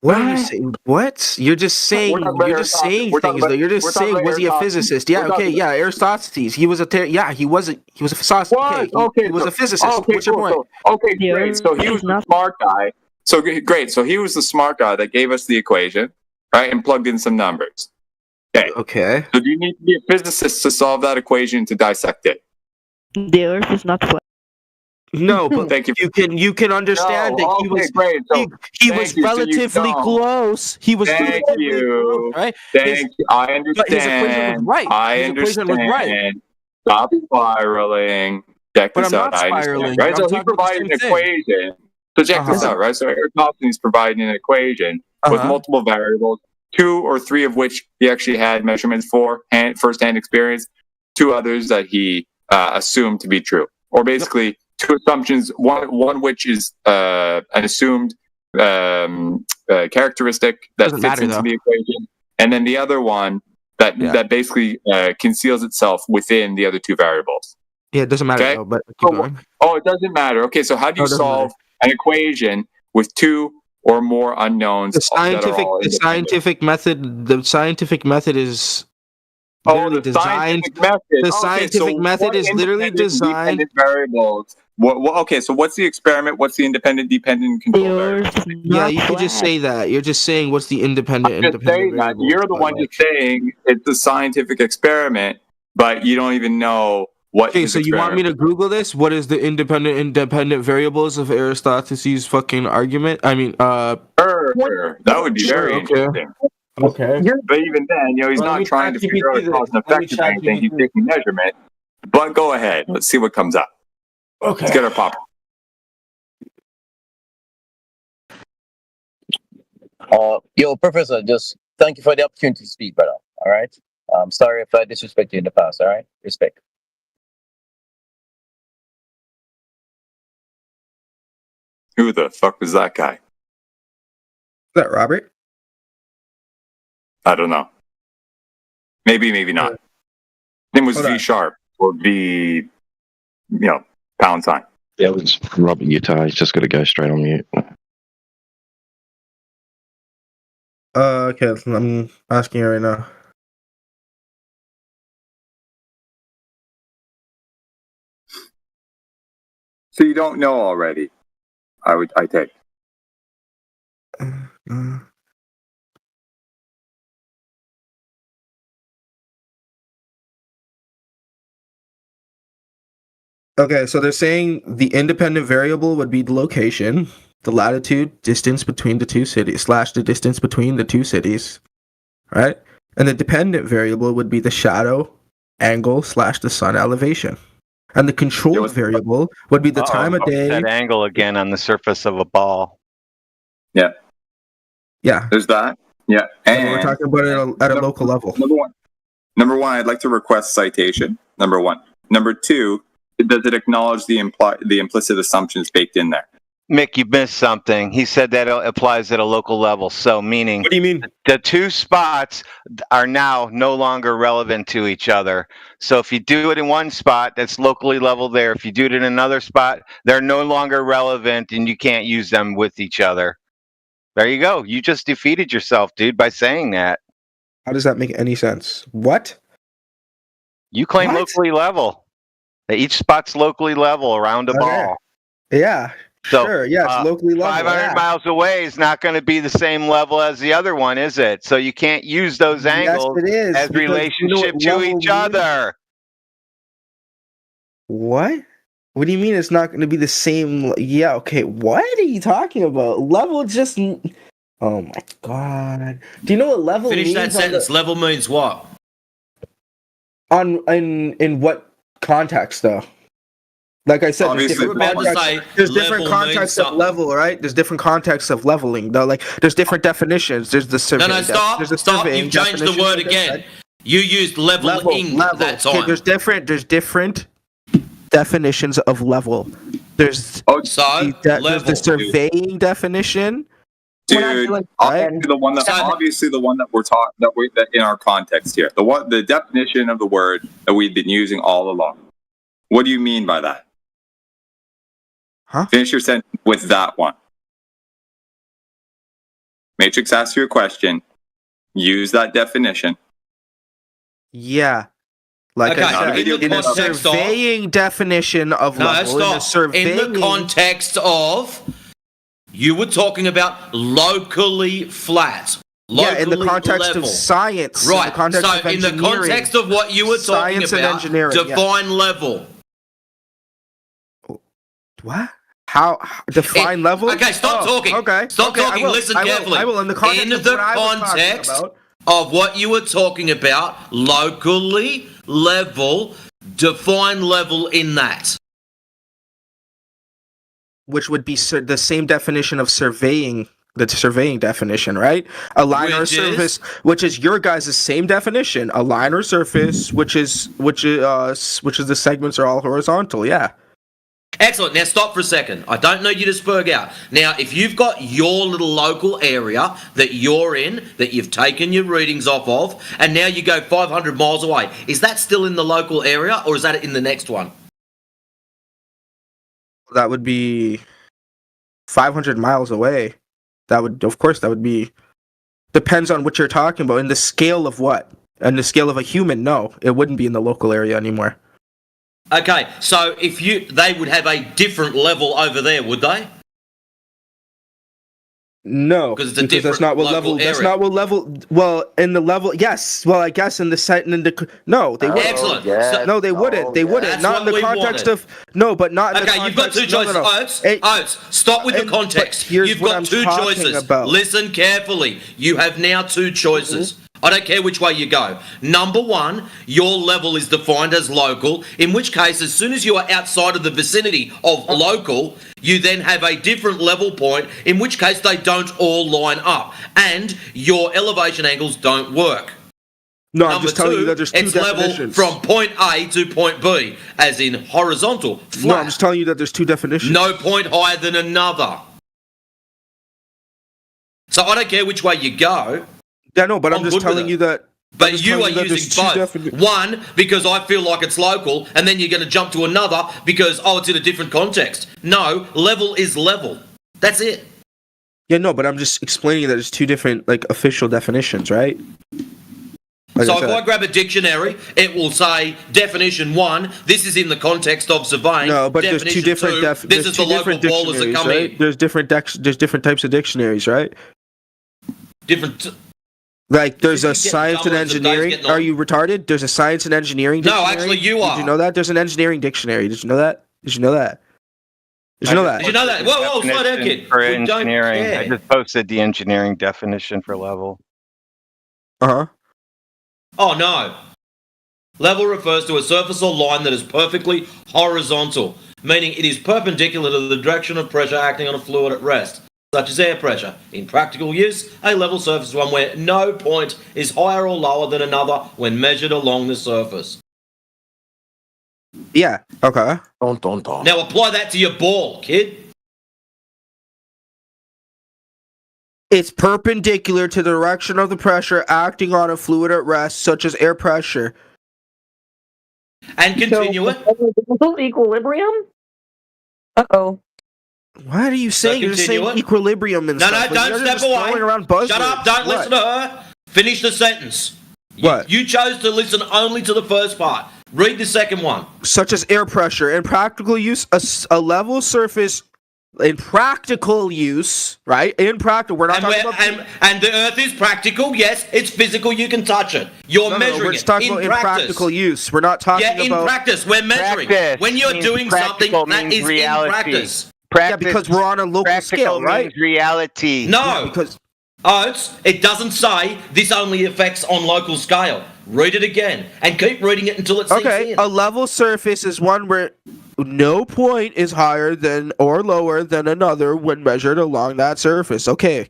What are you saying? What? You're just saying. We're talking about You're just Aristotle- saying we're talking things. Though about- you're we're just talking saying. about Was he a Aristotle- physicist? Yeah. we're Okay. talking- Yeah. Aristophanes. He was a. Yeah. He was a physicist. What? Okay. He was a physicist. Okay, What's your cool. point? So, okay, great. So he was the smart guy. So great. So he was the smart guy that gave us the equation, right, and plugged in some numbers. Okay. Okay. So do you need to be a physicist to solve that equation to dissect it? The Earth is not flat. No, but Thank you. you can understand that he okay, was great. So, he thank was you. So you relatively don't. close. He was Thank relatively you. close, right? Thank you. I understand. But his equation was right. I His understand. equation was right. Stop spiraling. Check But this I'm out. not I spiraling. understand. Right? I'm So he talking about the provided an same thing. equation. So check this Uh-huh. out, right? So Aristotle is providing an equation with Uh-huh. multiple variables, 2 or 3 of which he actually had measurements for, first-hand experience, 2 others that he assumed to be true, or basically 2 assumptions. One which is an assumed characteristic that Doesn't fits matter, into though. the equation, and then the other one that basically conceals itself within the other 2 variables. Yeah, it doesn't matter Okay. though. But keep going. Oh, it doesn't matter. Okay, so how do you No, it doesn't solve an equation with 2 or more unknowns The that are scientific all the independent? scientific method is Oh, literally the designed. scientific method. The Okay, scientific so method what is literally independent, designed. dependent variables. Okay, so what's the experiment? What's the independent dependent control variable? Yeah, you could just say that. You're just saying what's the independent Just saying that. variable. You're the but, one like- just saying it's a scientific experiment, but you don't even know what. Okay, his so you want me experiment- to Google this? What is the independent variables of Aristoteles' fucking argument? I mean, Sure, that would be very Okay. interesting. Okay. But even then, he's Well, let not me trying to ChatGPT figure out a this. cause and Let me effect of anything. He's ChatGPT. taking measurement. But go ahead. Let's see what comes up. Okay. Let's get our pop. Yo, Professor, just thank you for the opportunity to speak, brother. All right. Sorry if I disrespect you in the past. All right. Respect. Who the fuck was that guy? Is that Robert? I don't know. Maybe, maybe not. Name was Hold V on. sharp or V, pound sign. Yeah, it was Robert Utah. He's just got to go straight on mute. Okay, I'm asking you right now. So you don't know already. I take. Okay, so they're saying the independent variable would be the location, the latitude, distance between the two cities, / the distance between the two cities, right? And the dependent variable would be the shadow, angle / the sun elevation. And the controlled variable would be the time of day. That angle again on the surface of a ball. Yeah. Yeah. There's that. Yeah. And we're talking about it at a local level. Number one, I'd like to request citation. Number one. Number two, does it acknowledge the implicit assumptions baked in there? Mick, you missed something. He said that it applies at a local level. So, meaning, what do you mean? The 2 spots are now no longer relevant to each other. So, if you do it in one spot, that's locally level there. If you do it in another spot, they're no longer relevant, and you can't use them with each other. There you go. You just defeated yourself, dude, by saying that. How does that make any sense? What? You claim What? locally level. That each spot's locally level around a Okay. ball. Yeah. So, sure. Yeah, it's locally level. 500 yeah. miles away is not going to be the same level as the other one, is it? So you can't use those angles it is, as because you know relationship what to level each means? other. What? What do you mean it's not going to be the same? Yeah, okay. What are you talking about? Level just. Oh my god. Do you know what level Finish means? that sentence. Level means what? In what context though? Like I said, there's Obviously, different we're about to contexts, say there's different level means contexts of something. level, right? There's different contexts of leveling, though. Like there's different definitions. There's the survey. No, stop. There's the Stop. surveying You've changed the definition, word like I again. said. You used leveling that Okay, time. there's different definitions of level. There's there's the level. surveying definition. Dude, Obviously the one that we're talking that in our context here. The definition of the word that we've been using all along. What do you mean by that? Huh? Finish your sentence with that one. Matrix asks you a question. Use that definition. Yeah. Like Okay, I said, in the in the context of- surveying definition of No, level, in the stop. surveying, In the context of, you were talking about locally flat. yeah, in the locally context level. of science, Right. in the context So of in the engineering, context of what you were talking science and about, engineering, yeah. define level. What? How define level? Okay, stop talking. Okay. Stop okay, talking. Listen carefully. I will. In the context In of the what I was talking context about, of what you were talking about, locally level, define level in that. which would be the same definition of surveying, the surveying definition, right? A line or a Which is? surface, which is your guys' same definition. A line or surface, which is the segments are all horizontal. Yeah. Excellent. Now stop for a second. I don't need you to spurg out. Now, if you've got your little local area that you're in, that you've taken your readings off of, and now you go 500 miles away, is that still in the local area or is that in the next one? That would be 500 miles away. That would be, depends on what you're talking about. In the scale of what? In the scale of a human, no, it wouldn't be in the local area anymore. Okay, so they would have a different level over there, would they? No, Because it's a that's different not what local level. That's area. not what level. Well, in the level, yes. Well, I guess in the set in the no, they wouldn't. Excellent. No, they wouldn't. They wouldn't. That's Not in what the we context wanted. of no, but not. In the Okay, you've got context, two choices. No, no, no. Oates, Hey, Oates, stop with the but context. here's You've what got I'm two talking choices. about. Listen carefully. You have now two choices. I don't care which way you go. Number one, your level is defined as local, in which case, as soon as you are outside of the vicinity of local, you then have a different level point, in which case they don't all line up, and your elevation angles don't work. No, I'm Number just telling two, you that there's two it's level definitions. from point A to point B, as in horizontal, flat. No, I'm just telling you that there's two definitions. No point higher than another. So I don't care which way you go. Yeah, no, but I'm good just with telling it. you that. But you are using both. One, because I feel like it's local, and then you're going to jump to another because, it's in a different context. No, level is level. That's it. Yeah, no, but I'm just explaining that there's two different official definitions, right? Like So I if said. I grab a dictionary, it will say definition 1, this is in the context of surveying. No, but there's definition two different 2, this this is the local ballers that come right? in. There's different there's different types of dictionaries, right? Different. Like there's a getting science and dumber as the day's engineering. getting on. Are you retarded? There's a science and engineering No, dictionary. actually you Did are. you know that? There's an engineering dictionary. Did you know that? Did you know that? Did you know that? Did you know that? Whoa, slow down, Definition kid. For We don't engineering, care. I just posted the engineering definition for level. Uh-huh. Oh, no. Level refers to a surface or line that is perfectly horizontal, meaning it is perpendicular to the direction of pressure acting on a fluid at rest, such as air pressure. In practical use, a level surface is one where no point is higher or lower than another when measured along the surface. Yeah. Okay. Now apply that to your ball, kid. It's perpendicular to the direction of the pressure acting on a fluid at rest, such as air pressure. And continue it. Equilibrium? Uh-oh. Why are you saying you're continue saying it. equilibrium and No, stuff? no, Like, don't you're step just away. throwing around buzzwords. Shut up, don't What? listen to her. Finish the sentence. What? You chose to listen only to the first part. Read the second one. Such as air pressure. In practical use, a level surface. In practical use, right? In practical, we're not And, talking about. and the earth is practical, yes, it's physical, you can touch it. You're No, measuring we're it just talking in about in practice. practical use. We're not talking Yeah, in about. practice, we're measuring. Practice When you're means doing something practical that means is reality. in practice. Yeah, because we're on a local Practical scale, right? means reality. No, because it doesn't say this only affects on local scale. Read it again and keep reading it until it sinks Okay, in. a level surface is one where no point is higher than or lower than another when measured along that surface. Okay.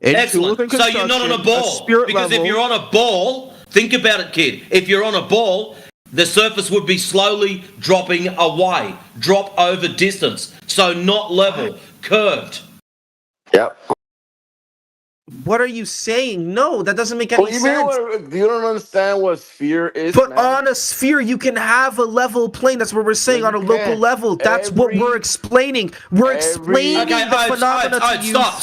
In tools Excellent. and So you're not on a construction, ball. spirit Because if level- you're on a ball, think about it, kid. If you're on a ball, the surface would be slowly dropping away, drop over distance. So not level, curved. Yep. What are you saying? No, that doesn't make any Well, you sense. you don't understand what sphere is. But man. on a sphere, you can have a level plane. That's what we're saying on a local can't. level. That's what we're explaining. We're explaining Okay, the phenomena to you. Stop.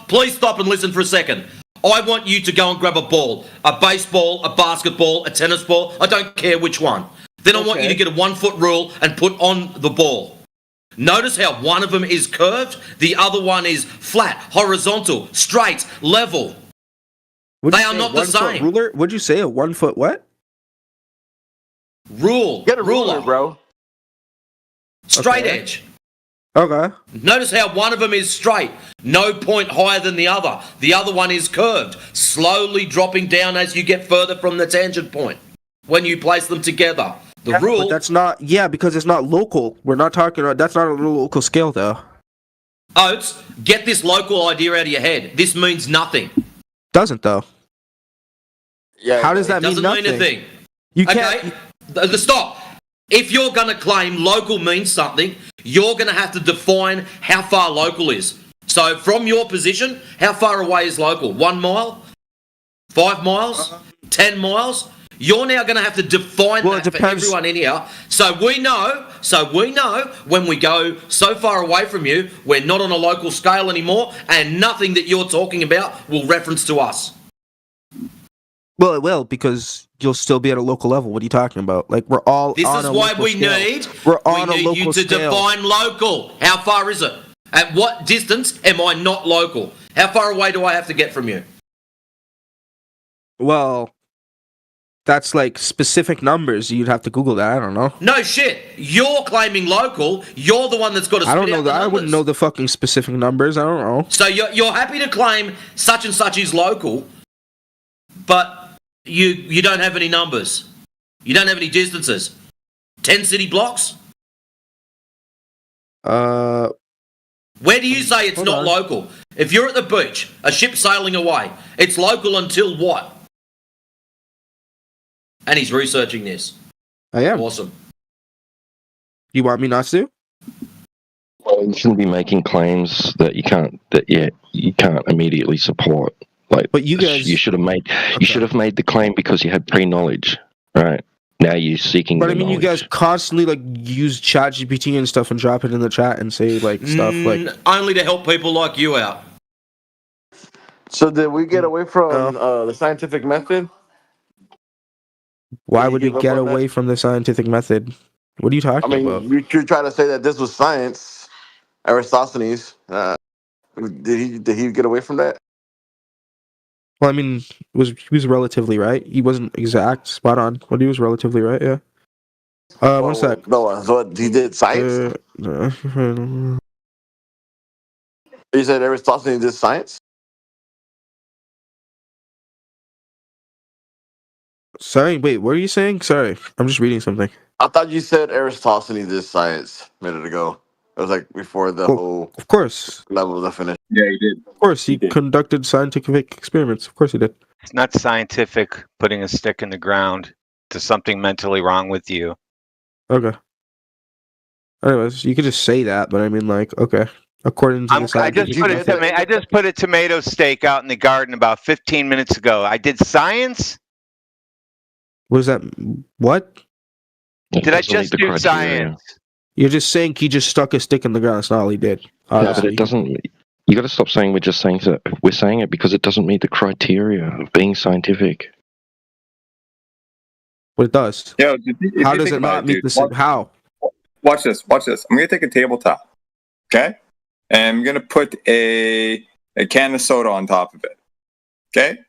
Please stop and listen for a second. I want you to go and grab a ball, a baseball, a basketball, a tennis ball. I don't care which one. Then I want you to get a 1 foot rule and put on the ball. Notice how one of them is curved, the other one is flat, horizontal, straight, level. They are not the same. Ruler? What'd you say? A 1 foot what? Get a ruler, bro. Straight Okay. edge. Okay. Notice how one of them is straight, no point higher than the other. The other one is curved, slowly dropping down as you get further from the tangent point when you place them together. The rule. But that's not, because it's not local. We're not talking about, that's not a local scale though. Oates, get this local idea out of your head. This means nothing. Doesn't though. Yeah. How does that mean Doesn't nothing? mean a thing. You can't. Okay, stop. If you're going to claim local means something, you're going to have to define how far local is. So from your position, how far away is local? 1 mile? 5 miles? 10 miles? You're now going to have to define that for everyone in here. So we know when we go so far away from you, we're not on a local scale anymore, and nothing that you're talking about will reference to us. Well, it will, because you'll still be at a local level. What are you talking about? Like, we're all This on is a why local we scale. need We're on we a need local you to scale. define local. How far is it? At what distance am I not local? How far away do I have to get from you? Well, that's like specific numbers. You'd have to Google that. I don't know. No shit. You're claiming local. You're the one that's got to I spit don't know out the that. I numbers. wouldn't know the fucking specific numbers. I don't know. So you're happy to claim such and such is local, but you don't have any numbers. You don't have any distances. 10 city blocks? Where do you say it's not local? If you're at the beach, a ship sailing away, it's local until what? And he's researching this. I am. Awesome. You want me not to? Well, you shouldn't be making claims that you can't immediately support. Like, but you guys, you should have made the claim because you had pre-knowledge, right? Now you're seeking. But the I mean, you knowledge. guys constantly like use ChatGPT and stuff and drop it in the chat and say like stuff like. Only to help people like you out. So did we get away from the scientific method? Why would we get away from the scientific method? What are you talking about? You're trying to say that this was science, Aristophanes. Did he get away from that? Well, I mean, he was relatively right. He wasn't exact, spot on, but he was relatively right. Yeah. One sec. No, so he did science. You said Aristophanes did science. Sorry, wait. What are you saying? Sorry, I'm just reading something. I thought you said Aristophanes did science a minute ago. It was like before the whole. Of course. Level was finished. Yeah, he did. Of course, he conducted scientific experiments. Of course, he did. It's not scientific putting a stick in the ground to something mentally wrong with you. Okay. Anyways, you could just say that, but I mean, like, okay. According to the I scientific just put a tomato steak out in the garden about 15 minutes ago. I did science. What is that? What? Did I just do science? You're just saying he just stuck a stick in the ground. That's not all he did. No, but it doesn't. You got to stop saying we're just saying that. We're saying it because it doesn't meet the criteria of being scientific. But it does. Yeah, How does it not meet the same? How? Watch this. I'm going to take a tabletop, okay? And I'm going to put a can of soda on top of it, okay?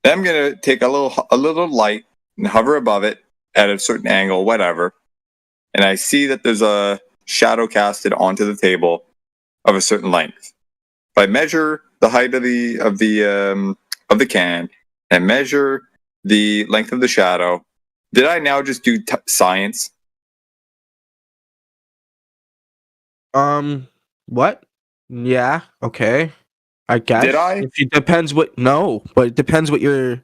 Then I'm going to take a little light and hover above it at a certain angle, whatever. And I see that there's a shadow casted onto the table of a certain length. If I measure the height of the can and measure the length of the shadow, did I now just do science? What? Yeah. Okay. I guess. Did I? If it depends what. No, but it depends what you're.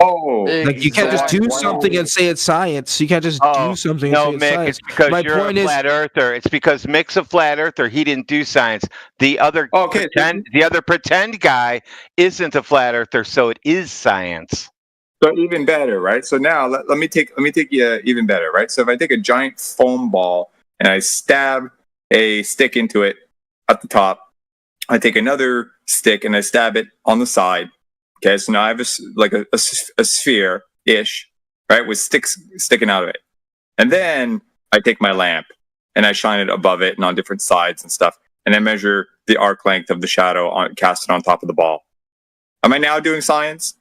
Oh, like you can't just do something and say it's science. You can't just do something No, and say Mick, it's it's because science. My you're point a is, flat earther. It's because Mick's a flat earther. He didn't do science. The other pretend guy isn't a flat earther, so it is science. So even better, right? So now let me take you even better, right? So if I take a giant foam ball and I stab a stick into it at the top, I take another stick and I stab it on the side. Okay, so now I have a sphere-ish, right, with sticks sticking out of it. And then I take my lamp and I shine it above it and on different sides and stuff. And I measure the arc length of the shadow cast it on top of the ball. Am I now doing science?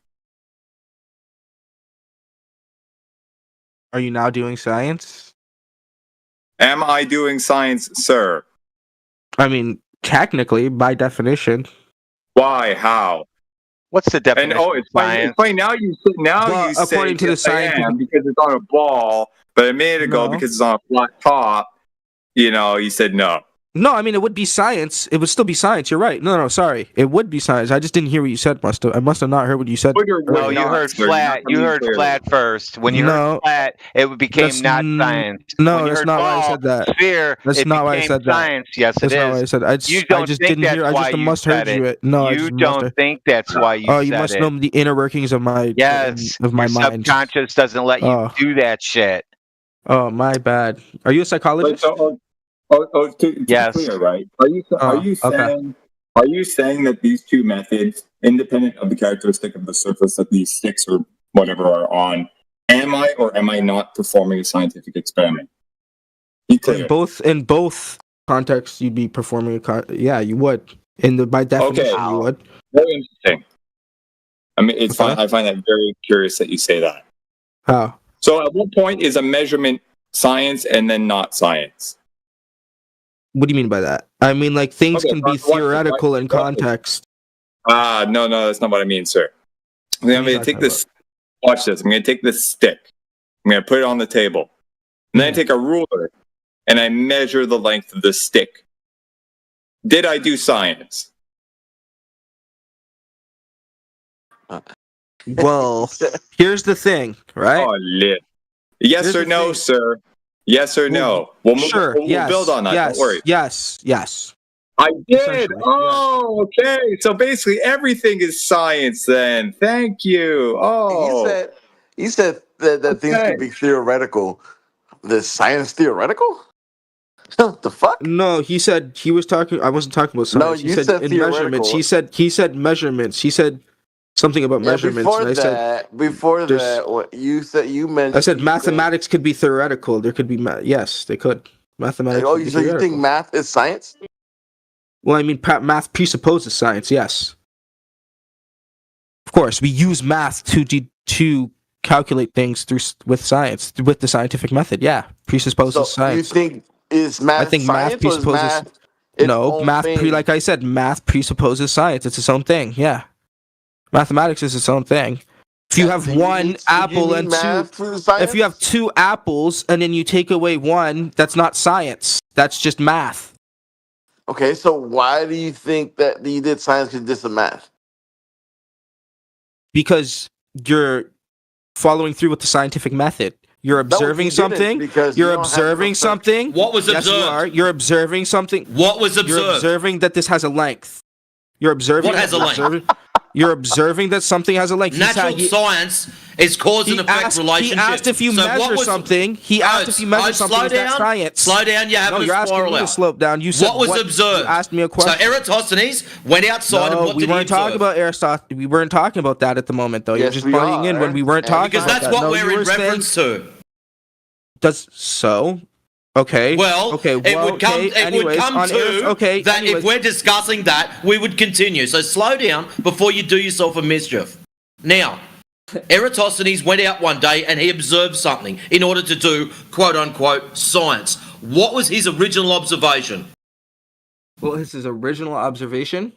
are you now doing science? Am I doing science, sir? I mean, technically, by definition. Why? How? What's the definition? And it's funny. Now you say according to the yes, I am, scientific, because it's on a ball, but a minute ago because it's on a flat top, you said no. No, I mean it would be science. It would still be science. You're right. No, sorry. It would be science. I just didn't hear what you said. I must have not heard what you said. No, you heard flat. You heard flat first. When you heard flat, it became not science. No, when you that's heard not ball, why I said that. Sphere, that's not why I said that. Science. Yes, that's it not is. why I said. I just didn't hear. I just must heard you it. No, you don't think that's why you. Oh, you said must it. know the inner workings of my of my your mind. Subconscious doesn't let you do that shit. Oh, my bad. Are you a psychologist? To be clear, right? Are you saying that these two methods, independent of the characteristic of the surface that these sticks or whatever are on, am I or am I not performing a scientific experiment? Be clear. In both contexts, you'd be performing yeah, you would. By definition, you would. Very interesting. I mean, it's fine. I find that very curious that you say that. How? So, at what point is a measurement science and then not science? What do you mean by that? I mean, like, things can be theoretical in context. No, that's not what I mean, sir. I'm going to take this. Watch this. I'm going to take this stick. I'm going to put it on the table. And then I take a ruler and I measure the length of the stick. Did I do science? Well, here's the thing, right? Oh, lit. Yes Here's or the no, thing. sir? Yes or no? We'll build on that. Yes, Don't worry. Yes. I did. Oh, okay. So basically, everything is science then. Thank you. Oh, He said that things could be theoretical. The science theoretical? What the fuck? No, he said he was talking. I wasn't talking about science. No, he you said in measurements. theoretical. He said measurements. He said something about measurements. Before that, what you said, you mentioned. I said mathematics could be theoretical. There could be yes, they could. Mathematics. Oh, could be so you think theoretical. math is science? Well, I mean, math presupposes science. Yes. Of course, we use math to calculate things with science, with the scientific method. Yeah, presupposes science. You think is math? I think science math presupposes. math its own math. thing? Like I said, math presupposes science. It's its own thing. Yeah, mathematics is its own thing. If you have one apple and two, if you have two apples and then you take away one, that's not science. That's just math. Okay, so why do you think that you did science because this is math? Because you're following through with the scientific method. You're observing something. You're observing something. What was Yes, you observed? are. You're observing something. What was You're observed? observing that this has a length. You're observing. What has a length? You're observing that something has a length. Natural science is cause and effect relationship. He asked if you So what measure was- something. He asked if you measure something. Slow Is that down. science? Slow down. You're having No, a you're asking spiral me to out. slow down. You said What was observed? You asked me a question. So Eratosthenes went outside and No, what we did he weren't talking observe? about Aristotles. We weren't talking about that at the moment, though. You're Yes, just we butting in are. when we weren't talking Because about that's that. what No, we're you in were saying- reference to. Does so? Okay. Well, okay. it would come. okay. It anyways, would come on to that anyways. if we're discussing that, we would continue. So slow down before you do yourself a mischief. Now, Eratosthenes went out one day and he observed something in order to do quote unquote science. What was his original observation? Well, his original observation.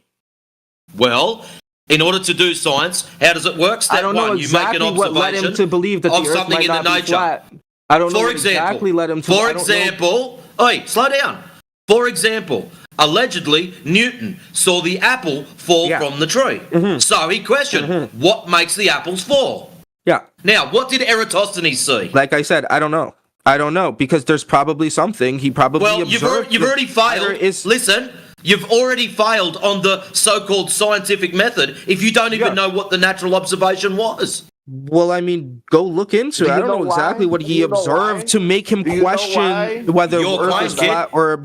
Well, in order to do science, how does it work? Step I don't know one, exactly you make an what led observation him to believe that of the Earth something might in the not be nature. flat. I don't know For what example, exactly led him to. For I don't know- example, oi, slow down. For example, allegedly, Newton saw the apple fall from the tree. So he questioned, what makes the apples fall? Yeah. Now, what did Eratosthenes see? Like I said, I don't know. I don't know because there's probably something he probably observed. You've already failed. Listen, you've already failed on the so-called scientific method if you don't even know what the natural observation was. Well, I mean, go look into it. I don't know exactly what he observed to make him question whether Earth is flat or.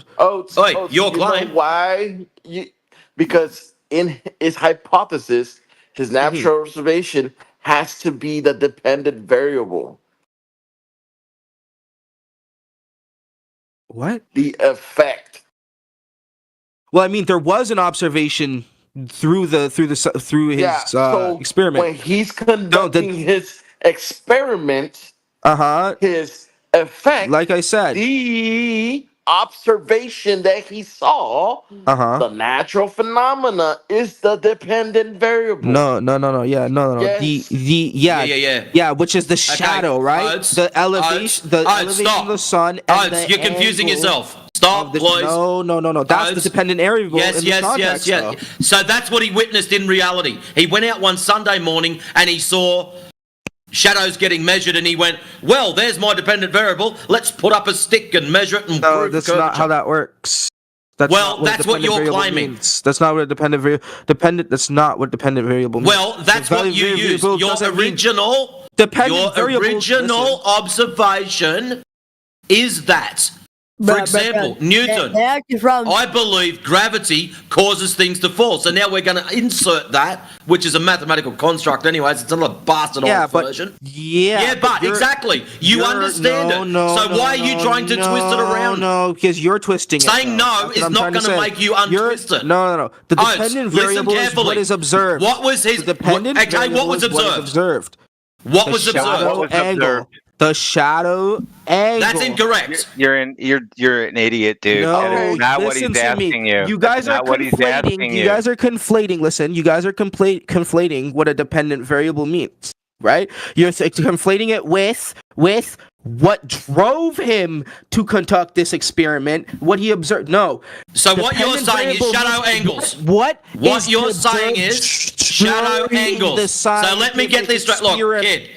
Your claim. Why? Because in his hypothesis, his natural observation has to be the dependent variable. What? The effect. Well, I mean, there was an observation through his experiment. When he's conducting his experiment, his effect, like I said, the observation that he saw, the natural phenomena is the dependent variable. No. Yes. Yeah, which is the shadow, right? The elevation of the sun. And you're confusing yourself. Stop, please. No. That's the dependent variable. Yes. So that's what he witnessed in reality. He went out one Sunday morning and he saw shadows getting measured, and he went, "Well, there's my dependent variable. Let's put up a stick and measure it." And no, that's not how that works. That's what you're claiming. That's not what a dependent variable. That's not what dependent variable means. Well, that's what you use. Your original observation is that. For example, Newton, I believe gravity causes things to fall. So now we're going to insert that, which is a mathematical construct anyways. It's another bastardized version. But exactly. You understand it. So why are you trying to twist it around? No, because you're twisting it. Saying no is not going to make you untwist it. No. The dependent variable is what is observed. What was his... what was observed? What was observed? The shadow angle. That's incorrect. You're an idiot, dude. No, that is not what he's asking you. You guys are conflating. You guys are conflating. Listen, you guys are conflating what a dependent variable means, right? You're conflating it with what drove him to conduct this experiment, what he observed. No. So what you're saying is shadow angles. What you're saying is shadow angles. So let me get this straight. Look, kid.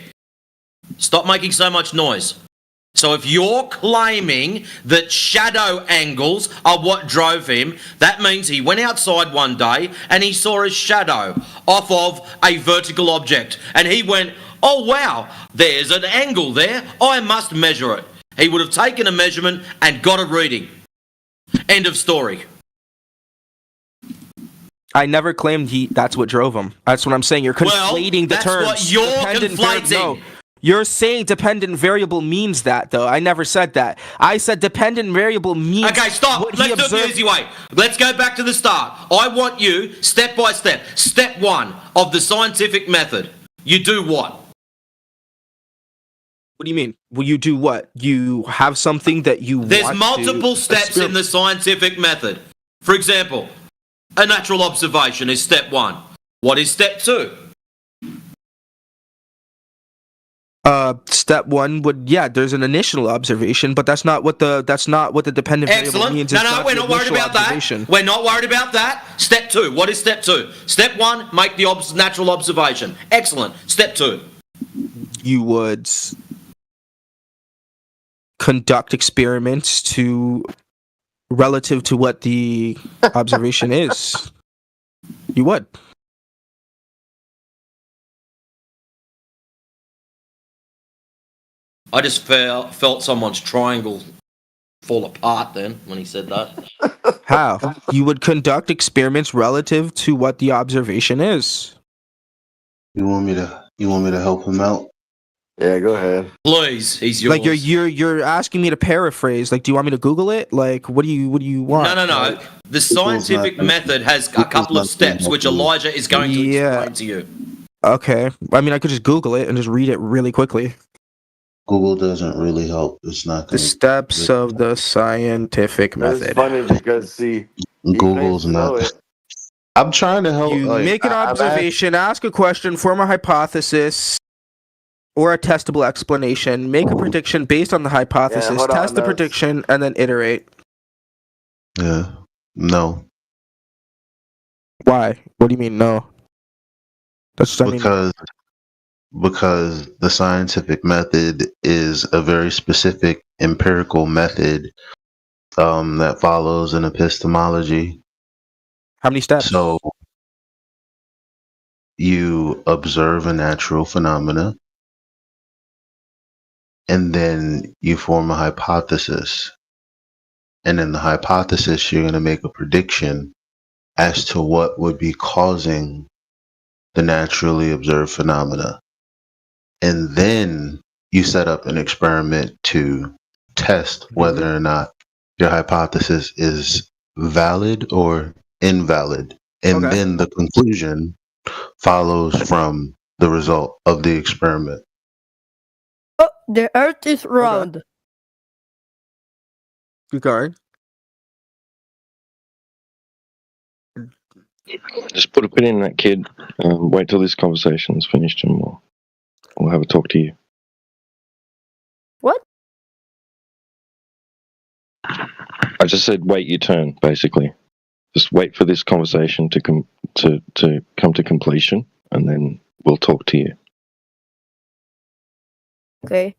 Stop making so much noise. So if you're claiming that shadow angles are what drove him, that means he went outside one day and he saw a shadow off of a vertical object. And he went, "Oh wow, there's an angle there. I must measure it." He would have taken a measurement and got a reading. End of story. I never claimed that's what drove him. That's what I'm saying. You're conflating the terms. That's what you're conflating. You're saying dependent variable means that, though. I never said that. I said dependent variable means... Okay, stop. Let's do it the easy way. Let's go back to the start. I want you, step by step, step one of the scientific method. You do what? What do you mean? Well, you do what? You have something that you want to... There's multiple steps in the scientific method. For example, a natural observation is step one. What is step two? Step one would there's an initial observation, but that's not what the dependent variable means. No, we're not worried about that. We're not worried about that. Step two. What is step two? Step one, make the natural observation. Excellent. Step two. You would conduct experiments relative to what the observation is. You would. I just felt someone's triangle fall apart then when he said that. How? You would conduct experiments relative to what the observation is. You want me to help him out? Yeah, go ahead. Please, he's yours. Like you're asking me to paraphrase. Like, do you want me to Google it? Like, what do you want? No. The scientific method has a couple of steps which Elijah is going to explain to you. Okay. I mean, I could just Google it and just read it really quickly. Google doesn't really help. It's not the steps of the scientific method. It's funny because Google's not. I'm trying to help. You make an observation, ask a question, form a hypothesis or a testable explanation, make a prediction based on the hypothesis, test the prediction, and then iterate. Yeah. No. Why? What do you mean no? That's what I mean. Because the scientific method is a very specific empirical method that follows an epistemology. How many steps? So you observe a natural phenomena, and then you form a hypothesis. And in the hypothesis, you're going to make a prediction as to what would be causing the naturally observed phenomena. And then you set up an experiment to test whether or not your hypothesis is valid or invalid. And then the conclusion follows from the result of the experiment. Oh, the Earth is round. Keep going. Just put a pin in that, kid. Wait till this conversation is finished, and we'll have a talk to you. What? I just said wait your turn, basically. Just wait for this conversation to come to completion, and then we'll talk to you. Okay.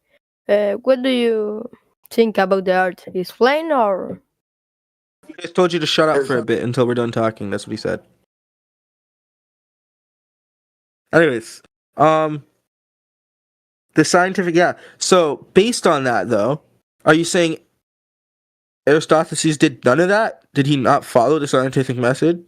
What do you think about the Earth? Is plain or? He just told you to shut up for a bit until we're done talking. That's what he said. Anyways, the scientific, yeah. So based on that, though, are you saying Aristophanes did none of that? Did he not follow the scientific method?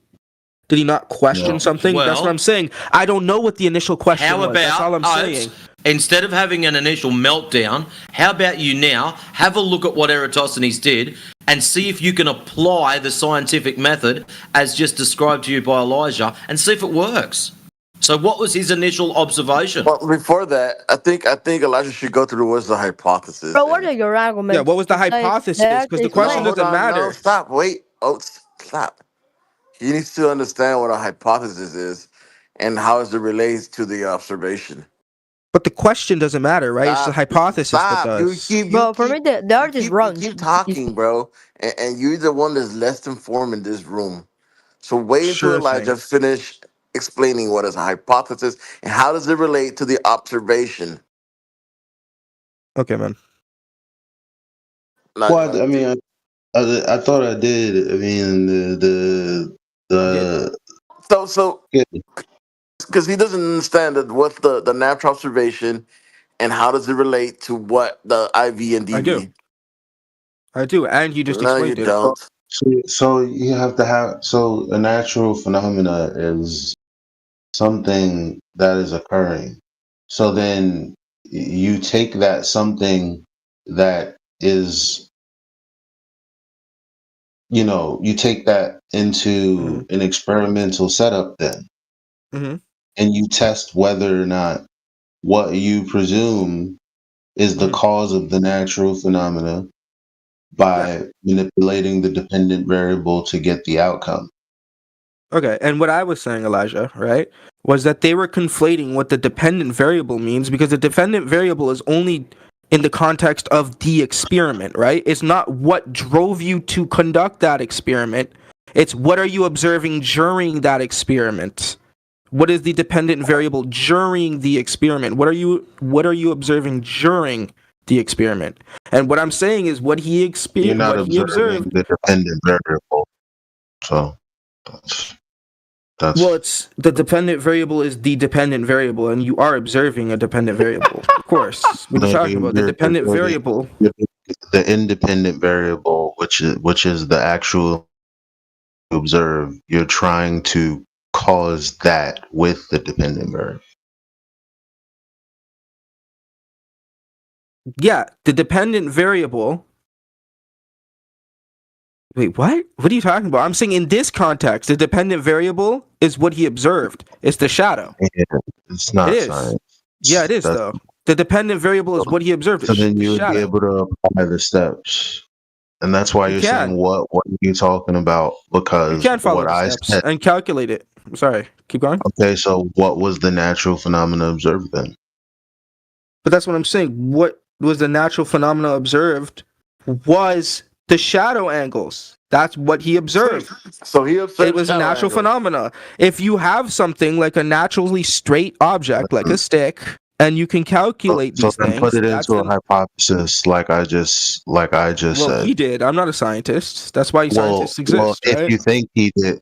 Did he not question something? That's what I'm saying. I don't know what the initial question How was. That's all about I'm saying. instead of having an initial meltdown, how about you now have a look at what Eratosthenes did and see if you can apply the scientific method as just described to you by Elijah and see if it works. So what was his initial observation? Well, before that, I think Elijah should go through what's the hypothesis. Bro, what are your arguments? Yeah, what was the hypothesis? Because the question doesn't matter. No, stop. Wait. Oh, stop. He needs to understand what a hypothesis is and how it relates to the observation. But the question doesn't matter, right? It's the hypothesis that does. Bro, for me, the Earth is round. Keep talking, bro. And you're the one that's less informed in this room. So wait until Elijah finish explaining what is a hypothesis and how does it relate to the observation. Okay, man. Well, I mean, I thought I did. I mean, So because he doesn't understand that what's the natural observation and how does it relate to what the IV and DV. I do, and you just explained it. Don't. So you have to have a natural phenomena is something that is occurring. So then you take that something that is, you take that into an experimental setup then, and you test whether or not what you presume is the cause of the natural phenomena by manipulating the dependent variable to get the outcome. Okay, and what I was saying, Elijah, right, was that they were conflating what the dependent variable means because the dependent variable is only in the context of the experiment, right? It's not what drove you to conduct that experiment. It's what are you observing during that experiment? What is the dependent variable during the experiment? What are you observing during the experiment? And what I'm saying is what he experienced. You're not observing the dependent variable. So that's well, it's the dependent variable is the dependent variable, and you are observing a dependent variable. Of course, what are you talking about? The dependent variable, the independent variable, which is the actual observe. You're trying to cause that with the dependent variable. Yeah, the dependent variable. Wait, what? What are you talking about? I'm saying in this context, the dependent variable is what he observed. It's the shadow. Yeah, it's not it is. Science. Yeah, it is though. The dependent variable is what he observed. So then you would be able to apply the steps, and that's why you're saying what are you talking about? Because you can't follow what the I steps said. and calculate it. I'm sorry. Keep going. Okay, so what was the natural phenomena observed then? But that's what I'm saying. What was the natural phenomena observed was the shadow angles. That's what he observed. So he observed It was a shadow natural angles. phenomena. If you have something like a naturally straight object, like a stick, and you can calculate So these then put things, it that's into a the, hypothesis, like I just well, said. he did. I'm not a scientist. That's why scientists exist, If right? you think he did,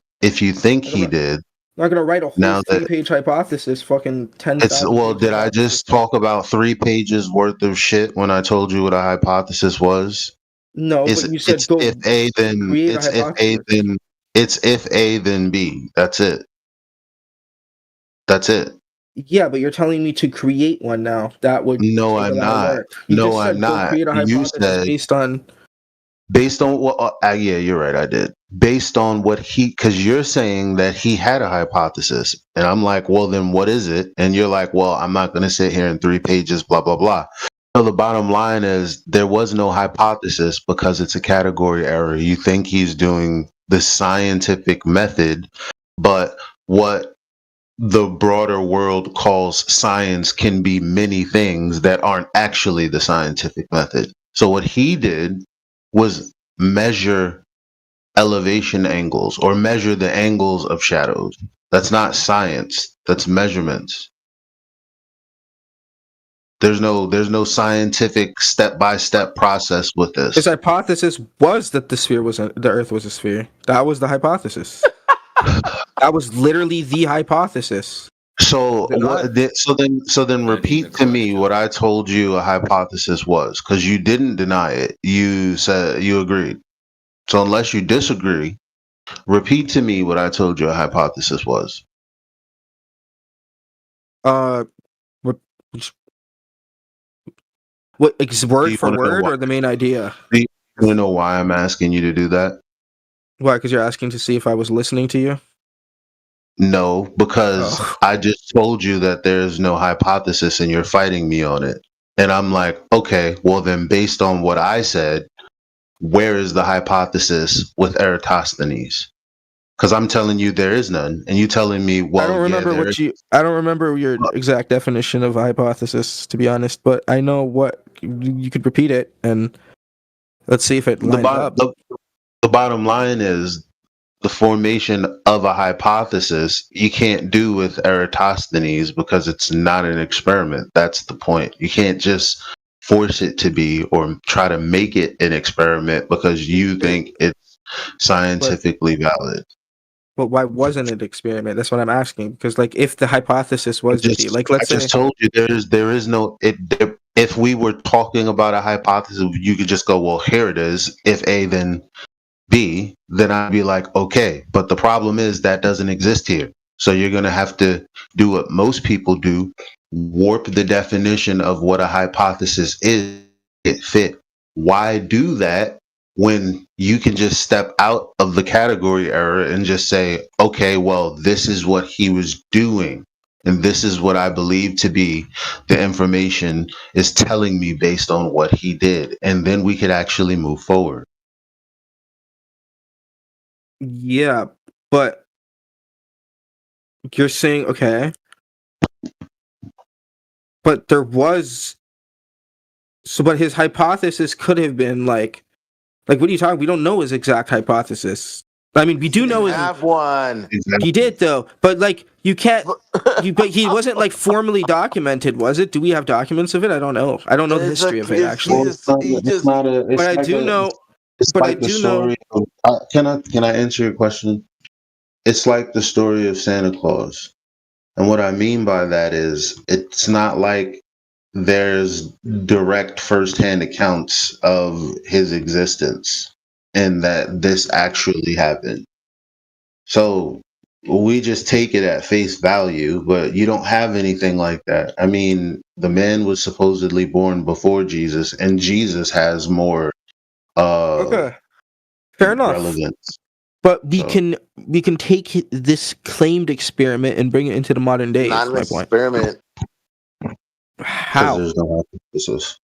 I'm not gonna write a whole now that 3-page hypothesis, fucking 10,000 pages did I long. just talk about 3 pages worth of shit when I told you what a hypothesis was? No, but you said go If A, then create a it's if A, hypothesis. then it's if A, then B. That's it. That's it. Yeah, but you're telling me to create one now. That would No, take a I'm lot of not. work. You No, just I'm said go not. create a You hypothesis said based on what? Yeah, you're right. I did. Based on what because you're saying that he had a hypothesis, and I'm like, well, then what is it? And you're like, well, I'm not going to sit here in 3 pages, blah blah blah. So the bottom line is there was no hypothesis because it's a category error. You think he's doing the scientific method, but what the broader world calls science can be many things that aren't actually the scientific method. So what he did was measure elevation angles or measure the angles of shadows. That's not science. That's measurements. There's no scientific step-by-step process with this. his hypothesis was that the Earth was a sphere. That was the hypothesis. That was literally the hypothesis. So then repeat to me what I told you a hypothesis was, because you didn't deny it. You said you agreed. So unless you disagree, repeat to me what I told you a hypothesis was. What word for word or the main idea? Do you know why I'm asking you to do that? Why? Because you're asking to see if I was listening to you? No, because I just told you that there's no hypothesis and you're fighting me on it. And I'm like, okay, well then based on what I said, where is the hypothesis with Eratosthenes? Because I'm telling you there is none, and you telling me, well, I don't remember I don't remember your exact definition of hypothesis, to be honest, but I know what you could repeat it and let's see if it lines up. The bottom line is the formation of a hypothesis you can't do with Eratosthenes because it's not an experiment. That's the point. You can't just force it to be or try to make it an experiment because you think it's scientifically valid. But why wasn't it an experiment? That's what I'm asking. Because like if the hypothesis was to be like, let's I just told you there is no if we were talking about a hypothesis, you could just go, well, here it is. If A, then B, then I'd be like, okay. But the problem is that doesn't exist here. So you're going to have to do what most people do, warp the definition of what a hypothesis is, get fit. Why do that when you can just step out of the category error and just say, okay, well, this is what he was doing. And this is what I believe to be the information is telling me based on what he did. And then we could actually move forward. Yeah, but you're saying okay, but there was but his hypothesis could have been like what are you talking? We don't know his exact hypothesis. I mean, we do know his. Have one. He did though, but like you can't. But he wasn't like formally documented, was it? Do we have documents of it? I don't know. I don't know the history of it actually. But I do know. But I do know. Can I answer your question? It's like the story of Santa Claus. And what I mean by that is it's not like there's direct firsthand accounts of his existence and that this actually happened. So we just take it at face value, but you don't have anything like that. I mean, the man was supposedly born before Jesus, and Jesus has more Okay, fair enough. relevance. But we can take this claimed experiment and bring it into the modern day. Not Is an my point. experiment. How? There's no hypothesis.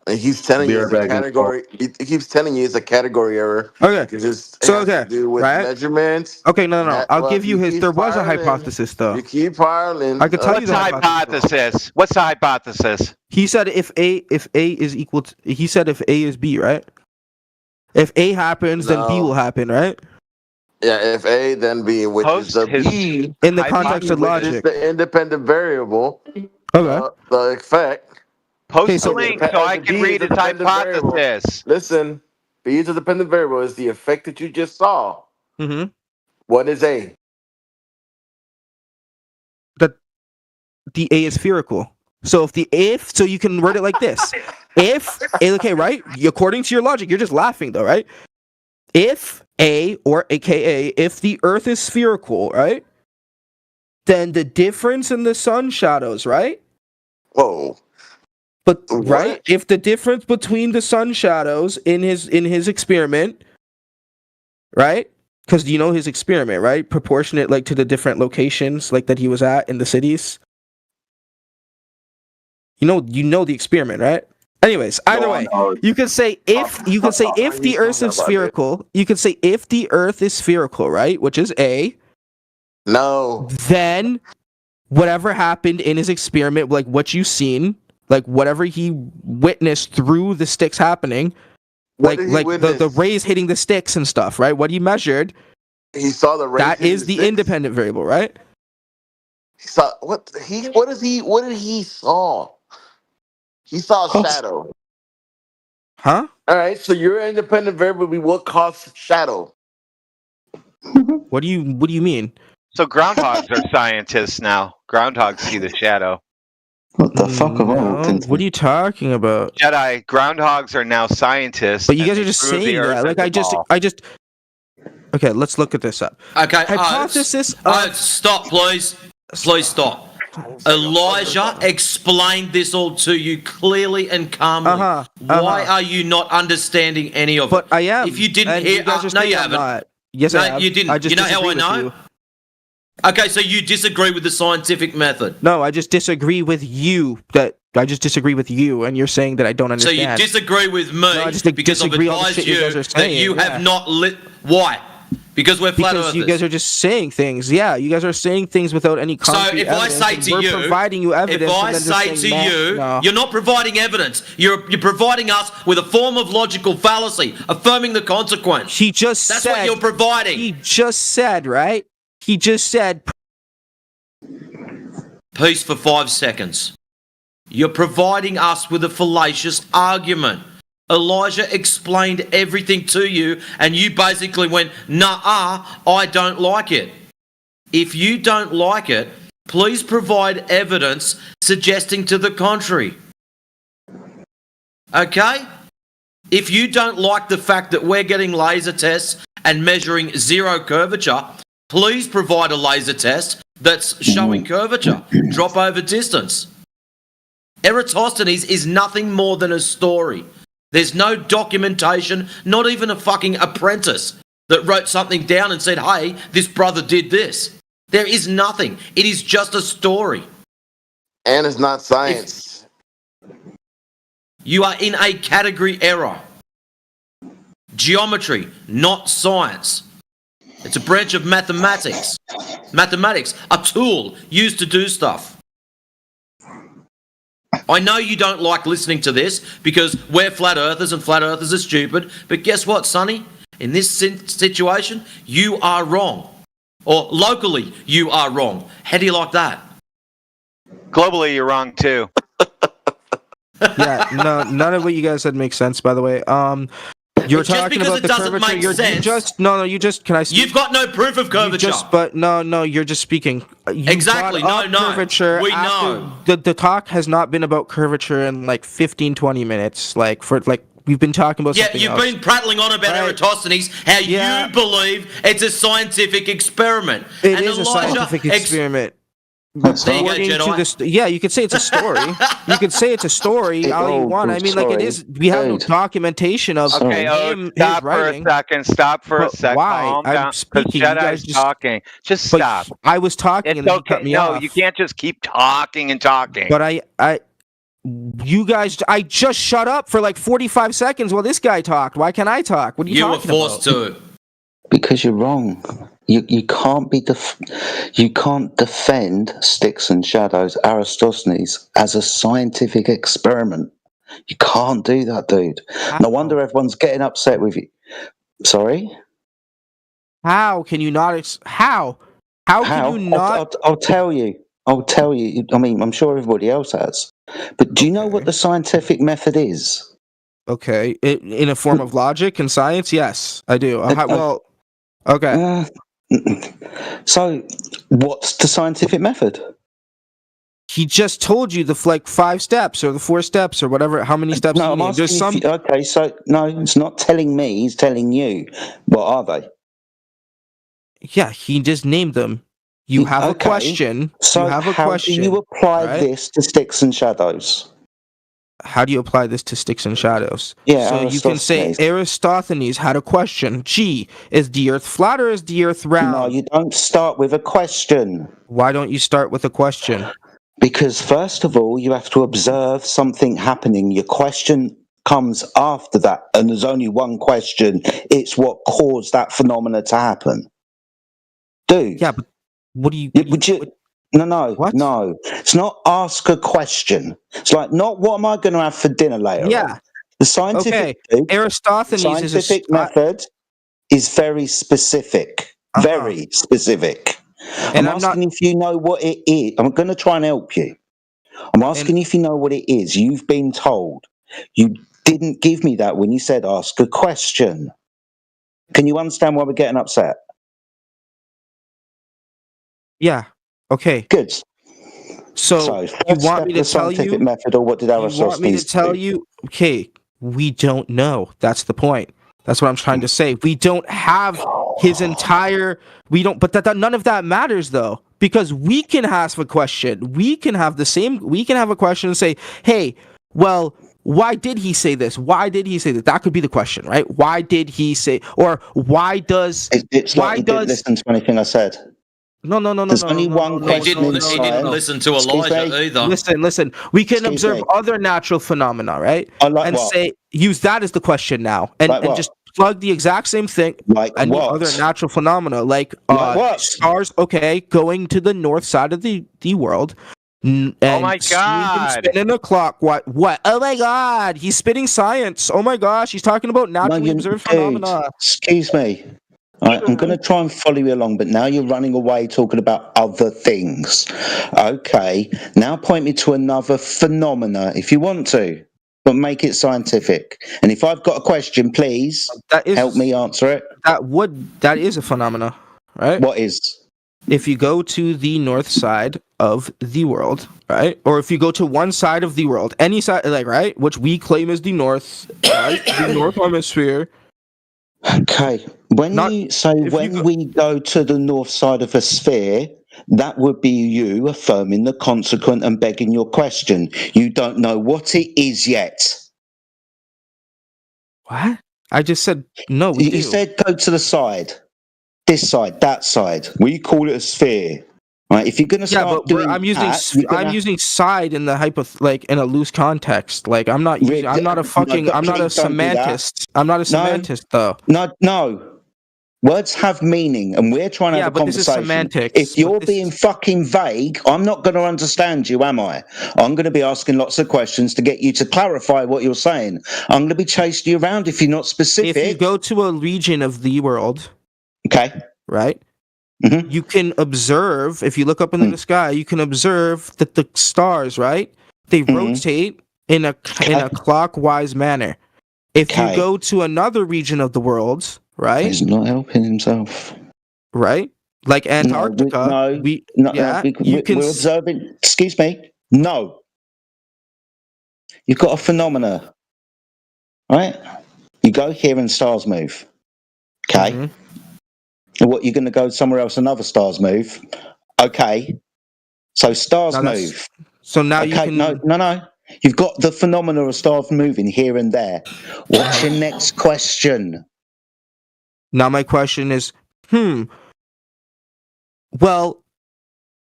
And he's telling you it's a category. He keeps telling you it's a category error. Okay. It has okay. to do with right? measurements. Okay, no. I'll Well, give you his. There was a hypothesis though. You keep piling. I could tell you What's the hypothesis? What's the hypothesis? He said if A is equal to, he said if A is B, right? If A happens, then B No. will happen, right? Yeah, if A, then B, which is the B in the context of which is logic. the independent variable. Okay. The effect. Post the link so I can read his hypothesis. Listen, B is a dependent variable. Is the effect that you just saw. Mm-hmm. What is A? That the A is spherical. So so you can word it like this. Okay, right? According to your logic, you're just laughing though, right? If A, or AKA, if the Earth is spherical, right? Then the difference in the sun shadows, right? Whoa. But right? If the difference between the sun shadows in his experiment, right? Because you know his experiment, right? Proportionate like to the different locations like that he was at in the cities. You know the experiment, right? Anyways, either way, you can say if the Earth is spherical, you can say if the Earth is spherical, right? Which is A. No. Then whatever happened in his experiment, like what you've seen, like whatever he witnessed through the sticks happening, like the rays hitting the sticks and stuff, right? What he measured, he saw the rays. That is the independent variable, right? He saw what did he saw? He saw a shadow. Huh? All right, so your independent variable will be what caused shadow. What do you mean? So groundhogs are scientists now. Groundhogs see the shadow. What the fuck am I walking What are you talking about? Jedi, groundhogs are now scientists. But you and guys they are just prove the saying Earth that. Like is a ball. I just. Okay, let's look at this up. Okay. Hypothesis. Stop, please. Please stop. Elijah explained this all to you clearly and calmly. Why are you not understanding any of it? But I am. If you didn't and hear, you guys are no, saying you I'm haven't. not. Yes, no, I have. you didn't. I just You know how I disagree with know? you. Okay, so you disagree with the scientific method. No, I just disagree with you. I just disagree with you, and you're saying that I don't So understand. you disagree with me No, I just because I've disagree all the advised shit you you guys are that saying, you yeah. have not lit. Why? Because we're flat Because earthers. you guys are just saying things. Yeah, you guys are saying things without any concrete So if I evidence, say and to we're you, providing you evidence, if I and then just say saying, to you, no. you're not providing evidence. You're providing us with a form of logical fallacy, affirming the consequence. He just That's said, what you're providing. He just said, right? He just said. Peace for 5 seconds. You're providing us with a fallacious argument. Elijah explained everything to you, and you basically went, nah, I don't like it. If you don't like it, please provide evidence suggesting to the contrary. Okay? If you don't like the fact that we're getting laser tests and measuring zero curvature, please provide a laser test that's showing curvature, drop over distance. Eratosthenes is nothing more than a story. There's no documentation, not even a fucking apprentice that wrote something down and said, hey, this brother did this. There is nothing. It is just a story. And it's not science. You are in a category error. Geometry, not science. It's a branch of mathematics. Mathematics, a tool used to do stuff. I know you don't like listening to this because we're flat earthers and flat earthers are stupid, but guess what, Sonny? In this situation, you are wrong. Or locally, you are wrong. How do you like that? Globally, you're wrong too. Yeah, no, none of what you guys said makes sense. By the way, you're Just talking because about it the doesn't curvature. make You sense. just can I speak? You've got no proof of curvature. You're just speaking. You Exactly, brought up no, curvature we after know. The talk has not been about curvature in like 15-20 minutes. We've been talking about Yeah, something you've else. been prattling on about Eratosthenes, how you believe it's a scientific experiment. It is a scientific experiment. There you go, According to Jedi. yeah, you could say it's a story. You could say it's a story all you want. I mean, like it is. We have no documentation of Okay, him. stop his for writing. a second. Stop for a But second. why? Calm I'm down. 'Cause speaking, you guys Jedi's just- talking. Just But stop. I was talking It's and then you okay. cut me No, off. you can't just keep talking and talking. But you guys, I just shut up for like 45 seconds while this guy talked. Why can't I talk? What are you You were talking forced about? to. Because you're wrong. You can't be you can't defend sticks and shadows, Eratosthenes, as a scientific experiment. You can't do that, dude. No wonder everyone's getting upset with you. Sorry? How can you not? How? How can you not? I'll tell you. I'll tell you. I mean, I'm sure everybody else has. But do you know what the scientific method is? Okay, in a form of logic and science, yes, I do. Well, okay. So, what's the scientific method? He just told you the 5 steps or the 4 steps or whatever. How many steps? No, I'm asking There's some. Okay, so no, it's not telling me. He's telling you. What are they? Yeah, he just named them. You have a question. So, you have a question. How do you apply right? this to Sticks and Shadows? How do you apply this to Sticks and Shadows? Yeah, so you can say Aristophanes had a question. Gee, is the Earth flat or is the Earth round? No, you don't start with a question. Why don't you start with a question? Because first of all, you have to observe something happening. Your question comes after that, and there's only one question. It's what caused that phenomena to happen. Dude. Yeah, but what do you... No. It's not ask a question. It's like, not what am I going to have for dinner later? Yeah. The scientific scientific method is very specific. Very specific. And I'm asking if you know what it is. I'm going to try and help you. I'm asking if you know what it is. You've been told. You didn't give me that when you said ask a question. Can you understand why we're getting upset? Yeah. Okay. Good. So you want me to tell you? Method, or what did you want me to tell you? Okay, we don't know. That's the point. That's what I'm trying to say. We don't have his entire. We don't. But none of that matters though, because we can ask a question. We can have the same. We can have a question and say, "Hey, well, why did he say this? Why did he say that?" That could be the question, right? Why did he say? Or why does? It's like he didn't listen to anything I said. No. There's only one question. He didn't listen to Elijah either. Listen. We can observe other natural phenomena, right? And say use that as the question now, and just plug the exact same thing. Like any other natural phenomena, like stars. Okay, going to the north side of the world. And oh my God! Spinning a clock. What? Oh my God! He's spitting science. Oh my gosh! He's talking about naturally observed phenomena. Excuse me. I'm going to try and follow you along, but now you're running away talking about other things. Okay, now point me to another phenomena if you want to, but make it scientific. And if I've got a question, please help me answer it. That is a phenomena, right? What is? If you go to the north side of the world, right? Or if you go to one side of the world, any side, right? Which we claim is the north, right? The north hemisphere. Okay. When we go to the north side of a sphere, that would be you affirming the consequent and begging your question. You don't know what it is yet. What? I just said no. You said go to the side. This side, that side. We call it a sphere. Right? If you're going to start doing I'm using side in the in a loose context. Like I'm not a semantist. I'm not a semantist though. No. Words have meaning, and we're trying to have a conversation. This is semantics. If you're being fucking vague, I'm not going to understand you, am I? I'm going to be asking lots of questions to get you to clarify what you're saying. I'm going to be chasing you around if you're not specific. If you go to a region of the world, okay, right? Mm-hmm. You can observe, if you look up into the sky, you can observe that the stars, right? They rotate in a clockwise manner. If you go to another region of the world, right? He's not helping himself. Right? Like Antarctica. We're observing. Excuse me. No. You've got a phenomena. Right? You go here and stars move. Okay? Mm-hmm. What, you're going to go somewhere else and other stars move? Okay. So stars move. So now you can... No. You've got the phenomena of stars moving here and there. What's your next question? Now my question is, well,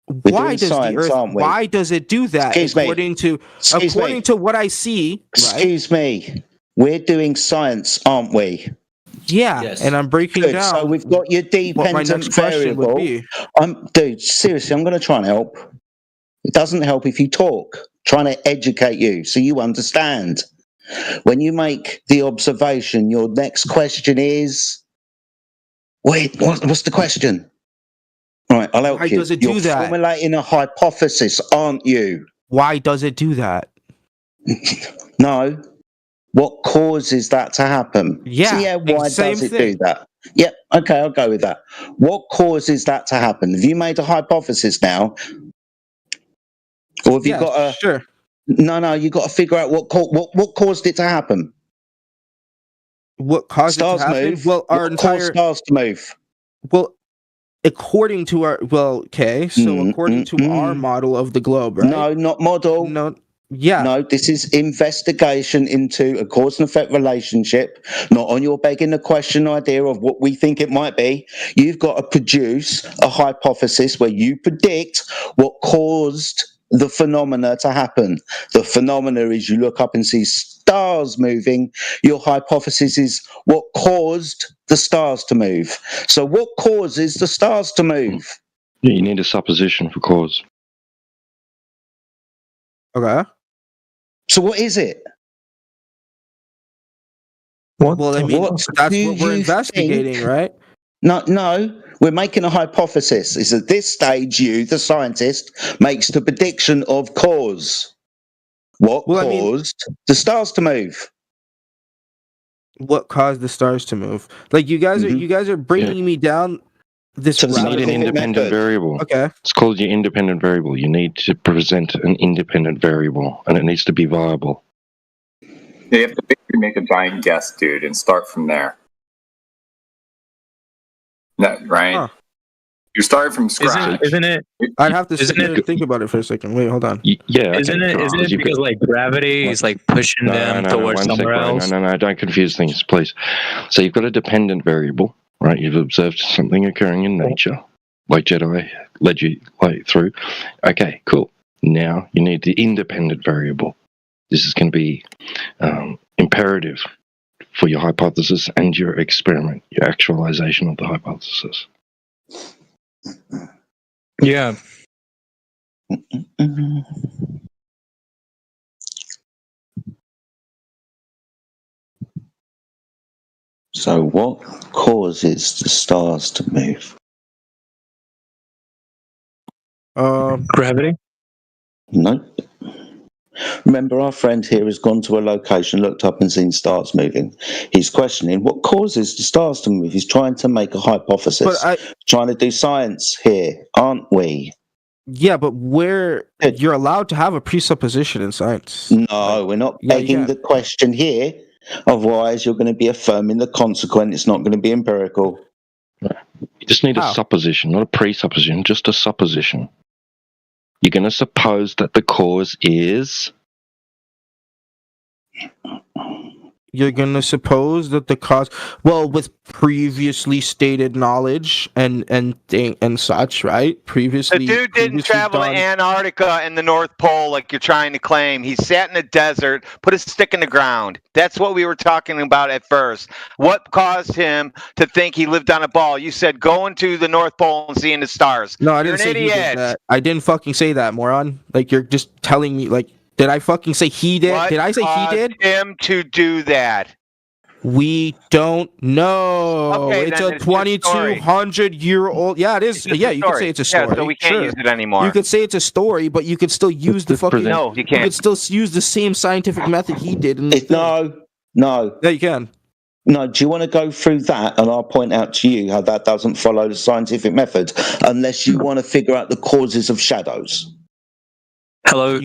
why does the Earth... Why does it do that? According to what I see... Excuse me. We're doing science, aren't we? Yeah, yes. And I'm breaking down. So we've got your dependent variable. Dude, seriously, I'm going to try and help. It doesn't help if you talk. Trying to educate you so you understand. When you make the observation, your next question is, wait, what's the question? All right, I'll help Why you. does it You're do that? formulating a hypothesis, aren't you? Why does it do that? No. What causes that to happen? Yeah, So, yeah, why same does it thing. do that? Yep, okay, I'll go with that. What causes that to happen? Have you made a hypothesis now? Or have you got a... Sure. No, you got to figure out what caused it to happen. What caused Stars it to happen? move. Well, our What entire... caused stars to move? Well, according to our... Well, okay, so according to our model of the globe, right? No, not model. No, yeah. No, this is investigation into a cause and effect relationship, not on your begging the question idea of what we think it might be. You've got to produce a hypothesis where you predict what caused the phenomena to happen. The phenomena is you look up and see stars moving. Your hypothesis is what caused the stars to move. So what causes the stars to move? Yeah, you need a supposition for cause. Okay. So what is it? Well, I mean, What that's do what we're you investigating, think? right? No, we're making a hypothesis. Is at this stage you, the scientist, makes the prediction of cause. What caused the stars to move? What caused the stars to move? Like you guys are bringing me down this So you rabbit need an hole. independent variable. Okay. It's called your independent variable. You need to present an independent variable, and it needs to be viable. You have to basically make a giant guess, dude, and start from there. Right? Huh. You start from scratch. Isn't it? I'd have to sit Isn't there it- and think about it for a second. Wait, hold on. Yeah. Isn't it because like gravity is like pushing them towards one sec, somewhere bro. else? No, don't confuse things, please. So you've got a dependent variable, right? You've observed something occurring in nature, like Jedi led you through. Okay, cool. Now you need the independent variable. This is going to be imperative for your hypothesis and your experiment, your actualization of the hypothesis. Yeah. So what causes the stars to move? Gravity? No. Remember, our friend here has gone to a location, looked up and seen stars moving. He's questioning what causes the stars to move. He's trying to make a hypothesis. Trying to do science here, aren't we? Yeah, but you're allowed to have a presupposition in science. No, we're not begging the question here. Otherwise, you're going to be affirming the consequent. It's not going to be empirical. You just need a supposition, not a presupposition, just a supposition. You're going to suppose that the cause is... You're going to suppose that the cause... Well, with previously stated knowledge and such, right? The dude didn't travel to Antarctica and the North Pole like you're trying to claim. He sat in the desert, put a stick in the ground. That's what we were talking about at first. What caused him to think he lived on a ball? You said going to the North Pole and seeing the stars. No, I You're didn't say an he did idiot. that. I didn't fucking say that, moron. Like, you're just telling me, like... Did I fucking say he did? What Did I say he caused did? him to do that? We don't know. Okay, it's then a it's your story. 2,200-year-old. Yeah, it is. It's Yeah, a you could story. say it's a Yeah, story. so we can't use it anymore. You could say it's a story, but you could still use the fucking. No, you can't. You could still use the same scientific method he did. No. Yeah, you can. No, do you want to go through that? And I'll point out to you how that doesn't follow the scientific method, unless you want to figure out the causes of shadows. Hello.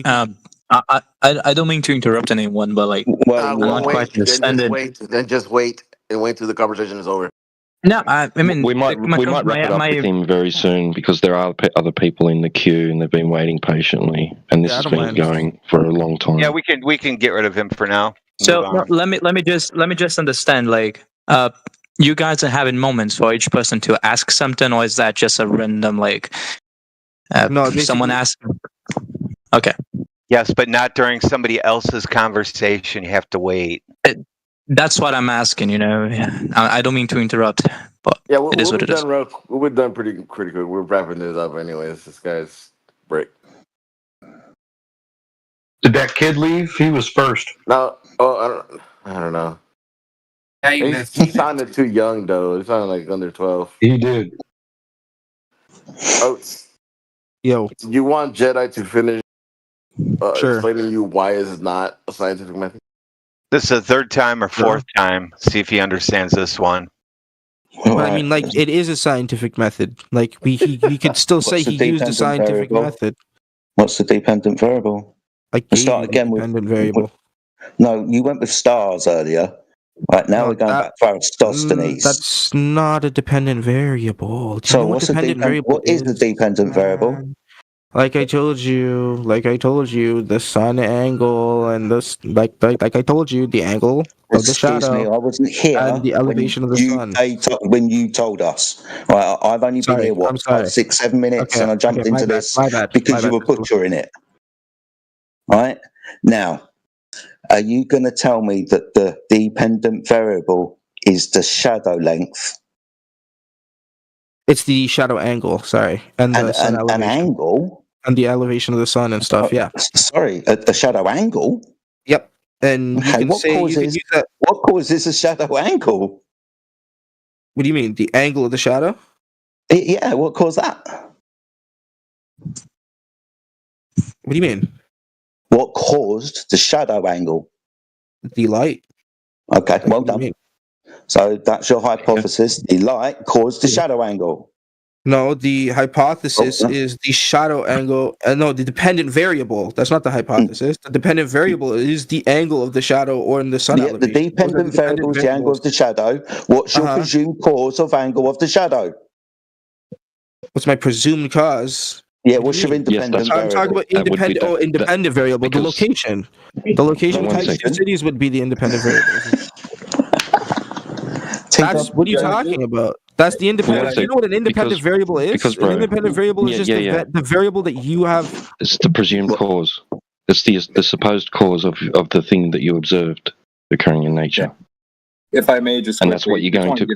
I don't mean to interrupt anyone, but like, one question extended. Then just wait and wait till the conversation is over. No, I mean we might wrap it up with him very soon because there are other people in the queue and they've been waiting patiently, and this has been going for a long time. Yeah, we can get rid of him for now. So let me just understand. Like, you guys are having moments for each person to ask something, or is that just a random like? No, someone asks. Okay. Yes, but not during somebody else's conversation. You have to wait. That's what I'm asking. You know, I don't mean to interrupt, but Yeah, it is what it is. We're done pretty good. We're wrapping this up anyways. This guy's break. Did that kid leave? He was first. No, I don't know. He sounded too young though. He sounded like under 12. He did. Oh, Yo, you want Jedi to finish Sure. explaining you why it's not a scientific method? This is the third time or fourth time. See if he understands this one. But I mean, like, it is a scientific method. Like, he could still say What's the he used a dependent scientific variable? method. What's the dependent variable? Like, Let's start again dependent variable. No, you went with stars earlier. Right, now we're going back to Aristophanes. That's not a dependent variable. Do you So know what what's a dependent dependent? variable What is the dependent variable? Like I told you, the sun angle and this, like I told you, the angle of the Excuse shadow. me, I wasn't here and the elevation of the sun. When you told us. Right, I've only been here, I'm sorry. 5, 6, 7 minutes, Okay, and I jumped okay, my into bad, this my bad, because my you bad. were butchering it. Right? Now, are you going to tell me that the dependent variable is the shadow length? It's the shadow angle, sorry, and the sun elevation. An angle? And the elevation of the sun and stuff, yeah. Sorry, a shadow angle? Yep. And you can say you can use that. What causes a shadow angle? What do you mean? The angle of the shadow? Yeah, what caused that? What do you mean? What caused the shadow angle? The light. Okay, well done. So that's your hypothesis. The light caused the shadow angle. No, the hypothesis is the shadow angle. No, the dependent variable. That's not the hypothesis. The dependent variable is the angle of the shadow or in the sun elevation. The dependent variable is the angle of the shadow. What's your presumed cause of angle of the shadow? What's my presumed cause? Yeah, what's your independent variable? I'm talking about independent variable, the location. The location One types of second. cities would be the independent variable. What are you talking about? That's the independent. You know what an independent variable is? An independent variable is just the variable that you have. It's the presumed cause. It's the supposed cause of the thing that you observed occurring in nature. If I may just, and that's what you're going to.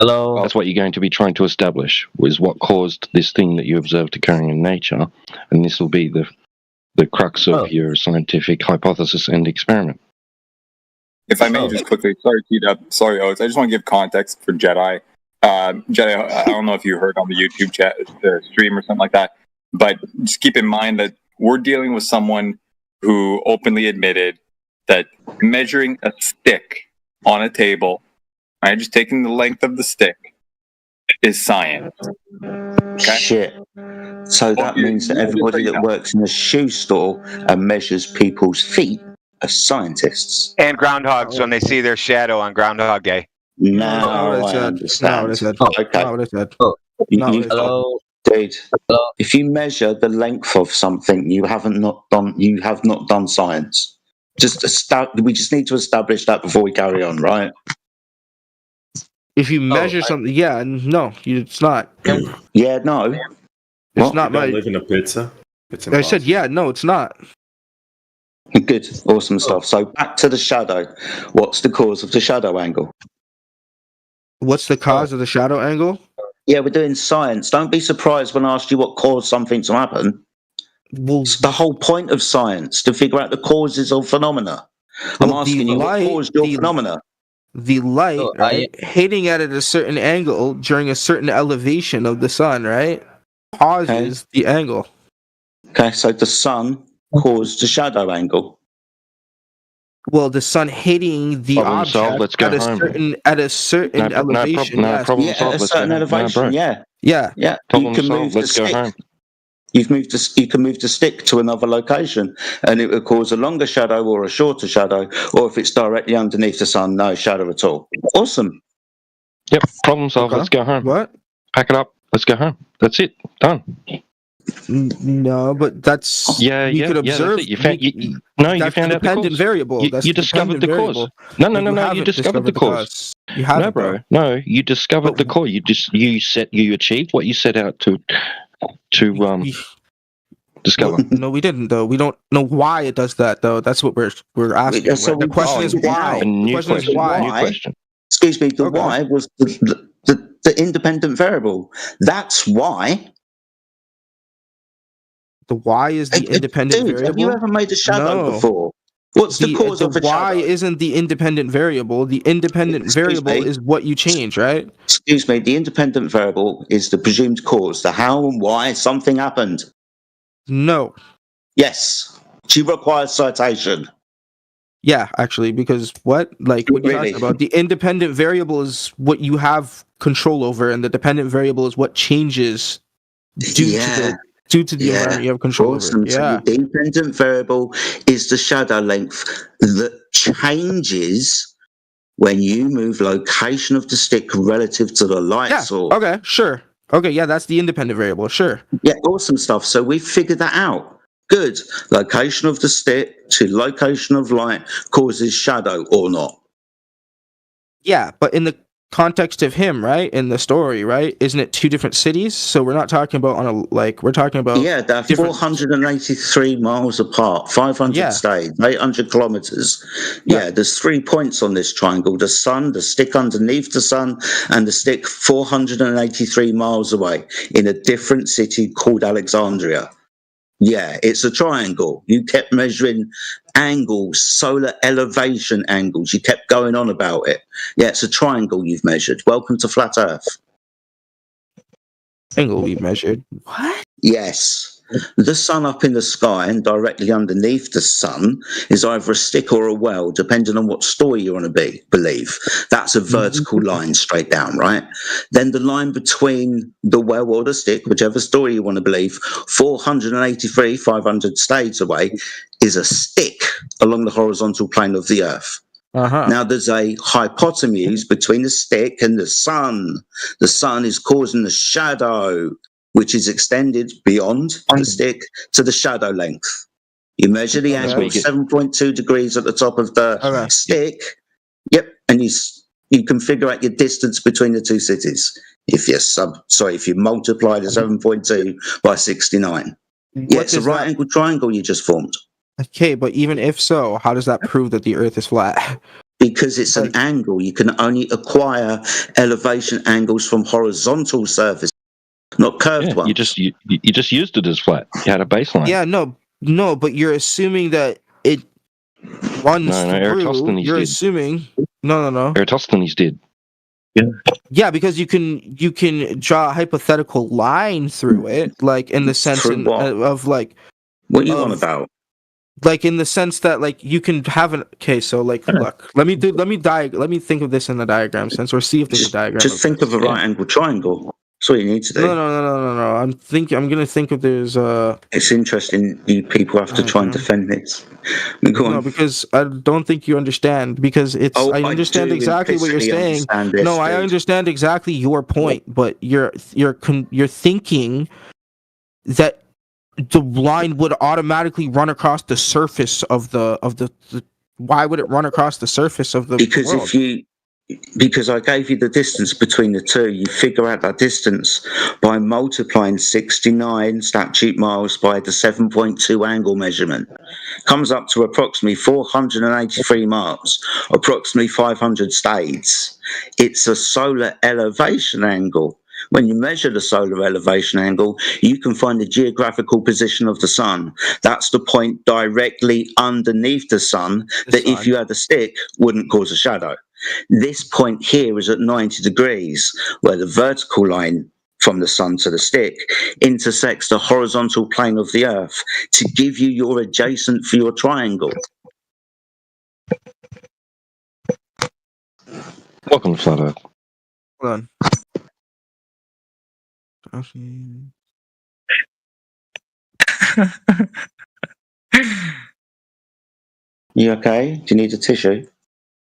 Hello. That's what you're going to be trying to establish, is what caused this thing that you observed occurring in nature, and this will be the crux of your scientific hypothesis and experiment. If I may just quickly, sorry, T-Dub, sorry, Oates, I just want to give context for Jedi. Jedi, I don't know if you heard on the YouTube chat stream or something like that, but just keep in mind that we're dealing with someone who openly admitted that measuring a stick on a table, right, just taking the length of the stick, is science. Okay? Shit. So that means that everybody that works in a shoe store and measures people's feet are scientists. And groundhogs when they see their shadow on Groundhog Day. Now I understand. Dude, if you measure the length of something, you have not done science. We just need to establish that before we carry on, right? If you measure something, it's not. Yeah, no. It's not my. Live in a pizza. I said, yeah, no, it's not. Good, awesome stuff. So back to the shadow. What's the cause of the shadow angle? What's the cause of the shadow angle? Yeah, we're doing science. Don't be surprised when I ask you what caused something to happen. It's the whole point of science, to figure out the causes of phenomena. I'm asking you, what caused your phenomena? The light, right, hitting at a certain angle during a certain elevation of the sun, right, causes the angle. Okay, so the sun caused the shadow angle. Well, the sun hitting the object at a certain elevation. At a certain elevation. Yeah. You can move the stick. You can move the stick to another location, and it will cause a longer shadow or a shorter shadow, or if it's directly underneath the sun, no shadow at all. Awesome. Yep. Problem solved. Okay. Let's go home. What? Pack it up. Let's go home. That's it. Done. No, but that's you could observe. You found out the cause. Variable. You discovered the cause. No. You discovered the cause. You haven't, bro. No, you discovered the cause. You achieved what you set out to discover. No, we didn't though. We don't know why it does that though. That's what we're asking. So the question is why. New question. Excuse me. The why was the independent variable. That's why. The y is the independent Dude, variable. have you ever made a shadow before? What's the cause of a y shadow? isn't the independent variable. The independent variable is what you change, right? Excuse me. The independent variable is the presumed cause. The how and why something happened. No. Yes. She requires citation. Yeah, actually, because what are you talking about? The independent variable is what you have control over, and the dependent variable is what changes due to the environment you have control over. So the dependent variable is the shadow length that changes when you move location of the stick relative to the light source. Okay, sure. Okay, yeah, that's the independent variable, sure. Yeah, awesome stuff. So we figured that out. Good. Location of the stick to location of light causes shadow or not. Yeah, but in the context of him, right? In the story, right? Isn't it two different cities? So we're not talking about we're talking about they're 483 miles apart, 500 states, 800 kilometers. Yeah, there's 3 points on this triangle: the sun, the stick underneath the sun, and the stick 483 miles away in a different city called Alexandria. Yeah, it's a triangle. You kept measuring angles, solar elevation angles. You kept going on about it. Yeah, it's a triangle you've measured. Welcome to Flat Earth. Angle we've measured. What? Yes. The sun up in the sky and directly underneath the sun is either a stick or a well, depending on what story you want to believe. That's a vertical line straight down, right? Then the line between the well or the stick, whichever story you want to believe, 483, 500 states away, is a stick along the horizontal plane of the Earth. Now there's a hypotenuse between the stick and the sun. The sun is causing the shadow, which is extended beyond the stick to the shadow length. You measure the angle 7.2 degrees at the top of the stick. Yep, and you can figure out your distance between the two cities if you multiply the 7.2 by 69. Yeah, it's a right angle triangle you just formed. Okay, but even if so, how does that prove that the Earth is flat? Because it's an angle. You can only acquire elevation angles from horizontal surfaces, not curved ones. You just used it as flat. You had a baseline. Yeah, no, but you're assuming that it runs through. Eratosthenes You're did. assuming. No. Eratosthenes did. Yeah, because you can draw a hypothetical line through it, like in the sense of like. What you on about? Like in the sense that like you can have look, let me think of this in the diagram sense, or see if there's a diagram. Just think of a right angle triangle. That's what you need to do. No. I'm gonna think if there's a. It's interesting. You people have to try and defend this. No, because I don't think you understand. Because it's I understand exactly what you're saying. No, I understand exactly your point, but you're thinking that the line would automatically run across the surface of the why would it run across the surface of the world? Because I gave you the distance between the two, you figure out that distance by multiplying 69 statute miles by the 7.2 angle measurement. Comes up to approximately 483 miles, approximately 500 states. It's a solar elevation angle. When you measure the solar elevation angle, you can find the geographical position of the sun. That's the point directly underneath the sun that if you had a stick, wouldn't cause a shadow. This point here is at 90 degrees, where the vertical line from the sun to the stick intersects the horizontal plane of the Earth to give you your adjacent for your triangle. Welcome to Flat Earth. Hold on. You okay? Do you need a tissue?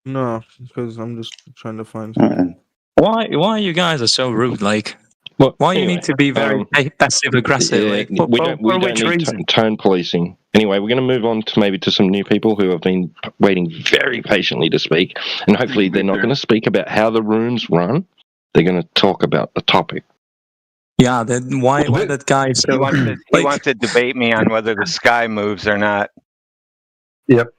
No, because I'm just trying to find something. Why you guys are so rude? Like, why you need to be very passive aggressive? Yeah, we don't need tone policing. Anyway, we're going to move on to some new people who have been waiting very patiently to speak, and hopefully they're not going to speak about how the rooms run. They're going to talk about the topic. Yeah, then why that guy? So he wants to debate me on whether the sky moves or not. Yep.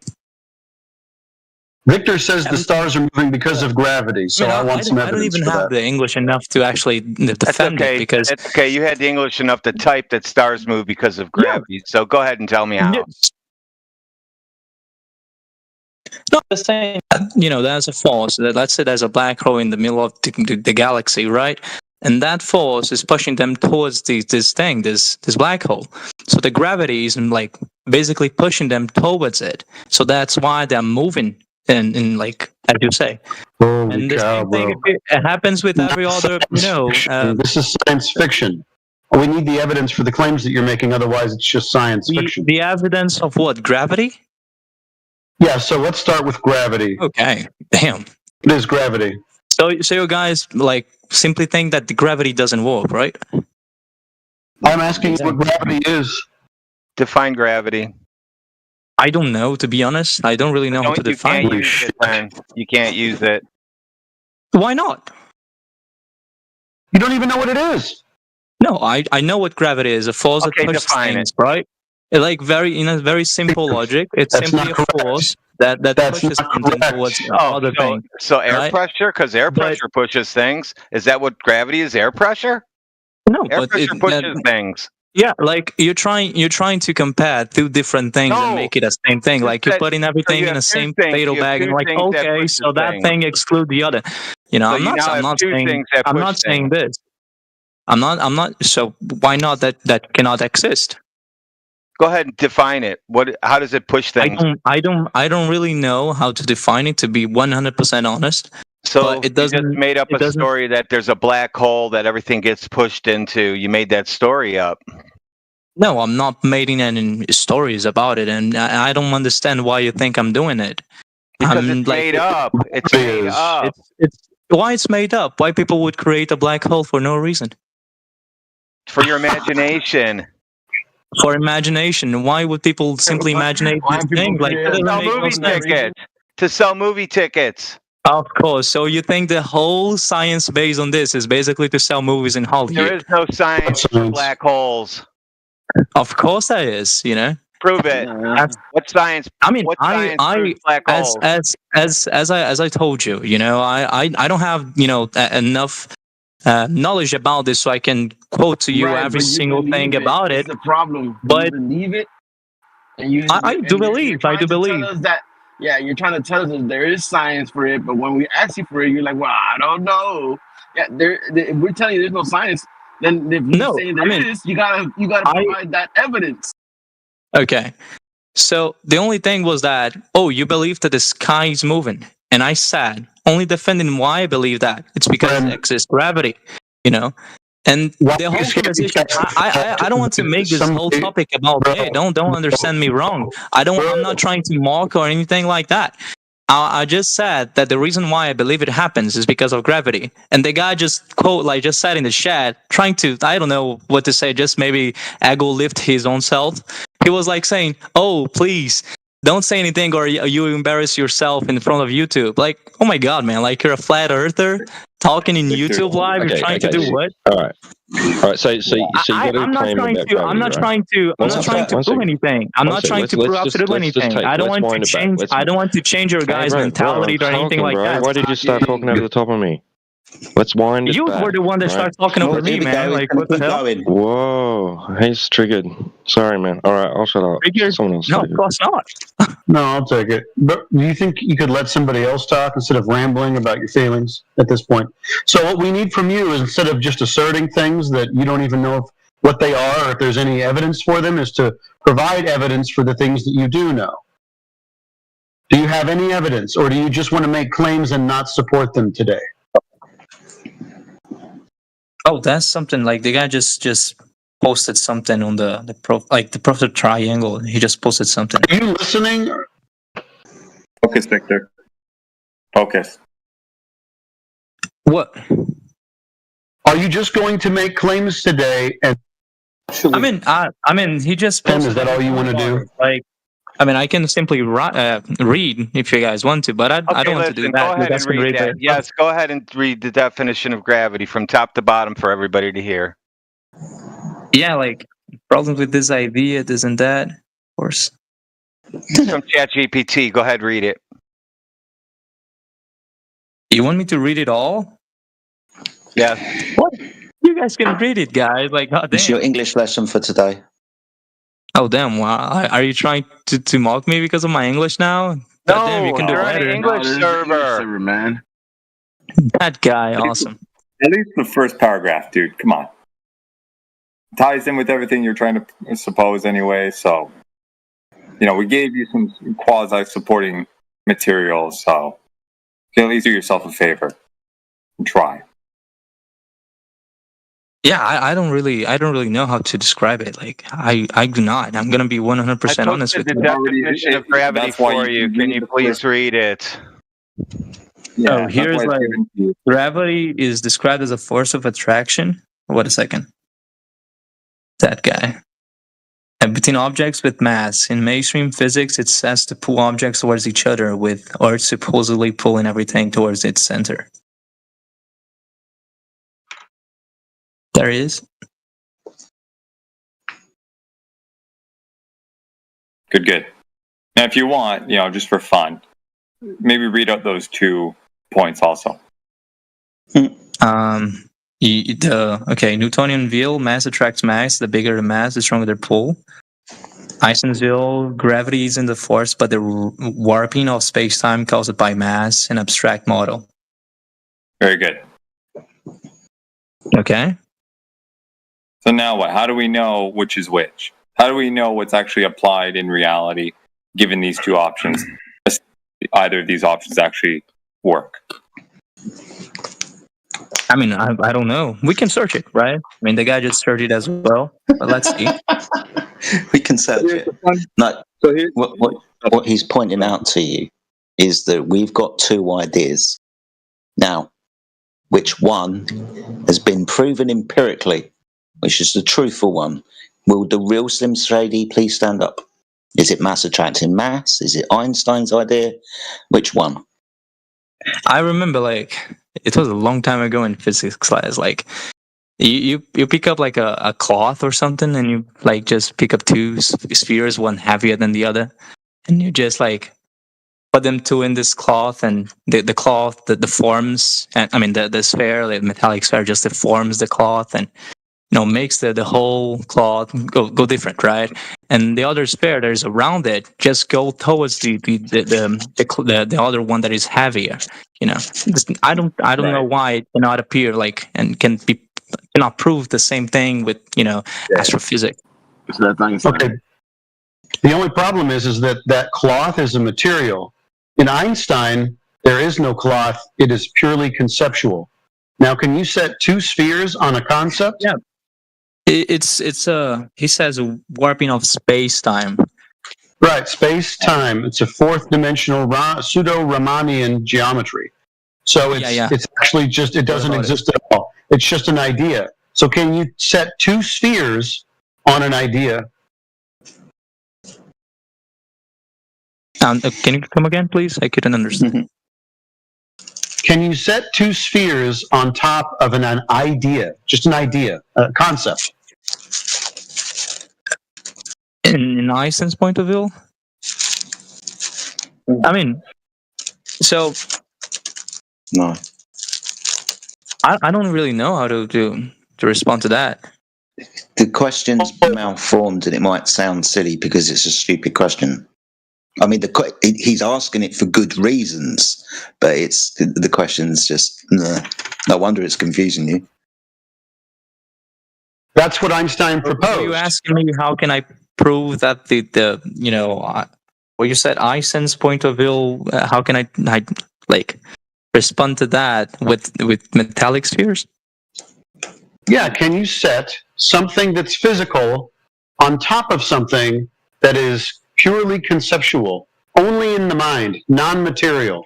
Victor says the stars are moving because of gravity, so I want some I don't evidence even for have that. the English enough to actually That's defend okay. it because It's okay. You had the English enough to type that stars move because of gravity. So go ahead and tell me how. no, the saying there's a force. Let's say there's a black hole in the middle of the galaxy, right? And that force is pushing them towards this black hole. So the gravity is like basically pushing them towards it. So that's why they're moving in like as you say. Holy And the cow, same thing bro. it happens with every other This is science fiction. We need the evidence for the claims that you're making, otherwise it's just science fiction. the evidence of what? Gravity? Yeah, so let's start with gravity. Okay. Damn. What is gravity? So you guys like simply think that the gravity doesn't work, right? I'm asking what gravity is. Define gravity. I don't know, to be honest. I don't really know how to define You can't use it, then. You can't use it. Why not? You don't even know what it is. No, I know what gravity is. A force that pushes things, right? Like very simple logic. It's That's simply not a force that pushes something towards other thing. So air right? pressure, because air pressure pushes things. Is that what gravity is? Air pressure? No, air but pressure pushes things. Yeah, like you're trying to compare two different things and make it a same thing. Like you're putting everything in the same potato bag and like, okay, so that thing exclude the other. I'm not saying this. I'm not. So why not that cannot exist? Go ahead and define it. How does it push things? I don't really know how to define it, to be 100% honest. So but it doesn't. You just made up a story that there's a black hole that everything gets pushed into. You made that story up. No, I'm not making any stories about it, and I don't understand why you think I'm doing it. Because it's made up. It's made up. It's why it's made up. Why people would create a black hole for no reason? For your imagination. For imagination. Why would people simply imagine these things? Like to sell movie tickets. To sell movie tickets. Of course. So you think the whole science based on this is basically to sell movies in Hollywood? There is no science for black holes. Of course there is, Prove it. What science? I mean, black holes? as I told you, I don't have enough knowledge about this, so I can quote to you every single thing about it. The problem, but you believe it, and I do believe. I do believe. Yeah, you're trying to tell us that there is science for it, but when we ask you for it, you're like, "Well, I don't know." Yeah, if we're telling you there's no science, then if you're saying there is, you gotta provide that evidence. Okay. So the only thing was that, you believe that the sky is moving. And I said, only defending why I believe that. It's because it exists gravity, And the whole conversation, I don't want to make this whole topic about, hey, don't understand me wrong. I'm not trying to mock or anything like that. I just said that the reason why I believe it happens is because of gravity. And the guy just just said in the chat, trying to, I don't know what to say, just maybe ego lift his own self. He was like saying, oh, please, don't say anything or you embarrass yourself in front of YouTube. Like, oh my God, man, like you're a flat earther talking in YouTube live. You're trying to do what? All right. So you got a claim about gravity, I'm not trying to prove anything. I'm not trying to prove absolutely anything. I don't want to change your guys' mentality or anything like that. Why did you start talking over the top of me? Let's wind it You back. were the one that started talking over me, man. Like, what the hell? Whoa, he's triggered. Sorry, man. All right, I'll shut up. Someone else. No, of course not. No, I'll take it. But do you think you could let somebody else talk instead of rambling about your feelings at this point? So what we need from you is, instead of just asserting things that you don't even know what they are or if there's any evidence for them, is to provide evidence for the things that you do know. Do you have any evidence, or do you just want to make claims and not support them today? Oh, that's something like the guy just posted something on the Prophet Triangle. He just posted something. Are you listening? Focus, Victor. Focus. What? Are you just going to make claims today? And I mean, he just posted. Is that all you want to do? Like, I can simply read if you guys want to, but I don't want to do that. Go ahead and read that. Yes, go ahead and read the definition of gravity from top to bottom for everybody to hear. Yeah, like problems with this idea, this and that, of course. It's from ChatGPT. Go ahead, read it. You want me to read it all? Yeah. What? You guys can read it, guys. Like, god It's damn. your English lesson for today. Oh damn! Wow. Are you trying to mock me because of my English now? God damn, you can do you're on an better. English server. man. That guy, awesome. At least the first paragraph, dude. Come on. Ties in with everything you're trying to suppose anyway. So, we gave you some quasi-supporting material. So, you can at least do yourself a favor and try. Yeah, I don't really know how to describe it. Like, I do not. I'm gonna be 100% honest with The you. definition of gravity That's why for you. Can you please read it? Oh, here's like gravity is described as a force of attraction. Wait a second. That guy. And between objects with mass. In mainstream physics, it's says to pull objects towards each other with Earth supposedly pulling everything towards its center. There he is. Good. Now, if you want, just for fun, maybe read out those 2 points also. Newtonian wheel, mass attracts mass. The bigger the mass, the stronger the pull. Einstein's wheel, gravity isn't the force, but the warping of space-time caused by mass, an abstract model. Very good. Okay. So now what? How do we know which is which? How do we know what's actually applied in reality, given these 2 options? Either of these options actually work. I mean, I don't know. We can search it, right? I mean, the guy just searched it as well. But let's see. We can search it. No, what he's pointing out to you is that we've got 2 ideas. Now, which one has been proven empirically, which is the truthful one? Will the real Slim Shady please stand up? Is it mass attracting mass? Is it Einstein's idea? Which one? I remember, it was a long time ago in physics class. Like, you pick up like a cloth or something, and you just pick up 2 spheres, one heavier than the other, and you just put them 2 in this cloth, and the cloth the forms, and I mean the sphere, the metallic sphere, just deforms the cloth and makes the whole cloth go different, right? And the other sphere that is around it just go towards the other one that is heavier. I don't know why it cannot appear and cannot prove the same thing with astrophysics. Okay. The only problem is that cloth is a material. In Einstein, there is no cloth. It is purely conceptual. Now, can you set 2 spheres on a concept? Yeah. It's he says a warping of space-time. Right, space-time. It's a 4th dimensional pseudo-Riemannian geometry. So it's actually just, it doesn't exist at all. It's just an idea. So can you set 2 spheres on an idea? Can you come again, please? I couldn't understand. Can you set 2 spheres on top of an idea? Just an idea, a concept. In Einstein's point of view? I mean, so... No. I don't really know how to respond to that. The question's malformed, and it might sound silly because it's a stupid question. I mean, he's asking it for good reasons, but the question's just no wonder it's confusing you. That's what Einstein proposed. Are you asking me how can I prove that what you said, Einstein's point of view? How can I respond to that with metallic spheres? Yeah, can you set something that's physical on top of something that is purely conceptual, only in the mind, non-material?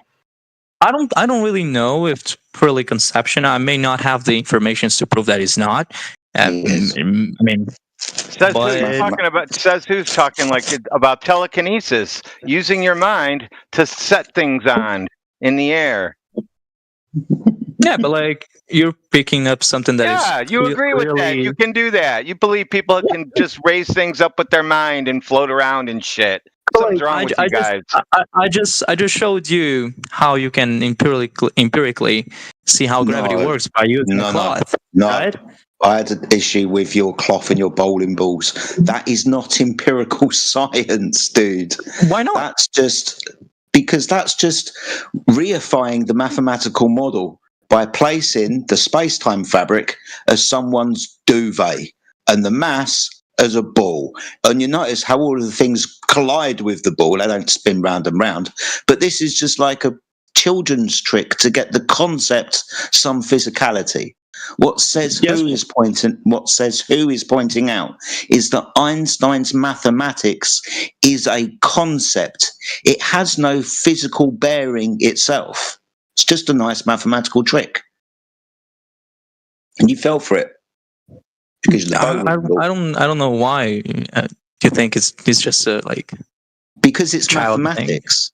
I don't really know if it's purely conception. I may not have the information to prove that it's not. I mean, says who's talking about telekinesis, using your mind to set things on in the air. Yeah, but you're picking up something that is. You agree with that. You can do that. You believe people can just raise things up with their mind and float around and shit. Something's wrong with you guys. I just showed you how you can empirically see how gravity works by using a cloth. No. Right? I had an issue with your cloth and your bowling balls. That is not empirical science, dude. Why not? That's just reifying the mathematical model by placing the space-time fabric as someone's duvet and the mass as a ball. And you notice how all of the things collide with the ball. They don't spin round and round. But this is just like a children's trick to get the concept some physicality. What says who is pointing out is that Einstein's mathematics is a concept. It has no physical bearing itself. It's just a nice mathematical trick. And you fell for it. Because I don't know why you think it's just like, because it's mathematics.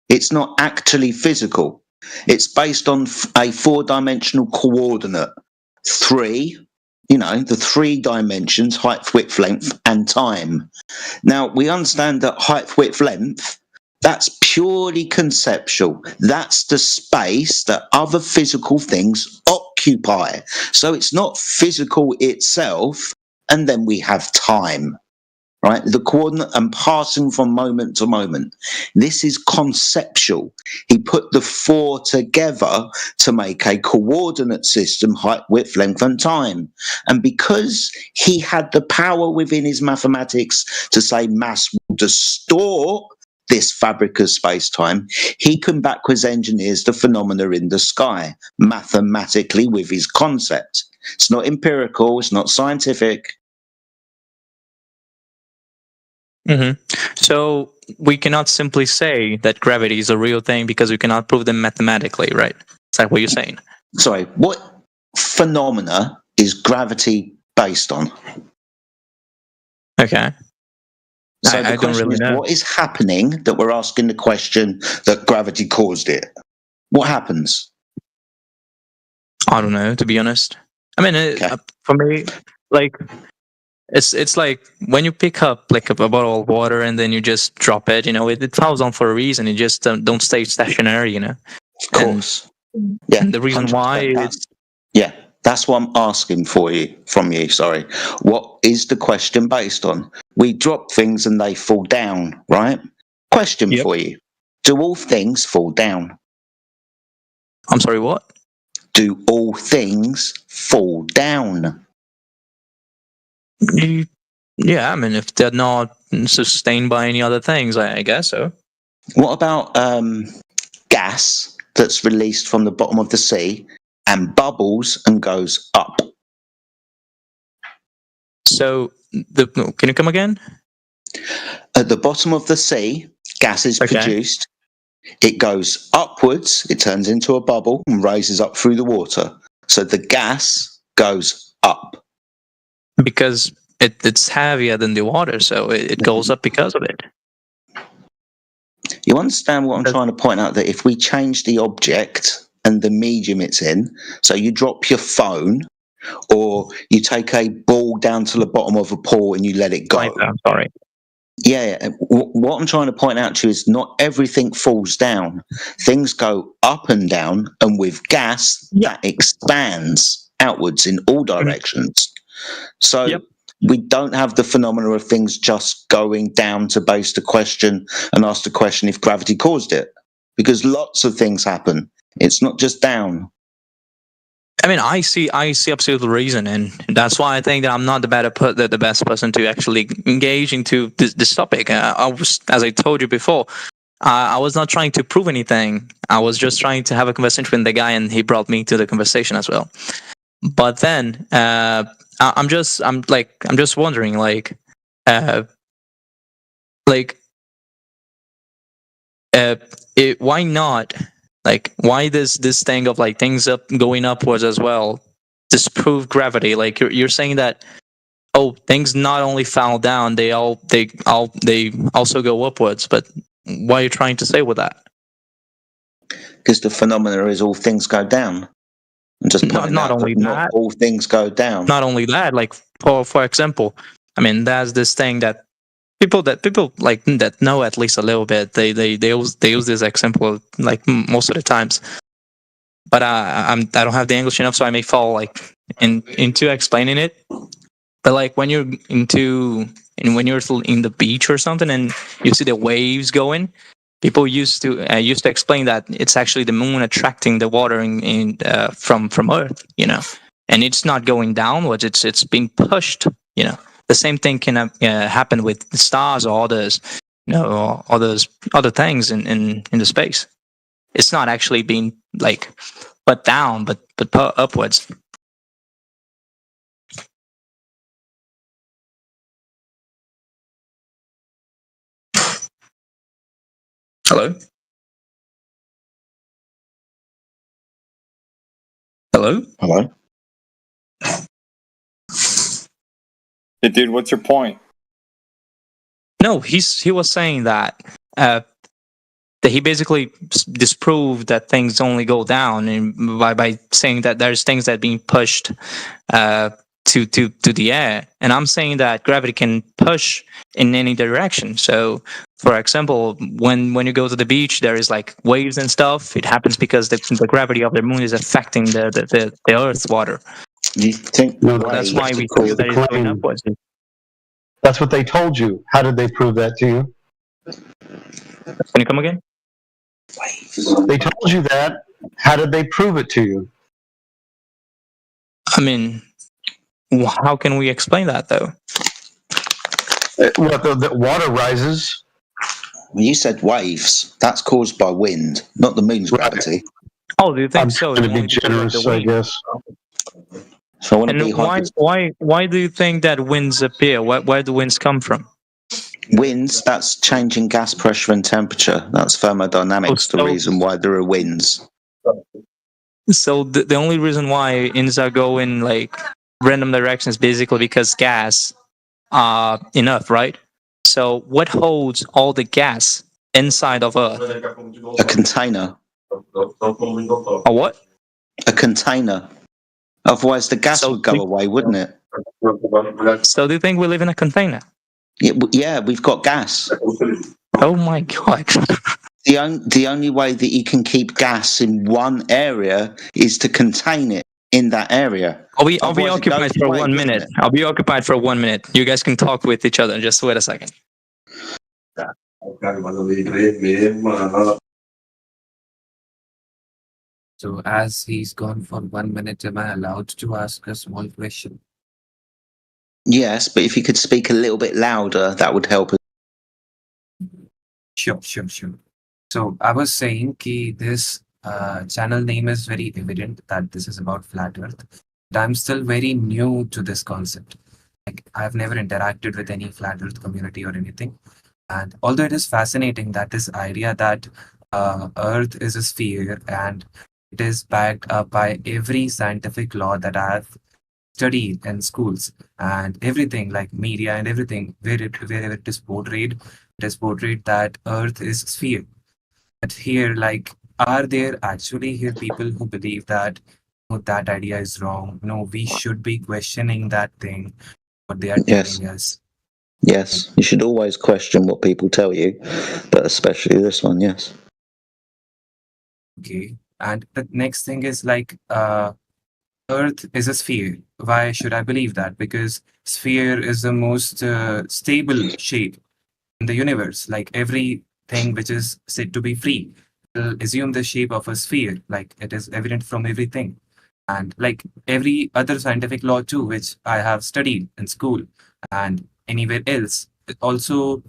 It's not actually physical. It's based on a 4-dimensional coordinate. 3, the 3 dimensions: height, width, length, and time. Now, we understand that height, width, length, that's purely conceptual. That's the space that other physical things occupy. So it's not physical itself. And then we have time, right? The coordinate and passing from moment to moment. This is conceptual. He put the 4 together to make a coordinate system: height, width, length, and time. And because he had the power within his mathematics to say mass will distort this fabric of space-time, he can backwards engineers the phenomena in the sky mathematically with his concept. It's not empirical. It's not scientific. So we cannot simply say that gravity is a real thing because we cannot prove them mathematically, right? Is that what you're saying? Sorry, what phenomena is gravity based on? Okay. So I the don't question really is, know. what is happening that we're asking the question that gravity caused it? What happens? I don't know, to be honest. I mean, for me, like, it's like when you pick up like a bottle of water and then you just drop it, it falls down for a reason. It just don't stay stationary, Of course. And the reason why it's... That's what I'm asking from you. Sorry. What is the question based on? We drop things and they fall down, right? Question for you. Do all things fall down? I'm sorry, what? Do all things fall down? Yeah, I mean, if they're not sustained by any other things, I guess so. What about gas that's released from the bottom of the sea and bubbles and goes up? So, can you come again? At the bottom of the sea, gas is produced. It goes upwards, it turns into a bubble and raises up through the water. So the gas goes up. Because it's heavier than the water, so it goes up because of it. You understand what I'm trying to point out? That if we change the object and the medium it's in, so you drop your phone or you take a ball down to the bottom of a pool and you let it go. I'm sorry. Yeah, what I'm trying to point out to you is not everything falls down. Things go up and down, and with gas, that expands outwards in all directions. So we don't have the phenomena of things just going down to base the question and ask the question if gravity caused it, because lots of things happen. It's not just down. I mean, I see absolute reason, and that's why I think that I'm not the best person to actually engage into this topic. I was, as I told you before, I was not trying to prove anything. I was just trying to have a conversation with the guy, and he brought me to the conversation as well. But then I'm just wondering, why not? Like, why this thing of like things going upwards as well disprove gravity? Like you're saying that things not only fall down, they also go upwards. But what are you trying to say with that? Because the phenomena is all things go down. I'm just pointing not out only that not all things go down. Not only that, like for example, I mean, there's this thing that people like that know at least a little bit. They use this example like most of the times. But I don't have the English enough, so I may fall like into explaining it. But like when you're when you're in the beach or something and you see the waves going, people used to explain that it's actually the moon attracting the water from Earth, and it's not going downwards. It's being pushed. The same thing can happen with the stars or others, or other things in the space. It's not actually being like put down, but put upwards. Hello? Hello? Hello? Hey, dude, what's your point? No, he was saying that he basically disproved that things only go down, and by saying that there's things that are being pushed to the air, and I'm saying that gravity can push in any direction. So, for example, when you go to the beach, there is like waves and stuff. It happens because the gravity of the moon is affecting the Earth's water. You think that's why we see that it's going upwards. That's what they told you. How did they prove that to you? Can you come again? They told you that. How did they prove it to you? I mean, how can we explain that though? What the water rises. Well, you said waves. That's caused by wind, not the moon's gravity. Oh, do you think so? I'm going to be generous, I guess. So I want to be why do you think that winds appear? Where do winds come from? Winds, that's changing gas pressure and temperature. That's thermodynamics, the reason why there are winds. So the only reason why winds are going like random directions basically because gas are enough, right? So what holds all the gas inside of Earth? A container. A what? A container. Otherwise the gas would go away, wouldn't it? So do you think we live in a container? Yeah, we've got gas. Oh my god. The only way that you can keep gas in one area is to contain it in that area. I'll be occupied for 1 minute. I'll be occupied for 1 minute. You guys can talk with each other. Just wait a second. So as he's gone for 1 minute, am I allowed to ask a small question? Yes, but if you could speak a little bit louder, that would help us. Sure. So I was saying that this channel name is very evident that this is about flat Earth. But I'm still very new to this concept. Like I've never interacted with any flat Earth community or anything. And although it is fascinating that this idea that Earth is a sphere and it is backed up by every scientific law that I've studied in schools and everything like media and everything, wherever it is portrayed that Earth is a sphere. But here, like, are there actually here people who believe that that idea is wrong? No, we should be questioning that thing, what they are telling us. Yes, you should always question what people tell you, but especially this one, yes. Okay, and the next thing is like, Earth is a sphere. Why should I believe that? Because sphere is the most stable shape in the universe. Like everything which is said to be free will assume the shape of a sphere. Like it is evident from everything. And like every other scientific law too, which I have studied in school and anywhere else, it also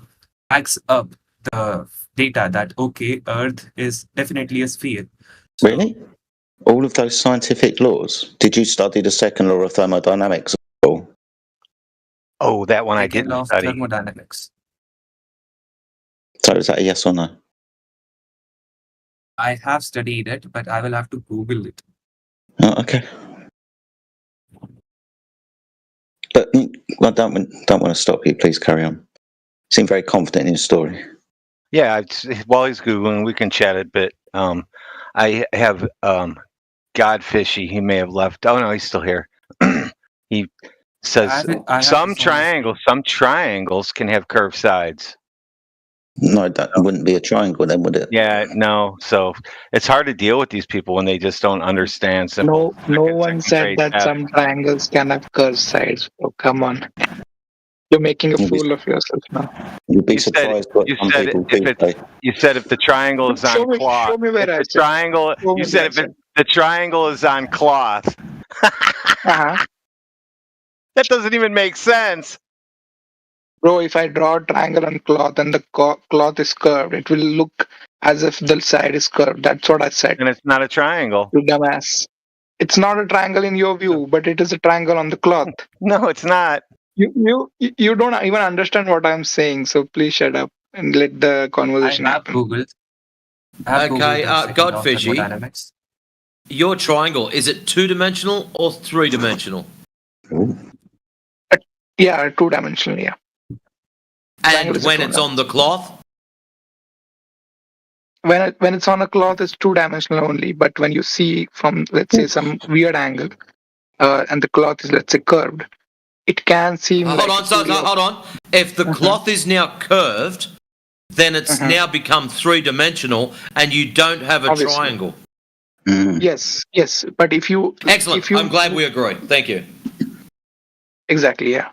backs up the data that, okay, Earth is definitely a sphere. Really? All of those scientific laws? Did you study the second law of thermodynamics at all? Oh, that one I Second didn't law of study. thermodynamics. So is that a yes or no? I have studied it, but I will have to Google it. Oh, okay. But I don't want to stop you. Please carry on. You seem very confident in your story. Yeah, while he's Googling, we can chat a bit. I have Godfishy. He may have left. Oh, no, he's still here. He Says some triangles can have curved sides. No, that wouldn't be a triangle then, would it? Yeah, no. So it's hard to deal with these people when they just don't understand simple. No one said that some triangles can have curved sides. Oh, come on. You're making a fool of yourself now. You'd be surprised what some people do. You said if the triangle is on cloth. Show me where I the triangle. You said if the triangle is on cloth. Uh-huh. That doesn't even make sense. Bro, if I draw a triangle on cloth and the cloth is curved, it will look as if the side is curved. That's what I said. And it's not a triangle. You dumbass. It's not a triangle in your view, but it is a triangle on the cloth. No, it's not. You don't even understand what I'm saying, so please shut up and let the conversation happen. Okay, Godfishy, your triangle, is it 2-dimensional or 3-dimensional? Yeah, 2-dimensional, yeah. And when it's on the cloth? When it's on a cloth, it's 2-dimensional only. But when you see from, let's say, some weird angle, and the cloth is, let's say, curved, it can seem. Hold on. If the cloth is now curved, then it's now become 3-dimensional, and you don't have a Obviously. triangle. Yes. But if you. Excellent. I'm glad we agree. Thank you. Exactly. Yeah.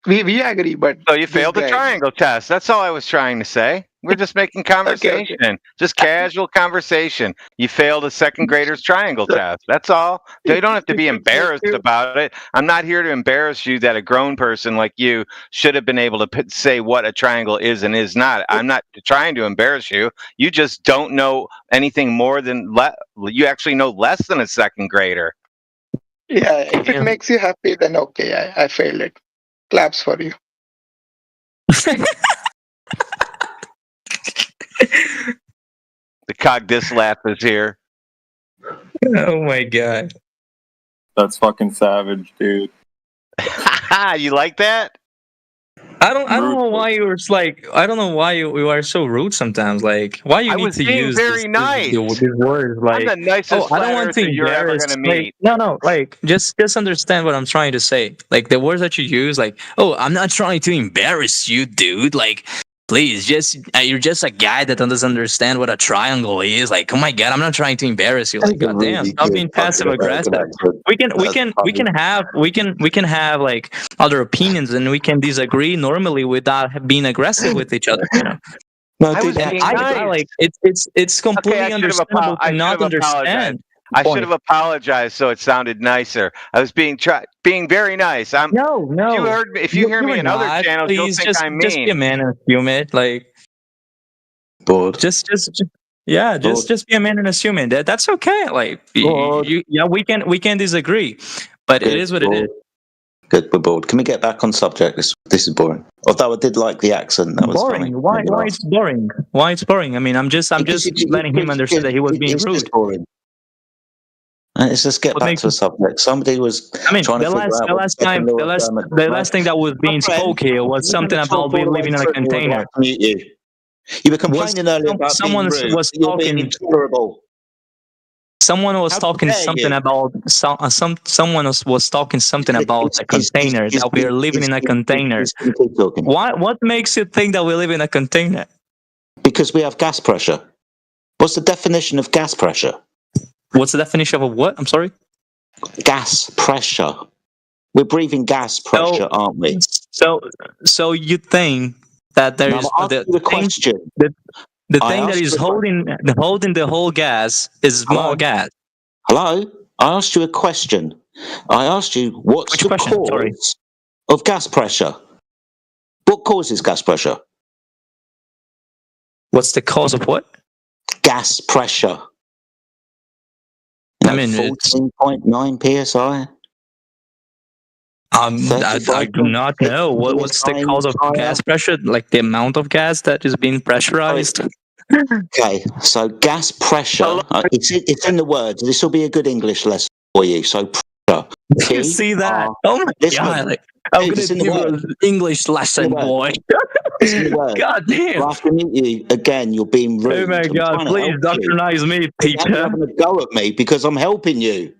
We agree, but so you failed the triangle test. That's all I was trying to say. We're just making conversation, just casual conversation. You failed a second grader's triangle test. That's all. You don't have to be embarrassed about it. I'm not here to embarrass you that a grown person like you should have been able to say what a triangle is and is not. I'm not trying to embarrass you. You just don't know anything more than you actually know less than a second grader. Yeah, if it makes you happy, then okay, I failed it. Claps for you. The Cogdislap is here. Oh my god. That's fucking savage, dude. You like that? I don't know why you were like, I don't know why you are so rude sometimes. Like, why you need to use very nice. these words? Like, I'm the nicest I don't want to you're ever embarrass. gonna meet. No, like, just understand what I'm trying to say. Like, the words that you use, like, oh, I'm not trying to embarrass you, dude. Like, please, you're just a guy that doesn't understand what a triangle is. Like, oh my god, I'm not trying to embarrass you. Like, goddamn, stop being passive aggressive. We can have like other opinions and we can disagree normally without being aggressive with each other. You know. Like it's completely understandable to not understand. I should have apologized so it sounded nicer. I was being very nice. No. If you hear me in other channels, you'll think I'm mean. Just be a man and assume it. Like, bored. Just be a man and assume it. That's okay. Like, we can disagree, but it is what it is. Good, we're bored. Can we get back on subject? This is boring. Although I did like the accent. That was boring. funny. Why it's boring? Why it's boring? I mean, I'm just letting him understand that he was being rude. Boring. Let's just get back to the subject. Somebody was trying to figure out the last thing that was being spoke here was something about being living in a container. You were complaining earlier about someone being rude. was talking intolerable. Someone was talking something about someone was talking something about a container, that we are living in a container. What makes you think that we live in a container? Because we have gas pressure. What's the definition of gas pressure? What's the definition of what? I'm sorry? Gas pressure. We're breathing gas pressure, aren't we? So you think that there is the question. The thing that is holding the whole gas is more gas. Hello? I asked you a question. I asked you what's the cause of gas pressure? What causes gas pressure? What's the cause of what? Gas pressure. I mean, 14.9 psi. I do not know. What's the cause of gas pressure? Like the amount of gas that is being pressurized? Okay, so gas pressure. It's in the words. This will be a good English lesson for you. So pressure. You see that? Oh my god! Like, I'm gonna do an English lesson, boy. God damn! I'll have to meet you again. You're being rude. Oh my god! Please doctrinize me, teacher. You're having a go at me because I'm helping you.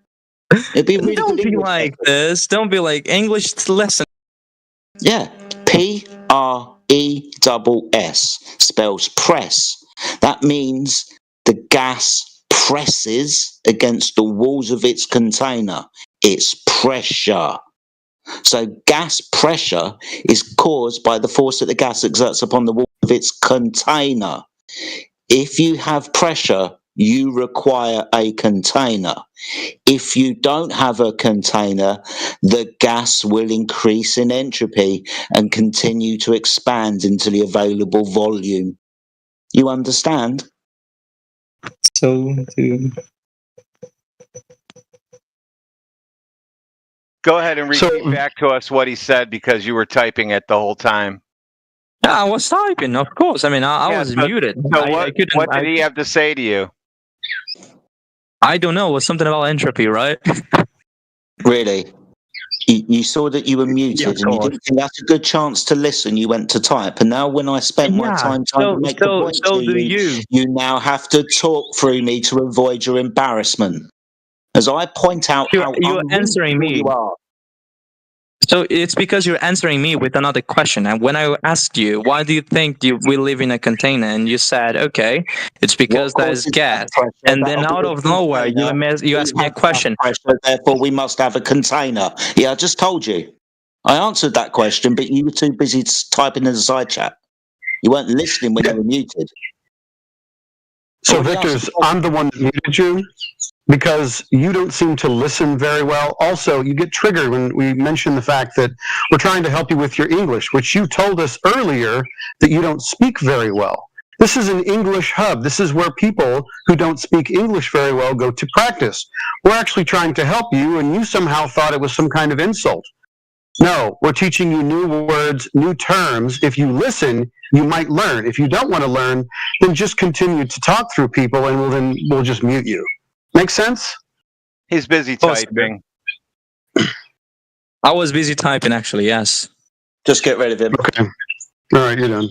It'd be a really Don't good be English like lesson. this. Don't be like English lesson. Yeah, PRESS spells press. That means the gas presses against the walls of its container. It's pressure. So gas pressure is caused by the force that the gas exerts upon the wall of its container. If you have pressure, you require a container. If you don't have a container, the gas will increase in entropy and continue to expand into the available volume. You understand? So, Go ahead and repeat back to us what he said because you were typing it the whole time. yeah, I was typing, of course. I mean, I was muted. So I couldn't. what did he have to say to you? I don't know. It was something about entropy, right? Really? You saw that you were muted and you didn't think that's a good chance to listen. You went to type. And now when I spent my time trying to make the point so to do you, you now have to talk through me to avoid your embarrassment. As I point out how You're answering me. you are. So it's because you're answering me with another question. And when I asked you, why do you think we live in a container? And you said, okay, it's because there's gas. And then out of nowhere, you asked me a question. Pressure, therefore, we must have a container. Yeah, I just told you. I answered that question, but you were too busy typing in the side chat. You weren't listening when you were muted. So, Victor's, I'm the one that muted you because you don't seem to listen very well. Also, you get triggered when we mention the fact that we're trying to help you with your English, which you told us earlier that you don't speak very well. This is an English hub. This is where people who don't speak English very well go to practice. We're actually trying to help you, and you somehow thought it was some kind of insult. No, we're teaching you new words, new terms. If you listen, you might learn. If you don't want to learn, then just continue to talk through people, and we'll just mute you. Make sense? He's busy typing. I was busy typing, actually, yes. Just get rid of him. Okay. All right, you're done.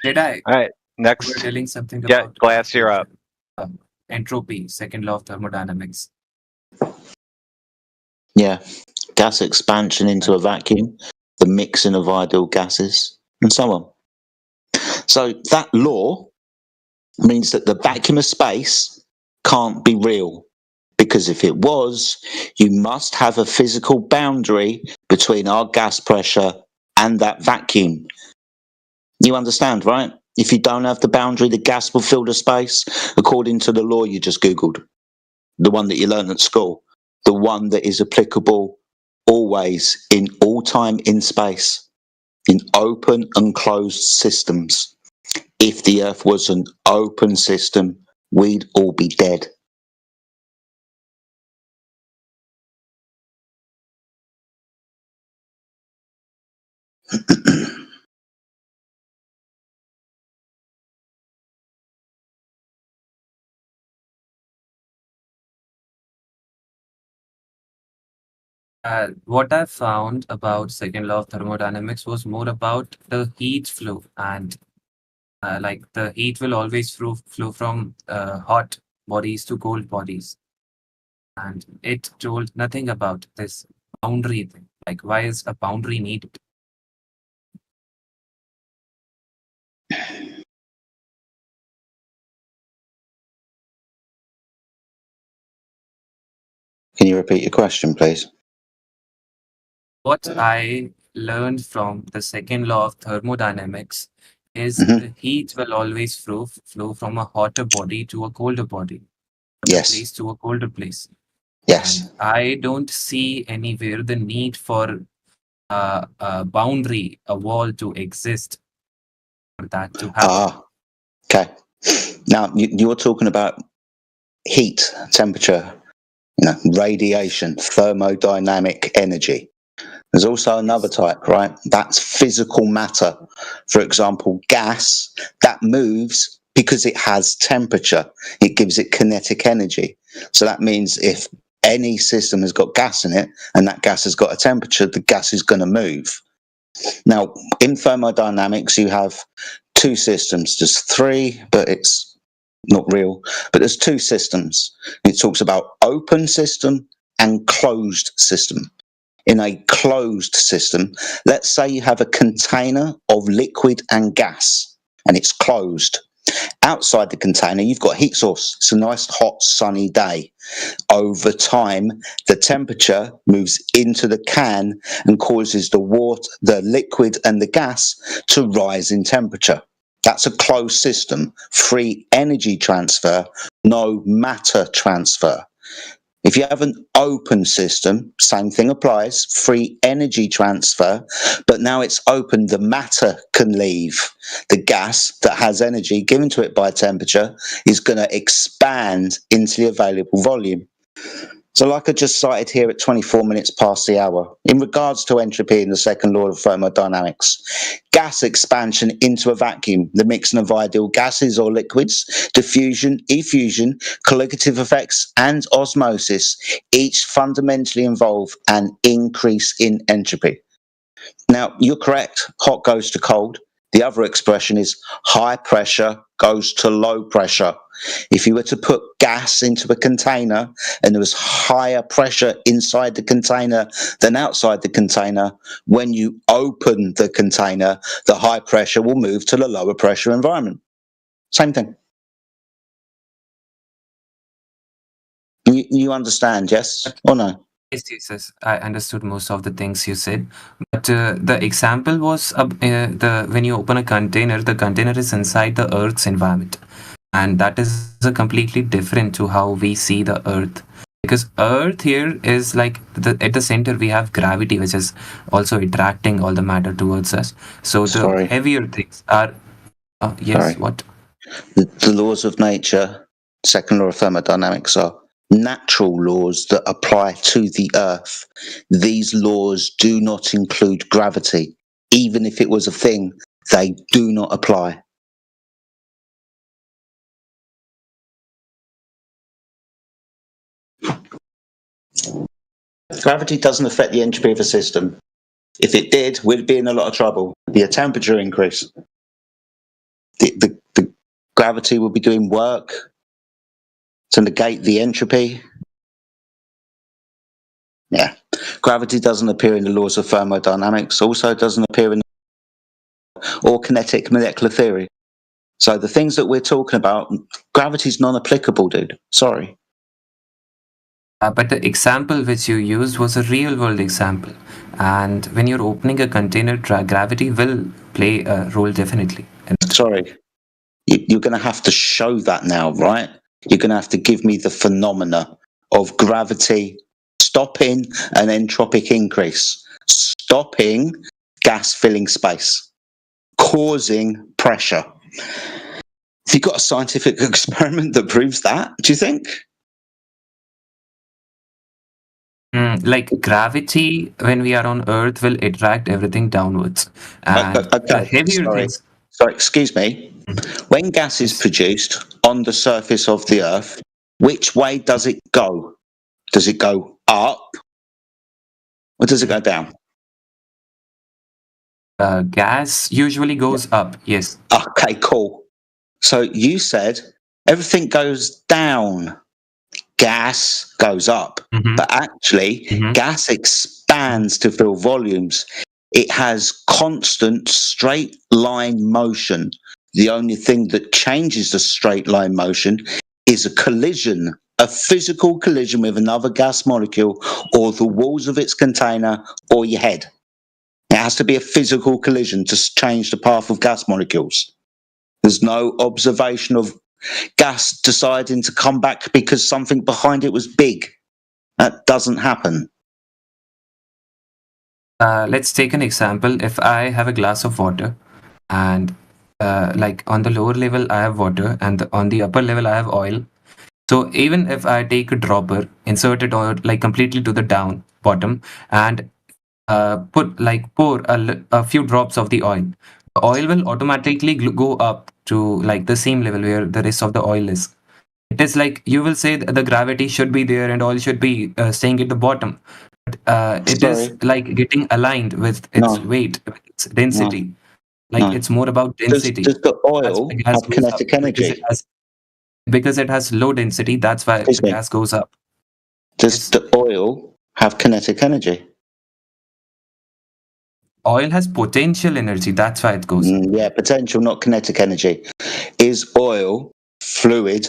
Did I? All right, next. You were telling something Yeah, about Glass, you're up. entropy, second law of thermodynamics. Yeah, gas expansion into a vacuum, the mixing of ideal gases, and so on. So that law means that the vacuum of space can't be real, because if it was, you must have a physical boundary between our gas pressure and that vacuum. You understand, right? If you don't have the boundary, the gas will fill the space according to the law you just Googled, the one that you learned at school, the one that is applicable always in all time in space, in open and closed systems. If the Earth was an open system, we'd all be dead. What I found about second law of thermodynamics was more about the heat flow, and like the heat will always flow from hot bodies to cold bodies, and it told nothing about this boundary thing. Like, why is a boundary needed? Can you repeat your question, please? What I learned from the second law of thermodynamics is the heat will always flow from a hotter body to a colder body, from a place to a colder place. Yes. And I don't see anywhere the need for a boundary, a wall to exist for that to happen. Okay. Now, you're talking about heat, temperature, radiation, thermodynamic energy. There's also another type, right? That's physical matter. For example, gas, that moves because it has temperature. It gives it kinetic energy. So that means if any system has got gas in it and that gas has got a temperature, the gas is going to move. Now, in thermodynamics, you have two systems. There's three, but it's not real. But there's two systems. It talks about open system and closed system. In a closed system, let's say you have a container of liquid and gas, and it's closed. Outside the container, you've got a heat source. It's a nice, hot, sunny day. Over time, the temperature moves into the can and causes the water, the liquid and the gas to rise in temperature. That's a closed system. Free energy transfer, no matter transfer. If you have an open system, same thing applies, free energy transfer, but now it's open, the matter can leave. The gas that has energy given to it by temperature is going to expand into the available volume. So like I just cited here at 24 minutes past the hour, in regards to entropy in the second law of thermodynamics, gas expansion into a vacuum, the mixing of ideal gases or liquids, diffusion, effusion, colligative effects, and osmosis, each fundamentally involve an increase in entropy. Now, you're correct, hot goes to cold. The other expression is high pressure goes to low pressure. If you were to put gas into a container and there was higher pressure inside the container than outside the container, when you open the container, the high pressure will move to the lower pressure environment. Same thing. You understand, yes or no? Yes, I understood most of the things you said, but the example was when you open a container, the container is inside the Earth's environment, and that is a completely different to how we see the Earth. Because Earth here is like at the center we have gravity, which is also attracting all the matter towards us. So the heavier things are. Yes, what? The laws of nature, second law of thermodynamics, are natural laws that apply to the Earth. These laws do not include gravity. Even if it was a thing, they do not apply. Gravity doesn't affect the entropy of a system. If it did, we'd be in a lot of trouble. It'd be a temperature increase. The gravity would be doing work to negate the entropy. Yeah. Gravity doesn't appear in the laws of thermodynamics, also doesn't appear in or kinetic molecular theory. So the things that we're talking about, gravity's non-applicable, dude. Sorry. But the example which you used was a real world example. And when you're opening a container, gravity will play a role definitely. Sorry. You're going to have to show that now, right? You're going to have to give me the phenomena of gravity stopping an entropic increase, stopping gas filling space, causing pressure. Have you got a scientific experiment that proves that, do you think? Like gravity, when we are on Earth, will attract everything downwards. And the heavier things. Sorry, excuse me. When gas is produced on the surface of the Earth, which way does it go? Does it go up or does it go down? Gas usually goes up, yes. Okay, cool. So you said everything goes down. Gas goes up, but actually gas expands to fill volumes. It has constant straight line motion. The only thing that changes the straight line motion is a collision, a physical collision with another gas molecule or the walls of its container or your head. It has to be a physical collision to change the path of gas molecules. There's no observation of gas deciding to come back because something behind it was big. That doesn't happen. Let's take an example. If I have a glass of water and like on the lower level I have water and on the upper level I have oil. So even if I take a dropper, insert it or like completely to the bottom and pour a few drops of the oil, the oil will automatically go up to like the same level where the rest of the oil is. It is like you will say that the gravity should be there and oil should be staying at the bottom. But it is like getting aligned with its weight, its density. Like No. it's more about Does density. the That's oil why gas have goes up kinetic because it energy? has low density. That's why Excuse the me. gas goes up. Does the oil have kinetic energy? Oil has potential energy. That's why it goes up. Yeah, potential, not kinetic energy. Is oil fluid,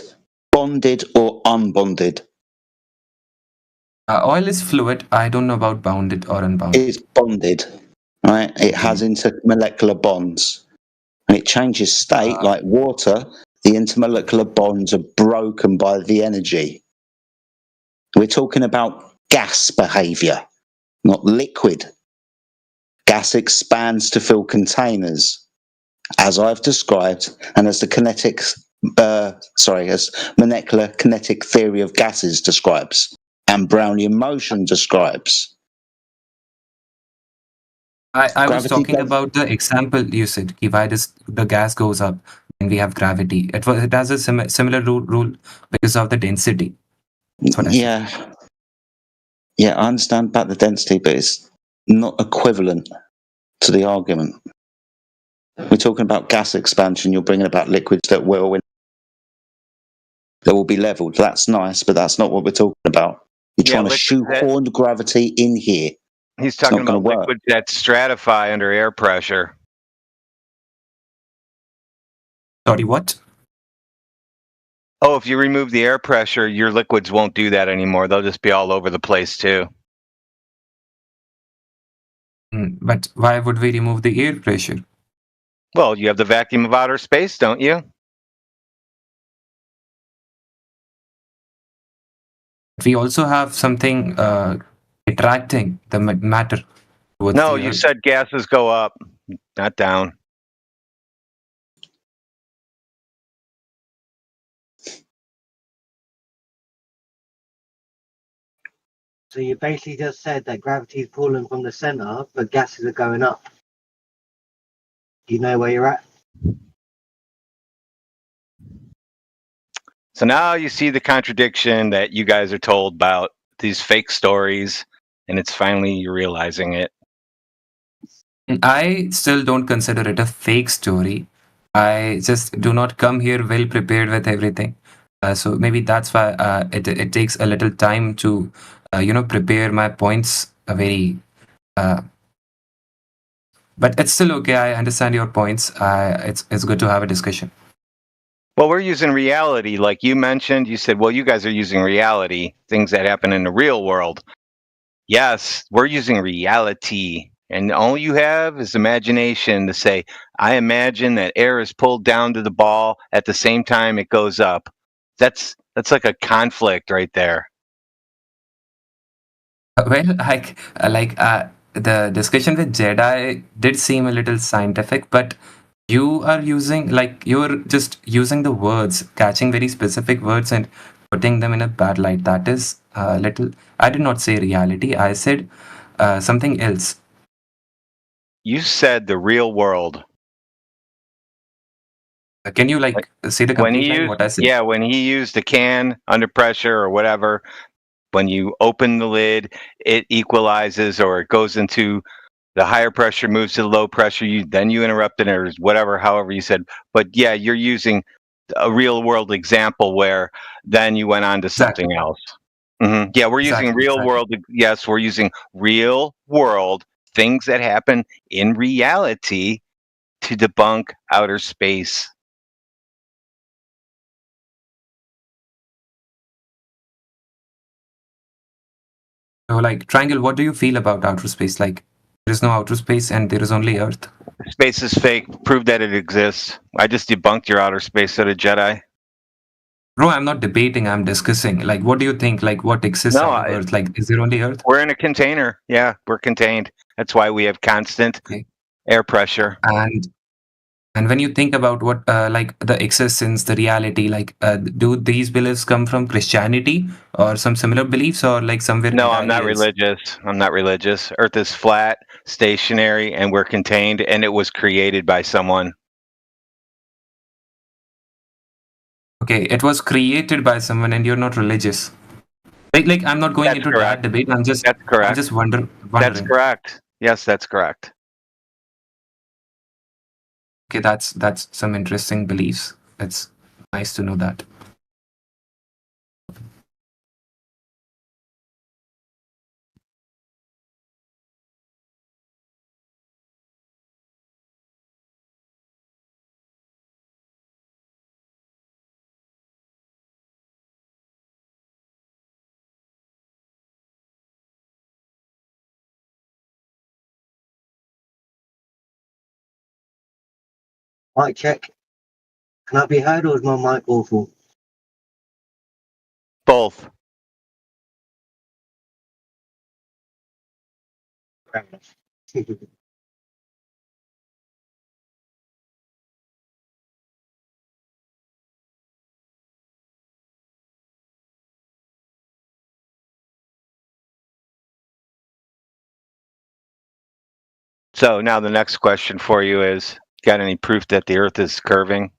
bonded or unbonded? Oil is fluid. I don't know about bounded or unbounded. It's bonded, right? It has intermolecular bonds. And it changes state like water. The intermolecular bonds are broken by the energy. We're talking about gas behavior, not liquid. Gas expands to fill containers, as I've described, and as as molecular kinetic theory of gases describes, and Brownian motion describes. I was talking about the example you said. Why the gas goes up when we have gravity? It has a similar rule because of the density. That's what I said. Yeah, I understand about the density, but it's not equivalent to the argument. We're talking about gas expansion. You're bringing about liquids that will be leveled. That's nice, but that's not what we're talking about. You're trying to shoehorn gravity in here. He's talking about liquids that stratify under air pressure. Sorry, what? Oh, if you remove the air pressure, your liquids won't do that anymore. They'll just be all over the place too. But why would we remove the air pressure? Well, you have the vacuum of outer space, don't you? We also have something attracting the matter. No, you said gases go up, not down. So you basically just said that gravity is pulling from the center, but gases are going up. Do you know where you're at? So now you see the contradiction that you guys are told about these fake stories, and it's finally you're realizing it. I still don't consider it a fake story. I just do not come here well prepared with everything. So maybe that's why it takes a little time to prepare my points very. But it's still okay. I understand your points. It's good to have a discussion. Well, we're using reality, like you mentioned. You said, well, you guys are using reality, things that happen in the real world. Yes, we're using reality. And all you have is imagination to say, I imagine that air is pulled down to the ball at the same time it goes up. That's like a conflict right there. Well, the discussion with Jedi did seem a little scientific, but you're just using the words, catching very specific words and putting them in a bad light. That is a little. I did not say reality. I said something else. You said the real world. Can you say the complete line, what I said? Yeah, when he used a can under pressure or whatever, when you open the lid, it equalizes or it goes into the higher pressure, moves to the low pressure. Then you interrupted or whatever, however you said. But yeah, you're using a real world example where then you went on to something else. Mm-hmm. Yeah, we're using real world. Yes, we're using real world things that happen in reality to debunk outer space. So, Triangle, what do you feel about outer space? There is no outer space and there is only Earth. Space is fake. Prove that it exists. I just debunked your outer space, so did Jedi. Bro, I'm not debating. I'm discussing. What do you think? What exists on Earth? Is there only Earth? We're in a container. Yeah, we're contained. That's why we have constant air pressure. And when you think about what the existence, the reality, do these beliefs come from Christianity or some similar beliefs or somewhere? No, I'm not religious. I'm not religious. Earth is flat, stationary, and we're contained, and it was created by someone. Okay, it was created by someone, and you're not religious. I'm not going into that debate. I'm just wondering. That's correct. Yes, that's correct. Okay, that's some interesting beliefs. It's nice to know that. Mic check. Can I be heard or is my mic awful? Both. Fair enough. So now the next question for you is, got any proof that the Earth is curving?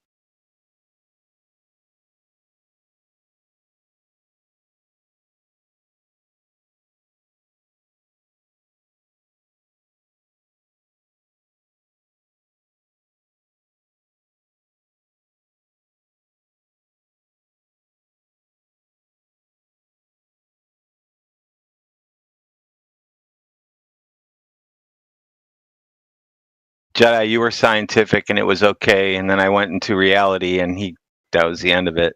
Jedi, you were scientific and it was okay, and then I went into reality and that was the end of it.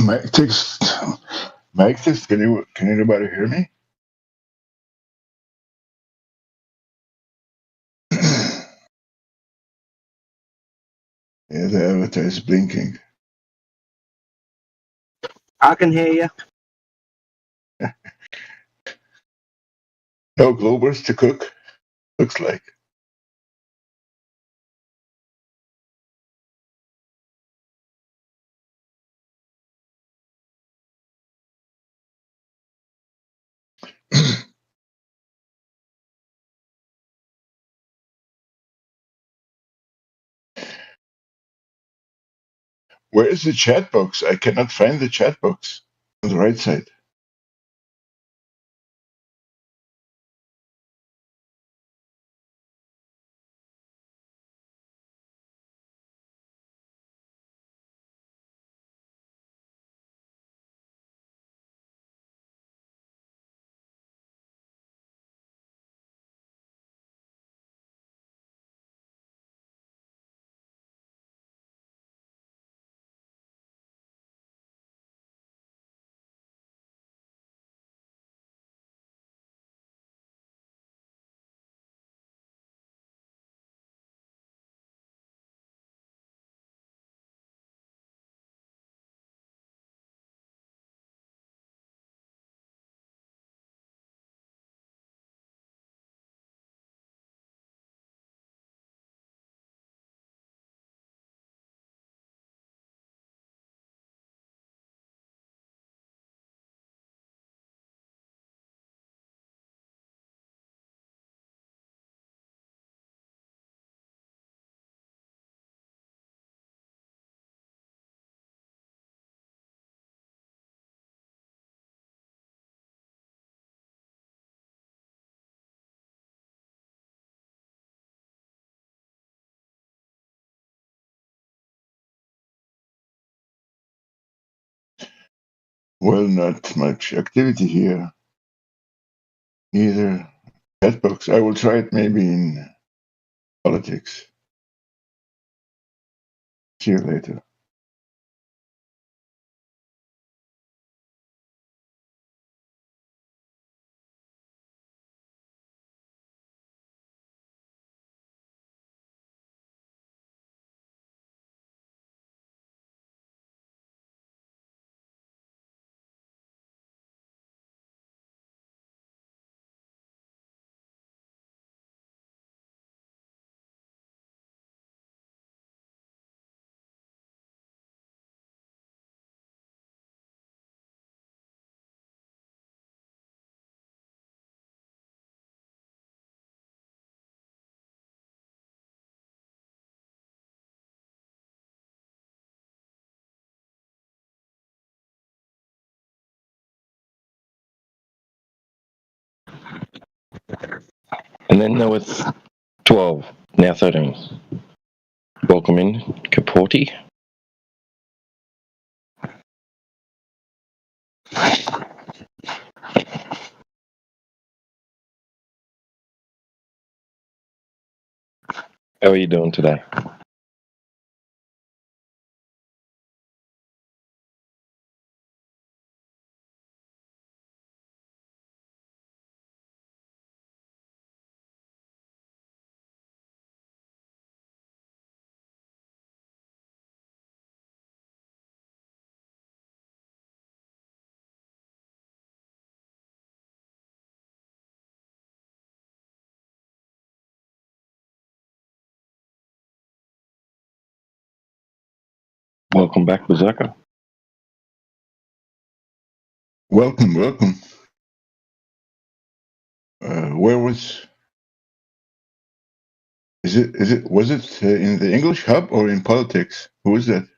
Mic test. Mic test. Can anybody hear me? Yeah, the avatar is blinking. I can hear you. No Globers to cook. Looks like. Where is the chat box? I cannot find the chat box on the right side. Well, not much activity here. Neither chat box. I will try it maybe in politics. See you later. And then there was 12, now 13. Welcome in, Kaporti. How are you doing today? Welcome back, Berserker. Welcome. Where was? Was it in the English hub or in politics? Who is that?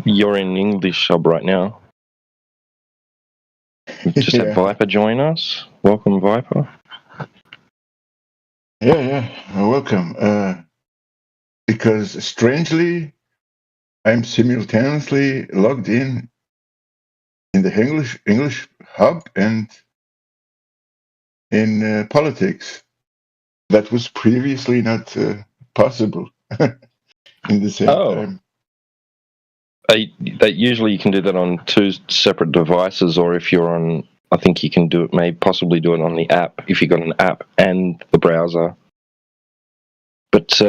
You're in English Hub right now. We've just had Viper join us. Welcome, Viper. Yeah. Welcome. Because strangely, I'm simultaneously logged in the English hub and in politics. That was previously not possible in the same time. They usually you can do that on 2 separate devices, or if you're on, I think you can do it. May possibly do it on the app if you've got an app and the browser. But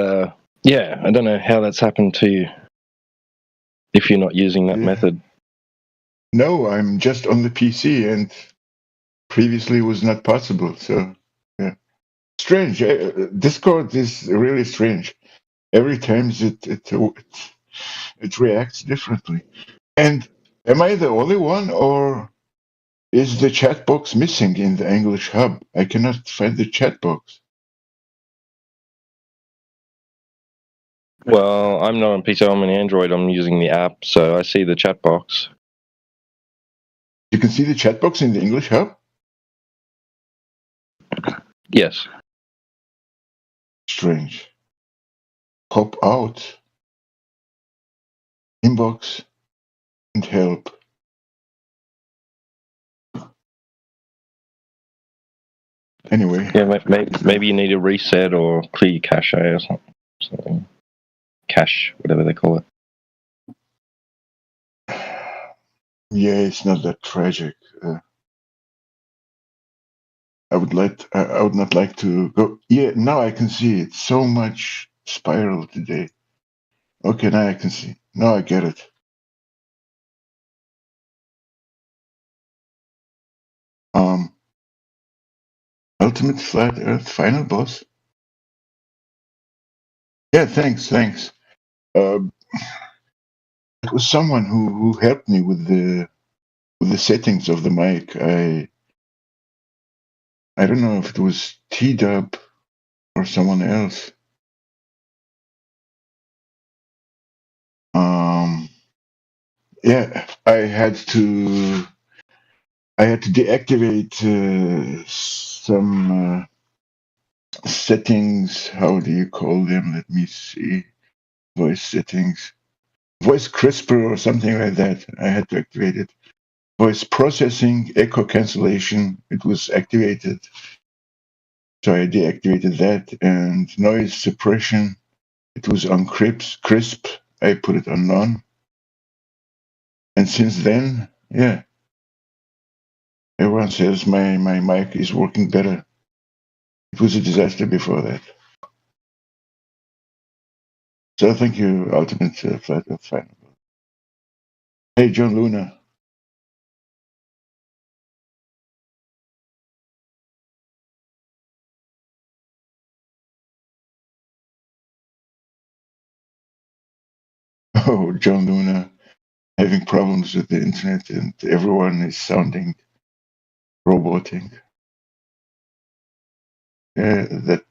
yeah, I don't know how that's happened to you if you're not using that method. No, I'm just on the PC, and previously was not possible. So yeah, strange. Discord is really strange. Every time it reacts differently. And am I the only one, or is the chat box missing in the English hub? I cannot find the chat box. Well, I'm not on PC. I'm on Android. I'm using the app, so I see the chat box. You can see the chat box in the English hub? Yes. Strange. Pop out. Inbox and help. Anyway. Yeah, maybe you need a reset or clear your cache or something. Cache, whatever they call it. Yeah, it's not that tragic. I would not like to go. Yeah, now I can see it. So much spiral today. Okay, now I can see. Now I get it. Ultimate Flat Earth final boss. Yeah, thanks. It was someone who helped me with the settings of the mic. I don't know if it was T-Dub or someone else. Yeah, I had to deactivate some settings. How do you call them? Let me see. Voice settings. Voice crisper or something like that. I had to activate it. Voice processing, echo cancellation. It was activated. So I deactivated that. And noise suppression. It was on crisp. I put it on none. And since then, yeah, everyone says my mic is working better. It was a disaster before that. So thank you, Ultimate Flat Earth Final. Hey, John Luna. Oh, John Luna having problems with the internet, and everyone is sounding robotic. Yeah, that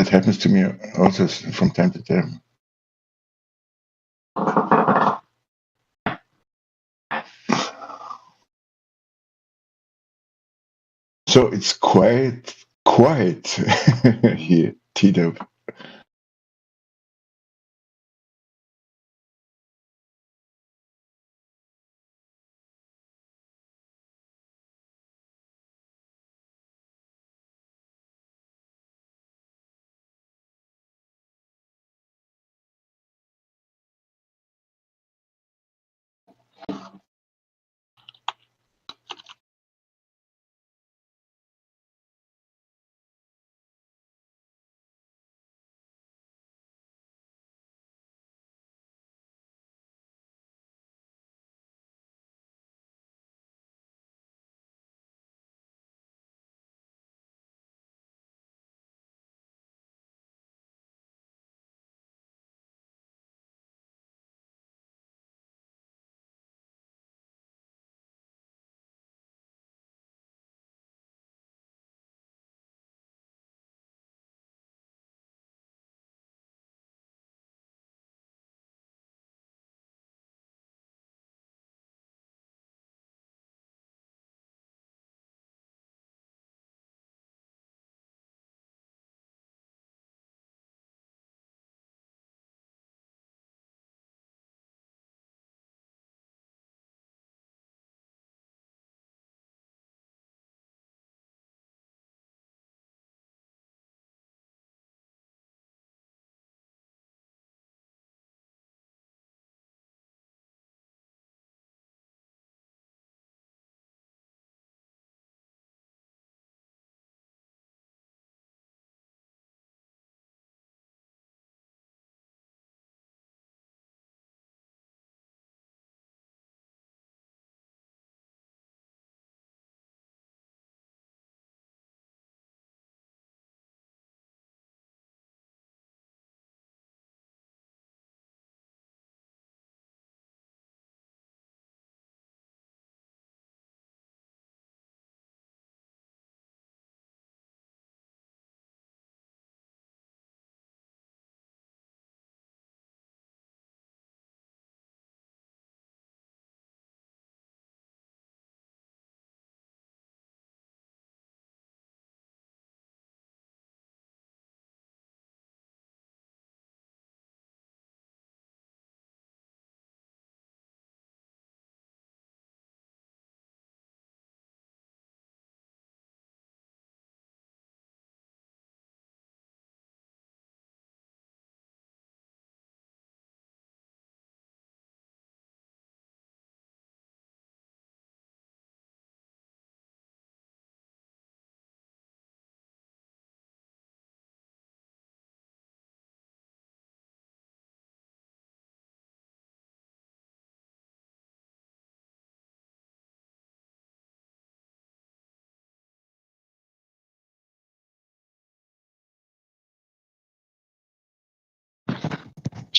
happens to me also from time to time. So it's quite quiet here, T-Dub.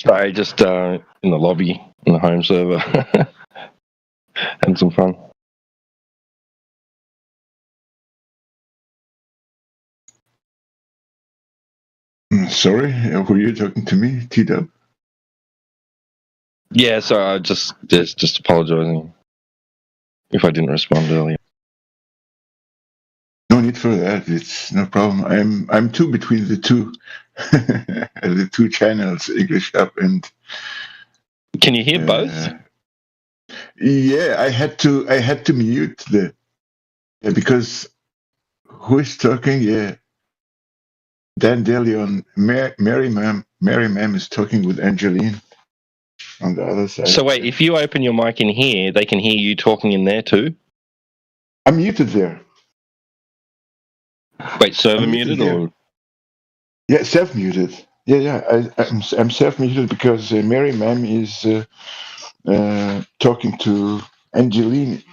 Sorry, just in the lobby in the home server, having some fun. Sorry, were you talking to me, T-Dub? Yeah, so I just apologising if I didn't respond earlier. No need for that. It's no problem. I'm two between the two, the two channels, English Hub and. Can you hear both? Yeah, I had to mute because who is talking? Yeah, Dan DeLeon, Mary Ma'am is talking with Angeline on the other side. So wait, if you open your mic in here, they can hear you talking in there too? I'm muted there. Wait, server muted or? Yeah, self-muted. Yeah. I'm self-muted because Mary Ma'am is talking to Angeline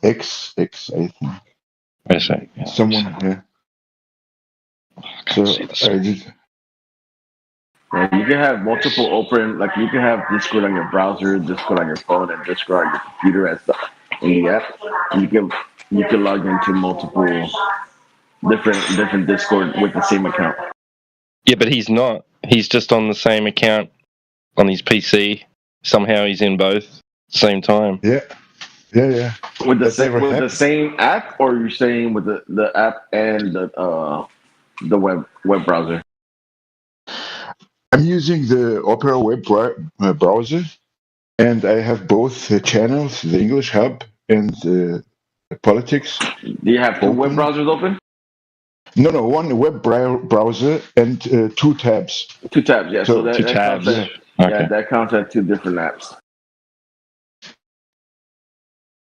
X, I think. I see. Yeah, someone here. So I did. Yeah, you can have multiple open, like you can have Discord on your browser, Discord on your phone, and Discord on your computer as in the app. And you can log into multiple different Discord with the same account. Yeah, but he's not. He's just on the same account on his PC. Somehow he's in both at the same time. Yeah. With the same app, or you're saying with the app and the web browser? I'm using the Opera web browser, and I have both channels, the English Hub and the politics. Do you have two web browsers open? No, one web browser and two tabs. Two tabs, yeah. So that, two that tabs. Counts that counts as two different apps.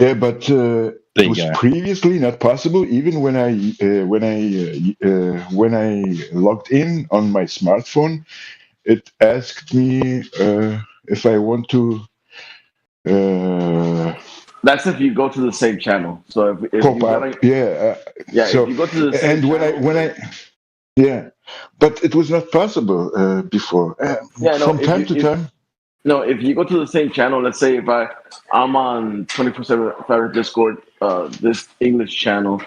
Yeah, but it was previously not possible. Even when I logged in on my smartphone, it asked me if I want to. That's if you go to the same channel. So if pop you up, gotta, So, if you go to the same and channel, but it was not possible before. From time to time. No, if you go to the same channel, let's say if I'm on 24/7 Discord, this English channel,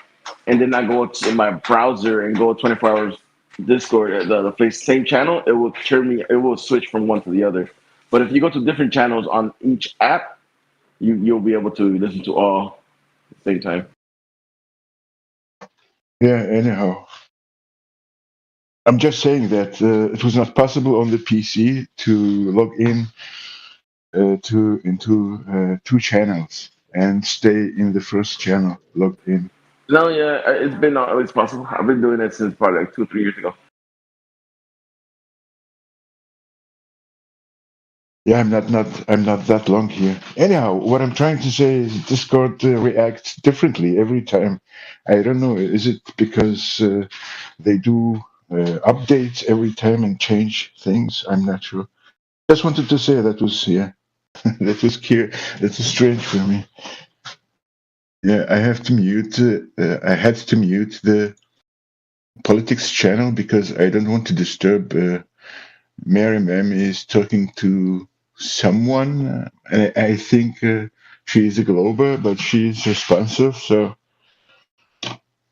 and then I go to my browser and go 24 hours Discord, the same channel, it will it will switch from one to the other. But if you go to different channels on each app, you'll be able to listen to all at the same time. Yeah, anyhow. I'm just saying that it was not possible on the PC to log in into two channels and stay in the first channel logged in. No, yeah, it's been always possible. I've been doing it since probably like 2-3 years ago. Yeah, I'm not that long here. Anyhow, what I'm trying to say is Discord reacts differently every time. I don't know. Is it because they do updates every time and change things? I'm not sure. Just wanted to say that was that was clear. That was strange for me. Yeah, I have to mute. I had to mute the politics channel because I don't want to disturb. Mary Ma'am is talking to someone, and I think she's a Glober, but she's responsive. So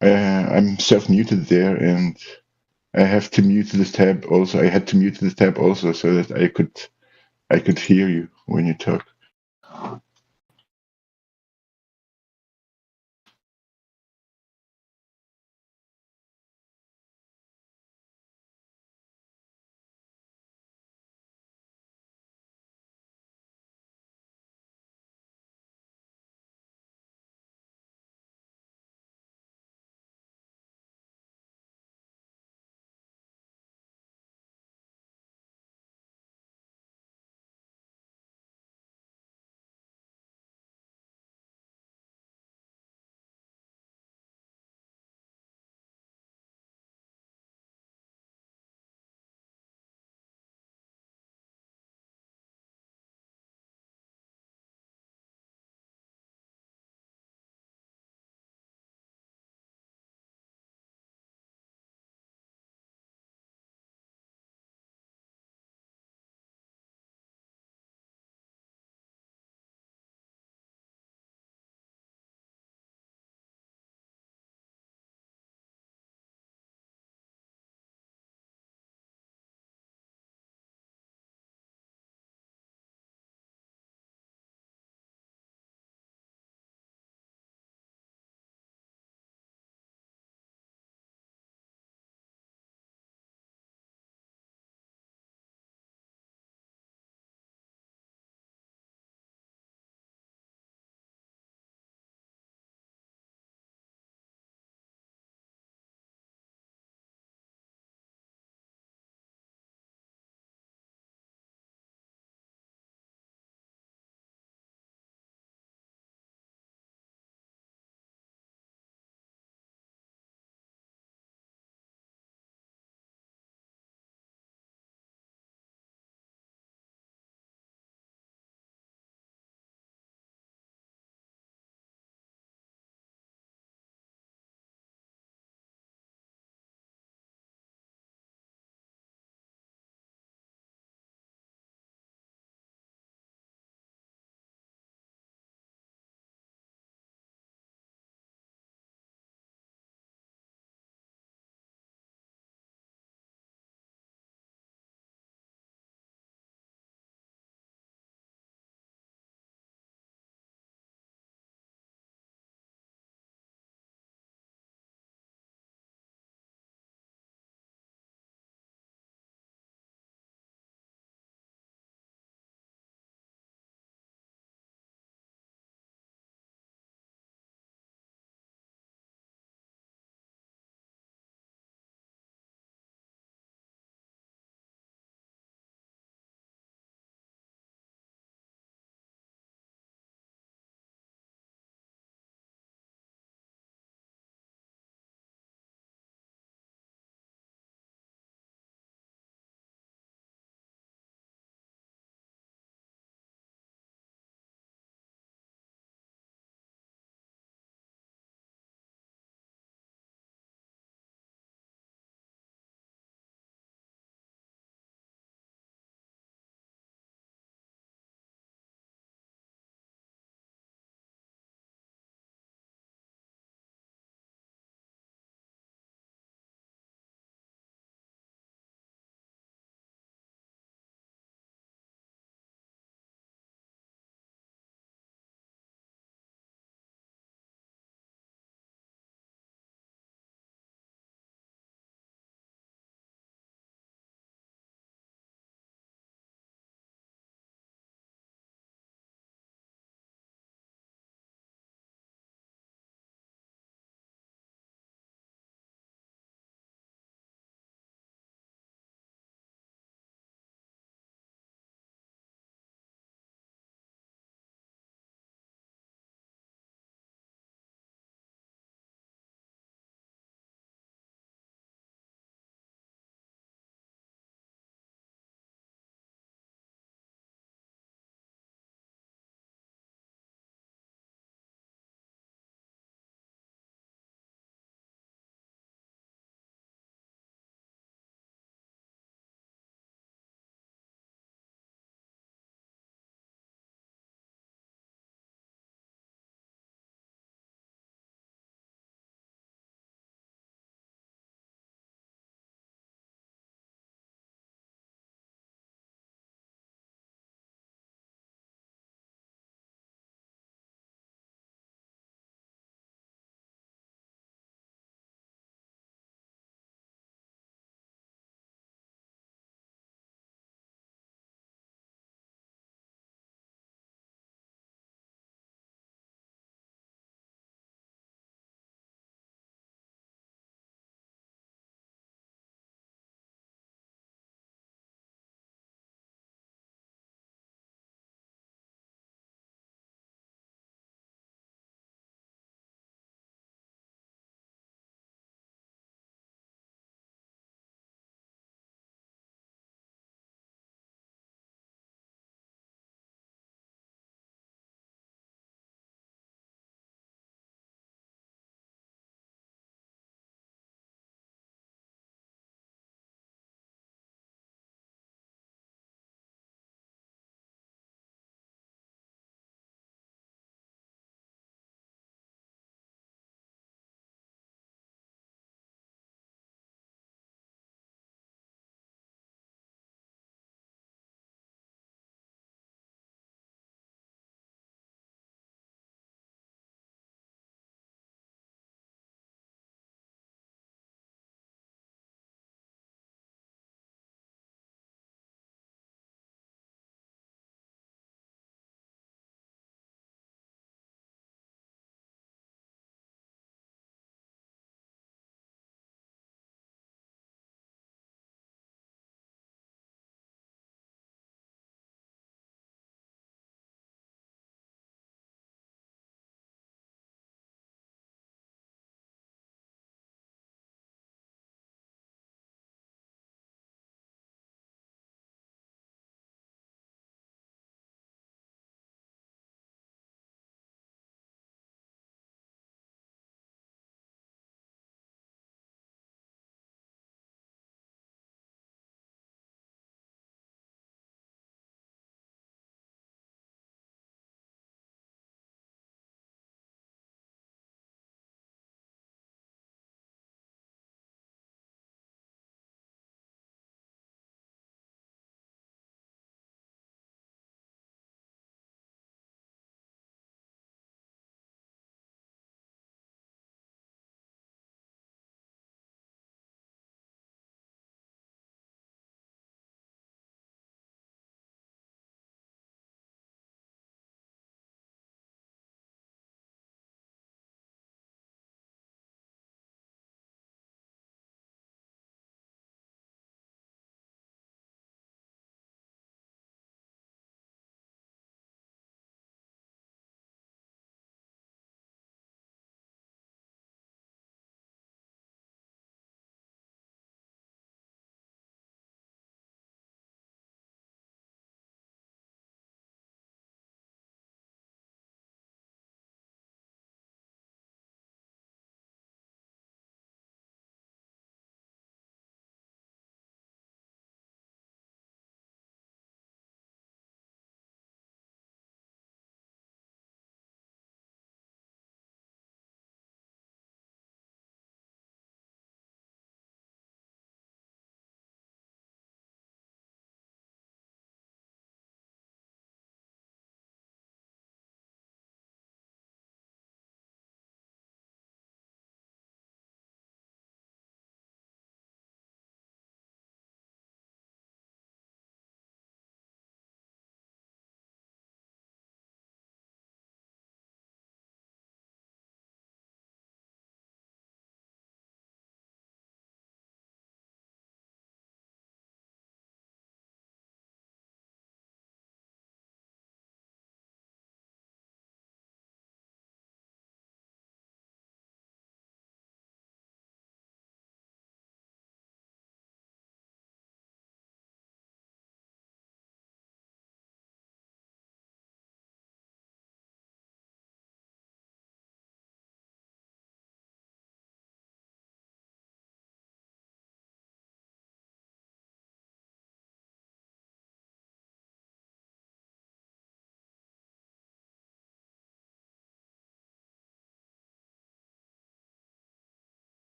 I'm self-muted there, and I have to mute this tab also. I had to mute this tab also so that I could hear you when you talk.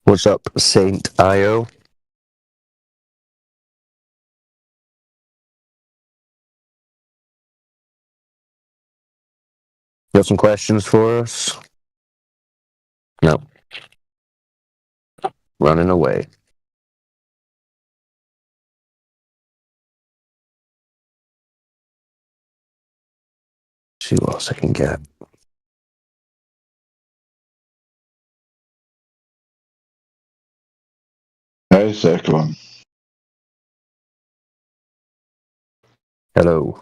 What's up, Saint IO? You have some questions for us? No. Running away. See what else I can get. Hi, Cyclone. Hello.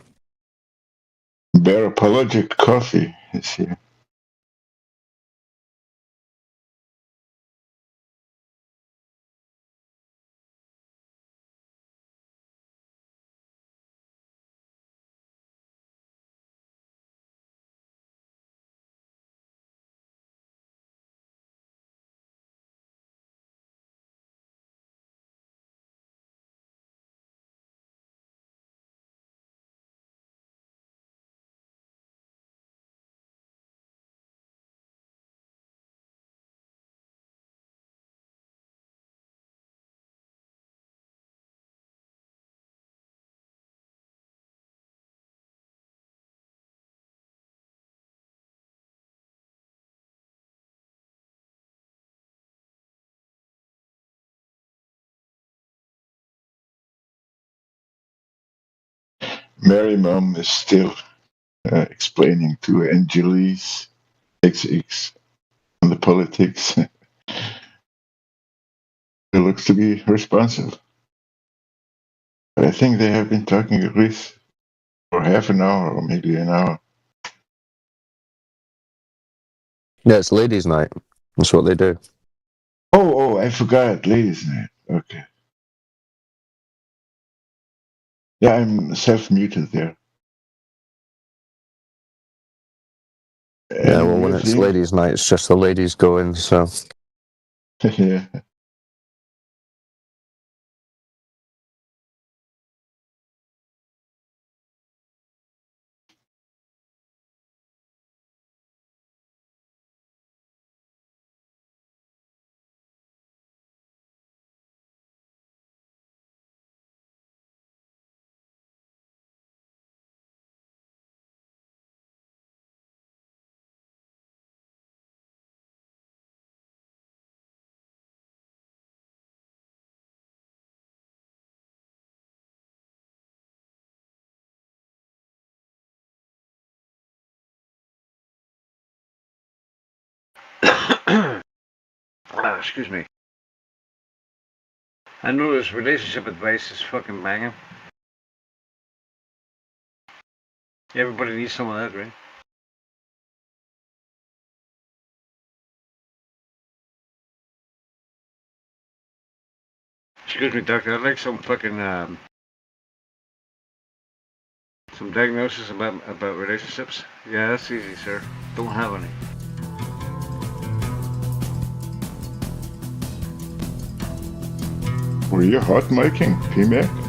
Bear Apologic Coffee is here. Mary Mom is still explaining to Angelis XX on the politics. It looks to be responsive. But I think they have been talking at least for half an hour or maybe an hour. Yeah, it's ladies' night. That's what they do. Oh, I forgot. Ladies' night. Okay. Yeah, I'm self-muted there. Yeah, well, when it's ladies' night, it's just the ladies going, so. Yeah. Excuse me. I know this relationship advice is fucking banging. Everybody needs some of that, right? Excuse me, doctor. I'd like some fucking some diagnosis about relationships. Yeah, that's easy, sir. Don't have any. Were you hot miking, P-Mac?